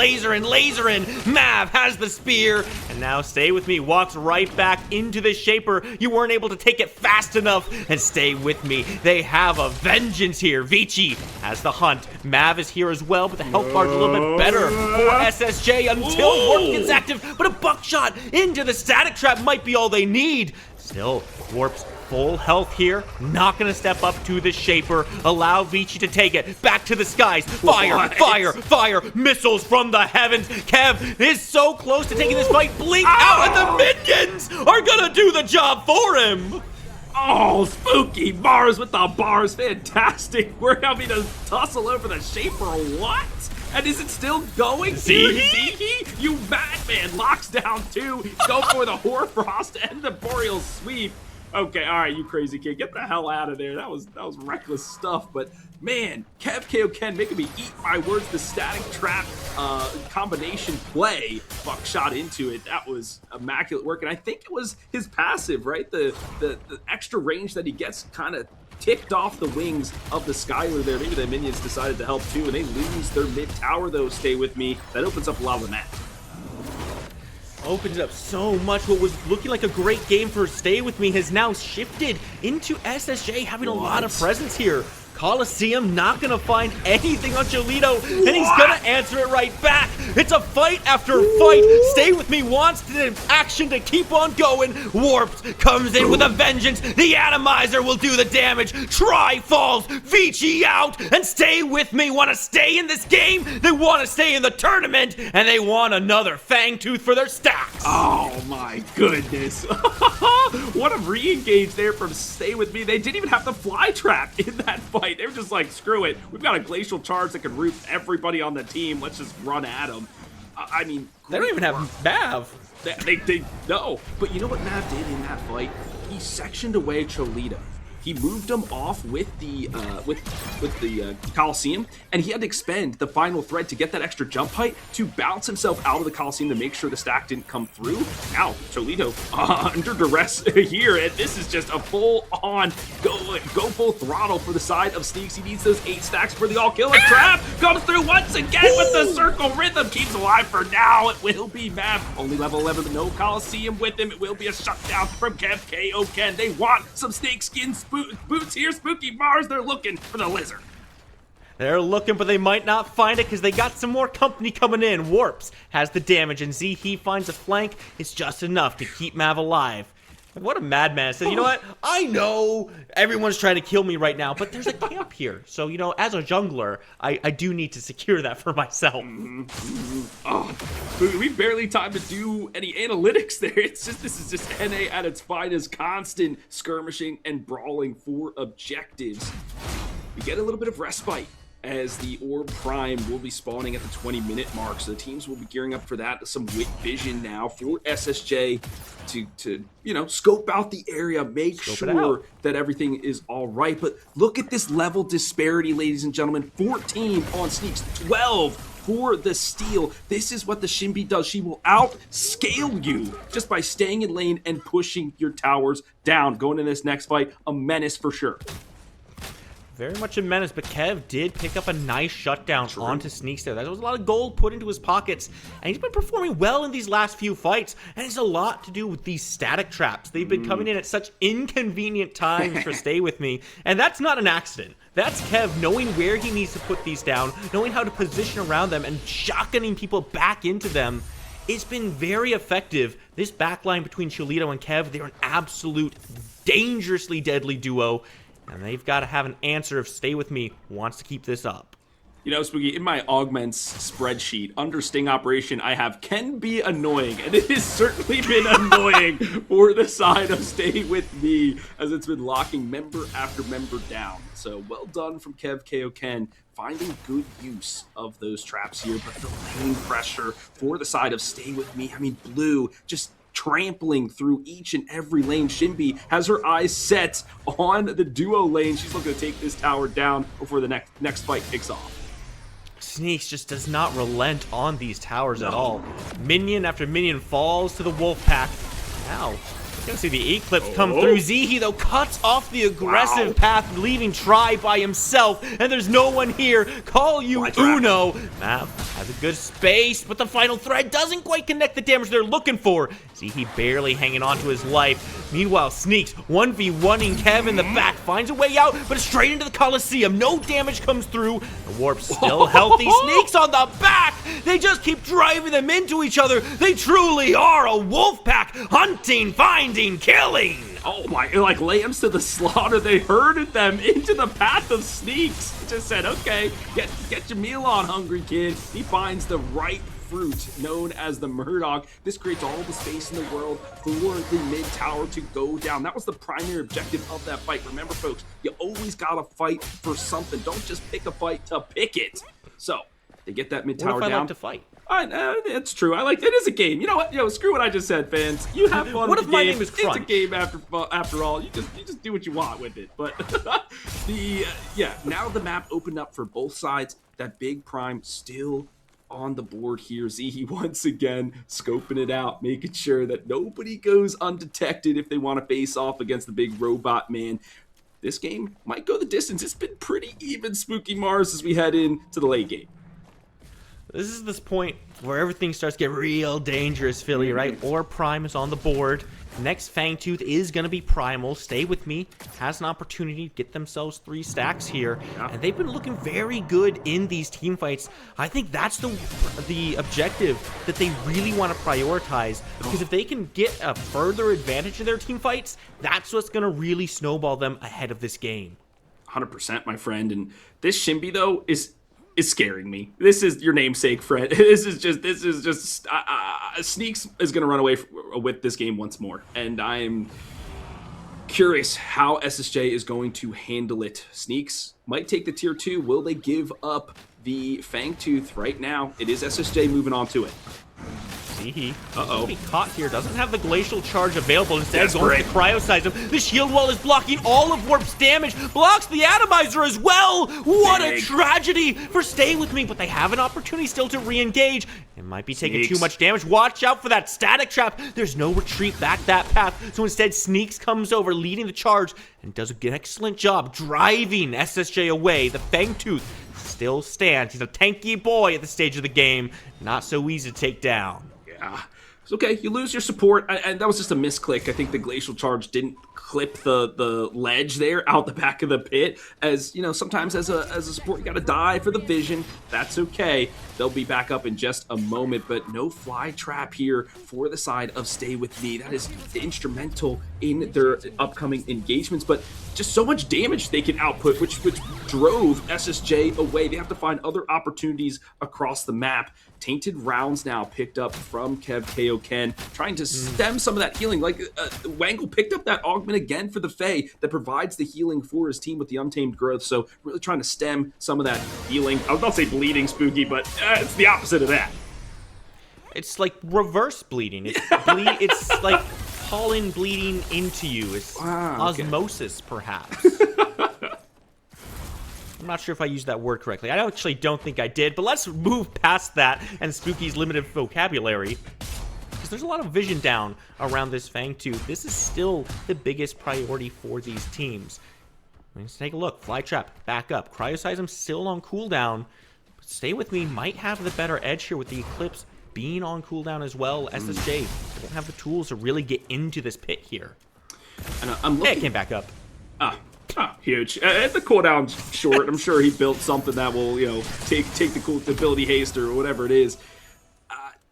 Mav has the spear, and now Stay With Me walks right back into the Shaper. You weren't able to take it fast enough, and Stay With Me, they have a vengeance here. Vici has the hunt. Mav is here as well, but the health bar's a little bit better for SSJ until Warp gets active, but a buckshot into the static trap might be all they need. Still, Warp's full health here, not gonna step up to the Shaper, allow Vici to take it, back to the skies, fire, missiles from the heavens. Kev is so close to taking this fight, blink out, and the minions are gonna do the job for him. Oh, Spooky bars with the bars, fantastic. We're having to tussle over the Shaper, what? And is it still going? Zehe, you madman, locks down 2. Go for the Hoarfrost and the Boreal Sweep. Okay, all right, you crazy kid, get the hell out of there. That was reckless stuff. But man, Kev Kaioken making me eat my words. The static trap combination play, buckshot into it. That was immaculate work, and I think it was his passive, right? The extra range that he gets kind of ticked off the wings of the Skylar there. Maybe the minions decided to help too, and they lose their mid tower though. Stay With Me. That opens up a lot of the map. Opens up so much. What was looking like a great game for Stay With Me has now shifted into SSJ having a lot of presence here. Colosseum not gonna find anything on Cholito, and he's gonna answer it right back. It's a fight after fight. Stay With Me wants the action to keep on going. Warped comes in with a vengeance. The Atomizer will do the damage. Try falls, Vici out, and Stay With Me want to stay in this game. They want to stay in the tournament, and they want another Fangtooth for their stacks. Oh my goodness. What a re-engage there from Stay With Me. They didn't even have the fly trap in that fight. They were just like, screw it. We've got a glacial charge that can root everybody on the team. Let's just run at them. I mean, they don't even have Mav. They no. But you know what Mav did in that fight? He sectioned away Cholito. he moved him off with the Coliseum, and he had to expend the final thread to get that extra jump height to bounce himself out of the Coliseum to make sure the stack didn't come through. Now Toledo under duress here, and this is just a full-on go full throttle for the side of Sneaks. He needs those 8 stacks for the all-killer trap. Comes through once again with the circle rhythm. Keeps alive for now. It will be Mav. Only level 11, but no Coliseum with him. It will be a shutdown from Kev KO Ken. They want some snakeskin boots here. Spooky Mars, they're looking for the lizard. They're looking, but they might not find it because they got some more company coming in. Warps has the damage, and He finds a flank. It's just enough to keep Mav alive. What a madman. Says, you know what? I know everyone's trying to kill me right now, but there's a camp here. So, you know, as a jungler, I do need to secure that for myself. Oh, we barely time to do any analytics there. It's just, this is just NA at its finest. Constant skirmishing and brawling for objectives. We get a little bit of respite as the Orb Prime will be spawning at the 20-minute mark. So the teams will be gearing up for that. Some Wit Vision now for SSJ to you know, scope out the area, make sure that everything is all right. But look at this level disparity, ladies and gentlemen. 14 on Sneaks, 12 for the steal. This is what the Shinbi does. She will outscale you just by staying in lane and pushing your towers down. Going into this next fight, a menace for sure. Very much a menace, but Kev did pick up a nice shutdown onto Sneaks there. That was a lot of gold put into his pockets, and he's been performing well in these last few fights, and it's a lot to do with these static traps. They've been coming in at such inconvenient times for Stay With Me, and that's not an accident. That's Kev knowing where he needs to put these down, knowing how to position around them, and shotgunning people back into them. It's been very effective. This backline between Toledo and Kev, they're an absolute dangerously deadly duo. And they've got to have an answer if Stay With Me wants to keep this up. You know, Spooky, in my augments spreadsheet, under Sting Operation, I have can be annoying. And it has certainly been annoying for the side of Stay With Me, as it's been locking member after member down. So well done from Kev KO Ken, finding good use of those traps here. But the lane pressure for the side of Stay With Me, I mean, Blue just trampling through each and every lane. Shinbi has her eyes set on the duo lane. She's looking to take this tower down before the next fight kicks off. Sneaks just does not relent on these towers at all. Minion after minion falls to the wolf pack. Now, you're gonna see the Eclipse come through. Zihi, though, cuts off the aggressive path, leaving Tri by himself, and there's no one here. Call you Uno. Mav has a good space, but the final thread doesn't quite connect the damage they're looking for. Zihi barely hanging on to his life. Meanwhile, Sneaks 1v1ing Kev in the back, finds a way out, but straight into the Coliseum. No damage comes through. The Warp's still healthy. Sneaks on the back. They just keep driving them into each other. They truly are a wolf pack, hunting, finding, killing. Oh my, like lambs to the slaughter. They herded them into the path of Sneaks. Just said, okay, get your meal on, hungry kid. He finds the right fruit known as the Murdoch. This creates all the space in the world for the mid tower to go down. That was the primary objective of that fight. Remember, folks, you always gotta fight for something. Don't just pick a fight to pick it. So they get that mid tower down. I like to fight? It's true. It is a game. You know what? Screw what I just said, fans. You have fun with the game. What if my name is Crunch? It's a game after all. You just do what you want with it. But now the map opened up for both sides. That big prime still on the board here. Zihi once again scoping it out, making sure that nobody goes undetected if they want to face off against the big robot man. This game might go the distance. It's been pretty even, Spooky Mars, as we head into the late game. This is this point where everything starts to get real dangerous, Philly, right? Or Prime is on the board. Next Fangtooth is going to be Primal. Stay With Me has an opportunity to get themselves 3 stacks here. And they've been looking very good in these team fights. I think that's the objective that they really want to prioritize. Because if they can get a further advantage in their team fights, that's what's going to really snowball them ahead of this game. 100%, my friend. And this Shinbi, though, is scaring me. This is your namesake, Fred. This is just Sneaks is going to run away with this game once more. And I'm curious how SSJ is going to handle it. Sneaks might take the tier 2. Will they give up the Fangtooth right now? It is SSJ moving on to it. He Uh-oh. be caught here. Doesn't have the glacial charge available. Instead, going Desperate. to cryosize him. The shield wall is blocking all of Warp's damage. Blocks the atomizer as well. What a Big. tragedy for Stay With Me. But they have an opportunity still to re-engage. It might be taking Sneaks. too much damage. Watch out for that static trap. There's no retreat back that path. So instead, Sneaks comes over, leading the charge, and does an excellent job driving SSJ away. The Fangtooth still stands. He's a tanky boy at this stage of the game. Not so easy to take down. Yeah. It's okay. You lose your support, and that was just a misclick. I think the glacial charge didn't clip the ledge there out the back of the pit. As you know, sometimes as a support, you got to die for the vision. That's okay. They'll be back up in just a moment, but no fly trap here for the side of Stay With Me. That is instrumental in their upcoming engagements, but just so much damage they can output, which drove SSJ away. They have to find other opportunities across the map. Tainted rounds now picked up from Kev KO Ken, trying to stem some of that healing. Like Wangle picked up that augment again for the Fae that provides the healing for his team with the Untamed Growth. So really trying to stem some of that healing. I was about to say bleeding, Spooky, but it's the opposite of that. It's like reverse bleeding. It's like pollen bleeding into you. It's okay. osmosis, perhaps. I'm not sure if I used that word correctly. I actually don't think I did, but let's move past that and Spooky's limited vocabulary. Because there's a lot of vision down around this Fangtooth. This is still the biggest priority for these teams. Let's take a look. Fly Trap, back up. Cryoseism still on cooldown. But Stay With Me might have the better edge here with the Eclipse being on cooldown as well. SSJ don't have the tools to really get into this pit here. And I'm looking. Hey, it came back up. Huge. The cooldown's short. I'm sure he built something that will, take the ability haste or whatever it is.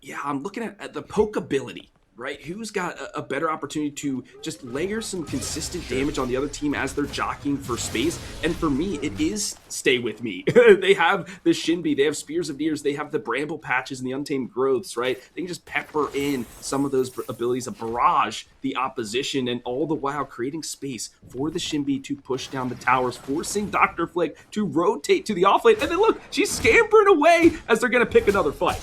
Yeah, I'm looking at the poke ability, right? Who's got a better opportunity to just layer some consistent damage on the other team as they're jockeying for space? And for me, it is Stay With Me. They have the Shinbi, they have Spears of Nears, they have the Bramble Patches and the Untamed Growths, right? They can just pepper in some of those abilities, a barrage the opposition, and all the while creating space for the Shinbi to push down the towers, forcing Dr. Flick to rotate to the offlane. And then look, she's scampering away as they're going to pick another fight.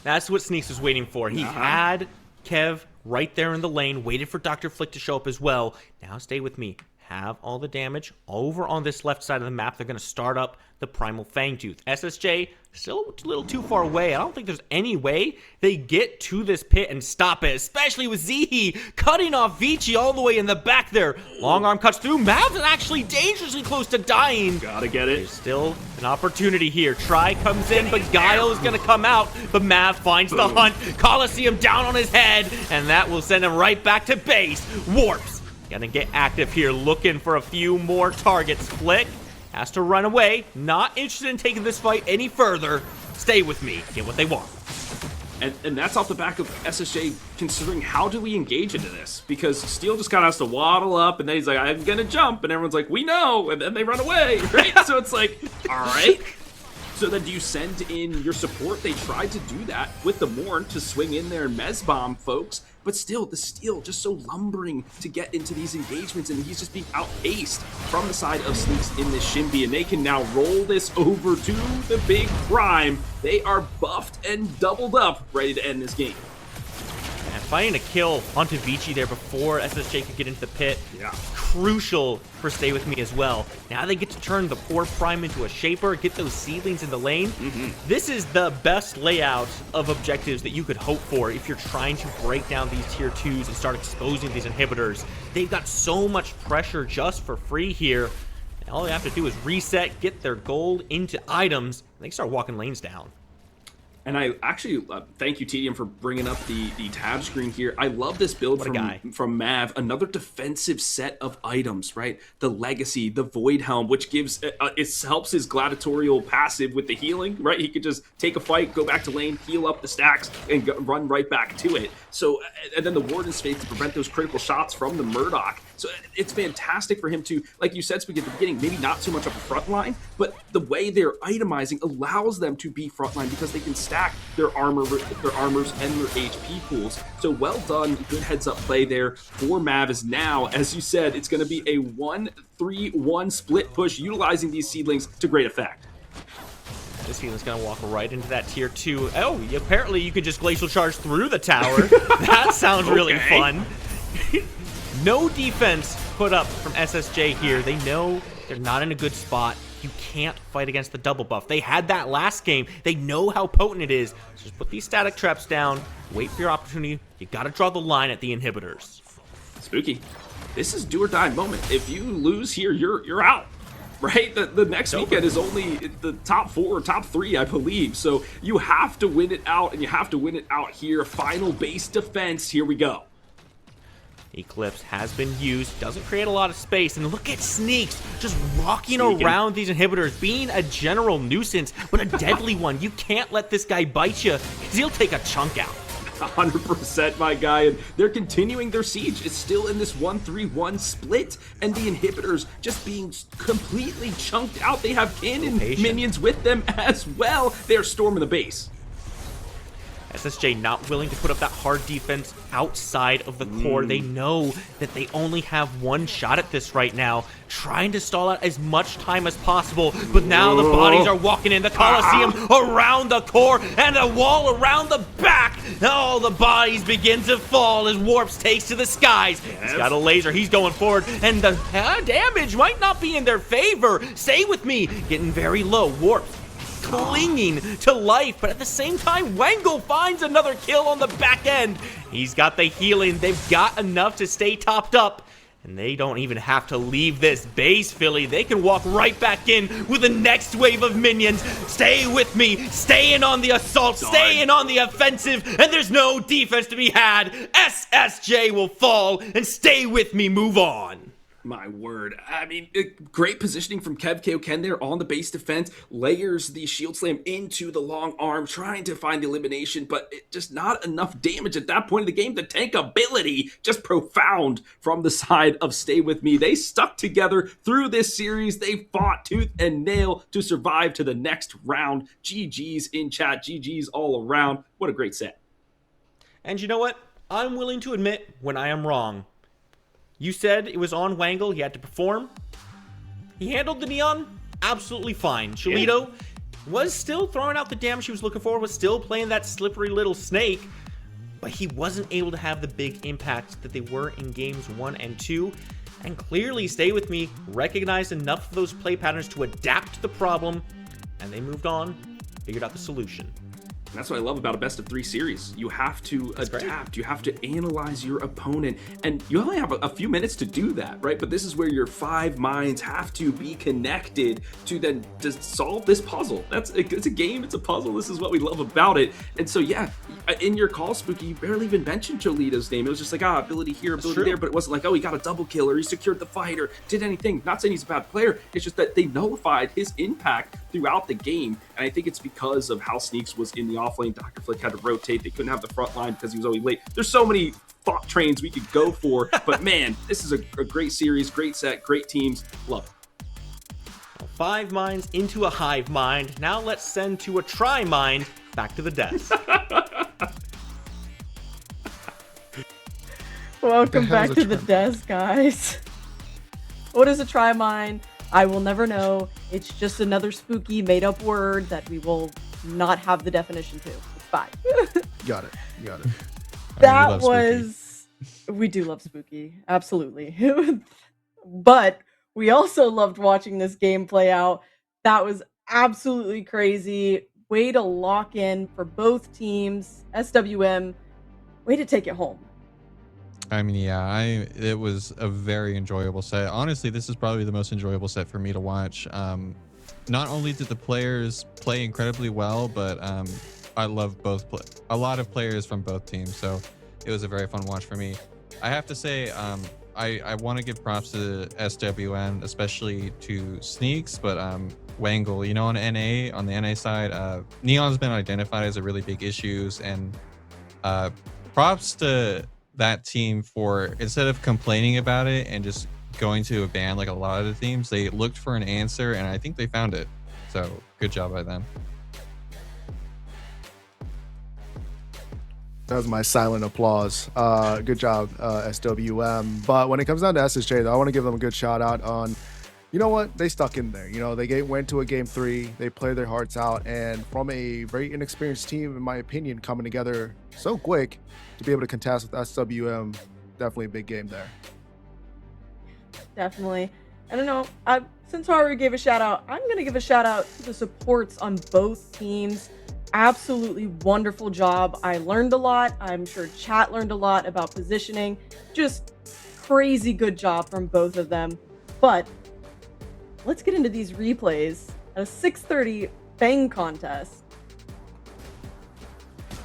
That's what Sneaks was waiting for. He had Kev right there in the lane, waited for Dr. Flick to show up as well. Now Stay With Me. Have all the damage over on this left side of the map. They're going to start up the Primal Fangtooth. SSJ still a little too far away. I don't think there's any way they get to this pit and stop it, especially with Zihi cutting off Vici all the way in the back there. Long arm cuts through. Mav's actually dangerously close to dying. Gotta get it. There's still an opportunity here. Try comes in, but Guile is going to come out. But Mav finds the hunt. Coliseum down on his head, and that will send him right back to base. Warps gonna get active here, looking for a few more targets. Flick has to run away. Not interested in taking this fight any further. Stay With Me. Get what they want. And that's off the back of SSJ considering how do we engage into this? Because Steel just kind of has to waddle up, and then he's like, I'm gonna jump, and everyone's like, we know, and then they run away, right? So it's like, all right. So then do you send in your support? They tried to do that with the Morn to swing in there and Mezbomb folks, but still, the Steel just so lumbering to get into these engagements, and he's just being outpaced from the side of Sneaks in this Shinbi, and they can now roll this over to the Big Prime. They are buffed and doubled up, ready to end this game. And finding a kill onto Vici there before SSJ could get into the pit. Yeah. Crucial for Stay With Me as well. Now they get to turn the poor Prime into a Shaper, get those seedlings in the lane. This is the best layout of objectives that you could hope for if you're trying to break down these tier 2s and start exposing these inhibitors. They've got so much pressure just for free here. And all they have to do is reset, get their gold into items, and they can start walking lanes down. And I actually thank you, TDM, for bringing up the tab screen here. I love this build from Mav. Another defensive set of items, right? The Legacy, the Void Helm, which gives it helps his gladiatorial passive with the healing, right? He could just take a fight, go back to lane, heal up the stacks, and run right back to it. So, and then the Warden's Faith to prevent those critical shots from the Murdoch. So it's fantastic for him to, like you said, Spooky, at the beginning, maybe not so much of a front line, but the way they're itemizing allows them to be frontline because they can stack their armors and their HP pools. So well done, good heads up play there for Mav. Is now, as you said, it's going to be a 1-3-1 split push utilizing these seedlings to great effect. This feeling's gonna walk right into that tier 2. Oh, apparently you could just glacial charge through the tower. That sounds really fun. No defense put up from SSJ here. They know they're not in a good spot. You can't fight against the double buff. They had that last game. They know how potent it is. So just put these static traps down. Wait for your opportunity. You gotta draw the line at the inhibitors. Spooky. This is do or die moment. If you lose here, you're out. Right? The next weekend is only the top 4 or top 3, I believe. So you have to win it out, and you have to win it out here. Final base defense. Here we go. Eclipse has been used, doesn't create a lot of space, and look at Sneaks just walking around these inhibitors, being a general nuisance, but a deadly one. You can't let this guy bite you, because he'll take a chunk out. 100%, my guy, and they're continuing their siege. It's still in this 1-3-1 split, and the inhibitors just being completely chunked out. They have cannon minions with them as well. They're storming the base. SSJ not willing to put up that hard defense outside of the core. They know that they only have one shot at this right now, trying to stall out as much time as possible, but now the bodies are walking in the Coliseum around the core and a wall around the back. All the bodies begin to fall as Warps takes to the skies. He's got a laser, he's going forward, and the damage might not be in their favor. Stay with me, getting very low. Warps clinging to life, but at the same time, Wangle finds another kill on the back end. He's got the healing. They've got enough to stay topped up, and they don't even have to leave this base, Philly. They can walk right back in with the next wave of minions. Stay with me, staying on the assault, staying on the offensive, and there's no defense to be had. SSJ will fall, and stay with me, move on. My word. I mean, great positioning from Kev Kaoken there on the base defense. Layers the shield slam into the long arm, trying to find the elimination, but just not enough damage at that point of the game. The tank ability just profound from the side of Stay With Me. They stuck together through this series. They fought tooth and nail to survive to the next round. GG's in chat. GG's all around. What a great set. And you know what? I'm willing to admit when I am wrong. You said it was on Wangle, he had to perform. He handled the Neon absolutely fine. Shalito was still throwing out the damage he was looking for, was still playing that slippery little snake, but he wasn't able to have the big impact that they were in games 1 and 2. And clearly, Stay With Me recognized enough of those play patterns to adapt to the problem, and they moved on, figured out the solution. And that's what I love about a best of 3 series. You have to adapt. You have to analyze your opponent. And you only have a few minutes to do that, right? But this is where your 5 minds have to be connected to then to solve this puzzle. It's a game. It's a puzzle. This is what we love about it. And so, yeah, in your call, Spooky, you barely even mentioned Jolito's name. It was just like, ability here, ability there. But it wasn't like, oh, he got a double kill or he secured the fight or did anything. Not saying he's a bad player. It's just that they nullified his impact throughout the game. And I think it's because of how Sneaks was in the offlane. Dr. Flick had to rotate. They couldn't have the front line because he was always late. There's so many thought trains we could go for, but man, this is a great series, great set, great teams. Love it. 5 minds into a hive mind. Now let's send to a try mind back to the desk. Welcome back to the desk, guys. What is a try mind? I will never know. It's just another spooky made-up word that we will not have the definition to. It's fine. Got it. That was... We do love spooky. Absolutely. But we also loved watching this game play out. That was absolutely crazy. Way to lock in for both teams. SWM, way to take it home. I mean, yeah, it was a very enjoyable set. Honestly, this is probably the most enjoyable set for me to watch. Not only did the players play incredibly well, but I love a lot of players from both teams, so it was a very fun watch for me. I have to say, I want to give props to SWM, especially to Sneaks, but Wangle, on the NA side, Neon's been identified as a really big issue, and props to that team for, instead of complaining about it and just going to a ban like a lot of the teams, they looked for an answer, and I think they found it. So good job by them. That was my silent applause. Good job, SWM. But when it comes down to SSJ, though, I want to give them a good shout out on, you know what? They stuck in there. You know, they went to a game 3. They played their hearts out. And from a very inexperienced team, in my opinion, coming together so quick to be able to contest with SWM, definitely a big game there. Definitely. I don't know. Since I already gave a shout out, I'm going to give a shout out to the supports on both teams. Absolutely wonderful job. I learned a lot. I'm sure chat learned a lot about positioning. Just crazy good job from both of them. But let's get into these replays at a 6:30 Fang contest.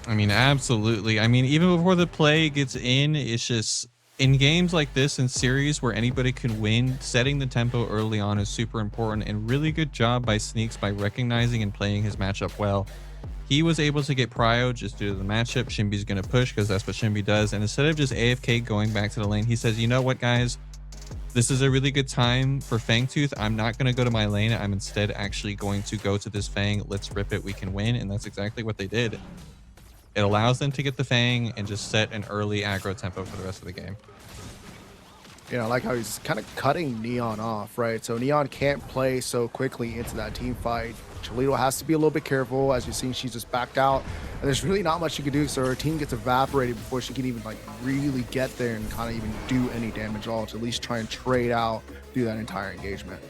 I mean, absolutely. I mean, even before the play gets in, it's just in games like this in series where anybody can win, setting the tempo early on is super important, and really good job by Sneaks by recognizing and playing his matchup well. He was able to get prio just due to the matchup. Shinbi's going to push because that's what Shinbi does. And instead of just AFK going back to the lane, he says, you know what, guys? This is a really good time for Fangtooth. I'm not going to go to my lane. I'm instead actually going to go to this Fang. Let's rip it. We can win. And that's exactly what they did. It allows them to get the Fang and just set an early aggro tempo for the rest of the game. You know, I like how he's kind of cutting Neon off, right? So Neon can't play so quickly into that team fight. Cholito has to be a little bit careful. As you've seen, she's just backed out. And there's really not much she can do, so her team gets evaporated before she can even like really get there and kind of even do any damage at all, to at least try and trade out through that entire engagement.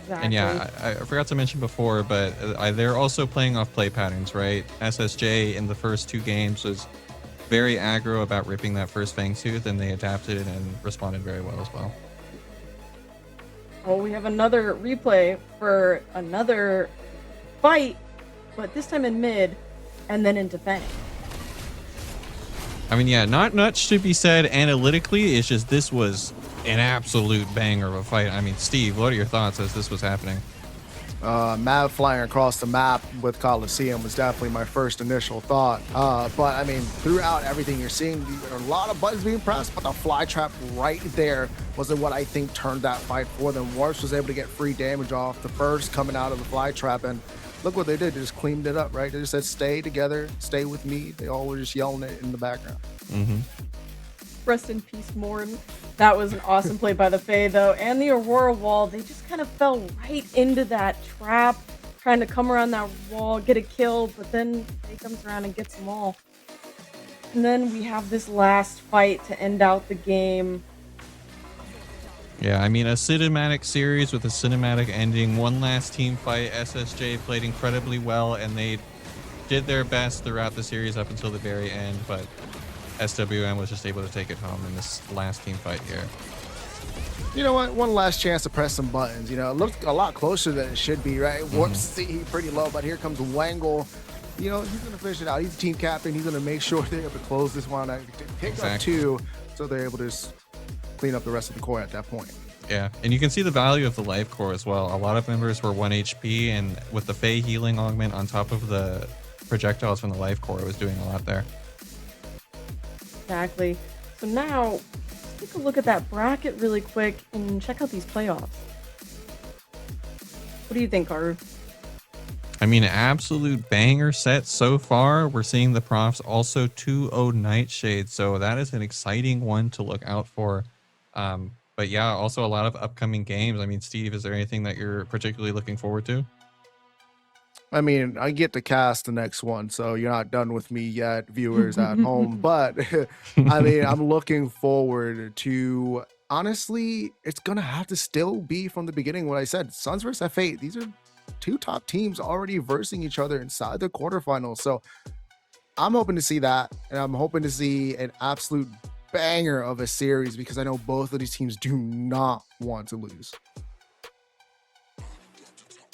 Exactly. And yeah, I forgot to mention before, but they're also playing off play patterns, right? SSJ in the first 2 games was very aggro about ripping that first Fangtooth, and they adapted and responded very well as well. Oh, we have another replay for another fight, but this time in mid and then into Fang. I mean, yeah, not much should be said analytically. It's just this was an absolute banger of a fight. I mean, Steve, what are your thoughts as this was happening? Mav flying across the map with Coliseum was definitely my first initial thought. But I mean, throughout everything you're seeing, a lot of buttons being pressed, but the fly trap right there wasn't what I think turned that fight for them. Warps was able to get free damage off the first coming out of the fly trap, and look what they did. They just cleaned it up, right? They just said, stay together, stay with me. They all were just yelling it in the background. Rest in peace, Morn. That was an awesome play by the Fae, though. And the Aurora wall, they just kind of fell right into that trap, trying to come around that wall, get a kill, but then Fae comes around and gets them all. And then we have this last fight to end out the game. Yeah, I mean, a cinematic series with a cinematic ending. One last team fight. SSJ played incredibly well, and they did their best throughout the series up until the very end, but SWM was just able to take it home in this last team fight here. You know what? One last chance to press some buttons. You know, it looked a lot closer than it should be, right? Warps pretty low, but here comes Wangle. You know, he's going to finish it out. He's the team captain. He's going to make sure they're able to close this one. Pick up 2, so they're able to just clean up the rest of the core at that point. Yeah, and you can see the value of the life core as well. A lot of members were 1 HP, and with the Fae healing augment on top of the projectiles from the life core, it was doing a lot there. Exactly. So now, let's take a look at that bracket really quick and check out these playoffs. What do you think, Karu? I mean, absolute banger set so far. We're seeing the profs also 2-0 Nightshade, so that is an exciting one to look out for. But yeah, also a lot of upcoming games. I mean, Steve, is there anything that you're particularly looking forward to? I mean, I get to cast the next one, so you're not done with me yet, viewers at home. But I mean, I'm looking forward to, honestly, it's going to have to still be from the beginning what I said. Suns versus F8. These are 2 top teams already versing each other inside the quarterfinals. So I'm hoping to see that. And I'm hoping to see an absolute banger of a series, because I know both of these teams do not want to lose.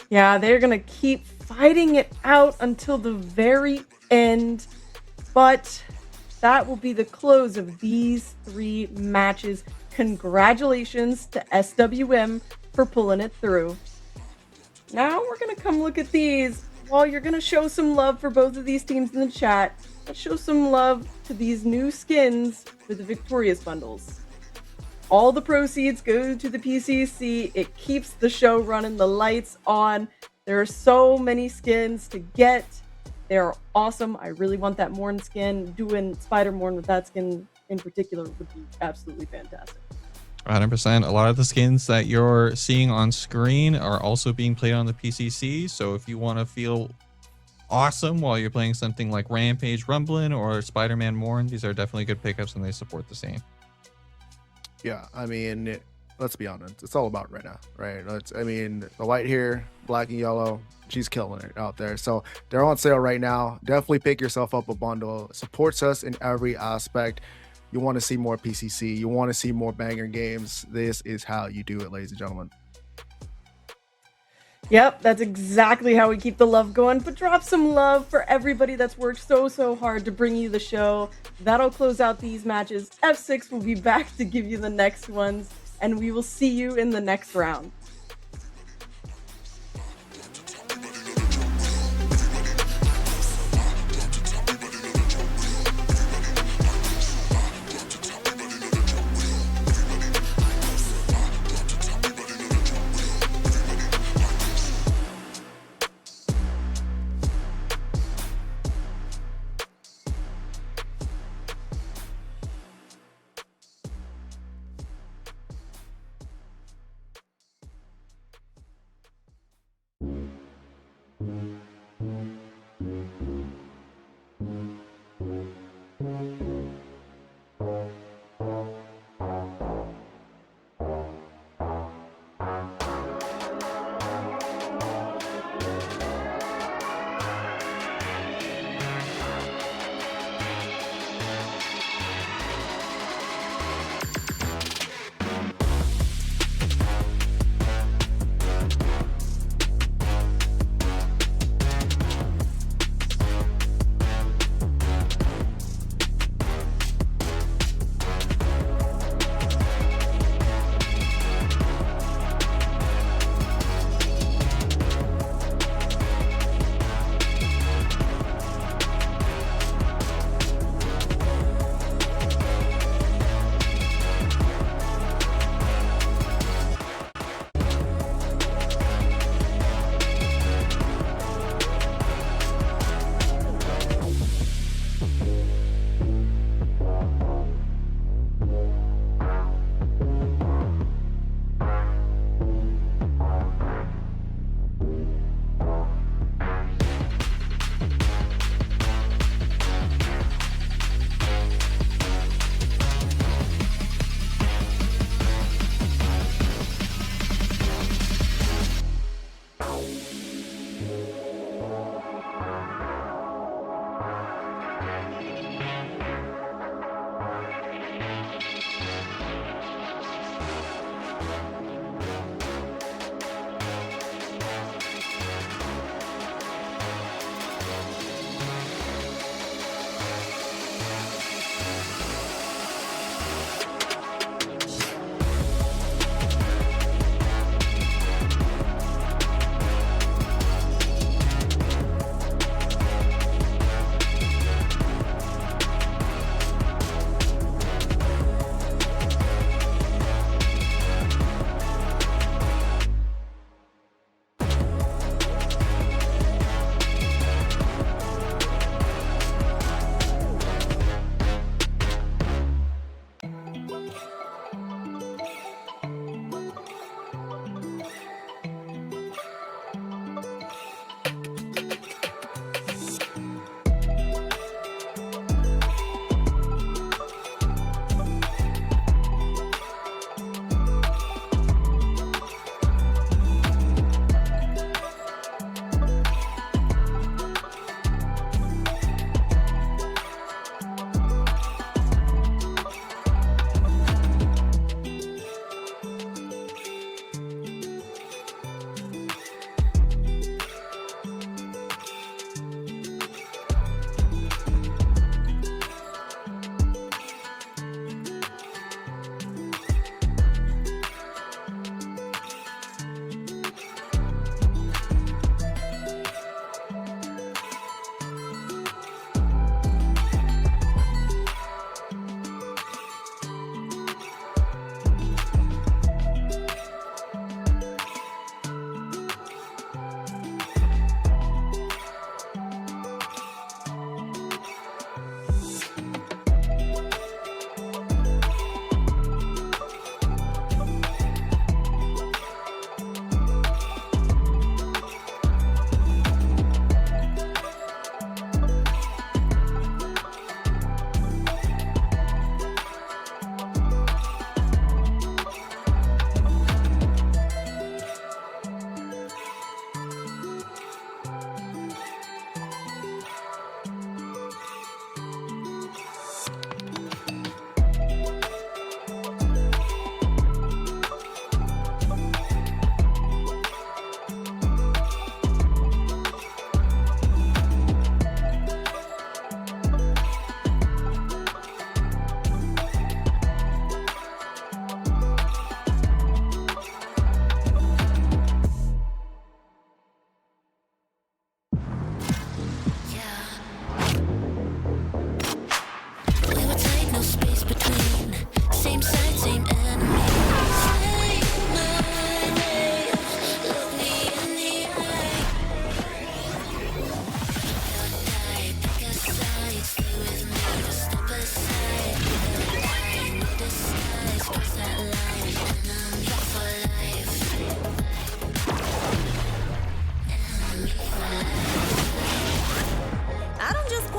Yeah, they're going to keep fighting it out until the very end. But that will be the close of these 3 matches. Congratulations to SWM for pulling it through. Now we're going to come look at these. While you're going to show some love for both of these teams in the chat, let's show some love to these new skins for the Victorious bundles. All the proceeds go to the PCC. It keeps the show running, the lights on. There are so many skins to get. They're awesome. I really want that Morn skin. Doing Spider Morn with that skin in particular would be absolutely fantastic. 100%. A lot of the skins that you're seeing on screen are also being played on the PCC. So if you want to feel awesome while you're playing something like Rampage Rumblin' or Spider-Man Morn, these are definitely good pickups and they support the scene. Yeah, I mean, let's be honest. It's all about right now, right? I mean, the white here, black and yellow, she's killing it out there. So they're on sale right now. Definitely pick yourself up a bundle. It supports us in every aspect. You want to see more PCC. You want to see more banger games. This is how you do it, ladies and gentlemen. Yep, that's exactly how we keep the love going. But drop some love for everybody that's worked so hard to bring you the show. That'll close out these matches. F6 will be back to give you the next ones, and we will see you in the next round.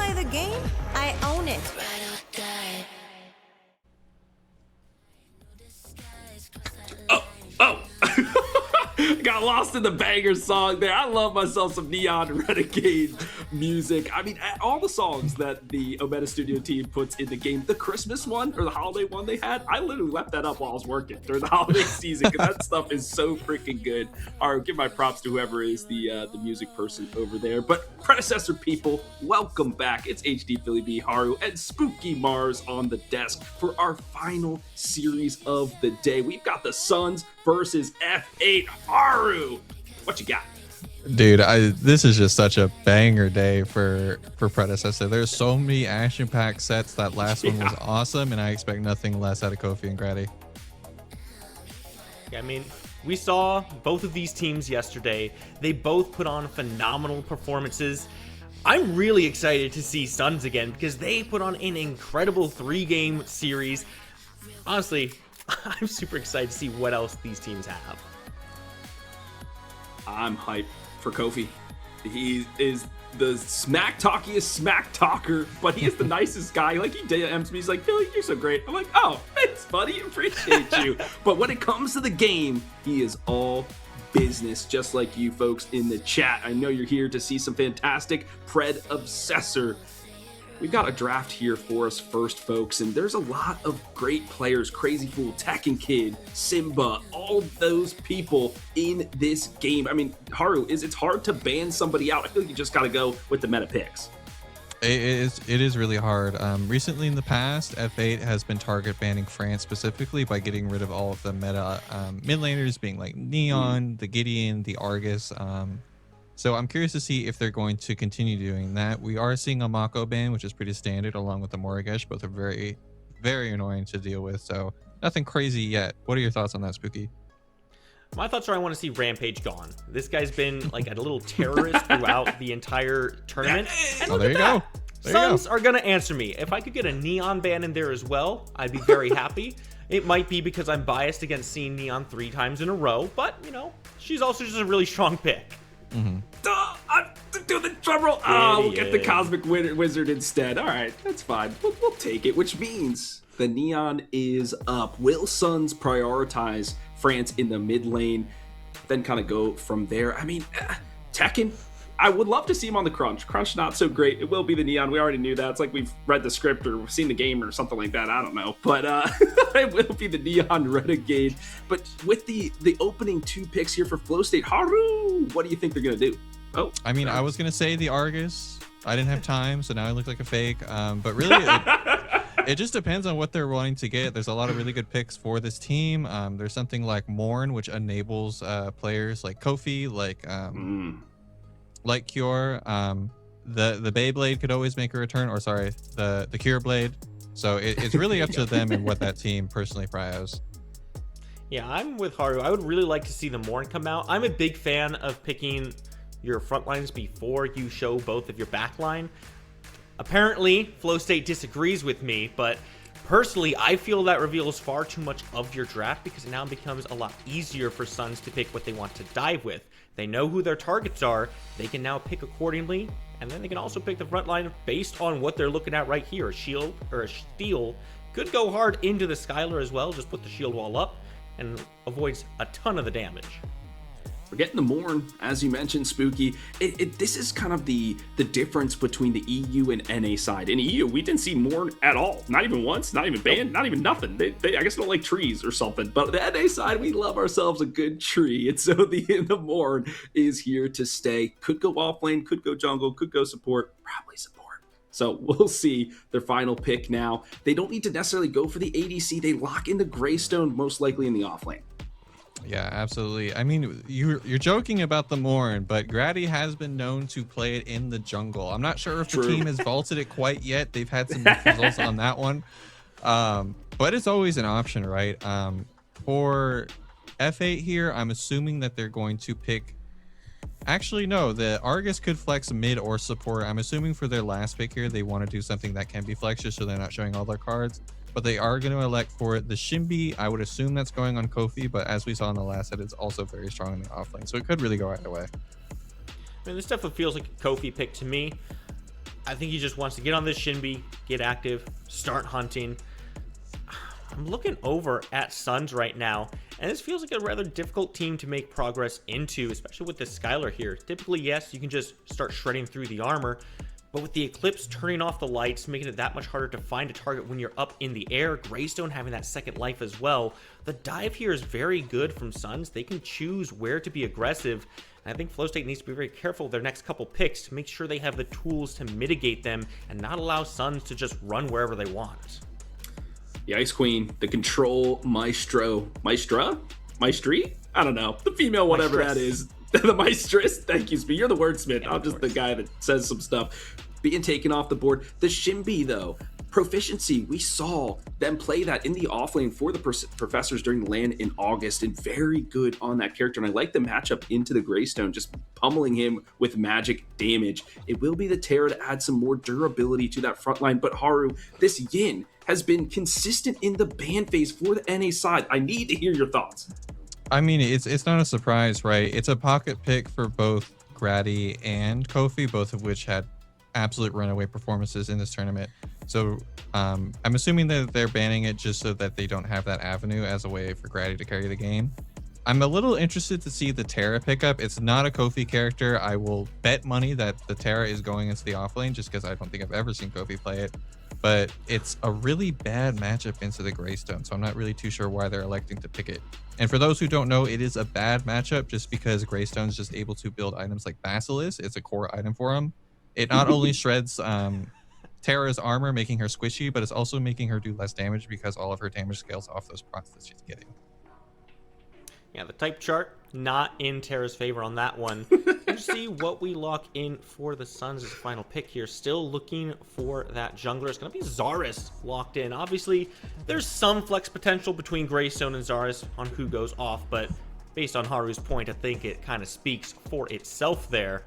play the game, I own it. Got lost in the banger song there. I love myself some Neon Renegade music. I mean, all the songs that the Omega Studio team puts in the game, the Christmas one or the holiday one they had, I literally left that up while I was working during the holiday season because that stuff is so freaking good. All right, give my props to whoever is the music person over there. But Predecessor people, welcome back. It's HD Philly B, Haru, and Spooky Mars on the desk for our final series of the day. We've got the Suns versus F8. Haru, what you got? Dude, this is just such a banger day for Predecessor. There's so many action-packed sets. That last one was awesome, and I expect nothing less out of Kofi and Grady. Yeah, I mean, we saw both of these teams yesterday. They both put on phenomenal performances. I'm really excited to see Suns again because they put on an incredible 3-game series. Honestly, I'm super excited to see what else these teams have. I'm hyped for Kofi. He is the smack talkiest smack talker, but he is the nicest guy. Like, he DMs me, he's like, Billy, you're so great. I'm like, oh, thanks, buddy, appreciate you. But when it comes to the game, he is all business, just like you folks in the chat. I know you're here to see some fantastic Predecessor. We've got a draft here for us first, folks, and there's a lot of great players. Crazy Fool, Tekken Kid, Simba, all those people in this game. I mean, Haru, it's hard to ban somebody out. I feel like you just got to go with the meta picks. It is really hard. Recently in the past, F8 has been target banning France specifically by getting rid of all of the meta mid laners, being like Neon, the Gideon, the Argus. So I'm curious to see if they're going to continue doing that. We are seeing a Mako ban, which is pretty standard, along with the Morigesh. Both are very, very annoying to deal with. So nothing crazy yet. What are your thoughts on that, Spooky? My thoughts are I want to see Rampage gone. This guy's been like a little terrorist throughout the entire tournament. And look there at you that. go. Suns are going to answer me. If I could get a Neon ban in there as well, I'd be very happy. It might be because I'm biased against seeing Neon 3 times in a row, but, you know, she's also just a really strong pick. Mm-hmm. Do the drum roll. Oh, we'll get the Cosmic Wizard instead. All right, that's fine. We'll take it, which means the Neon is up. Will Suns prioritize France in the mid lane, then kind of go from there? I mean, Tekken, I would love to see him on the Crunch. Crunch not so great. It will be the Neon. We already knew that. It's like we've read the script or seen the game or something like that. I don't know. But it will be the Neon Renegade. But with the opening 2 picks here for Flow State, Haru, what do you think they're going to do? Oh, I mean, I was going to say the Argus. I didn't have time, so now I look like a fake. But really, it just depends on what they're wanting to get. There's a lot of really good picks for this team. There's something like Morn, which enables players like Kofi, like Cure. The Beyblade could always make a return, or sorry, the Cure Blade. So it's really up to them and what that team personally prizes. Yeah, I'm with Haru. I would really like to see the Morn come out. I'm a big fan of picking your front lines before you show both of your back line. Apparently, Flow State disagrees with me, but personally, I feel that reveals far too much of your draft because it now becomes a lot easier for Suns to pick what they want to dive with. They know who their targets are. They can now pick accordingly, and then they can also pick the front line based on what they're looking at right here. A shield or a steal could go hard into the Skylar as well. Just put the shield wall up and avoids a ton of the damage. We're getting the Morn, as you mentioned, Spooky. This is kind of the difference between the EU and NA side. In EU, we didn't see Morn at all. Not even once, not even banned, not even nothing. They I guess don't like trees or something. But the NA side, we love ourselves a good tree. And so the Morn is here to stay. Could go off lane, could go jungle, could go support, probably support. So we'll see their final pick now. They don't need to necessarily go for the ADC. They lock in the Greystone, most likely in the off lane. Yeah, absolutely. I mean, you're joking about the Morn, but Grady has been known to play it in the jungle. I'm not sure if the team has vaulted it quite yet. They've had some results on that one. But it's always an option, right? For F8 here, I'm assuming that they're going to pick... Actually, no, the Argus could flex mid or support. I'm assuming for their last pick here, they want to do something that can be flexed just so they're not showing all their cards. But they are going to elect for the Shimbi. I would assume that's going on Kofi, but as we saw in the last set, it's also very strong in the offlane. So it could really go either way. I mean, this definitely feels like a Kofi pick to me. I think he just wants to get on this Shinbi, get active, start hunting. I'm looking over at Suns right now, and this feels like a rather difficult team to make progress into, especially with this Skylar here. Typically, yes, you can just start shredding through the armor, but with the Eclipse turning off the lights, making it that much harder to find a target when you're up in the air, Greystone having that second life as well, the dive here is very good from Suns. They can choose where to be aggressive, and I think Flow State needs to be very careful of their next couple picks to make sure they have the tools to mitigate them and not allow Suns to just run wherever they want. The Ice Queen, the control maestro, maestri? I don't know. The female, whatever that is. The maestress. Thank you, Speed. You're the wordsmith. I'm just the guy that says some stuff. Being taken off the board. The Shinbi, though. Proficiency. We saw them play that in the offlane for the professors during the LAN in August, and very good on that character. And I like the matchup into the Greystone, just pummeling him with magic damage. It will be the Terra to add some more durability to that front line. But Haru, this Yin has been consistent in the ban phase for the NA side. I need to hear your thoughts. I mean, it's not a surprise, right? It's a pocket pick for both Grady and Kofi, both of which had absolute runaway performances in this tournament. So I'm assuming that they're banning it just so that they don't have that avenue as a way for Grady to carry the game. I'm a little interested to see the Terra pickup. It's not a Kofi character. I will bet money that the Terra is going into the offlane just because I don't think I've ever seen Kofi play it. But it's a really bad matchup into the Greystone, so I'm not really too sure why they're electing to pick it. And for those who don't know, it is a bad matchup just because Greystone's just able to build items like Basilisk. It's a core item for him. It not only shreds Terra's armor, making her squishy, but it's also making her do less damage because all of her damage scales off those procs that she's getting. Yeah, the type chart not in Terra's favor on that one. Let's see what we lock in for the Suns as a final pick here. Still looking for that jungler. It's going to be Zaris locked in. Obviously, there's some flex potential between Greystone and Zaris on who goes off, but based on Haru's point, I think it kind of speaks for itself there.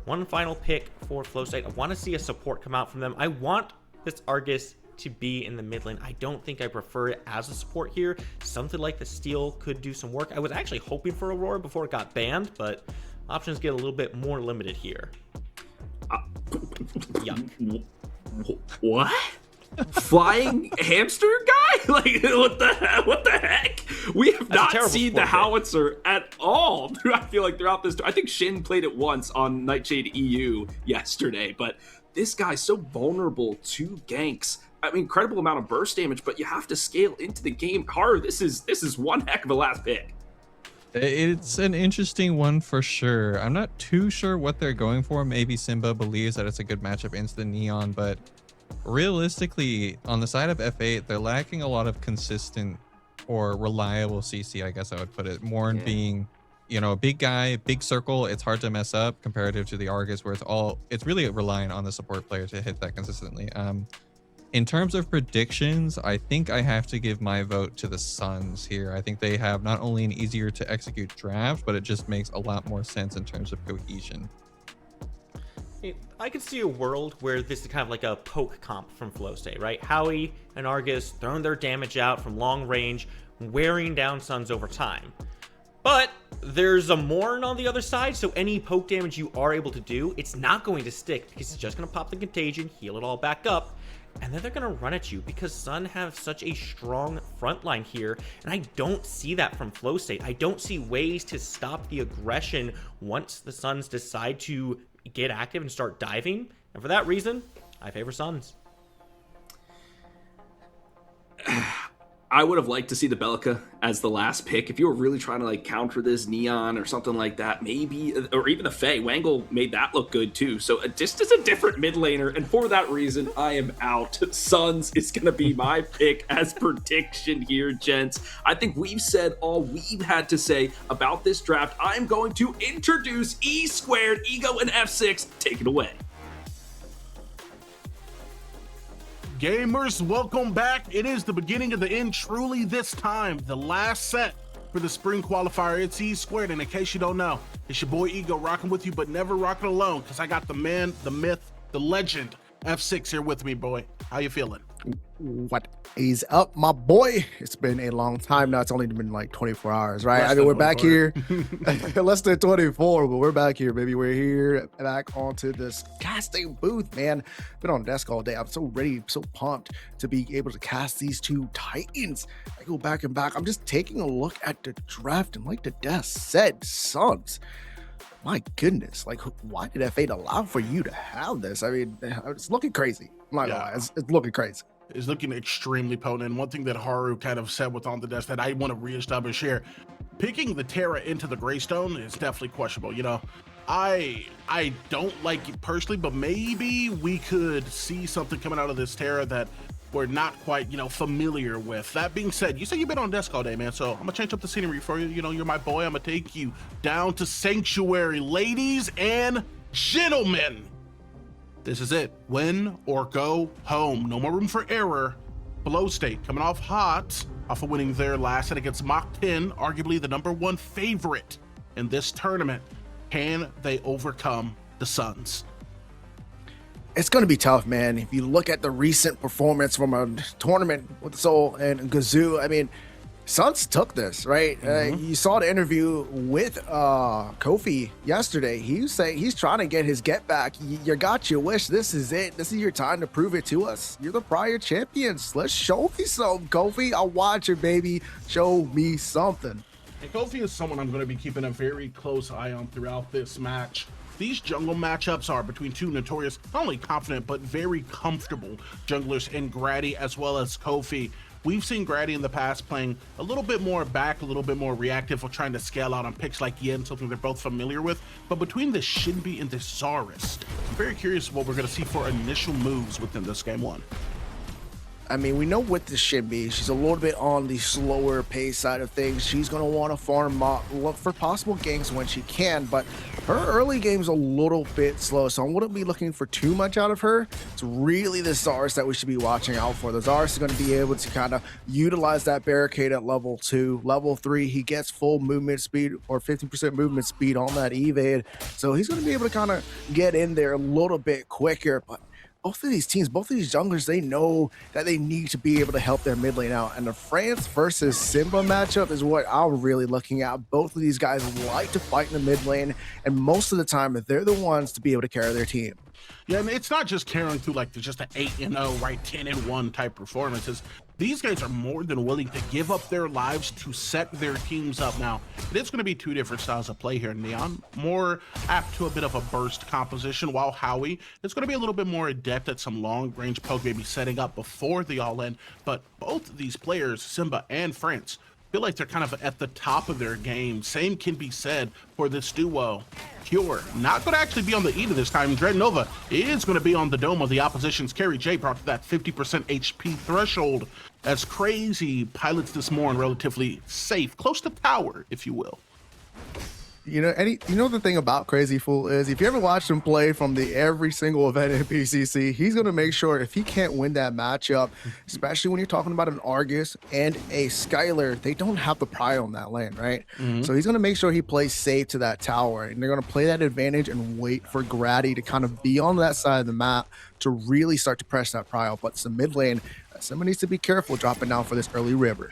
One final pick for Flow State. I want to see a support come out from them. I want this Argus to be in the mid lane. I don't think I prefer it as a support here. Something like the Steel could do some work. I was actually hoping for Aurora before it got banned, but options get a little bit more limited here. Yuck. What? Flying hamster guy? Like, what the heck? We have not seen the howitzer at all. I feel like throughout this, I think Shin played it once on Nightshade EU yesterday, but this guy's so vulnerable to ganks. I mean, incredible amount of burst damage, but you have to scale into the game. Haru, this is one heck of a last pick. It's an interesting one for sure. I'm not too sure what they're going for. Maybe Simba believes that it's a good matchup into the Neon, but realistically, on the side of F8, they're lacking a lot of consistent or reliable CC, I guess I would put it. Morn being, you know, a big guy, big circle, it's hard to mess up comparative to the Argus, where it's really relying on the support player to hit that consistently. In terms of predictions, I think I have to give my vote to the Suns here. I think they have not only an easier to execute draft, but it just makes a lot more sense in terms of cohesion. I could see a world where this is kind of like a poke comp from Flow State, right? Howie and Argus throwing their damage out from long range, wearing down Suns over time. But there's a Morn on the other side, so any poke damage you are able to do, it's not going to stick because it's just going to pop the contagion, heal it all back up, and then they're going to run at you because Sun have such a strong front line here, and I don't see that from Flow State. I don't see ways to stop the aggression once the Suns decide to get active and start diving, and for that reason, I favor Suns. I would have liked to see the Bellica as the last pick. If you were really trying to like counter this Neon or something like that, maybe, or even the Fae. Wangle made that look good too. So just as a different mid laner, and for that reason, I am out. Suns is going to be my pick as prediction here, gents. I think we've said all we've had to say about this draft. I'm going to introduce E Squared, Ego, and F6. Take it away. Gamers, welcome back. It is the beginning of the end, truly this time, the last set for the Spring Qualifier. It's E Squared, and in case you don't know, it's your boy Ego rocking with you, but never rocking alone, because I got the man, the myth, the legend, F6 here with me, boy. How you feeling? What is up, my boy? It's been a long time now. It's only been like 24 hours, right? I mean, we're back here. Less than 24, but we're back here, baby. We're here back onto this casting booth, man. Been on desk all day. I'm so ready, so pumped to be able to cast these two Titans. I go back and back. I'm just taking a look at the draft, and like the desk said, Suns. My goodness, like, why did F8 allow for you to have this? I mean, it's looking crazy. I'm not gonna lie, it's looking crazy. Is looking extremely potent. And one thing that Haru kind of said with on the desk that I want to reestablish here, picking the Terra into the Greystone is definitely questionable. You know, I don't like it personally, but maybe we could see something coming out of this Terra that we're not quite, you know, familiar with. That being said, you say you've been on desk all day, man, so I'm gonna change up the scenery for you. You know, you're my boy. I'm gonna take you down to Sanctuary. Ladies and gentlemen, this is it. Win or go home. No more room for error. Blow State coming off hot off of winning their last set against Mach 10, arguably the #1 favorite in this tournament. Can they overcome the Suns? It's going to be tough, man. If you look at the recent performance from a tournament with Seoul and Gazoo, I mean, Suns took this, right? You saw the interview with Kofi yesterday. He was saying he's trying to get his get back. You got your wish. This is it. This is your time to prove it to us. You're the prior champions. Let's show me something, Kofi. I'll watch it, baby. Show me something. And Kofi is someone I'm going to be keeping a very close eye on throughout this match. These jungle matchups are between two notorious, not only confident, but very comfortable junglers in Grady as well as Kofi. We've seen Grady in the past playing a little bit more back, a little bit more reactive, or trying to scale out on picks like Yen, something they're both familiar with. But between the Shinbi and the Zarus, I'm very curious what we're going to see for initial moves within this game one. I mean, we know with the Shinbi, she's a little bit on the slower pace side of things. She's going to want to farm up, look for possible ganks when she can, but her early game's a little bit slow, so I wouldn't be looking for too much out of her. It's really the Zarus that we should be watching out for. The Zarus is going to be able to kind of utilize that barricade at level 2. Level 3, he gets full movement speed or 50% movement speed on that evade, so he's going to be able to kind of get in there a little bit quicker, but both of these teams, both of these junglers, they know that they need to be able to help their mid lane out. And the France versus Simba matchup is what I'm really looking at. Both of these guys like to fight in the mid lane, and most of the time, they're the ones to be able to carry their team. Yeah, and it's not just carrying through like just an 8-0, right, 10-1 type performances. These guys are more than willing to give up their lives to set their teams up. Now, it is going to be two different styles of play here. Neon, more apt to a bit of a burst composition, while Howie is going to be a little bit more adept at some long-range poke, maybe setting up before the all-in. But both of these players, Simba and France, feel like they're kind of at the top of their game. Same can be said for this duo. Pure, not going to actually be on the Eda this time. Dread Nova is going to be on the dome of the opposition's carry. Jay brought to that 50% HP threshold as Crazy pilots this more and relatively safe, close to tower, if you will. You know the thing about Crazy Fool is if you ever watch him play from the every single event in PCC, he's going to make sure if he can't win that matchup, especially when you're talking about an Argus and a Skylar, they don't have the prio on that lane, right? So he's going to make sure he plays safe to that tower, and they're going to play that advantage and wait for Grady to kind of be on that side of the map to really start to press that prio. But some mid lane, someone needs to be careful dropping down for this early river.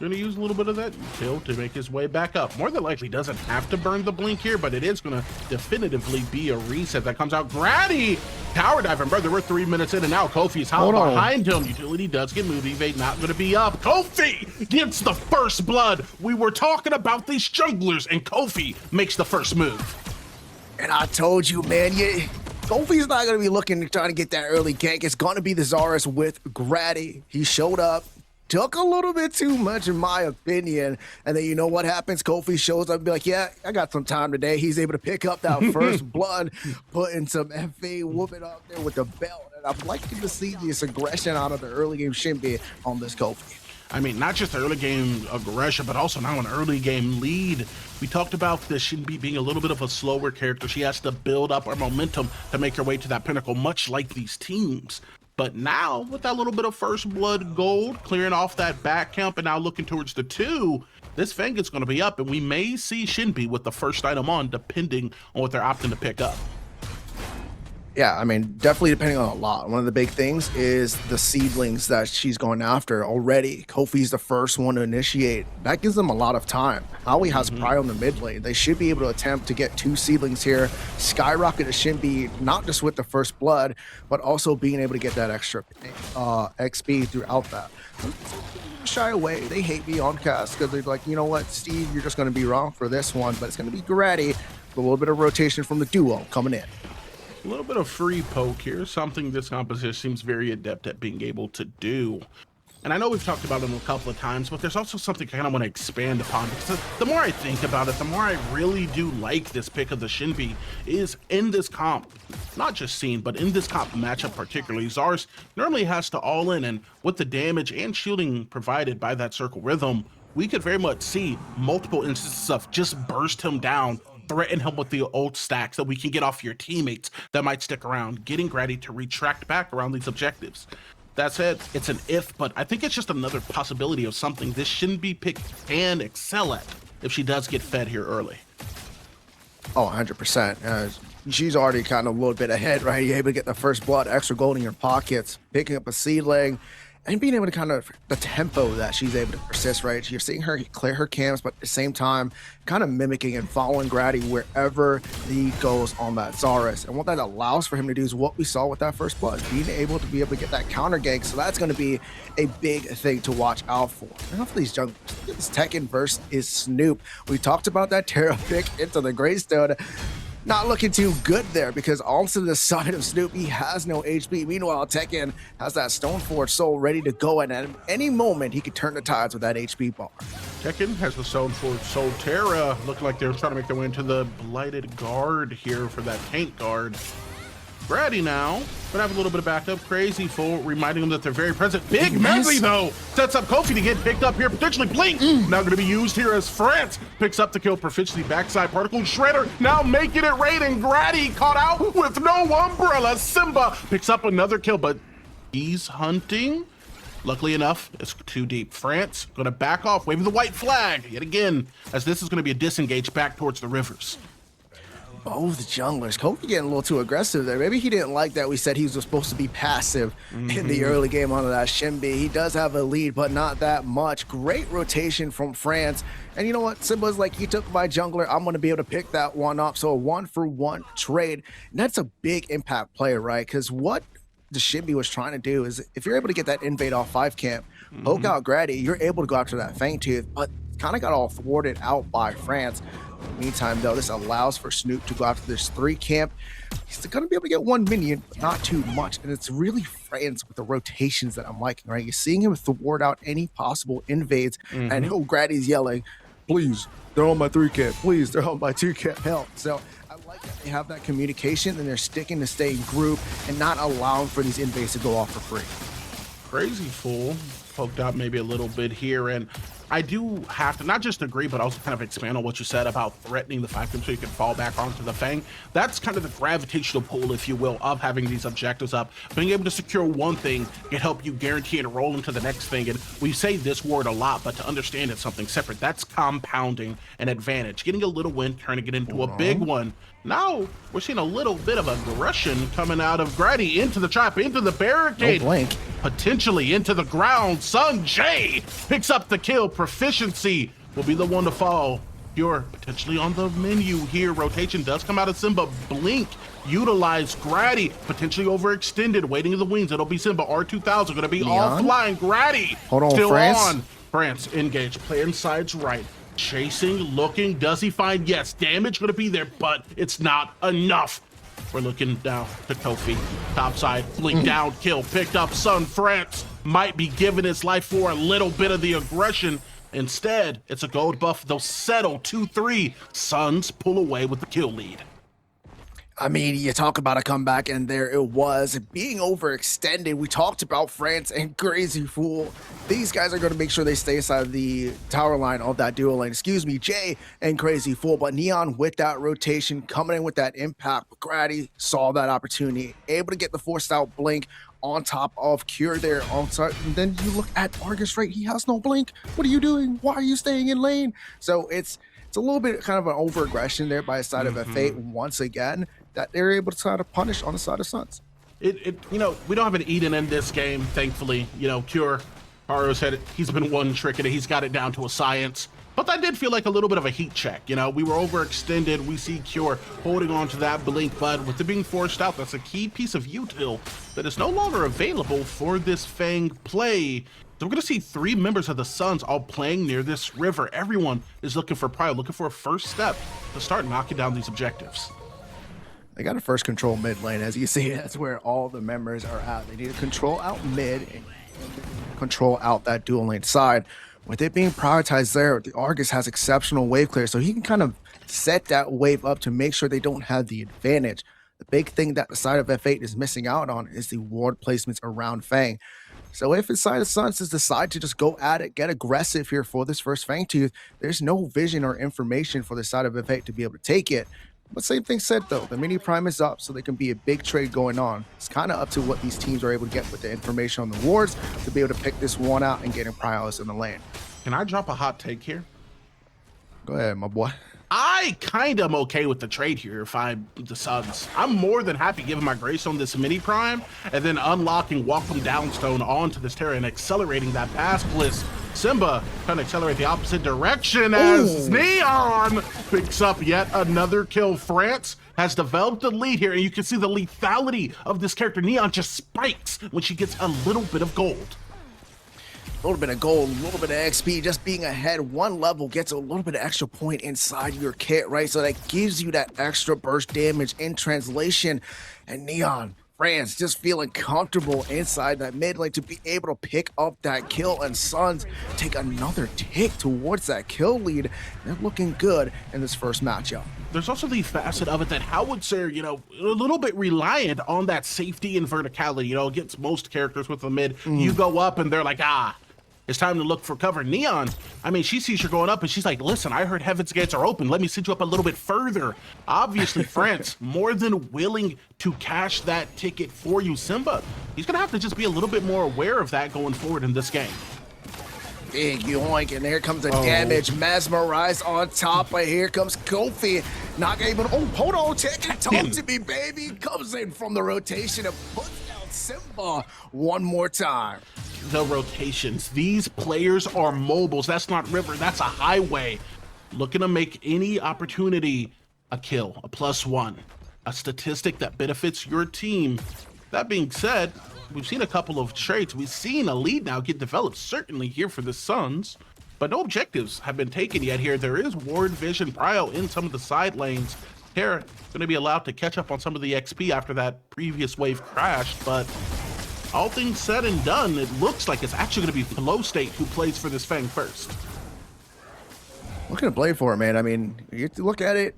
Going to use a little bit of that util to make his way back up. More than likely doesn't have to burn the blink here, but it is going to definitively be a reset that comes out. Grady, tower dive, and brother, we're 3 minutes in, and now Kofi's hot behind him. Utility does get moved. Evade not going to be up. Kofi gets the first blood. We were talking about these junglers, and Kofi makes the first move. And I told you, man, Kofi's not going to be looking to try to get that early gank. It's going to be the Zarus with Grady. He showed up. Took a little bit too much, in my opinion. And then you know what happens? Kofi shows up and be like, yeah, I got some time today. He's able to pick up that first blood, putting some FA whooping up there with the belt. And I'm liking to see this aggression out of the early game Shinbi on this Kofi. I mean, not just the early game aggression, but also now an early game lead. We talked about the Shinbi being a little bit of a slower character. She has to build up her momentum to make her way to that pinnacle, much like these teams. But now, with that little bit of first blood gold, clearing off that back camp and now looking towards the 2, this Fang is going to be up, and we may see Shinbi with the first item on, depending on what they're opting to pick up. Yeah, I mean, definitely depending on a lot. One of the big things is the seedlings that she's going after already. Kofi's the first one to initiate. That gives them a lot of time. Howie has prior on the mid lane. They should be able to attempt to get 2 seedlings here, skyrocket a Shinbi, not just with the first blood, but also being able to get that extra XP throughout that. Shy away. They hate me on cast because they're like, you know what, Steve, you're just going to be wrong for this one, but it's going to be Grady. A little bit of rotation from the duo coming in. A little bit of free poke here, something this composition seems very adept at being able to do. And I know we've talked about it a couple of times, but there's also something I kind of want to expand upon, because the more I think about it, the more I really do like this pick of the Shinbi is in this comp, not just scene, but in this comp matchup particularly. Zars normally has to all in, and with the damage and shielding provided by that circle rhythm, we could very much see multiple instances of just burst him down, threaten him with the old stacks that we can get off your teammates that might stick around, getting Grady to retract back around these objectives. That said, it's an if, but I think it's just another possibility of something this Shinbi pick can excel at if she does get fed here early. Oh, 100%. She's already kind of a little bit ahead, right? You're able to get the first blood, extra gold in your pockets, picking up a seedling, and being able to kind of the tempo that she's able to persist, right? You're seeing her clear her camps, but at the same time, kind of mimicking and following Grady wherever he goes on that Zarus. And what that allows for him to do is what we saw with that first blood, being able to get that counter gank. So that's going to be a big thing to watch out for. And off these junglers, this Tekken verse is Snoop. We talked about that Terra pick into the Greystone. Not looking too good there, because also to the side of Snoop, he has no HP. Meanwhile, Tekken has that Stoneforge soul ready to go, and at any moment, he could turn the tides with that HP bar. Tekken has the Stoneforge soul. Terra looking like they're trying to make their way into the Blighted Guard here for that tank guard. Grady now, but have a little bit of backup. Crazy Fool reminding them that they're very present. Big Medley though sets up Kofi to get picked up here, potentially Blink. Now going to be used here as France picks up the kill. Proficiency backside particle. Shredder now making it rain, and Grady caught out with no umbrella. Simba picks up another kill, but he's hunting. Luckily enough, it's too deep. France going to back off, waving the white flag yet again, as this is going to be a disengage back towards the rivers. Both junglers. Kofi getting a little too aggressive there. Maybe he didn't like that we said he was supposed to be passive in the early game onto that Shinbi. He does have a lead, but not that much. Great rotation from France. And you know what? Simba's like, he took my jungler. I'm going to be able to pick that one up. So a 1-for-1 trade. And that's a big impact player, right? Because what the Shinbi was trying to do is, if you're able to get that invade off 5 camp, poke out Grady, you're able to go after that Fangtooth, but kind of got all thwarted out by France. Meantime, though, this allows for Snoop to go after this 3 camp. He's going to be able to get 1 minion, but not too much. And it's really France with the rotations that I'm liking, right? You're seeing him thwart out any possible invades. And Grady's yelling, please, they're on my 3 camp. Please, they're on my 2 camp. Help. So I like that they have that communication, and they're sticking to stay in group and not allowing for these invades to go off for free. Crazy Fool poked out maybe a little bit here, and I do have to not just agree, but also kind of expand on what you said about threatening the 5 camp so you can fall back onto the Fang. That's kind of the gravitational pull, if you will, of having these objectives up. Being able to secure one thing can help you guarantee and roll into the next thing. And we say this word a lot, but to understand it's something separate. That's compounding an advantage. Getting a little win, turning it into a big one. Now we're seeing a little bit of aggression coming out of Grady into the trap, into the barricade, potentially into the ground. Sun J picks up the kill. Proficiency will be the one to fall. You're potentially on the menu here. Rotation does come out of Simba. Blink utilize Grady, potentially overextended, waiting in the wings. It'll be Simba. R2000 going to be offline. Grady still France. on. France engage. Play inside's right. Chasing, looking, does he find? Yes, damage gonna be there, but it's not enough. We're looking down to Kofi, topside, blink down, kill, picked up. Sun France might be giving his life for a little bit of the aggression. Instead, it's a gold buff. They'll settle 2-3. Suns pull away with the kill lead. I mean, you talk about a comeback, and there it was. Being overextended, we talked about France and Crazy Fool. These guys are going to make sure they stay inside the tower line of that duo lane. Excuse me, Jay and Crazy Fool. But Neon with that rotation, coming in with that impact. Grady saw that opportunity, able to get the forced out blink on top of Cure there on side. And then you look at Argus, right? He has no blink. What are you doing? Why are you staying in lane? So it's a little bit kind of an over aggression there by the side of a Fate once again. that they're able to try to punish on the side of Suns. You know, we don't have an Eden in this game, thankfully. You know, Cure, Haru said he's been one trick and he's got it down to a science. But that did feel like a little bit of a heat check. You know, we were overextended. We see Cure holding on to that blink, but with it being forced out, that's a key piece of util that is no longer available for this Fang play. So we're going to see 3 members of the Suns all playing near this river. Everyone is looking for Prio, looking for a first step to start knocking down these objectives. They got to first control mid lane. As you see, that's where all the members are at. They need to control out mid and control out that dual lane side. With it being prioritized there, the Argus has exceptional wave clear, so he can kind of set that wave up to make sure they don't have the advantage. The big thing that the side of F8 is missing out on is the ward placements around Fang. So if the side of Suns decide to just go at it, get aggressive here for this first Fang Tooth, there's no vision or information for the side of F8 to be able to take it. But same thing said though, the mini prime is up, so there can be a big trade going on. It's kind of up to what these teams are able to get with the information on the wards to be able to pick this one out and getting Prios in the lane. Can I drop a hot take here? Go ahead, my boy. I kind of am okay with the trade here if I'm the Suns. I'm more than happy giving my grace on this mini prime and then unlocking Welcome Downstone onto this Terra and accelerating that pass bliss. Simba trying to accelerate the opposite direction as Neon picks up yet another kill. France has developed the lead here, and you can see the lethality of this character. Neon just spikes when she gets a little bit of gold. A little bit of gold, a little bit of XP, just being ahead one level gets a little bit of extra point inside your kit, right? So that gives you that extra burst damage in translation. And Neon, France, just feeling comfortable inside that mid lane to be able to pick up that kill, and Suns take another tick towards that kill lead. They're looking good in this first matchup. There's also the facet of it that Howitzer, you know, a little bit reliant on that safety and verticality, you know, against most characters with the mid. You go up and they're like, it's time to look for cover. Neon, I mean, she sees you're going up and she's like, listen, I heard Heaven's Gates are open. Let me send you up a little bit further. Obviously, France, more than willing to cash that ticket for you. Simba, he's going to have to just be a little bit more aware of that going forward in this game. Big yoink, and here comes the damage. Mesmerized on top, but here comes Kofi. Not able to, hold on, take it. Talk to me, baby. Comes in from the rotation and puts down Simba one more time. The rotations. These players are mobiles. That's not river, that's a highway. Looking to make any opportunity a kill, a +1, a statistic that benefits your team. That being said, we've seen a couple of traits. We've seen a lead now get developed, certainly here for the Suns, but no objectives have been taken yet here. There is ward vision Prio in some of the side lanes. Terra going to be allowed to catch up on some of the XP after that previous wave crashed, but all things said and done, it looks like it's actually going to be Flow State who plays for this Fang first. Looking to play for it, man. I mean, you have to look at it.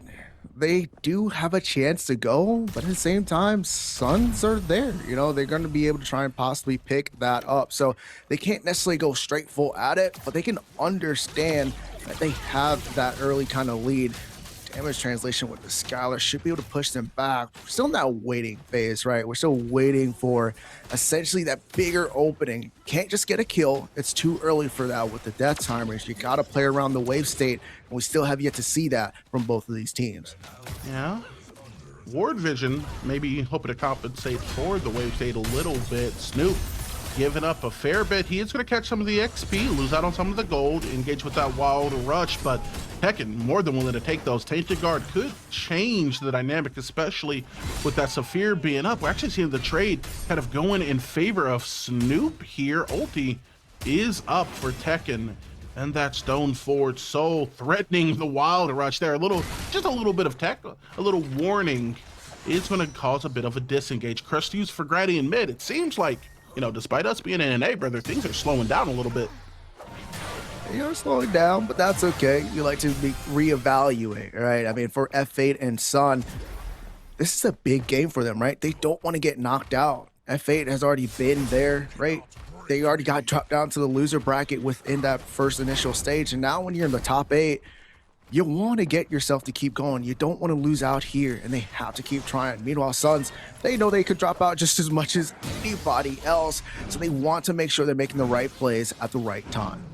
They do have a chance to go, but at the same time, Suns are there. You know, they're going to be able to try and possibly pick that up. So they can't necessarily go straight full at it, but they can understand that they have that early kind of lead. Damage translation with the Skylar should be able to push them back. We're still in that waiting phase, right? We're still waiting for essentially that bigger opening. Can't just get a kill. It's too early for that with the death timers. You got to play around the wave state, and we still have yet to see that from both of these teams. Yeah. Ward vision maybe hoping to compensate for the wave state a little bit. Snoop giving up a fair bit. He is going to catch some of the XP, lose out on some of the gold, engage with that wild rush, but Tekken more than willing to take those. Tainted Guard could change the dynamic, especially with that Saphir being up. We're actually seeing the trade kind of going in favor of Snoop here. Ulti is up for Tekken, and that Stone Forge Soul threatening the wild rush there. Just a little bit of tech, a little warning is going to cause a bit of a disengage. Crust used for Grady in mid. It seems like, you know, despite us being in NA, brother, things are slowing down a little bit. You're slowing down, but that's okay. You like to reevaluate, right? I mean, for F8 and Sun, this is a big game for them, right? They don't want to get knocked out. F8 has already been there, right? They already got dropped down to the loser bracket within that first initial stage. And now when you're in the top 8, you want to get yourself to keep going. You don't want to lose out here, and they have to keep trying. Meanwhile, Suns, they know they could drop out just as much as anybody else, so they want to make sure they're making the right plays at the right time.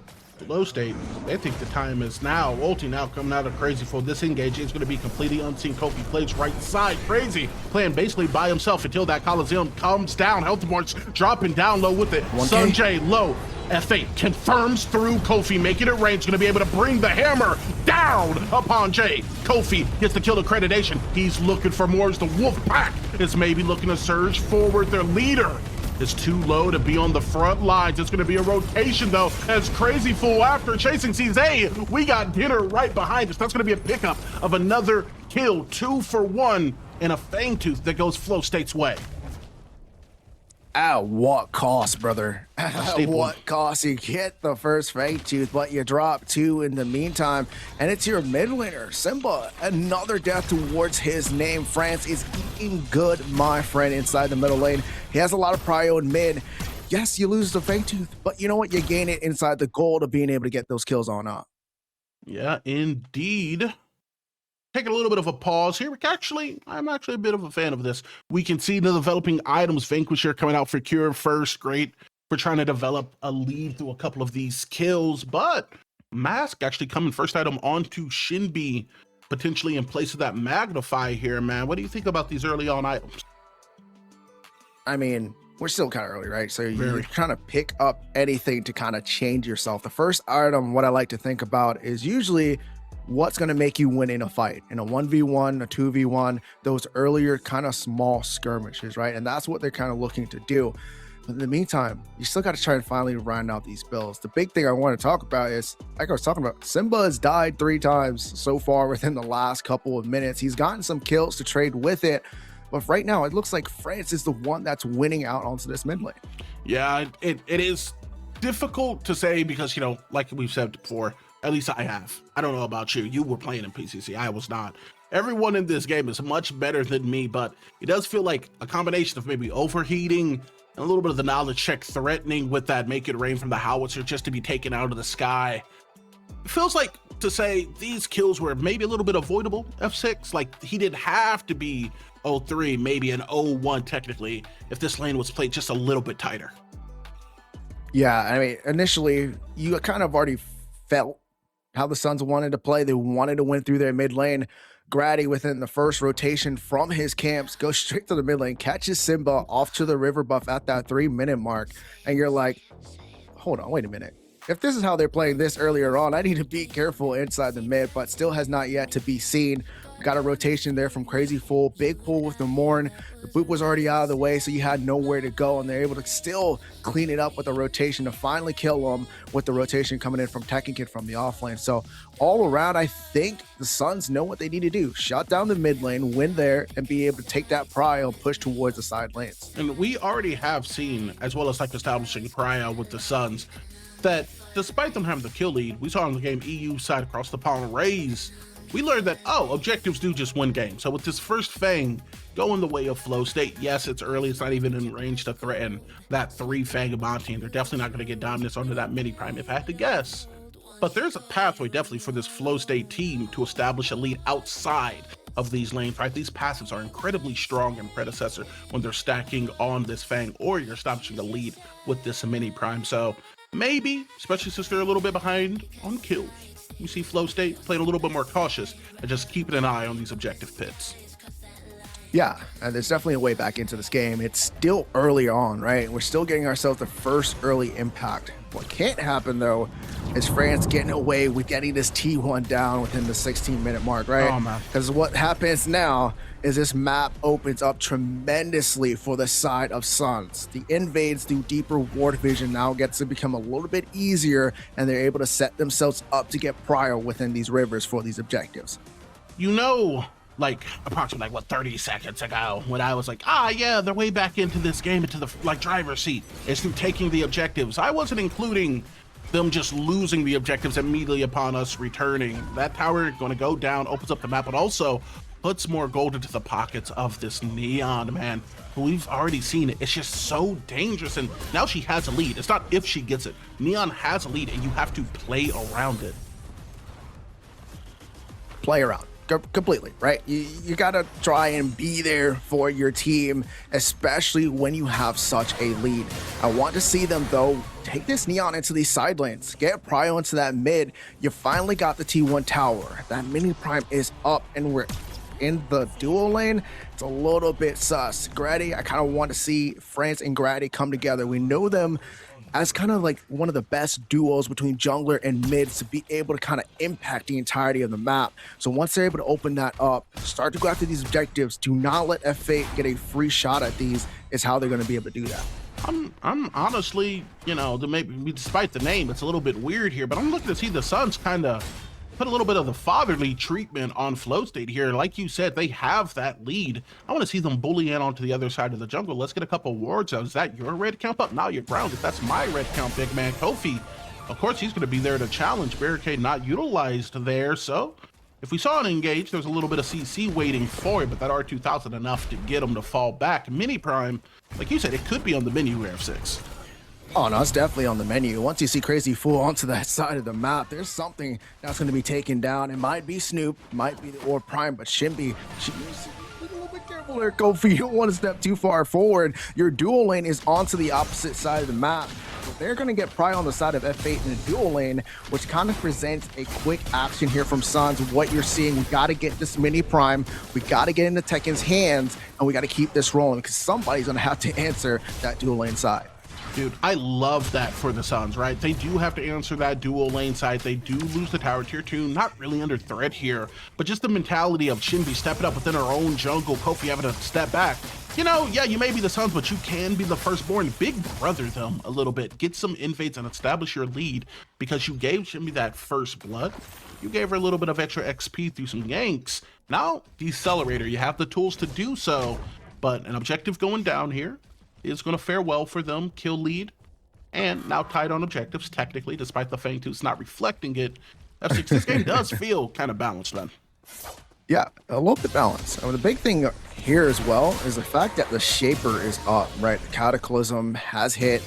Flow State, they think the time is now. Ulti now coming out of Crazy for this engage. It's going to be completely unseen. Kofi plays right side. Crazy playing basically by himself until that Coliseum comes down. Health Marks dropping down low with it. Sanjay low. F8 confirms through Kofi, making it rain. He's going to be able to bring the hammer down upon Jay. Kofi gets the kill accreditation. He's looking for more as the Wolf Pack is maybe looking to surge forward. Their leader is too low to be on the front lines. It's going to be a rotation, though, as Crazy Fool, after chasing, sees, hey, we got dinner right behind us. That's going to be a pickup of another kill. 2 for 1 and a Fangtooth that goes Flow State's way. At what cost, brother? At what cost? You get the first Fangtooth, but you drop 2 in the meantime, and it's your mid laner, Simba. Another death towards his name. France is eating good, my friend, inside the middle lane. He has a lot of prio in mid. Yes, you lose the Fangtooth, but you know what? You gain it inside the gold of being able to get those kills on up. Yeah, indeed. Taking a little bit of a pause here. I'm actually a bit of a fan of this. We can see the developing items. Vanquisher coming out for Cure first. Great for trying to develop a lead through a couple of these kills. But Mask actually coming first item onto Shinbi, potentially in place of that Magnify here, man. What do you think about these early on items? I mean, we're still kind of early, right? So you're trying to pick up anything to kind of change yourself. The first item, what I like to think about is usually what's going to make you win in a fight, in a 1v1, a 2v1, those earlier kind of small skirmishes, right? And that's what they're kind of looking to do. But in the meantime, you still got to try and finally round out these builds. The big thing I want to talk about is, like I was talking about, Simba has died 3 times so far within the last couple of minutes. He's gotten some kills to trade with it, but right now it looks like France is the one that's winning out onto this mid lane. Yeah, it is difficult to say because, you know, like we've said before, at least I have. I don't know about you. You were playing in PCC. I was not. Everyone in this game is much better than me, but it does feel like a combination of maybe overheating and a little bit of the knowledge check threatening with that Make It Rain from the howitzer just to be taken out of the sky. It feels like to say these kills were maybe a little bit avoidable, F6. Like, he didn't have to be 0-3, maybe an 0-1 technically, if this lane was played just a little bit tighter. Yeah, I mean, initially, you kind of already felt how the Suns wanted to play. They wanted to win through their mid lane. Grady, within the first rotation from his camps, goes straight to the mid lane, catches Simba off to the river buff at that 3-minute mark. And you're like, hold on, wait a minute. If this is how they're playing this earlier on, I need to be careful inside the mid, but still has not yet to be seen. Got a rotation there from Crazy Fool, big pull with the Morn. The boop was already out of the way, so you had nowhere to go, and they're able to still clean it up with the rotation to finally kill them with the rotation coming in from Tekken Kid from the offlane. So all around, I think the Suns know what they need to do. Shut down the mid lane, win there, and be able to take that prio and push towards the side lanes. And we already have seen, as well as like establishing prio with the Suns, that despite them having the kill lead, we saw in the game EU side across the pond Raze, we learned that, objectives do just win games. So with this first Fang going the way of Flow State, yes, it's early. It's not even in range to threaten that 3 Fang Abonti, and they're definitely not going to get dominance onto that mini prime if I had to guess. But there's a pathway definitely for this Flow State team to establish a lead outside of these lanes, right? These passives are incredibly strong in Predecessor when they're stacking on this Fang, or you're establishing a lead with this mini prime. So maybe, especially since they're a little bit behind on kills, you see Flow State playing a little bit more cautious and just keeping an eye on these objective pits. Yeah, and there's definitely a way back into this game. It's still early on, right? We're still getting ourselves the first early impact. What can't happen, though, is France getting away with getting this T1 down within the 16-minute mark, right? Oh, man. Because what happens now is this map opens up tremendously for the side of Suns. The invades through deeper ward vision now gets to become a little bit easier, and they're able to set themselves up to get prio within these rivers for these objectives. You know, like approximately 30 seconds ago, when I was like, yeah, they're way back into this game, into the driver's seat, is through taking the objectives. I wasn't including them just losing the objectives immediately upon us returning. That tower going to go down, opens up the map, but also puts more gold into the pockets of this Neon, man, who we've already seen it. It's just so dangerous, and now she has a lead. It's not if she gets it. Neon has a lead, and you have to play around it. Play around. completely, right? You got to try and be there for your team, especially when you have such a lead. I want to see them, though, take this Neon into these side lanes, get Prio into that mid. You finally got the T1 tower. That mini prime is up, and we're in the dual lane. It's a little bit sus. Grady, I kind of want to see France and Grady come together. We know them as kind of like one of the best duos between jungler and mids to be able to kind of impact the entirety of the map. So once they're able to open that up, start to go after these objectives, do not let F8 get a free shot at these, is how they're going to be able to do that. I'm honestly, you know, maybe despite the name, it's a little bit weird here, but I'm looking to see the Suns kind of put a little bit of the fatherly treatment on Flow State here. Like you said, they have that lead. I want to see them bully in onto the other side of the jungle. Let's get a couple wards out. Is that your red count up? Now you're grounded. That's my red count, big man. Kofi, of course, he's going to be there to challenge. Barricade not utilized there. So if we saw an engage, there's a little bit of CC waiting for it, but that R2000 enough to get him to fall back. Mini Prime, like you said, it could be on the menu here, F6. Oh no, it's definitely on the menu. Once you see Crazy Fool onto that side of the map, there's something that's going to be taken down. It might be Snoop, might be the Orb Prime, but Shimby, she needs to be a little bit careful there, Kofi. You don't want to step too far forward. Your dual lane is onto the opposite side of the map. So they're going to get Pry on the side of F8 in the dual lane, which kind of presents a quick action here from Suns. What you're seeing, we got to get this mini Prime, we got to get into Tekken's hands, and we got to keep this rolling because somebody's going to have to answer that dual lane side. Dude, I love that for the Suns, right? They do have to answer that dual lane side. They do lose the tower tier 2, not really under threat here, but just the mentality of Shinbi stepping up within her own jungle, Kofi having to step back. You know, yeah, you may be the Suns, but you can be the firstborn. Big brother them a little bit. Get some invades and establish your lead because you gave Shinbi that first blood. You gave her a little bit of extra XP through some ganks. Now, Decelerator, you have the tools to do so, but an objective going down here is going to fare well for them. Kill lead, and now tied on objectives, technically, despite the Fang Tooth's not reflecting it. F6, this game does feel kind of balanced, man. Yeah, a little bit balanced. I mean, the big thing here as well is the fact that the Shaper is up, right? The Cataclysm has hit,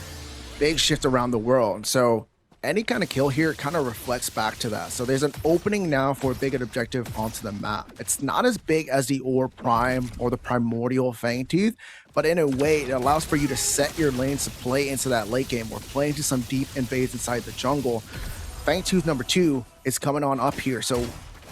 big shift around the world. And so any kind of kill here kind of reflects back to that. So there's an opening now for a big objective onto the map. It's not as big as the Orb Prime or the Primordial Fangtooth, but in a way, it allows for you to set your lanes to play into that late game or play into some deep invades inside the jungle. Fangtooth number 2 is coming on up here. So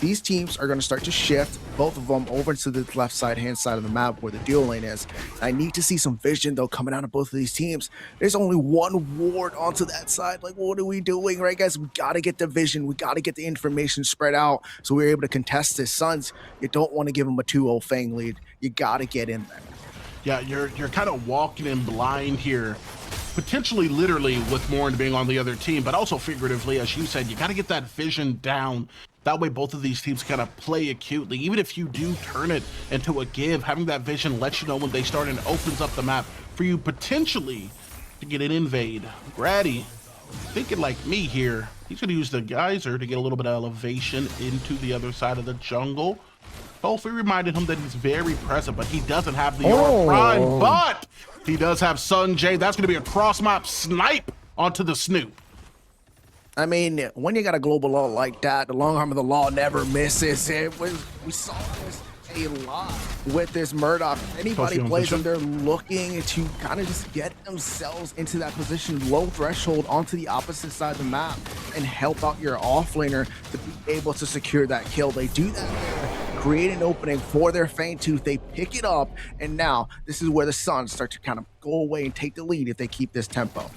these teams are going to start to shift both of them over to the left side, hand side of the map where the dual lane is. I need to see some vision, though, coming out of both of these teams. There's only one ward onto that side. Like, what are we doing, right, guys? We got to get the vision. We got to get the information spread out so we're able to contest this. Suns, you don't want to give them a 2-0 Fang lead. You got to get in there. Yeah, you're kind of walking in blind here, potentially literally with Morn being on the other team, but also figuratively, as you said, you got to get that vision down. That way both of these teams kind of play acutely. Even if you do turn it into a give, having that vision lets you know when they start and opens up the map for you potentially to get an invade. Grady, thinking like me here, he's going to use the geyser to get a little bit of elevation into the other side of the jungle. Kofi reminded him that he's very present, but he doesn't have the Orb Prime, but he does have Sun J. That's going to be a cross-map snipe onto the Snoop. I mean, when you got a global law like that, the long arm of the law never misses. We saw this a lot with this Murdoch. Anybody plays them, they're looking to kind of just get themselves into that position, low threshold onto the opposite side of the map and help out your offlaner to be able to secure that kill. They do that, create an opening for their Fangtooth, they pick it up, and now this is where the Suns start to kind of go away and take the lead if they keep this tempo.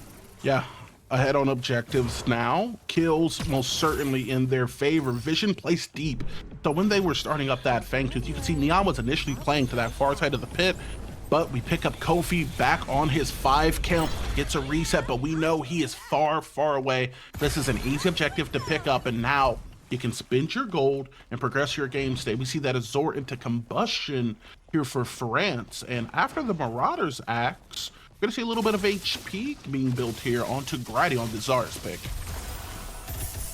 Yeah, ahead on objectives now. Kills most certainly in their favor. Vision placed deep. So when they were starting up that Fangtooth, you can see Neon was initially playing to that far side of the pit, but we pick up Kofi back on his 5 count, gets a reset, but we know he is far, far away. This is an easy objective to pick up, and now you can spend your gold and progress your game state. We see that Azor into combustion here for France, and after the Marauders axe, we're gonna see a little bit of HP being built here onto Grady on the Zar's pick.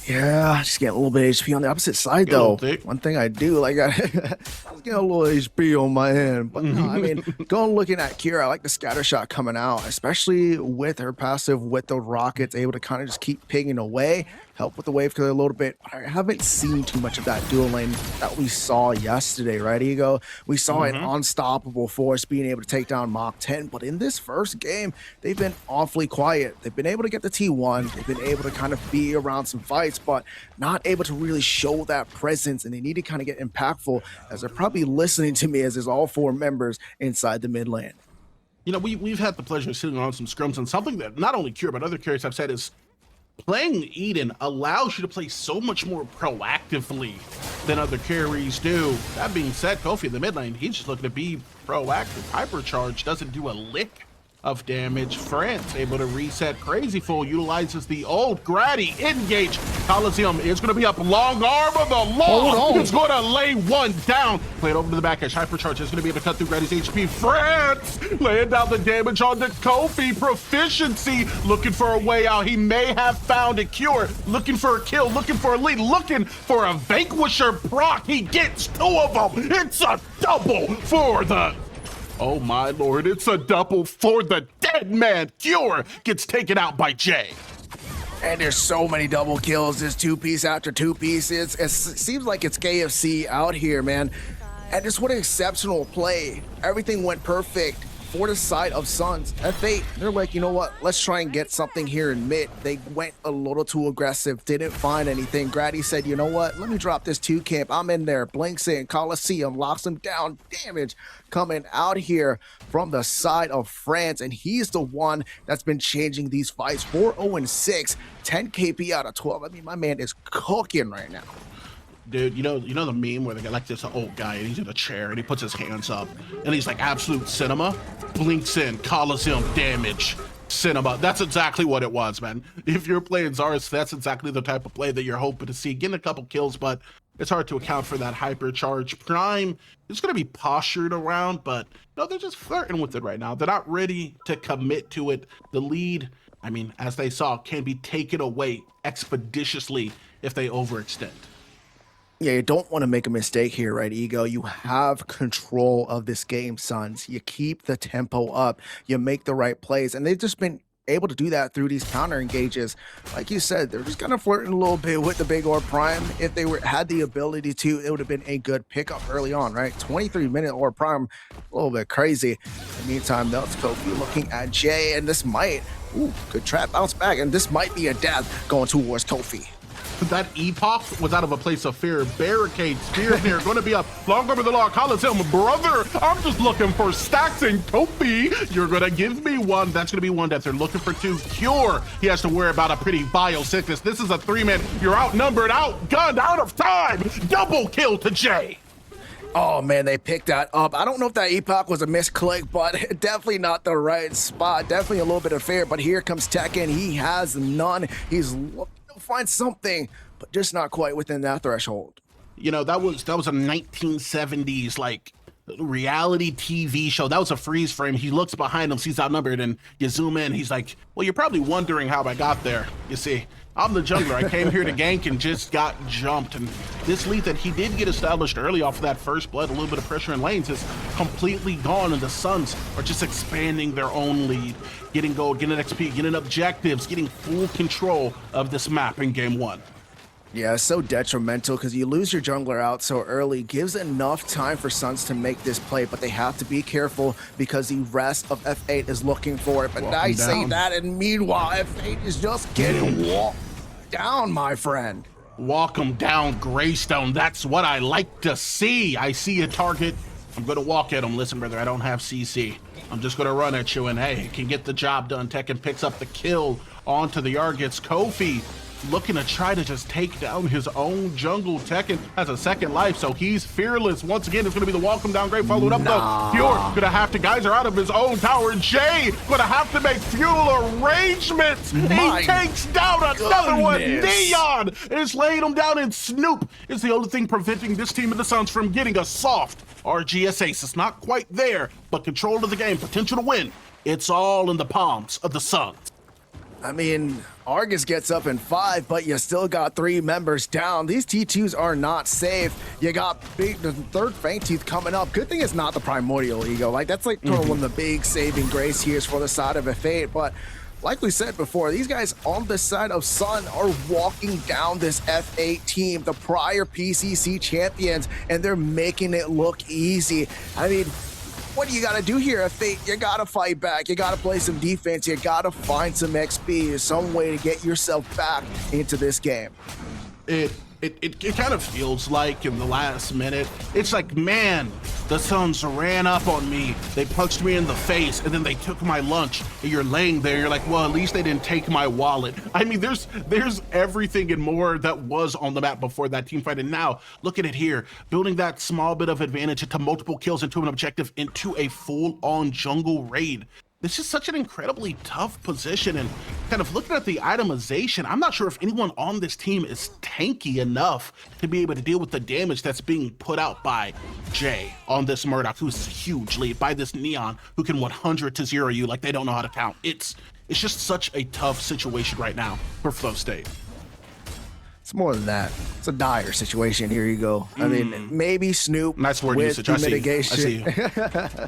Yeah, just getting a little bit of HP on the opposite side, though. One thing I do, like, I just get a little HP on my hand. But no, I mean, going looking at Kira, I like the scatter shot coming out, especially with her passive with the rockets, able to kind of just keep pinging away. help with the wave killer a little bit. I haven't seen too much of that dual lane that we saw yesterday, right, Ego? We saw an unstoppable force being able to take down Mach 10, but in this first game, they've been awfully quiet. They've been able to get the T1, they've been able to kind of be around some fights, but not able to really show that presence, and they need to kind of get impactful, as they're probably listening to me as there's all 4 members inside the mid lane. You know, we've had the pleasure of sitting on some scrims, and something that not only Cure, but other carriers have said is playing Eden allows you to play so much more proactively than other carries do. That being said, Kofi in the mid lane, he's just looking to be proactive. Hypercharge doesn't do a lick of damage. France able to reset. Crazy Fool utilizes the old Grady engage. Coliseum is going to be up. Long arm of the law. It's going to lay one down. Play it over to the back edge. Hypercharge is going to be able to cut through Grady's HP. France laying down the damage on the Kofi. Proficiency looking for a way out. He may have found a cure. Looking for a kill. Looking for a lead. Looking for a Vanquisher proc. He gets 2 of them. It's a double for the... Oh my lord, it's a double for the dead man. Cure gets taken out by Jay. And there's so many double kills. There's 2-piece after 2-piece. It seems like it's KFC out here, man. And just what an exceptional play. Everything went perfect for the side of Suns. F8, they're like, you know what? Let's try and get something here in mid. They went a little too aggressive, didn't find anything. Grady said, you know what? Let me drop this 2 camp. I'm in there. Blinks in, Coliseum, locks him down. Damage coming out here from the side of France, and he's the one that's been changing these fights. 4-0-6, 10 KP out of 12. I mean, my man is cooking right now. Dude, you know the meme where they got like this old guy and he's in a chair and he puts his hands up and he's like absolute cinema, blinks in, Coliseum, damage, cinema. That's exactly what it was, man. If you're playing Zarus, that's exactly the type of play that you're hoping to see. Getting a couple kills, but it's hard to account for that hypercharge. Prime is going to be postured around, but no, they're just flirting with it right now. They're not ready to commit to it. The lead, I mean, as they saw, can be taken away expeditiously if they overextend. Yeah, you don't want to make a mistake here, right, Ego? You have control of this game, Suns. You keep the tempo up. You make the right plays. And they've just been able to do that through these counter engages. Like you said, they're just kind of flirting a little bit with the Big Orb Prime. If they had the ability to, it would have been a good pickup early on, right? 23-minute Orb Prime, a little bit crazy. In the meantime, that's Kofi looking at Jay, and this might, good trap, bounce back, and this might be a death going towards Kofi. That Epoch was out of a place of fear. Barricade, spears here, going to be up. Long over the law, Coliseum, brother. I'm just looking for stacks and Kofi. You're going to give me one. That's going to be one death. They're looking for 2. Cure, he has to worry about a pretty bio sickness. This is a 3-man. You're outnumbered, outgunned, out of time. Double kill to Jay. Oh man, they picked that up. I don't know if that Epoch was a misclick, but definitely not the right spot. Definitely a little bit of fear, but here comes Tekken. He has none. He's looking to find something, but just not quite within that threshold. You know, that was a 1970s like reality TV show. That was a freeze frame. He looks behind him, sees outnumbered, and you zoom in. He's like, well, you're probably wondering how I got there. You see, I'm the jungler. I came here to gank and just got jumped. And this lead that he did get established early off of that first blood, a little bit of pressure in lanes, is completely gone. And the Suns are just expanding their own lead, getting gold, getting XP, getting objectives, getting full control of this map in game 1. Yeah, it's so detrimental because you lose your jungler out so early. Gives enough time for Suns to make this play, but they have to be careful because the rest of F8 is looking for it. But I say that, and meanwhile, F8 is just getting walked down, my friend. Walk them down, Greystone. That's what I like to see. I see a target. I'm going to walk at him. Listen, brother, I don't have CC. I'm just going to run at you, and hey, can get the job done. Tekken picks up the kill onto the Argets. Kofi looking to try to just take down his own jungle. Tekken has a second life, so he's fearless. Once again, it's going to be the walk him down great, followed up though. Pure going to have to geyser out of his own tower. Jay going to have to make fuel arrangements. He takes down another one. Neon is laying him down, and Snoop is the only thing preventing this team of the Suns from getting a soft RGS ace. It's not quite there, but control of the game, potential to win. It's all in the palms of the Suns. I mean, Argus gets up in 5, but you still got 3 members down. These T2s are not safe. You got the third Fangtooth coming up. Good thing it's not the Primordial Ego. Like, that's like one of the big saving grace here for the side of F8, but like we said before, these guys on the side of Sun are walking down this F8 team, the prior PCC champions, and they're making it look easy. I mean, what do you got to do here, F8? You got to fight back. You got to play some defense. You got to find some XP, some way to get yourself back into this game. It kind of feels like in the last minute, it's like, man, the Suns ran up on me. They punched me in the face, and then they took my lunch. And you're laying there, you're like, well, at least they didn't take my wallet. I mean, there's everything and more that was on the map before that team fight. And now, look at it here. Building that small bit of advantage into multiple kills, into an objective, into a full-on jungle raid. This is such an incredibly tough position, and kind of looking at the itemization, I'm not sure if anyone on this team is tanky enough to be able to deal with the damage that's being put out by Jay on this Murdoch, who's a huge lead, by this Neon, who can 100 to 0 you like they don't know how to count. It's just such a tough situation right now for Flow State. It's more than that. It's a dire situation. Here you go. I mean, maybe Snoop nice word with usage. the I see. mitigation. I see.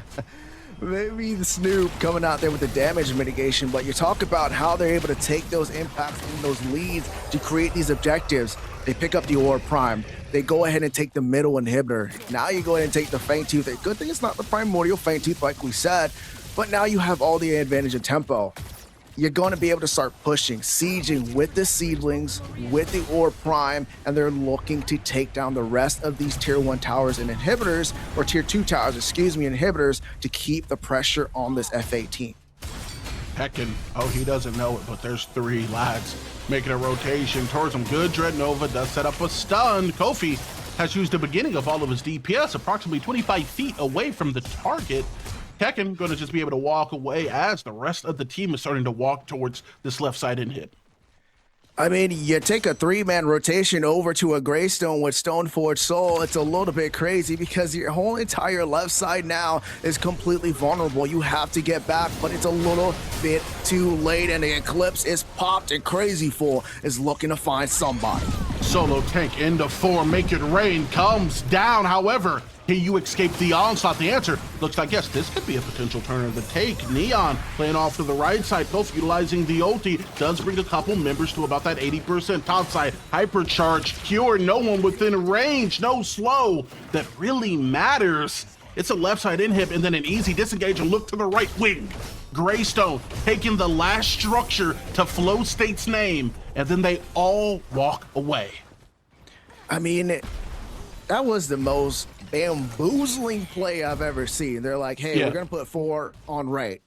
Maybe the Snoop coming out there with the damage mitigation, but you talk about how they're able to take those impacts and those leads to create these objectives. They pick up the Orb Prime. They go ahead and take the middle inhibitor. Now you go ahead and take the Feint Tooth. The good thing it's not the primordial Feint Tooth like we said, but now you have all the advantage of tempo. You're going to be able to start pushing, sieging with the seedlings, with the Orb Prime, and they're looking to take down the rest of these tier 1 towers and inhibitors, or tier 2 towers, excuse me, inhibitors, to keep the pressure on this F8 team. Heckin', oh, he doesn't know it, but there's 3 lads making a rotation towards him. Good, Dread Nova does set up a stun. Kofi has used the beginning of all of his DPS, approximately 25 feet away from the target. Tekken going to just be able to walk away as the rest of the team is starting to walk towards this left side inhib. I mean, you take a 3-man rotation over to a Greystone with Stoneforge Soul, it's a little bit crazy because your whole entire left side now is completely vulnerable. You have to get back, but it's a little bit too late, and the Eclipse is popped, and Crazy Fool is looking to find somebody. Solo tank into 4, make it rain, comes down, however, can you escape the onslaught? The answer looks like yes, this could be a potential turn of the take. Neon playing off to the right side, both utilizing the ulti, does bring a couple members to about that 80%. Top side, hypercharge, cure, no one within range, no slow. That really matters. It's a left side inhib and then an easy disengage and look to the right wing. Greystone taking the last structure to Flow State's name, and then they all walk away. I mean, that was the most bamboozling play I've ever seen. They're like, hey, we're going to put 4 on right.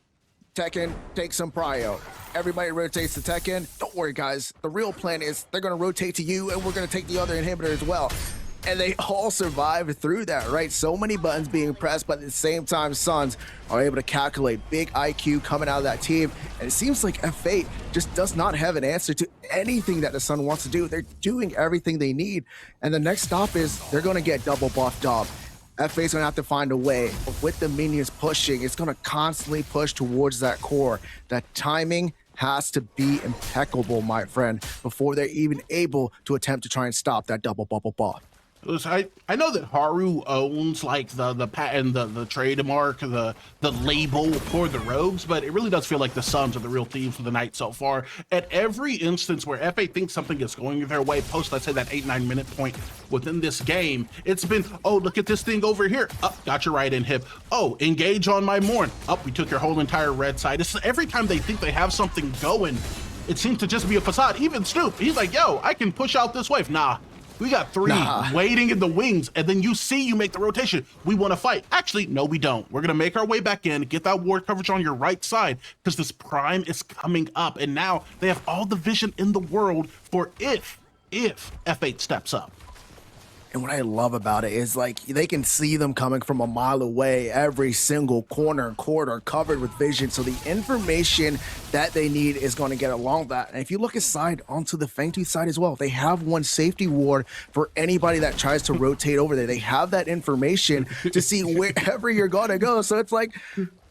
Tekken, take some prio. Everybody rotates to Tekken. Don't worry, guys. The real plan is they're going to rotate to you, and we're going to take the other inhibitor as well. And they all survived through that, right? So many buttons being pressed, but at the same time, Suns are able to calculate big IQ coming out of that team. And it seems like F8 just does not have an answer to anything that the Sun wants to do. They're doing everything they need. And the next stop is they're going to get double buffed up. F8's going to have to find a way. But with the minions pushing, it's going to constantly push towards that core. That timing has to be impeccable, my friend, before they're even able to attempt to try and stop that double bubble buff. I know that Haru owns like the patent, the trademark, the label for the rogues, but it really does feel like the Suns are the real thieves for the night so far. At every instance where F8 thinks something is going their way, post, let's say, that 8-9 minute point within this game, it's been, oh, look at this thing over here. Oh, got your right inhib. Oh, engage on my Morn. Oh, we took your whole entire red side. It's every time they think they have something going, it seems to just be a facade. Even Snoop, he's like, yo, I can push out this wave. Nah. We got 3 waiting in the wings, and then you make the rotation. We want to fight. Actually, no, we don't. We're going to make our way back in, get that ward coverage on your right side, because this prime is coming up, and now they have all the vision in the world for if F8 steps up. And what I love about it is like they can see them coming from a mile away, every single corner and corridor covered with vision. So the information that they need is going to get along that. And if you look aside onto the Feint Tooth side as well, they have one safety ward for anybody that tries to rotate over there. They have that information to see wherever you're going to go. So it's like,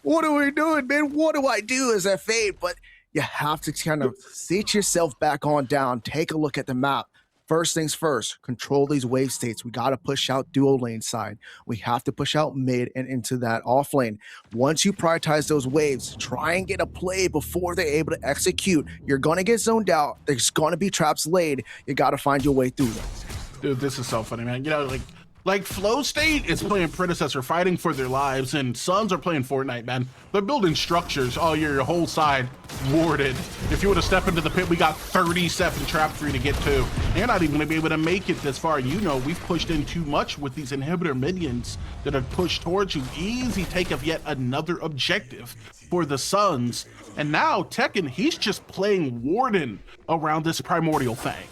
what are we doing, man? What do I do as F8? But you have to kind of sit yourself back on down, take a look at the map. First things first, control these wave states. We got to push out duo lane side. We have to push out mid and into that off lane. Once you prioritize those waves, try and get a play before they're able to execute. You're going to get zoned out. There's going to be traps laid. You got to find your way through them. Dude, this is so funny, man. You know, like Flow State is playing Predecessor, fighting for their lives, and Suns are playing Fortnite, man. They're building structures. Oh, your whole side warded. If you were to step into the pit, we got 37 trap for you to get to. You're not even gonna be able to make it this far. You know, we've pushed in too much with these inhibitor minions that are pushed towards you. Easy take of yet another objective for the Suns. And now Tekken, he's just playing Warden around this Primordial Fang.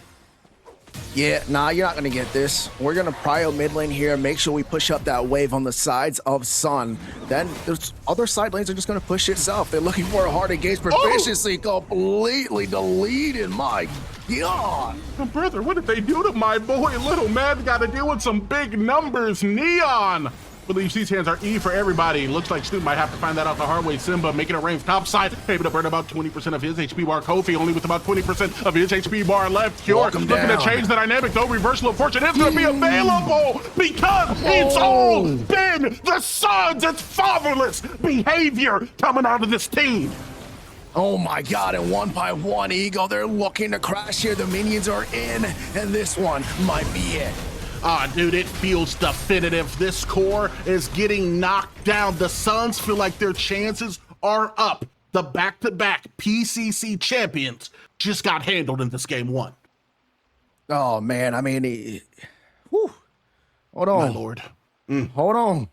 Yeah, nah, you're not going to get this. We're going to prio mid lane here, make sure we push up that wave on the sides of Sun. Then there's other side lanes are just going to push itself. They're looking for a hard engage proficiency, completely deleted. My God. Brother, what did they do to my boy? Little man got to deal with some big numbers. Neon believes these hands are E for everybody. Looks like Snoop might have to find that out the hard way. Simba making a range top side, able to burn about 20% of his HP bar. Kofi only with about 20% of his HP bar left. Cure looking to change the dynamic, though. Reversal of Fortune is going to be available because it's all been the Suns. It's fatherless behavior coming out of this team. Oh my God, and one by one, Ego, they're looking to crash here. The minions are in, and this one might be it. Ah, dude, it feels definitive. This core is getting knocked down. The Suns feel like their chances are up. The back-to-back PCC champions just got handled in this game one. Oh, man, I mean, hold on. My lord. Hold on.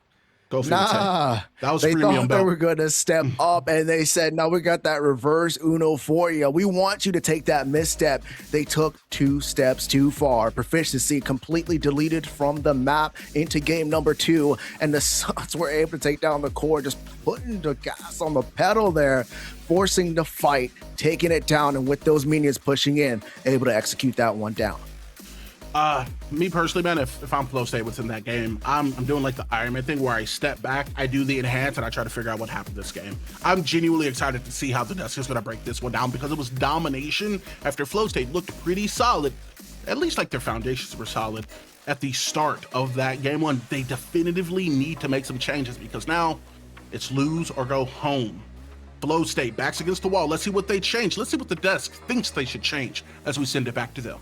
Go for nah, that was they premium thought belt. they were going to step up, and they said, no, we got that reverse Uno for you. We want you to take that misstep. They took 2 steps too far. Proficiency completely deleted from the map into game number 2, and the Suns were able to take down the core, just putting the gas on the pedal there, forcing the fight, taking it down, and with those minions pushing in, able to execute that one down. Me personally, man, if I'm Flow State within that game, I'm doing like the Iron Man thing where I step back, I do the enhance, and I try to figure out what happened this game. I'm genuinely excited to see how the Dusk is going to break this one down because it was domination after Flow State looked pretty solid, at least like their foundations were solid at the start of that game one. They definitively need to make some changes because now it's lose or go home. Flow State backs against the wall. Let's see what they change. Let's see what the Dusk thinks they should change as we send it back to them.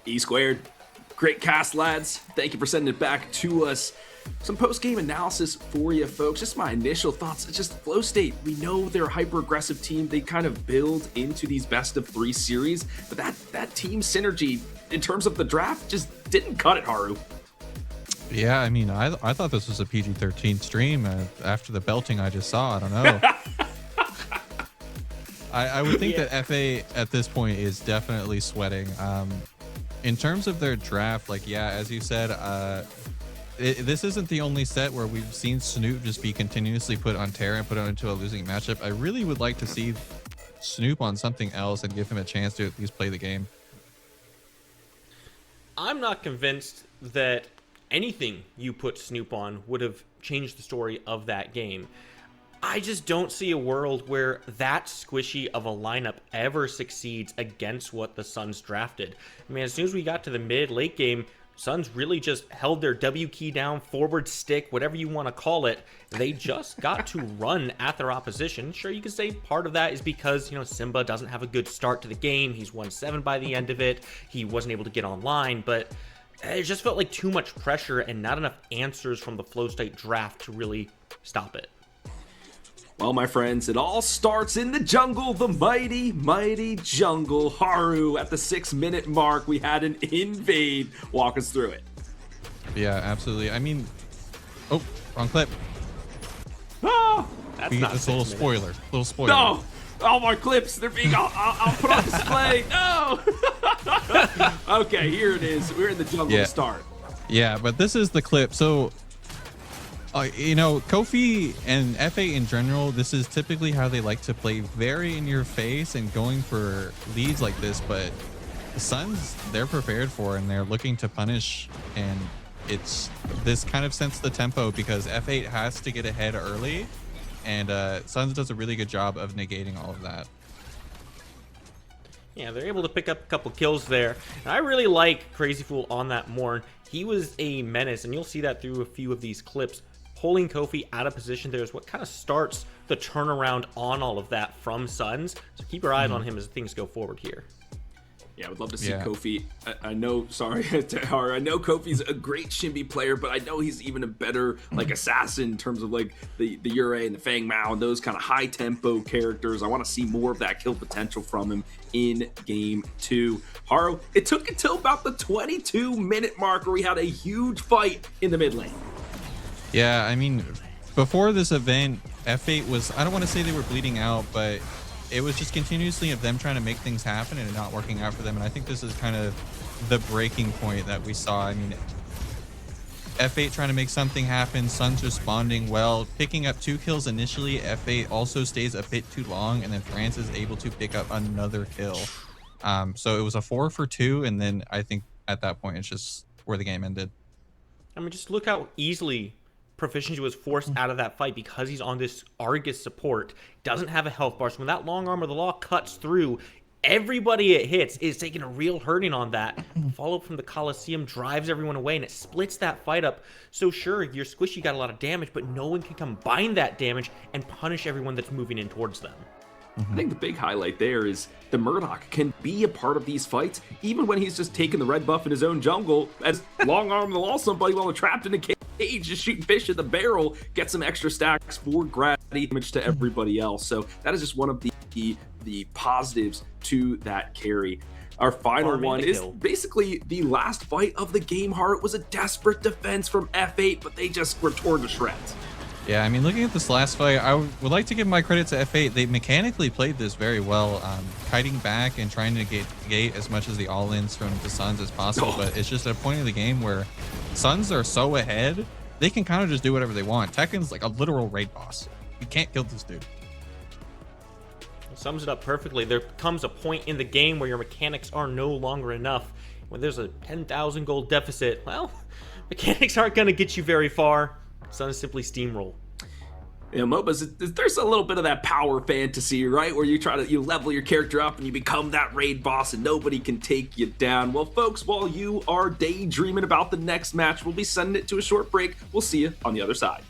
E squared. Great cast, lads. Thank you for sending it back to us. Some post-game analysis for you, folks. Just my initial thoughts. It's just Flow State. We know they're a hyper-aggressive team. They kind of build into these best-of-3 series, but that team synergy in terms of the draft just didn't cut it, Haru. Yeah, I mean, I thought this was a PG-13 stream after the belting I just saw. I don't know. I would think that FA at this point is definitely sweating. In terms of their draft, like, yeah, as you said, this isn't the only set where we've seen Snoop just be continuously put on Terra and put it into a losing matchup. I really would like to see Snoop on something else and give him a chance to at least play the game. I'm not convinced that anything you put Snoop on would have changed the story of that game. I just don't see a world where that squishy of a lineup ever succeeds against what the Suns drafted. I mean, as soon as we got to the mid-late game, Suns really just held their W key down, forward stick, whatever you want to call it. They just got to run at their opposition. Sure, you could say part of that is because, Simba doesn't have a good start to the game. He's 1-7 by the end of it. He wasn't able to get online, but it just felt like too much pressure and not enough answers from the Flow State draft to really stop it. Well, my friends, it all starts in the jungle, the mighty, mighty jungle. Haru, at the 6-minute mark, we had an invade. Walk us through it. Yeah, absolutely. I mean, oh, wrong clip. Oh, that's not a little spoiler. Little spoiler. No, all my clips, they're being, I'll put on display. No. Okay, here it is. We're in the jungle to start. Yeah, but this is the clip. So, Kofi and FA in general, this is typically how they like to play, very in your face and going for leads like this, but the Suns, they're prepared for it and they're looking to punish, and this kind of sets the tempo because F8 has to get ahead early, and Suns does a really good job of negating all of that. Yeah, they're able to pick up a couple kills there. And I really like Crazy Fool on that Morn. He was a menace, and you'll see that through a few of these clips. Pulling Kofi out of position there is what kind of starts the turnaround on all of that from Suns. So keep your eyes on him as things go forward here. Yeah, I would love to see Kofi. I know, sorry, Tahar, I know Kofi's a great Shinbi player, but I know he's even a better like assassin in terms of like the Yurei and the Fang Mao and those kind of high tempo characters. I want to see more of that kill potential from him in game 2. Haro, it took until about the 22-minute mark where we had a huge fight in the mid lane. Yeah, I mean, before this event, F8 was, I don't want to say they were bleeding out, but it was just continuously of them trying to make things happen and it not working out for them. And I think this is kind of the breaking point that we saw. I mean, F8 trying to make something happen, Suns responding well, picking up 2 kills initially. F8 also stays a bit too long, and then France is able to pick up another kill. So it was a 4 for 2, and then I think at that point it's just where the game ended. I mean, just look how easily Proficiency was forced out of that fight because he's on this Argus support, doesn't have a health bar. So when that long arm of the law cuts through, everybody it hits is taking a real hurting on that. Follow-up from the Coliseum drives everyone away, and it splits that fight up. So sure, your Squishy got a lot of damage, but no one can combine that damage and punish everyone that's moving in towards them. I think the big highlight there is the Murdoch can be a part of these fights, even when he's just taking the red buff in his own jungle as long arm of the law somebody while they're trapped in a cage, just shooting fish at the barrel, get some extra stacks for gravity damage to everybody else. So that is just one of the positives to that carry. Our final one is basically the last fight of the game. It was a desperate defense from F8, but they just were torn to shreds. Yeah, I mean, looking at this last fight, I would like to give my credit to F8. They mechanically played this very well, kiting back and trying to gate as much as the all-ins from the Suns as possible. But it's just at a point in the game where Suns are so ahead, they can kind of just do whatever they want. Tekken's like a literal raid boss. You can't kill this dude. Sums it up perfectly. There comes a point in the game where your mechanics are no longer enough. When there's a 10,000 gold deficit, well, mechanics aren't going to get you very far. Suns simply steamroll. You know, MOBAs, there's a little bit of that power fantasy, right? Where you level your character up and you become that raid boss and nobody can take you down. Well, folks, while you are daydreaming about the next match, we'll be sending it to a short break. We'll see you on the other side.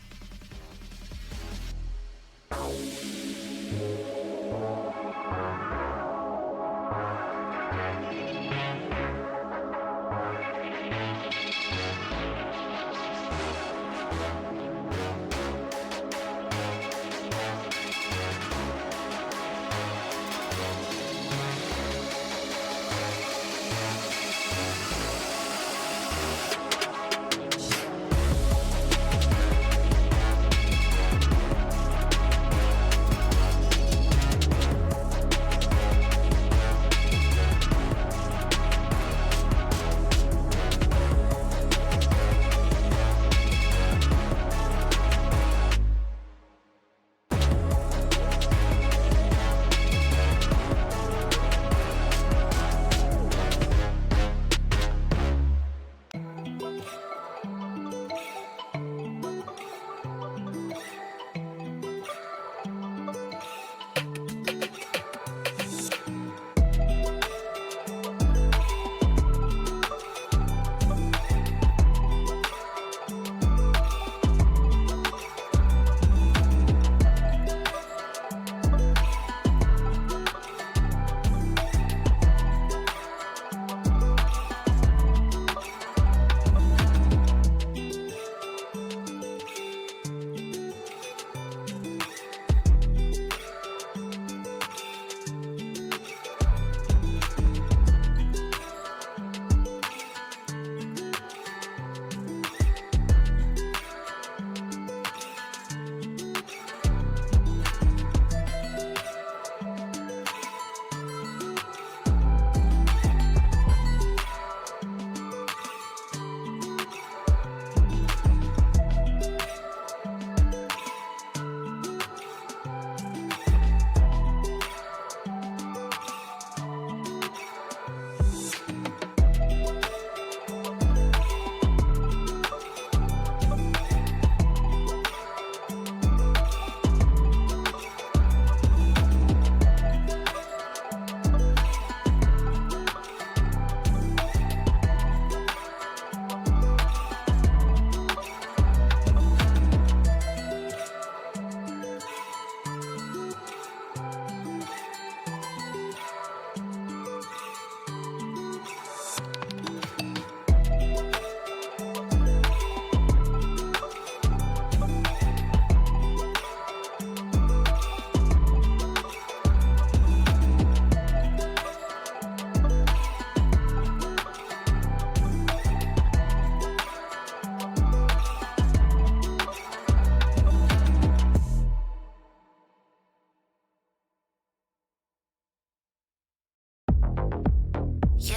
Yeah.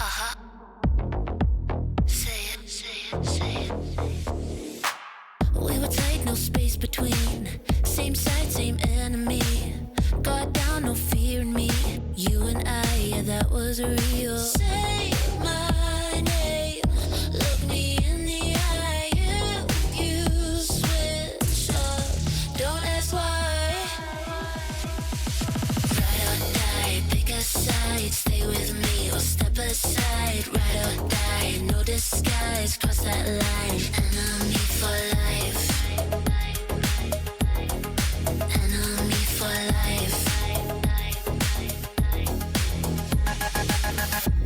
Uh-huh. Say it, say it, say it. We were tight, no space between. Same side, same enemy. Got down, no fear in me. You and I, yeah, that was real. Say my name, look me in the eye. If you switch up, don't ask why. Ride or die, pick a side. Stay with me or step aside. Ride or die, no disguise. Cross that line, enemy for life. Enemy for life.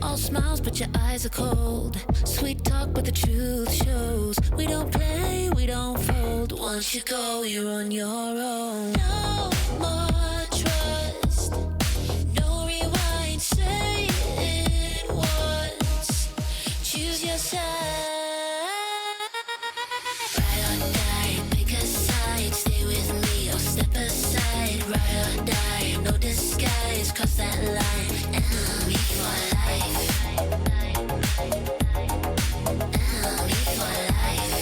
All smiles, but your eyes are cold. Sweet talk, but the truth shows. We don't play, we don't fold. Once you go, you're on your own. No more trust. No rewind. Say it once. Choose your side. Ride or die, pick a side. Stay with me or step aside. Ride or die, no disguise. Cross that line. Enemy for life. Enemy for life.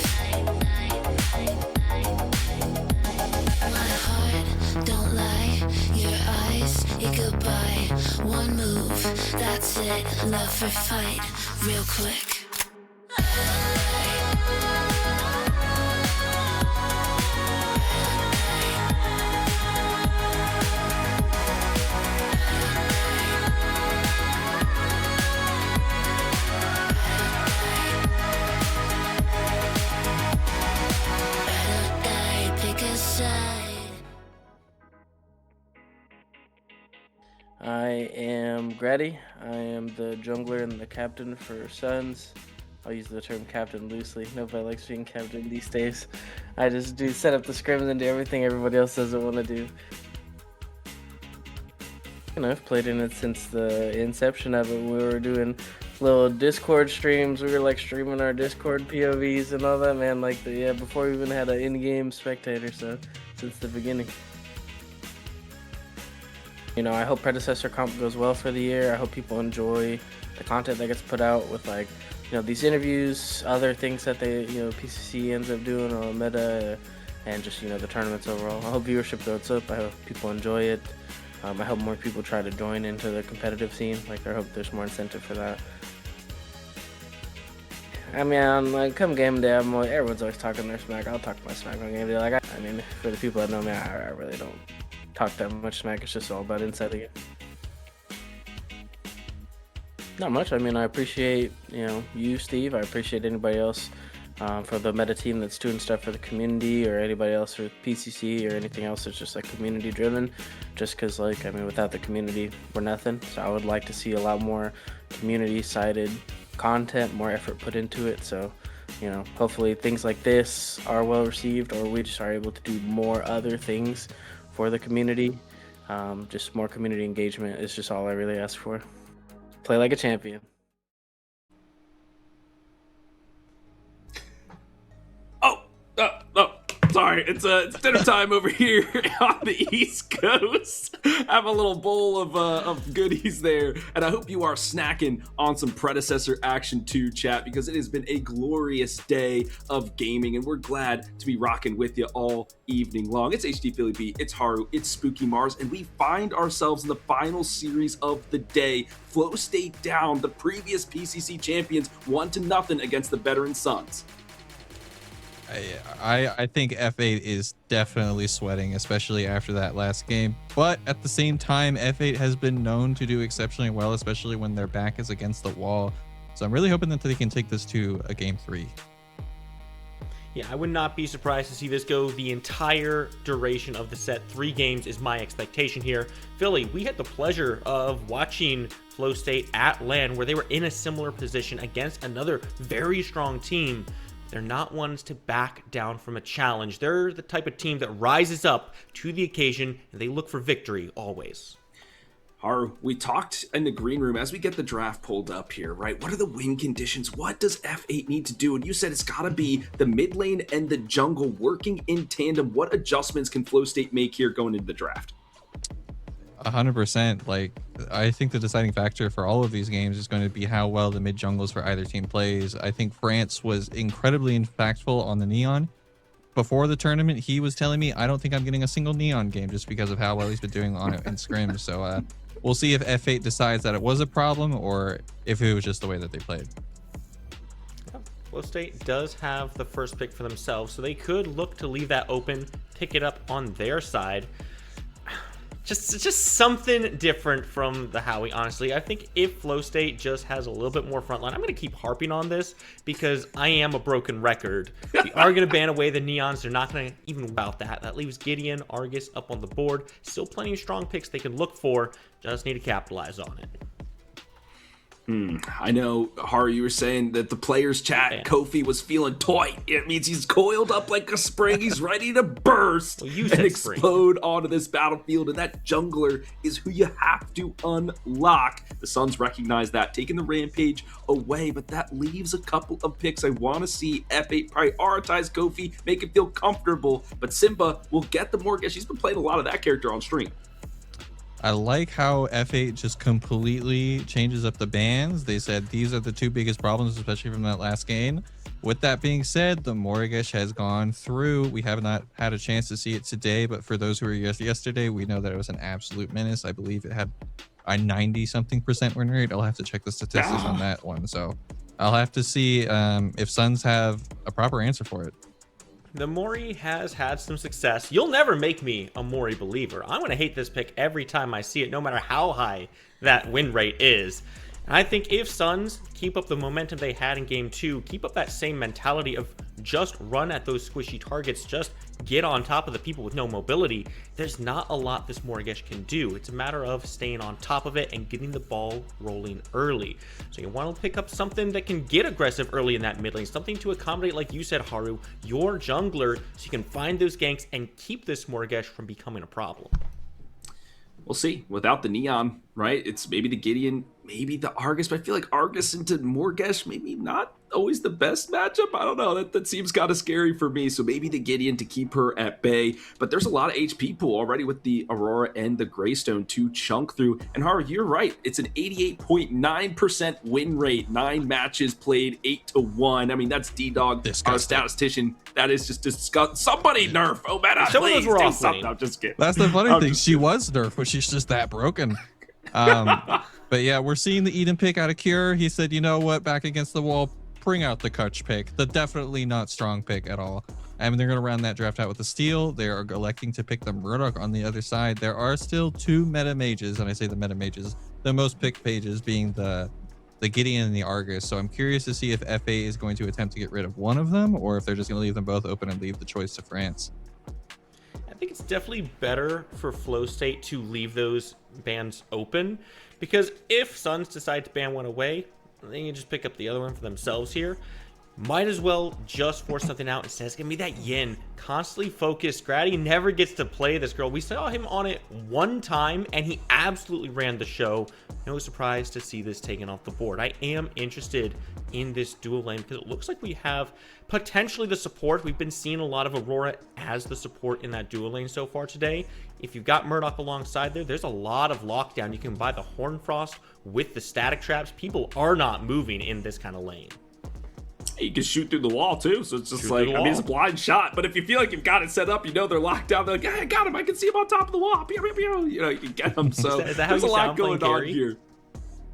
My heart, don't lie. Your eyes, goodbye. One move, that's it. Love for fight, real quick. I am Grady. I am the jungler and the captain for Suns. I'll use the term captain loosely. Nobody likes being captain these days. I just do set up the scrims and do everything everybody else doesn't want to do. And I've played in it since the inception of it. We were doing little Discord streams. We were like streaming our Discord POVs and all that, man. Like before we even had an in-game spectator. So since the beginning. You know, I hope Predecessor comp goes well for the year. I hope people enjoy the content that gets put out with, like, you know, these interviews, other things that they, you know, PCC ends up doing on meta, and just, you know, the tournaments overall. I hope viewership goes up. I hope people enjoy it. I hope more people try to join into the competitive scene. Like, I hope there's more incentive for that. I mean, like, come game day, I'm like, everyone's always talking their smack. I'll talk my smack on game day. Like, I mean, for the people that know me, I really don't talk that much smack. It's just all about inside the game. Not much. I mean, I appreciate, you know, you, Steve. I appreciate anybody else for the meta team that's doing stuff for the community, or anybody else for PCC or anything else that's just like community driven. Just because, like, I mean, without the community, we're nothing. So I would like to see a lot more community sided content, more effort put into it. So, you know, hopefully things like this are well received, or we just are able to do more other things for the community. Just more community engagement is just all I really ask for. Play like a champion. Sorry, it's dinner time over here on the East Coast. Have a little bowl of goodies there, and I hope you are snacking on some Predecessor action too, chat, because it has been a glorious day of gaming, and we're glad to be rocking with you all evening long. It's HD Philly B, it's Haru, it's Spooky Mars, and we find ourselves in the final series of the day. Flow State down, the previous PCC champions 1-0 against the veteran Suns. I think F8 is definitely sweating, especially after that last game. But at the same time, F8 has been known to do exceptionally well, especially when their back is against the wall. So I'm really hoping that they can take this to a game 3. Yeah, I would not be surprised to see this go the entire duration of the set. 3 games is my expectation here. Philly, we had the pleasure of watching Flow State at LAN, where they were in a similar position against another very strong team. They're not ones to back down from a challenge. They're the type of team that rises up to the occasion, and they look for victory always. Haru, we talked in the green room as we get the draft pulled up here, right? What are the win conditions? What does F8 need to do? And you said it's got to be the mid lane and the jungle working in tandem. What adjustments can Flow State make here going into the draft? 100%. Like, I think the deciding factor for all of these games is going to be how well the mid jungles for either team plays. I think France was incredibly impactful on the Neon. Before the tournament, he was telling me, I don't think I'm getting a single Neon game just because of how well he's been doing on it in scrims. So we'll see if F8 decides that it was a problem or if it was just the way that they played. Flow State does have the first pick for themselves, so they could look to leave that open, pick it up on their side. Just something different from the Howie, honestly. I think if Flow State just has a little bit more front line, I'm going to keep harping on this because I am a broken record. We are going to ban away the Neons. They're not going to even about that. That leaves Gideon, Argus up on the board. Still plenty of strong picks they can look for. Just need to capitalize on it. I know, Haru, you were saying that the players chat, Kofi was feeling tight. It means he's coiled up like a spring. He's ready to burst and explode onto this battlefield. And that jungler is who you have to unlock. The Suns recognize that, taking the Rampage away. But that leaves a couple of picks. I want to see F8 prioritize Kofi, make him feel comfortable. But Simba will get the Mortgage. He's been playing a lot of that character on stream. I like how F8 just completely changes up the bans. They said these are the two biggest problems, especially from that last game. With that being said, the Mortgage has gone through. We have not had a chance to see it today, but for those who were yesterday, we know that it was an absolute menace. I believe it had a 90-something% win rate. I'll have to check the statistics on that one. So I'll have to see if Suns have a proper answer for it. The Mori has had some success. You'll never make me a Mori believer. I'm going to hate this pick every time I see it, no matter how high that win rate is. And I think if Suns keep up the momentum they had in Game 2, keep up that same mentality of just run at those squishy targets, just get on top of the people with no mobility, there's not a lot this Mortgage can do. It's a matter of staying on top of it and getting the ball rolling early. So you want to pick up something that can get aggressive early in that mid lane, something to accommodate, like you said, Haru, your jungler, so you can find those ganks and keep this Mortgage from becoming a problem. We'll see. Without the Neon, right? It's maybe the Gideon, maybe the Argus, but I feel like Argus into Mortgage, maybe not always the best matchup. I don't know. That seems kind of scary for me. So maybe the Gideon to keep her at bay. But there's a lot of HP pool already with the Aurora and the Greystone to chunk through. And Haru, you're right. It's an 88.9% win rate. 9 matches played, 8-1. I mean, that's D-Dog, our statistician. That is just disgusting. Somebody nerf Ometa, please do something. I'm just kidding. That's the funny thing. She was nerfed, but she's just that broken. But yeah, we're seeing the Eden pick out of Cure. He said, you know what, back against the wall, bring out the Kutch pick. The definitely not strong pick at all. I mean, they're going to round that draft out with the Steel. They are electing to pick the Murdoch on the other side. There are still 2 meta mages, and I say the meta mages, the most picked pages being the Gideon and the Argus. So I'm curious to see if FA is going to attempt to get rid of one of them, or if they're just going to leave them both open and leave the choice to France. I think it's definitely better for Flow State to leave those bans open, because if Suns decide to ban one away, they can just pick up the other one for themselves here. Might as well just force something out instead. It's gonna be that Yin, constantly focused. Grady never gets to play this girl. We saw him on it one time and he absolutely ran the show. No surprise to see this taken off the board. I am interested in this dual lane because it looks like we have potentially the support. We've been seeing a lot of Aurora as the support in that dual lane so far today. If you've got Murdoch alongside there's a lot of lockdown. You can buy the Hornfrost with the static traps. People are not moving in this kind of lane. You can shoot through the wall too, so it's just like, I mean, it's a blind shot, but if you feel like you've got it set up, you know they're locked down, they're like, yeah, I got him, I can see him on top of the wall, pew, pew, pew. You know, you can get them, so is that there's a lot going on here.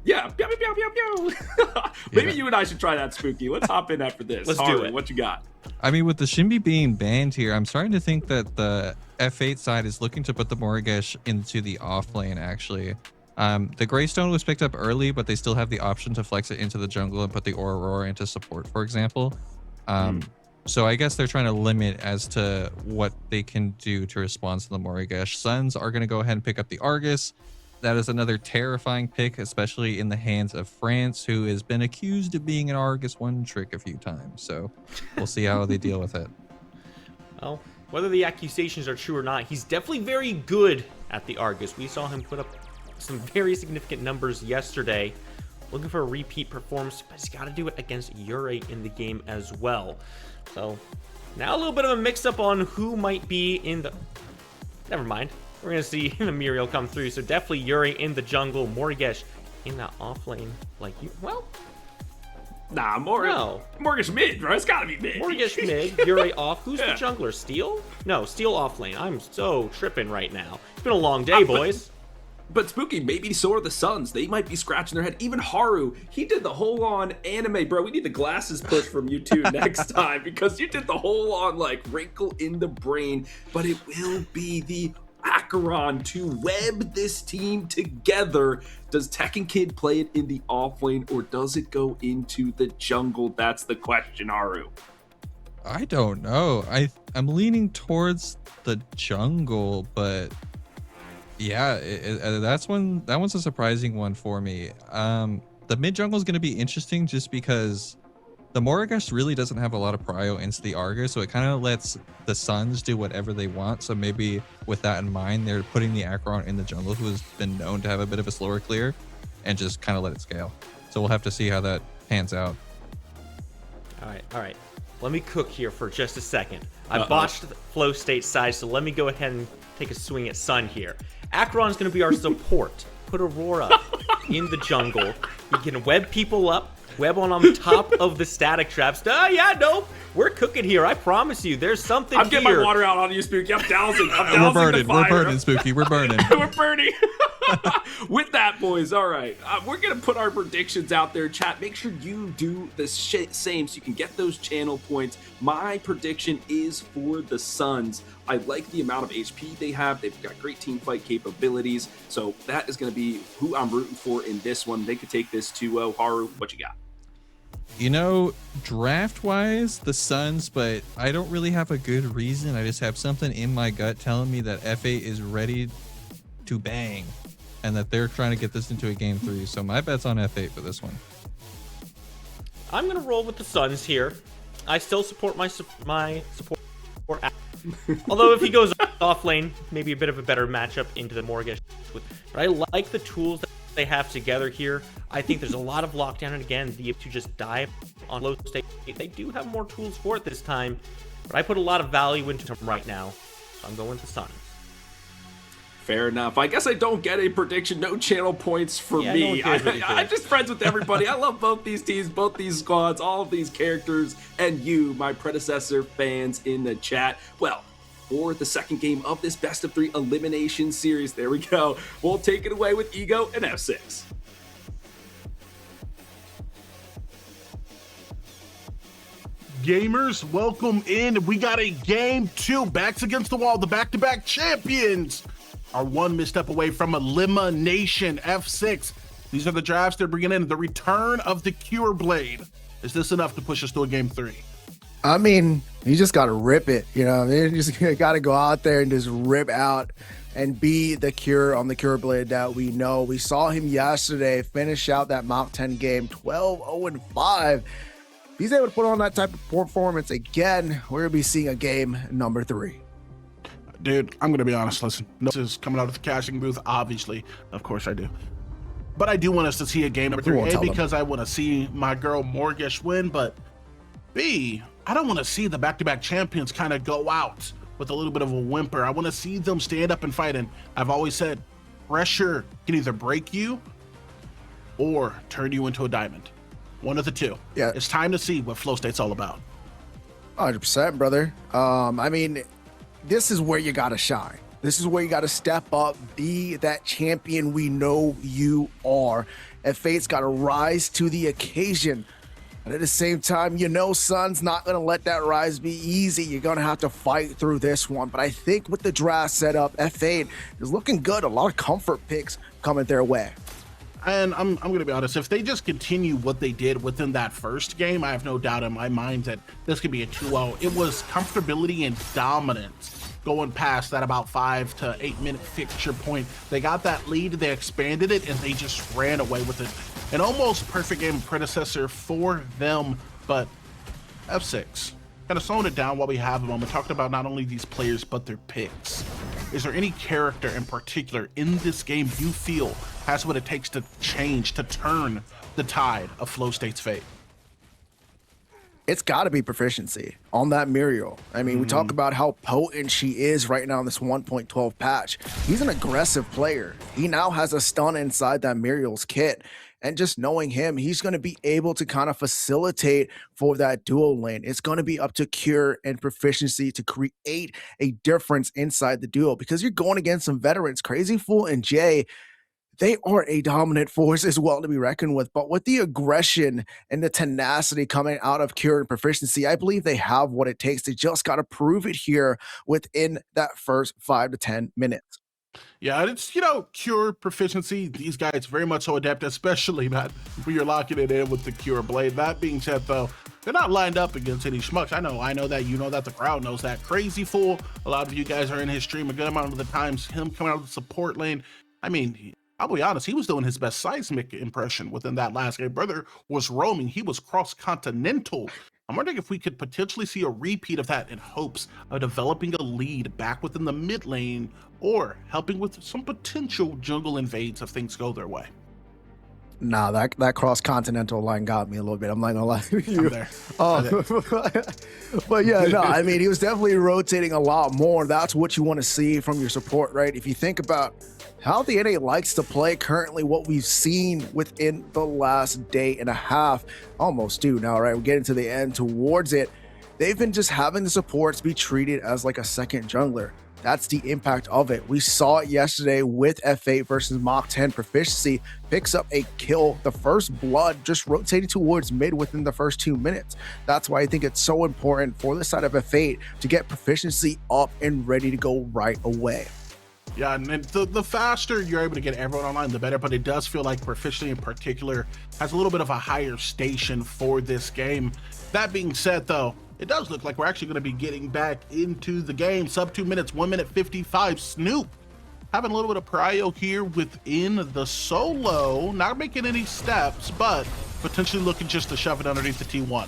Yeah, pew, pew, pew, pew, pew. Maybe you and I should try that, Spooky. Let's hop in after this. Let's do it. What you got? I mean, with the Shinbi being banned here, I'm starting to think that the F8 side is looking to put the Mortgage into the off lane, actually. The Greystone was picked up early, but they still have the option to flex it into the jungle and put the Aurora into support, for example. So I guess they're trying to limit as to what they can do to respond to the Mortgage. Suns are going to go ahead and pick up the Argus. That is another terrifying pick, especially in the hands of France, who has been accused of being an Argus one trick a few times. So we'll see how they deal with it. Well, whether the accusations are true or not, he's definitely very good at the Argus. We saw him put up some very significant numbers yesterday. Looking for a repeat performance, but he's got to do it against Ure in the game as well. So now a little bit of a mix-up on who might be in the... Never mind. we're going to see the Muriel come through. So definitely Yuri in the jungle, Morgesh in that off lane. Like, well, nah, Morgesh mid, bro. It's got to be mid. Morgesh mid, Yuri off. Who's the jungler? Steel? No, Steel off lane. I'm so tripping right now. It's been a long day, boys. But Spooky, maybe so are the Suns. They might be scratching their head. Even Haru, he did the whole on anime, bro. We need the glasses push from you two next time, because you did the whole on like wrinkle in the brain. But it will be the Acheron to web this team together. Does Tekken Kid play it in the off lane, or does it go into the jungle? That's the question, Haru. I don't know. I'm leaning towards the jungle, but yeah, that one's a surprising one for me. The mid jungle is going to be interesting just because the Morgesh really doesn't have a lot of prio into the Argus, so it kind of lets the Suns do whatever they want. So maybe with that in mind, they're putting the Acheron in the jungle, who has been known to have a bit of a slower clear, and just kind of let it scale. So we'll have to see how that pans out. All right. Let me cook here for just a second. I botched the flow state side, so let me go ahead and take a swing at Sun here. Acheron's going to be our support. Put Aurora in the jungle. He can web people up, web on top of the static traps. We're cooking here. I promise you, there's something I'm here. getting my water out on you, Spooky. I'm dousing. We're burning, Spooky. We're burning. We're burning. With that, boys, all right. We're going to put our predictions out there, chat. Make sure you do the same so you can get those channel points. My prediction is for the Suns. I like the amount of HP they have. They've got great team fight capabilities. So that is going to be who I'm rooting for in this one. They could take this 2-0. Haru, what you got? You know, draft-wise, the Suns, but I don't really have a good reason. I just have something in my gut telling me that F8 is ready to bang, and that they're trying to get this into a game 3. So my bet's on F8 for this one. I'm going to roll with the Suns here. I still support my support. Although if he goes off lane, maybe a bit of a better matchup into the Morgesh. But I like the tools that they have together here. I think there's a lot of lockdown, and again, the to just dive on low state. They do have more tools for it this time, but I put a lot of value into them right now. So I'm going with the Suns. Fair enough. I guess I don't get a prediction. No channel points for me. I'm just friends with everybody. I love both these teams, both these squads, all of these characters, and you, my predecessor fans in the chat. Well, for the second game of this best of 3 elimination series, there we go. We'll take it away with Ego and F6. Gamers, welcome in. We got a game 2, backs against the wall. The back-to-back champions are one misstep away from elimination. F6. These are the drafts they're bringing in. The return of the Cure Blade. Is this enough to push us to a game 3? I mean, you just got to rip it. You know, you just got to go out there and just rip out and be the Cure on the Cure Blade that we know. We saw him yesterday finish out that Mount 10 game 12-0-5. He's able to put on that type of performance again. We're going to be seeing a game number 3. Dude, I'm going to be honest. Listen, this is coming out of the caching booth, obviously. Of course I do. But I do want us to see a game number 3. A, because I want to see my girl Morgesh win, but B, I don't want to see the back-to-back champions kind of go out with a little bit of a whimper. I want to see them stand up and fight. And I've always said, pressure can either break you or turn you into a diamond. One of the two. Yeah. It's time to see what Flow State's all about. 100%, brother. I mean, this is where you got to shine. This is where you got to step up, be that champion we know you are. And Fate's got to rise to the occasion. And at the same time, you know, Sun's not going to let that rise be easy. You're going to have to fight through this one. But I think with the draft setup, F8 is looking good. A lot of comfort picks coming their way. And I'm going to be honest, if they just continue what they did within that first game, I have no doubt in my mind that this could be a 2-0. It was comfortability and dominance going past that about 5 to 8 minute fixture point. They got that lead, they expanded it, and they just ran away with it. An almost perfect game of Predecessor for them, but F6. Kind of slowing it down while we have a moment, talking about not only these players, but their picks. Is there any character in particular in this game you feel has what it takes to change, to turn the tide of Flow State's fate? it's got to be proficiency on that Muriel. I mean, we talk about how potent she is right now in this 1.12 patch. He's an aggressive player. He now has a stun inside that Muriel's kit. And just knowing him, he's going to be able to kind of facilitate for that duo lane. It's going to be up to Cure and proficiency to create a difference inside the duo, because you're going against some veterans. Crazy Fool and Jay, they are a dominant force as well to be reckoned with. But with the aggression and the tenacity coming out of Cure and proficiency, I believe they have what it takes. They just got to prove it here within that first 5 to 10 minutes. Yeah, it's, Cure, proficiency, these guys very much so adept, especially, Matt, when you're locking it in with the Cure Blade. That being said, though, they're not lined up against any schmucks. I know that, you know that, the crowd knows that. Crazy Fool, a lot of you guys are in his stream a good amount of the times. Him coming out of the support lane, I mean, I'll be honest, he was doing his best seismic impression within that last game. Brother was roaming. He was cross-continental. I'm wondering if we could potentially see a repeat of that in hopes of developing a lead back within the mid lane or helping with some potential jungle invades if things go their way. Nah, that cross-continental line got me a little bit. I'm not gonna lie to you. But yeah, no, I mean, he was definitely rotating a lot more. That's what you want to see from your support, right? If you think about how the NA likes to play currently, what we've seen within the last day and a half, almost two now, right? We're getting to the end towards it. They've been just having the supports be treated as like a second jungler. That's the impact of it. We saw it yesterday with F8 versus Mach 10. Proficiency picks up a kill, the first blood, just rotating towards mid within the first 2 minutes. That's why I think it's so important for the side of F8 to get proficiency up and ready to go right away. Yeah, and the faster you're able to get everyone online, the better, but it does feel like proficiency in particular has a little bit of a higher station for this game. That being said, though, it does look like we're actually going to be getting back into the game. Sub 2 minutes, 1 minute 55. Snoop having a little bit of prio here within the solo, not making any steps, but potentially looking just to shove it underneath the T1.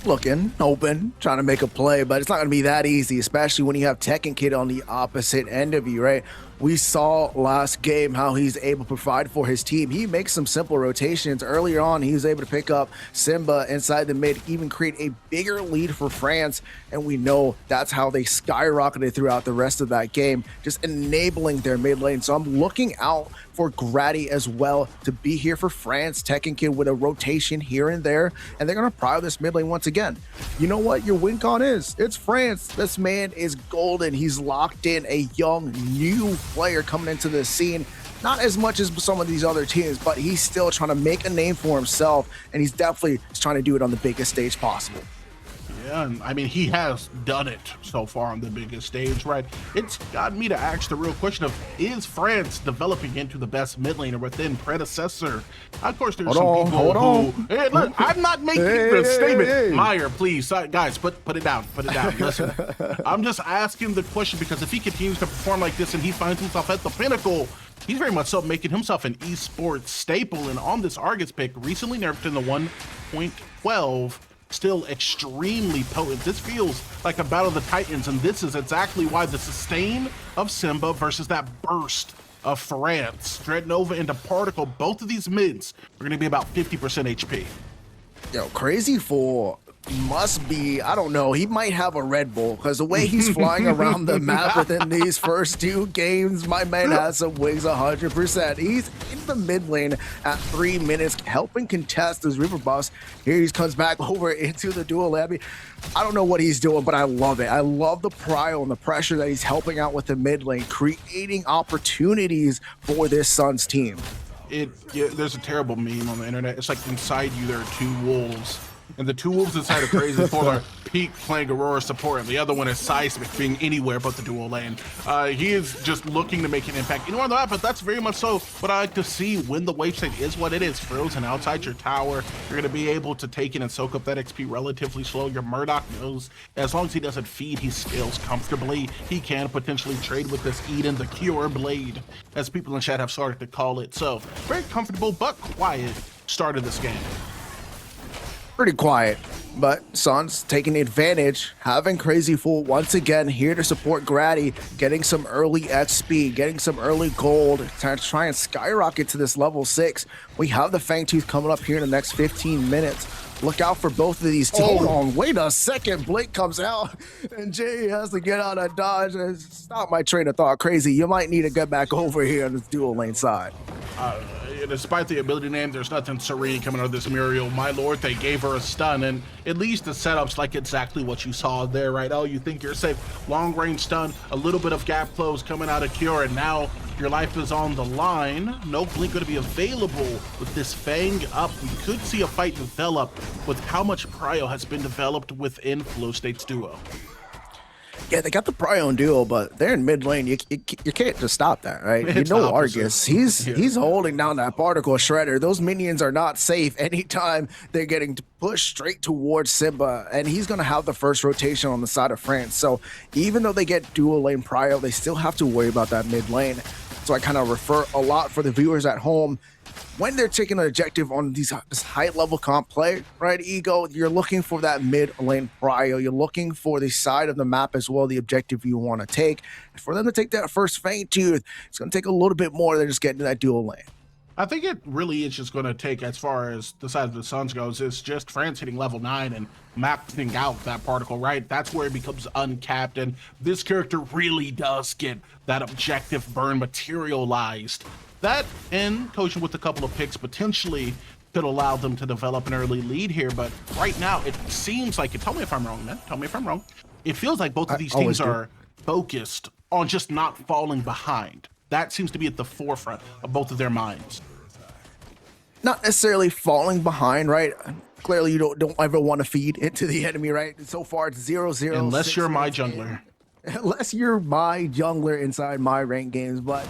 Looking, open, trying to make a play, but it's not going to be that easy, especially when you have Tekken Kid on the opposite end of you, right? We saw last game how he's able to provide for his team. He makes some simple rotations. Earlier on, he was able to pick up Simba inside the mid, even create a bigger lead for France, and we know that's how they skyrocketed throughout the rest of that game, just enabling their mid lane. So I'm looking out for Grady as well to be here for France. Tekken Kid with a rotation here and there, and they're going to pry this mid lane once again. You know what your win con is? It's France. This man is golden. He's locked in, a young, new player coming into the scene. Not as much as some of these other teams, but he's still trying to make a name for himself, and he's definitely trying to do it on the biggest stage possible. Yeah, and I mean, he has done it so far on the biggest stage, right? It's got me to ask the real question of, is France developing into the best mid laner within Predecessor? Of course, there's some people who... Hey, look, I'm not making the statement. Meyer, please, guys, put it down. Put it down. Listen, I'm just asking the question because if he continues to perform like this and he finds himself at the Pinnacle, he's very much so making himself an esports staple. And on this Argus pick, recently nerfed in the 1.12, still extremely potent. This feels like a battle of the Titans, and this is exactly why the sustain of Simba versus that burst of France, Dreadnova into Particle, both of these mids are going to be about 50% HP. Yo, Crazy Fool must be, I don't know, he might have a Red Bull, because the way he's flying around the map within these first two games, my man has some wings 100%. He's in the mid lane at 3 minutes, helping contest his river buffs. Here he comes back over into the dual lane. I mean, I don't know what he's doing, but I love it. I love the prio and the pressure that he's helping out with the mid lane, creating opportunities for this Suns team. There's a terrible meme on the internet. It's like inside you there are two wolves. And the two wolves inside of Crazy Fool are Peak playing Aurora support, and the other one is Seismic being anywhere but the dual lane. He is just looking to make an impact anywhere on the map, but that's very much so what I like to see when the wave state is what it is. Frozen outside your tower, you're going to be able to take in and soak up that XP relatively slow. Your Murdoch knows as long as he doesn't feed his skills comfortably, he can potentially trade with this Eden, the Cure Blade, as people in chat have started to call it. So, very comfortable but quiet start of this game. Pretty quiet, but Suns taking advantage, having Crazy Fool once again here to support Grady, getting some early XP, getting some early gold, to try and skyrocket to this level 6. We have the Fangtooth coming up here in the next 15 minutes. look out for both of these teams. Hold on, wait a second. Blake comes out, and Jay has to get out of dodge and stop my train of thought. Crazy, you might need to get back over here on this dual lane side. Despite the ability name, there's nothing serene coming out of this Muriel. My lord, they gave her a stun, and at least the setup's like exactly what you saw there, right? Oh, you think you're safe. Long range stun, a little bit of gap close coming out of Cure, and now your life is on the line. No blink going to be available with this Fang up. We could see a fight develop with how much prio has been developed within Flow State's duo. Yeah, they got the Prion duo, but they're in mid lane. You can't just stop that, right? It's you know opposite. Argus, he's holding down that particle shredder. Those minions are not safe anytime they're getting pushed straight towards Simba, and he's going to have the first rotation on the side of France. So even though they get dual lane Prio, they still have to worry about that mid lane. So I kind of refer a lot for the viewers at home. When they're taking an objective on this high-level comp play, right, Ego, you're looking for that mid-lane prio. You're looking for the side of the map as well, the objective you want to take. And for them to take that first Fang Tooth, it's going to take a little bit more than just getting to that dual lane. I think it really is just going to take, as far as the side of the Suns goes, it's just France hitting level 9 and maxing out that particle, right? That's where it becomes uncapped, and this character really does get that objective burn materialized. That, and coaching with a couple of picks, potentially could allow them to develop an early lead here, but right now it seems like, tell me if I'm wrong, man, tell me if I'm wrong, it feels like both of these teams are focused on just not falling behind. That seems to be at the forefront of both of their minds. Not necessarily falling behind, right? Clearly, you don't ever want to feed into the enemy, right? So far, it's 0-0. Unless you're my jungler. Unless you're my jungler inside my ranked games, but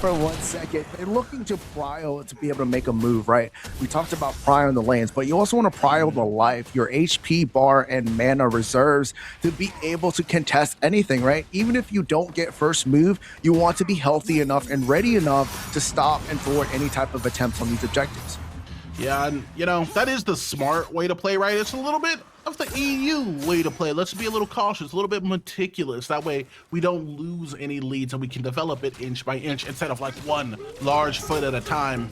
for 1 second, they're looking to prio to be able to make a move, right? We talked about prio in the lanes, but you also want to prio the life, your HP bar and mana reserves to be able to contest anything, right? Even if you don't get first move, you want to be healthy enough and ready enough to stop and thwart any type of attempts on these objectives. Yeah, and you know, that is the smart way to play, right? It's a little bit of the EU way to play. Let's be a little cautious, a little bit meticulous. That way we don't lose any leads and we can develop it inch by inch instead of like one large foot at a time.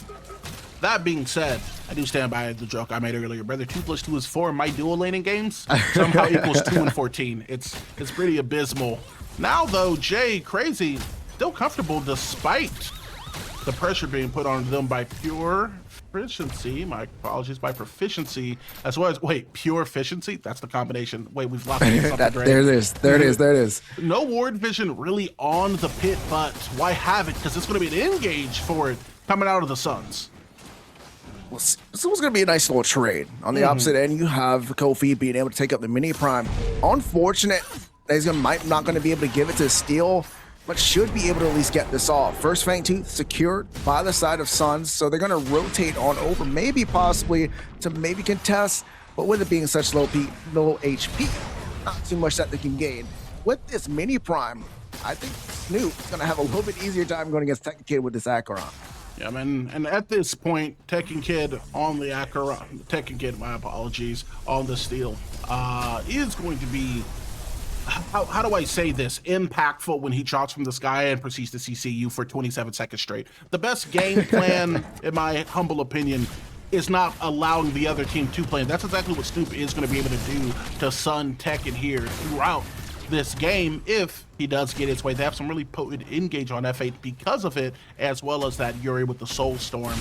That being said, I do stand by the joke I made earlier. Brother, 2 + 2 is 4. My dual laning games somehow equals 2 and 14. It's pretty abysmal. Now though, Jay, Crazy, still comfortable despite the pressure being put on them by pure proficiency. My apologies, by proficiency, as well as, wait, pure efficiency? That's the combination. Wait, we've locked in something great. There it is. No ward vision really on the pit, but why have it? Because it's going to be an engage for it coming out of the Suns. Well, this was going to be a nice little trade. On the opposite end, you have Kofi being able to take up the mini prime. Unfortunate that he's not going to be able to give it to Steel, but should be able to at least get this off. First Fang Tooth secured by the side of Suns, so they're going to rotate on over, maybe possibly to maybe contest, but with it being such low HP, not too much that they can gain. With this mini prime, I think Snoop is going to have a little bit easier time going against Tekken Kid with this Acheron. Yeah, man, and at this point, Tekken Kid on the Acheron, Tekken Kid, my apologies, on the Steel, is going to be, how do I say this, impactful when he drops from the sky and proceeds to CC you for 27 seconds straight. The best game plan, in my humble opinion, is not allowing the other team to play. And that's exactly what Snoop is going to be able to do to Sun Tekken here throughout this game if he does get his way. They have some really potent engage on F8 because of it, as well as that Yuri with the Soul Storm.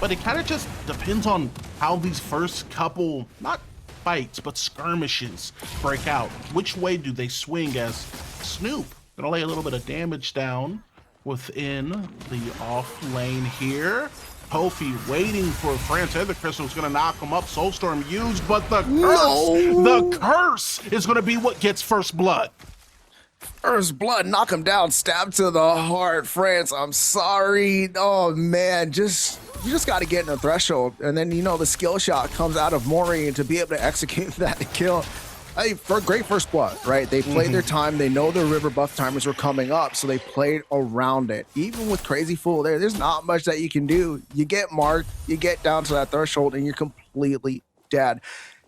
But it kind of just depends on how these first couple, not fights, but skirmishes break out. Which way do they swing as Snoop gonna lay a little bit of damage down within the off lane here. Kofi waiting for France. The Crystal's gonna knock him up. Soulstorm used, but the curse is gonna be what gets first blood. First blood, knock him down, stab to the heart. France, I'm sorry. Oh man, you just got to get in the threshold, and then the skill shot comes out of Mori, and to be able to execute that kill, for great first blood, right? They played their time. They know their river buff timers were coming up, so they played around it. Even with Crazy Fool there's not much that you can do. You get marked, you get down to that threshold, and you're completely dead.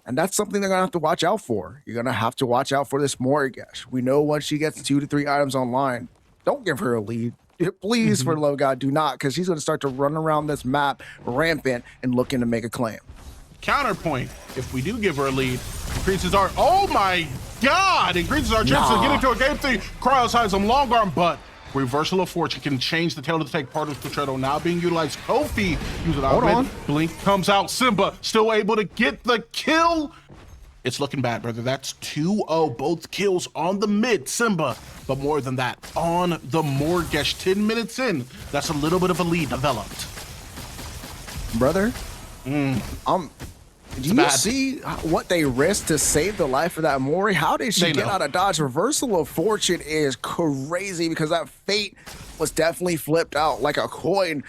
And that's something they're going to have to watch out for. You're going to have to watch out for this Morigesh. We know once she gets 2 to 3 items online, don't give her a lead. Please, for the love of God, do not, because she's going to start to run around this map rampant and looking to make a claim. Counterpoint, if we do give her a lead, increases our, oh my God, increases our chances of getting to a game 3. Cryos has some long arm, but Reversal of Fortune can change the tail to take part of Petretto now being utilized. Kofi using our blink comes out. Simba still able to get the kill. It's looking bad, brother. That's 2-0, both kills on the mid Simba, but more than that, on the Morgesh. 10 minutes in, that's a little bit of a lead developed. Brother, do you see what they risked to save the life of that Mori? How did she get out of dodge? Reversal of Fortune is crazy because that fate was definitely flipped out like a coin.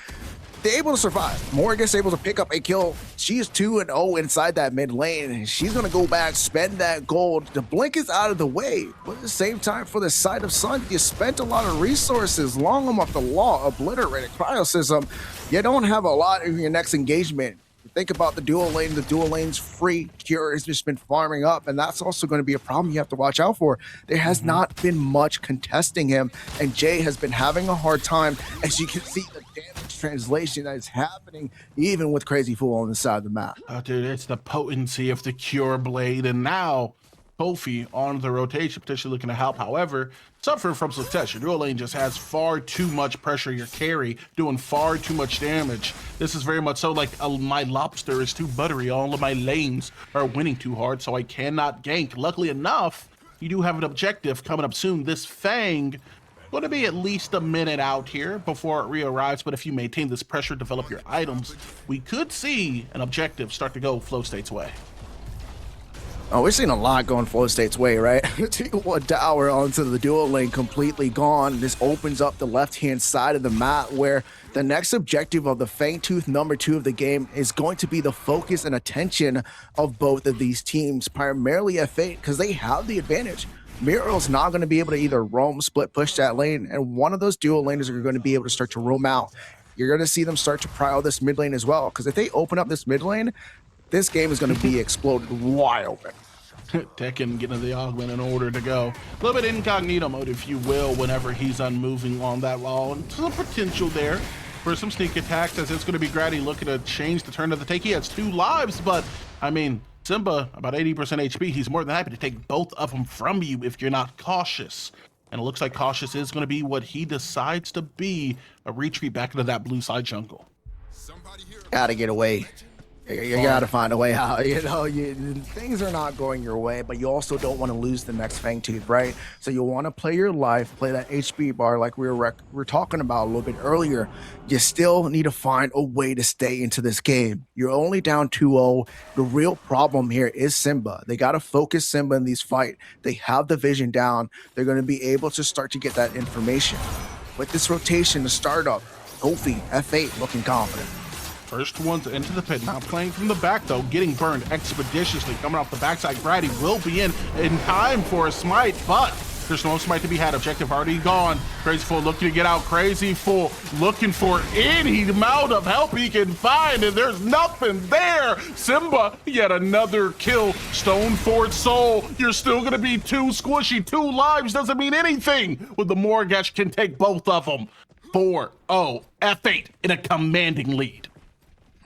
They're able to survive. Mori gets able to pick up a kill. She's 2-0 inside that mid lane. She's going to go back, spend that gold. The blink is out of the way, but at the same time, for the side of Sun, you spent a lot of resources. Long off the law, obliterated Cryosystem. You don't have a lot in your next engagement. Think about the dual lane. The dual lane's free. Cure has just been farming up, and that's also going to be a problem you have to watch out for. There has not been much contesting him, and Jay has been having a hard time, as you can see the damage translation that is happening, even with Crazy Fool on the side of the map. Oh, dude, it's the potency of the Cure Blade, and now Kofi on the rotation, potentially looking to help. However, suffering from success. Your dual lane just has far too much pressure. Your carry doing far too much damage. This is very much so like my lobster is too buttery. All of my lanes are winning too hard, so I cannot gank. Luckily enough, you do have an objective coming up soon. This Fang going to be at least a minute out here before it re-arrives, but if you maintain this pressure, develop your items, we could see an objective start to go Flow State's way. Oh, we're seeing a lot going Flow State's way, right? T1 tower onto the dual lane completely gone. This opens up the left-hand side of the map where the next objective of the Fangtooth number 2 of the game is going to be the focus and attention of both of these teams, primarily at Fate, because they have the advantage. Muriel's not going to be able to either roam, split, push that lane, and one of those dual laners are going to be able to start to roam out. You're going to see them start to prio this mid lane as well, because if they open up this mid lane, this game is going to be exploded wide open. Tekken getting the augment in order to go. A little bit incognito mode, if you will, whenever he's unmoving on that wall. And some potential there for some sneak attacks, as it's going to be Grady looking to change the turn of the take. He has 2 lives, but I mean, Simba, about 80% HP. He's more than happy to take both of them from you if you're not cautious. And it looks like cautious is going to be what he decides to be, a retreat back into that blue side jungle. Gotta get away. You gotta find a way out. You know, things are not going your way, but you also don't want to lose the next Fangtooth, right? So you want to play your life, play that HP bar like we were talking about a little bit earlier. You still need to find a way to stay into this game. You're only down 2-0. The real problem here is Simba. They gotta focus Simba in these fights. They have the vision down. They're gonna be able to start to get that information. With this rotation, the startup, Kofi, F8 looking confident. First ones into the pit, now playing from the back though, getting burned expeditiously, coming off the backside. Grady will be in time for a smite, but there's no smite to be had. Objective already gone. Crazy Fool looking to get out. Crazy Fool looking for any amount of help he can find, and there's nothing there. Simba, yet another kill. Stonefort Soul, you're still gonna be too squishy. 2 lives doesn't mean anything when the Morgesh can take both of them. 4-0, F8 in a commanding lead.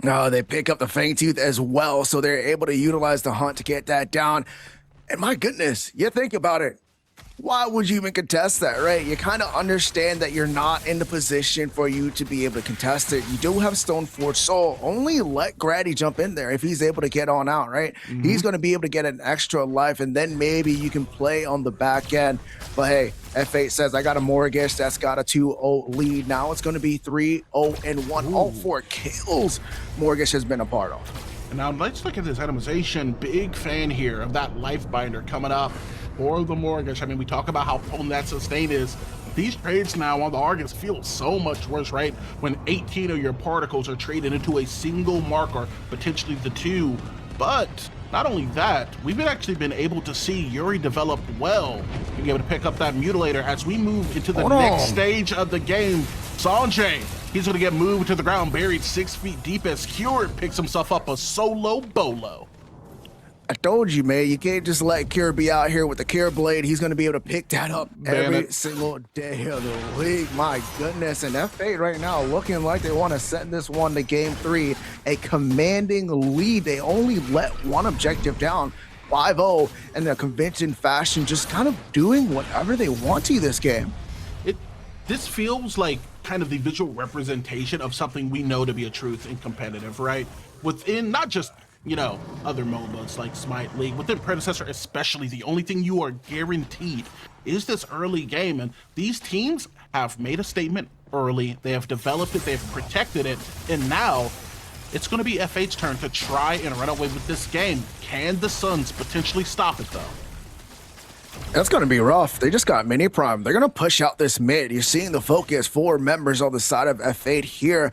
No, they pick up the Fangtooth as well, so they're able to utilize the hunt to get that down. And my goodness, you think about it. Why would you even contest that, right? You kind of understand that you're not in the position for you to be able to contest it. You do have Stoneforge Soul. Only let Grady jump in there if he's able to get on out, right? He's going to be able to get an extra life, and then maybe you can play on the back end. But hey, F8 says, I got a Morgesh that's got a 2-0 lead. Now it's going to be 3-0-1. All 4 kills Morgesh has been a part of. And now let's look at this itemization. Big fan here of that life binder coming up for the Morgesh. I mean, we talk about how potent that sustain is. These trades now on the Argus feel so much worse, right? When 18 of your particles are traded into a single mark, or potentially the 2. But not only that, we've actually been able to see Yuri develop well, being able to pick up that mutilator as we move into the next stage of the game. Sanjay, he's going to get moved to the ground, buried 6 feet deep as Cure picks himself up a solo bolo. I told you, man, you can't just let Cure be out here with the Cure Blade. He's going to be able to pick that up every single day of the week. My goodness. And F8 right now looking like they want to send this one to game 3, a commanding lead. They only let one objective down, 5-0, in the convention fashion, just kind of doing whatever they want to this game. This feels like kind of the visual representation of something we know to be a truth in competitive, right? Within not just, you know, other MOBAs like Smite League, within Predecessor especially, the only thing you are guaranteed is this early game. And these teams have made a statement early, they have developed it, they've protected it, and now it's going to be F8's turn to try and run away with this game. Can the Suns potentially stop it though? That's going to be rough. They just got mini prime. They're going to push out this mid. You're seeing the focus, 4 members on the side of F8 here.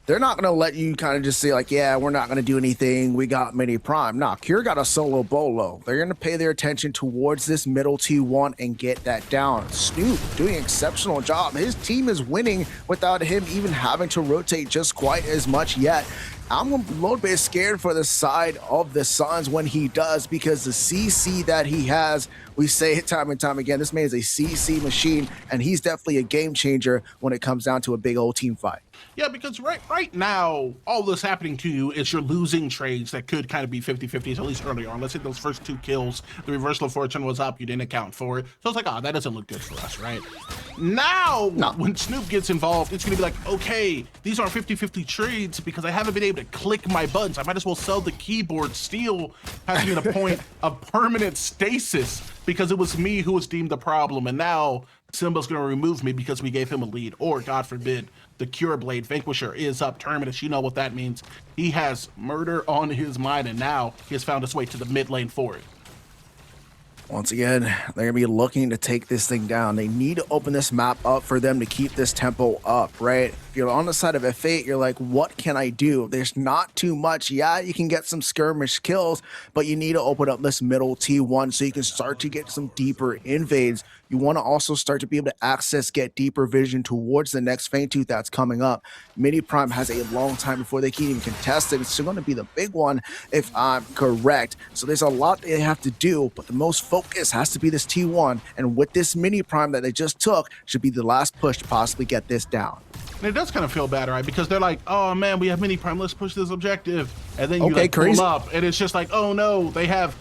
They're not going to let you kind of just say like, yeah, we're not going to do anything. We got mini prime. Nah, Cure got a solo bolo. They're going to pay their attention towards this middle T1 and get that down. Snoop doing an exceptional job. His team is winning without him even having to rotate just quite as much yet. I'm a little bit scared for the side of the Suns when he does, because the CC that he has, we say it time and time again, this man is a CC machine, and he's definitely a game changer when it comes down to a big old team fight. Yeah, because right now, all this happening to you is you're losing trades that could kind of be 50-50s, at least earlier on. Let's say those first 2 kills, the reversal of fortune was up, you didn't account for it. So it's like, oh, that doesn't look good for us, right? Now, when Snoop gets involved, it's going to be like, okay, these aren't 50-50 trades because I haven't been able to click my buttons. I might as well sell the keyboard. Steel has been a point of permanent stasis because it was me who was deemed the problem. And now Simba's going to remove me because we gave him a lead. Or, God forbid, the Cure Blade Vanquisher is up. Terminus, you know what that means. He has murder on his mind, and now he has found his way to the mid lane for it. Once again, they're going to be looking to take this thing down. They need to open this map up for them to keep this tempo up, right? If you're on the side of F8, you're like, what can I do? There's not too much. Yeah, you can get some skirmish kills, but you need to open up this middle T1 so you can start to get some deeper invades. You want to also start to be able to access, get deeper vision towards the next Fangtooth that's coming up. Mini Prime has a long time before they can even contest it. It's still going to be the big one, if I'm correct. So there's a lot they have to do, but the most focus has to be this T1. And with this Mini Prime that they just took, should be the last push to possibly get this down. And it does kind of feel bad, right? Because they're like, oh man, we have Mini Prime, let's push this objective. And then you pull up, and it's just like, oh no, they have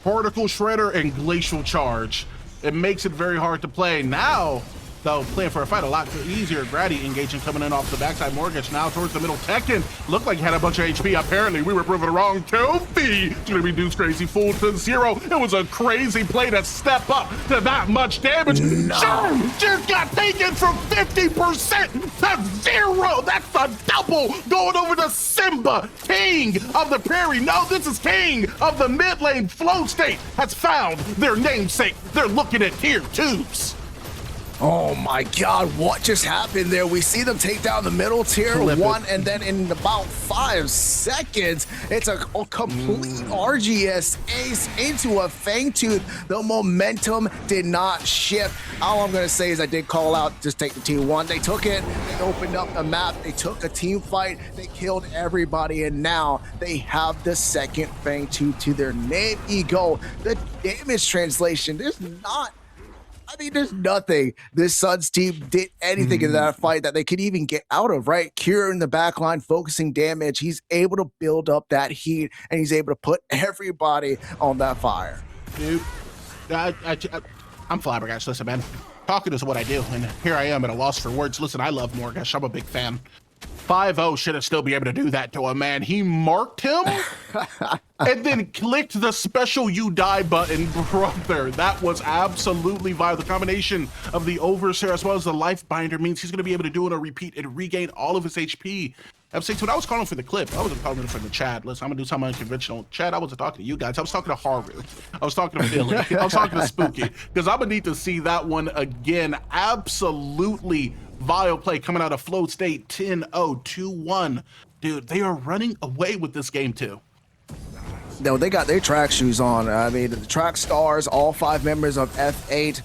Particle Shredder and Glacial Charge. It makes it very hard to play. Now, though, playing for a fight a lot easier. Grady engaging, coming in off the backside. Mortgage now towards the middle. Tekken looked like he had a bunch of HP. Apparently, we were proven wrong. Kofi gonna reduce Crazy Fool to 0. It was a crazy play to step up to that much damage. No. Just got taken from 50% to 0. That's a double going over to Simba, King of the Prairie. No, this is King of the mid lane. Flow State has found their namesake. They're looking at tier 2s. Oh my God, what just happened there? We see them take down the middle tier 1, and then in about 5 seconds, it's a complete RGS ace into a Fangtooth. The momentum did not shift. All I'm going to say is I did call out, just take the T1. They took it, they opened up the map, they took a team fight, they killed everybody, and now they have the second Fangtooth to their name. Ego, the damage translation, there's nothing this Suns team did anything in that fight that they could even get out of, right? Cure in the backline, focusing damage. He's able to build up that heat, and he's able to put everybody on that fire. Dude, I'm flabbergasted. Listen, man, talking is what I do, and here I am at a loss for words. Listen, I love Morgash. I'm a big fan. 5-0 shouldn't still be able to do that to a man. He marked him and then clicked the special you die button, brother. That was absolutely vile. The combination of the overseer as well as the life binder means he's going to be able to do it on a repeat and regain all of his HP. FC, when I was calling for the clip, I wasn't calling for the chat. Listen, I'm going to do something unconventional. Chat, I wasn't talking to you guys. I was talking to Haru. I was talking to Billy. I was talking to Spooky. Because I'm going to need to see that one again. Absolutely vile play coming out of Flow State. 10-0, 2-1. Dude, they are running away with this game too. No, they got their track shoes on. I mean, the track stars, all 5 members of F8,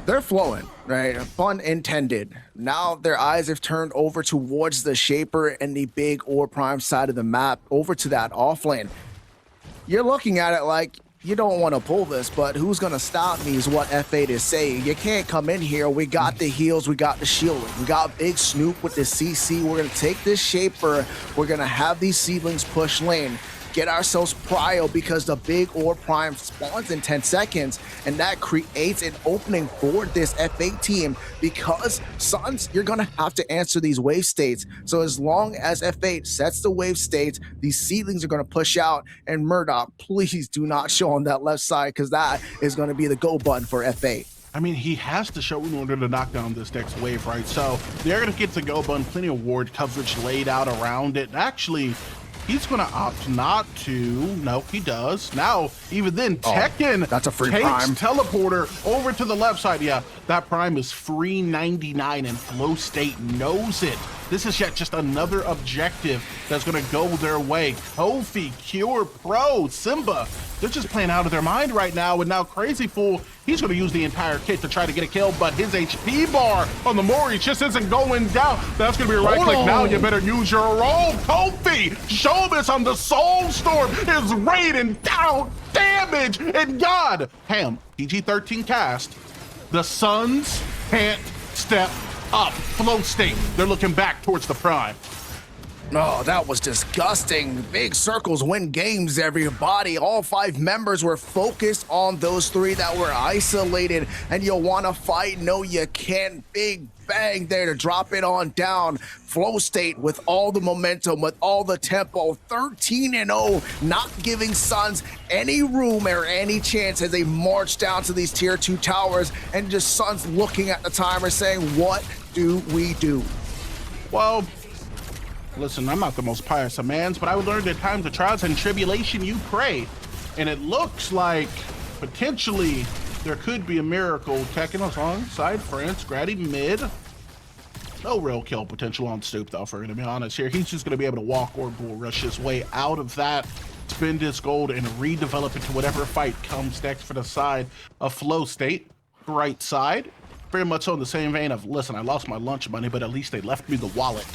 they're flowing, right? Pun intended. Now their eyes have turned over towards the Shaper and the big or prime side of the map, over to that off lane. you're looking at it like, you don't want to pull this, but who's going to stop me is what F8 is saying. You can't come in here. We got the heals. We got the shielding. We got Big Snoop with the CC. We're going to take this Shaper. We're going to have these seedlings push lane. Get ourselves prio because the big orb prime spawns in 10 seconds, and that creates an opening for this F8 team because, Suns, you're going to have to answer these wave states. So as long as F8 sets the wave states, these seedlings are going to push out, and Murdoch, please do not show on that left side because that is going to be the go button for F8. I mean, he has to show in order to knock down this next wave, right? So they're going to get the go button, plenty of ward coverage laid out around it. Actually, he's going to opt not to. No, he does. Now, even then, Tekken that's a free takes prime. Teleporter over to the left side. Yeah, that prime is free 99, and Flow State knows it. This is yet just another objective that's going to go their way. Kofi, Cure, Pro, Simba, they're just playing out of their mind right now. And now Crazy Fool, he's going to use the entire kit to try to get a kill, but his HP bar on the Mori just isn't going down. That's going to be a right click now. You better use your roll. Kofi, show this on the Soul Storm is raining down damage. And God, Ham, PG-13 cast, the Suns can't step up. Flow State, they're looking back towards the prime. Oh, that was disgusting. Big circles win games, everybody. All 5 members were focused on those 3 that were isolated. And you want to fight? No, you can't. Big bang there to drop it on down. Flow State with all the momentum, with all the tempo, 13-0, not giving Suns any room or any chance as they march down to these tier 2 towers, and just Suns looking at the timer saying, what do we do? Well, listen, I'm not the most pious of mans, but I learned at times of trials and tribulation you pray. And it looks like potentially there could be a miracle. Tekken alongside France, Grady mid. No real kill potential on Stoop though, if we're gonna be honest here. He's just gonna be able to walk or bull rush his way out of that, spend his gold, and redevelop into whatever fight comes next for the side of Flow State. Right side, very much so in the same vein of, listen, I lost my lunch money, but at least they left me the wallet.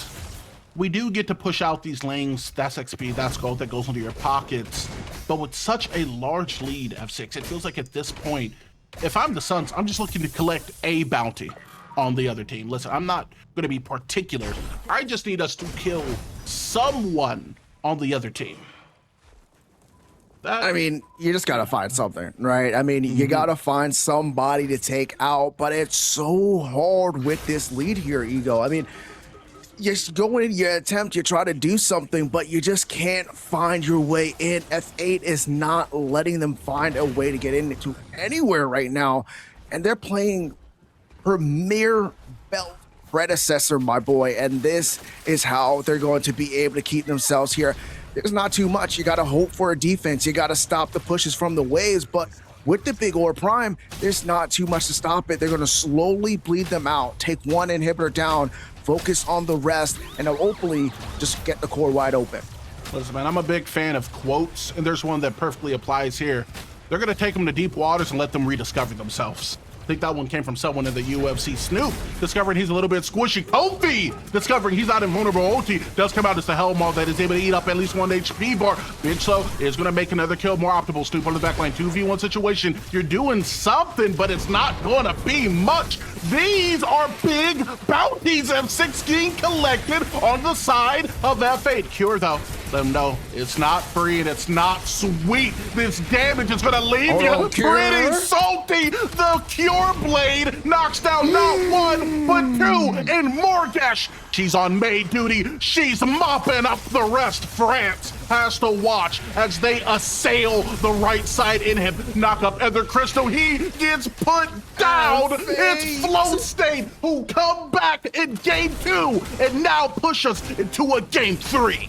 We do get to push out these lanes. That's XP, that's gold that goes into your pockets. But with such a large lead, F6, it feels like at this point, if I'm the Suns, I'm just looking to collect a bounty on the other team. Listen, I'm not going to be particular. I just need us to kill someone on the other team. I mean, you just got to find something, right? I mean, you got to find somebody to take out, but it's so hard with this lead here, Ego. I mean, you go in, you attempt, you try to do something, but you just can't find your way in. F8 is not letting them find a way to get into anywhere right now, and they're playing Premier Belt Predecessor, my boy, and this is how they're going to be able to keep themselves here. There's not too much. You got to hope for a defense. You got to stop the pushes from the waves, but with the big Orb Prime, there's not too much to stop it. They're going to slowly bleed them out, take one inhibitor down, focus on the rest, and hopefully just get the core wide open. Listen, man, I'm a big fan of quotes, and there's one that perfectly applies here. They're going to take them to deep waters and let them rediscover themselves. I think that one came from someone in the UFC. Snoop discovering he's a little bit squishy. Kofi discovering he's not invulnerable. OT does come out as the Hellmaw that is able to eat up at least one HP bar. Big Slow is going to make another kill more optimal. Snoop on the back line, 2v1 situation. You're doing something, but it's not going to be much. These are big bounties F6 getting collected on the side of F8. Cure, though, let them know it's not free and it's not sweet. This damage is going to leave you pretty salty. The Cure Blade knocks down not one, but two. And Morgash, she's on maid duty. She's mopping up the rest. France has to watch as they assail the right side in him. Knock up Ether Crystal. He gets put down. It's Flow State who come back in game 2 and now push us into a game 3.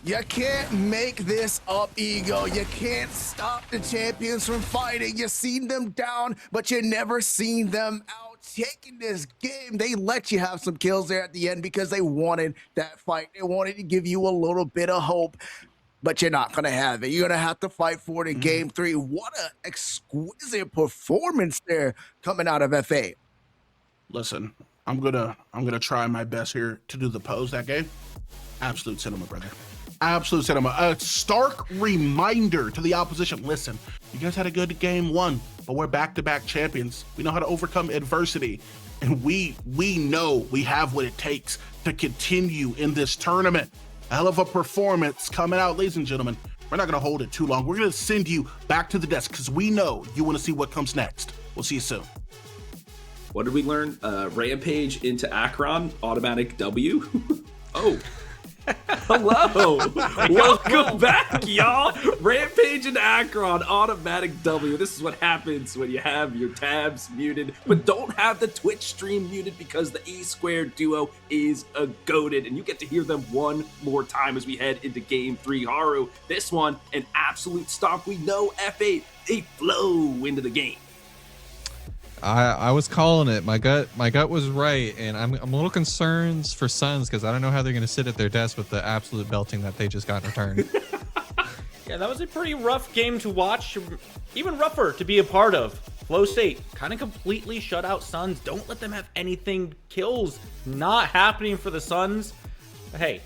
You can't make this up, Ego. You can't stop the champions from fighting. You've seen them down, but you never seen them out. Taking this game, they let you have some kills there at the end because they wanted that fight. They wanted to give you a little bit of hope, but you're not going to have it. You're going to have to fight for it in game 3. What an exquisite performance there coming out of FA. Listen, I'm gonna try my best here to do the pose that game. Absolute cinema, brother. Absolute cinema. A stark reminder to the opposition. Listen, you guys had a good game one, but we're back-to-back champions. We know how to overcome adversity. And we know we have what it takes to continue in this tournament. A hell of a performance coming out, ladies and gentlemen. We're not going to hold it too long. We're going to send you back to the desk because we know you want to see what comes next. We'll see you soon. What did we learn? Rampage into Akron, automatic W. Oh. Hello. Welcome back, y'all. Rampage into Akron, automatic W. This is what happens when you have your tabs muted, but don't have the Twitch stream muted because the E-Squared duo is a goated, and you get to hear them one more time as we head into Game 3. Haru, this one, an absolute stomp. We know F8, they flow into the game. I was calling it. My gut was right, and I'm a little concerned for Suns because I don't know how they're going to sit at their desk with the absolute belting that they just got in return. Yeah, that was a pretty rough game to watch, even rougher to be a part of. Flow State kind of completely shut out Suns. Don't let them have anything. Kills not happening for the Suns. But hey,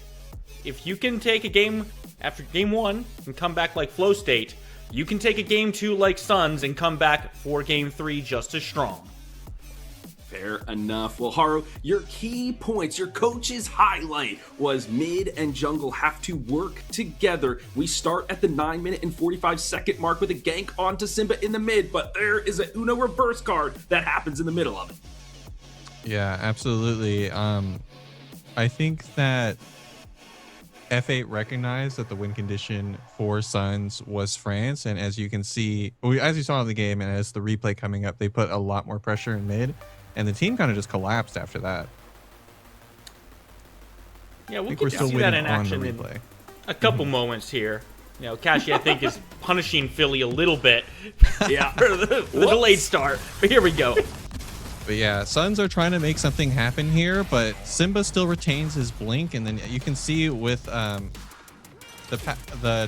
if you can take a game after game one and come back like Flow State, you can take a game two like Suns and come back for game three just as strong. Fair enough. Well, Haru, your key points, your coach's highlight was mid and jungle have to work together. We start at the 9-minute and 45-second mark with a gank onto Simba in the mid, but there is a Uno reverse card that happens in the middle of it. Yeah, absolutely. I think that F8 recognized that the win condition for Suns was France, and as you can see, as you saw in the game and as the replay coming up, they put a lot more pressure in mid, and the team kind of just collapsed after that. Yeah, we'll get to see that in action in a couple moments here. You know, Kashi, I think, is punishing Philly a little bit for the delayed start, but here we go. But yeah, Suns are trying to make something happen here, but Simba still retains his blink, and then you can see with the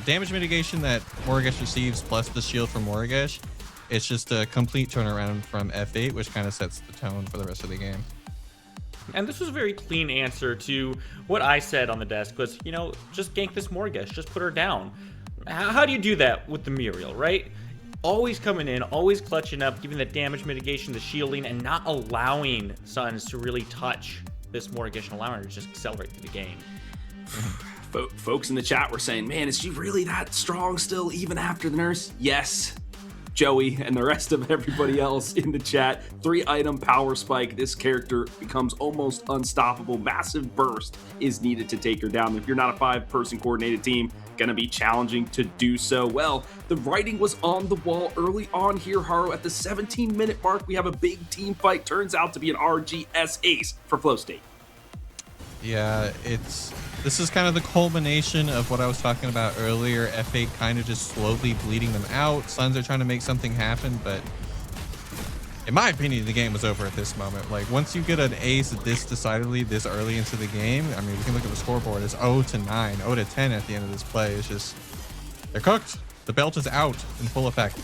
damage mitigation that Morigesh receives plus the shield from Morigesh, it's just a complete turnaround from F8, which kind of sets the tone for the rest of the game. And this was a very clean answer to what I said on the desk was, you know, just gank this Morigesh, just put her down. How do you do that with the Muriel, right? Always coming in, always clutching up, giving the damage mitigation, the shielding, and not allowing Suns to really touch this Morigesh and allowing her to just accelerate through the game. Folks in the chat were saying, man, is she really that strong still even after the nurse? Yes. Joey and the rest of everybody else in the chat. 3-item power spike. This character becomes almost unstoppable. Massive burst is needed to take her down. If you're not a 5-person coordinated team, gonna be challenging to do so. Well, the writing was on the wall early on here, Haru. At the 17-minute mark, we have a big team fight. Turns out to be an RGS ace for Flow State. Yeah, this is kind of the culmination of what I was talking about earlier. F8 kind of just slowly bleeding them out. Suns are trying to make something happen, but in my opinion, the game was over at this moment. Like, once you get an ace this decidedly this early into the game, I mean, we can look at the scoreboard. It's 0-9, 0-10 at the end of this play. It's just, they're cooked. The belt is out in full effect.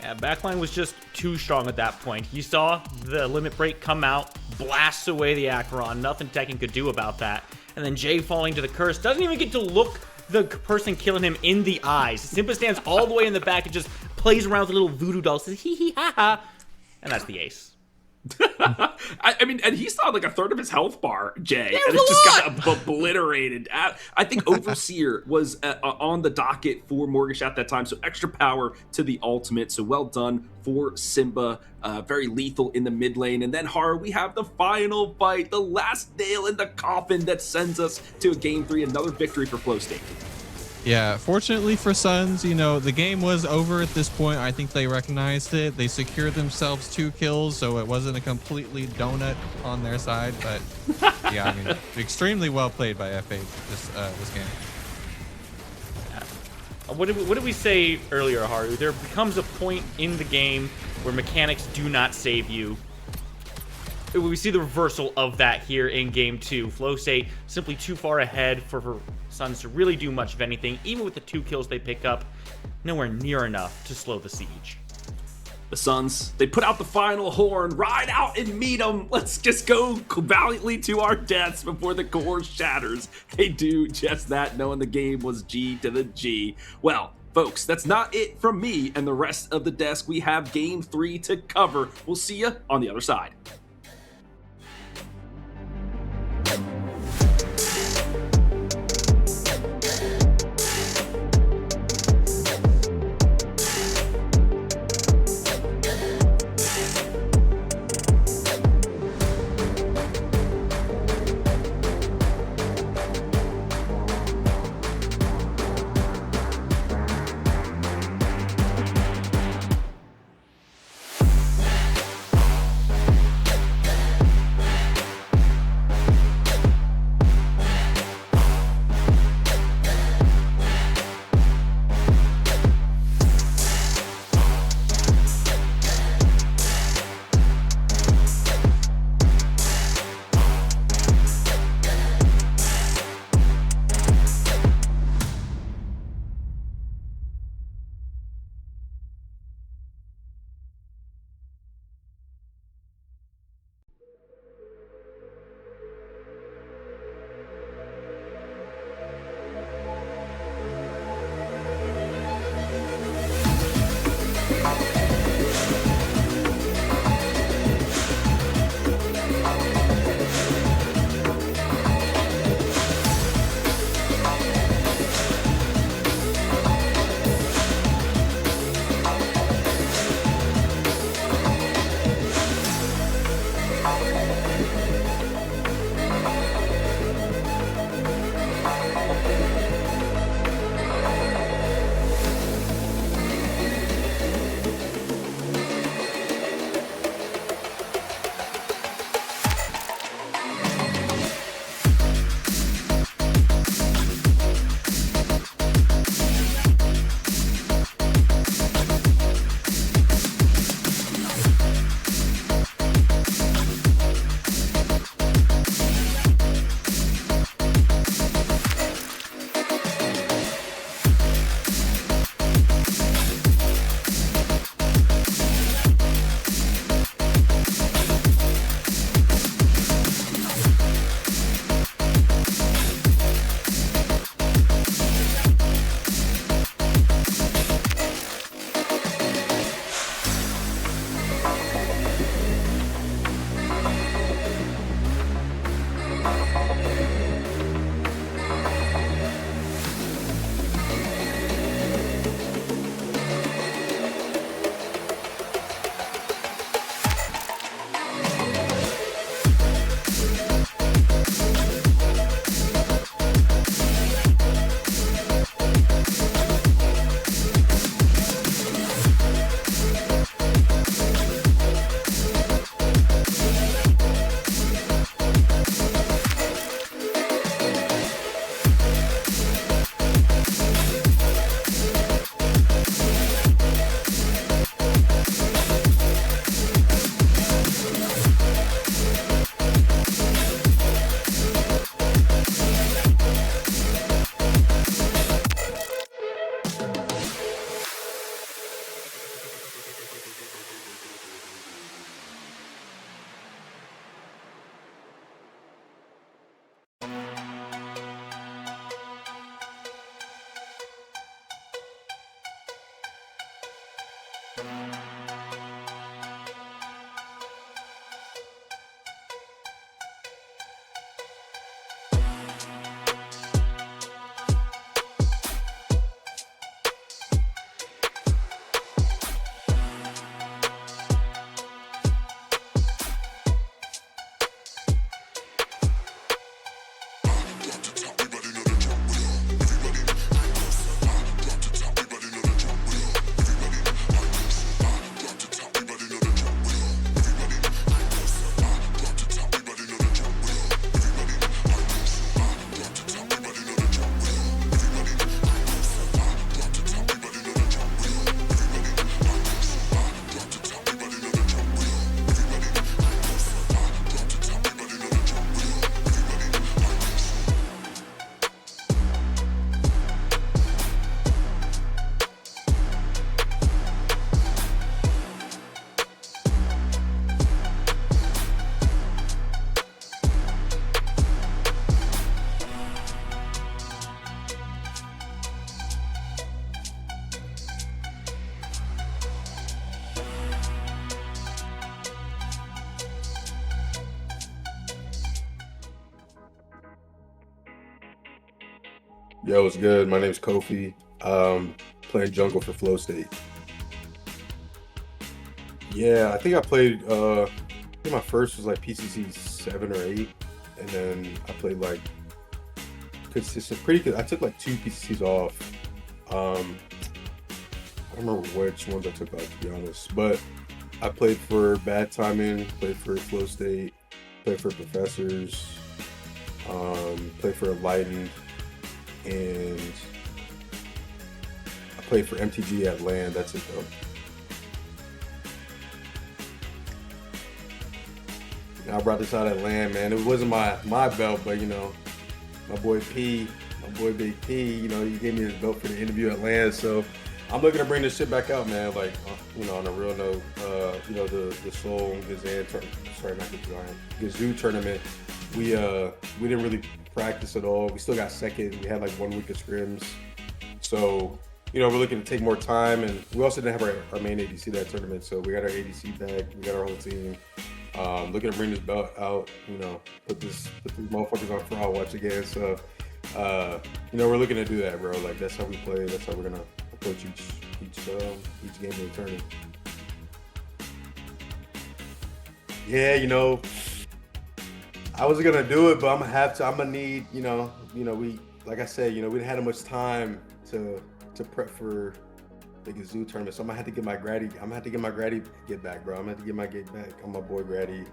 Yeah, backline was just too strong at that point. You saw the limit break come out, blasts away the Acheron. Nothing Tekken could do about that. And then Jay falling to the curse. Doesn't even get to look the person killing him in the eyes. Simba stands all the way in the back and just plays around with a little voodoo doll. Says, hee hee ha ha. And that's the ace. I mean, and he saw like a third of his health bar, Jay, and it just got obliterated. I think Overseer was on the docket for Morigesh at that time, so extra power to the ultimate. So well done for Simba. Very lethal in the mid lane. And then, Haru, we have the final fight, the last nail in the coffin that sends us to a game 3, another victory for Flow State. Yeah, fortunately for Suns, you know, the game was over at this point. I think they recognized it. They secured themselves 2 kills, so it wasn't a completely donut on their side. But yeah, I mean, extremely well played by F8 this game. What did we say earlier, Haru? There becomes a point in the game where mechanics do not save you. We see the reversal of that here in game 2. Flow State simply too far ahead for Suns to really do much of anything. Even with the 2 kills they pick up, nowhere near enough to slow the siege. The Suns, they put out the final horn, ride out and meet them. Let's just go valiantly to our deaths before the core shatters. They do just that, knowing the game was G to the G. Well, folks, that's not it from me and the rest of the desk. We have game 3 to cover. We'll see you on the other side. Yo, it's good. My name's Kofi. Playing jungle for Flow State. Yeah, I think I played. I think my first was like PCC 7 or 8, and then I played like consistent, pretty good. I took like 2 PCCs off. I don't remember which ones I took off, to be honest. But I played for Bad Timing, played for Flow State, played for Professors, played for Enlightened, and I played for MTG at LAN. That's it though. I brought this out at LAN, man. It wasn't my belt, but you know, my boy Big P, you know, he gave me his belt for the interview at LAN. So I'm looking to bring this shit back out, man. Like, you know, on a real note, you know, the Soul Gazoo tournament, we didn't really practice at all. We still got second. We had like 1 week of scrims. So, you know, we're looking to take more time, and we also didn't have our main ADC that tournament. So we got our ADC back. We got our whole team. Looking to bring this belt out, you know, put these motherfuckers on trial watch again. So, you know, we're looking to do that, bro. Like, that's how we play. That's how we're gonna approach each game of the tournament. Yeah, you know, I was gonna do it, but I'm gonna need, you know, we, like I said, you know, we didn't have much time to prep for the Gazoo tournament, so I'm gonna have to get my Grady get back, bro. I'm gonna have to get my get back on my boy Grady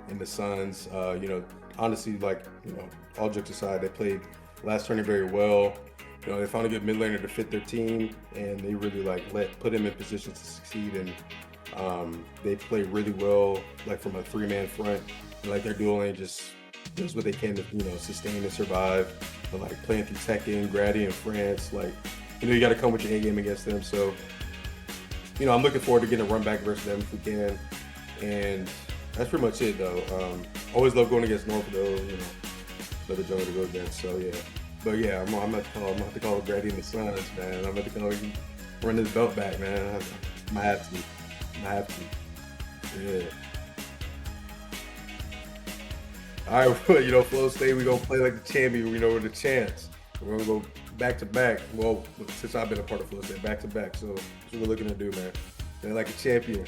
and the Suns. You know, honestly, like, you know, all jokes aside, they played last tournament very well. You know, they found a good mid laner to fit their team, and they really like put him in position to succeed. And they play really well, like from a 3-man front. And, like, their dual lane just does what they can to, you know, sustain and survive. But like playing through Tekken, Grady, and France, like, you know, you got to come with your A game against them. So, you know, I'm looking forward to getting a run back versus them if we can. And that's pretty much it, though. Always love going against North, though. You know, another jungle to go against. So yeah, but yeah, I'm gonna have to call Grady and the Suns, man. I'm gonna have to call run this belt back, man. I have to. Yeah. All right, you know, Flow State, we gonna play like the champion. We know we're the champs. We're gonna go back to back. Well, since I've been a part of Flow State, back to back. So that's what we're looking to do, man. They're like a champion.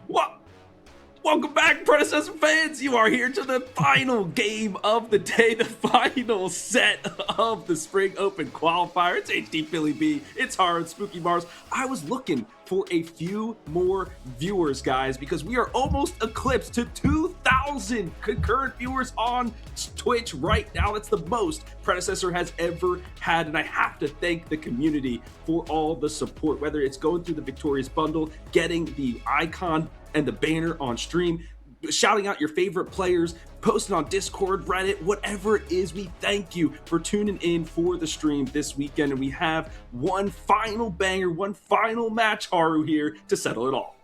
What? Welcome back, Predecessor fans. You are here to the final game of the day, the final set of the Spring Open Qualifier. It's HD Philly B. It's Hard Spooky Mars. I was looking for a few more viewers, guys, because we are almost eclipsed to 2,000 concurrent viewers on Twitch right now. That's the most Predecessor has ever had, and I have to thank the community for all the support, whether it's going through the Victorious Bundle, getting the icon and the banner on stream, shouting out your favorite players, posting on Discord, Reddit, whatever it is. We thank you for tuning in for the stream this weekend, and we have one final banger, one final match, Haru, here to settle it all.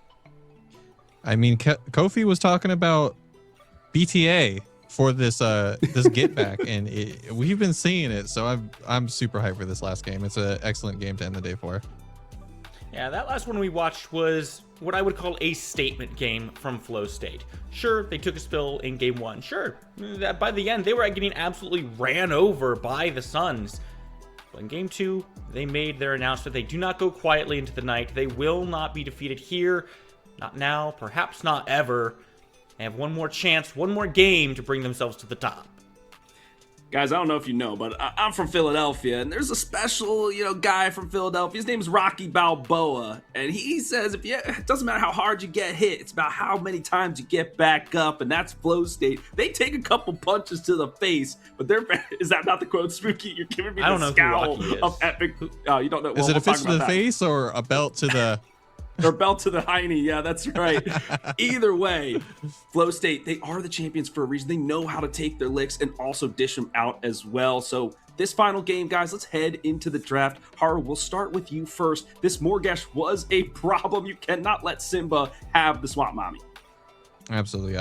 I mean, Kofi was talking about BTA for this get back, and we've been seeing it, so I'm super hyped for this last game. It's an excellent game to end the day for. Yeah, that last one we watched was what I would call a statement game from Flow State. Sure, they took a spill in game 1. Sure, that by the end, they were getting absolutely ran over by the Suns. But in game 2, they made their announcement. They do not go quietly into the night. They will not be defeated here. Not now, perhaps not ever. They have one more chance, one more game to bring themselves to the top. Guys, I don't know if you know, but I'm from Philadelphia, and there's a special, you know, guy from Philadelphia. His name is Rocky Balboa, and he says it doesn't matter how hard you get hit, it's about how many times you get back up, and that's Flow State. They take a couple punches to the face, but is that not the quote, Spooky? You're giving me the scowl of epic. You don't know. Is it a fist to the face or a belt to the? Or belt to the hiney. Yeah, that's right. Either way, Flow State, they are the champions for a reason. They know how to take their licks and also dish them out as well. So this final game, guys, let's head into the draft. Haru, we'll start with you first. This Morgesh was a problem. You cannot let Simba have the Swamp Mommy. Absolutely.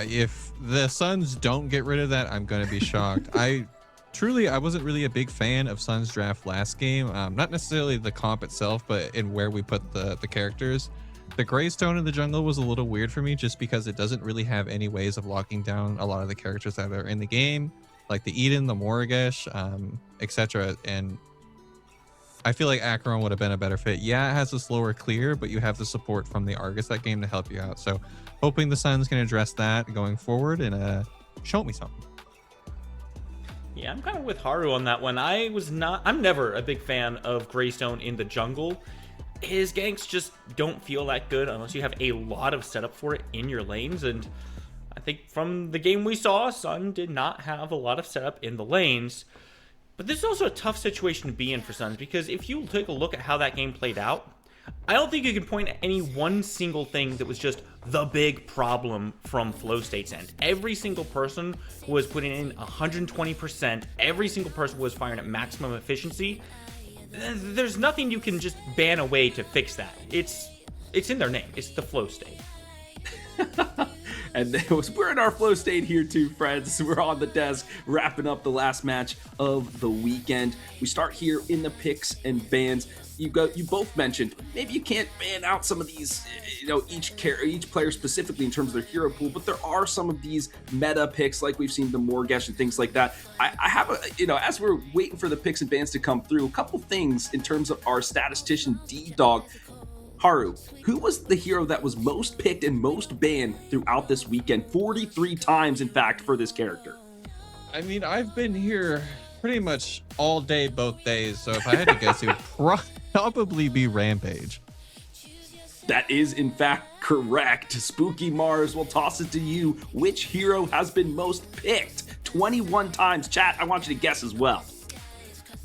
If the Suns don't get rid of that, I'm going to be shocked. I wasn't really a big fan of Suns draft last game. Not necessarily the comp itself, but in where we put the characters. the Greystone in the jungle was a little weird for me just because it doesn't really have any ways of locking down a lot of the characters that are in the game, like the Eden, the Morgesh, etc. And I feel like Acheron would have been a better fit. Yeah, it has a slower clear, but you have the support from the Argus that game to help you out. So hoping the Suns can address that going forward and show me something. Yeah, I'm kind of with Haru on that one. I'm never a big fan of Greystone in the jungle. His ganks just don't feel that good unless you have a lot of setup for it in your lanes, and I think from the game we saw, Sun did not have a lot of setup in the lanes. But this is also a tough situation to be in for Suns, because if you take a look at how that game played out, I don't think you can point at any one single thing that was just the big problem from Flow State's end. Every single person was putting in 120%. Every single person was firing at maximum efficiency. There's nothing you can just ban away to fix that. It's in their name. It's the Flow State. And we're in our flow state here too, friends. We're on the desk wrapping up the last match of the weekend. We start here in the picks and bans. You both mentioned maybe you can't ban out some of these, each player specifically in terms of their hero pool, but there are some of these meta picks like we've seen the Morgesh and things like that. I have as we're waiting for the picks and bans to come through, a couple things in terms of our statistician D-Dog. Haru, who was the hero that was most picked and most banned throughout this weekend? 43 times, in fact, for this character. I mean, I've been here pretty much all day, both days. So if I had to guess, it would probably be Rampage. That is, in fact, correct. Spooky Mars, we'll toss it to you. Which hero has been most picked? 21 times. Chat, I want you to guess as well.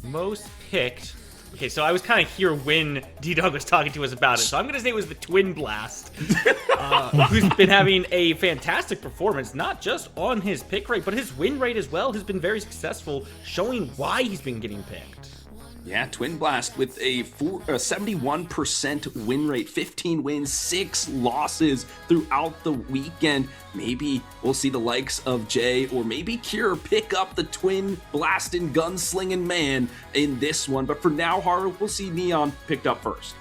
Most picked. Okay, so I was kind of here when D-Dog was talking to us about it, so I'm going to say it was the Twin Blast, who's been having a fantastic performance, not just on his pick rate, but his win rate as well has been very successful, showing why he's been getting picked. Yeah, Twin Blast with a 71% win rate, 15 wins, 6 losses throughout the weekend. Maybe we'll see the likes of Jay or maybe Cure pick up the Twin Blasting gunslinging man in this one. But for now, Haru, we'll see Neon picked up first.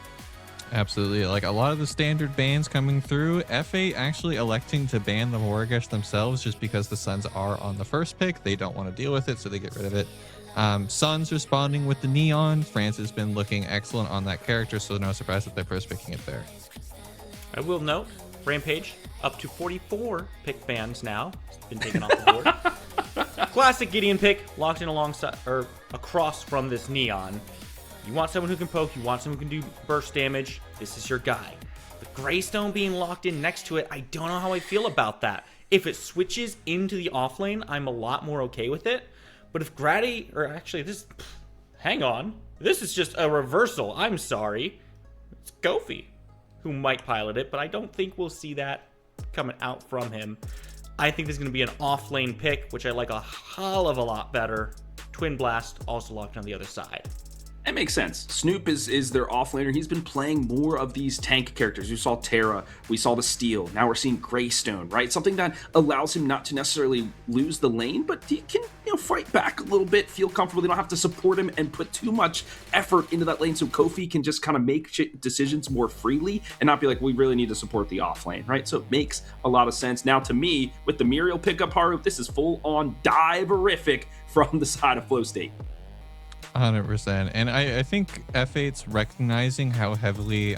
Absolutely. Like a lot of the standard bans coming through, FA actually electing to ban the Morgesh themselves just because the Suns are on the first pick. They don't want to deal with it, so they get rid of it. Suns responding with the Neon. France has been looking excellent on that character, so no surprise that they're first picking it there. I will note, Rampage up to 44 pick bans now. It's been taken off the board. Classic Gideon pick, locked in alongside or across from this Neon. You want someone who can poke, you want someone who can do burst damage, this is your guy. The Greystone being locked in next to it, I don't know how I feel about that. If it switches into the offlane, I'm a lot more okay with it. But if Grady, or actually hang on, this is just a reversal. I'm sorry. It's Goofy who might pilot it, but I don't think we'll see that coming out from him. I think this is going to be an off-lane pick, which I like a hell of a lot better. Twin Blast also locked on the other side. That makes sense. Snoop is their offlaner. He's been playing more of these tank characters. We saw Terra, we saw the Steel, now we're seeing Greystone, right? Something that allows him not to necessarily lose the lane, but he can fight back a little bit, feel comfortable. They don't have to support him and put too much effort into that lane, so Kofi can just kind of make decisions more freely and not be like, we really need to support the offlane, right? So it makes a lot of sense. Now to me, with the Muriel pickup, Haru, this is full on dive-erific from the side of Flow State. 100%. And I think F8's recognizing how heavily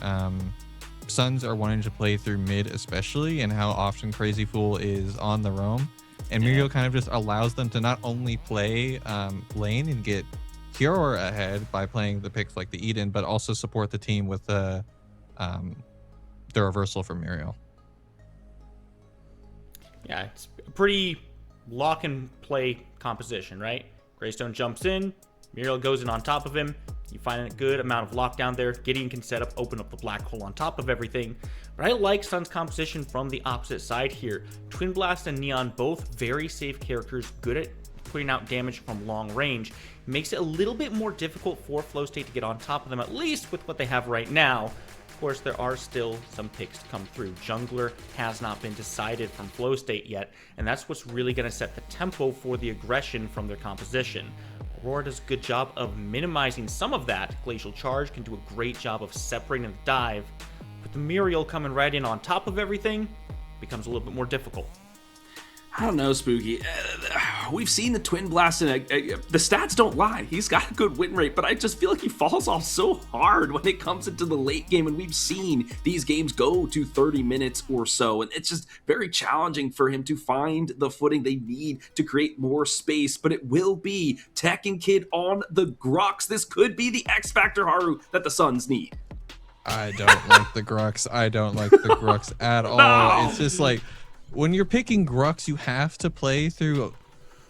Suns are wanting to play through mid especially, and how often Crazy Fool is on the roam. And Muriel kind of just allows them to not only play lane and get Cure ahead by playing the picks like the Eden, but also support the team with the reversal for Muriel. Yeah, it's a pretty lock and play composition, right? Greystone jumps in, Muriel goes in on top of him. You find a good amount of lockdown there. Gideon can set up, open up the black hole on top of everything. But I like Sun's composition from the opposite side here. Twin Blast and Neon, both very safe characters, good at putting out damage from long range. It makes it a little bit more difficult for Flow State to get on top of them, at least with what they have right now. Of course, there are still some picks to come through. Jungler has not been decided from Flow State yet, and that's what's really going to set the tempo for the aggression from their composition. Aurora does a good job of minimizing some of that. Glacial Charge can do a great job of separating the dive. With the Muriel coming right in on top of everything, becomes a little bit more difficult. I don't know, Spooky. We've seen the Twin Blast, and the stats don't lie. He's got a good win rate, but I just feel like he falls off so hard when it comes into the late game, and we've seen these games go to 30 minutes or so, and it's just very challenging for him to find the footing they need to create more space, but it will be Tech and Kid on the Grux. This could be the X Factor Haru that the Suns need. I don't like the Grux. I don't like the Grux at all. No! It's just like, when you're picking Grux, you have to play through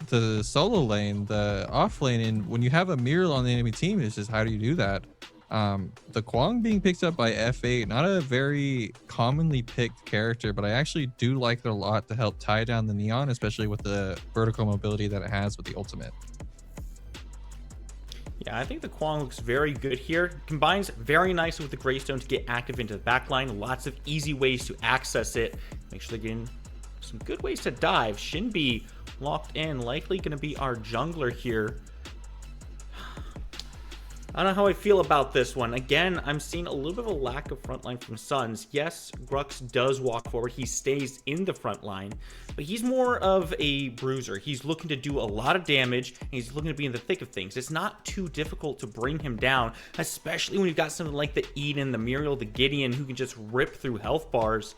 the solo lane, the off lane, and when you have a Muriel on the enemy team, it's just how do you do that? The Kwang being picked up by F8, not a very commonly picked character, but I actually do like it a lot to help tie down the Neon, especially with the vertical mobility that it has with the ultimate. Yeah, I think the Kwang looks very good here. Combines very nicely with the Greystone to get active into the backline. Lots of easy ways to access it. Make sure they're getting some good ways to dive. Shinbi locked in, likely going to be our jungler here. I don't know how I feel about this one. Again, I'm seeing a little bit of a lack of frontline from Suns. Yes, Grux does walk forward. He stays in the front line, but he's more of a bruiser. He's looking to do a lot of damage, and he's looking to be in the thick of things. It's not too difficult to bring him down, especially when you've got something like the Eden, the Muriel, the Gideon, who can just rip through health bars.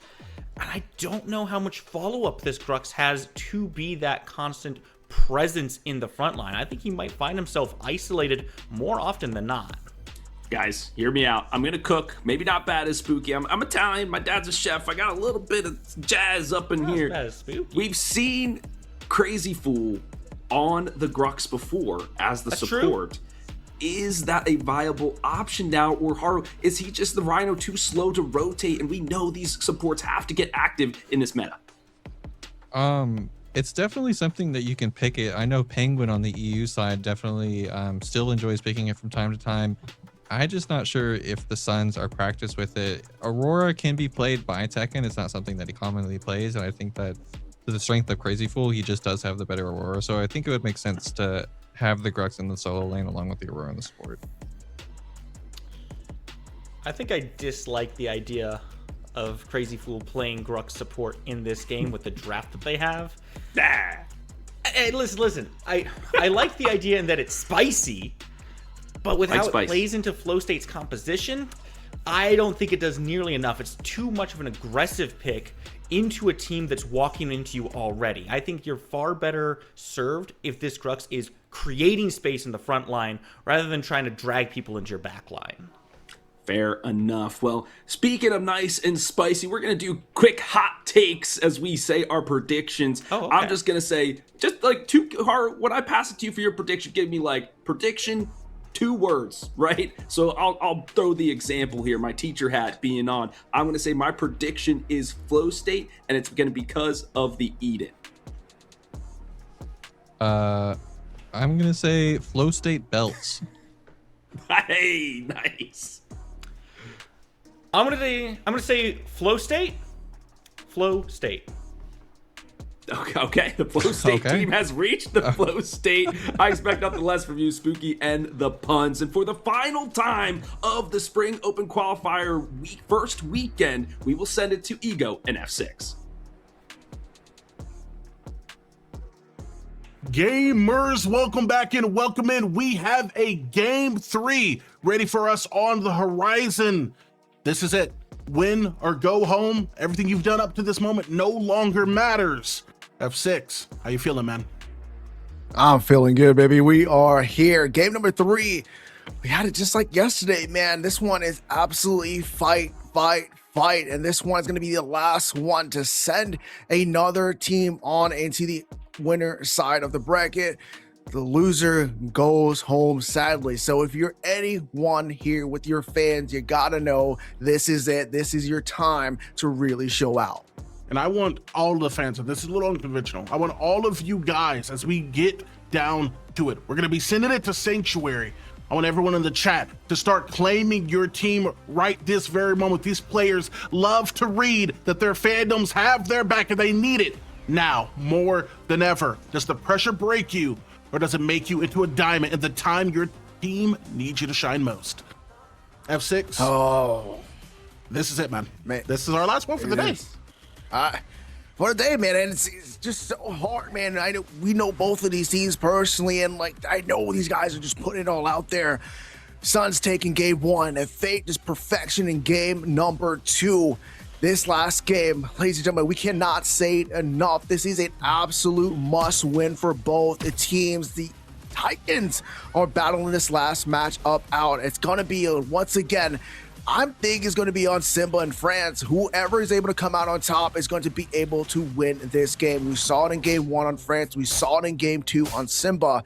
And I don't know how much follow-up this Grux has to be that constant presence in the front line. I think he might find himself isolated more often than not. Guys, hear me out. I'm gonna cook. Maybe not bad as Spooky. I'm Italian. My dad's a chef. I got a little bit of jazz up in here. Bad as Spooky. We've seen Crazy Fool on the Grux before as the support. True. Is that a viable option now, or Haru, is he just the Rhino too slow to rotate, and we know these supports have to get active in this meta? It's definitely something that you can pick it. I know Penguin on the EU side definitely still enjoys picking it from time to time. I'm just not sure if the Suns are practiced with it. Aurora can be played by Tekken. It's not something that he commonly plays, and I think that to the strength of Crazy Fool, he just does have the better Aurora. So I think it would make sense to have the Grux in the solo lane along with the Aurora in the support. I think I dislike the idea of Crazy Fool playing Grux support in this game with the draft that they have. Hey, listen. I like the idea in that it's spicy, but with how it plays into Flow State's composition, I don't think it does nearly enough. It's too much of an aggressive pick into a team that's walking into you already. I think you're far better served if this Grux is creating space in the front line rather than trying to drag people into your back line. Fair enough. Well, speaking of nice and spicy, we're going to do quick hot takes as we say our predictions. Oh, okay. I'm just going to say, just like when I pass it to you for your prediction, give me like prediction, 2 words, right? So I'll throw the example here, my teacher hat being on. I'm going to say my prediction is Flow State, and it's going to be because of the Eden. I'm going to say Flow State belts. Hey, nice. I'm gonna say Flow State. Flow State. Okay. The Flow State team has reached the Flow State. I expect nothing less from you, Spooky, and the puns. And for the final time of the Spring Open Qualifier first weekend, we will send it to Ego and F6. Gamers, welcome back and welcome in. We have a game 3 ready for us on the horizon. This is it. Win or go home. Everything you've done up to this moment no longer matters. F6, how you feeling, man? I'm feeling good, baby. We are here. Game number 3. We had it just like yesterday, man. This one is absolutely fight. And this one's going to be the last one to send another team on into the winner side of the bracket. The loser goes home, sadly. So if you're anyone here with your fans, you gotta know this is it. This is your time to really show out. And I want all the fans, and this is a little unconventional, I want all of you guys, as we get down to it, we're gonna be sending it to Sanctuary. I want everyone in the chat to start claiming your team right this very moment. These players love to read that their fandoms have their back and they need it now more than ever. Does the pressure break you, or does it make you into a diamond at the time your team needs you to shine most? F6? Oh, This is it, man. This is our last one for the day. For the day, man, and it's just so hard, man. We know both of these teams personally, and like I know these guys are just putting it all out there. Suns taking game 1, and Fate just perfection in game number 2. This last game, ladies and gentlemen, we cannot say it enough. This is an absolute must-win for both the teams. The Titans are battling this last match up out. It's gonna be once again. I'm thinking it's going to be on Simba and France. Whoever is able to come out on top is going to be able to win this game. We saw it in game 1 on France. We saw it in game 2 on Simba.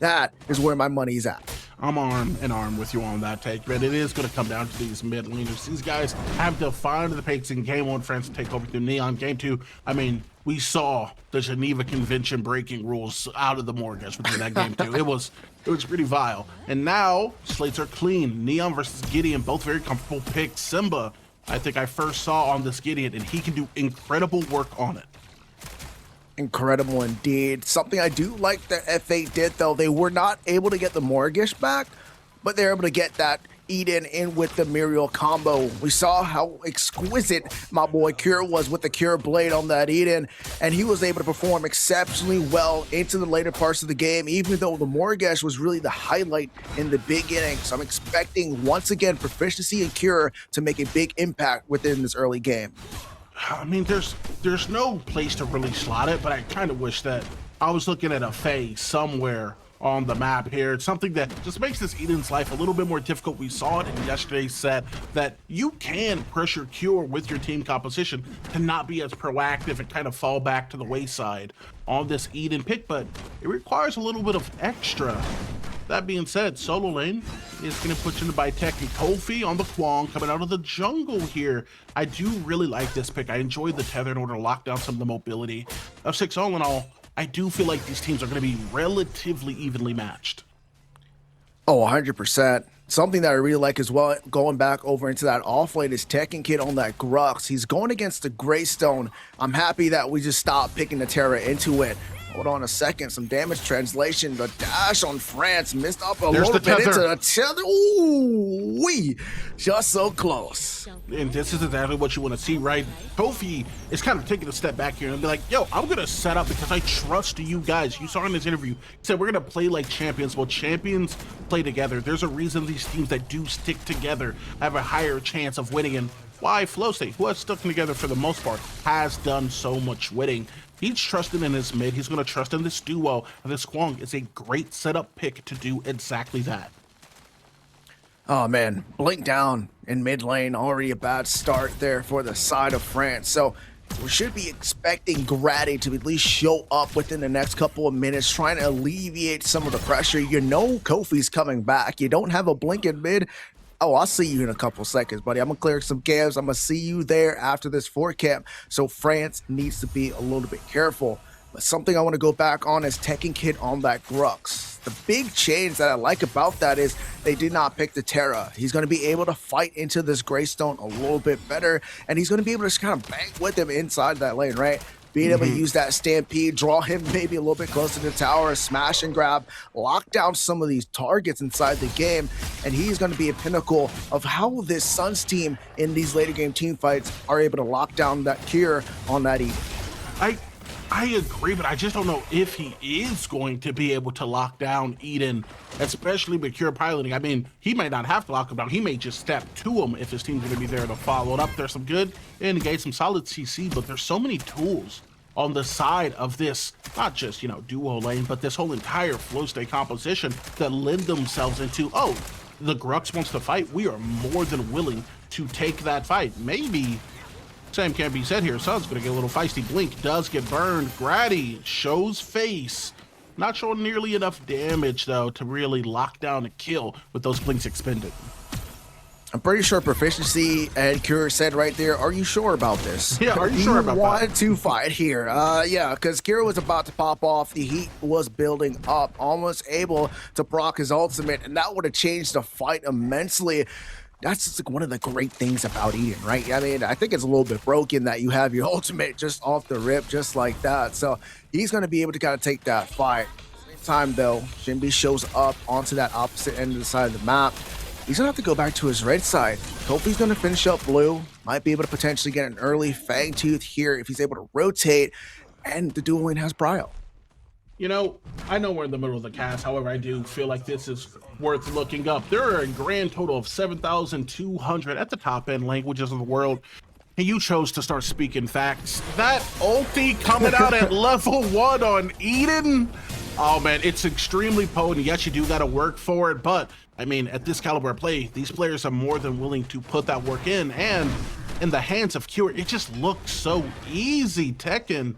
That is where my money is at. I'm arm in arm with you on that take, but it is going to come down to these mid laners. These guys have defined the pace in game 1. France take over through Neon. Game 2, I mean, we saw the Geneva Convention breaking rules out of the Mortgage within that game 2. It was pretty vile. And now slates are clean. Neon versus Gideon, both very comfortable picks. Simba, I think I first saw on this Gideon, and he can do incredible work on it. Incredible indeed. Something I do like that F8 did, though, they were not able to get the Mortgage back, but they're able to get that Eden in with the Muriel combo. We saw how exquisite my boy Cure was with the Cure Blade on that Eden, and he was able to perform exceptionally well into the later parts of the game, even though the Mortgage was really the highlight in the beginning. So I'm expecting, once again, proficiency in Cure to make a big impact within this early game. I mean, there's no place to really slot it, but I kind of wish that I was looking at a Faye somewhere on the map here. It's something that just makes this Eden's life a little bit more difficult. We saw it in yesterday's set that you can pressure Cure with your team composition to not be as proactive and kind of fall back to the wayside on this Eden pick, but it requires a little bit of extra. That being said, solo lane is going to put you into by Tech and Kofi on the Kwong coming out of the jungle here. I do really like this pick. I enjoy the tether in order to lock down some of the mobility of 6. All in all, I do feel like these teams are going to be relatively evenly matched. Oh, 100%. Something that I really like as well, going back over into that offlane, is Tekken Kid on that Grux. He's going against the Greystone. I'm happy that we just stopped picking the Terra into it. Hold on a second, some damage translation. The dash on France missed up a little bit into the tether. Ooh, wee, just so close. And this is exactly what you want to see, right? Kofi is kind of taking a step back here and be like, yo, I'm going to set up because I trust you guys. You saw in this interview, he said we're going to play like champions. Well, champions play together. There's a reason these teams that do stick together have a higher chance of winning. And why Flow State, who has stuck together for the most part, has done so much winning. He's trusting in his mid. He's going to trust in this duo. And this Kwong is a great setup pick to do exactly that. Oh, man. Blink down in mid lane. Already a bad start there for the side of France. So we should be expecting Grady to at least show up within the next couple of minutes, trying to alleviate some of the pressure. You know Kofi's coming back. You don't have a blink in mid. Oh, I'll see you in a couple seconds, buddy. I'm going to clear some camps. I'm going to see you there after this 4 camp. So France needs to be a little bit careful. But something I want to go back on is Tekken Kid on that Grux. The big change that I like about that is they did not pick the Terra. He's going to be able to fight into this Greystone a little bit better, and he's going to be able to just kind of bang with him inside that lane, right? Being able to use that Stampede, draw him maybe a little bit closer to the tower, smash and grab, lock down some of these targets inside the game, and he's going to be a pinnacle of how this Suns team in these later game team fights are able to lock down that cure on that Eden. I agree, but I just don't know if he is going to be able to lock down Eden, especially with Cure piloting. I mean, he may not have to lock him down. He may just step to him if his team's going to be there to follow it up. There's some good engage, some solid CC, but there's so many tools on the side of this, not just, you know, duo lane, but this whole entire flow state composition that lend themselves into, oh, the Grux wants to fight. We are more than willing to take that fight. Maybe same can't be said here. Sun's gonna get a little feisty. Blink does get burned. Grady shows face. Not showing nearly enough damage though to really lock down a kill with those blinks expended. I'm pretty sure proficiency and Cure said right there, are you sure about this? Yeah, are you sure about that? He wanted to fight here. Yeah, because Cure was about to pop off. The heat was building up, almost able to proc his ultimate, and that would have changed the fight immensely. That's just like one of the great things about Eden, right? I mean, I think it's a little bit broken that you have your ultimate just off the rip, just like that. So he's going to be able to kind of take that fight. Same time, though, Shinbi shows up onto that opposite end of the side of the map. he's gonna have to go back to his red side. Kofi's gonna finish up blue. Might be able to potentially get an early Fangtooth here if he's able to rotate. And the dual lane has Brio. You know, I know we're in the middle of the cast. However, I do feel like this is worth looking up. There are a grand total of 7,200 at the top end languages of the world. And you chose to start speaking facts. That ulti coming out at level 1 on Eden. Oh man, it's extremely potent. Yes, you do got to work for it, but I mean, at this caliber of play, these players are more than willing to put that work in. And in the hands of Cure, it just looks so easy. Tekken,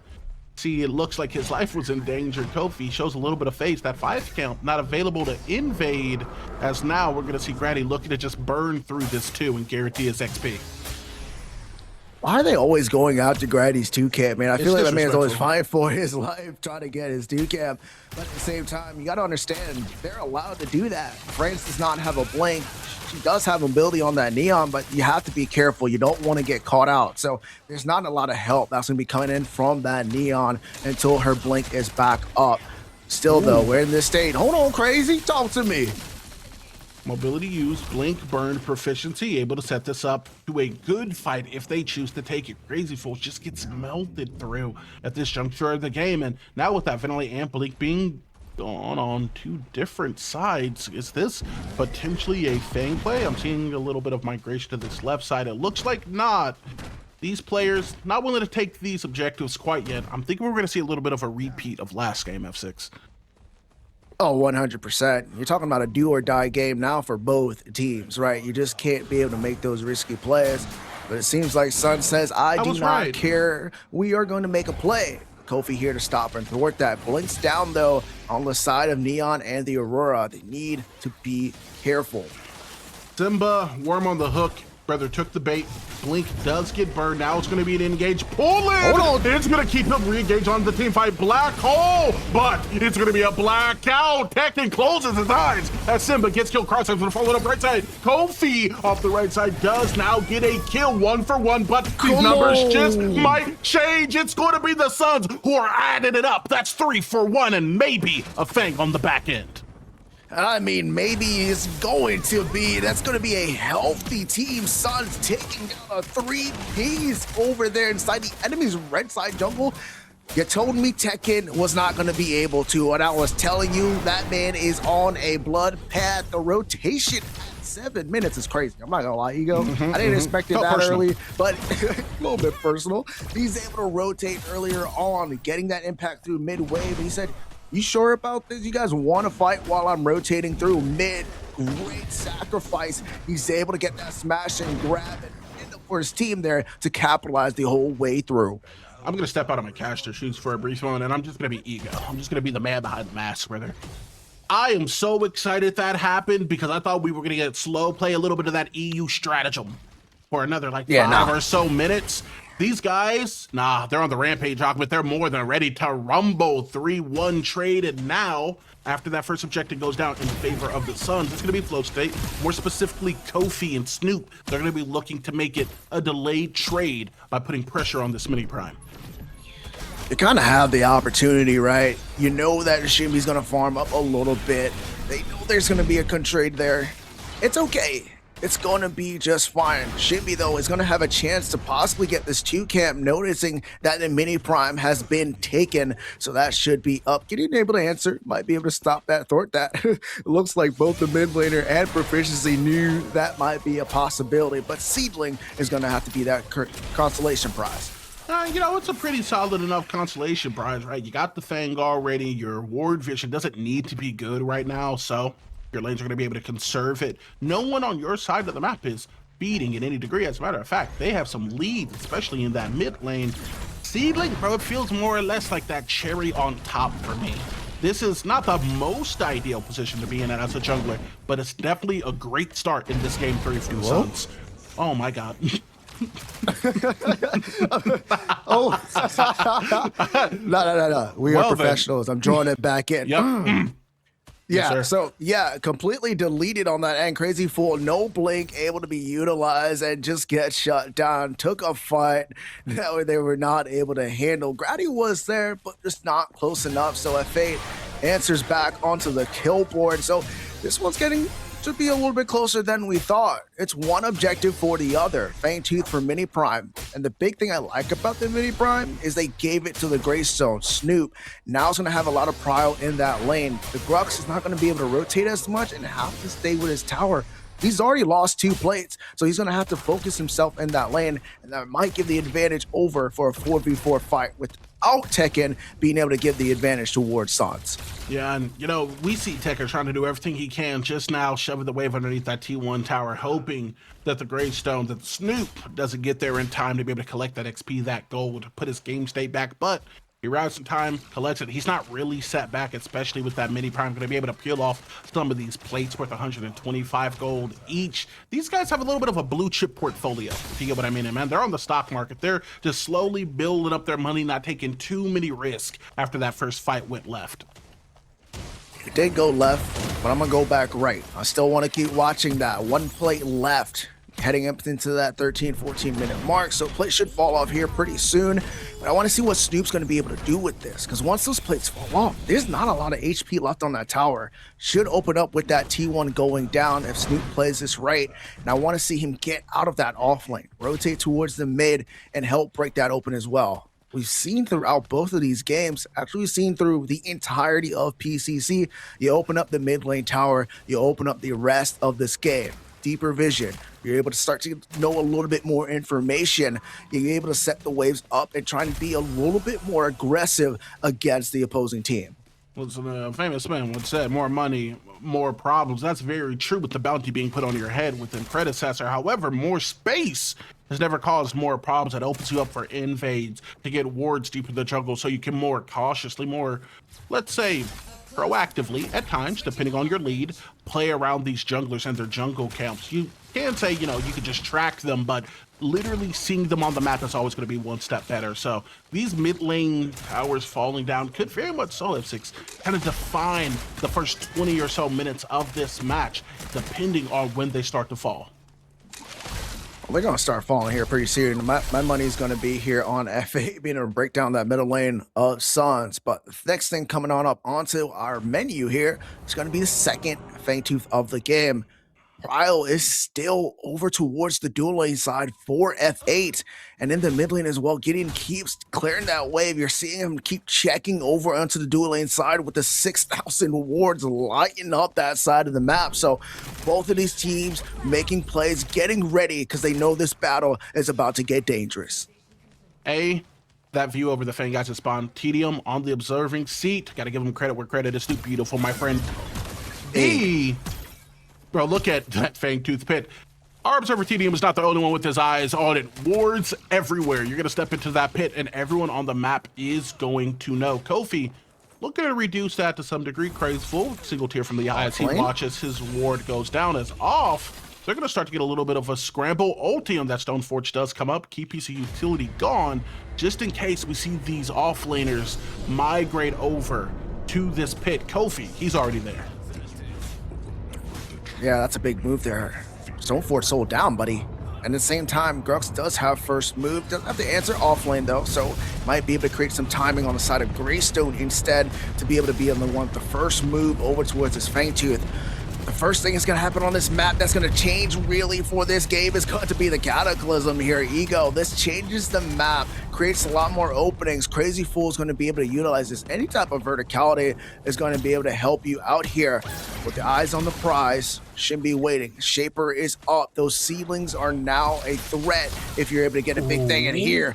see, it looks like his life was in danger. Kofi shows a little bit of face. That 5 count not available to invade, as now we're gonna see Grady looking to just burn through this too and guarantee his XP. Why are they always going out to Grady's 2-camp, man? I feel like that man's always fighting for his life, trying to get his 2-camp. But at the same time, you got to understand, they're allowed to do that. France does not have a blink. She does have ability on that Neon, but you have to be careful. You don't want to get caught out. So there's not a lot of help that's going to be coming in from that Neon until her blink is back up. Still, though, we're in this state. Hold on, Crazy. Talk to me. Mobility used, blink, burn, proficiency, able to set this up to a good fight if they choose to take it. Crazy Fools just gets melted through at this juncture of the game. And now with that Ventilate and Blink being on 2 different sides, is this potentially a Fang play? I'm seeing a little bit of migration to this left side. It looks like not. These players not willing to take these objectives quite yet. I'm thinking we're going to see a little bit of a repeat of last game, F6. Oh, 100%. You're talking about a do or die game now for both teams, right? You just can't be able to make those risky plays. But it seems like Sun says, I do not care. We are going to make a play. Kofi here to stop and thwart that. Blinks down, though, on the side of Neon and the Aurora. They need to be careful. Simba, Worm on the hook. Brother took the bait. Blink does get burned. Now it's going to be an engage. Pull it! Hold on. It's going to keep him re-engaged on the team fight. Black hole! But it's going to be a blackout. Tekken closes his eyes as Simba gets killed. Cross going to follow up right side. Kofi off the right side does now get a kill 1-for-1, but these numbers just might change. It's going to be the Suns who are adding it up. That's 3-for-1 and maybe a Fang on the back end. I mean, maybe it's going to be, that's going to be a healthy team. Suns taking down a 3-piece over there inside the enemy's red side jungle. You told me Tekken was not going to be able to, and I was telling you that man is on a blood path. The rotation at 7 minutes is crazy. I'm not going to lie, Ego. I didn't expect it that early, but a little bit personal. He's able to rotate earlier on, getting that impact through mid-wave. He said, you sure about this? You guys want to fight while I'm rotating through mid? Great sacrifice. He's able to get that smash and grab it for his team there to capitalize the whole way through. I'm going to step out of my caster shoes for a brief moment, and I'm just going to be Ego. I'm just going to be the man behind the mask, brother. I am so excited that happened because I thought we were going to get slow play, a little bit of that EU stratagem for another 5 or so minutes. These guys, they're on the rampage, but they're more than ready to rumble. 3-1 trade, and now, after that first objective goes down in favor of the Suns, it's going to be flow state. More specifically, Kofi and Snoop. They're going to be looking to make it a delayed trade by putting pressure on this mini prime. You kind of have the opportunity, right? You know that Shimby's going to farm up a little bit. They know there's going to be a good trade there. It's okay. It's going to be just fine. Shimby, though, is going to have a chance to possibly get this 2-camp, noticing that the mini prime has been taken. So that should be up. Getting able to answer, might be able to stop that, thwart that. It looks like both the mid laner and Proficiency knew that might be a possibility. But Seedling is going to have to be that consolation prize. You know, it's a pretty solid enough consolation prize, right? You got the Fang already. Your ward vision doesn't need to be good right now, so your lanes are going to be able to conserve it. No one on your side of the map is beating in any degree. As a matter of fact, they have some leads, especially in that mid lane. Seedling, bro, it feels more or less like that cherry on top for me. This is not the most ideal position to be in as a jungler, but it's definitely a great start in this game 3 for the Suns. Oh my god. No. We are professionals. I'm drawing it back in. Yep. Yeah, completely deleted on that end. Crazy Fool, no blink, able to be utilized and just get shut down. Took a fight that they were not able to handle. Grady was there, but just not close enough. So F8 answers back onto the kill board. So this one's getting should be a little bit closer than we thought. It's one objective for the other, Fangtooth for Mini Prime. And the big thing I like about the Mini Prime is they gave it to the Greystone. Snoop now is going to have a lot of prio in that lane. The Grux is not going to be able to rotate as much and have to stay with his tower. He's already lost 2 plates, so he's going to have to focus himself in that lane, and that might give the advantage over for a 4v4 fight without Tekken being able to give the advantage towards Sans. Yeah, and we see Tekken trying to do everything he can, just now shoving the wave underneath that T1 tower, hoping that the Greystone, that Snoop doesn't get there in time to be able to collect that XP, that gold, put his game state back, but he rides some time, collects it. He's not really set back, especially with that Mini Prime. Going to be able to peel off some of these plates worth 125 gold each. These guys have a little bit of a blue chip portfolio, if you get what I mean. And man, they're on the stock market. They're just slowly building up their money, not taking too many risks after that first fight went left. It did go left, but I'm going to go back right. I still want to keep watching that. 1 plate left, heading up into that 13-14 minute mark, so plate should fall off here pretty soon. But I want to see what Snoop's going to be able to do with this, because once those plates fall off, there's not a lot of HP left on that tower. Should open up with that T1 going down if Snoop plays this right, and I want to see him get out of that off lane, rotate towards the mid, and help break that open as well. We've seen throughout both of these games, actually seen through the entirety of PCC, you open up the mid lane tower, you open up the rest of this game. Deeper vision, you're able to start to know a little bit more information, you're able to set the waves up and try and be a little bit more aggressive against the opposing team. Well, the famous man once said, more money, more problems. That's very true with the bounty being put on your head within Predecessor. However, more space has never caused more problems. That opens you up for invades, to get wards deep in the jungle, so you can more cautiously, more, let's say, proactively, at times, depending on your lead, play around these junglers and their jungle camps. You can say, you can just track them, but literally seeing them on the map is always going to be one step better. So these mid lane towers falling down could very much so, F6, kind of define the first 20 or so minutes of this match, depending on when they start to fall. Well, they're going to start falling here pretty soon. My money is going to be here on F8, being able to break down that middle lane of Sans. But the next thing coming on up onto our menu here is going to be the second Fangtooth of the game. Prio is still over towards the dual lane side for F8, and in the mid lane as well, Gideon keeps clearing that wave. You're seeing him keep checking over onto the dual lane side with the 6,000 wards lighting up that side of the map. So both of these teams making plays, getting ready, because they know this battle is about to get dangerous. That view over the Fang guys at spawn. Tedium on the observing seat. Got to give him credit where credit is due. Beautiful, my friend. Bro, look at that Fangtooth pit. Our observer Tedium is not the only one with his eyes on it. Wards everywhere. You're going to step into that pit, and everyone on the map is going to know. Kofi looking to reduce that to some degree. Crazeful, single tear from the eye as he watches his ward goes down as off. They're going to start to get a little bit of a scramble. Ulti on that Stoneforge does come up. Key piece of utility gone, just in case we see these offlaners migrate over to this pit. Kofi, he's already there. Yeah, that's a big move there. Stoneforge sold down, buddy. And at the same time, Grux does have first move. Doesn't have to answer off lane, though, so might be able to create some timing on the side of Greystone instead to be able to be on the first move over towards his Fangtooth. The first thing that's going to happen on this map that's going to change really for this game is going to be the Cataclysm here. Ego, this changes the map, creates a lot more openings. Crazy Fool is going to be able to utilize this. Any type of verticality is going to be able to help you out here. With the eyes on the prize, shouldn't be waiting. Shaper is up. Those ceilings are now a threat if you're able to get a big thing in here.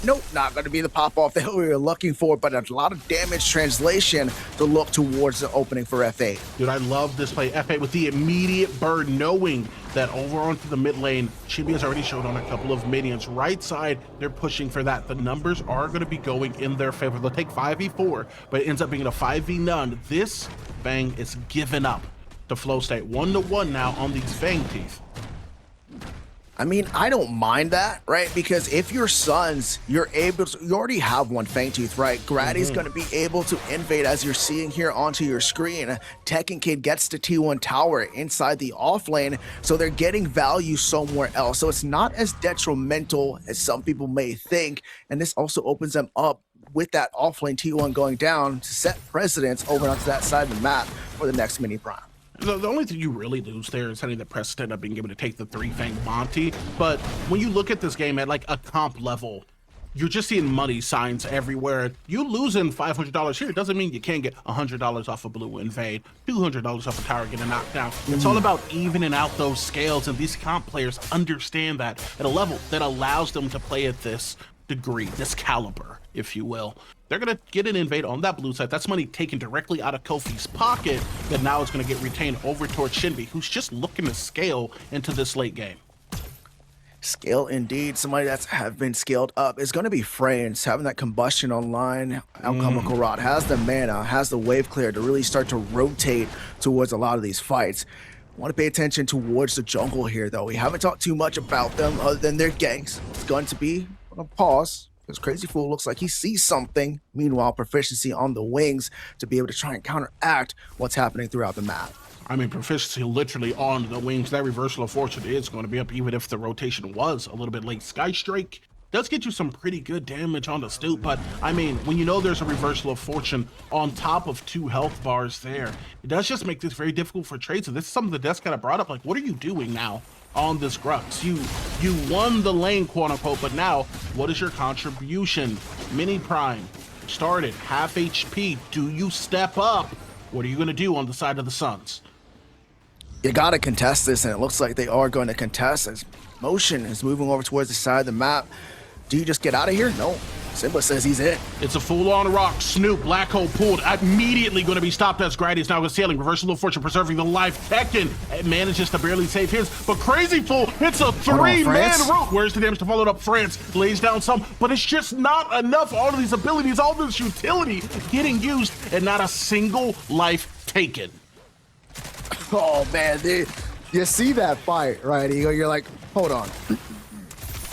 Nope, not going to be the pop-off that we were looking for, but a lot of damage translation to look towards the opening for F8. Dude, I love this play. F8 with the immediate burn, knowing that over onto the mid lane, Chibi has already showed on a couple of minions. Right side, they're pushing for that. The numbers are going to be going in their favor. They'll take 5v4, but it ends up being a 5v none. This Fang is given up to flow state. 1-1 now on these Fang teeth. I mean, I don't mind that, right? Because if you're Suns, you're able to, you already have one Fangtooth, right? Grady's going to be able to invade, as you're seeing here onto your screen. Tekken Kid gets to T1 tower inside the off lane, so they're getting value somewhere else. So it's not as detrimental as some people may think. And this also opens them up with that off lane T1 going down to set precedence over onto that side of the map for the next mini prime. The only thing you really lose there is having the precedent of being able to take the 3-Fang Monty. But when you look at this game at like a comp level, you're just seeing money signs everywhere. You losing $500 here doesn't mean you can't get $100 off a blue invade, $200 off a tower getting knocked down. It's all about evening out those scales, and these comp players understand that at a level that allows them to play at this degree, this caliber, if you will. They're gonna get an invade on that blue side. That's money taken directly out of Kofi's pocket that now is gonna get retained over towards Shinbi, who's just looking to scale into this late game. Scale indeed. Somebody that's have been scaled up is going to be France. Having that combustion online, Alchemical Rod has the mana, has the wave clear to really start to rotate towards a lot of these fights. Want to pay attention towards the jungle here, though. We haven't talked too much about them other than their ganks. It's going to be on a pause because Crazy Fool looks like he sees something. Meanwhile, Proficiency on the wings to be able to try and counteract what's happening throughout the map. I mean, Proficiency literally on the wings. That Reversal of Fortune is going to be up even if the rotation was a little bit late. Sky Strike does get you some pretty good damage on the stoop, but I mean, when you know there's a Reversal of Fortune on top of 2 health bars there, it does just make this very difficult for trades. And this is something the desk kind of brought up, like, what are you doing now on this Grux? You won the lane, quote unquote, but now what is your contribution? Mini Prime started half HP. Do you step up? What are you going to do on the side of the Suns? You got to contest this, and it looks like they are going to contest as Motion is moving over towards the side of the map. Do you just get out of here? No. Simba says he's in. It's a full-on rock. Snoop, Black Hole pulled. Immediately going to be stopped as Grady is now going sailing. Reversal of Fortune preserving the life. Tekken manages to barely save his, but Crazy Fool hits a 3-man route. Where's the damage to follow it up? France lays down some, but it's just not enough. All of these abilities, all this utility getting used, and not a single life taken. Oh, man. You see that fight, right, Eagle? You're like, hold on.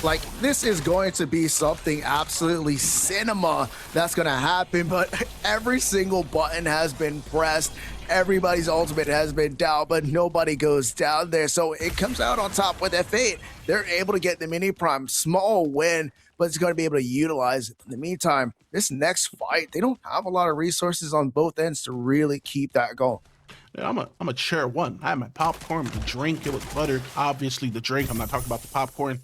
Like, this is going to be something absolutely cinema that's going to happen, but every single button has been pressed. Everybody's ultimate has been down, but nobody goes down there. So it comes out on top with F8. They're able to get the mini prime. Small win, but it's going to be able to utilize it. In the meantime, this next fight, they don't have a lot of resources on both ends to really keep that going. Yeah, I'm a chair one. I had my popcorn, the drink, it was buttered. Obviously the drink, I'm not talking about the popcorn.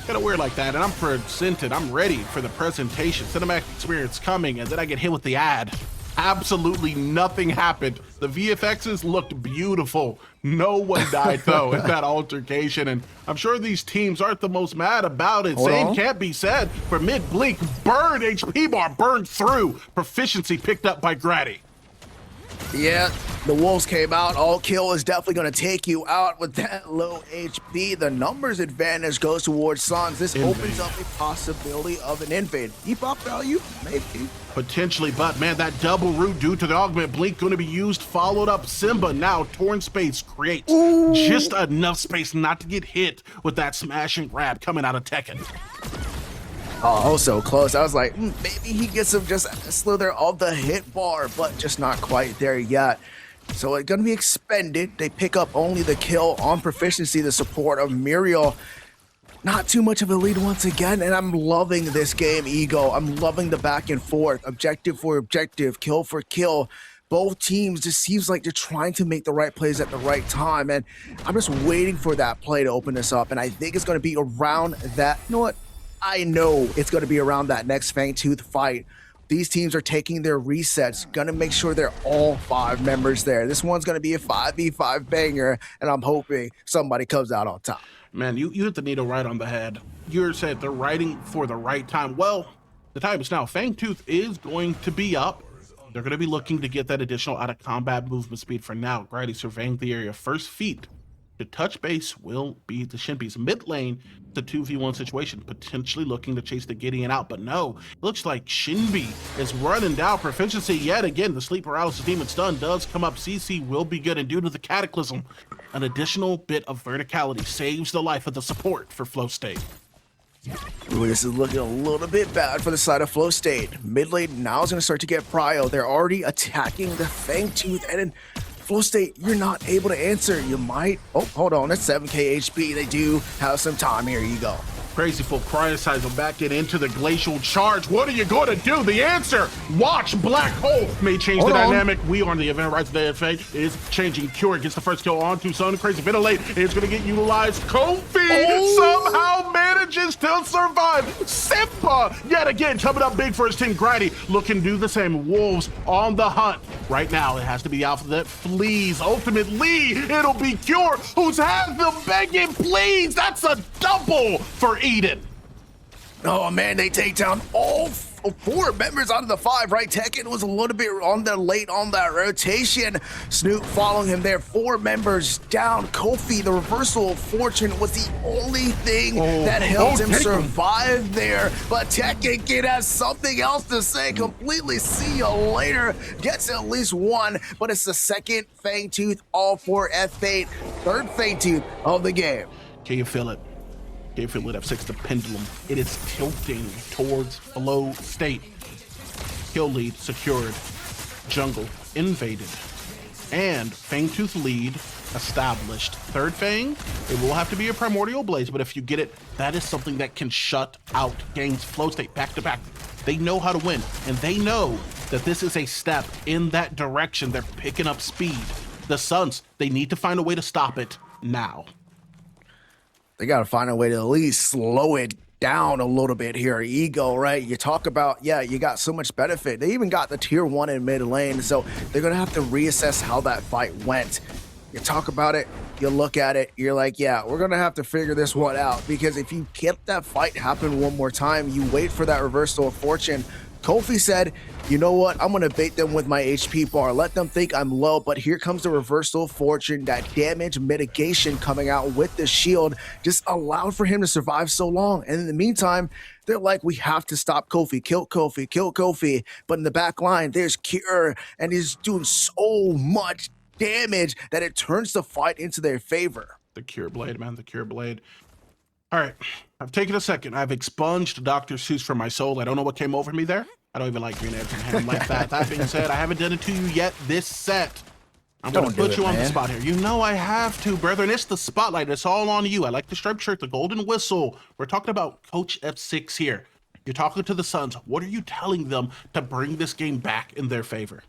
Gotta wear like that, and I'm presented. I'm ready for the presentation. Cinematic experience coming, and then I get hit with the ad. Absolutely nothing happened. The VFXs looked beautiful. No one died though in that altercation, and I'm sure these teams aren't the most mad about it. Same can't be said for Mid Blink. Burned HP bar, burned through. Proficiency picked up by Grady. Yeah, the Wolves came out. All kill is definitely going to take you out with that low HP. The numbers advantage goes towards Suns. This opens up a possibility of an invade. Depop value? Maybe. Potentially, but man, that double root due to the augment blink going to be used, followed up. Simba now torn space creates just enough space not to get hit with that smash and grab coming out of Tekken. Oh, so close. I was like, maybe he gets him just a slither of the hit bar, but just not quite there yet. So it's going to be expended. They pick up only the kill on Proficiency, the support of Muriel. Not too much of a lead once again, and I'm loving this game, Ego. I'm loving the back and forth, objective for objective, kill for kill. Both teams just seems like they're trying to make the right plays at the right time, and I'm just waiting for that play to open this up, and I think it's going to be around that. You know what? I know it's going to be around that next Fangtooth fight. These teams are taking their resets, going to make sure they're all 5 members there. This one's going to be a 5v5 banger, and I'm hoping somebody comes out on top. Man, you hit the needle right on the head. You said they're writing for the right time. Well, the time is now. Fangtooth is going to be up. They're going to be looking to get that additional out-of-combat movement speed for now. Grady surveying the area. First feet to touch base will be the Shinbi's mid lane. The 2v1 situation, potentially looking to chase the Gideon out, but no, it looks like Shinbi is running down Proficiency yet again. The sleep paralysis demon stun does come up. CC will be good, and due to the cataclysm, an additional bit of verticality saves the life of the support for Flow State. Ooh, this is looking a little bit bad for the side of Flow State. Mid lane now is going to start to get prio. They're already attacking the Fangtooth, and in Flow State, you're not able to answer. You might. Oh, hold on. That's 7k HP. They do have some time. Here you go. Crazy Folk Cryosizer back into the Glacial Charge. What are you going to do? The answer, watch Black Hole. May change the dynamic. We are on the event right today. Fate is changing. Cure gets the first kill on to Sun. Crazy Ventilate is going to get utilized. Kofi somehow manages to survive. Simpa yet again coming up big for his team. Grady looking to do the same. Wolves on the hunt. Right now, it has to be the Alpha that flees. Ultimately, it'll be Cure who's has them begging, please. That's a double for Eden. Oh man, they take down all 4 members out of the 5, right? Tekken was a little bit on the late on that rotation. Snoop following him there. 4 members down. Kofi, the reversal of fortune was the only thing that helped him survive there. But Tekken has something else to say. Completely see you later. Gets at least 1, but it's the second Fang Tooth all for F8. 3rd Fang Tooth of the game. Can you feel it? Can you feel it? F6, the pendulum. It is tilting towards flow state. Kill lead secured. Jungle invaded. And Fangtooth lead established. 3rd Fang, it will have to be a Primordial Blaze, but if you get it, that is something that can shut out games flow state back to back. They know how to win, and they know that this is a step in that direction. They're picking up speed. The Suns, they need to find a way to stop it now. They got to find a way to at least slow it down a little bit here. Ego, right? You talk about, yeah, you got so much benefit. They even got the tier 1 in mid lane, so they're going to have to reassess how that fight went. You talk about it, you look at it, you're like, yeah, we're going to have to figure this one out, because if you get that fight happen one more time, you wait for that reversal of fortune. Kofi said, you know what, I'm going to bait them with my HP bar, let them think I'm low, but here comes the reversal of fortune, that damage mitigation coming out with the shield just allowed for him to survive so long. And in the meantime, they're like, we have to stop Kofi, kill Kofi, kill Kofi. But in the back line, there's Cure, and he's doing so much damage that it turns the fight into their favor. The Cure Blade, man, the Cure Blade. All right, I've taken a second. I've expunged Dr. Seuss from my soul. I don't know what came over me there. I don't even like green eggs and ham like that. That being said, I haven't done it to you yet this set. I'm going to put you on the spot here. You know I have to, brethren. It's the spotlight. It's all on you. I like the striped shirt, the golden whistle. We're talking about Coach F6 here. You're talking to the Suns. What are you telling them to bring this game back in their favor?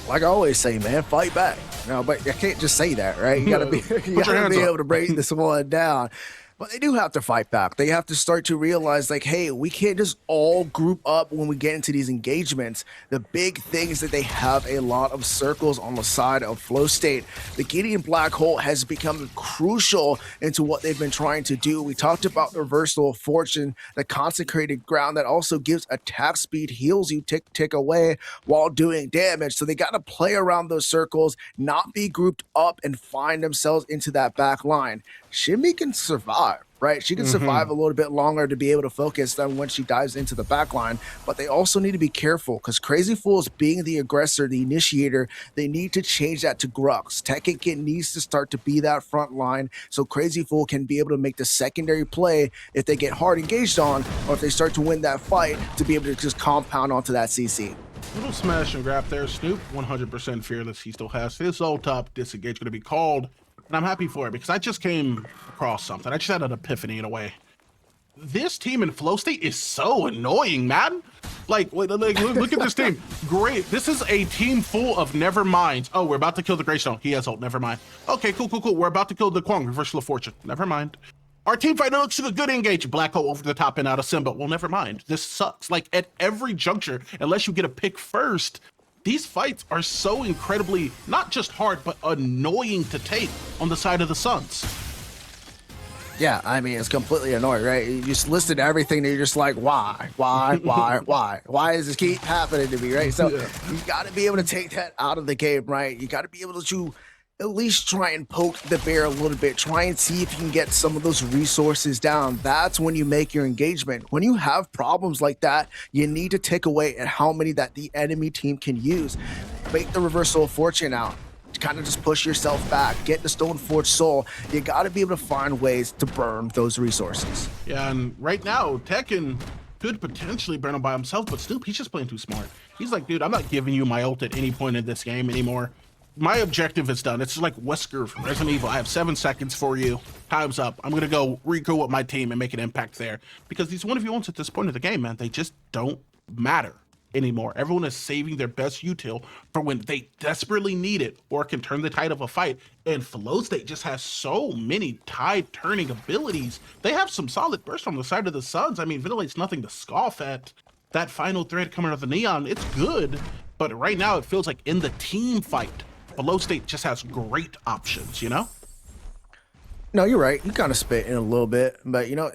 Like I always say, man, fight back. No, but you can't just say that, right? You gotta be, able to break this one down. But they do have to fight back. They have to start to realize, like, hey, we can't just all group up when we get into these engagements. The big thing is that they have a lot of circles on the side of flow state. The Gideon Black Hole has become crucial into what they've been trying to do. We talked about the reversal of fortune, the consecrated ground that also gives attack speed, heals you tick away while doing damage. So they got to play around those circles, not be grouped up and find themselves into that back line. Shimmy can survive, right? She can survive a little bit longer to be able to focus than when she dives into the back line, but they also need to be careful because Crazy Fools being the aggressor, the initiator, they need to change that to Grux. Tekken needs to start to be that front line so Crazy Fool can be able to make the secondary play if they get hard engaged on or if they start to win that fight to be able to just compound onto that CC. Little smash and grab there. Snoop, 100% fearless. He still has his ult top. Disengage going to be called. And I'm happy for it because I just came across something. I just had an epiphany in a way. This team in flow state is so annoying, man. Like look at this team. Great. This is a team full of never minds. Oh, we're about to kill the Greystone. He has ult. Never mind. Okay, cool. We're about to kill the Kwang. Reversal of fortune. Never mind. Our team fight looks like a good engage. Black hole over the top and out of Simba. Well, never mind. This sucks. Like at every juncture, unless you get a pick first, these fights are so incredibly, not just hard, but annoying to take on the side of the Suns. Yeah, I mean, it's completely annoying, right? You just listed everything and you're just like, why? Why does this keep happening to me, right? So you got to be able to take that out of the game, right? You got to be able to at least try and poke the bear a little bit. Try and see if you can get some of those resources down. That's when you make your engagement. When you have problems like that, you need to take away at how many that the enemy team can use. Make the reversal of fortune out. Kind of just push yourself back. Get the Stoneforge Soul. You got to be able to find ways to burn those resources. Yeah, and right now, Tekken could potentially burn him by himself, but Snoop, he's just playing too smart. He's like, dude, I'm not giving you my ult at any point in this game anymore. my objective is done. It's like Wesker from Resident Evil. I have 7 seconds for you. Time's up. I'm gonna go recruit with my team and make an impact there, because these 1v1s at this point of the game, man, they just don't matter anymore. Everyone is saving their best util for when they desperately need it or can turn the tide of a fight. And Flow State just has so many tide turning abilities. They have some solid bursts on the side of the Suns. I mean, Ventilate's nothing to scoff at. That final thread coming out of the Neon, it's good, but right now it feels like in the team fight, Flow State just has great options, you know? No, you're right. You kind of spit in a little bit, but you know,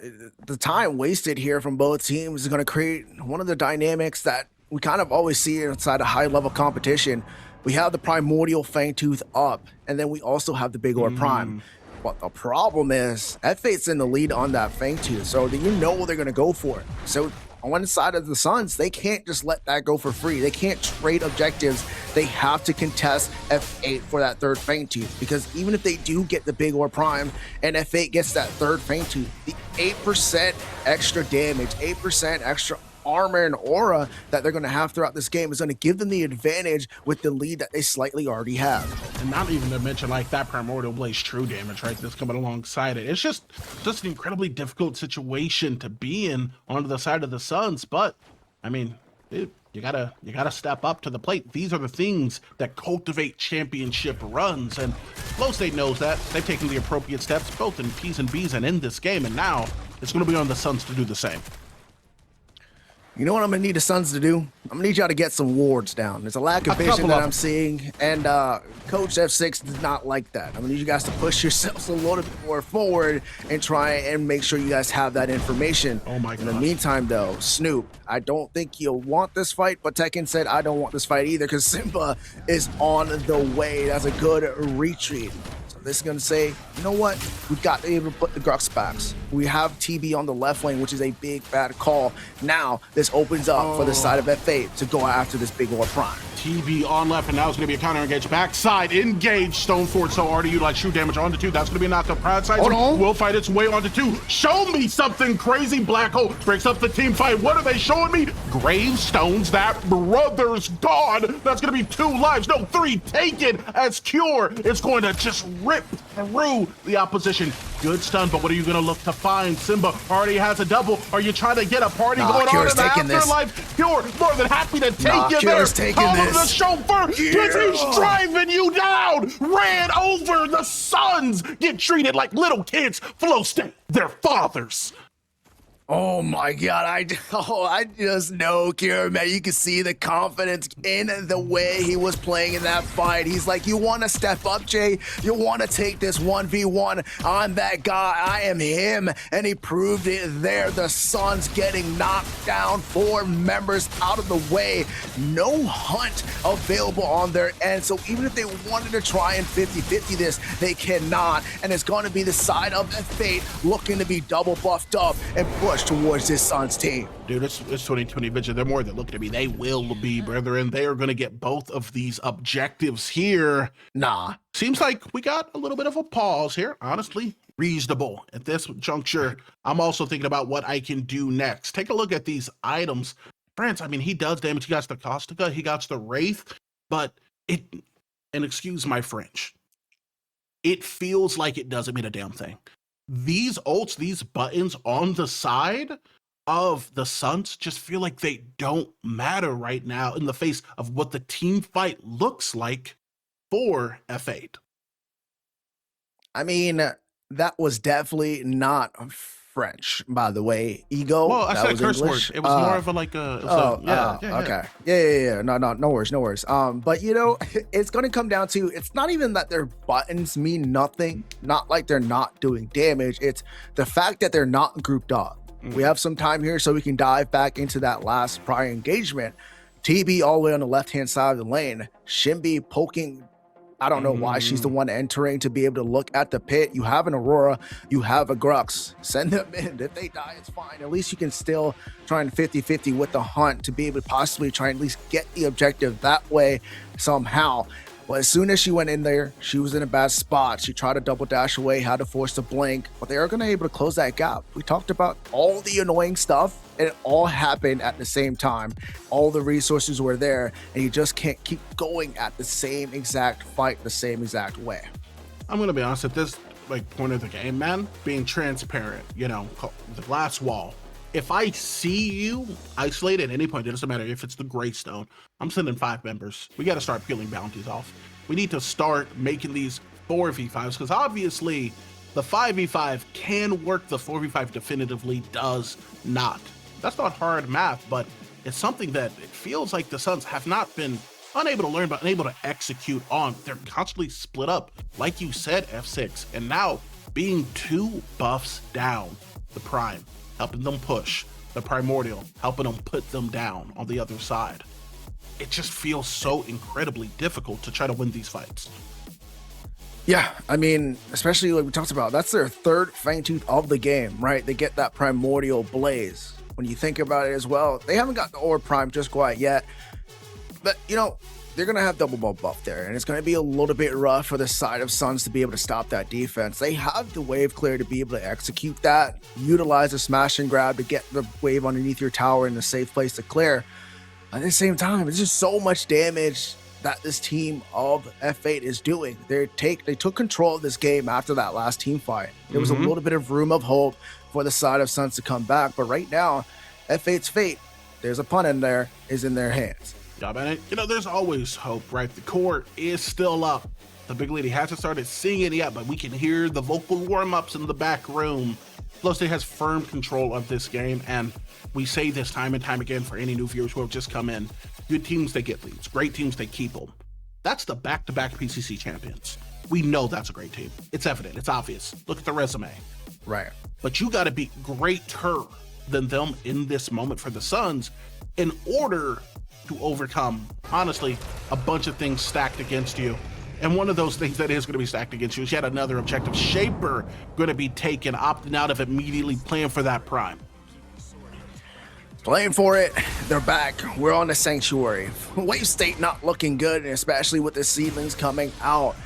the time wasted here from both teams is going to create one of the dynamics that we kind of always see inside a high-level competition. We have the Primordial Fangtooth up, and then we also have the Big Orb Prime. But the problem is, F8's in the lead on that Fangtooth, so you know they're going to go for it. So on one side of the Suns, they can't just let that go for free. They can't trade objectives. They have to contest F8 for that third Fangtooth, because even if they do get the Big Orb Prime and F8 gets that third Fangtooth, the 8% extra damage, 8% extra armor and aura that they're going to have throughout this game is going to give them the advantage with the lead that they slightly already have. And not even to mention like that Primordial Blaze true damage, right, that's coming alongside it. It's just an incredibly difficult situation to be in on the side of the Suns. But I mean, dude, you gotta step up to the plate. These are the things that cultivate championship runs, and Flow State knows that. They've taken the appropriate steps both in P's and B's and in this game, and now it's going to be on the Suns to do the same. You know what I'm gonna need the Suns to do? I'm gonna need y'all to get some wards down. There's a lack of vision that I'm seeing, and Coach F6 does not like that. I'm gonna need you guys to push yourselves a little bit more forward and try and make sure you guys have that information. Oh my God. In the meantime, though, Snoop, I don't think you'll want this fight, but Tekken said I don't want this fight either, because Simba is on the way. That's a good retreat. This is going to say, you know what? We've got to be able to put the Grux backs. We have TB on the left lane, which is a big, bad call. Now, this opens up for the side of F8 to go after this Big Orb Prime. TB on left, and now it's going to be a counter engage. Backside, engage. Stoneford so already utilized shoot damage onto 2. That's going to be a knockup. Pride side will fight its way onto 2. Show me something crazy. Black Hole breaks up the team fight. What are they showing me? Gravestones. That brother's gone. That's going to be 2 lives. No, 3 taken as Cure. It's going to just rip through the opposition. Good stun, but what are you going to look to find? Simba already has a double. Are you trying to get a party going on in the afterlife? Cure more than happy to take you there. Call him the chauffeur, because he's driving you down. Ran over the Suns. Get treated like little kids. Flow State, their fathers. Oh my God, I just know, Kieran, man. You can see the confidence in the way he was playing in that fight. He's like, you want to step up, Jay? You want to take this 1v1? I'm that guy. I am him. And he proved it there. The Suns getting knocked down. 4 members out of the way. No hunt available on their end. So even if they wanted to try and 50-50 this, they cannot. And it's going to be the side of the Fate looking to be double buffed up and push towards this Suns team. Dude, it's 2020 vision. They're more than looking at me. They will be, brethren. They are going to get both of these objectives here. Nah. Seems like we got a little bit of a pause here. Honestly, reasonable at this juncture. I'm also thinking about what I can do next. Take a look at these items. France, I mean, he does damage. He got the Caustica. He got the Wraith. But it, and excuse my French, it feels like it doesn't mean a damn thing. These ults, these buttons on the side of the Suns just feel like they don't matter right now in the face of what the team fight looks like for F8. I mean, that was definitely not French, by the way. Ego. Well, I said was curse English. word. It was more of a like a. Okay. Yeah. No worries. But you know, it's gonna come down to, it's not even that their buttons mean nothing. Not like they're not doing damage. It's the fact that they're not grouped up. We have some time here, so we can dive back into that last prior engagement. TB all the way on the left-hand side of the lane. Shimby poking. I don't know why she's the one entering to be able to look at the pit. You have an Aurora, you have a Grux. Send them in. If they die, it's fine. At least you can still try and 50-50 with the hunt to be able to possibly try and at least get the objective that way somehow. But as soon as she went in there, she was in a bad spot. She tried to double dash away, had to force the blink, but they are going to be able to close that gap. We talked about all the annoying stuff, and it all happened at the same time. All the resources were there, and you just can't keep going at the same exact fight, the same exact way. I'm going to be honest, at this point of the game, man, being transparent, the glass wall. If I see you isolated at any point, it doesn't matter if it's the Greystone, I'm sending 5 members. We got to start peeling bounties off. We need to start making these 4v5s, because obviously the 5v5 can work. The 4v5 definitively does not. That's not hard math, but it's something that it feels like the Suns have not been unable to learn, but unable to execute on. They're constantly split up, like you said, F6, and now being 2 buffs down, the Prime helping them push, the Primordial helping them put them down on the other side. It just feels so incredibly difficult to try to win these fights. Yeah, I mean, especially like we talked about, that's their 3rd Fangtooth of the game, right? They get that Primordial Blaze. When you think about it as well, they haven't got the Orb Prime just quite yet, but they're going to have double buff there, and it's going to be a little bit rough for the side of Suns to be able to stop that defense. They have the wave clear to be able to execute that, utilize a smash and grab to get the wave underneath your tower in a safe place to clear. At the same time, it's just so much damage that this team of F8 is doing. They took control of this game after that last team fight. There was a little bit of room of hope for the side of Suns to come back, but right now, F8's fate, there's a pun in there, is in their hands. Yeah, man, there's always hope, right? The core is still up. The big lady hasn't started singing yet, but we can hear the vocal warm-ups in the back room. FlowState has firm control of this game, and we say this time and time again for any new viewers who have just come in. Good teams, they get leads. Great teams, they keep them. That's the back-to-back PCC champions. We know that's a great team. It's evident. It's obvious. Look at the resume. Right. But you got to be greater than them in this moment for the Suns in order to overcome, honestly, a bunch of things stacked against you. And one of those things that is going to be stacked against you is yet another objective. Shaper going to be taken, opting out of immediately playing for that Prime. Playing for it, they're back. We're on the Sanctuary. Wave State not looking good, and especially with the seedlings coming out.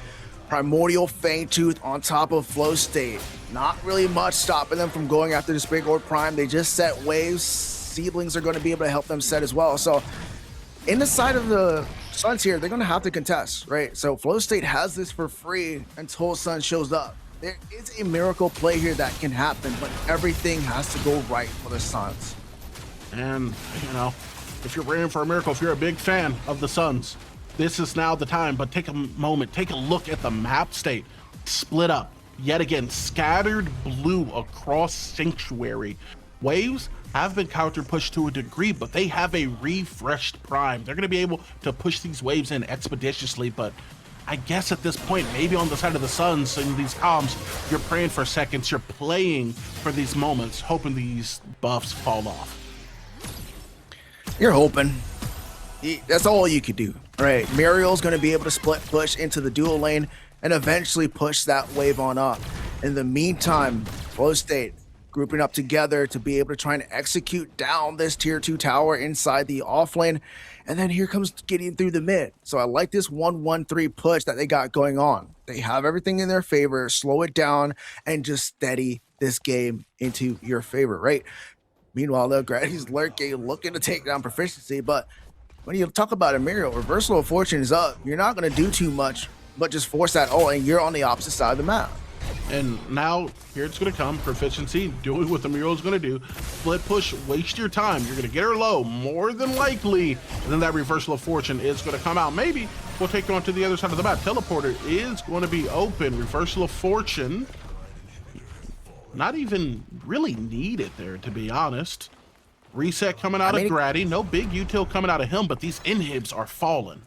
Primordial Fangtooth on top of Flow State. Not really much stopping them from going after this big Orb Prime. They just set waves. Seedlings are going to be able to help them set as well. So in the side of the Suns here, they're going to have to contest, right? So Flow State has this for free until Sun shows up. There is a miracle play here that can happen, but everything has to go right for the Suns. And, if you're praying for a miracle, if you're a big fan of the Suns, this is now the time. But take a moment, take a look at the map state. Split up, yet again, scattered blue across Sanctuary. Waves have been counter pushed to a degree, but they have a refreshed Prime. They're going to be able to push these waves in expeditiously, but I guess at this point, maybe on the side of the Suns in these comms, you're praying for seconds, you're playing for these moments, hoping these buffs fall off. You're hoping. That's all you could do, right? Muriel's going to be able to split push into the dual lane and eventually push that wave on up. In the meantime, Flow State grouping up together to be able to try and execute down this tier 2 tower inside the off lane. And then here comes getting through the mid. So I like this 1-1-3 push that they got going on. They have everything in their favor, slow it down, and just steady this game into your favor, right? Meanwhile, though, Grady's lurking, looking to take down Proficiency, but when you talk about a Muriel, Reversal of Fortune is up. You're not going to do too much, but just force that ult, and you're on the opposite side of the map. And now, here it's going to come. Proficiency, doing what the Muriel is going to do. Split push, waste your time. You're going to get her low, more than likely. And then that Reversal of Fortune is going to come out. Maybe we'll take you on to the other side of the map. Teleporter is going to be open. Reversal of Fortune. Not even really needed there, to be honest. Reset coming out of Grady. No big util coming out of him, but these inhibs are falling.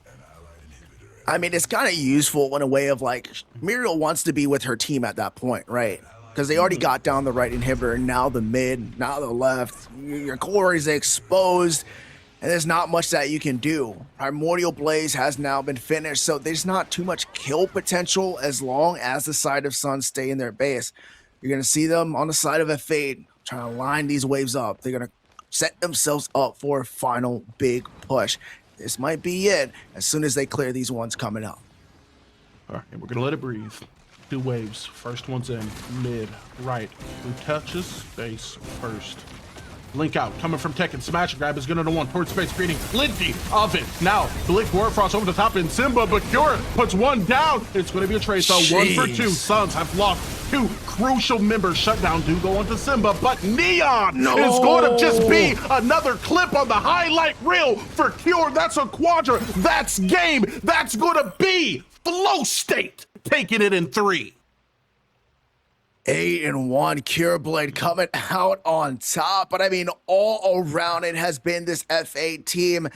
I mean, it's kind of useful in a way of like, Muriel wants to be with her team at that point, right? Because they already got down the right inhibitor, and now the mid, now the left. Your core is exposed, and there's not much that you can do. Primordial Blaze has now been finished, so there's not too much kill potential as long as the side of Sun stay in their base. You're going to see them on the side of F8 trying to line these waves up. They're going to set themselves up for a final big push. This might be it as soon as they clear these ones coming up. All right, and we're gonna let it breathe. 2 waves. First one's in mid, right. Who touches base first? Blink out, coming from Tekken. Smash and grab is gonna one towards space, creating plenty of it. Now, Blink Warfrost over the top in Simba, but Cure puts one down. It's gonna be a trace. So 1 for 2. Suns have lost 2 crucial members. Shutdown do go onto Simba, but Neon is going to just be another clip on the highlight reel for Cure. That's a quadra. That's game. That's gonna be Flow State taking it in 3. 8-1 Cure Blade coming out on top. But I mean, all around it has been this F8 team.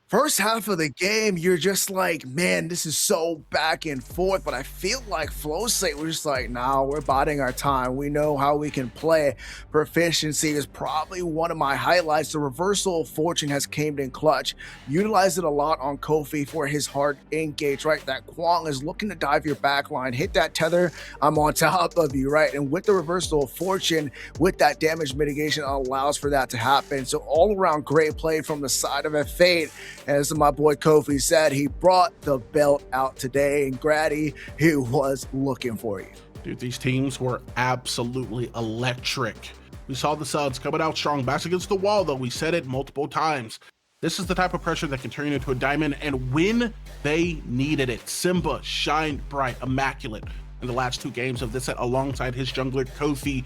First half of the game, you're just like, man, this is so back and forth. But I feel like Flow State was just like, nah, we're biding our time. We know how we can play. Proficiency is probably one of my highlights. The reversal of fortune has came in clutch. Utilized it a lot on Kofi for his hard engage, right? That Kwang is looking to dive your back line. Hit that tether, I'm on top of you, right? And with the reversal of fortune, with that damage mitigation, allows for that to happen. So all around great play from the side of F8. As my boy Kofi said, he brought the belt out today, and Grady, he was looking for you. Dude, these teams were absolutely electric. We saw the Suns coming out strong, backs against the wall, though. We said it multiple times. This is the type of pressure that can turn you into a diamond, and when they needed it, Simba shined bright, immaculate in the last 2 games of this set alongside his jungler Kofi.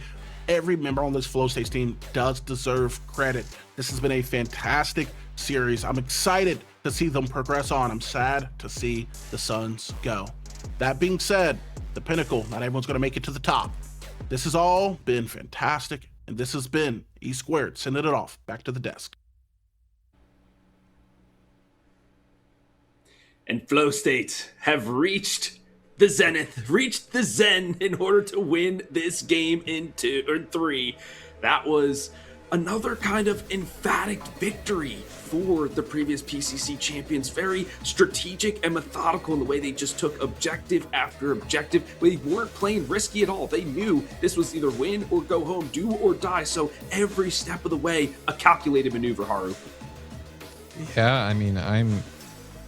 Every member on this Flow States team does deserve credit. This has been a fantastic series. I'm excited to see them progress on. I'm sad to see the Suns go. That being said, the Pinnacle, not everyone's going to make it to the top. This has all been fantastic, and this has been E Squared sending it off back to the desk. And Flow State have reached the zenith, reached the zen in order to win this game in 2 or 3. That was another kind of emphatic victory for the previous PCC champions. Very strategic and methodical in the way they just took objective after objective. They weren't playing risky at all. They knew this was either win or go home, do or die. So every step of the way, a calculated maneuver, Haru. Yeah, I mean,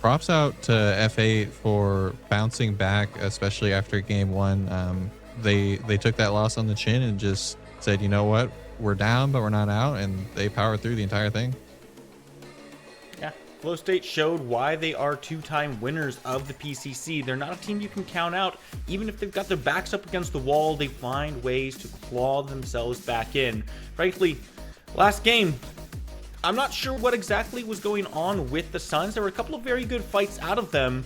props out to F8 for bouncing back, especially after game 1. They took that loss on the chin and just said, you know what? We're down, but we're not out, and they powered through the entire thing. Yeah, Flow State showed why they are 2-time winners of the PCC. They're not a team you can count out. Even if they've got their backs up against the wall, they find ways to claw themselves back in. Frankly, last game, I'm not sure what exactly was going on with the Suns. There were a couple of very good fights out of them,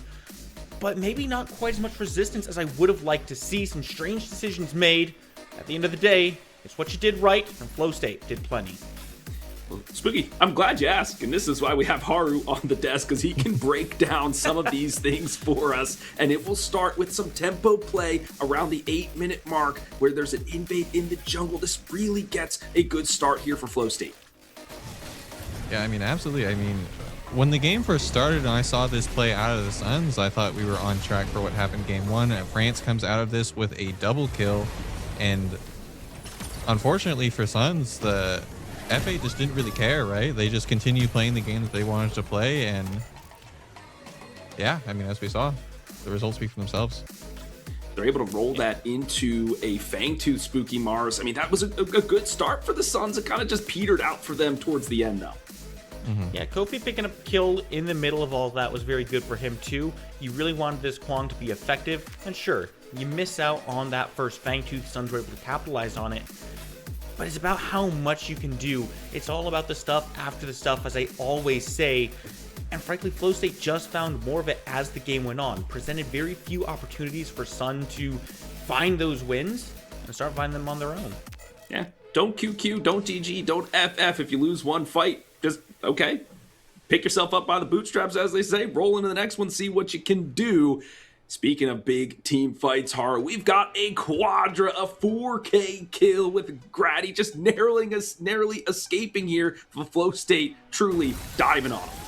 but maybe not quite as much resistance as I would have liked to see. Some strange decisions made. At the end of the day, it's what you did right, and Flow State did plenty. Well, Spooky, I'm glad you asked, and this is why we have Haru on the desk, because he can break down some of these things for us. And it will start with some tempo play around the 8-minute mark, where there's an invade in the jungle. This really gets a good start here for Flow State. Yeah, I mean, absolutely. I mean, when the game first started and I saw this play out of the Suns, I thought we were on track for what happened game 1. And France comes out of this with a double kill, and unfortunately for Suns, the F8 just didn't really care, right? They just continued playing the game that they wanted to play, and yeah, I mean, as we saw, the results speak for themselves. They're able to roll that into a Fangtooth Spooky Mars. I mean, that was a good start for the Suns. It kind of just petered out for them towards the end, though. Yeah, Kofi picking up a kill in the middle of all of that was very good for him too. You really wanted this Kwang to be effective, and sure, you miss out on that first Fangtooth. Suns were able to capitalize on it, but it's about how much you can do. It's all about the stuff after the stuff, as I always say. And frankly, Flow State just found more of it as the game went on. Presented very few opportunities for Sun to find those wins and start finding them on their own. Yeah, don't QQ, don't GG, don't FF if you lose one fight. Just, okay, pick yourself up by the bootstraps, as they say, roll into the next one, see what you can do. Speaking of big team fights, Haru, we've got a quadra, a 4K kill with Grady just narrowly escaping here for Flow State, truly diving off.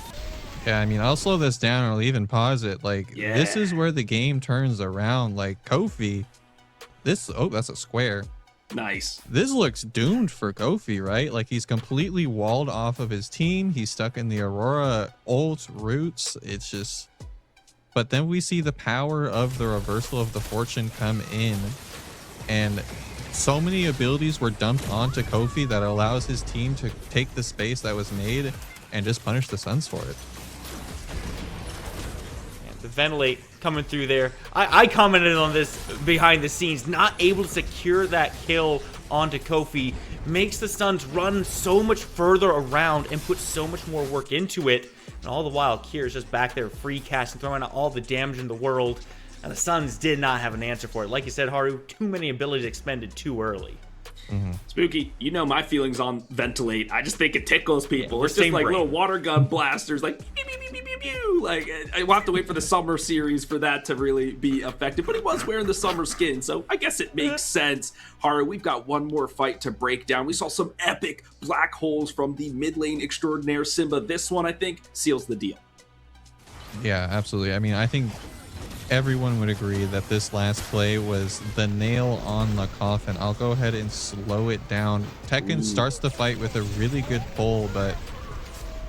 Yeah, I mean, I'll slow this down or I'll even pause it. Like, this is where the game turns around. Like, Kofi, oh, that's a square. Nice. This looks doomed for Kofi, right? Like, he's completely walled off of his team. He's stuck in the Aurora ult roots. It's just, But then we see the power of the reversal of the fortune come in, and so many abilities were dumped onto Kofi that allows his team to take the space that was made and just punish the Suns for it. And the ventilate coming through there. I commented on this behind the scenes. Not able to secure that kill onto Kofi makes the Suns run so much further around and put so much more work into it. And all the while, Kier's just back there free casting, throwing out all the damage in the world. And the Suns did not have an answer for it. Like you said, Haru, too many abilities expended too early. Spooky, you know my feelings on ventilate. I just think it tickles people. Yeah, it's just like brain. little water gun blasters, like pew, pew, pew, pew, pew, pew. Like we'll have to wait for the summer series for that to really be effective. But he was wearing the summer skin, so I guess it makes sense. Haru, we've got one more fight to break down. We saw some epic black holes from the mid lane extraordinaire Simba. This one, I think, seals the deal. Yeah, absolutely. I mean, I think everyone would agree that this last play was the nail on the coffin. I'll go ahead and slow it down. Tekken starts the fight with a really good pull, but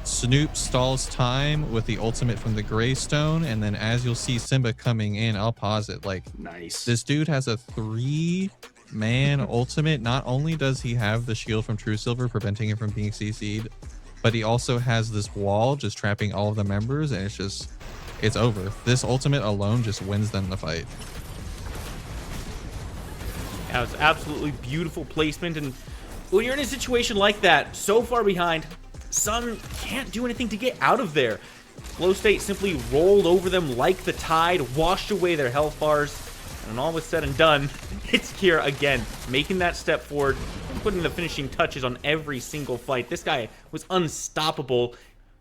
Snoop stalls time with the ultimate from the Greystone, and then as you'll see Simba coming in, I'll pause it. Like, nice. This dude has a 3-man ultimate. Not only does he have the shield from True Silver preventing him from being CC'd, but he also has this wall just trapping all of the members, and it's over. This ultimate alone just wins them the fight. That was absolutely beautiful placement, and when you're in a situation like that, so far behind, Sun can't do anything to get out of there. Flow State simply rolled over them like the tide, washed away their health bars, and when all was said and done, it's Kier again, making that step forward and putting the finishing touches on every single fight. This guy was unstoppable.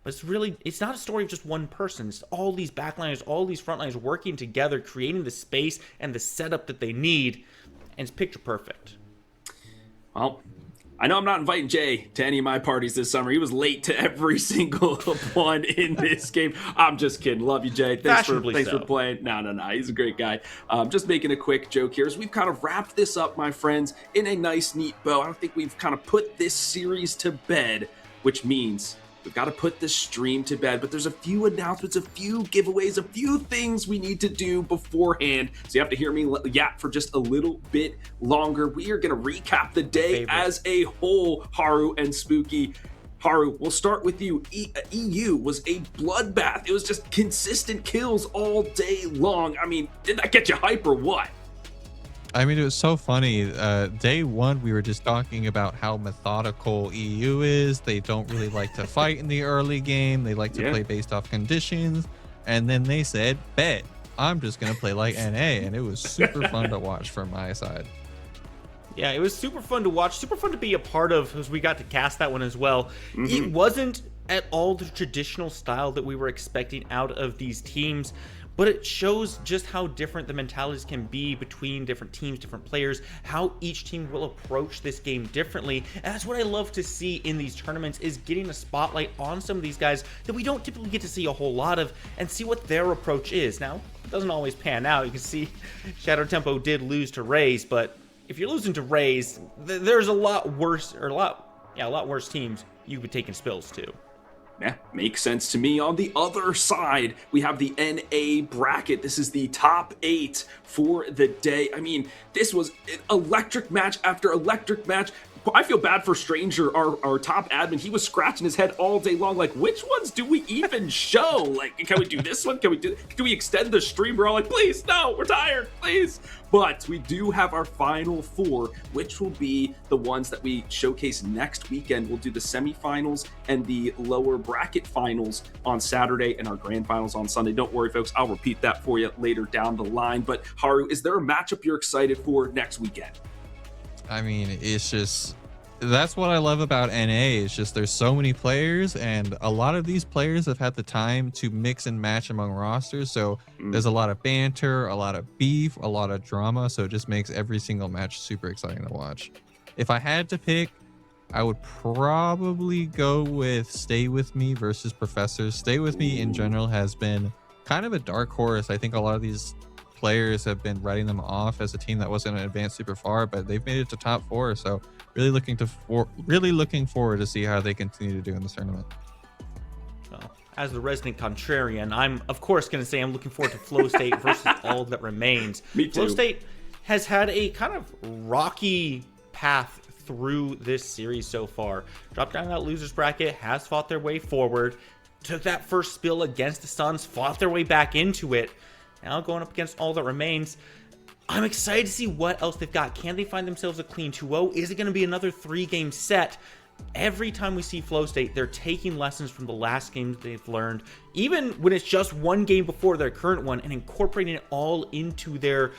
But it's not a story of just one person. It's all these backliners, all these frontliners working together, creating the space and the setup that they need. And it's picture perfect. Well, I know I'm not inviting Jay to any of my parties this summer. He was late to every single one in this game. I'm just kidding. Love you, Jay. Thanks for playing. No. He's a great guy. Just making a quick joke here as we've kind of wrapped this up, my friends, in a nice, neat bow. I don't think we've kind of put this series to bed, which means we've got to put this stream to bed, but there's a few announcements, a few giveaways, a few things we need to do beforehand. So you have to hear me yap for just a little bit longer. We are going to recap the day as a whole, Haru and Spooky. Haru, we'll start with you. EU was a bloodbath. It was just consistent kills all day long. I mean, did that get you hype or what? I mean, it was so funny. Day one, we were just talking about how methodical EU is. They don't really like to fight in the early game. They like to play based off conditions. And then they said, bet, I'm just going to play like NA. And it was super fun to watch from my side. Yeah, it was super fun to watch, super fun to be a part of, because we got to cast that one as well. It wasn't at all the traditional style that we were expecting out of these teams, but it shows just how different the mentalities can be between different teams, different players, how each team will approach this game differently. And that's what I love to see in these tournaments, is getting a spotlight on some of these guys that we don't typically get to see a whole lot of, and see what their approach is. Now, it doesn't always pan out. You can see Shadow Tempo did lose to Raze, but if you're losing to Raze, there's a lot worse teams you could be taking spills to. Yeah, makes sense to me. On the other side, we have the NA bracket. This is the top 8 for the day. I mean, this was an electric match after electric match. I feel bad for Stranger, our top admin. He was scratching his head all day long, like, which ones do we even show? Like, can we do this one? Can we extend the stream? We're all like, please, no, we're tired, please. But we do have our final 4, which will be the ones that we showcase next weekend. We'll do the semifinals and the lower bracket finals on Saturday and our grand finals on Sunday. Don't worry, folks. I'll repeat that for you later down the line. But Haru, is there a matchup you're excited for next weekend? I mean, it's just, that's what I love about NA. It's just there's so many players, and a lot of these players have had the time to mix and match among rosters. So there's a lot of banter, a lot of beef, a lot of drama. So it just makes every single match super exciting to watch. If I had to pick, I would probably go with Stay With Me versus Professor. Stay With Me in general has been kind of a dark horse. I think a lot of these players have been writing them off as a team that wasn't advanced super far, but they've made it to top 4. So really looking forward to see how they continue to do in this tournament. Well, as the resident contrarian, I'm of course going to say I'm looking forward to Flow State versus All That Remains. Me too. Flow State has had a kind of rocky path through this series so far. Dropped down that losers bracket, has fought their way forward, took that first spill against the Suns, fought their way back into it. Now going up against All That Remains. I'm excited to see what else they've got. Can they find themselves a clean 2-0? Is it going to be another 3-game set? Every time we see Flow State, they're taking lessons from the last games they've learned, even when it's just one game before their current one, and incorporating it all into their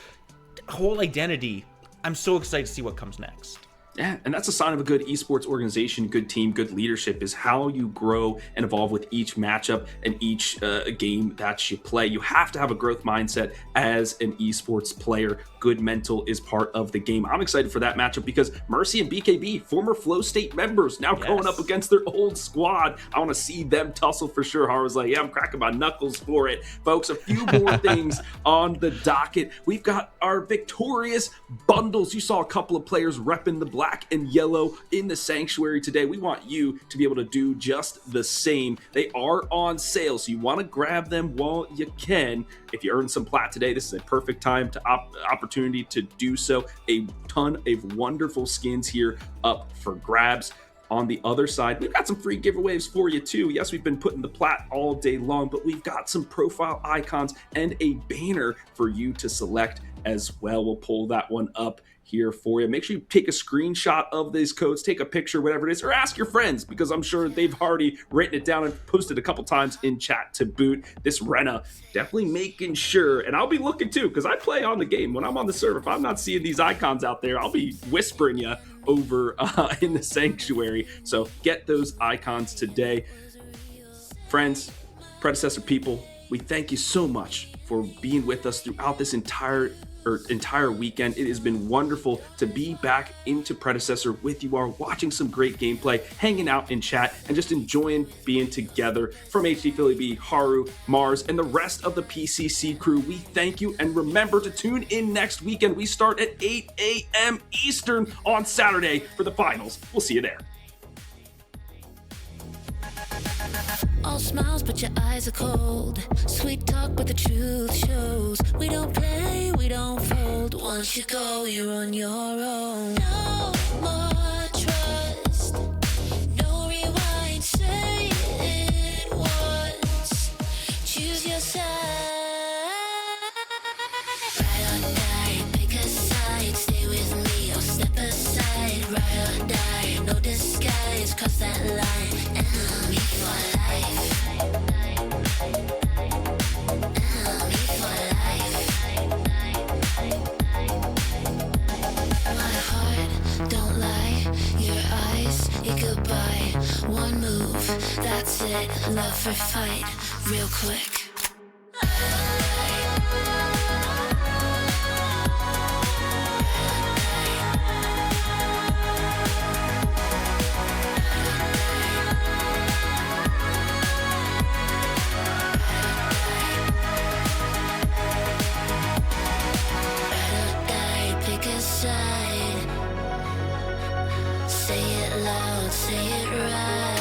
whole identity. I'm so excited to see what comes next. Yeah, and that's a sign of a good esports organization, good team, good leadership, is how you grow and evolve with each matchup and each game that you play. You have to have a growth mindset as an esports player. Good mental is part of the game. I'm excited for that matchup because Mercy and BKB, former Flow State members, now going up against their old squad. I want to see them tussle for sure. Har was like, yeah, I'm cracking my knuckles for it. Folks, a few more things on the docket. We've got our victorious bundles. You saw a couple of players repping the black and yellow in the sanctuary today. We want you to be able to do just the same. They are on sale, so you want to grab them while you can. If you earn some plat today, this is a perfect time to opportunity to do so. A ton of wonderful skins here up for grabs. On the other side, we've got some free giveaways for you too. Yes, we've been putting the plat all day long, but we've got some profile icons and a banner for you to select as well. We'll pull that one up here for you. Make sure you take a screenshot of these codes, take a picture, whatever it is, or ask your friends, because I'm sure they've already written it down and posted a couple times in chat to boot. This Rena definitely making sure, and I'll be looking too, because I play on the game. When I'm on the server, if I'm not seeing these icons out there, I'll be whispering you over in the sanctuary. So get those icons today. Friends, Predecessor people, we thank you so much for being with us throughout this entire weekend. It has been wonderful to be back into Predecessor with you all, watching some great gameplay, hanging out in chat, and just enjoying being together. From HD Philly B, Haru, Mars, and the rest of the PCC crew, we thank you, and remember to tune in next weekend. We start at 8 a.m. Eastern on Saturday for the finals. We'll see you there. All smiles, but your eyes are cold. Sweet talk, but the truth shows. We don't play, we don't fold. Once you go, you're on your own. No more trust. No rewind, say it once. Choose your side. Ride or die, pick a side. Stay with me or step aside. Ride or die, no disguise. Cross that line. Enemy for life. Goodbye, one move, that's it. Love for fight, real quick. Say it loud, say it right.